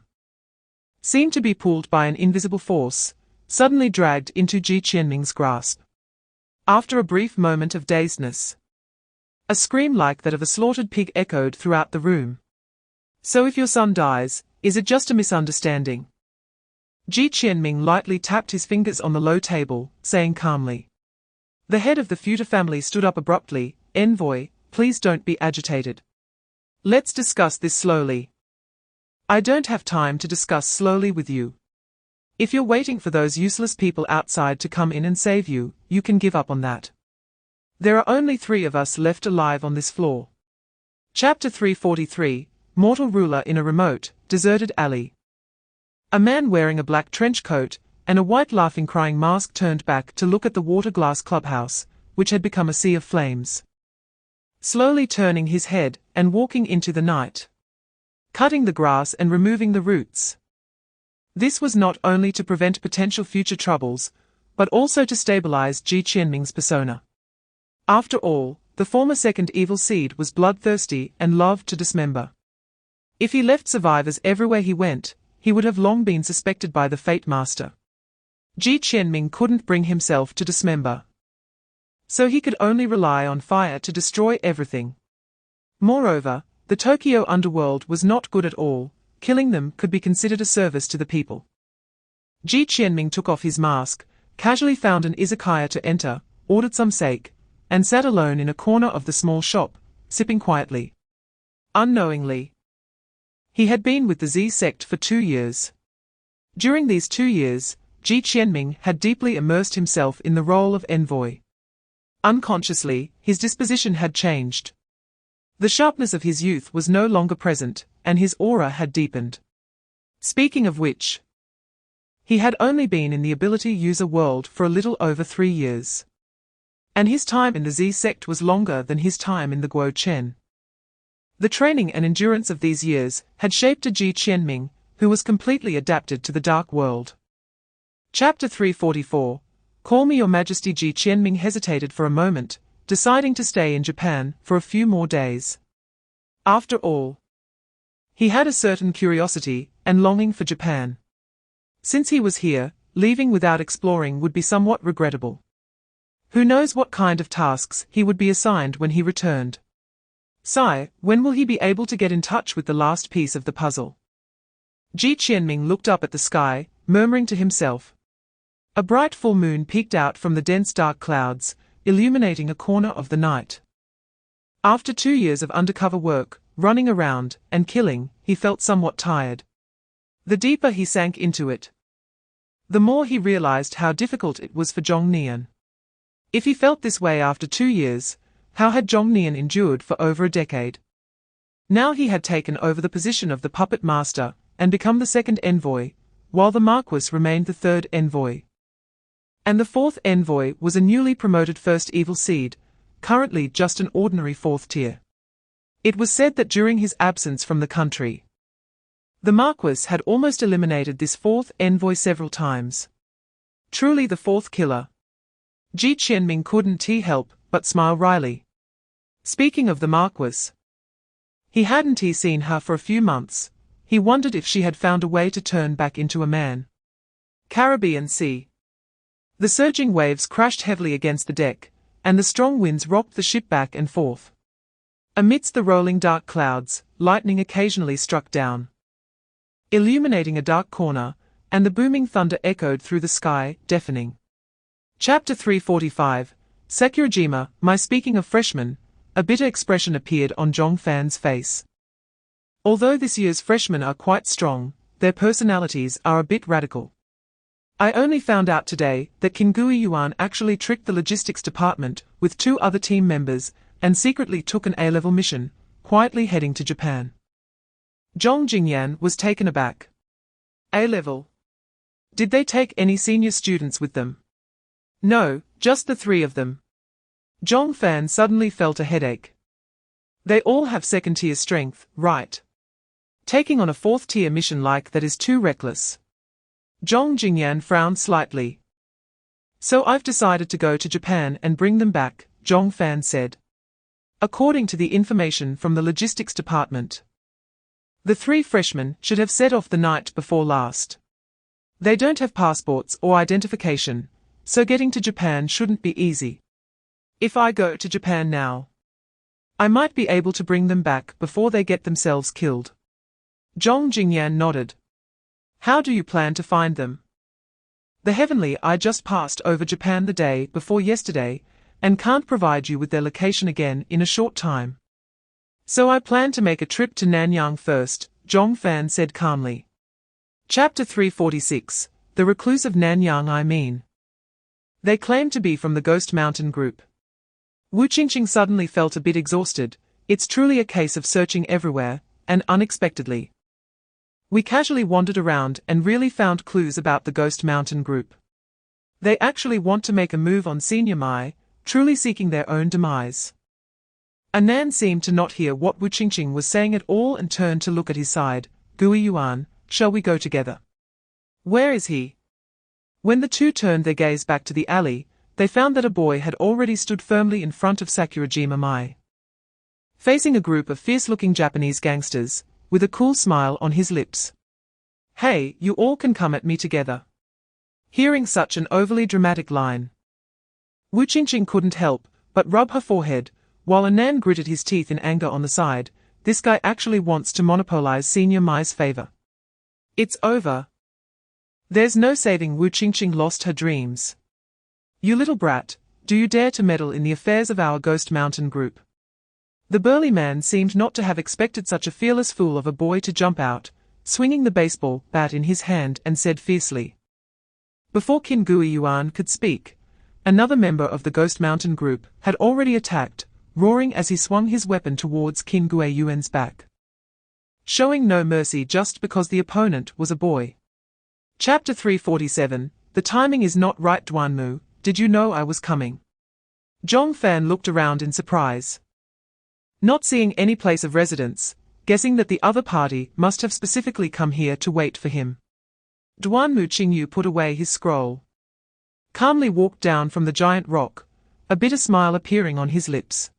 seemed to be pulled by an invisible force, suddenly dragged into Ji Qianming's grasp. After a brief moment of dazedness, a scream like that of a slaughtered pig echoed throughout the room. So if your son dies, is it just a misunderstanding? Ji Qianming lightly tapped his fingers on the low table, saying calmly. The head of the Futa family stood up abruptly. Envoy, please don't be agitated. Let's discuss this slowly. I don't have time to discuss slowly with you. If you're waiting for those useless people outside to come in and save you, you can give up on that. There are only 3 of us left alive on this floor. Chapter 343, Mortal Ruler in a remote, deserted alley. A man wearing a black trench coat and a white laughing crying mask turned back to look at the water-glass clubhouse, which had become a sea of flames. Slowly turning his head and walking into the night, cutting the grass and removing the roots. This was not only to prevent potential future troubles, but also to stabilize Ji Qianming's persona. After all, the former second evil seed was bloodthirsty and loved to dismember. If he left survivors everywhere he went, he would have long been suspected by the Fate Master. Ji Qianming couldn't bring himself to dismember. So he could only rely on fire to destroy everything. Moreover, the Tokyo underworld was not good at all. Killing them could be considered a service to the people. Ji Qianming took off his mask, casually found an izakaya to enter, ordered some sake, and sat alone in a corner of the small shop, sipping quietly. Unknowingly, he had been with the Z sect for 2 years. During these 2 years, Ji Qianming had deeply immersed himself in the role of envoy. Unconsciously, his disposition had changed. The sharpness of his youth was no longer present, and his aura had deepened. Speaking of which, he had only been in the ability user world for a little over 3 years. And his time in the Z sect was longer than his time in the Gou Chen. The training and endurance of these years had shaped a Ji Qianming, who was completely adapted to the dark world. Chapter 344. Call me your majesty. Ji Qianming hesitated for a moment, deciding to stay in Japan for a few more days. After all, he had a certain curiosity and longing for Japan. Since he was here, leaving without exploring would be somewhat regrettable. Who knows what kind of tasks he would be assigned when he returned. Sigh, when will he be able to get in touch with the last piece of the puzzle? Ji Qianming looked up at the sky, murmuring to himself. A bright full moon peeked out from the dense dark clouds, illuminating a corner of the night. After 2 years of undercover work, running around, and killing, he felt somewhat tired. The deeper he sank into it, the more he realized how difficult it was for Zhong Nian. If he felt this way after 2 years, how had Zhong Nian endured for over a decade? Now he had taken over the position of the puppet master, and become the second envoy, while the Marquis remained the third envoy. And the fourth envoy was a newly promoted first evil seed, currently just an ordinary fourth tier. It was said that during his absence from the country, the Marquis had almost eliminated this fourth envoy several times. Truly the fourth killer. Ji Qianming couldn't help but smile wryly. Speaking of the Marquis, he hadn't seen her for a few months. He wondered if she had found a way to turn back into a man. Caribbean Sea. The surging waves crashed heavily against the deck, and the strong winds rocked the ship back and forth. Amidst the rolling dark clouds, lightning occasionally struck down, illuminating a dark corner, and the booming thunder echoed through the sky, deafening. Chapter 345. Sakurajima, my speaking of freshmen, a bitter expression appeared on Zhong Fan's face. Although this year's freshmen are quite strong, their personalities are a bit radical. I only found out today that King Gui Yuan actually tricked the logistics department with 2 other team members and secretly took an A-level mission, quietly heading to Japan. Zhong Jingyan was taken aback. A-level? Did they take any senior students with them? No, just the 3 of them. Zhong Fan suddenly felt a headache. They all have second-tier strength, right? Taking on a fourth-tier mission like that is too reckless. Zhong Jingyan frowned slightly. So I've decided to go to Japan and bring them back, Zhong Fan said. According to the information from the logistics department, the 3 freshmen should have set off the night before last. They don't have passports or identification, so getting to Japan shouldn't be easy. If I go to Japan now, I might be able to bring them back before they get themselves killed. Zhong Jingyan nodded. How do you plan to find them? The Heavenly I just passed over Japan the day before yesterday, and can't provide you with their location again in a short time. So I plan to make a trip to Nanyang first, Zhong Fan said calmly. Chapter 346. The Recluse of Nanyang I mean. They claim to be from the Ghost Mountain group. Wu Qingqing suddenly felt a bit exhausted. It's truly a case of searching everywhere, and unexpectedly. We casually wandered around and really found clues about the Ghost Mountain group. They actually want to make a move on Senior Mai, truly seeking their own demise. Anan seemed to not hear what Wu Qingqing was saying at all and turned to look at his side. Gui Yuan, shall we go together? Where is he? When the two turned their gaze back to the alley, they found that a boy had already stood firmly in front of Sakurajima Mai, facing a group of fierce-looking Japanese gangsters, with a cool smile on his lips. "Hey, you all can come at me together." Hearing such an overly dramatic line, Wu Qingqing couldn't help but rub her forehead, while Anan gritted his teeth in anger on the side. This guy actually wants to monopolize Senior Mai's favor. It's over. There's no saving. Wu Qingqing lost her dreams. "You little brat, do you dare to meddle in the affairs of our Ghost Mountain group?" The burly man seemed not to have expected such a fearless fool of a boy to jump out, swinging the baseball bat in his hand, and said fiercely. Before Qin Gui Yuan could speak, another member of the Ghost Mountain group had already attacked, roaring as he swung his weapon towards Qin Gui Yuan's back, showing no mercy just because the opponent was a boy. Chapter 347, The timing is not right. Duanmu, did you know I was coming? Zhong Fan looked around in surprise, not seeing any place of residence, guessing that the other party must have specifically come here to wait for him. Duanmu Qingyu put away his scroll, calmly walked down from the giant rock, a bitter smile appearing on his lips.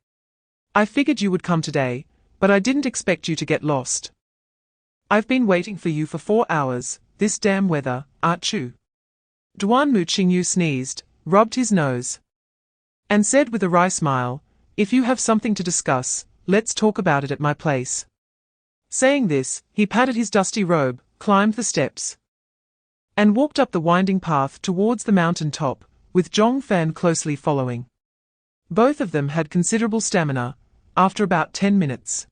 "I figured you would come today, but I didn't expect you to get lost. I've been waiting for you for 4 hours, this damn weather, aren't you?" Duanmu Qingyu sneezed, rubbed his nose, and said with a wry smile, "If you have something to discuss, let's talk about it at my place." Saying this, he patted his dusty robe, climbed the steps, and walked up the winding path towards the mountain top, with Zhong Fan closely following. Both of them had considerable stamina. After about 10 minutes,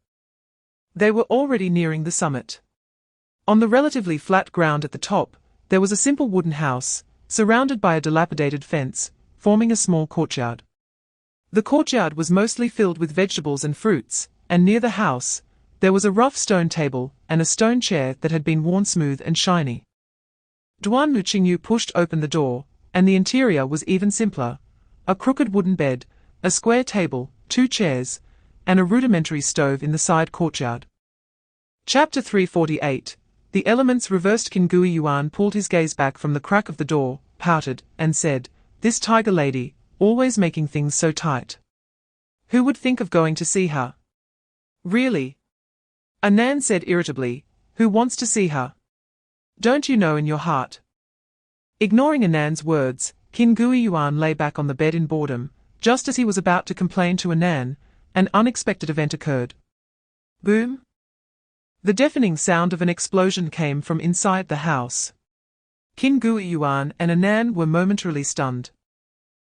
they were already nearing the summit. On the relatively flat ground at the top, there was a simple wooden house, surrounded by a dilapidated fence, forming a small courtyard. The courtyard was mostly filled with vegetables and fruits, and near the house, there was a rough stone table and a stone chair that had been worn smooth and shiny. Duanmu Qingyu pushed open the door, and the interior was even simpler. A crooked wooden bed, a square table, 2 chairs, and a rudimentary stove in the side courtyard. Chapter 348, The Elements Reversed. Qin Gui Yuan pulled his gaze back from the crack of the door, pouted, and said, "This tiger lady, always making things so tight. Who would think of going to see her?" "Really?" Anan said irritably, "Who wants to see her? Don't you know in your heart?" Ignoring Anan's words, Qin Gui Yuan lay back on the bed in boredom. Just as he was about to complain to Anan, an unexpected event occurred. Boom! The deafening sound of an explosion came from inside the house. Qin Gui Yuan and Anan were momentarily stunned,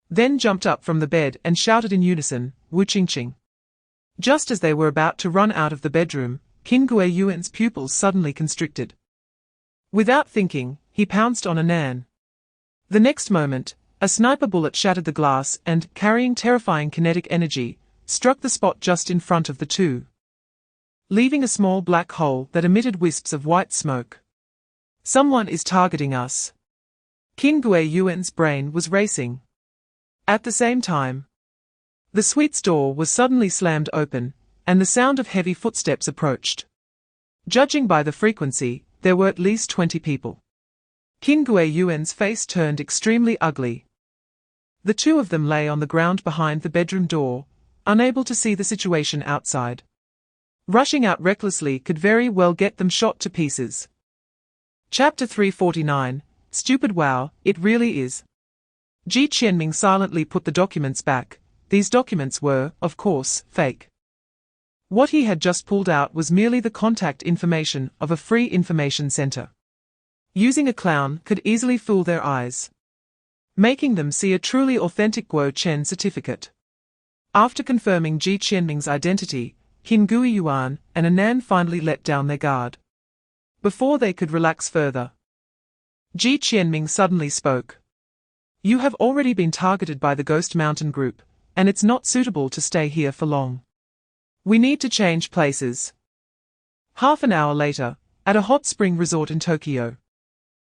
then jumped up from the bed and shouted in unison, "Wu Qingqing!" Just as they were about to run out of the bedroom, Qin Gui Yuan's pupils suddenly constricted. Without thinking, he pounced on Anan. The next moment, a sniper bullet shattered the glass and, carrying terrifying kinetic energy, struck the spot just in front of the two, leaving a small black hole that emitted wisps of white smoke. "Someone is targeting us." Qin Gui Yuan's brain was racing. At the same time, the suite's door was suddenly slammed open, and the sound of heavy footsteps approached. Judging by the frequency, there were at least 20 people. Qin Gui Yuan's face turned extremely ugly. The two of them lay on the ground behind the bedroom door, unable to see the situation outside. Rushing out recklessly could very well get them shot to pieces. Chapter 349, Stupid Wow, It Really Is. Ji Qianming silently put the documents back. These documents were, of course, fake. What he had just pulled out was merely the contact information of a free information center. Using a clown could easily fool their eyes, making them see a truly authentic Gou Chen certificate. After confirming Ji Qianming's identity, Qin Gui Yuan and Anan finally let down their guard. Before they could relax further, Ji Qianming suddenly spoke. "You have already been targeted by the Ghost Mountain group, and it's not suitable to stay here for long. We need to change places." Half an hour later, at a hot spring resort in Tokyo,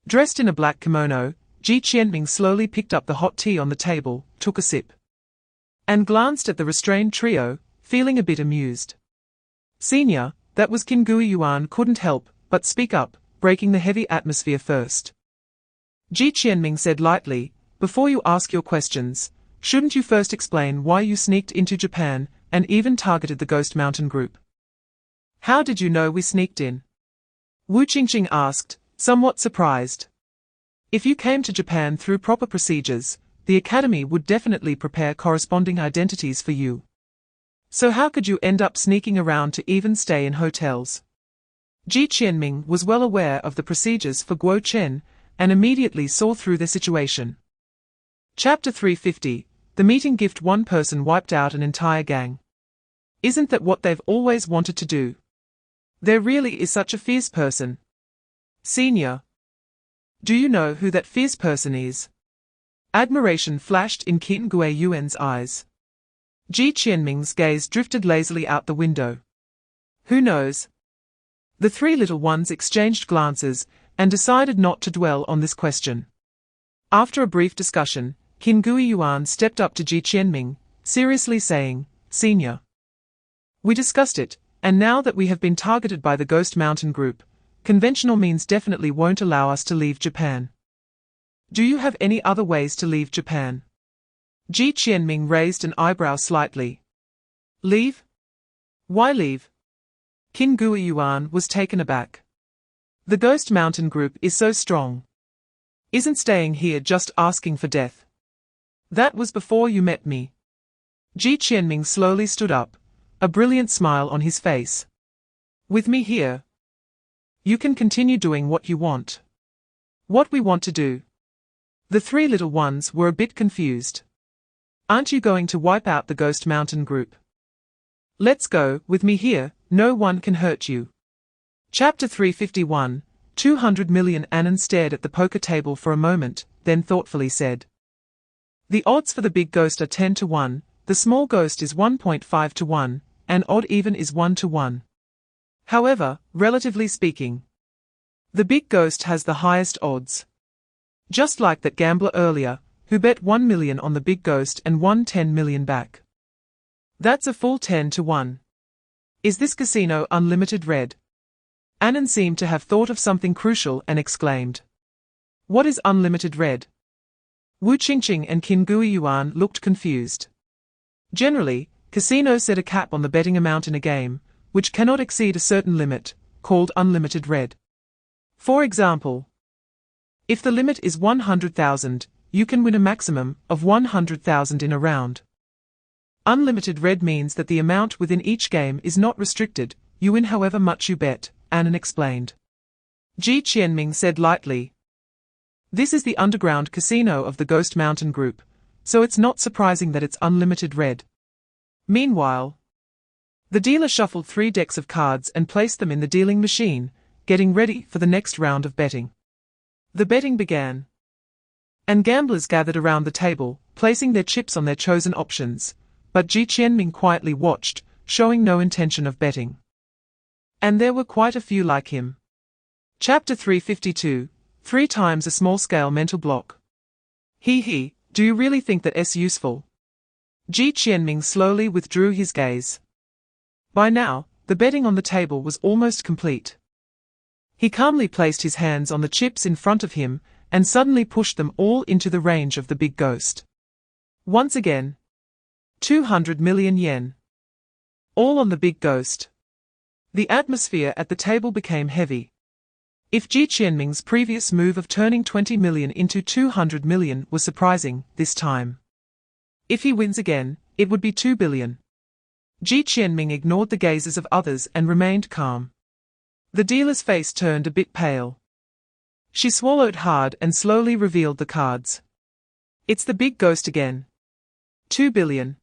dressed in a black kimono, Ji Qianming slowly picked up the hot tea on the table, took a sip, and glanced at the restrained trio, feeling a bit amused. "Senior," that was Qin Gui Yuan, couldn't help but speak up, breaking the heavy atmosphere first. Ji Qianming said lightly, before you ask your questions, shouldn't you first explain why you sneaked into Japan and even targeted the Ghost Mountain group? How did you know we sneaked in? Wu Qingqing asked, somewhat surprised. If you came to Japan through proper procedures, the Academy would definitely prepare corresponding identities for you. So how could you end up sneaking around to even stay in hotels? Ji Qianming was well aware of the procedures for Gou Chen and immediately saw through the situation. Chapter 350, The Meeting Gift. One person wiped out an entire gang. Isn't that what they've always wanted to do? There really is such a fierce person. Senior. Do you know who that fierce person is? Admiration flashed in Qin Guiyuan's eyes. Ji Qianming's gaze drifted lazily out the window. Who knows? The three little ones exchanged glances and decided not to dwell on this question. After a brief discussion, Qin Guiyuan stepped up to Ji Qianming, seriously saying, Senior. We discussed it, and now that we have been targeted by the Ghost Mountain group, conventional means definitely won't allow us to leave Japan. Do you have any other ways to leave Japan? Ji Qianming raised an eyebrow slightly. Leave? Why leave? Qin Guiyuan was taken aback. The Ghost Mountain group is so strong. Isn't staying here just asking for death? That was before you met me. Ji Qianming slowly stood up, a brilliant smile on his face. With me here, you can continue doing what you want. What we want to do. The three little ones were a bit confused. Aren't you going to wipe out the Ghost Mountain group? Let's go, with me here, no one can hurt you. Chapter 351, 200 million. Annan stared at the poker table for a moment, then thoughtfully said. The odds for the big ghost are 10 to 1, the small ghost is 1.5 to 1, and odd even is 1 to 1. However, relatively speaking, the big ghost has the highest odds. Just like that gambler earlier, who bet 1 million on the big ghost and won 10 million back. That's a full 10 to 1. Is this casino unlimited red? Annan seemed to have thought of something crucial and exclaimed. What is unlimited red? Wu Qingqing and Qin Guiyuan looked confused. Generally, casinos set a cap on the betting amount in a game, which cannot exceed a certain limit, called unlimited red. For example, if the limit is 100,000, you can win a maximum of 100,000 in a round. Unlimited red means that the amount within each game is not restricted, you win however much you bet, Annan explained. Ji Qianming said lightly. This is the underground casino of the Ghost Mountain group, so it's not surprising that it's unlimited red. Meanwhile, the dealer shuffled 3 decks of cards and placed them in the dealing machine, getting ready for the next round of betting. The betting began. And gamblers gathered around the table, placing their chips on their chosen options, but Ji Qianming quietly watched, showing no intention of betting. And there were quite a few like him. Chapter 352, 3 times a small-scale mental block. He, do you really think that's useful? Ji Qianming slowly withdrew his gaze. By now, the betting on the table was almost complete. He calmly placed his hands on the chips in front of him, and suddenly pushed them all into the range of the big ghost. Once again, 200 million yen. All on the big ghost. The atmosphere at the table became heavy. If Ji Qianming's previous move of turning 20 million into 200 million was surprising, this time, if he wins again, it would be 2 billion. Ji Qianming ignored the gazes of others and remained calm. The dealer's face turned a bit pale. She swallowed hard and slowly revealed the cards. It's the big ghost again. 2 billion.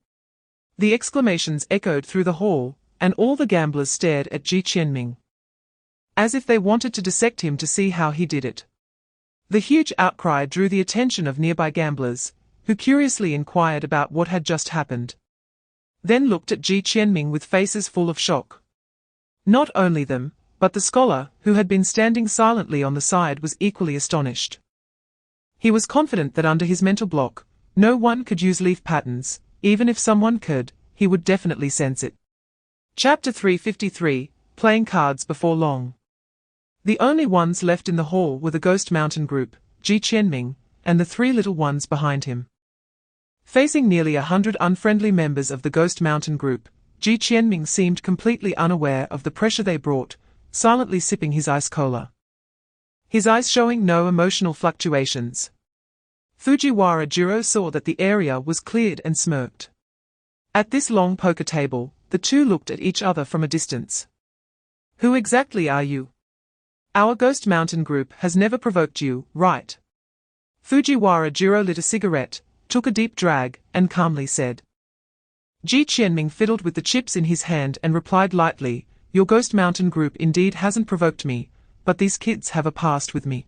The exclamations echoed through the hall, and all the gamblers stared at Ji Qianming, as if they wanted to dissect him to see how he did it. The huge outcry drew the attention of nearby gamblers, who curiously inquired about what had just happened. Then looked at Ji Qianming with faces full of shock. Not only them, but the scholar, who had been standing silently on the side, was equally astonished. He was confident that under his mental block, no one could use leaf patterns, even if someone could, he would definitely sense it. Chapter 353, Playing Cards Before Long. The only ones left in the hall were the Ghost Mountain group, Ji Qianming, and the three little ones behind him. Facing nearly 100 unfriendly members of the Ghost Mountain group, Ji Qianming seemed completely unaware of the pressure they brought, silently sipping his ice cola. His eyes showing no emotional fluctuations. Fujiwara Jiro saw that the area was cleared and smirked. At this long poker table, the two looked at each other from a distance. Who exactly are you? Our Ghost Mountain group has never provoked you, right? Fujiwara Jiro lit a cigarette, took a deep drag, and calmly said. Ji Qianming fiddled with the chips in his hand and replied lightly, your Ghost Mountain group indeed hasn't provoked me, but these kids have a past with me.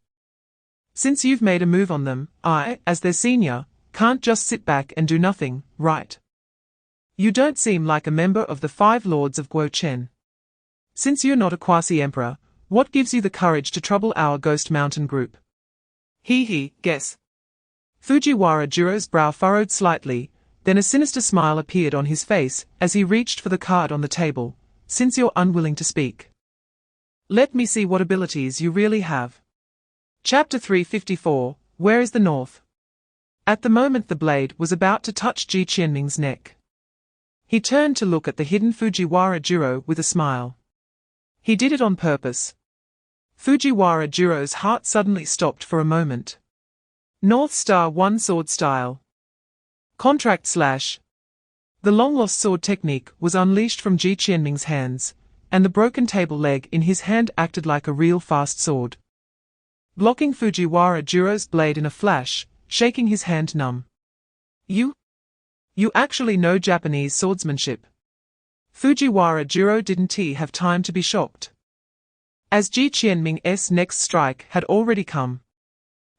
Since you've made a move on them, I, as their senior, can't just sit back and do nothing, right? You don't seem like a member of the Five Lords of Gou Chen. Since you're not a quasi-emperor, what gives you the courage to trouble our Ghost Mountain group? Guess. Fujiwara Jiro's brow furrowed slightly, then a sinister smile appeared on his face as he reached for the card on the table. Since you're unwilling to speak, let me see what abilities you really have. Chapter 354, Where is the North? At the moment the blade was about to touch Ji Qianming's neck. He turned to look at the hidden Fujiwara Jiro with a smile. He did it on purpose. Fujiwara Jiro's heart suddenly stopped for a moment. North Star One Sword Style. Contract slash. The long-lost sword technique was unleashed from Ji Qianming's hands, and the broken table leg in his hand acted like a real fast sword, blocking Fujiwara Jiro's blade in a flash, shaking his hand numb. You actually know Japanese swordsmanship. Fujiwara Jiro didn't have time to be shocked, as Ji Qianming's next strike had already come.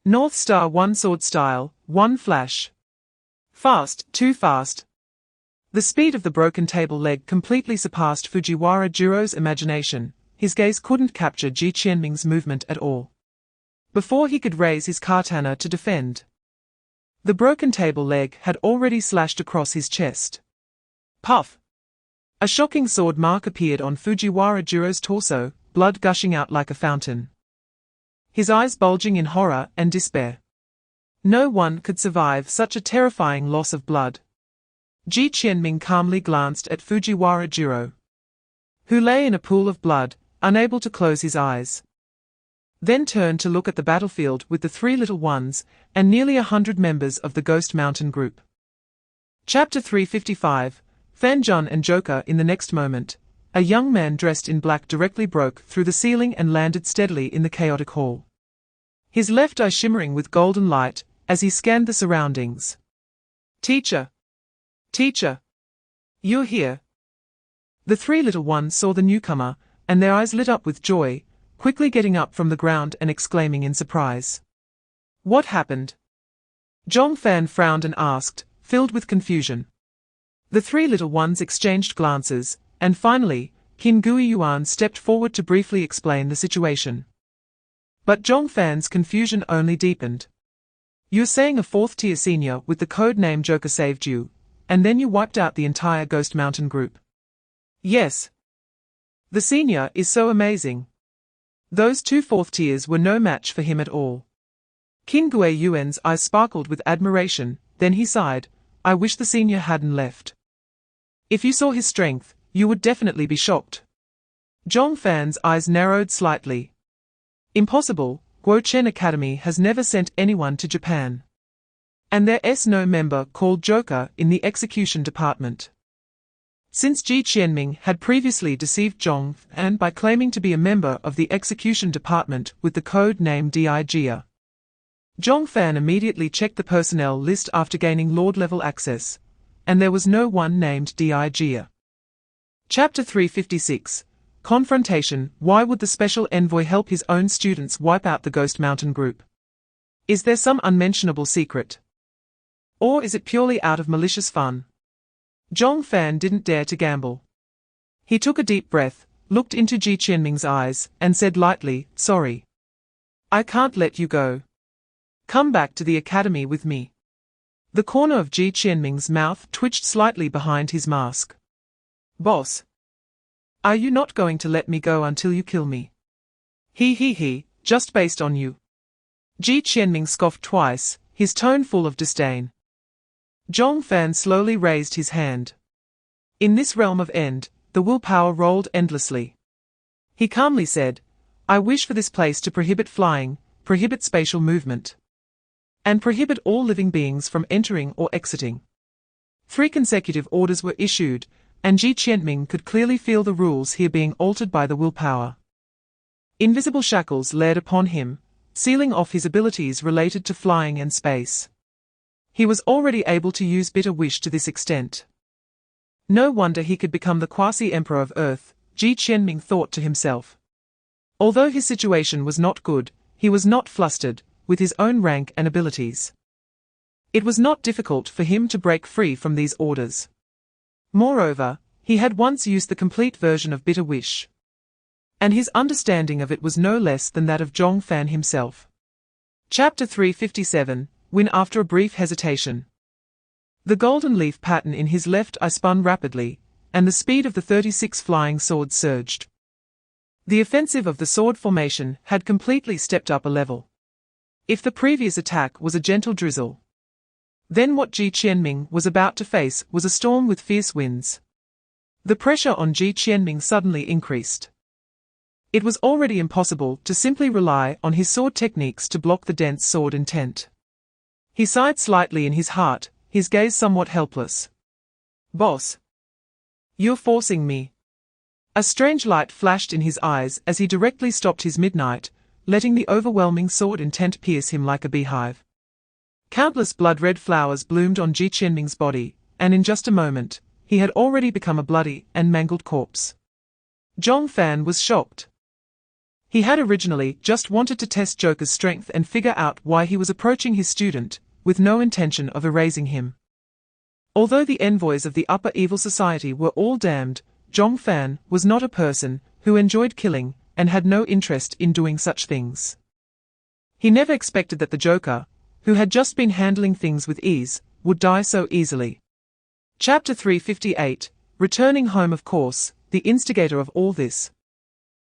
North Star One Sword Style, One Flash. Fast, too fast. The speed of the broken table leg completely surpassed Fujiwara Jiro's imagination. His gaze couldn't capture Ji Qianming's movement at all. Before he could raise his katana to defend, the broken table leg had already slashed across his chest. Puff! A shocking sword mark appeared on Fujiwara Jiro's torso, blood gushing out like a fountain. His eyes bulging in horror and despair. No one could survive such a terrifying loss of blood. Ji Qianming calmly glanced at Fujiwara Jiro, who lay in a pool of blood, unable to close his eyes. Then turned to look at the battlefield with the three little ones, and nearly 100 members of the Ghost Mountain group. Chapter 355, Fanjun and Joker. In the next moment, a young man dressed in black directly broke through the ceiling and landed steadily in the chaotic hall. His left eye shimmering with golden light, as he scanned the surroundings. Teacher! Teacher! You're here! The three little ones saw the newcomer, and their eyes lit up with joy, quickly getting up from the ground and exclaiming in surprise. What happened? Zhongfan frowned and asked, filled with confusion. The three little ones exchanged glances, and finally, Qin Guiyuan stepped forward to briefly explain the situation. But Zhongfan's confusion only deepened. You're saying a fourth-tier senior with the code name Joker saved you, and then you wiped out the entire Ghost Mountain group? Yes. The senior is so amazing. Those two fourth-tiers were no match for him at all. Qin Guiyuan's eyes sparkled with admiration, then he sighed, I wish the senior hadn't left. If you saw his strength, you would definitely be shocked. Zhongfan's eyes narrowed slightly. Impossible, Gou Chen Academy has never sent anyone to Japan. And there's no member called Joker in the execution department. Since Ji Qianming had previously deceived Zhongfan by claiming to be a member of the execution department with the code name Dijia. Zhongfan immediately checked the personnel list after gaining Lord-level access, and there was no one named Dijia. Chapter 356, Confrontation. Why would the special envoy help his own students wipe out the Ghost Mountain group? Is there some unmentionable secret? Or is it purely out of malicious fun? Zhongfan didn't dare to gamble. He took a deep breath, looked into Ji Qianming's eyes, and said lightly, Sorry. I can't let you go. Come back to the academy with me. The corner of Ji Qianming's mouth twitched slightly behind his mask. Boss. Are you not going to let me go until you kill me? Just based on you. Ji Qianming scoffed twice, his tone full of disdain. Zhong Fan slowly raised his hand. In this realm of end, the willpower rolled endlessly. He calmly said, I wish for this place to prohibit flying, prohibit spatial movement, and prohibit all living beings from entering or exiting. 3 consecutive orders were issued, and Ji Qianming could clearly feel the rules here being altered by the willpower. Invisible shackles laid upon him, sealing off his abilities related to flying and space. He was already able to use bitter wish to this extent. No wonder he could become the quasi-emperor of Earth, Ji Qianming thought to himself. Although his situation was not good, he was not flustered with his own rank and abilities. It was not difficult for him to break free from these orders. Moreover, he had once used the complete version of bitter wish, and his understanding of it was no less than that of Zhong Fan himself. Chapter 357, Win after a brief hesitation. The golden leaf pattern in his left eye spun rapidly, and the speed of the 36 flying swords surged. The offensive of the sword formation had completely stepped up a level. If the previous attack was a gentle drizzle, then what Ji Qianming was about to face was a storm with fierce winds. The pressure on Ji Qianming suddenly increased. It was already impossible to simply rely on his sword techniques to block the dense sword intent. He sighed slightly in his heart, his gaze somewhat helpless. Boss, you're forcing me. A strange light flashed in his eyes as he directly stopped his midnight, letting the overwhelming sword intent pierce him like a beehive. Countless blood-red flowers bloomed on Ji Qianming's body, and in just a moment, he had already become a bloody and mangled corpse. Zhong Fan was shocked. He had originally just wanted to test Joker's strength and figure out why he was approaching his student, with no intention of erasing him. Although the envoys of the upper evil society were all damned, Zhong Fan was not a person who enjoyed killing and had no interest in doing such things. He never expected that the Joker, who had just been handling things with ease, would die so easily. Chapter 358, Returning home. Of course, the instigator of all this,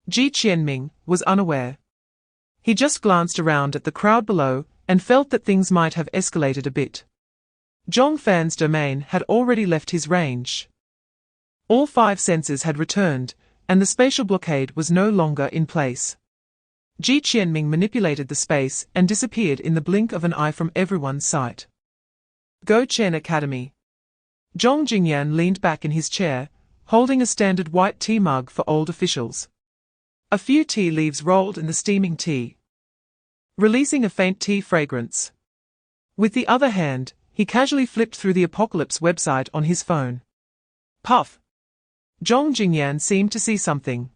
Ji Qianming, was unaware. He just glanced around at the crowd below and felt that things might have escalated a bit. Zhong Fan's domain had already left his range. All 5 senses had returned, and the spatial blockade was no longer in place. Ji Qianming manipulated the space and disappeared in the blink of an eye from everyone's sight. Gou Chen Academy. Zhong Jingyan leaned back in his chair, holding a standard white tea mug for old officials. A few tea leaves rolled in the steaming tea, releasing a faint tea fragrance. With the other hand, he casually flipped through the Apocalypse website on his phone. Puff! Zhong Jingyan seemed to see something.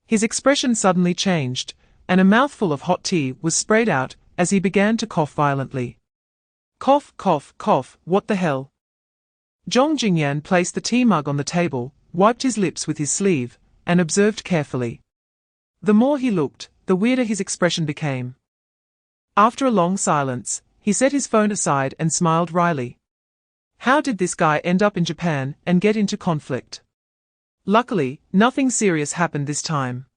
His expression suddenly changed, and a mouthful of hot tea was sprayed out as he began to cough violently. Cough, cough, cough, what the hell? Zhong Jingyan placed the tea mug on the table, wiped his lips with his sleeve, and observed carefully. The more he looked, the weirder his expression became. After a long silence, he set his phone aside and smiled wryly. How did this guy end up in Japan and get into conflict? Luckily, nothing serious happened this time.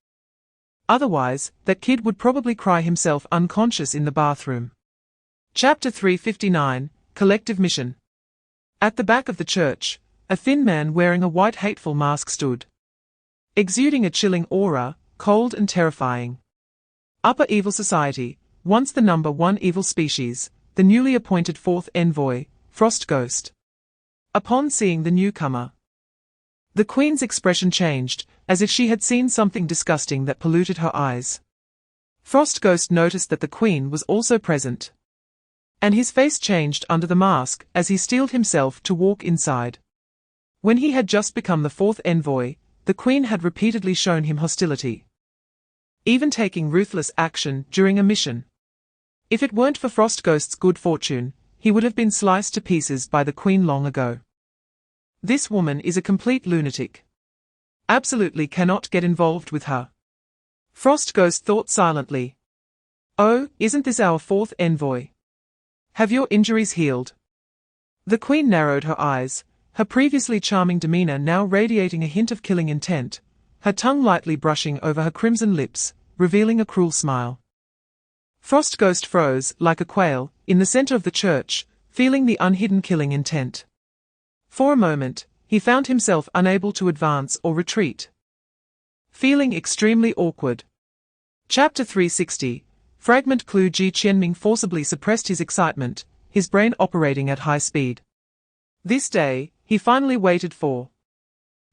Otherwise, that kid would probably cry himself unconscious in the bathroom. Chapter 359, Collective Mission. At the back of the church, a thin man wearing a white hateful mask stood, exuding a chilling aura, cold and terrifying. Upper Evil Society, once the number 1 evil species, the newly appointed 4th envoy, Frost Ghost. Upon seeing the newcomer, the Queen's expression changed, as if she had seen something disgusting that polluted her eyes. Frost Ghost noticed that the Queen was also present, and his face changed under the mask as he steeled himself to walk inside. When he had just become the 4th envoy, the Queen had repeatedly shown him hostility, even taking ruthless action during a mission. If it weren't for Frost Ghost's good fortune, he would have been sliced to pieces by the Queen long ago. This woman is a complete lunatic. Absolutely cannot get involved with her. Frost Ghost thought silently. Oh, isn't this our 4th envoy? Have your injuries healed? The Queen narrowed her eyes, her previously charming demeanor now radiating a hint of killing intent, her tongue lightly brushing over her crimson lips, revealing a cruel smile. Frost Ghost froze, like a quail, in the center of the church, feeling the unhidden killing intent. For a moment, he found himself unable to advance or retreat. Feeling extremely awkward. Chapter 360. Fragment Clue. Ji Qianming forcibly suppressed his excitement, his brain operating at high speed. This day, he finally waited for.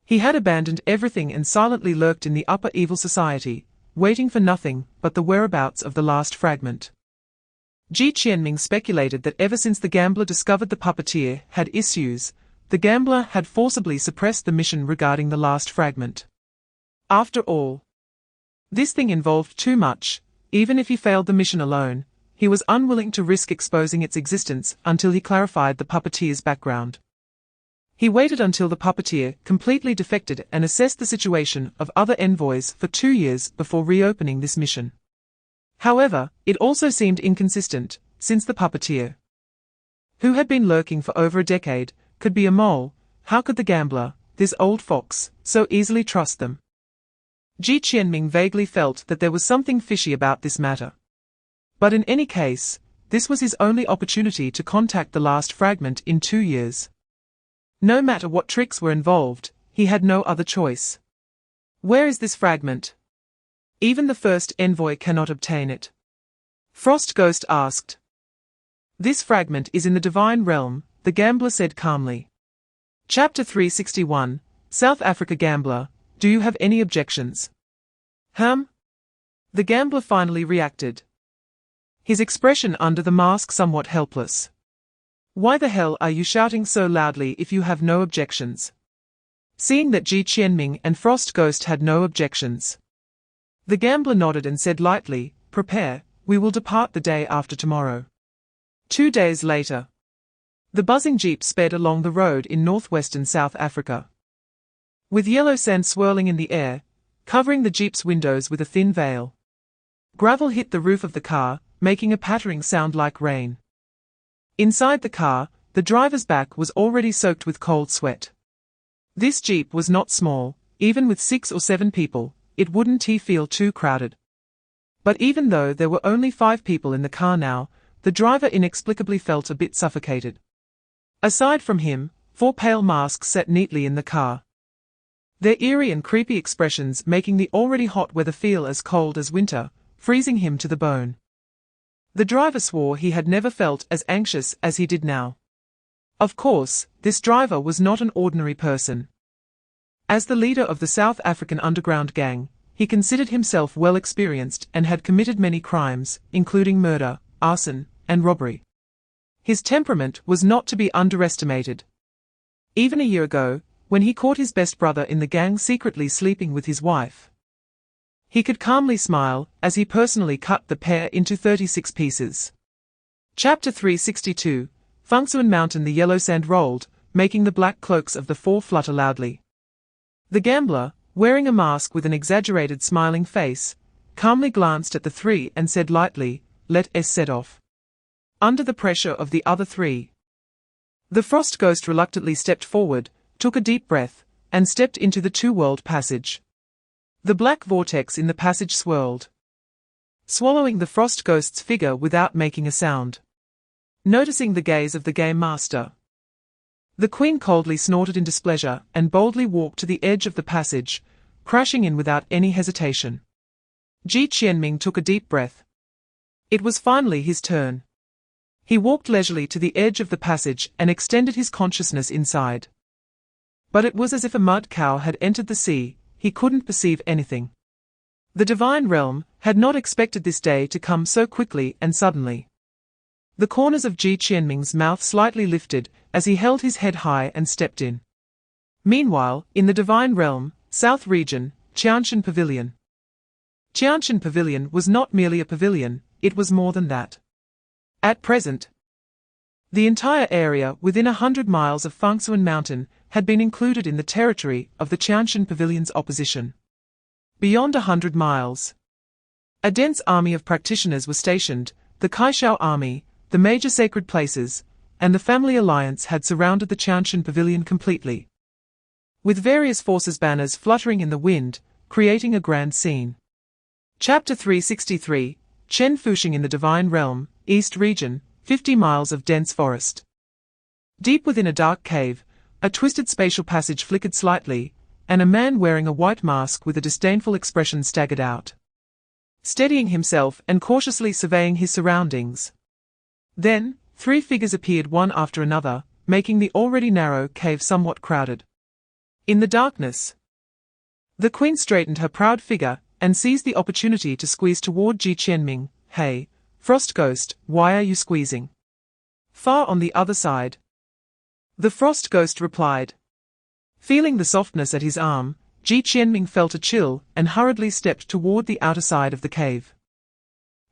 He had abandoned everything and silently lurked in the upper evil society, waiting for nothing but the whereabouts of the last fragment. Ji Qianming speculated that ever since the gambler discovered the puppeteer had issues, the gambler had forcibly suppressed the mission regarding the last fragment. After all, this thing involved too much. Even if he failed the mission alone, he was unwilling to risk exposing its existence until he clarified the puppeteer's background. He waited until the puppeteer completely defected and assessed the situation of other envoys for 2 years before reopening this mission. However, it also seemed inconsistent, since the puppeteer, who had been lurking for over a decade, could be a mole. How could the gambler, this old fox, so easily trust them? Ji Qianming vaguely felt that there was something fishy about this matter. But in any case, this was his only opportunity to contact the last fragment in 2 years. No matter what tricks were involved, he had no other choice. Where is this fragment? Even the first envoy cannot obtain it. Frost Ghost asked. This fragment is in the divine realm, the gambler said calmly. Chapter 361. South Africa Gambler. Do you have any objections? The gambler finally reacted. His expression under the mask somewhat helpless. Why the hell are you shouting so loudly if you have no objections? Seeing that Ji Qianming and Frost Ghost had no objections, the gambler nodded and said lightly, prepare, we will depart the day after tomorrow. 2 days later, the buzzing jeep sped along the road in northwestern South Africa. With yellow sand swirling in the air, covering the jeep's windows with a thin veil. Gravel hit the roof of the car, making a pattering sound like rain. Inside the car, the driver's back was already soaked with cold sweat. This jeep was not small. Even with 6 or 7 people, it wouldn't feel too crowded. But even though there were only 5 people in the car now, the driver inexplicably felt a bit suffocated. Aside from him, 4 pale masks sat neatly in the car, their eerie and creepy expressions making the already hot weather feel as cold as winter, freezing him to the bone. The driver swore he had never felt as anxious as he did now. Of course, this driver was not an ordinary person. As the leader of the South African underground gang, he considered himself well experienced and had committed many crimes, including murder, arson, and robbery. His temperament was not to be underestimated. Even a year ago, when he caught his best brother in the gang secretly sleeping with his wife, he could calmly smile as he personally cut the pair into 36 pieces. Chapter 362. Fangsuan Mountain. The yellow sand rolled, making the black cloaks of the 4 flutter loudly. The gambler, wearing a mask with an exaggerated smiling face, calmly glanced at the 3 and said lightly, let us set off. Under the pressure of the other 3, the Frost Ghost reluctantly stepped forward, took a deep breath, and stepped into the 2-world passage. The black vortex in the passage swirled, swallowing the Frost Ghost's figure without making a sound. Noticing the gaze of the game master, the Queen coldly snorted in displeasure and boldly walked to the edge of the passage, crashing in without any hesitation. Ji Qianming took a deep breath. It was finally his turn. He walked leisurely to the edge of the passage and extended his consciousness inside. But it was as if a mud cow had entered the sea. He couldn't perceive anything. The divine realm had not expected this day to come so quickly and suddenly. The corners of Ji Qianming's mouth slightly lifted as he held his head high and stepped in. Meanwhile, in the divine realm, South Region, Qianshan Pavilion. Qianshan Pavilion was not merely a pavilion, it was more than that. At present, the entire area within 100 miles of Fangsuan Mountain had been included in the territory of the Qianshan Pavilion's opposition. Beyond 100 miles, a dense army of practitioners was stationed. The Kaishao army, the major sacred places, and the family alliance had surrounded the Qianshan Pavilion completely, with various forces' banners fluttering in the wind, creating a grand scene. Chapter 363. Chen Fuxing in the Divine Realm, East Region, 50 miles of dense forest. Deep within a dark cave, a twisted spatial passage flickered slightly, and a man wearing a white mask with a disdainful expression staggered out, steadying himself and cautiously surveying his surroundings. Then, 3 figures appeared one after another, making the already narrow cave somewhat crowded. In the darkness, the queen straightened her proud figure and seized the opportunity to squeeze toward Ji Qianming. "Hey, Frost Ghost, why are you squeezing?" "Far on the other side," the Frost Ghost replied. Feeling the softness at his arm, Ji Qianming felt a chill and hurriedly stepped toward the outer side of the cave.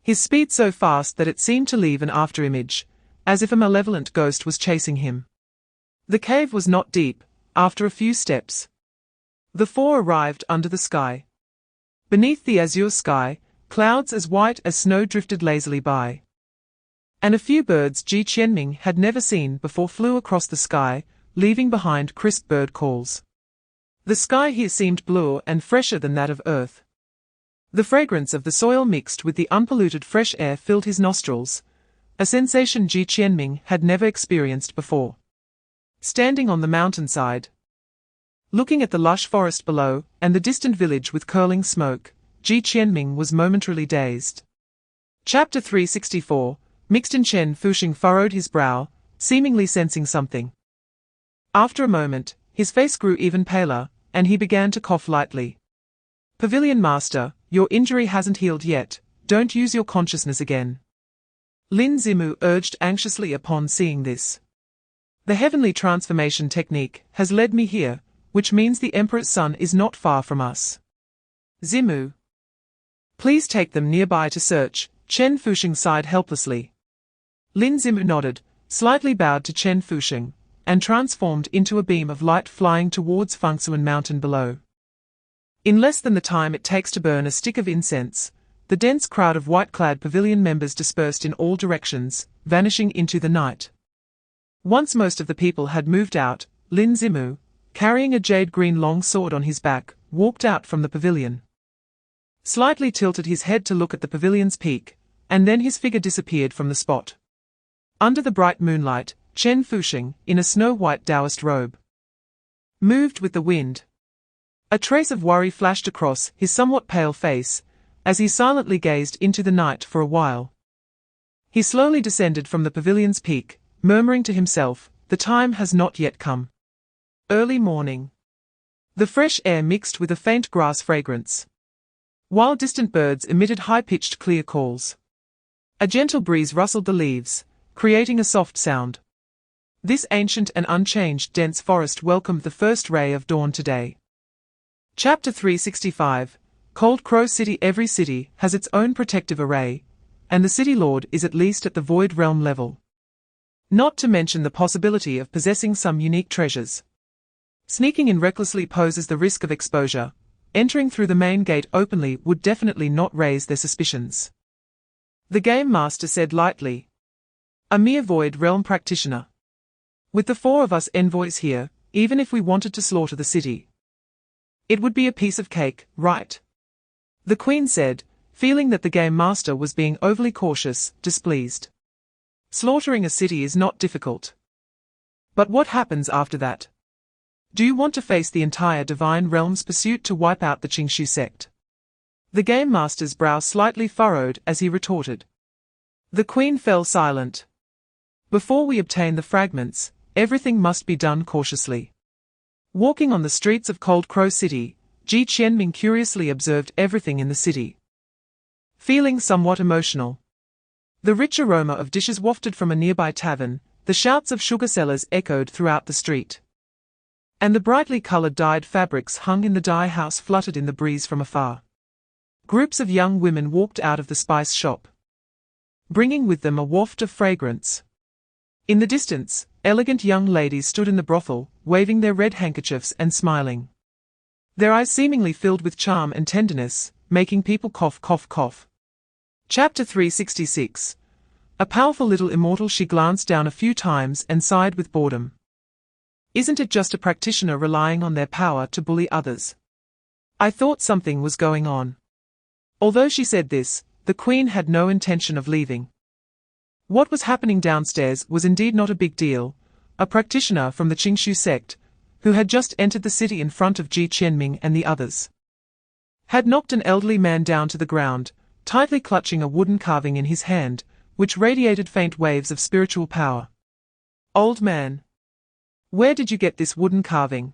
His speed so fast that it seemed to leave an afterimage, as if a malevolent ghost was chasing him. The cave was not deep. After a few steps, the 4 arrived under the sky. Beneath the azure sky, clouds as white as snow drifted lazily by, and a few birds Ji Qianming had never seen before flew across the sky, leaving behind crisp bird calls. The sky here seemed bluer and fresher than that of Earth. The fragrance of the soil mixed with the unpolluted fresh air filled his nostrils, a sensation Ji Qianming had never experienced before. Standing on the mountainside, looking at the lush forest below and the distant village with curling smoke, Ji Qianming was momentarily dazed. Chapter 364, Mixed Chen Fuxing furrowed his brow, seemingly sensing something. After a moment, his face grew even paler, and he began to cough lightly. "Pavilion Master, your injury hasn't healed yet, don't use your consciousness again," Lin Zimu urged anxiously upon seeing this. "The heavenly transformation technique has led me here, which means the Emperor's son is not far from us. Zimu, please take them nearby to search." Chen Fuxing sighed helplessly. Lin Zimu nodded, slightly bowed to Chen Fuxing, and transformed into a beam of light flying towards Fengsuan Mountain below. In less than the time it takes to burn a stick of incense, the dense crowd of white-clad pavilion members dispersed in all directions, vanishing into the night. Once most of the people had moved out, Lin Zimu, carrying a jade-green long sword on his back, walked out from the pavilion. Slightly tilted his head to look at the pavilion's peak, and then his figure disappeared from the spot. Under the bright moonlight, Chen Fuxing, in a snow-white Taoist robe, moved with the wind. A trace of worry flashed across his somewhat pale face, as he silently gazed into the night for a while. He slowly descended from the pavilion's peak, murmuring to himself, "The time has not yet come." Early morning. The fresh air mixed with a faint grass fragrance, while distant birds emitted high-pitched clear calls. A gentle breeze rustled the leaves, creating a soft sound. This ancient and unchanged dense forest welcomed the first ray of dawn today. Chapter 365, Cold Crow City. Every city has its own protective array, and the city lord is at least at the void realm level. Not to mention the possibility of possessing some unique treasures. Sneaking in recklessly poses the risk of exposure. Entering through the main gate openly would definitely not raise their suspicions. The game master said lightly. "A mere void realm practitioner. With the 4 of us envoys here, even if we wanted to slaughter the city, it would be a piece of cake, right?" The queen said, feeling that the game master was being overly cautious, displeased. Slaughtering a city is not difficult. But what happens after that? Do you want to face the entire Divine Realm's pursuit to wipe out the Qingshu sect? The game master's brow slightly furrowed as he retorted. The queen fell silent. Before we obtain the fragments, everything must be done cautiously. Walking on the streets of Cold Crow City, Ji Qianming curiously observed everything in the city. Feeling somewhat emotional. The rich aroma of dishes wafted from a nearby tavern, the shouts of sugar sellers echoed throughout the street, and the brightly colored dyed fabrics hung in the dye house fluttered in the breeze from afar. Groups of young women walked out of the spice shop, bringing with them a waft of fragrance. In the distance, elegant young ladies stood in the brothel, waving their red handkerchiefs and smiling, their eyes seemingly filled with charm and tenderness, making people cough cough cough. Chapter 366. A powerful little immortal. She glanced down a few times and sighed with boredom. Isn't it just a practitioner relying on their power to bully others? I thought something was going on. Although she said this, the the queen had no intention of leaving. What was happening downstairs was indeed not a big deal. A practitioner from the Qingshu sect, who had just entered the city in front of Ji Qianming and the others, had knocked an elderly man down to the ground, tightly clutching a wooden carving in his hand, which radiated faint waves of spiritual power. "Old man, where did you get this wooden carving?"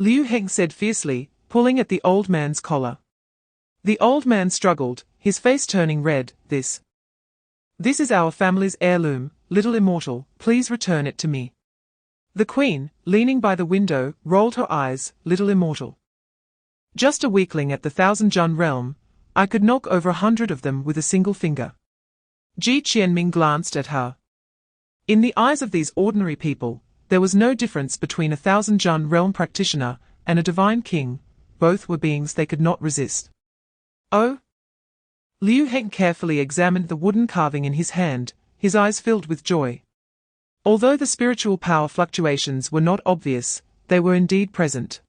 Liu Heng said fiercely, pulling at the old man's collar. The old man struggled, his face turning red. This is our family's heirloom, little immortal, please return it to me." The queen, leaning by the window, rolled her eyes. "Little immortal. Just a weakling at the Thousand-Jun realm, I could knock over 100 of them with a single finger." Ji Qianming glanced at her. In the eyes of these ordinary people, there was no difference between a Thousand-Jun realm practitioner and a divine king. Both were beings they could not resist. "Oh?" Liu Heng carefully examined the wooden carving in his hand, his eyes filled with joy. Although the spiritual power fluctuations were not obvious, they were indeed present.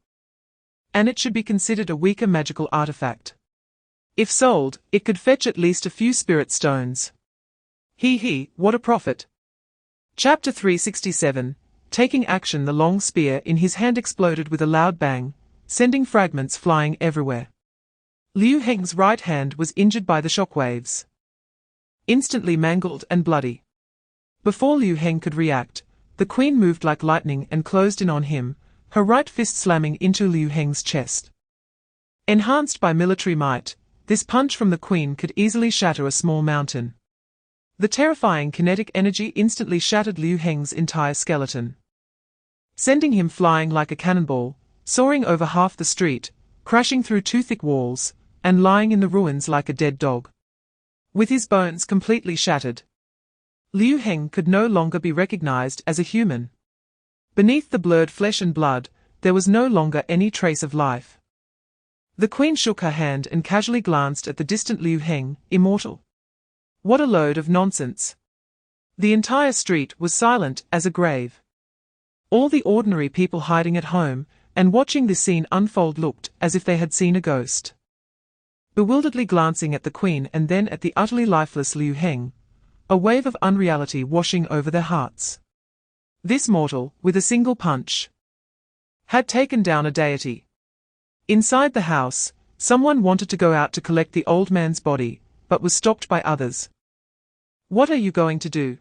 And it should be considered a weaker magical artifact. If sold, it could fetch at least a few spirit stones. What a profit. Chapter 367. Taking action. The long spear in his hand exploded with a loud bang, sending fragments flying everywhere. Liu Heng's right hand was injured by the shockwaves, instantly mangled and bloody. Before Liu Heng could react, the queen moved like lightning and closed in on him, her right fist slamming into Liu Heng's chest. Enhanced by military might, this punch from the queen could easily shatter a small mountain. The terrifying kinetic energy instantly shattered Liu Heng's entire skeleton, sending him flying like a cannonball, soaring over half the street, crashing through two thick walls, and lying in the ruins like a dead dog. With his bones completely shattered, Liu Heng could no longer be recognized as a human. Beneath the blurred flesh and blood, there was no longer any trace of life. The queen shook her hand and casually glanced at the distant Liu Heng. Immortal. What a load of nonsense. The entire street was silent as a grave. All the ordinary people hiding at home and watching this scene unfold looked as if they had seen a ghost. Bewilderedly glancing at the queen and then at the utterly lifeless Liu Heng, a wave of unreality washing over their hearts. This mortal, with a single punch, had taken down a deity. Inside the house, someone wanted to go out to collect the old man's body, but was stopped by others. What are you going to do?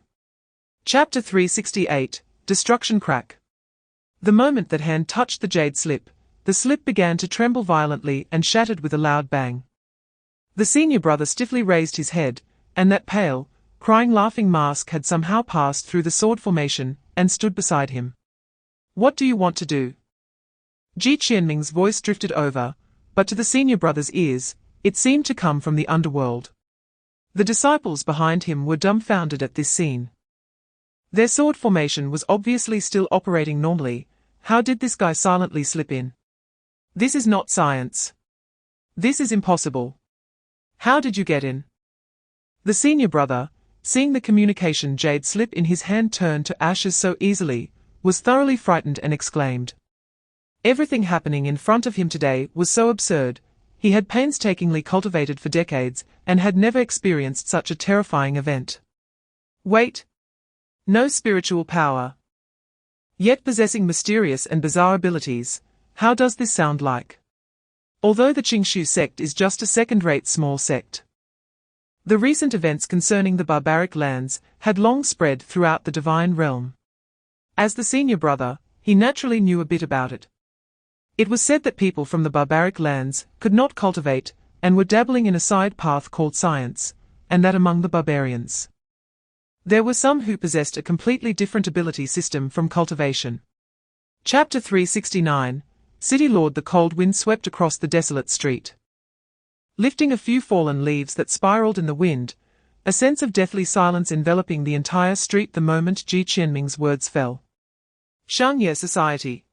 Chapter 368. Destruction. Crack. The moment that hand touched the jade slip, the slip began to tremble violently and shattered with a loud bang. The senior brother stiffly raised his head, and that pale, crying laughing mask had somehow passed through the sword formation and stood beside him. What do you want to do? Ji Qianming's voice drifted over, but to the senior brother's ears, it seemed to come from the underworld. The disciples behind him were dumbfounded at this scene. Their sword formation was obviously still operating normally. How did this guy silently slip in? This is not science. This is impossible. How did you get in? The senior brother, seeing the communication jade slip in his hand turn to ashes so easily, was thoroughly frightened and exclaimed. Everything happening in front of him today was so absurd. He had painstakingly cultivated for decades and had never experienced such a terrifying event. Wait. No spiritual power, yet possessing mysterious and bizarre abilities. How does this sound like? Although the Qingshu sect is just a second-rate small sect, the recent events concerning the barbaric lands had long spread throughout the divine realm. As the senior brother, he naturally knew a bit about it. It was said that people from the barbaric lands could not cultivate and were dabbling in a side path called science, and that among the barbarians, there were some who possessed a completely different ability system from cultivation. Chapter 369. City Lord. The cold wind swept across the desolate street, lifting a few fallen leaves that spiraled in the wind, a sense of deathly silence enveloping the entire street the moment Ji Qianming's words fell. Shangye Society.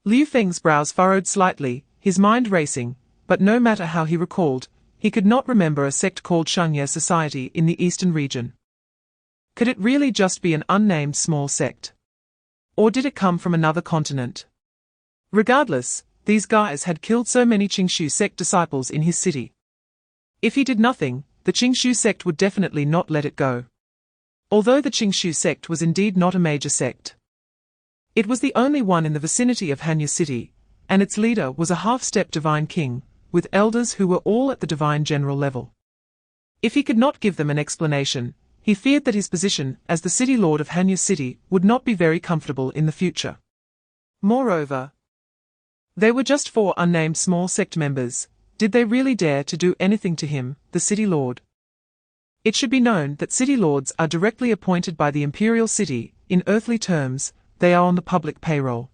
Liu Feng's brows furrowed slightly, his mind racing, but no matter how he recalled, he could not remember a sect called Shangye Society in the eastern region. Could it really just be an unnamed small sect? Or did it come from another continent? Regardless, these guys had killed so many Qingshu sect disciples in his city. If he did nothing, the Qingshu sect would definitely not let it go. Although the Qingshu sect was indeed not a major sect, it was the only one in the vicinity of Hanya City, and its leader was a half-step divine king, with elders who were all at the divine general level. If he could not give them an explanation, he feared that his position as the city lord of Hanya City would not be very comfortable in the future. Moreover, they were just 4 unnamed small sect members. Did they really dare to do anything to him, the city lord? It should be known that city lords are directly appointed by the imperial city. In earthly terms, they are on the public payroll.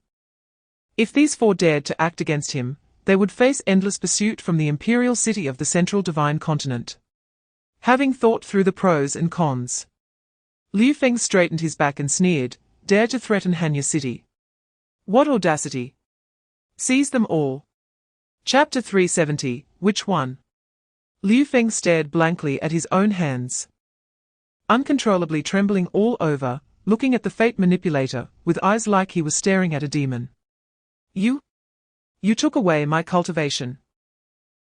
If these 4 dared to act against him, they would face endless pursuit from the imperial city of the central divine continent. Having thought through the pros and cons, Liu Feng straightened his back and sneered, "Dare to threaten Hanya City? What audacity! Seize them all." Chapter 370, Which one? Liu Feng stared blankly at his own hands, uncontrollably trembling all over, looking at the fate manipulator, with eyes like he was staring at a demon. You took away my cultivation."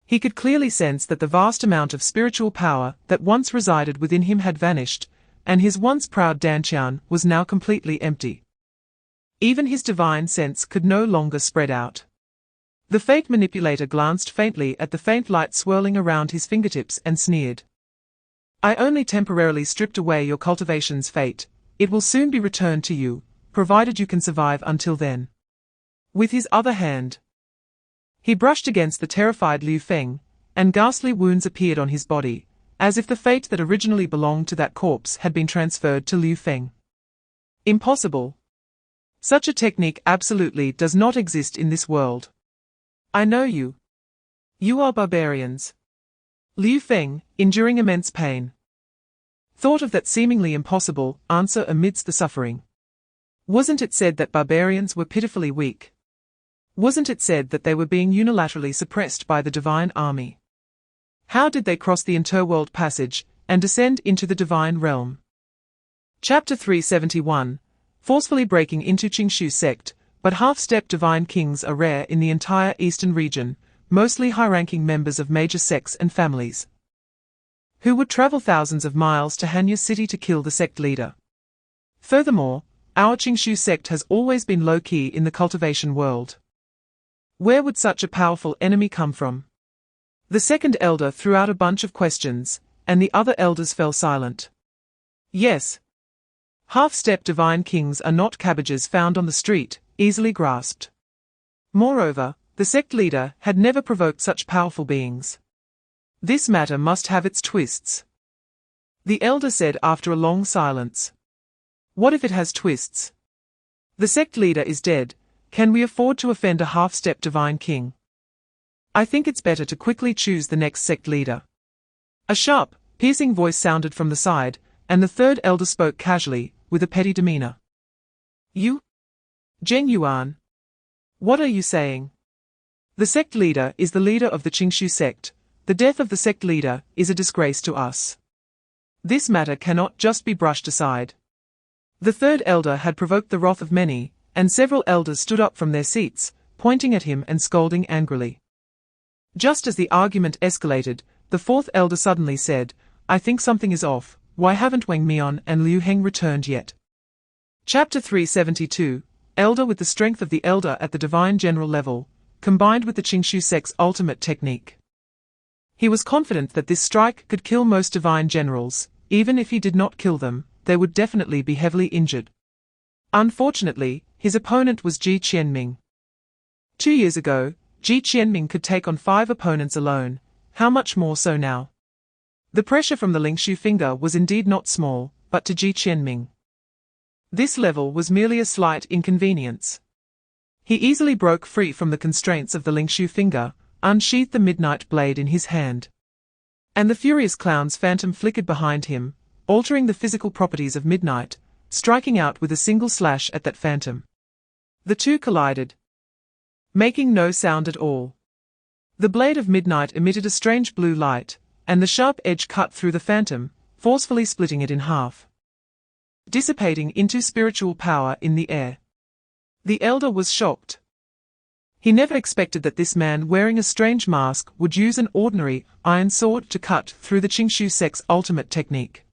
He could clearly sense that the vast amount of spiritual power that once resided within him had vanished, and his once proud Danqian was now completely empty. Even his divine sense could no longer spread out. The fate manipulator glanced faintly at the faint light swirling around his fingertips and sneered. "I only temporarily stripped away your cultivation's fate. It will soon be returned to you, provided you can survive until then." With his other hand, he brushed against the terrified Liu Feng, and ghastly wounds appeared on his body, as if the fate that originally belonged to that corpse had been transferred to Liu Feng. Impossible. Such a technique absolutely does not exist in this world. "I know you. You are barbarians." Liu Feng, enduring immense pain, thought of that seemingly impossible answer amidst the suffering. Wasn't it said that barbarians were pitifully weak? Wasn't it said that they were being unilaterally suppressed by the divine army? How did they cross the interworld passage and descend into the divine realm? Chapter 371, Forcefully breaking into Qingshu sect, but half-step divine kings are rare in the entire eastern region, mostly high-ranking members of major sects and families, who would travel thousands of miles to Hanya City to kill the sect leader. Furthermore, our Qingshu sect has always been low-key in the cultivation world. Where would such a powerful enemy come from? The second elder threw out a bunch of questions, and the other elders fell silent. Yes. Half-step divine kings are not cabbages found on the street, easily grasped. Moreover, the sect leader had never provoked such powerful beings. This matter must have its twists. The elder said after a long silence. What if it has twists? The sect leader is dead. Can we afford to offend a half-step divine king? I think it's better to quickly choose the next sect leader. A sharp, piercing voice sounded from the side, and the third elder spoke casually, with a petty demeanor. You? Zheng Yuan? What are you saying? The sect leader is the leader of the Qingshu sect. The death of the sect leader is a disgrace to us. This matter cannot just be brushed aside. The third elder had provoked the wrath of many, and several elders stood up from their seats, pointing at him and scolding angrily. Just as the argument escalated, the fourth elder suddenly said, I think something is off. Why haven't Wang Mian and Liu Heng returned yet? Chapter 372, Elder with the strength of the elder at the divine general level, combined with the Qingshu sect's ultimate technique. He was confident that this strike could kill most divine generals. Even if he did not kill them, they would definitely be heavily injured. Unfortunately, his opponent was Ji Qianming. 2 years ago, Ji Qianming could take on 5 opponents alone. How much more so now? The pressure from the Lingshu finger was indeed not small, but to Ji Qianming, this level was merely a slight inconvenience. He easily broke free from the constraints of the Lingshu finger, unsheathed the midnight blade in his hand, and the furious clown's phantom flickered behind him, altering the physical properties of midnight, striking out with a single slash at that phantom. The two collided, making no sound at all. The blade of midnight emitted a strange blue light, and the sharp edge cut through the phantom, forcefully splitting it in half, dissipating into spiritual power in the air. The elder was shocked. He never expected that this man wearing a strange mask would use an ordinary iron sword to cut through the Qingshu sect's ultimate technique.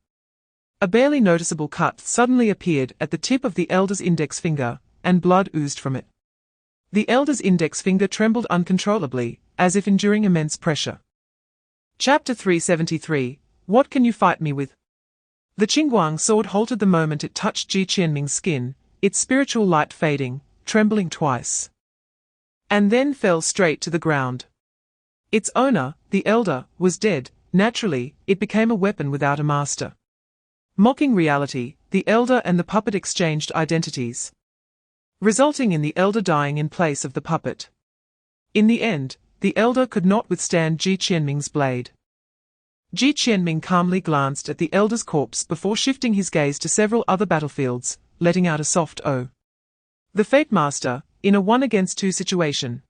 A barely noticeable cut suddenly appeared at the tip of the elder's index finger, and blood oozed from it. The elder's index finger trembled uncontrollably, as if enduring immense pressure. Chapter 373, What Can You Fight Me With? The Qingguang sword halted the moment it touched Ji Qianming's skin, its spiritual light fading, trembling twice. And then fell straight to the ground. Its owner, the elder, was dead. Naturally, it became a weapon without a master. Mocking reality, the elder and the puppet exchanged identities, resulting in the elder dying in place of the puppet. In the end, the elder could not withstand Ji Qianming's blade. Ji Qianming calmly glanced at the elder's corpse before shifting his gaze to several other battlefields, letting out a soft "oh." The Fate Master, in a 1-against-2 situation,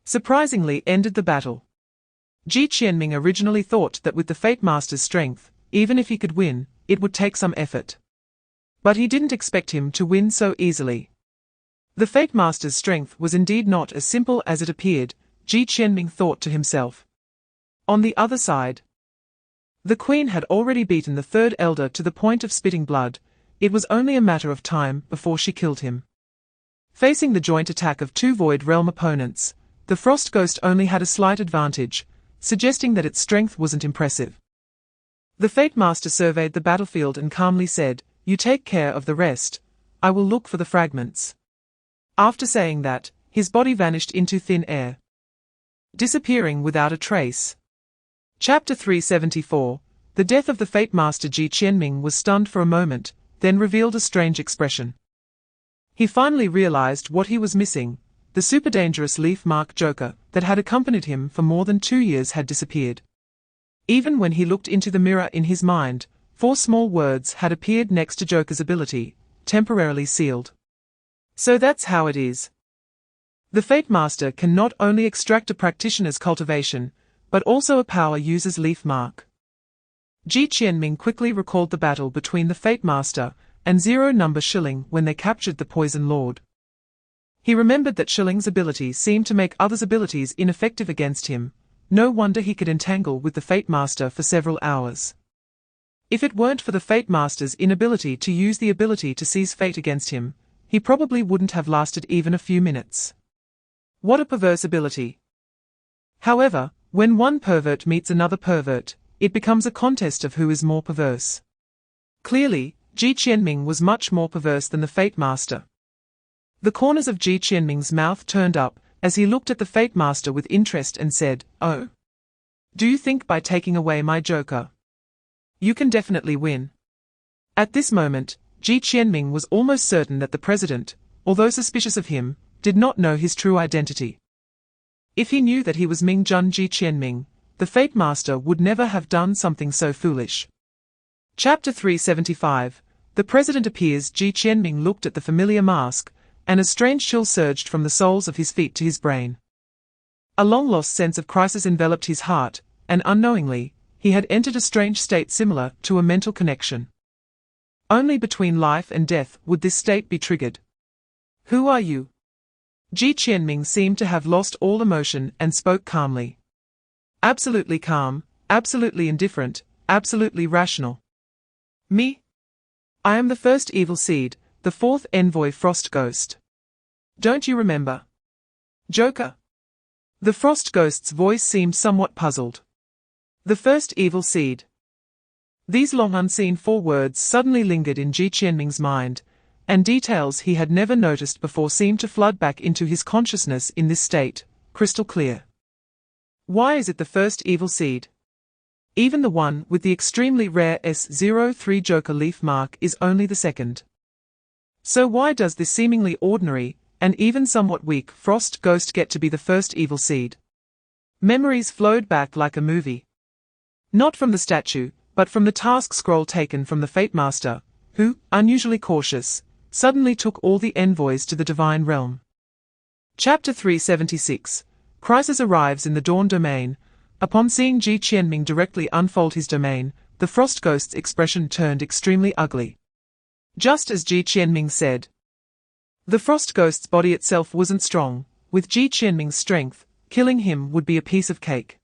surprisingly ended the battle. Ji Qianming originally thought that with the Fate Master's strength, even if he could win, it would take some effort. But he didn't expect him to win so easily. The Fate Master's strength was indeed not as simple as it appeared, Ji Qianming thought to himself. On the other side, the Queen had already beaten the third elder to the point of spitting blood. It was only a matter of time before she killed him. Facing the joint attack of 2 Void Realm opponents, the Frost Ghost only had a slight advantage, suggesting that its strength wasn't impressive. The Fate Master surveyed the battlefield and calmly said, "You take care of the rest. I will look for the fragments." After saying that, his body vanished into thin air, disappearing without a trace. Chapter 374, The death of the Fate Master. Ji Qianming was stunned for a moment, then revealed a strange expression. He finally realized what he was missing. The super dangerous leaf mark Joker that had accompanied him for more than 2 years had disappeared. Even when he looked into the mirror in his mind, 4 small words had appeared next to Joker's ability, temporarily sealed. So that's how it is. The Fate Master can not only extract a practitioner's cultivation, but also a power user's leaf mark. Ji Qianming quickly recalled the battle between the Fate Master and Zero-Number Shilling when they captured the Poison Lord. He remembered that Shilling's ability seemed to make others' abilities ineffective against him. No wonder he could entangle with the Fate Master for several hours. If it weren't for the Fate Master's inability to use the ability to seize fate against him, he probably wouldn't have lasted even a few minutes. What a perverse ability. However, when one pervert meets another pervert, it becomes a contest of who is more perverse. Clearly, Ji Qianming was much more perverse than the Fate Master. The corners of Ji Qianming's mouth turned up as he looked at the Fate Master with interest and said, "Oh. Do you think by taking away my Joker, you can definitely win?" At this moment, Ji Qianming was almost certain that the president, although suspicious of him, did not know his true identity. If he knew that he was Ming Jun Ji Qianming, the Fate Master would never have done something so foolish. Chapter 375, The President Appears. Ji Qianming looked at the familiar mask, and a strange chill surged from the soles of his feet to his brain. A long-lost sense of crisis enveloped his heart, and unknowingly, he had entered a strange state similar to a mental connection. Only between life and death would this state be triggered. "Who are you?" Ji Qianming seemed to have lost all emotion and spoke calmly. Absolutely calm, absolutely indifferent, absolutely rational. "Me? I am the first evil seed, the 4th envoy Frost Ghost. Don't you remember? Joker?" The Frost Ghost's voice seemed somewhat puzzled. The first evil seed. These long unseen 4 words suddenly lingered in Ji Qianming's mind, and details he had never noticed before seemed to flood back into his consciousness in this state, crystal clear. Why is it the first evil seed? Even the one with the extremely rare S03 Joker leaf mark is only the second. So why does this seemingly ordinary, and even somewhat weak Frost Ghost get to be the first evil seed? Memories flowed back like a movie. Not from the statue, but from the task scroll taken from the Fate Master, who, unusually cautious, suddenly took all the envoys to the Divine Realm. Chapter 376, Crisis arrives in the Dawn Domain. Upon seeing Ji Qianming directly unfold his domain, the Frost Ghost's expression turned extremely ugly. Just as Ji Qianming said. The Frost Ghost's body itself wasn't strong, with Ji Qianming's strength, killing him would be a piece of cake.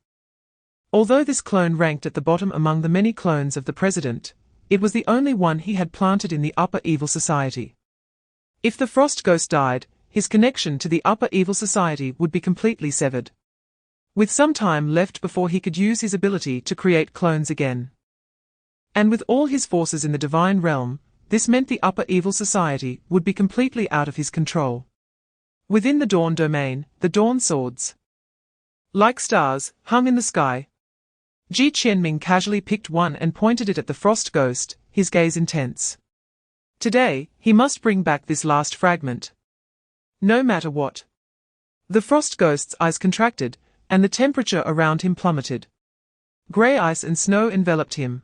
Although this clone ranked at the bottom among the many clones of the president, it was the only one he had planted in the upper evil society. If the Frost Ghost died, his connection to the upper evil society would be completely severed, with some time left before he could use his ability to create clones again. And with all his forces in the divine realm, this meant the upper evil society would be completely out of his control. Within the Dawn domain, the Dawn swords, like stars, hung in the sky. Ji Qianming casually picked one and pointed it at the Frost Ghost, his gaze intense. Today, he must bring back this last fragment, no matter what. The Frost Ghost's eyes contracted, and the temperature around him plummeted. Grey ice and snow enveloped him,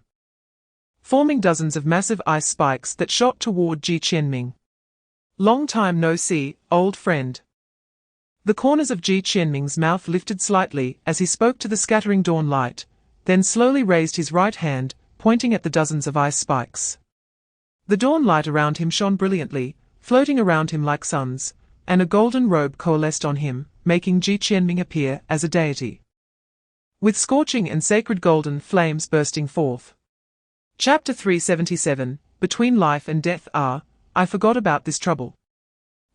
forming dozens of massive ice spikes that shot toward Ji Qianming. Long time no see, old friend. The corners of Ji Qianming's mouth lifted slightly as he spoke to the scattering dawn light, then slowly raised his right hand, pointing at the dozens of ice spikes. The dawn light around him shone brilliantly, floating around him like suns, and a golden robe coalesced on him, making Ji Qianming appear as a deity, with scorching and sacred golden flames bursting forth. Chapter 377, Between Life and Death. I forgot about this trouble.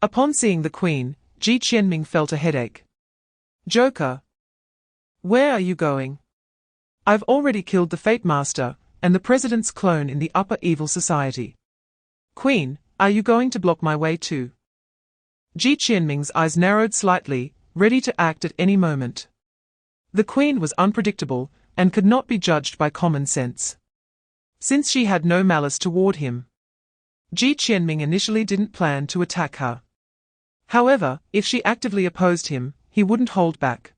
Upon seeing the queen, Ji Qianming felt a headache. Joker, where are you going? I've already killed the Fate Master, and the president's clone in the upper evil society. Queen, are you going to block my way too? Ji Qianming's eyes narrowed slightly, ready to act at any moment. The queen was unpredictable, and could not be judged by common sense, since she had no malice toward him. Ji Qianming initially didn't plan to attack her. However, if she actively opposed him, he wouldn't hold back.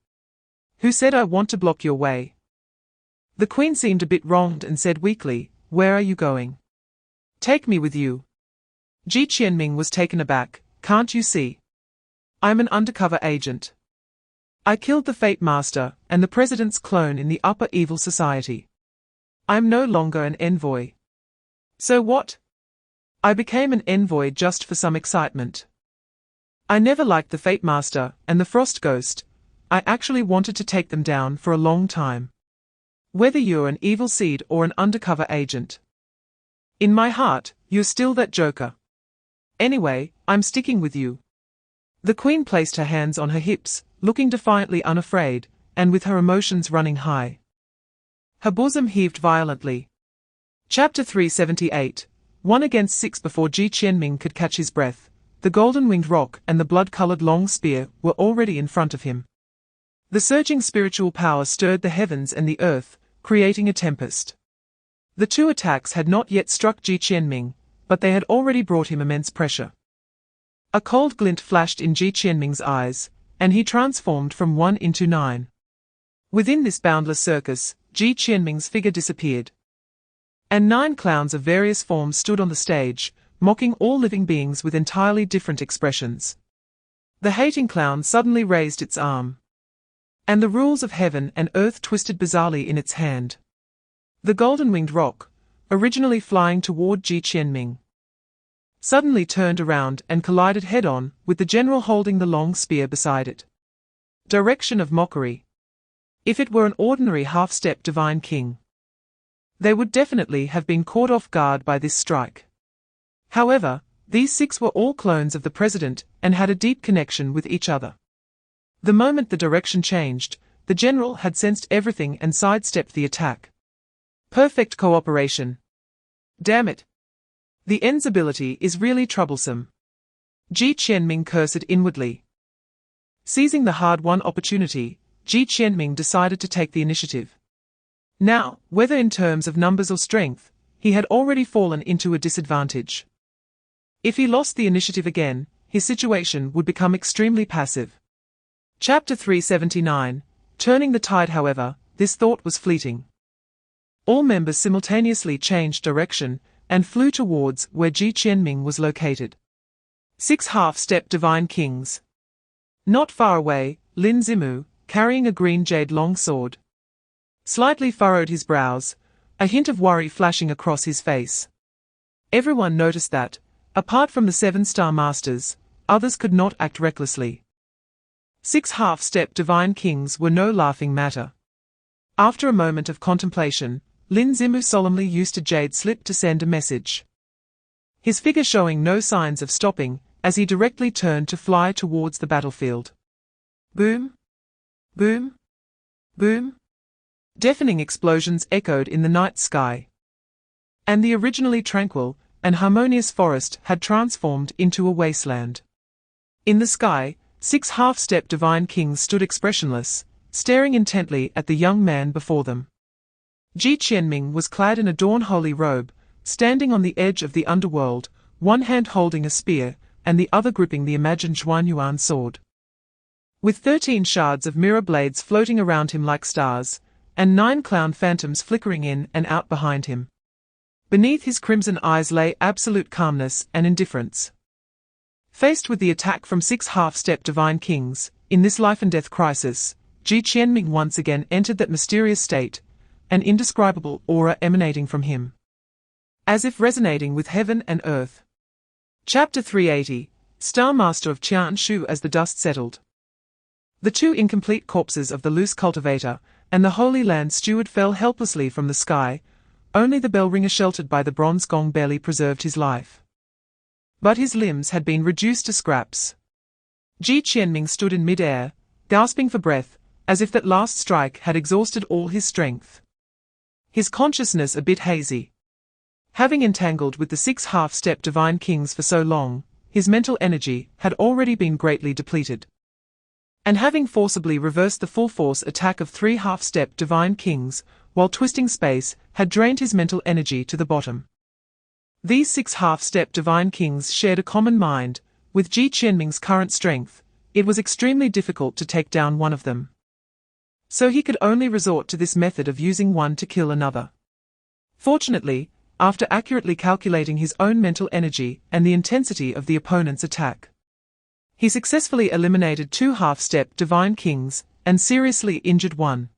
Who said I want to block your way? The queen seemed a bit wronged and said weakly, where are you going? Take me with you. Ji Qianming was taken aback. Can't you see? I'm an undercover agent. I killed the Fate Master and the president's clone in the upper evil society. I'm no longer an envoy. So what? I became an envoy just for some excitement. I never liked the Fate Master and the Frost Ghost. I actually wanted to take them down for a long time. Whether you're an evil seed or an undercover agent, in my heart, you're still that joker. Anyway, I'm sticking with you. The queen placed her hands on her hips, looking defiantly unafraid, and with her emotions running high. Her bosom heaved violently. Chapter 378, 1 against 6. Before Ji Qianming could catch his breath, the golden-winged rock and the blood-colored long spear were already in front of him. The surging spiritual power stirred the heavens and the earth, creating a tempest. The two attacks had not yet struck Ji Qianming, but they had already brought him immense pressure. A cold glint flashed in Ji Qianming's eyes, and he transformed from 1 into 9. Within this boundless circus, Ji Qianming's figure disappeared, and 9 clowns of various forms stood on the stage, mocking all living beings with entirely different expressions. The hating clown suddenly raised its arm, and the rules of heaven and earth twisted bizarrely in its hand. The golden-winged rock, originally flying toward Ji Qianming, suddenly turned around and collided head-on with the general holding the long spear beside it. Direction of mockery. If it were an ordinary half-step divine king, they would definitely have been caught off guard by this strike. However, these 6 were all clones of the president and had a deep connection with each other. The moment the direction changed, the general had sensed everything and sidestepped the attack. Perfect cooperation. Damn it. The End's ability is really troublesome. Ji Qianming cursed inwardly. Seizing the hard-won opportunity, Ji Qianming decided to take the initiative. Now, whether in terms of numbers or strength, he had already fallen into a disadvantage. If he lost the initiative again, his situation would become extremely passive. Chapter 379, Turning the Tide. However, this thought was fleeting. All members simultaneously changed direction and flew towards where Ji Qianming was located. 6 half-step divine kings. Not far away, Lin Zimu, carrying a green jade longsword, slightly furrowed his brows, a hint of worry flashing across his face. Everyone noticed that, apart from the 7-star masters, others could not act recklessly. 6 half-step divine kings were no laughing matter. After a moment of contemplation, Lin Zimu solemnly used a jade slip to send a message. His figure showing no signs of stopping, as he directly turned to fly towards the battlefield. Boom! Boom! Boom! Deafening explosions echoed in the night sky. And the originally tranquil and harmonious forest had transformed into a wasteland. In the sky, 6 half-step divine kings stood expressionless, staring intently at the young man before them. Ji Qianming was clad in a dawn-holy robe, standing on the edge of the underworld, one hand holding a spear, and the other gripping the imagined Zhuanyuan sword. With 13 shards of mirror blades floating around him like stars, and 9 clown phantoms flickering in and out behind him. Beneath his crimson eyes lay absolute calmness and indifference. Faced with the attack from 6 half-step divine kings, in this life-and-death crisis, Ji Qianming once again entered that mysterious state, an indescribable aura emanating from him, as if resonating with heaven and earth. Chapter 380, Star Master of Qianshu. As the dust settled, the 2 incomplete corpses of the loose cultivator and the Holy Land steward fell helplessly from the sky. Only the bell ringer sheltered by the bronze gong barely preserved his life. But his limbs had been reduced to scraps. Ji Qianming stood in mid-air, gasping for breath, as if that last strike had exhausted all his strength. His consciousness a bit hazy. Having entangled with the 6 half-step divine kings for so long, his mental energy had already been greatly depleted. And having forcibly reversed the full-force attack of 3 half-step divine kings, while twisting space, had drained his mental energy to the bottom. These 6 half-step divine kings shared a common mind. With Ji Qianming's current strength, it was extremely difficult to take down one of them. So he could only resort to this method of using one to kill another. Fortunately, after accurately calculating his own mental energy and the intensity of the opponent's attack, he successfully eliminated 2 half-step divine kings and seriously injured one.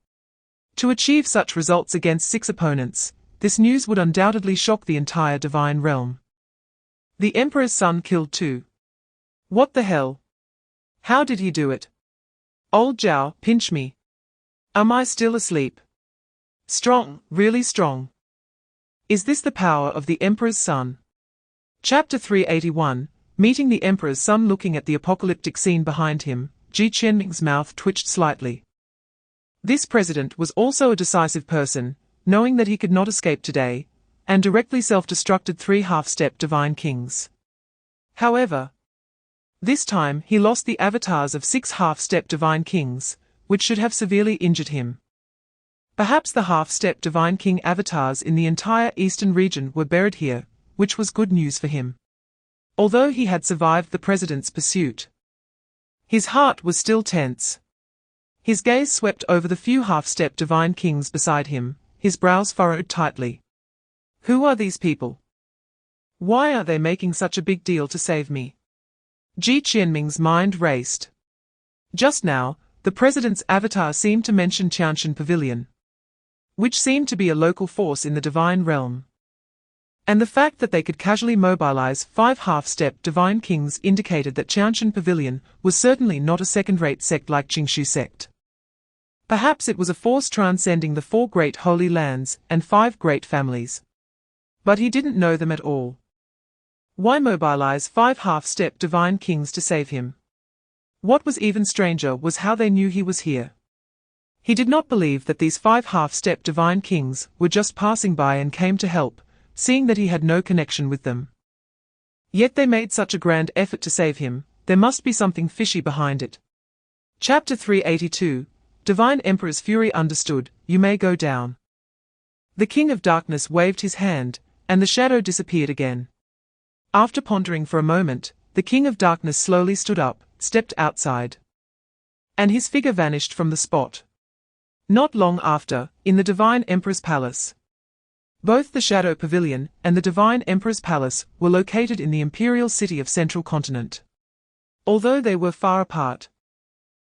To achieve such results against 6 opponents, this news would undoubtedly shock the entire divine realm. The Emperor's son killed 2. What the hell? How did he do it? Old Zhao, pinch me. Am I still asleep? Strong, really strong. Is this the power of the Emperor's son? Chapter 381, Meeting the Emperor's son. Looking at the apocalyptic scene behind him, Ji Qianming's mouth twitched slightly. This president was also a decisive person, knowing that he could not escape today, and directly self-destructed 3 half-step divine kings. However, this time he lost the avatars of 6 half-step divine kings, which should have severely injured him. Perhaps the half-step divine king avatars in the entire eastern region were buried here, which was good news for him. Although he had survived the president's pursuit, his heart was still tense. His gaze swept over the few half-step divine kings beside him, his brows furrowed tightly. Who are these people? Why are they making such a big deal to save me? Ji Qianming's mind raced. Just now, the president's avatar seemed to mention Tianshan Pavilion, which seemed to be a local force in the divine realm. And the fact that they could casually mobilize 5 half-step divine kings indicated that Tianshan Pavilion was certainly not a second-rate sect like Qingshu sect. Perhaps it was a force transcending the 4 great holy lands and 5 great families. But he didn't know them at all. Why mobilize 5 half-step divine kings to save him? What was even stranger was how they knew he was here. He did not believe that these 5 half-step divine kings were just passing by and came to help, seeing that he had no connection with them. Yet they made such a grand effort to save him. There must be something fishy behind it. Chapter 382, Divine Emperor's Fury. Understood, you may go down. The King of Darkness waved his hand, and the shadow disappeared again. After pondering for a moment, the King of Darkness slowly stood up, stepped outside, and his figure vanished from the spot. Not long after, in the Divine Emperor's Palace. Both the Shadow Pavilion and the Divine Emperor's Palace were located in the imperial city of Central Continent. Although they were far apart,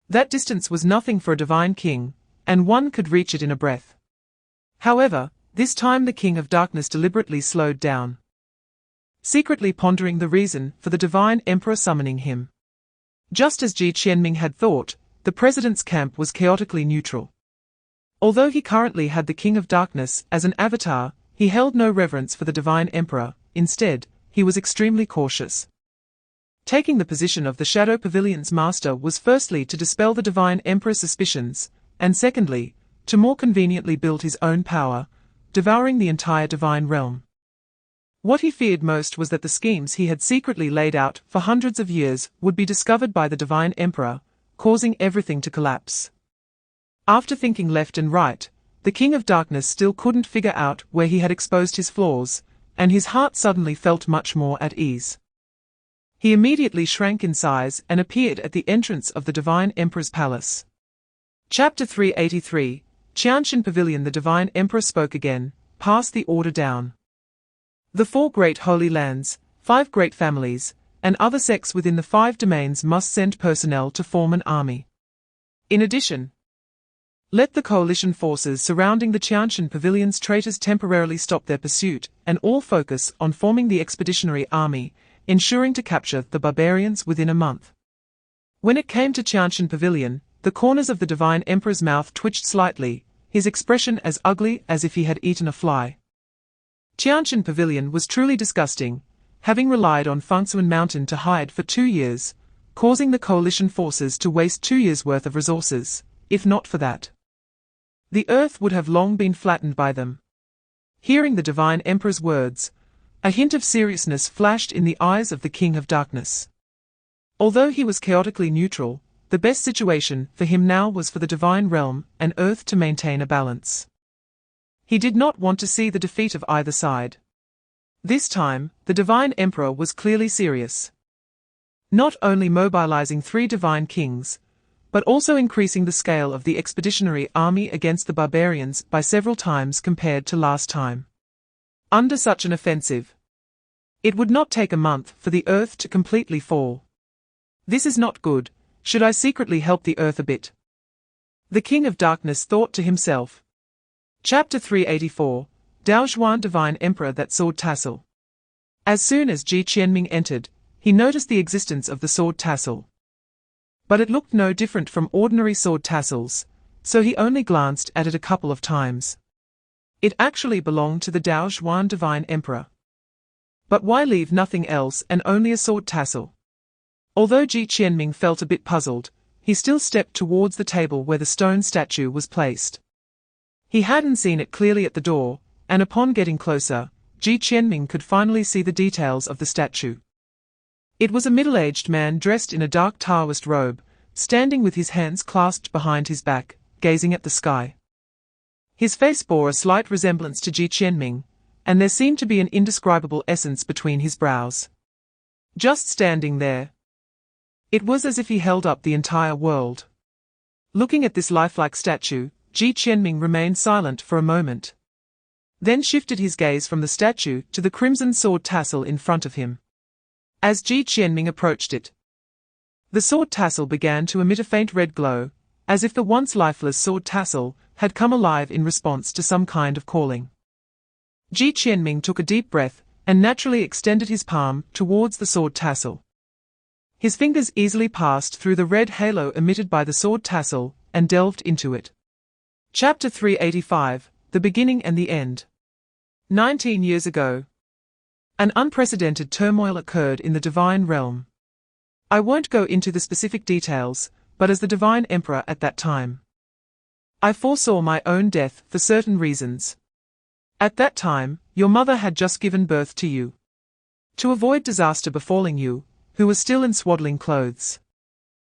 that distance was nothing for a divine king, and one could reach it in a breath. However, this time the King of Darkness deliberately slowed down, secretly pondering the reason for the Divine Emperor summoning him. Just as Ji Qianming had thought, the president's camp was chaotically neutral. Although he currently had the King of Darkness as an avatar, he held no reverence for the Divine Emperor. Instead, he was extremely cautious. Taking the position of the Shadow Pavilion's master was firstly to dispel the Divine Emperor's suspicions, and secondly, to more conveniently build his own power, devouring the entire divine realm. What he feared most was that the schemes he had secretly laid out for hundreds of years would be discovered by the Divine Emperor, causing everything to collapse. After thinking left and right, the King of Darkness still couldn't figure out where he had exposed his flaws, and his heart suddenly felt much more at ease. He immediately shrank in size and appeared at the entrance of the Divine Emperor's palace. Chapter 383, Ancient Pavilion. The Divine Emperor spoke again, pass the order down. The 4 great holy lands, 5 great families, and other sects within the 5 domains must send personnel to form an army. In addition, let the coalition forces surrounding the Ancient Pavilion's traitors temporarily stop their pursuit, and all focus on forming the expeditionary army, ensuring to capture the barbarians within a month. When it came to Ancient Pavilion, the corners of the Divine Emperor's mouth twitched slightly, his expression as ugly as if he had eaten a fly. Ancient Pavilion was truly disgusting, having relied on Fengsuan Mountain to hide for 2 years, causing the coalition forces to waste 2 years' worth of resources. If not for that, the earth would have long been flattened by them. Hearing the Divine Emperor's words, a hint of seriousness flashed in the eyes of the King of Darkness. Although he was chaotically neutral, the best situation for him now was for the divine realm and earth to maintain a balance. He did not want to see the defeat of either side. This time, the Divine Emperor was clearly serious. Not only mobilizing 3 divine kings, but also increasing the scale of the expeditionary army against the barbarians by several times compared to last time. Under such an offensive, it would not take a month for the earth to completely fall. This is not good. Should I secretly help the earth a bit? The King of Darkness thought to himself. Chapter 384, Dao Zhuan Divine Emperor. That sword tassel. As soon as Ji Qianming entered, he noticed the existence of the sword tassel. But it looked no different from ordinary sword tassels, so he only glanced at it a couple of times. It actually belonged to the Dao Zhuan Divine Emperor. But why leave nothing else and only a sword tassel? Although Ji Qianming felt a bit puzzled, he still stepped towards the table where the stone statue was placed. He hadn't seen it clearly at the door, and upon getting closer, Ji Qianming could finally see the details of the statue. It was a middle-aged man dressed in a dark Taoist robe, standing with his hands clasped behind his back, gazing at the sky. His face bore a slight resemblance to Ji Qianming, and there seemed to be an indescribable essence between his brows. Just standing there, it was as if he held up the entire world. Looking at this lifelike statue, Ji Qianming remained silent for a moment. Then shifted his gaze from the statue to the crimson sword tassel in front of him. As Ji Qianming approached it, the sword tassel began to emit a faint red glow, as if the once lifeless sword tassel had come alive in response to some kind of calling. Ji Qianming took a deep breath and naturally extended his palm towards the sword tassel. His fingers easily passed through the red halo emitted by the sword tassel and delved into it. Chapter 385, The Beginning and the End. 19 years ago, an unprecedented turmoil occurred in the divine realm. I won't go into the specific details, but as the Divine Emperor at that time, I foresaw my own death for certain reasons. At that time, your mother had just given birth to you. To avoid disaster befalling you, who was still in swaddling clothes,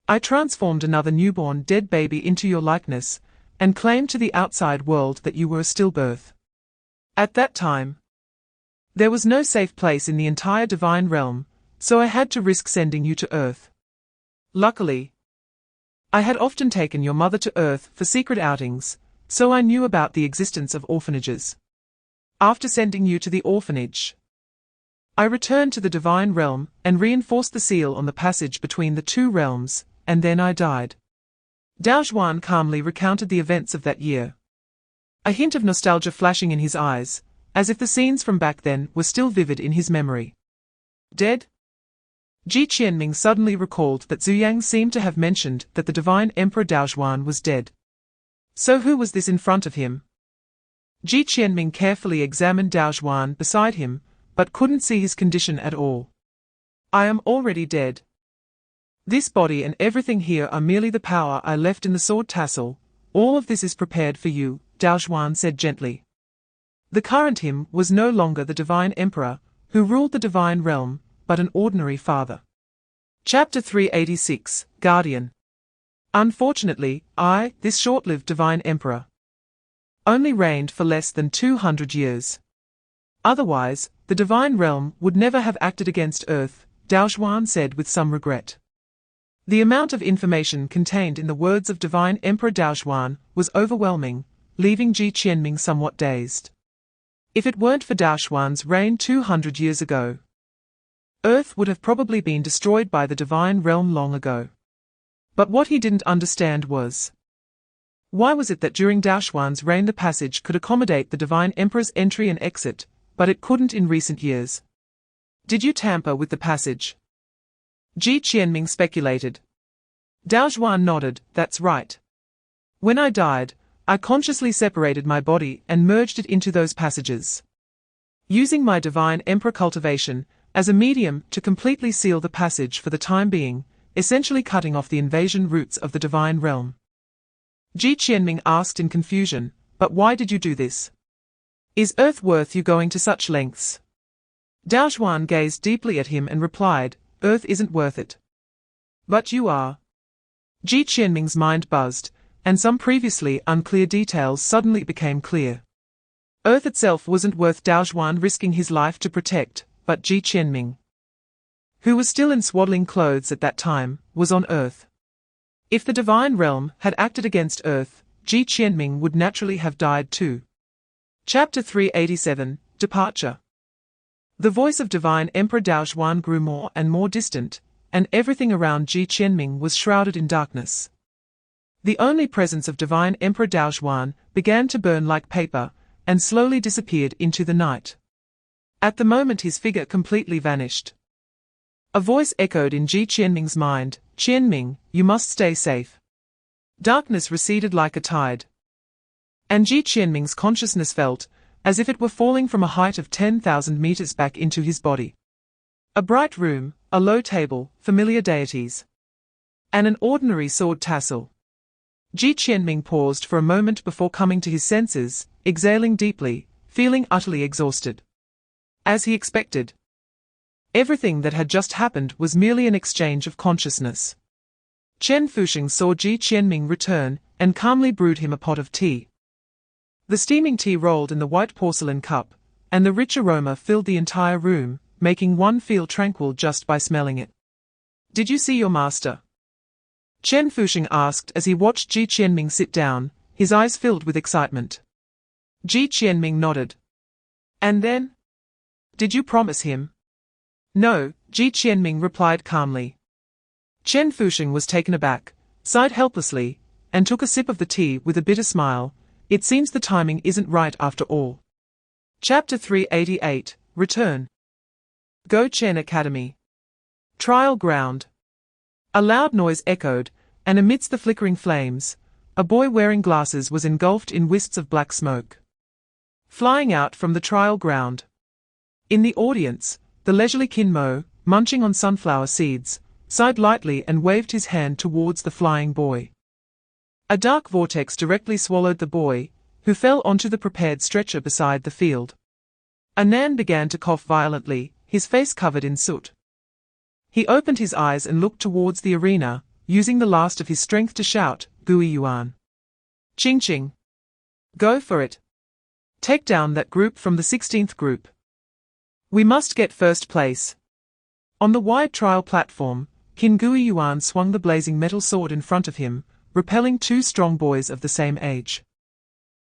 I transformed another newborn dead baby into your likeness, and claimed to the outside world that you were a stillbirth. At that time, there was no safe place in the entire divine realm, so I had to risk sending you to Earth. Luckily, I had often taken your mother to Earth for secret outings, so I knew about the existence of orphanages. After sending you to the orphanage, I returned to the divine realm and reinforced the seal on the passage between the 2 realms, and then I died. Dao Zhuan calmly recounted the events of that year, a hint of nostalgia flashing in his eyes, as if the scenes from back then were still vivid in his memory. Dead? Ji Qianming suddenly recalled that Zhu Yang seemed to have mentioned that the divine Emperor Daojuan was dead. So who was this in front of him? Ji Qianming carefully examined Daojuan beside him, but couldn't see his condition at all. I am already dead. This body and everything here are merely the power I left in the sword tassel. All of this is prepared for you, Daojuan said gently. The current him was no longer the divine emperor, who ruled the divine realm, but an ordinary father. Chapter 386, Guardian. Unfortunately, this short-lived divine emperor, only reigned for less than 200 years. Otherwise, the divine realm would never have acted against Earth, Daojuan said with some regret. The amount of information contained in the words of divine Emperor Daojuan was overwhelming, leaving Ji Qianming somewhat dazed. If it weren't for Daojuan's reign 200 years ago, Earth would have probably been destroyed by the divine realm long ago. But what he didn't understand was, why was it that during Daojuan's reign the passage could accommodate the divine emperor's entry and exit, but it couldn't in recent years? Did you tamper with the passage? Ji Qianming speculated. Daojuan nodded, that's right. When I died, I consciously separated my body and merged it into those passages, using my divine emperor cultivation as a medium to completely seal the passage for the time being, essentially cutting off the invasion routes of the divine realm. Ji Qianming asked in confusion, but why did you do this? Is Earth worth you going to such lengths? Daojuan gazed deeply at him and replied, Earth isn't worth it. But you are. Ji Qianming's mind buzzed, and some previously unclear details suddenly became clear. Earth itself wasn't worth Daojuan risking his life to protect, but Ji Qianming, who was still in swaddling clothes at that time, was on Earth. If the divine realm had acted against Earth, Ji Qianming would naturally have died too. Chapter 387, Departure. The voice of divine Emperor Daojuan grew more and more distant, and everything around Ji Qianming was shrouded in darkness. The only presence of divine Emperor Daojuan began to burn like paper, and slowly disappeared into the night. At the moment his figure completely vanished. A voice echoed in Ji Qianming's mind, Qianming, you must stay safe. Darkness receded like a tide, and Ji Qianming's consciousness felt as if it were falling from a height of 10,000 meters back into his body. A bright room, a low table, familiar deities, and an ordinary sword tassel. Ji Qianming paused for a moment before coming to his senses, exhaling deeply, feeling utterly exhausted. As he expected, everything that had just happened was merely an exchange of consciousness. Chen Fuxing saw Ji Qianming return, and calmly brewed him a pot of tea. The steaming tea rolled in the white porcelain cup, and the rich aroma filled the entire room, making one feel tranquil just by smelling it. Did you see your master? Chen Fuxing asked as he watched Ji Qianming sit down, his eyes filled with excitement. Ji Qianming nodded. And then? Did you promise him? No, Ji Qianming replied calmly. Chen Fuxing was taken aback, sighed helplessly, and took a sip of the tea with a bitter smile. It seems the timing isn't right after all. Chapter 388, Return. Gou Chen Academy. Trial Ground. A loud noise echoed, and amidst the flickering flames, a boy wearing glasses was engulfed in wisps of black smoke, flying out from the trial ground. In the audience, the leisurely Qin Mo, munching on sunflower seeds, sighed lightly and waved his hand towards the flying boy. A dark vortex directly swallowed the boy, who fell onto the prepared stretcher beside the field. Anan began to cough violently, his face covered in soot. He opened his eyes and looked towards the arena, using the last of his strength to shout, Gui Yuan. Ching Ching. Go for it. Take down that group from the 16th group. We must get first place. On the wide trial platform, Qin Gui Yuan swung the blazing metal sword in front of him, repelling two strong boys of the same age.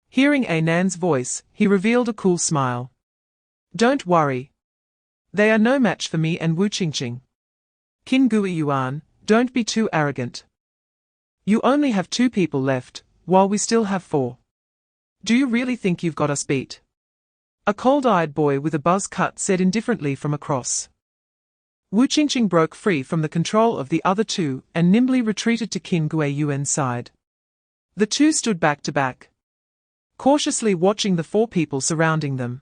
Hearing Anan's voice, he revealed a cool smile. Don't worry. They are no match for me and Wu Qingqing. Qin Gui Yuan, don't be too arrogant. You only have 2 people left, while we still have 4. Do you really think you've got us beat? A cold-eyed boy with a buzz cut said indifferently from across. Wu Qingqing broke free from the control of the other two and nimbly retreated to Qin Guiyuan's side. The two stood back to back, cautiously watching the four people surrounding them.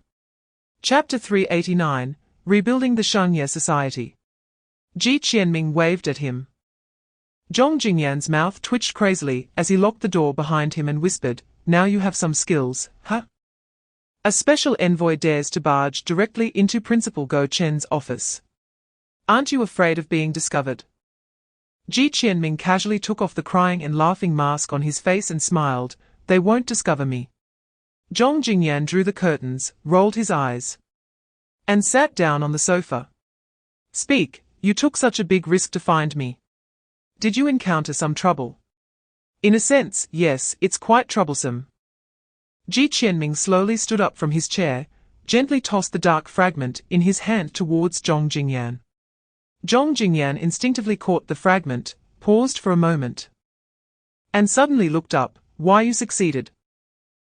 Chapter 389, Rebuilding the Shangye Society. Ji Qianming waved at him. Zhong Jingyan's mouth twitched crazily as he locked the door behind him and whispered, "Now you have some skills, huh? A special envoy dares to barge directly into Principal Gou Chen's office. Aren't you afraid of being discovered?" Ji Qianming casually took off the crying and laughing mask on his face and smiled, "They won't discover me." Zhong Jingyan drew the curtains, rolled his eyes, and sat down on the sofa. "Speak, you took such a big risk to find me. Did you encounter some trouble?" "In a sense, yes, it's quite troublesome." Ji Qianming slowly stood up from his chair, gently tossed the dark fragment in his hand towards Zhong Jingyan. Zhong Jingyan instinctively caught the fragment, paused for a moment, and suddenly looked up. "Why, you succeeded."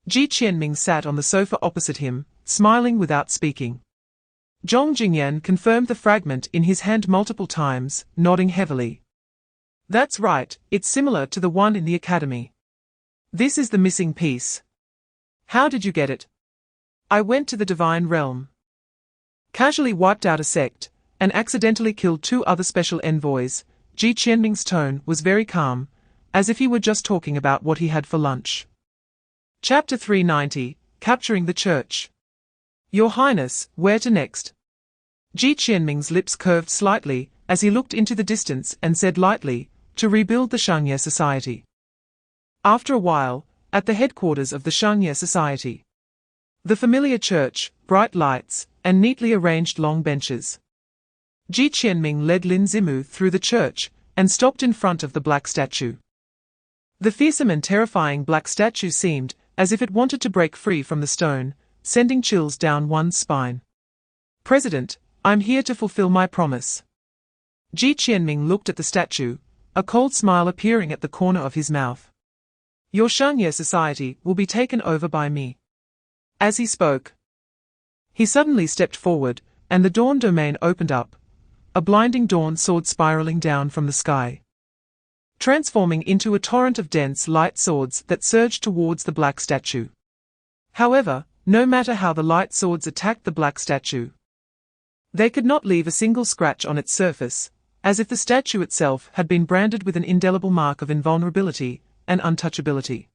Ji Qianming sat on the sofa opposite him, smiling without speaking. Zhong Jingyan confirmed the fragment in his hand multiple times, nodding heavily. "That's right, it's similar to the one in the academy. This is the missing piece." "How did you get it?" "I went to the divine realm. Casually wiped out a sect, and accidentally killed 2 other special envoys." Ji Qianming's tone was very calm, as if he were just talking about what he had for lunch. Chapter 390, Capturing the Church. "Your Highness, where to next?" Ji Qianming's lips curved slightly as he looked into the distance and said lightly, "To rebuild the Shangye Society." After a while, at the headquarters of the Shangye Society. The familiar church, bright lights, and neatly arranged long benches. Ji Qianming led Lin Zimu through the church and stopped in front of the black statue. The fearsome and terrifying black statue seemed as if it wanted to break free from the stone, sending chills down one's spine. "President, I'm here to fulfill my promise." Ji Qianming looked at the statue, a cold smile appearing at the corner of his mouth. "Your Shangye Society will be taken over by me." As he spoke, he suddenly stepped forward, and the dawn domain opened up. A blinding dawn sword spiraling down from the sky, transforming into a torrent of dense light swords that surged towards the black statue. However, no matter how the light swords attacked the black statue, they could not leave a single scratch on its surface, as if the statue itself had been branded with an indelible mark of invulnerability and untouchability.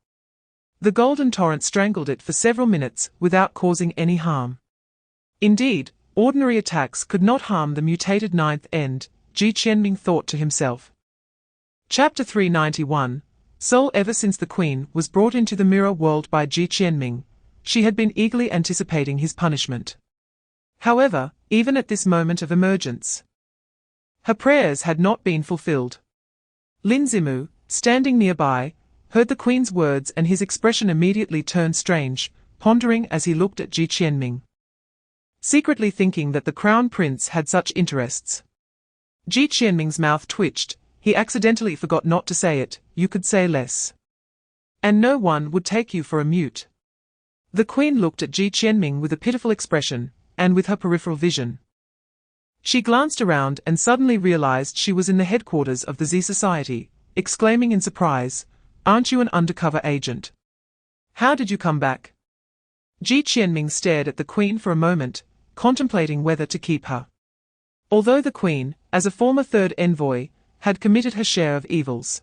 The golden torrent strangled it for several minutes without causing any harm. Indeed, ordinary attacks could not harm the mutated ninth end, Ji Qianming thought to himself. Chapter 391, Soul. Ever since the Queen was brought into the mirror world by Ji Qianming, she had been eagerly anticipating his punishment. However, even at this moment of emergence, her prayers had not been fulfilled. Lin Zimu, standing nearby, heard the Queen's words and his expression immediately turned strange, pondering as he looked at Ji Qianming, secretly thinking that the Crown Prince had such interests. Ji Qianming's mouth twitched. He accidentally forgot not to say it. "You could say less, and no one would take you for a mute." The Queen looked at Ji Qianming with a pitiful expression, and with her peripheral vision, she glanced around and suddenly realized she was in the headquarters of the Z Society, exclaiming in surprise, "Aren't you an undercover agent? How did you come back?" Ji Qianming stared at the Queen for a moment, contemplating whether to keep her. Although the Queen, as a former third envoy, had committed her share of evils,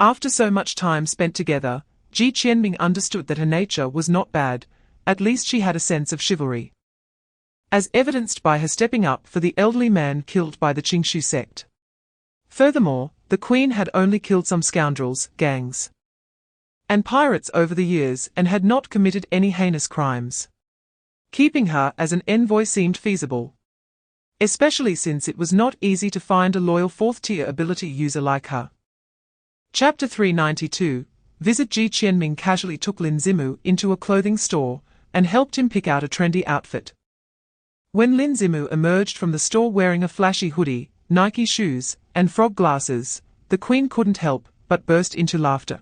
after so much time spent together, Ji Qianming understood that her nature was not bad. At least she had a sense of chivalry, as evidenced by her stepping up for the elderly man killed by the Qingshu sect. Furthermore, the Queen had only killed some scoundrels, gangs, and pirates over the years and had not committed any heinous crimes. Keeping her as an envoy seemed feasible, especially since it was not easy to find a loyal 4th-tier ability user like her. Chapter 392, Visit. Ji Qianming casually took Lin Zimu into a clothing store and helped him pick out a trendy outfit. When Lin Zimu emerged from the store wearing a flashy hoodie, Nike shoes, and frog glasses, the Queen couldn't help but burst into laughter.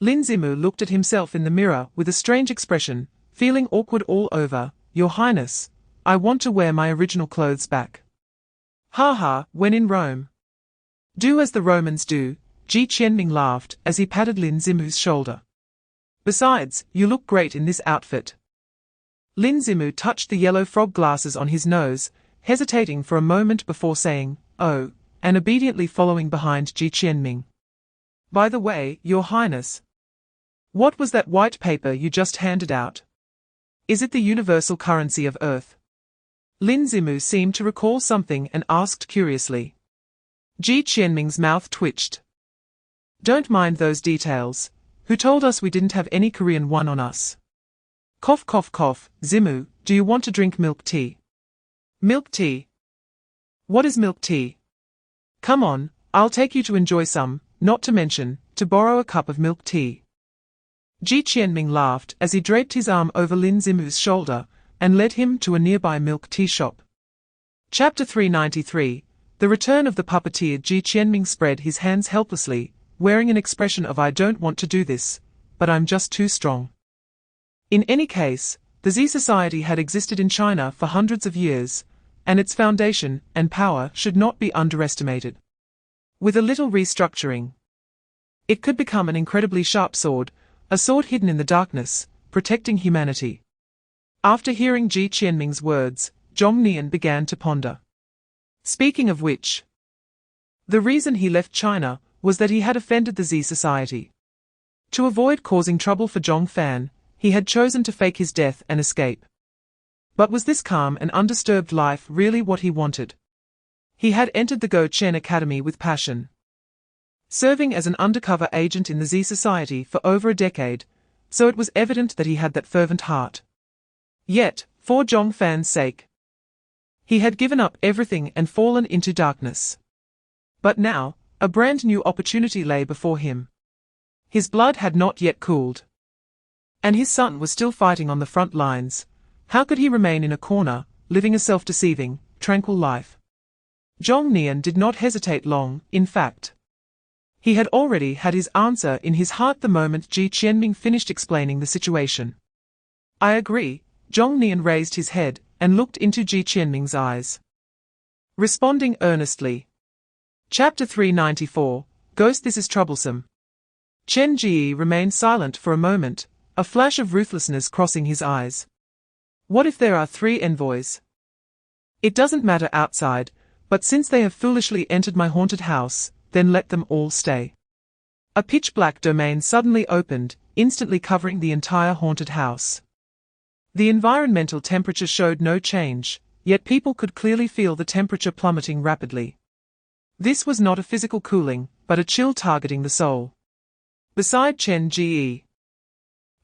Lin Zimu looked at himself in the mirror with a strange expression, feeling awkward all over. "Your Highness, I want to wear my original clothes back." Ha ha, when in Rome. Do as the Romans do, Ji Qianming laughed as he patted Lin Zimu's shoulder. Besides, you look great in this outfit. Lin Zimu touched the yellow frog glasses on his nose, hesitating for a moment before saying, "Oh," and obediently following behind Ji Qianming. By the way, Your Highness, what was that white paper you just handed out? Is it the universal currency of Earth? Lin Zimu seemed to recall something and asked curiously. Ji Qianming's mouth twitched. Don't mind those details. Who told us we didn't have any Korean one on us? Cough cough cough, Zimu, do you want to drink milk tea? Milk tea? What is milk tea? Come on, I'll take you to enjoy some, not to mention, to borrow a cup of milk tea. Ji Qianming laughed as he draped his arm over Lin Zimu's shoulder and led him to a nearby milk tea shop. Chapter 393, The Return of the Puppeteer. Ji Qianming spread his hands helplessly, wearing an expression of I don't want to do this, but I'm just too strong. In any case, the Z Society had existed in China for hundreds of years, and its foundation and power should not be underestimated. With a little restructuring, it could become an incredibly sharp sword, a sword hidden in the darkness, protecting humanity. After hearing Ji Qianming's words, Zhong Nian began to ponder. Speaking of which, the reason he left China was that he had offended the Z Society. To avoid causing trouble for Zhong Fan, he had chosen to fake his death and escape. But was this calm and undisturbed life really what he wanted? He had entered the Gou Chen Academy with passion, serving as an undercover agent in the Z Society for over a decade, so it was evident that he had that fervent heart. Yet, for Zhong Fan's sake, he had given up everything and fallen into darkness. But now, a brand new opportunity lay before him. His blood had not yet cooled, and his son was still fighting on the front lines. How could he remain in a corner, living a self-deceiving, tranquil life? Zhong Nian did not hesitate long, in fact. He had already had his answer in his heart the moment Ji Qianming finished explaining the situation. I agree, Zhong Nian raised his head and looked into Ji Qianming's eyes, responding earnestly. Chapter 394, Ghost. This is troublesome. Chen Ji remained silent for a moment, a flash of ruthlessness crossing his eyes. What if there are 3 envoys? It doesn't matter outside, but since they have foolishly entered my haunted house, then let them all stay. A pitch-black domain suddenly opened, instantly covering the entire haunted house. The environmental temperature showed no change, yet people could clearly feel the temperature plummeting rapidly. This was not a physical cooling, but a chill targeting the soul. Beside Chen Ji,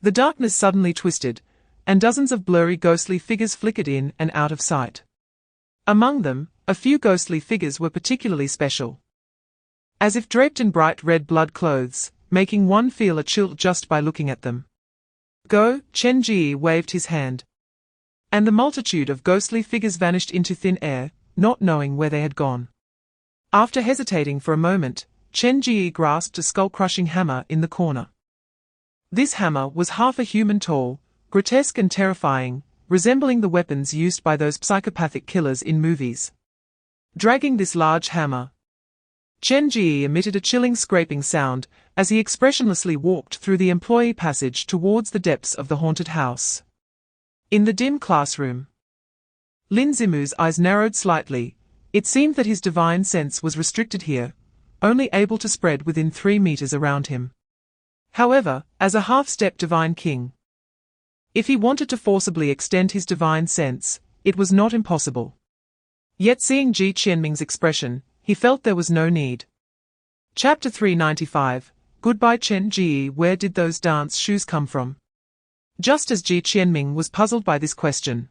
the darkness suddenly twisted, and dozens of blurry ghostly figures flickered in and out of sight. Among them, a few ghostly figures were particularly special, as if draped in bright red blood clothes, making one feel a chill just by looking at them. Go, Chen Ji waved his hand, and the multitude of ghostly figures vanished into thin air, not knowing where they had gone. After hesitating for a moment, Chen Ji grasped a skull-crushing hammer in the corner. This hammer was half a human tall, grotesque and terrifying, resembling the weapons used by those psychopathic killers in movies. Dragging this large hammer, Chen Ji emitted a chilling scraping sound as he expressionlessly walked through the employee passage towards the depths of the haunted house. In the dim classroom, Lin Zimu's eyes narrowed slightly. It seemed that his divine sense was restricted here, only able to spread within 3 meters around him. However, as a half-step divine king, if he wanted to forcibly extend his divine sense, it was not impossible. Yet seeing Ji Qianming's expression, he felt there was no need. Chapter 395, Goodbye Chen Ji. Where did those dance shoes come from? Just as Ji Qianming was puzzled by this question,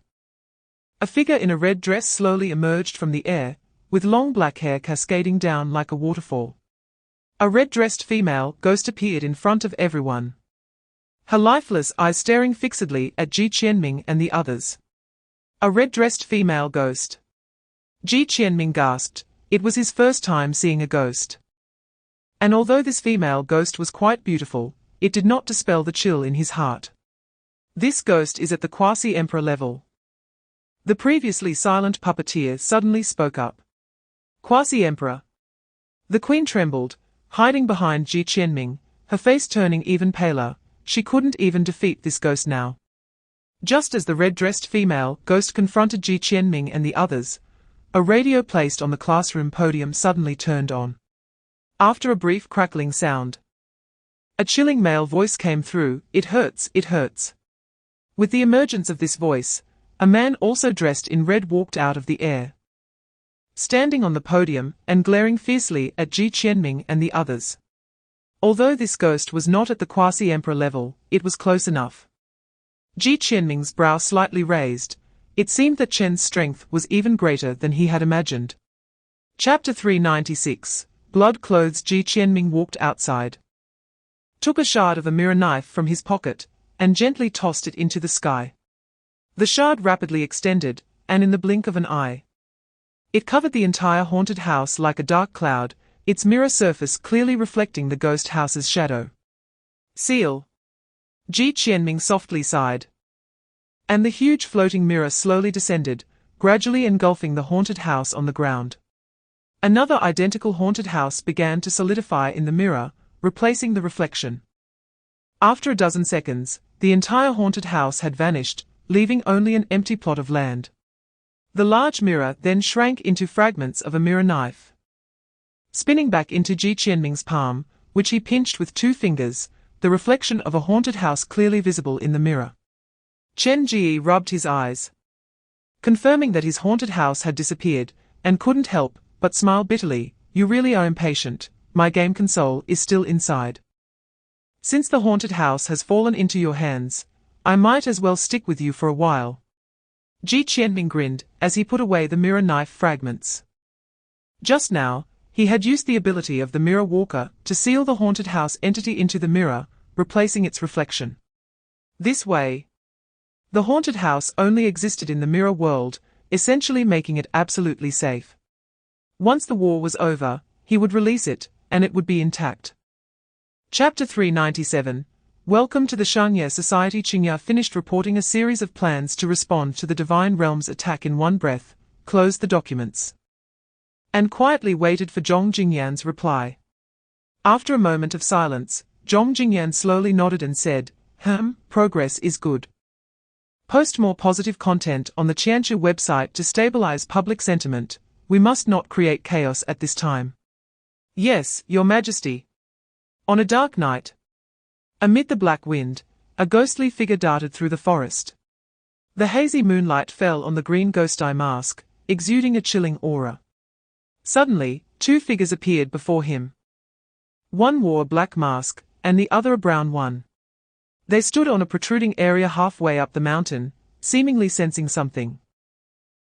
a figure in a red dress slowly emerged from the air, with long black hair cascading down like a waterfall. A red-dressed female ghost appeared in front of everyone, her lifeless eyes staring fixedly at Ji Qianming and the others. A red-dressed female ghost. Ji Qianming gasped. It was his first time seeing a ghost. And although this female ghost was quite beautiful, it did not dispel the chill in his heart. This ghost is at the quasi-emperor level. The previously silent puppeteer suddenly spoke up. Quasi-Emperor. The queen trembled, hiding behind Ji Qianming, her face turning even paler. She couldn't even defeat this ghost now. Just as the red-dressed female ghost confronted Ji Qianming and the others, a radio placed on the classroom podium suddenly turned on. After a brief crackling sound, a chilling male voice came through, "It hurts, it hurts." With the emergence of this voice, a man also dressed in red walked out of the air, standing on the podium and glaring fiercely at Ji Qianming and the others. Although this ghost was not at the quasi-emperor level, it was close enough. Ji Qianming's brow slightly raised. It seemed that Chen's strength was even greater than he had imagined. Chapter 396. Blood-clothed Ji Qianming walked outside, took a shard of a mirror knife from his pocket, and gently tossed it into the sky. The shard rapidly extended, and in the blink of an eye, it covered the entire haunted house like a dark cloud, its mirror surface clearly reflecting the ghost house's shadow. Seal. Ji Qianming softly sighed. And the huge floating mirror slowly descended, gradually engulfing the haunted house on the ground. Another identical haunted house began to solidify in the mirror, replacing the reflection. After a dozen seconds, the entire haunted house had vanished, leaving only an empty plot of land. The large mirror then shrank into fragments of a mirror knife, spinning back into Ji Qianming's palm, which he pinched with 2 fingers, the reflection of a haunted house clearly visible in the mirror. Chen Ji rubbed his eyes, confirming that his haunted house had disappeared, and couldn't help but smile bitterly. "You really are impatient. My game console is still inside. Since the haunted house has fallen into your hands, I might as well stick with you for a while." Ji Qianming grinned as he put away the mirror knife fragments. Just now, he had used the ability of the Mirror Walker to seal the haunted house entity into the mirror, replacing its reflection. This way, the haunted house only existed in the mirror world, essentially making it absolutely safe. Once the war was over, he would release it, and it would be intact. Chapter 397. Welcome to the Shanye Society. Qingya finished reporting a series of plans to respond to the Divine Realm's attack in one breath, closed the documents, and quietly waited for Zhong Jingyan's reply. After a moment of silence, Zhong Jingyan slowly nodded and said, Progress is good. Post more positive content on the Qianchu website to stabilize public sentiment. We must not create chaos at this time." "Yes, Your Majesty." On a dark night, amid the black wind, a ghostly figure darted through the forest. The hazy moonlight fell on the green ghost eye mask, exuding a chilling aura. Suddenly, 2 figures appeared before him. One wore a black mask, and the other a brown one. They stood on a protruding area halfway up the mountain, seemingly sensing something.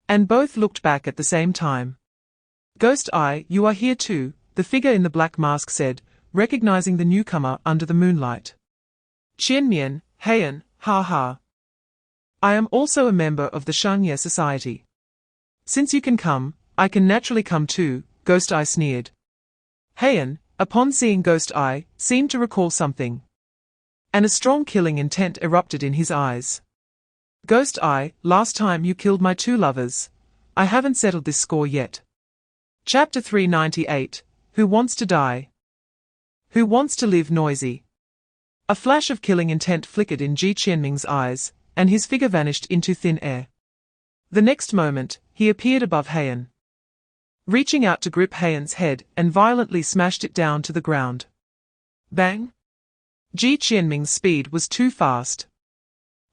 And both looked back at the same time. "Ghost Eye, you are here too," the figure in the black mask said, recognizing the newcomer under the moonlight. "Qianmian, Heian, ha ha. I am also a member of the Shanye Society. Since you can come, I can naturally come too," Ghost Eye sneered. Heian, upon seeing Ghost Eye, seemed to recall something, and a strong killing intent erupted in his eyes. "Ghost Eye, last time you killed my 2 lovers. I haven't settled this score yet." Chapter 398. Who wants to die? Who wants to live noisy? A flash of killing intent flickered in Ji Qianming's eyes, and his figure vanished into thin air. The next moment, he appeared above Heian, reaching out to grip Heian's head and violently smashed it down to the ground. Bang! Ji Qianming's speed was too fast.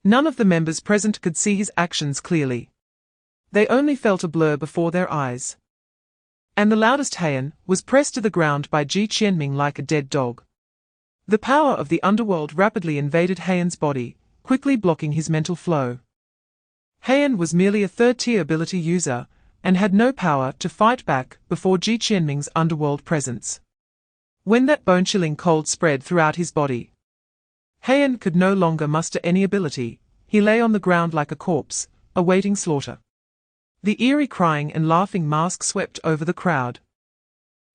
None of the members present could see his actions clearly. They only felt a blur before their eyes. And the loudest Heian was pressed to the ground by Ji Qianming like a dead dog. The power of the underworld rapidly invaded Heian's body, quickly blocking his mental flow. Heian was merely a 3rd-tier ability user, and had no power to fight back before Ji Qianming's underworld presence. When that bone-chilling cold spread throughout his body, Heian could no longer muster any ability. He lay on the ground like a corpse, awaiting slaughter. The eerie crying and laughing mask swept over the crowd.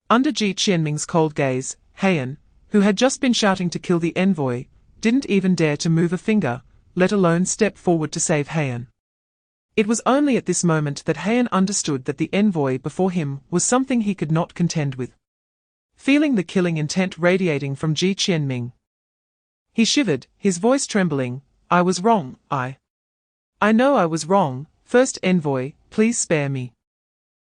Under Ji Qianming's cold gaze, Heian, who had just been shouting to kill the envoy, didn't even dare to move a finger, let alone step forward to save Heian. It was only at this moment that Heian understood that the envoy before him was something he could not contend with. Feeling the killing intent radiating from Ji Qianming, he shivered, his voice trembling. I was wrong, I know I was wrong. First envoy, please spare me.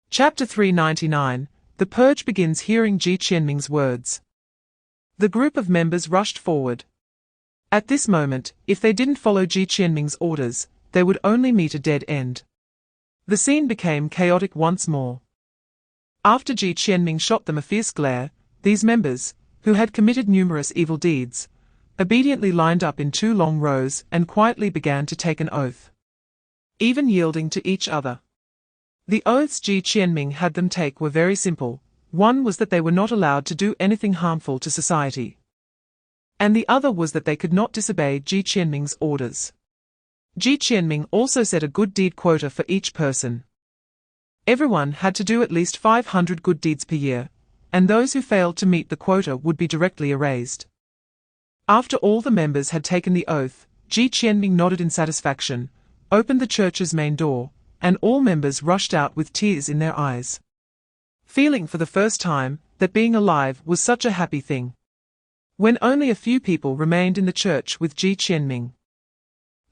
Chapter 399, The Purge begins. Hearing Ji Qianming's words, the group of members rushed forward. At this moment, if they didn't follow Ji Qianming's orders, they would only meet a dead end. The scene became chaotic once more. After Ji Qianming shot them a fierce glare, these members, who had committed numerous evil deeds, obediently lined up in 2 long rows and quietly began to take an oath, even yielding to each other. The oaths Ji Qianming had them take were very simple. One was that they were not allowed to do anything harmful to society, and the other was that they could not disobey Ji Qianming's orders. Ji Qianming also set a good deed quota for each person. Everyone had to do at least 500 good deeds per year, and those who failed to meet the quota would be directly erased. After all the members had taken the oath, Ji Qianming nodded in satisfaction, opened the church's main door, and all members rushed out with tears in their eyes, feeling for the first time that being alive was such a happy thing. When only a few people remained in the church with Ji Qianming,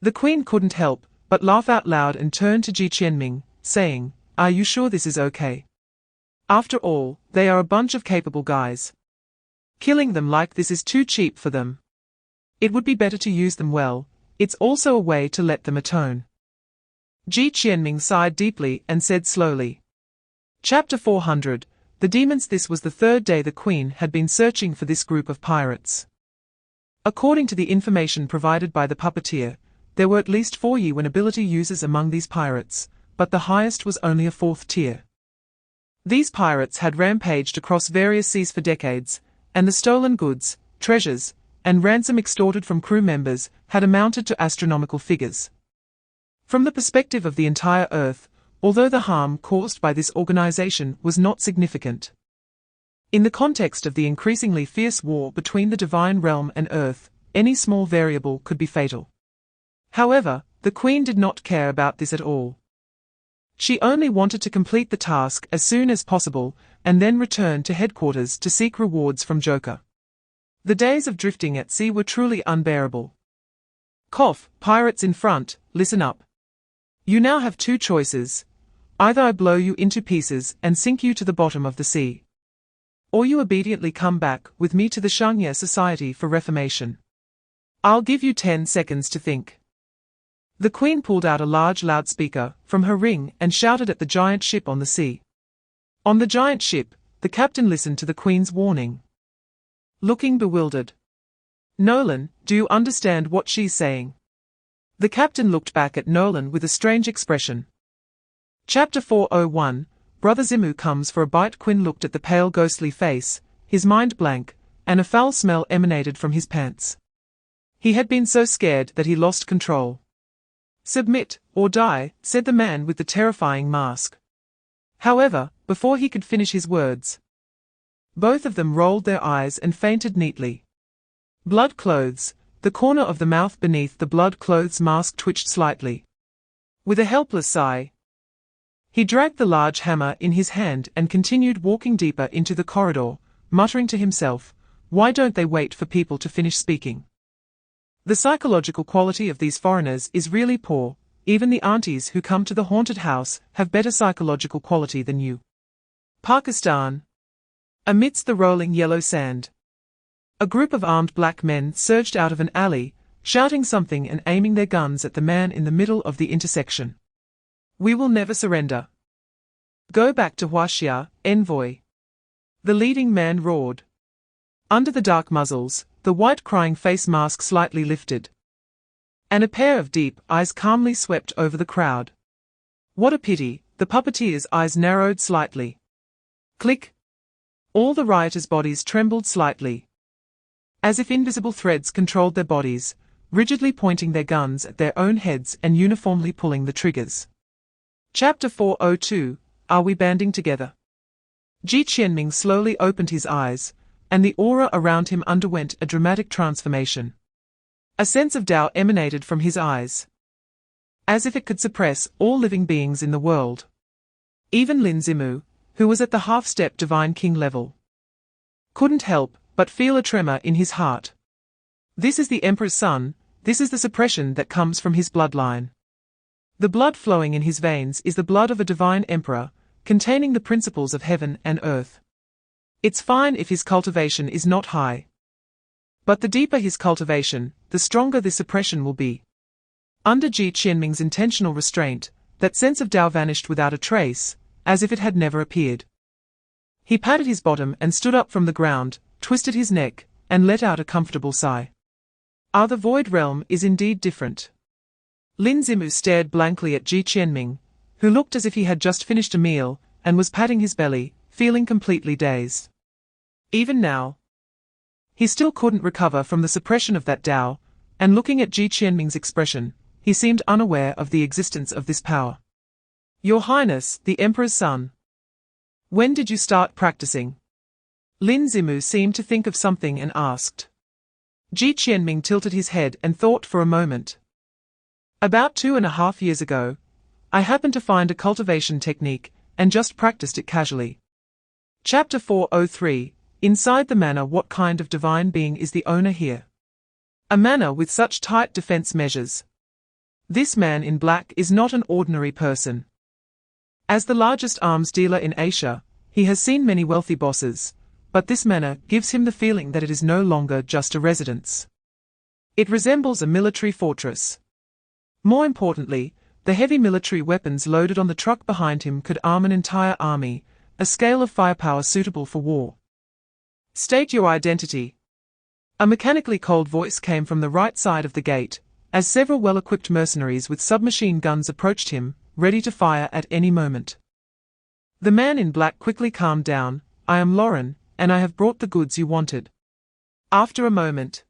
the queen couldn't help but laugh out loud and turn to Ji Qianming, saying, "Are you sure this is okay? After all, they are a bunch of capable guys. Killing them like this is too cheap for them. It would be better to use them well. It's also a way to let them atone." Ji Qianming sighed deeply and said slowly. Chapter 400, The Demons. This was the 3rd day the queen had been searching for this group of pirates. According to the information provided by the puppeteer, there were at least 4 Yuan ability users among these pirates, but the highest was only a 4th tier. These pirates had rampaged across various seas for decades, and the stolen goods, treasures, and ransom extorted from crew members had amounted to astronomical figures. From the perspective of the entire Earth, although the harm caused by this organization was not significant, in the context of the increasingly fierce war between the divine realm and Earth, any small variable could be fatal. However, the Queen did not care about this at all. She only wanted to complete the task as soon as possible and then return to headquarters to seek rewards from Joker. The days of drifting at sea were truly unbearable. Pirates in front, listen up. You now have 2 choices. Either I blow you into pieces and sink you to the bottom of the sea, or you obediently come back with me to the Shangye Society for Reformation. I'll give you 10 seconds to think. The Queen pulled out a large loudspeaker from her ring and shouted at the giant ship on the sea. On the giant ship, the captain listened to the Queen's warning, looking bewildered. "Nolan, do you understand what she's saying?" The captain looked back at Nolan with a strange expression. Chapter 401, Brother Zimu comes for a bite. Quinn looked at the pale ghostly face, his mind blank, and a foul smell emanated from his pants. He had been so scared that he lost control. "Submit, or die," said the man with the terrifying mask. However, before he could finish his words, both of them rolled their eyes and fainted neatly. Blood clothes, the corner of the mouth beneath the blood clothes mask twitched slightly. With a helpless sigh, he dragged the large hammer in his hand and continued walking deeper into the corridor, muttering to himself, "Why don't they wait for people to finish speaking? The psychological quality of these foreigners is really poor. Even the aunties who come to the haunted house have better psychological quality than you." Pakistan. Amidst the rolling yellow sand, a group of armed black men surged out of an alley, shouting something and aiming their guns at the man in the middle of the intersection. "We will never surrender. Go back to Huaxia, envoy," the leading man roared. Under the dark muzzles, the white crying face mask slightly lifted, and a pair of deep eyes calmly swept over the crowd. What a pity, the puppeteer's eyes narrowed slightly. Click. All the rioters' bodies trembled slightly, as if invisible threads controlled their bodies, rigidly pointing their guns at their own heads and uniformly pulling the triggers. Chapter 402, Are We Banding Together? Ji Qianming slowly opened his eyes, and the aura around him underwent a dramatic transformation. A sense of Tao emanated from his eyes. as if it could suppress all living beings in the world. Even Lin Zimu, who was at the half-step divine king level, couldn't help but feel a tremor in his heart. This is the Emperor's son, this is the suppression that comes from his bloodline. The blood flowing in his veins is the blood of a divine emperor, containing the principles of heaven and earth. It's fine if his cultivation is not high. But the deeper his cultivation, the stronger this suppression will be. Under Ji Qianming's intentional restraint, that sense of Tao vanished without a trace, as if it had never appeared. He patted his bottom and stood up from the ground, twisted his neck, and let out a comfortable sigh. Ah, the void realm is indeed different. Lin Zimu stared blankly at Ji Qianming, who looked as if he had just finished a meal, and was patting his belly, feeling completely dazed. Even now, he still couldn't recover from the suppression of that Tao, and looking at Ji Qianming's expression, he seemed unaware of the existence of this power. Your Highness, the Emperor's son. When did you start practicing? Lin Zimu seemed to think of something and asked. Ji Qianming tilted his head and thought for a moment. About 2.5 years ago, I happened to find a cultivation technique, and just practiced it casually. Chapter 403, Inside the Manor. What kind of divine being is the owner here? A manor with such tight defense measures. This man in black is not an ordinary person. As the largest arms dealer in Asia, he has seen many wealthy bosses, but this manor gives him the feeling that it is no longer just a residence. It resembles a military fortress. More importantly, the heavy military weapons loaded on the truck behind him could arm an entire army, a scale of firepower suitable for war. State your identity. A mechanically cold voice came from the right side of the gate, as several well-equipped mercenaries with submachine guns approached him, ready to fire at any moment. The man in black quickly calmed down. I am Lauren, and I have brought the goods you wanted. After a moment,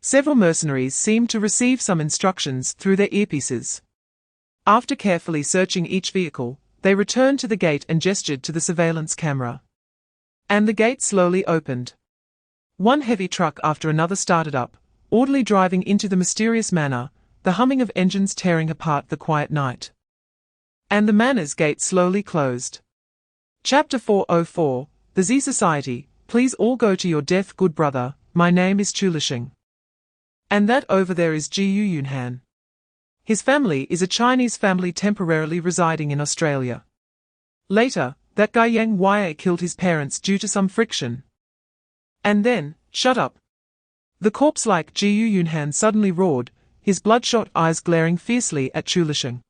several mercenaries seemed to receive some instructions through their earpieces. After carefully searching each vehicle, they returned to the gate and gestured to the surveillance camera. And the gate slowly opened. One heavy truck after another started up, orderly driving into the mysterious manor, the humming of engines tearing apart the quiet night. And the manor's gate slowly closed. Chapter 404, The Z Society. Please all go to your death, good brother. My name is Chu Lisheng. And that over there is Ji Yunhan. His family is a Chinese family temporarily residing in Australia. Later, that guy Yang Wei killed his parents due to some friction. And then, shut up. The corpse-like Ji Yunhan suddenly roared, his bloodshot eyes glaring fiercely at Chu Lisheng.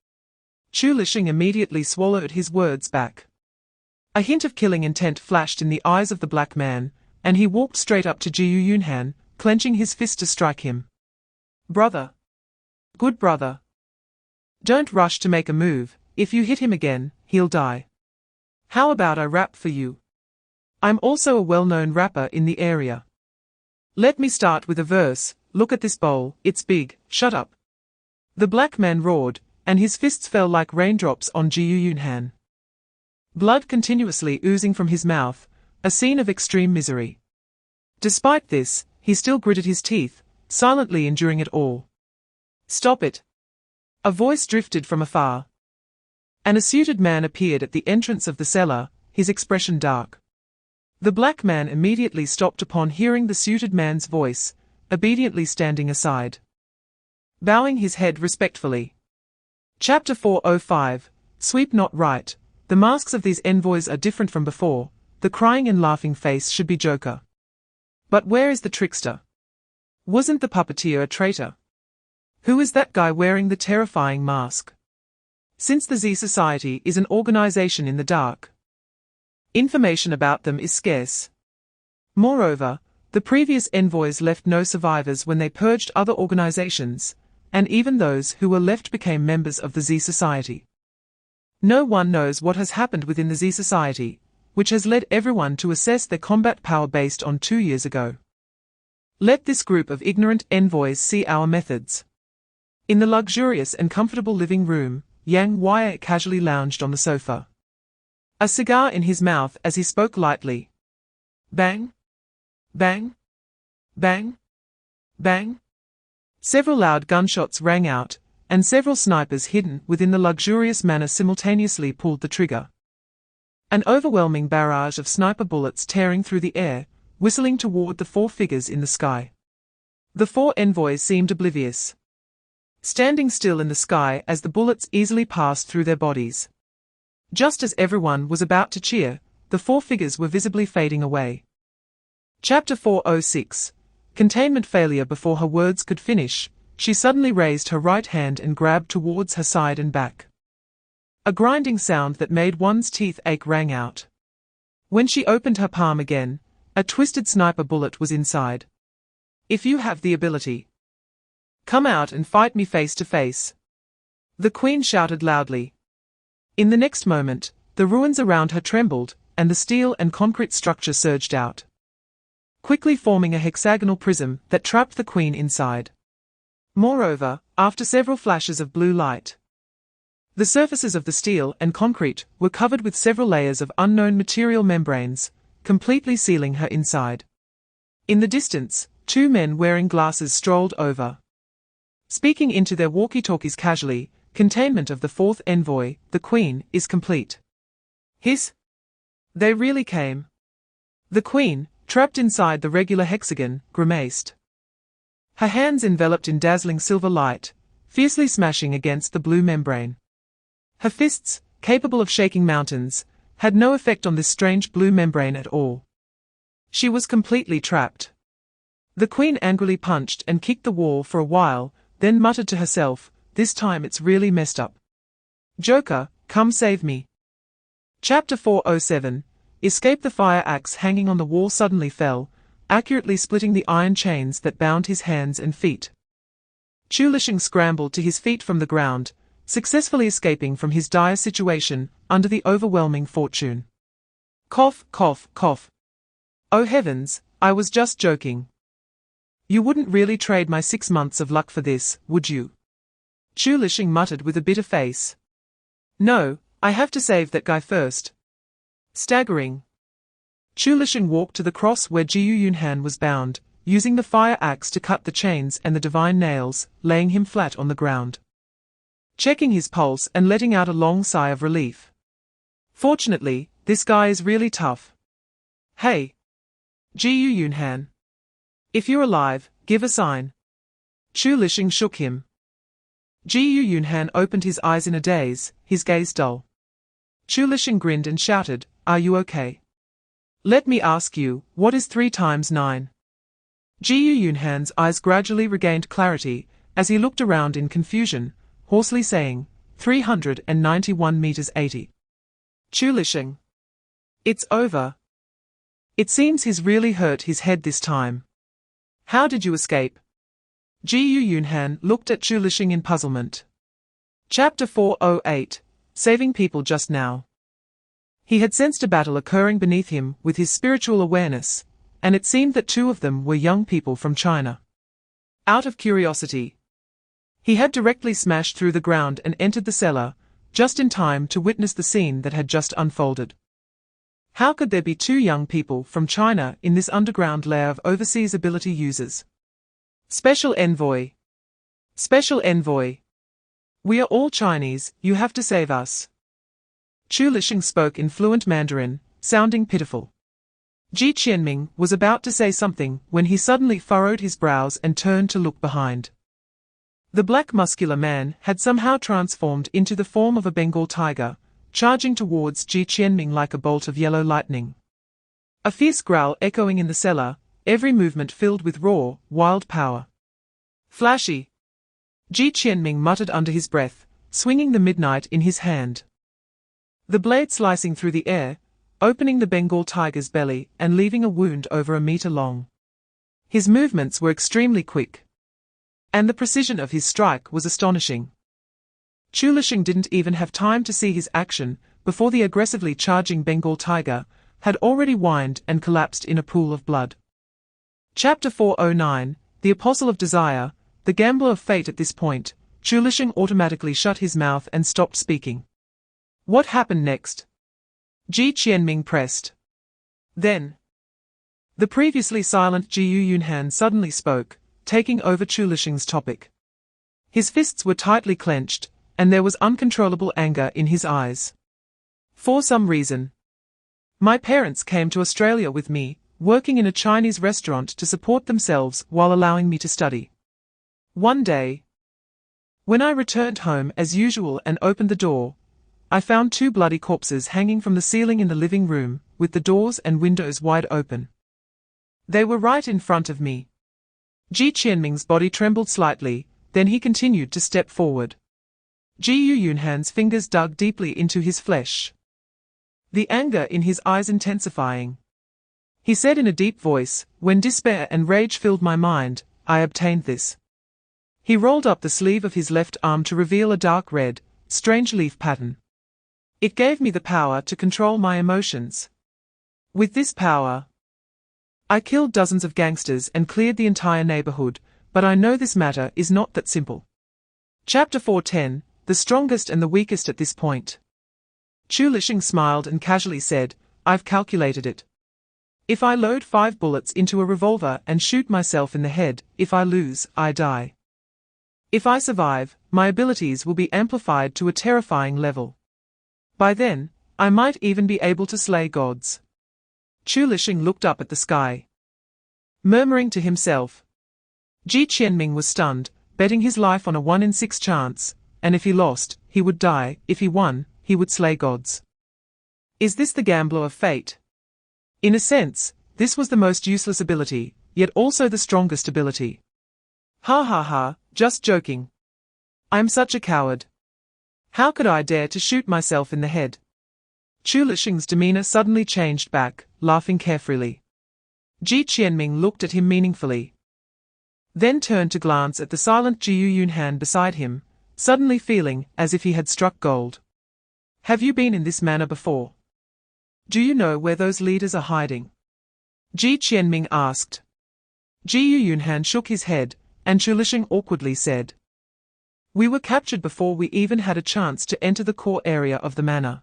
Chu Lisheng immediately swallowed his words back. A hint of killing intent flashed in the eyes of the black man, and he walked straight up to Ji Yunhan, clenching his fist to strike him. Brother. Good brother. Don't rush to make a move. If you hit him again, he'll die. How about I rap for you? I'm also a well-known rapper in the area. Let me start with a verse. Look at this bowl, it's big. Shut up. The black man roared, and his fists fell like raindrops on Ji Yunhan. Blood continuously oozing from his mouth, a scene of extreme misery. Despite this, he still gritted his teeth, silently enduring it all. Stop it. A voice drifted from afar. A suited man appeared at the entrance of the cellar, his expression dark. The black man immediately stopped upon hearing the suited man's voice, obediently standing aside, bowing his head respectfully. Chapter 405, Sweep not right. The masks of these envoys are different from before. The crying and laughing face should be Joker. But where is the trickster? Wasn't the puppeteer a traitor? Who is that guy wearing the terrifying mask? Since the Z Society is an organization in the dark, information about them is scarce. Moreover, the previous envoys left no survivors when they purged other organizations, and even those who were left became members of the Z Society. No one knows what has happened within the Z Society, which has led everyone to assess their combat power based on 2 years ago. Let this group of ignorant envoys see our methods. In the luxurious and comfortable living room, Yang Wei casually lounged on the sofa, a cigar in his mouth as he spoke lightly. Bang! Bang! Bang! Bang! Several loud gunshots rang out, and several snipers hidden within the luxurious manor simultaneously pulled the trigger. An overwhelming barrage of sniper bullets tearing through the air, whistling toward the four figures in the sky. The four envoys seemed oblivious, standing still in the sky as the bullets easily passed through their bodies. Just as everyone was about to cheer, the four figures were visibly fading away. Chapter 406. Containment failure. Before her words could finish, she suddenly raised her right hand and grabbed towards her side and back. A grinding sound that made one's teeth ache rang out. When she opened her palm again, a twisted sniper bullet was inside. "If you have the ability, come out and fight me face to face," the Queen shouted loudly. In the next moment, the ruins around her trembled, and the steel and concrete structure surged out, quickly forming a hexagonal prism that trapped the Queen inside. Moreover, after several flashes of blue light, the surfaces of the steel and concrete were covered with several layers of unknown material membranes, completely sealing her inside. In the distance, two men wearing glasses strolled over, speaking into their walkie-talkies casually. "Containment of the fourth envoy, the Queen, is complete." Hiss! They really came. The Queen, trapped inside the regular hexagon, grimaced, her hands enveloped in dazzling silver light, fiercely smashing against the blue membrane. Her fists, capable of shaking mountains, had no effect on this strange blue membrane at all. She was completely trapped. The Queen angrily punched and kicked the wall for a while, then muttered to herself, "This time it's really messed up. Joker, come save me." Chapter 407. Escape. The fire axe hanging on the wall suddenly fell, accurately splitting the iron chains that bound his hands and feet. Chulishing scrambled to his feet from the ground, successfully escaping from his dire situation under the overwhelming fortune. Cough, cough, cough. "Oh heavens, I was just joking. You wouldn't really trade my 6 months of luck for this, would you?" Chulishing muttered with a bitter face. "No, I have to save that guy first." Staggering, Chulishing walked to the cross where Gou Yunhan was bound, using the fire axe to cut the chains and the divine nails, laying him flat on the ground, checking his pulse and letting out a long sigh of relief. "Fortunately, this guy is really tough. Hey, Gou Yunhan, if you're alive, give a sign." Chulishing shook him. Gou Yunhan opened his eyes in a daze, his gaze dull. Chulishing grinned and shouted, "Are you okay? Let me ask you, what is 3 times 9? Gou Yunhan's eyes gradually regained clarity, as he looked around in confusion, hoarsely saying, 391 meters 80. Chulishing. "It's over. It seems he's really hurt his head this time. How did you escape?" Gou Yunhan looked at Chulishing in puzzlement. Chapter 408. Saving people. Just now, he had sensed a battle occurring beneath him with his spiritual awareness, and it seemed that 2 of them were young people from China. Out of curiosity, he had directly smashed through the ground and entered the cellar, just in time to witness the scene that had just unfolded. How could there be 2 young people from China in this underground lair of overseas ability users? Special envoy. Special envoy. We are all Chinese, you have to save us. Chulishing spoke in fluent Mandarin, sounding pitiful. Ji Qianming was about to say something when he suddenly furrowed his brows and turned to look behind. The black muscular man had somehow transformed into the form of a Bengal tiger, charging towards Ji Qianming like a bolt of yellow lightning. A fierce growl echoing in the cellar, every movement filled with raw, wild power. "Flashy!" Ji Qianming muttered under his breath, swinging the midnight in his hand. The blade slicing through the air, opening the Bengal tiger's belly and leaving a wound over a meter long. His movements were extremely quick, and the precision of his strike was astonishing. Chulishing didn't even have time to see his action before the aggressively charging Bengal tiger had already whined and collapsed in a pool of blood. Chapter 409. The Apostle of Desire, the Gambler of Fate. At this point, Chulishing automatically shut his mouth and stopped speaking. What happened next? Ji Qianming pressed. Then, the previously silent Gou Yunhan suddenly spoke, taking over Chulishing's topic. His fists were tightly clenched, and there was uncontrollable anger in his eyes. For some reason, my parents came to Australia with me, working in a Chinese restaurant to support themselves while allowing me to study. One day, when I returned home as usual and opened the door, I found 2 bloody corpses hanging from the ceiling in the living room, with the doors and windows wide open. They were right in front of me. Ji Qianming's body trembled slightly, then he continued to step forward. Ji Yunhan's fingers dug deeply into his flesh, the anger in his eyes intensifying. He said in a deep voice, "When despair and rage filled my mind, I obtained this." He rolled up the sleeve of his left arm to reveal a dark red, strange leaf pattern. It gave me the power to control my emotions. With this power, I killed dozens of gangsters and cleared the entire neighborhood, but I know this matter is not that simple. Chapter 4:10, The Strongest and the Weakest at This Point. Chu Lixing smiled and casually said, "I've calculated it. If I load 5 bullets into a revolver and shoot myself in the head, if I lose, I die. If I survive, my abilities will be amplified to a terrifying level. By then, I might even be able to slay gods." Chu Lixing looked up at the sky, murmuring to himself. Ji Qianming was stunned, betting his life on a 1 in 6 chance, and if he lost, he would die, if he won, he would slay gods. Is this the gambler of fate? In a sense, this was the most useless ability, yet also the strongest ability. Ha ha ha, just joking. I'm such a coward. How could I dare to shoot myself in the head? Chu Lixing's demeanor suddenly changed back, laughing carefreely. Ji Qianming looked at him meaningfully, then turned to glance at the silent Ji Yunhan beside him, suddenly feeling as if he had struck gold. "Have you been in this manner before? Do you know where those leaders are hiding?" Ji Qianming asked. Ji Yunhan shook his head, and Chu Lixing awkwardly said, "We were captured before we even had a chance to enter the core area of the manor.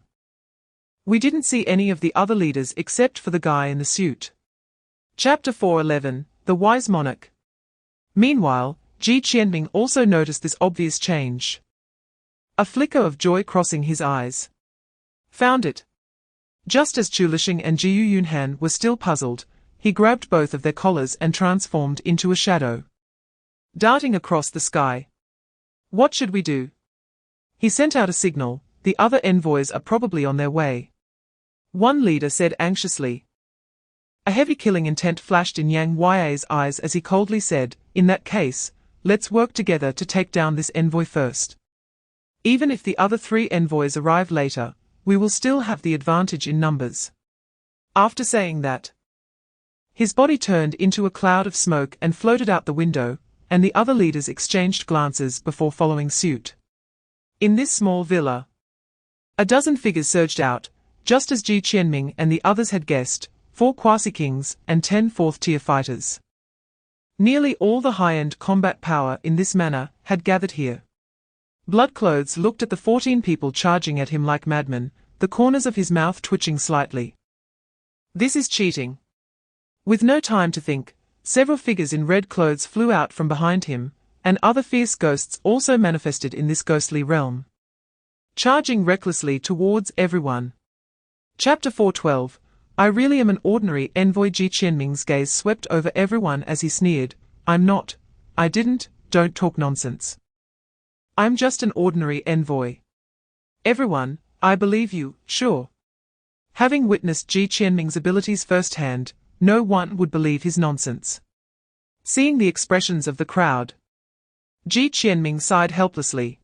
We didn't see any of the other leaders except for the guy in the suit." Chapter 4:11, The Wise Monarch. Meanwhile, Ji Qianming also noticed this obvious change, a flicker of joy crossing his eyes. Found it. Just as Chu Lixing and Ji Yunhan were still puzzled, he grabbed both of their collars and transformed into a shadow, darting across the sky. "What should we do?" He sent out a signal. "The other envoys are probably on their way," one leader said anxiously. A heavy killing intent flashed in Yang Ya's eyes as he coldly said, "In that case, let's work together to take down this envoy first. Even if the other 3 envoys arrive later, we will still have the advantage in numbers." After saying that, his body turned into a cloud of smoke and floated out the window, and the other leaders exchanged glances before following suit. In this small villa, a dozen figures surged out, just as Ji Qianming and the others had guessed, 4 quasi-kings and 10 4th-tier fighters. Nearly all the high-end combat power in this manor had gathered here. Bloodclothes looked at the 14 people charging at him like madmen, the corners of his mouth twitching slightly. "This is cheating." With no time to think, several figures in red clothes flew out from behind him, and other fierce ghosts also manifested in this ghostly realm, charging recklessly towards everyone. Chapter 4:12, I really am an ordinary envoy. Ji Qianming's gaze swept over everyone as he sneered, "I'm not. I didn't, don't talk nonsense. I'm just an ordinary envoy. Everyone, I believe you, sure." Having witnessed Ji Qianming's abilities firsthand, no one would believe his nonsense. Seeing the expressions of the crowd, Ji Qianming sighed helplessly.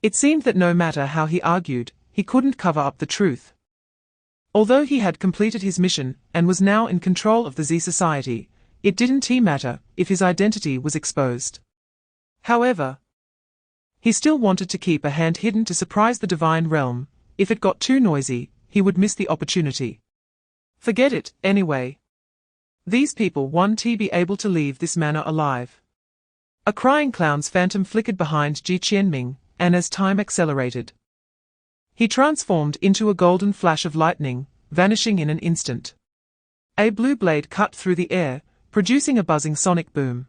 It seemed that no matter how he argued, he couldn't cover up the truth. Although he had completed his mission and was now in control of the Z Society, it didn't matter if his identity was exposed. However, he still wanted to keep a hand hidden to surprise the divine realm. If it got too noisy, he would miss the opportunity. Forget it, anyway. These people won't be able to leave this manor alive. A crying clown's phantom flickered behind Ji Qianming, and as time accelerated, he transformed into a golden flash of lightning, vanishing in an instant. A blue blade cut through the air, producing a buzzing sonic boom.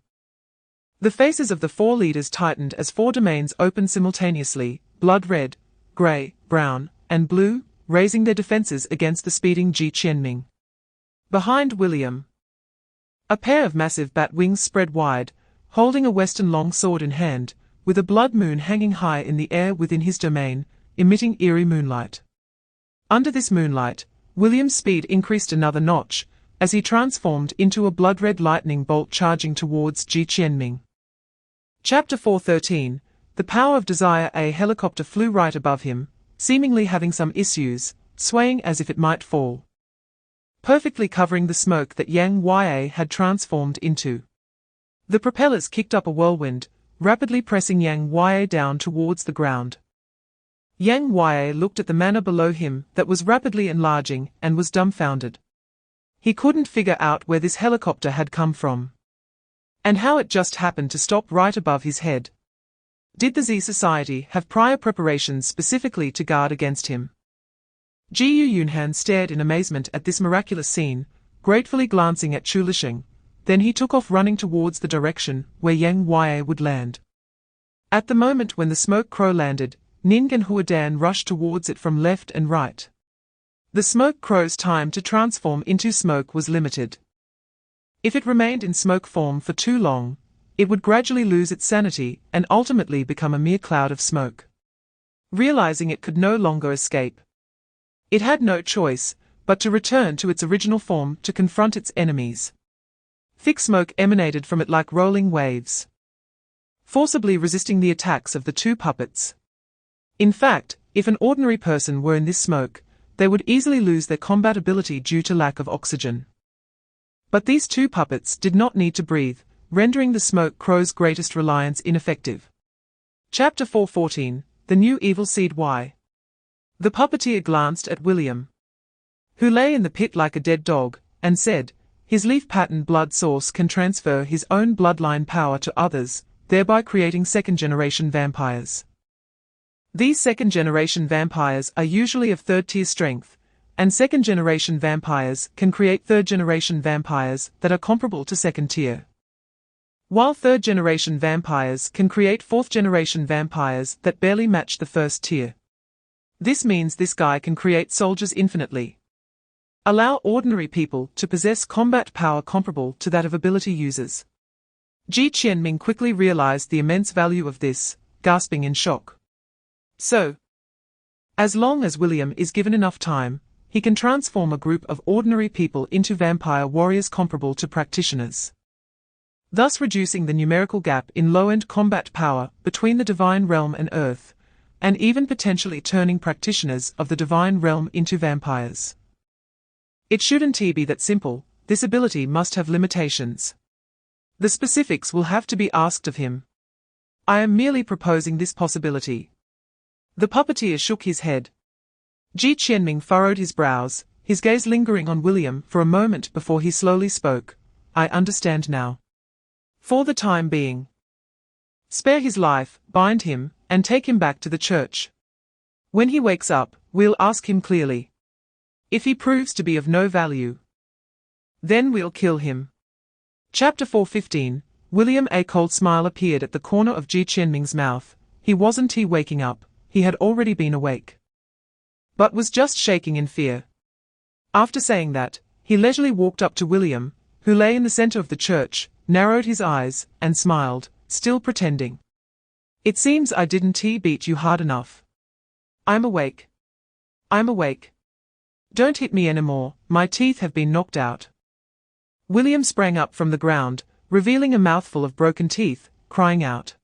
The faces of the four leaders tightened as four domains opened simultaneously, blood red, grey, brown, and blue, raising their defenses against the speeding Ji Qianming. Behind William, a pair of massive bat wings spread wide, holding a western long sword in hand, with a blood moon hanging high in the air within his domain, emitting eerie moonlight. Under this moonlight, William's speed increased another notch, as he transformed into a blood-red lightning bolt charging towards Ji Qianming. Chapter 4:13. The Power of Desire. A helicopter flew right above him, seemingly having some issues, swaying as if it might fall, perfectly covering the smoke that Yang Ya had transformed into. The propellers kicked up a whirlwind, rapidly pressing Yang Ya down towards the ground. Yang Ya looked at the manor below him that was rapidly enlarging and was dumbfounded. He couldn't figure out where this helicopter had come from, and how it just happened to stop right above his head. Did the Z Society have prior preparations specifically to guard against him? Jiu Yunhan stared in amazement at this miraculous scene, gratefully glancing at Chu Lisheng. Then he took off running towards the direction where Yang Ya would land. At the moment when the smoke crow landed, Ning and Huadan rushed towards it from left and right. The smoke crow's time to transform into smoke was limited. If it remained in smoke form for too long, it would gradually lose its sanity and ultimately become a mere cloud of smoke. Realizing it could no longer escape, it had no choice but to return to its original form to confront its enemies. Thick smoke emanated from it like rolling waves, forcibly resisting the attacks of the two puppets. In fact, if an ordinary person were in this smoke, they would easily lose their combat ability due to lack of oxygen. But these two puppets did not need to breathe, rendering the smoke crow's greatest reliance ineffective. Chapter 4:14. The New Evil Seed. Y. The puppeteer glanced at William, who lay in the pit like a dead dog, and said, his leaf-pattern blood source can transfer his own bloodline power to others, thereby creating second-generation vampires. These second-generation vampires are usually of third-tier strength, and second-generation vampires can create third-generation vampires that are comparable to second-tier, while third-generation vampires can create fourth-generation vampires that barely match the first tier. This means this guy can create soldiers infinitely. Allow ordinary people to possess combat power comparable to that of ability users. Ji Qianming quickly realized the immense value of this, gasping in shock. So, as long as William is given enough time, he can transform a group of ordinary people into vampire warriors comparable to practitioners, thus reducing the numerical gap in low-end combat power between the divine realm and Earth, and even potentially turning practitioners of the divine realm into vampires. It shouldn't be that simple. This ability must have limitations. The specifics will have to be asked of him. I am merely proposing this possibility. The puppeteer shook his head. Ji Qianming furrowed his brows, his gaze lingering on William for a moment before he slowly spoke. I understand now. For the time being, spare his life, bind him, and take him back to the church. When he wakes up, we'll ask him clearly. If he proves to be of no value, then we'll kill him. Chapter 4:15. William. A cold smile appeared at the corner of Ji Qianming's mouth. He wasn't waking up, he had already been awake, but was just shaking in fear. After saying that, he leisurely walked up to William, who lay in the center of the church, narrowed his eyes, and smiled, still pretending. It seems I didn't beat you hard enough. I'm awake. I'm awake. Don't hit me anymore, my teeth have been knocked out. William sprang up from the ground, revealing a mouthful of broken teeth, crying out.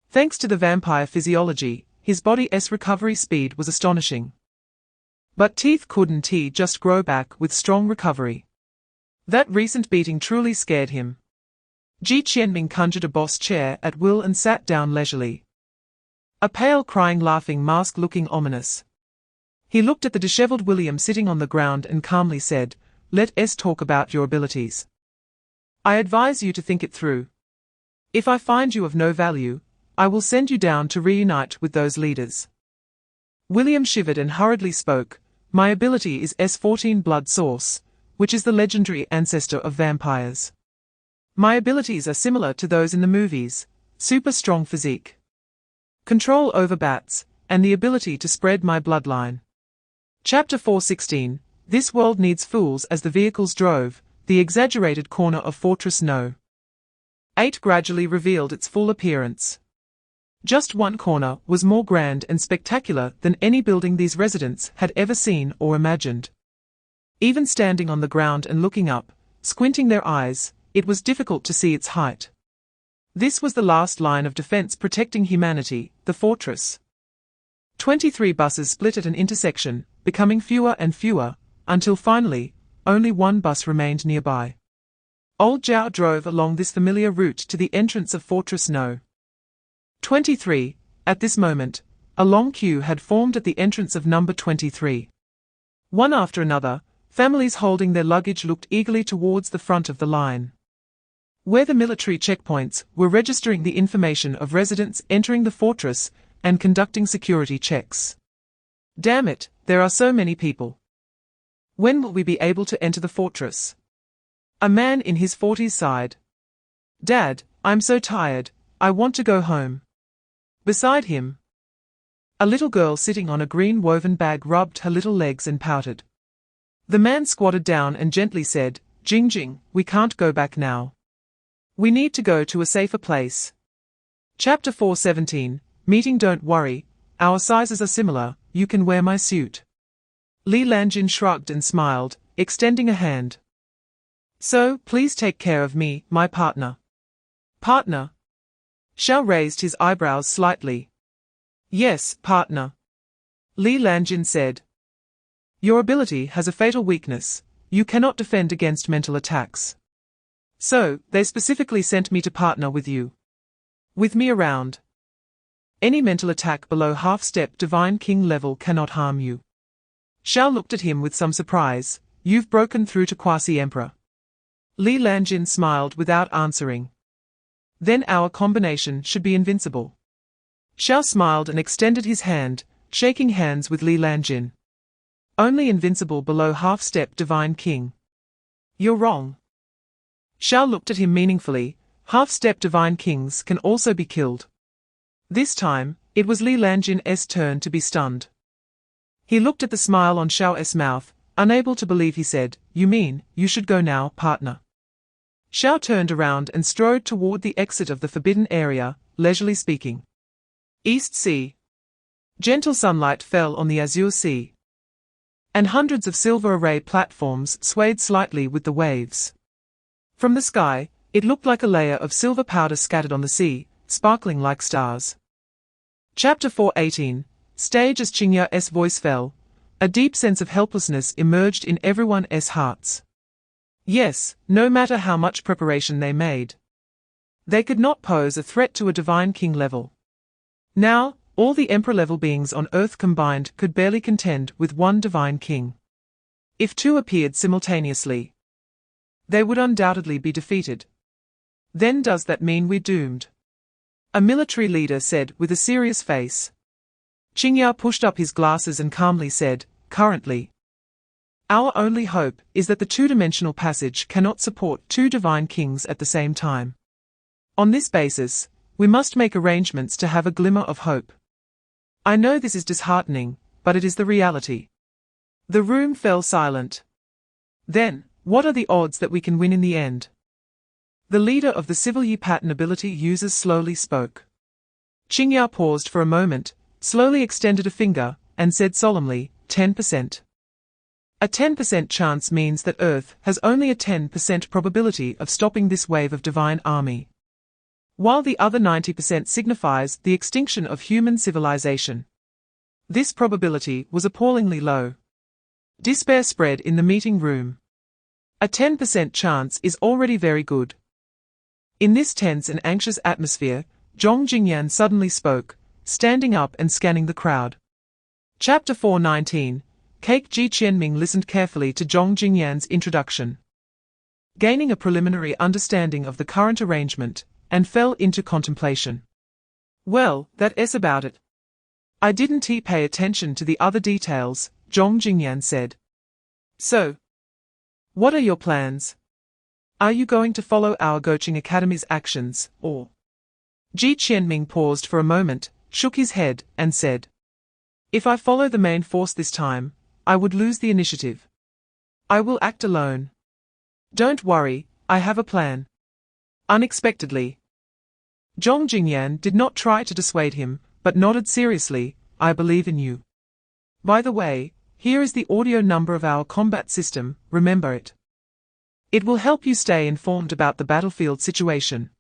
Thanks to the vampire physiology, his body's recovery speed was astonishing. But teeth couldn't just grow back with strong recovery. That recent beating truly scared him. Ji Qianming conjured a boss chair at will and sat down leisurely. A pale, crying, laughing mask looking ominous. He looked at the disheveled William sitting on the ground and calmly said, Let's talk about your abilities. I advise you to think it through. If I find you of no value, I will send you down to reunite with those leaders. William shivered and hurriedly spoke, My ability is S14 blood source, which is the legendary ancestor of vampires. My abilities are similar to those in the movies: super strong physique, control over bats, and the ability to spread my bloodline. Chapter 4:16. This world needs fools. As the vehicles drove, the exaggerated corner of Fortress No. 8 gradually revealed its full appearance. Just one corner was more grand and spectacular than any building these residents had ever seen or imagined. Even standing on the ground and looking up, squinting their eyes, it was difficult to see its height. This was the last line of defense protecting humanity, the fortress. 23 buses split at an intersection, becoming fewer and fewer, until finally, only one bus remained nearby. Old Zhao drove along this familiar route to the entrance of Fortress No. 23. At this moment, a long queue had formed at the entrance of number 23. One after another, families holding their luggage looked eagerly towards the front of the line, where the military checkpoints were registering the information of residents entering the fortress and conducting security checks. Damn it, there are so many people. When will we be able to enter the fortress? A man in his 40s sighed. Dad, I'm so tired, I want to go home. Beside him, a little girl sitting on a green woven bag rubbed her little legs and pouted. The man squatted down and gently said, Jing Jing, we can't go back now. We need to go to a safer place. Chapter 4:17. Meeting. Don't worry, our sizes are similar, you can wear my suit. Li Lanjin shrugged and smiled, extending a hand. So, please take care of me, my partner. Partner? Xiao raised his eyebrows slightly. Yes, partner. Li Lanjin said. Your ability has a fatal weakness, you cannot defend against mental attacks. So, they specifically sent me to partner with you. With me around. Any mental attack below half-step Divine King level cannot harm you. Xiao looked at him with some surprise. You've broken through to Quasi-Emperor. Li Lanjin smiled without answering. Then our combination should be invincible. Xiao smiled and extended his hand, shaking hands with Li Lanjin. Only invincible below half-step Divine King. You're wrong. Xiao looked at him meaningfully. Half-step Divine Kings can also be killed. This time, it was Li Lanjin's turn to be stunned. He looked at the smile on Xiao's mouth, unable to believe. He said, You mean, you should go now, partner? Xiao turned around and strode toward the exit of the forbidden area, leisurely speaking. East Sea. Gentle sunlight fell on the azure sea, and hundreds of silver array platforms swayed slightly with the waves. From the sky, it looked like a layer of silver powder scattered on the sea, sparkling like stars. Chapter 4:18. Stage. As Qingya's voice fell, a deep sense of helplessness emerged in everyone's hearts. Yes, no matter how much preparation they made, they could not pose a threat to a Divine King level. Now, all the Emperor-level beings on Earth combined could barely contend with one Divine King. If two appeared simultaneously, they would undoubtedly be defeated. Then does that mean we're doomed? A military leader said with a serious face. Qingya pushed up his glasses and calmly said, Currently, our only hope is that the two-dimensional passage cannot support two Divine Kings at the same time. On this basis, we must make arrangements to have a glimmer of hope. I know this is disheartening, but it is the reality. The room fell silent. Then, what are the odds that we can win in the end? The leader of the Civil Yi pattern ability users slowly spoke. Qingya paused for a moment, slowly extended a finger, and said solemnly, 10%. A 10% chance means that Earth has only a 10% probability of stopping this wave of divine army, while the other 90% signifies the extinction of human civilization. This probability was appallingly low. Despair spread in the meeting room. A 10% chance is already very good. In this tense and anxious atmosphere, Zhong Jingyan suddenly spoke, standing up and scanning the crowd. Chapter 4:19. Cake. Ji Qianming listened carefully to Zhong Jingyan's introduction, gaining a preliminary understanding of the current arrangement, and fell into contemplation. Well, that's about it. I didn't pay attention to the other details, Zhong Jingyan said. So, what are your plans? Are you going to follow our Gou Chen Academy's actions, or? Ji Qianming paused for a moment, shook his head, and said, If I follow the main force this time, I would lose the initiative. I will act alone. Don't worry, I have a plan. Unexpectedly, Zhong Jingyan did not try to dissuade him, but nodded seriously, I believe in you. By the way, here is the audio number of our combat system, remember it. It will help you stay informed about the battlefield situation.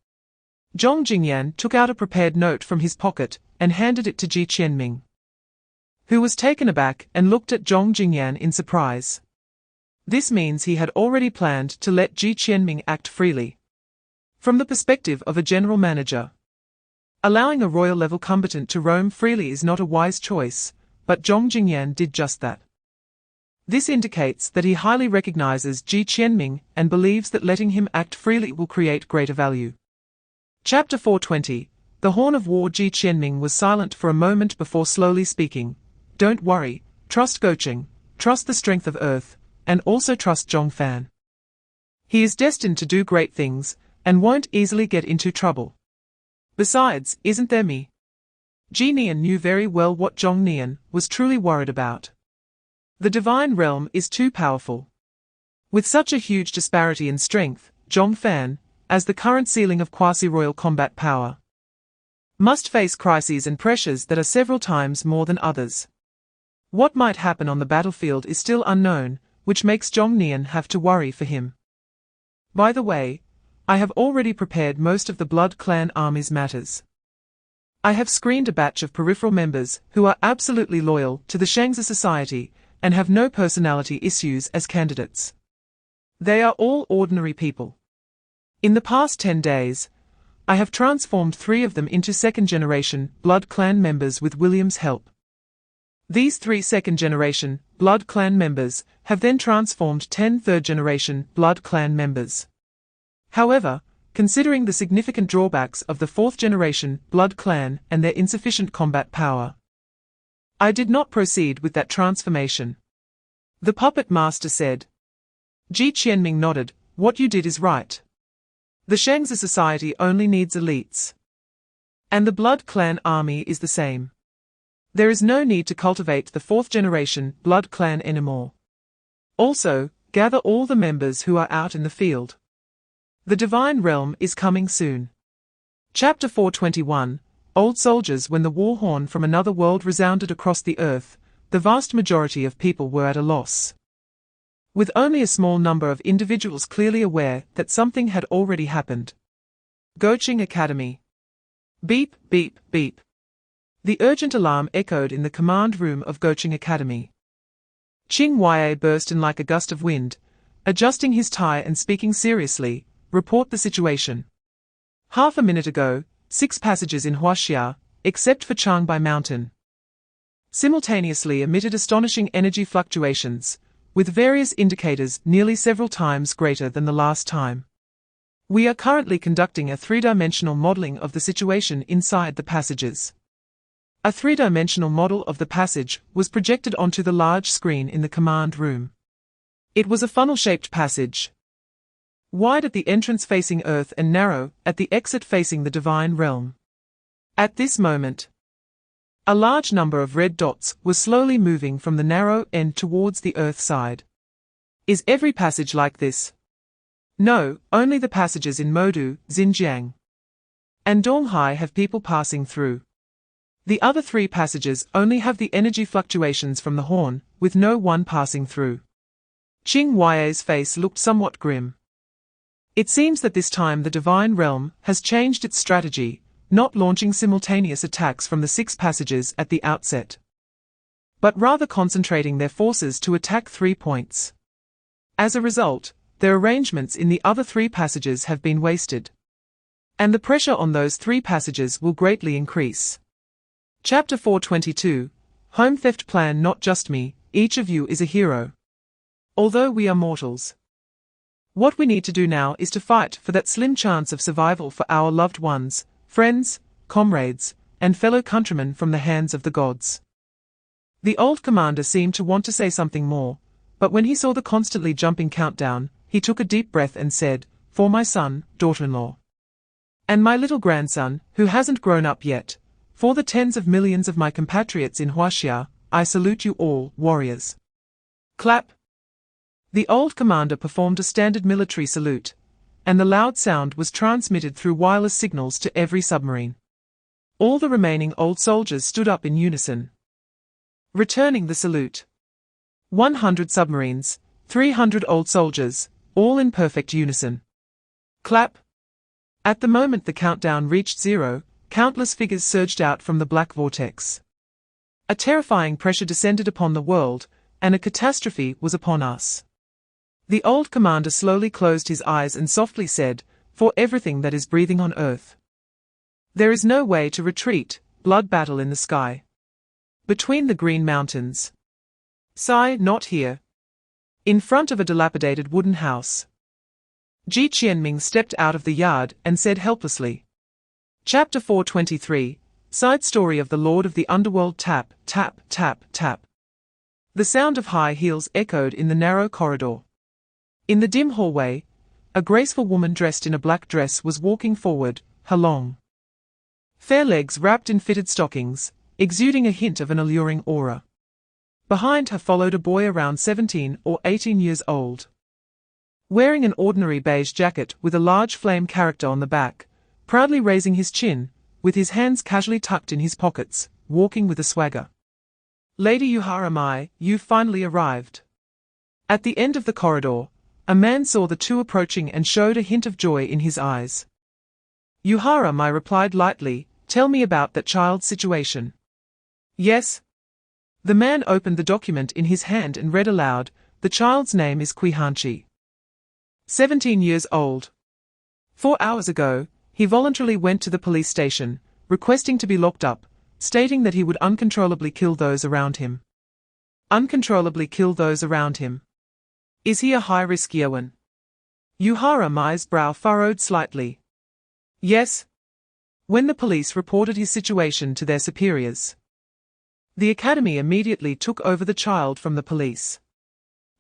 Zhong Jingyan took out a prepared note from his pocket and handed it to Ji Qianming, who was taken aback and looked at Zhong Jingyan in surprise. This means he had already planned to let Ji Qianming act freely. From the perspective of a general manager, allowing a royal-level combatant to roam freely is not a wise choice, but Zhong Jingyan did just that. This indicates that he highly recognizes Ji Qianming and believes that letting him act freely will create greater value. Chapter 420. The Horn of War. Ji Qianming was silent for a moment before slowly speaking. Don't worry, trust Gou Chen, trust the strength of Earth, and also trust Zhong Fan. He is destined to do great things, and won't easily get into trouble. Besides, isn't there me? Ji Nian knew very well what Zhong Nian was truly worried about. The divine realm is too powerful. With such a huge disparity in strength, Zhong Fan, as the current ceiling of quasi-royal combat power, must face crises and pressures that are several times more than others. What might happen on the battlefield is still unknown, which makes Zhong Nian have to worry for him. By the way, I have already prepared most of the Blood Clan Army's matters. I have screened a batch of peripheral members who are absolutely loyal to the Shangzi Society and have no personality issues as candidates. They are all ordinary people. In the past 10 days, I have transformed 3 of them into second-generation Blood Clan members with William's help. These 3 second-generation Blood Clan members have then transformed 10 third-generation Blood Clan members. However, considering the significant drawbacks of the 4th-generation Blood Clan and their insufficient combat power, I did not proceed with that transformation. The puppet master said. Ji Qianming nodded, what you did is right. The Shangzi Society only needs elites. And the Blood Clan Army is the same. There is no need to cultivate the 4th-generation Blood Clan anymore. Also, gather all the members who are out in the field. The Divine Realm is coming soon. Chapter 421. Old soldiers. When the war horn from another world resounded across the earth, the vast majority of people were at a loss, with only a small number of individuals clearly aware that something had already happened. Gou Chen Academy. Beep, beep, beep. The urgent alarm echoed in the command room of Gou Chen Academy. Qing Yue burst in like a gust of wind, adjusting his tie and speaking seriously. Report the situation. Half a minute ago, 6 passages in Huaxia, except for Changbai Mountain, simultaneously emitted astonishing energy fluctuations, with various indicators nearly several times greater than the last time. We are currently conducting a 3-dimensional modeling of the situation inside the passages. A 3-dimensional model of the passage was projected onto the large screen in the command room. It was a funnel-shaped passage, wide at the entrance facing Earth and narrow at the exit facing the Divine Realm. At this moment, a large number of red dots were slowly moving from the narrow end towards the Earth side. Is every passage like this? No, only the passages in Modu, Xinjiang, and Donghai have people passing through. The other 3 passages only have the energy fluctuations from the horn, with no one passing through. Qing Yue's face looked somewhat grim. It seems that this time the Divine Realm has changed its strategy, not launching simultaneous attacks from the 6 passages at the outset, but rather concentrating their forces to attack 3 points. As a result, their arrangements in the other 3 passages have been wasted, and the pressure on those 3 passages will greatly increase. Chapter 422. Home Theft Plan. Not just me, each of you is a hero. Although we are mortals, what we need to do now is to fight for that slim chance of survival for our loved ones, friends, comrades, and fellow countrymen from the hands of the gods. The old commander seemed to want to say something more, but when he saw the constantly jumping countdown, he took a deep breath and said, for my son, daughter-in-law. And my little grandson, who hasn't grown up yet. For the tens of millions of my compatriots in Huaxia, I salute you all, warriors. Clap. The old commander performed a standard military salute, and the loud sound was transmitted through wireless signals to every submarine. All the remaining old soldiers stood up in unison, returning the salute. 100 submarines, 300 old soldiers, all in perfect unison. Clap. At the moment the countdown reached 0, countless figures surged out from the black vortex. A terrifying pressure descended upon the world, and a catastrophe was upon us. The old commander slowly closed his eyes and softly said, "For everything that is breathing on earth. There is no way to retreat, blood battle in the sky. Between the green mountains. Sigh, not here. In front of a dilapidated wooden house." Ji Qianming stepped out of the yard and said helplessly. Chapter 423, Side Story of the Lord of the Underworld. Tap, tap, tap, tap. The sound of high heels echoed in the narrow corridor. In the dim hallway, a graceful woman dressed in a black dress was walking forward, her long, fair legs wrapped in fitted stockings, exuding a hint of an alluring aura. Behind her followed a boy around 17 or 18 years old, wearing an ordinary beige jacket with a large flame character on the back, proudly raising his chin, with his hands casually tucked in his pockets, walking with a swagger. "Lady Yuhara Mai, you've finally arrived." At the end of the corridor, a man saw the two approaching and showed a hint of joy in his eyes. Yuhara Mai replied lightly, "Tell me about that child's situation." "Yes." The man opened the document in his hand and read aloud, "The child's name is Qihanchi. 17 years old. 4 hours ago, he voluntarily went to the police station, requesting to be locked up, stating that he would uncontrollably kill those around him." Uncontrollably kill those around him. Is he a high-risk Yuan? Yuhara Mai's brow furrowed slightly. Yes. When the police reported his situation to their superiors, the academy immediately took over the child from the police.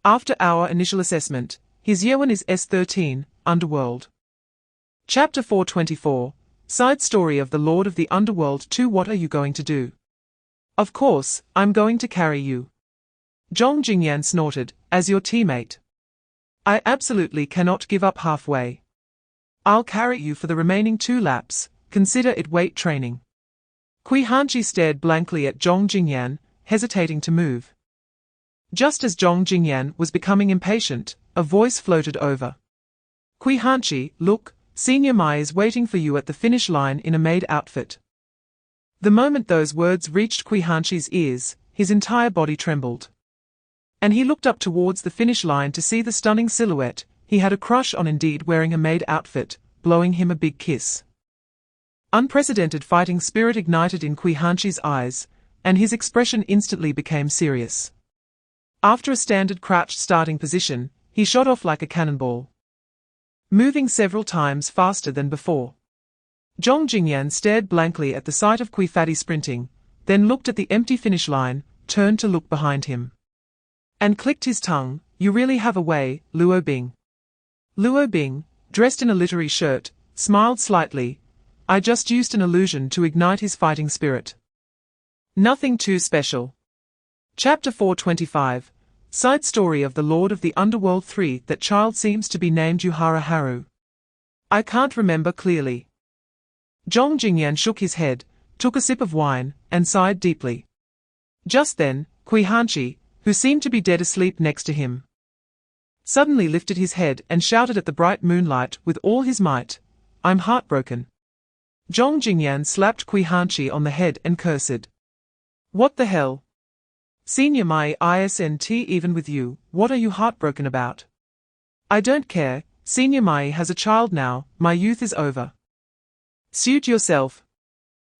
After our initial assessment, his Yuan is S13, Underworld. Chapter 424, Side Story of the Lord of the Underworld 2. What are you going to do? Of course, I'm going to carry you. Zhong Jingyan snorted, as your teammate. I absolutely cannot give up halfway. I'll carry you for the remaining 2 laps, consider it weight training. Qihanchi stared blankly at Zhong Jingyan, hesitating to move. Just as Zhong Jingyan was becoming impatient, a voice floated over. Qihanchi, look, Senior Mai is waiting for you at the finish line in a maid outfit. The moment those words reached Qihanchi's ears, his entire body trembled. And he looked up towards the finish line to see the stunning silhouette he had a crush on, indeed wearing a maid outfit, blowing him a big kiss. Unprecedented fighting spirit ignited in Qihanchi's eyes, and his expression instantly became serious. After a standard crouched starting position, he shot off like a cannonball, moving several times faster than before. Zhong Jingyan stared blankly at the sight of Qifatty sprinting, then looked at the empty finish line, turned to look behind him, and clicked his tongue. You really have a way, Luo Bing. Luo Bing, dressed in a literary shirt, smiled slightly. I just used an illusion to ignite his fighting spirit. Nothing too special. Chapter 425, Side Story of the Lord of the Underworld 3. That child seems to be named Yuhara Haru. I can't remember clearly. Zhong Jingyan shook his head, took a sip of wine, and sighed deeply. Just then, Qihanchi, who seemed to be dead asleep next to him, suddenly lifted his head and shouted at the bright moonlight with all his might, I'm heartbroken. Zhong Jingyan slapped Qihanchi on the head and cursed. What the hell? Senior Mai isn't even with you, what are you heartbroken about? I don't care, Senior Mai has a child now, my youth is over. Suit yourself.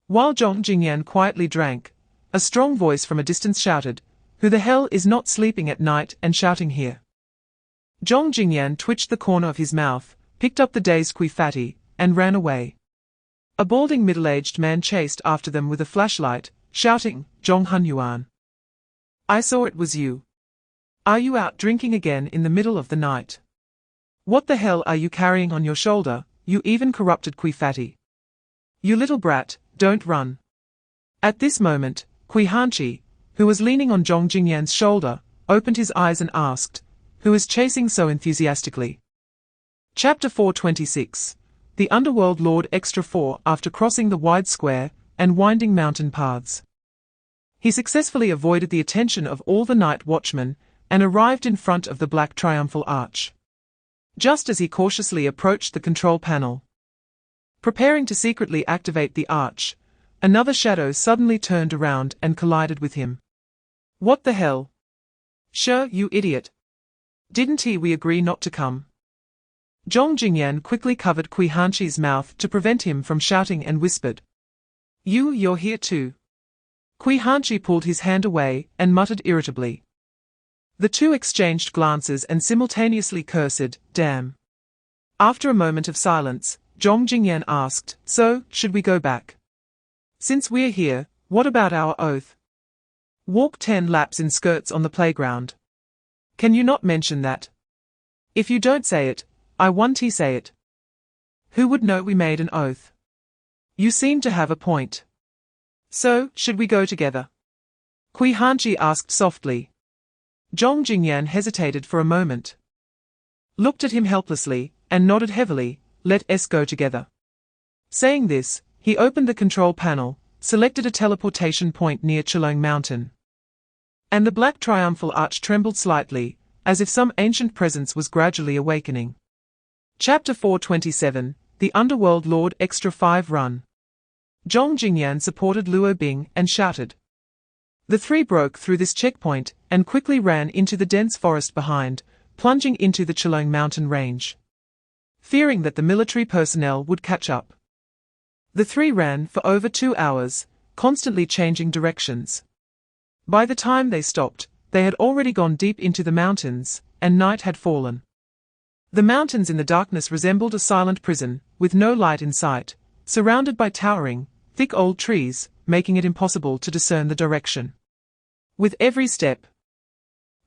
While Zhong Jingyan quietly drank, a strong voice from a distance shouted, Who the hell is not sleeping at night and shouting here? Zhong Jingyan twitched the corner of his mouth, picked up the dazed Qifatty, and ran away. A balding middle-aged man chased after them with a flashlight, shouting, Zhong Hunyuan. I saw it was you. Are you out drinking again in the middle of the night? What the hell are you carrying on your shoulder, you even corrupted Kui Fatty? You little brat, don't run. At this moment, Kui Hanchi, who was leaning on Zhong Jingyan's shoulder, opened his eyes and asked, "Who is chasing so enthusiastically?" Chapter 426. The Underworld Lord Extra 4. After crossing the wide square and winding mountain paths, he successfully avoided the attention of all the night watchmen and arrived in front of the black triumphal arch. Just as he cautiously approached the control panel, preparing to secretly activate the arch, another shadow suddenly turned around and collided with him. What the hell? Sure, you idiot. Didn't we agree not to come? Zhong Jingyan quickly covered Kui Hanchi's mouth to prevent him from shouting and whispered, You're here too." Kui Hanchi pulled his hand away and muttered irritably. The two exchanged glances and simultaneously cursed, "Damn." After a moment of silence, Zhong Jingyan asked, "So, should we go back? Since we're here, what about our oath? Walk 10 laps in skirts on the playground. Can you not mention that? If you don't say it, I won't say it. Who would know we made an oath? You seem to have a point. So, should we go together?" Kui Hanchi asked softly. Zhong Jingyan hesitated for a moment, looked at him helplessly, and nodded heavily. "Let us go together." Saying this, he opened the control panel, selected a teleportation point near Chilong Mountain, and the black triumphal arch trembled slightly, as if some ancient presence was gradually awakening. Chapter 427. The Underworld Lord Extra 5 Run. Zhong Jingyan supported Luo Bing and shouted. The three broke through this checkpoint and quickly ran into the dense forest behind, plunging into the Chilong mountain range, fearing that the military personnel would catch up. The three ran for over 2 hours, constantly changing directions. By the time they stopped, they had already gone deep into the mountains, and night had fallen. The mountains in the darkness resembled a silent prison, with no light in sight, surrounded by towering, thick old trees, making it impossible to discern the direction. With every step,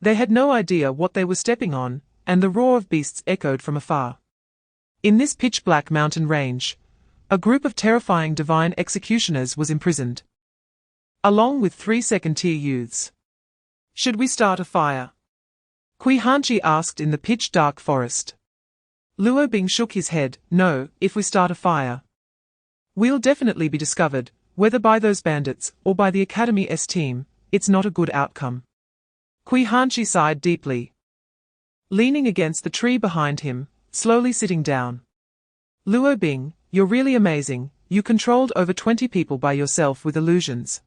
they had no idea what they were stepping on, and the roar of beasts echoed from afar. In this pitch-black mountain range, a group of terrifying divine executioners was imprisoned, along with 3 second-tier youths. "Should we start a fire?" Kui Hanchi asked in the pitch-dark forest. Luo Bing shook his head. "No, if we start a fire, we'll definitely be discovered, whether by those bandits or by the Academy's team. It's not a good outcome." Kui Hanchi sighed deeply, leaning against the tree behind him, slowly sitting down. "Luo Bing, you're really amazing. You controlled over 20 people by yourself with illusions."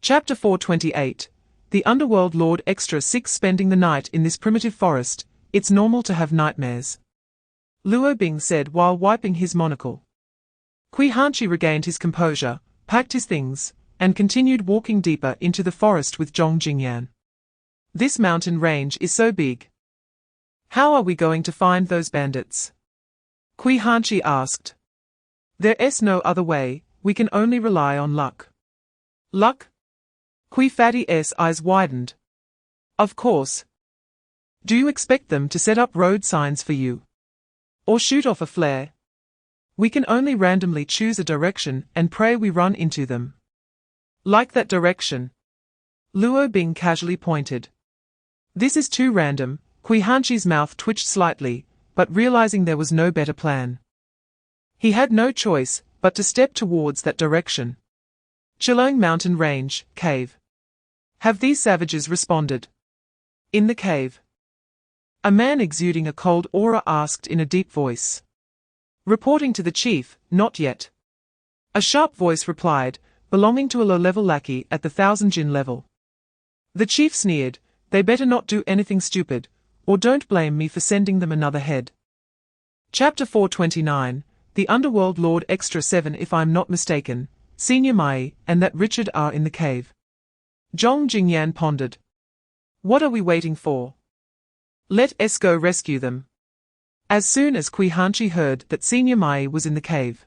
Chapter 428. The Underworld Lord Extra 6. Spending the night in this primitive forest, it's normal to have nightmares, Luo Bing said while wiping his monocle. Kui Hanchi regained his composure, packed his things, and continued walking deeper into the forest with Zhong Jingyan. "This mountain range is so big. How are we going to find those bandits?" Kui Hanchi asked. "There's no other way, we can only rely on luck." "Luck?" Kui Fatty's eyes widened. "Of course. Do you expect them to set up road signs for you? Or shoot off a flare? We can only randomly choose a direction and pray we run into them." "Like that direction?" Luo Bing casually pointed. "This is too random." Kui Hanchi's mouth twitched slightly, but realizing there was no better plan, he had no choice but to step towards that direction. Chilong Mountain Range, cave. Have these savages responded? In the cave, a man exuding a cold aura asked in a deep voice. Reporting to the chief, not yet. A sharp voice replied, belonging to a low-level lackey at the 1000 Jin level. The chief sneered, "They better not do anything stupid, or don't blame me for sending them another head." Chapter 429. The Underworld Lord Extra 7. If I'm not mistaken, Senior Mai and that Richard are in the cave. Zhong Jingyan pondered. What are we waiting for? Let us go rescue them. As soon as Kui Hanchi heard that Senior Mai was in the cave,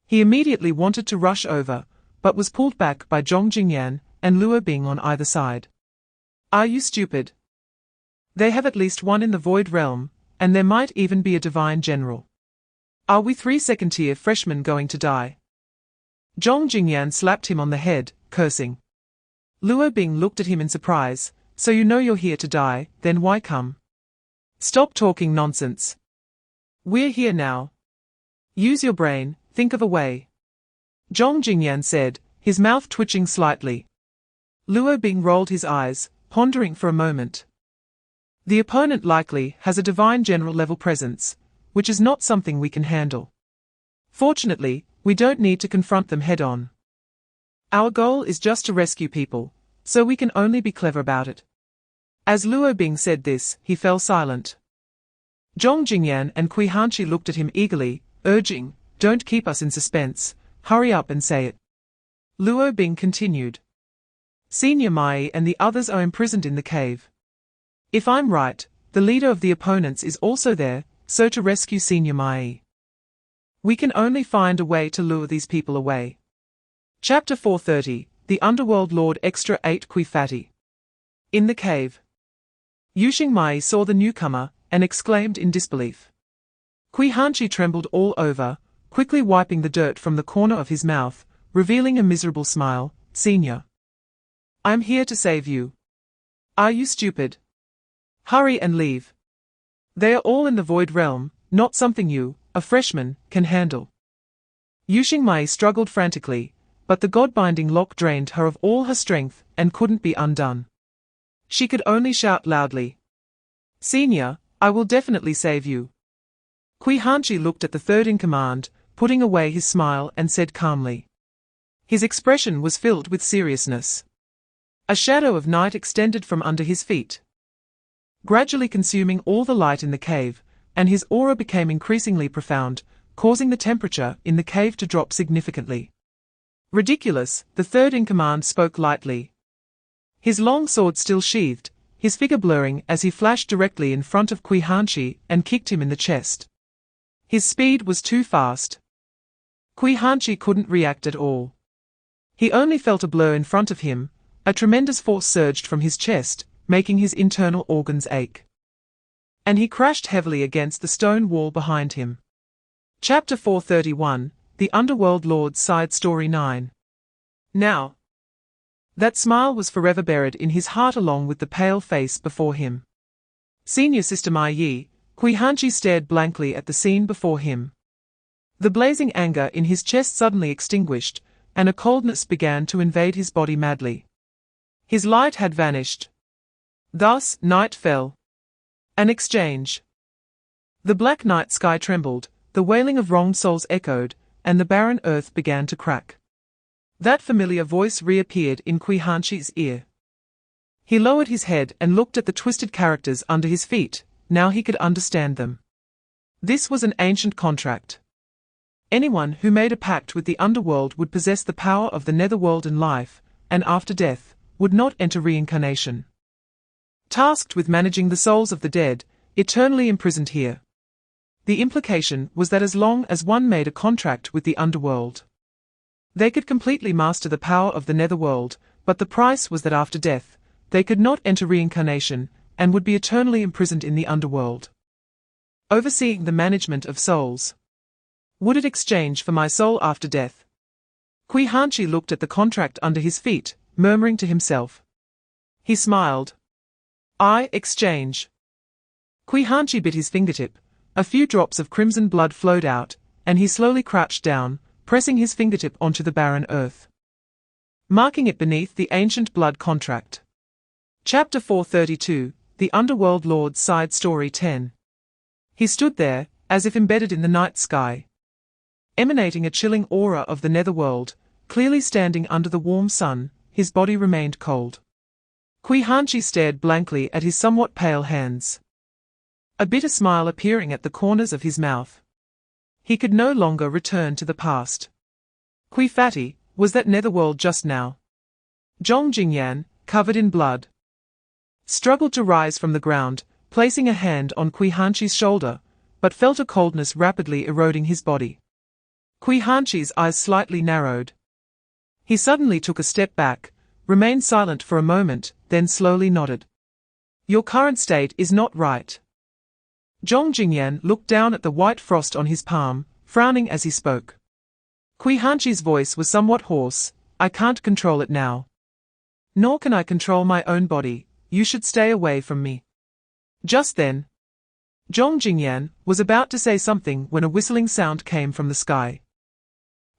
he immediately wanted to rush over, but was pulled back by Zhong Jingyan and Luo Bing on either side. "Are you stupid? They have at least one in the Void Realm, and there might even be a divine general. Are we 3 second-tier freshmen going to die? Zhong Jingyan slapped him on the head, cursing. Luo Bing looked at him in surprise. So you know you're here to die, then why come? Stop talking nonsense. We're here now. Use your brain, think of a way. Zhong Jingyan said, his mouth twitching slightly. Luo Bing rolled his eyes, pondering for a moment. The opponent likely has a divine general level presence, which is not something we can handle. Fortunately, we don't need to confront them head-on. Our goal is just to rescue people, so we can only be clever about it. As Luo Bing said this, he fell silent. Zhong Jingyan and Kui Hanchi looked at him eagerly, urging, "Don't keep us in suspense, hurry up and say it." Luo Bing continued. Senior Mai and the others are imprisoned in the cave. If I'm right, the leader of the opponents is also there, so to rescue Senior Mai, we can only find a way to lure these people away. Chapter 430, The Underworld Lord Extra 8 Kui Fatty. In the cave. Yuxing Mai saw the newcomer, and exclaimed in disbelief. Kui Hanchi trembled all over, quickly wiping the dirt from the corner of his mouth, revealing a miserable smile. Senior. I'm here to save you. Are you stupid? Hurry and leave. They are all in the void realm, not something you, a freshman, can handle. Yuxing Mai struggled frantically, but the god-binding lock drained her of all her strength and couldn't be undone. She could only shout loudly. Senior, I will definitely save you. Kui Hanchi looked at the third-in-command, putting away his smile and said calmly. His expression was filled with seriousness. A shadow of night extended from under his feet, gradually consuming all the light in the cave, and his aura became increasingly profound, causing the temperature in the cave to drop significantly. Ridiculous, the third-in-command spoke lightly. His long sword still sheathed, his figure blurring as he flashed directly in front of Kui Hanchi and kicked him in the chest. His speed was too fast. Kui Hanchi couldn't react at all. He only felt a blur in front of him, a tremendous force surged from his chest, making his internal organs ache. And he crashed heavily against the stone wall behind him. Chapter 431, The Underworld Lord's Side Story 9. Now. That smile was forever buried in his heart along with the pale face before him. Senior Sister Mai Yi, Kui Hanchi stared blankly at the scene before him. The blazing anger in his chest suddenly extinguished, and a coldness began to invade his body madly. His light had vanished. Thus, night fell. An exchange. The black night sky trembled, the wailing of wronged souls echoed, and the barren earth began to crack. That familiar voice reappeared in Kui Hanchi's ear. He lowered his head and looked at the twisted characters under his feet. Now he could understand them. This was an ancient contract. Anyone who made a pact with the underworld would possess the power of the netherworld in life, and after death, would not enter reincarnation. Tasked with managing the souls of the dead, eternally imprisoned here. The implication was that as long as one made a contract with the underworld, they could completely master the power of the netherworld, but the price was that after death, they could not enter reincarnation, and would be eternally imprisoned in the underworld. Overseeing the management of souls. Would it exchange for my soul after death? Kui Hanchi looked at the contract under his feet, murmuring to himself. He smiled. I exchange. Kui Hanchi bit his fingertip. A few drops of crimson blood flowed out, and he slowly crouched down, pressing his fingertip onto the barren earth, marking it beneath the ancient blood contract. Chapter 432, The Underworld Lord's Side Story 10. He stood there, as if embedded in the night sky, emanating a chilling aura of the netherworld, clearly standing under the warm sun. His body remained cold. Kui Hanchi stared blankly at his somewhat pale hands, a bitter smile appearing at the corners of his mouth. He could no longer return to the past. Kui Fatty, was that netherworld just now? Zhong Jingyan, covered in blood, struggled to rise from the ground, placing a hand on Kui Hanchi's shoulder, but felt a coldness rapidly eroding his body. Kui Hanchi's eyes slightly narrowed. He suddenly took a step back, remained silent for a moment, then slowly nodded. Your current state is not right. Zhong Jingyan looked down at the white frost on his palm, frowning as he spoke. Kui Hanchi's voice was somewhat hoarse. I can't control it now. Nor can I control my own body. You should stay away from me. Just then, Zhong Jingyan was about to say something when a whistling sound came from the sky.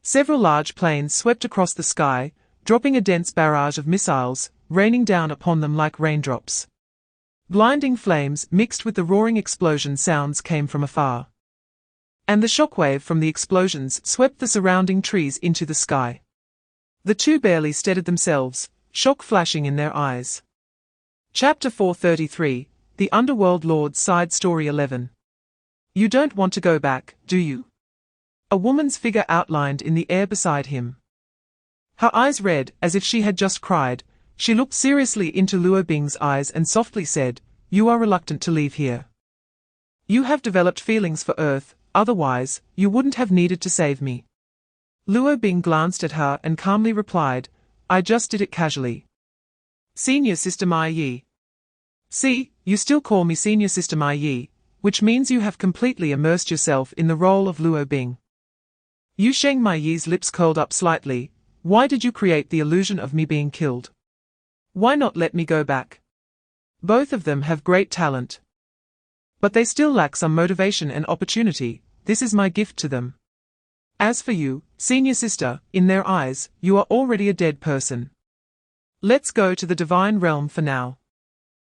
Several large planes swept across the sky, dropping a dense barrage of missiles, raining down upon them like raindrops. Blinding flames mixed with the roaring explosion sounds came from afar. And the shockwave from the explosions swept the surrounding trees into the sky. The two barely steadied themselves, shock flashing in their eyes. Chapter 433, The Underworld Lord's Side Story 11. You don't want to go back, do you? A woman's figure outlined in the air beside him. Her eyes red as if she had just cried. She looked seriously into Luo Bing's eyes and softly said, You are reluctant to leave here. You have developed feelings for Earth, otherwise, you wouldn't have needed to save me. Luo Bing glanced at her and calmly replied, I just did it casually. Senior Sister Mai Yi. See, you still call me Senior Sister Mai Yi, which means you have completely immersed yourself in the role of Luo Bing. Yu Sheng Mai Yi's lips curled up slightly. Why did you create the illusion of me being killed? Why not let me go back? Both of them have great talent. But they still lack some motivation and opportunity. This is my gift to them. As for you, senior sister, in their eyes, you are already a dead person. Let's go to the divine realm for now.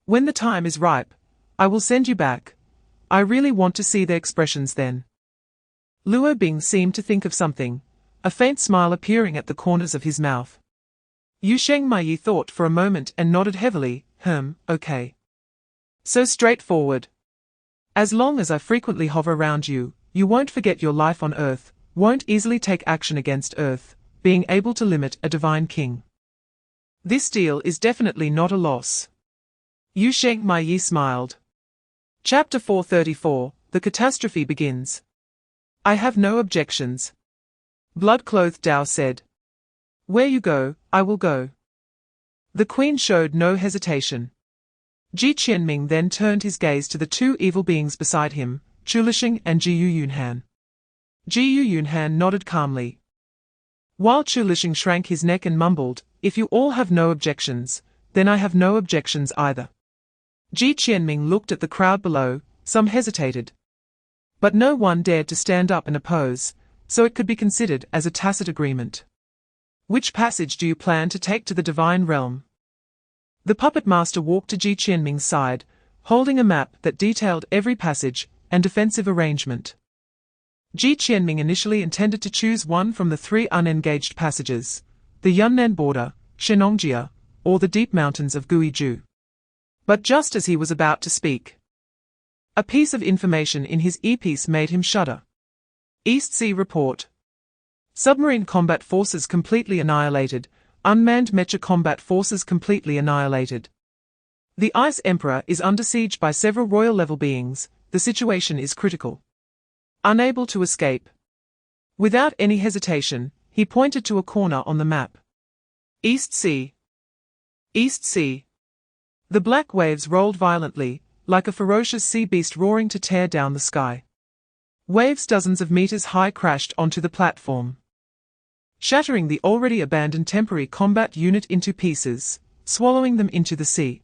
When the time is ripe, I will send you back. I really want to see their expressions then. Luo Bing seemed to think of something, a faint smile appearing at the corners of his mouth. Yu Sheng Mai Yi thought for a moment and nodded heavily, okay. So straightforward. As long as I frequently hover around you, you won't forget your life on Earth, won't easily take action against Earth, being able to limit a divine king. This deal is definitely not a loss. Yu Sheng Mai Yi smiled. Chapter 434, The Catastrophe Begins. I have no objections. Blood-clothed Dao said. Where you go, I will go. The queen showed no hesitation. Ji Qianming then turned his gaze to the two evil beings beside him, Chu Lixing and Ji Yunhan. Ji Yunhan nodded calmly. While Chu Lixing shrank his neck and mumbled, If you all have no objections, then I have no objections either. Ji Qianming looked at the crowd below, some hesitated. But no one dared to stand up and oppose, so it could be considered as a tacit agreement. Which passage do you plan to take to the divine realm? The puppet master walked to Ji Qianming's side, holding a map that detailed every passage and defensive arrangement. Ji Qianming initially intended to choose one from the three unengaged passages, the Yunnan border, Shenongjia, or the deep mountains of Guizhou. But just as he was about to speak, a piece of information in his earpiece made him shudder. East Sea Report. Submarine combat forces completely annihilated, unmanned mecha combat forces completely annihilated. The Ice Emperor is under siege by several royal-level beings. The situation is critical. Unable to escape. Without any hesitation, he pointed to a corner on the map. East Sea. East Sea. The black waves rolled violently, like a ferocious sea beast roaring to tear down the sky. Waves dozens of meters high crashed onto the platform, shattering the already abandoned temporary combat unit into pieces, swallowing them into the sea.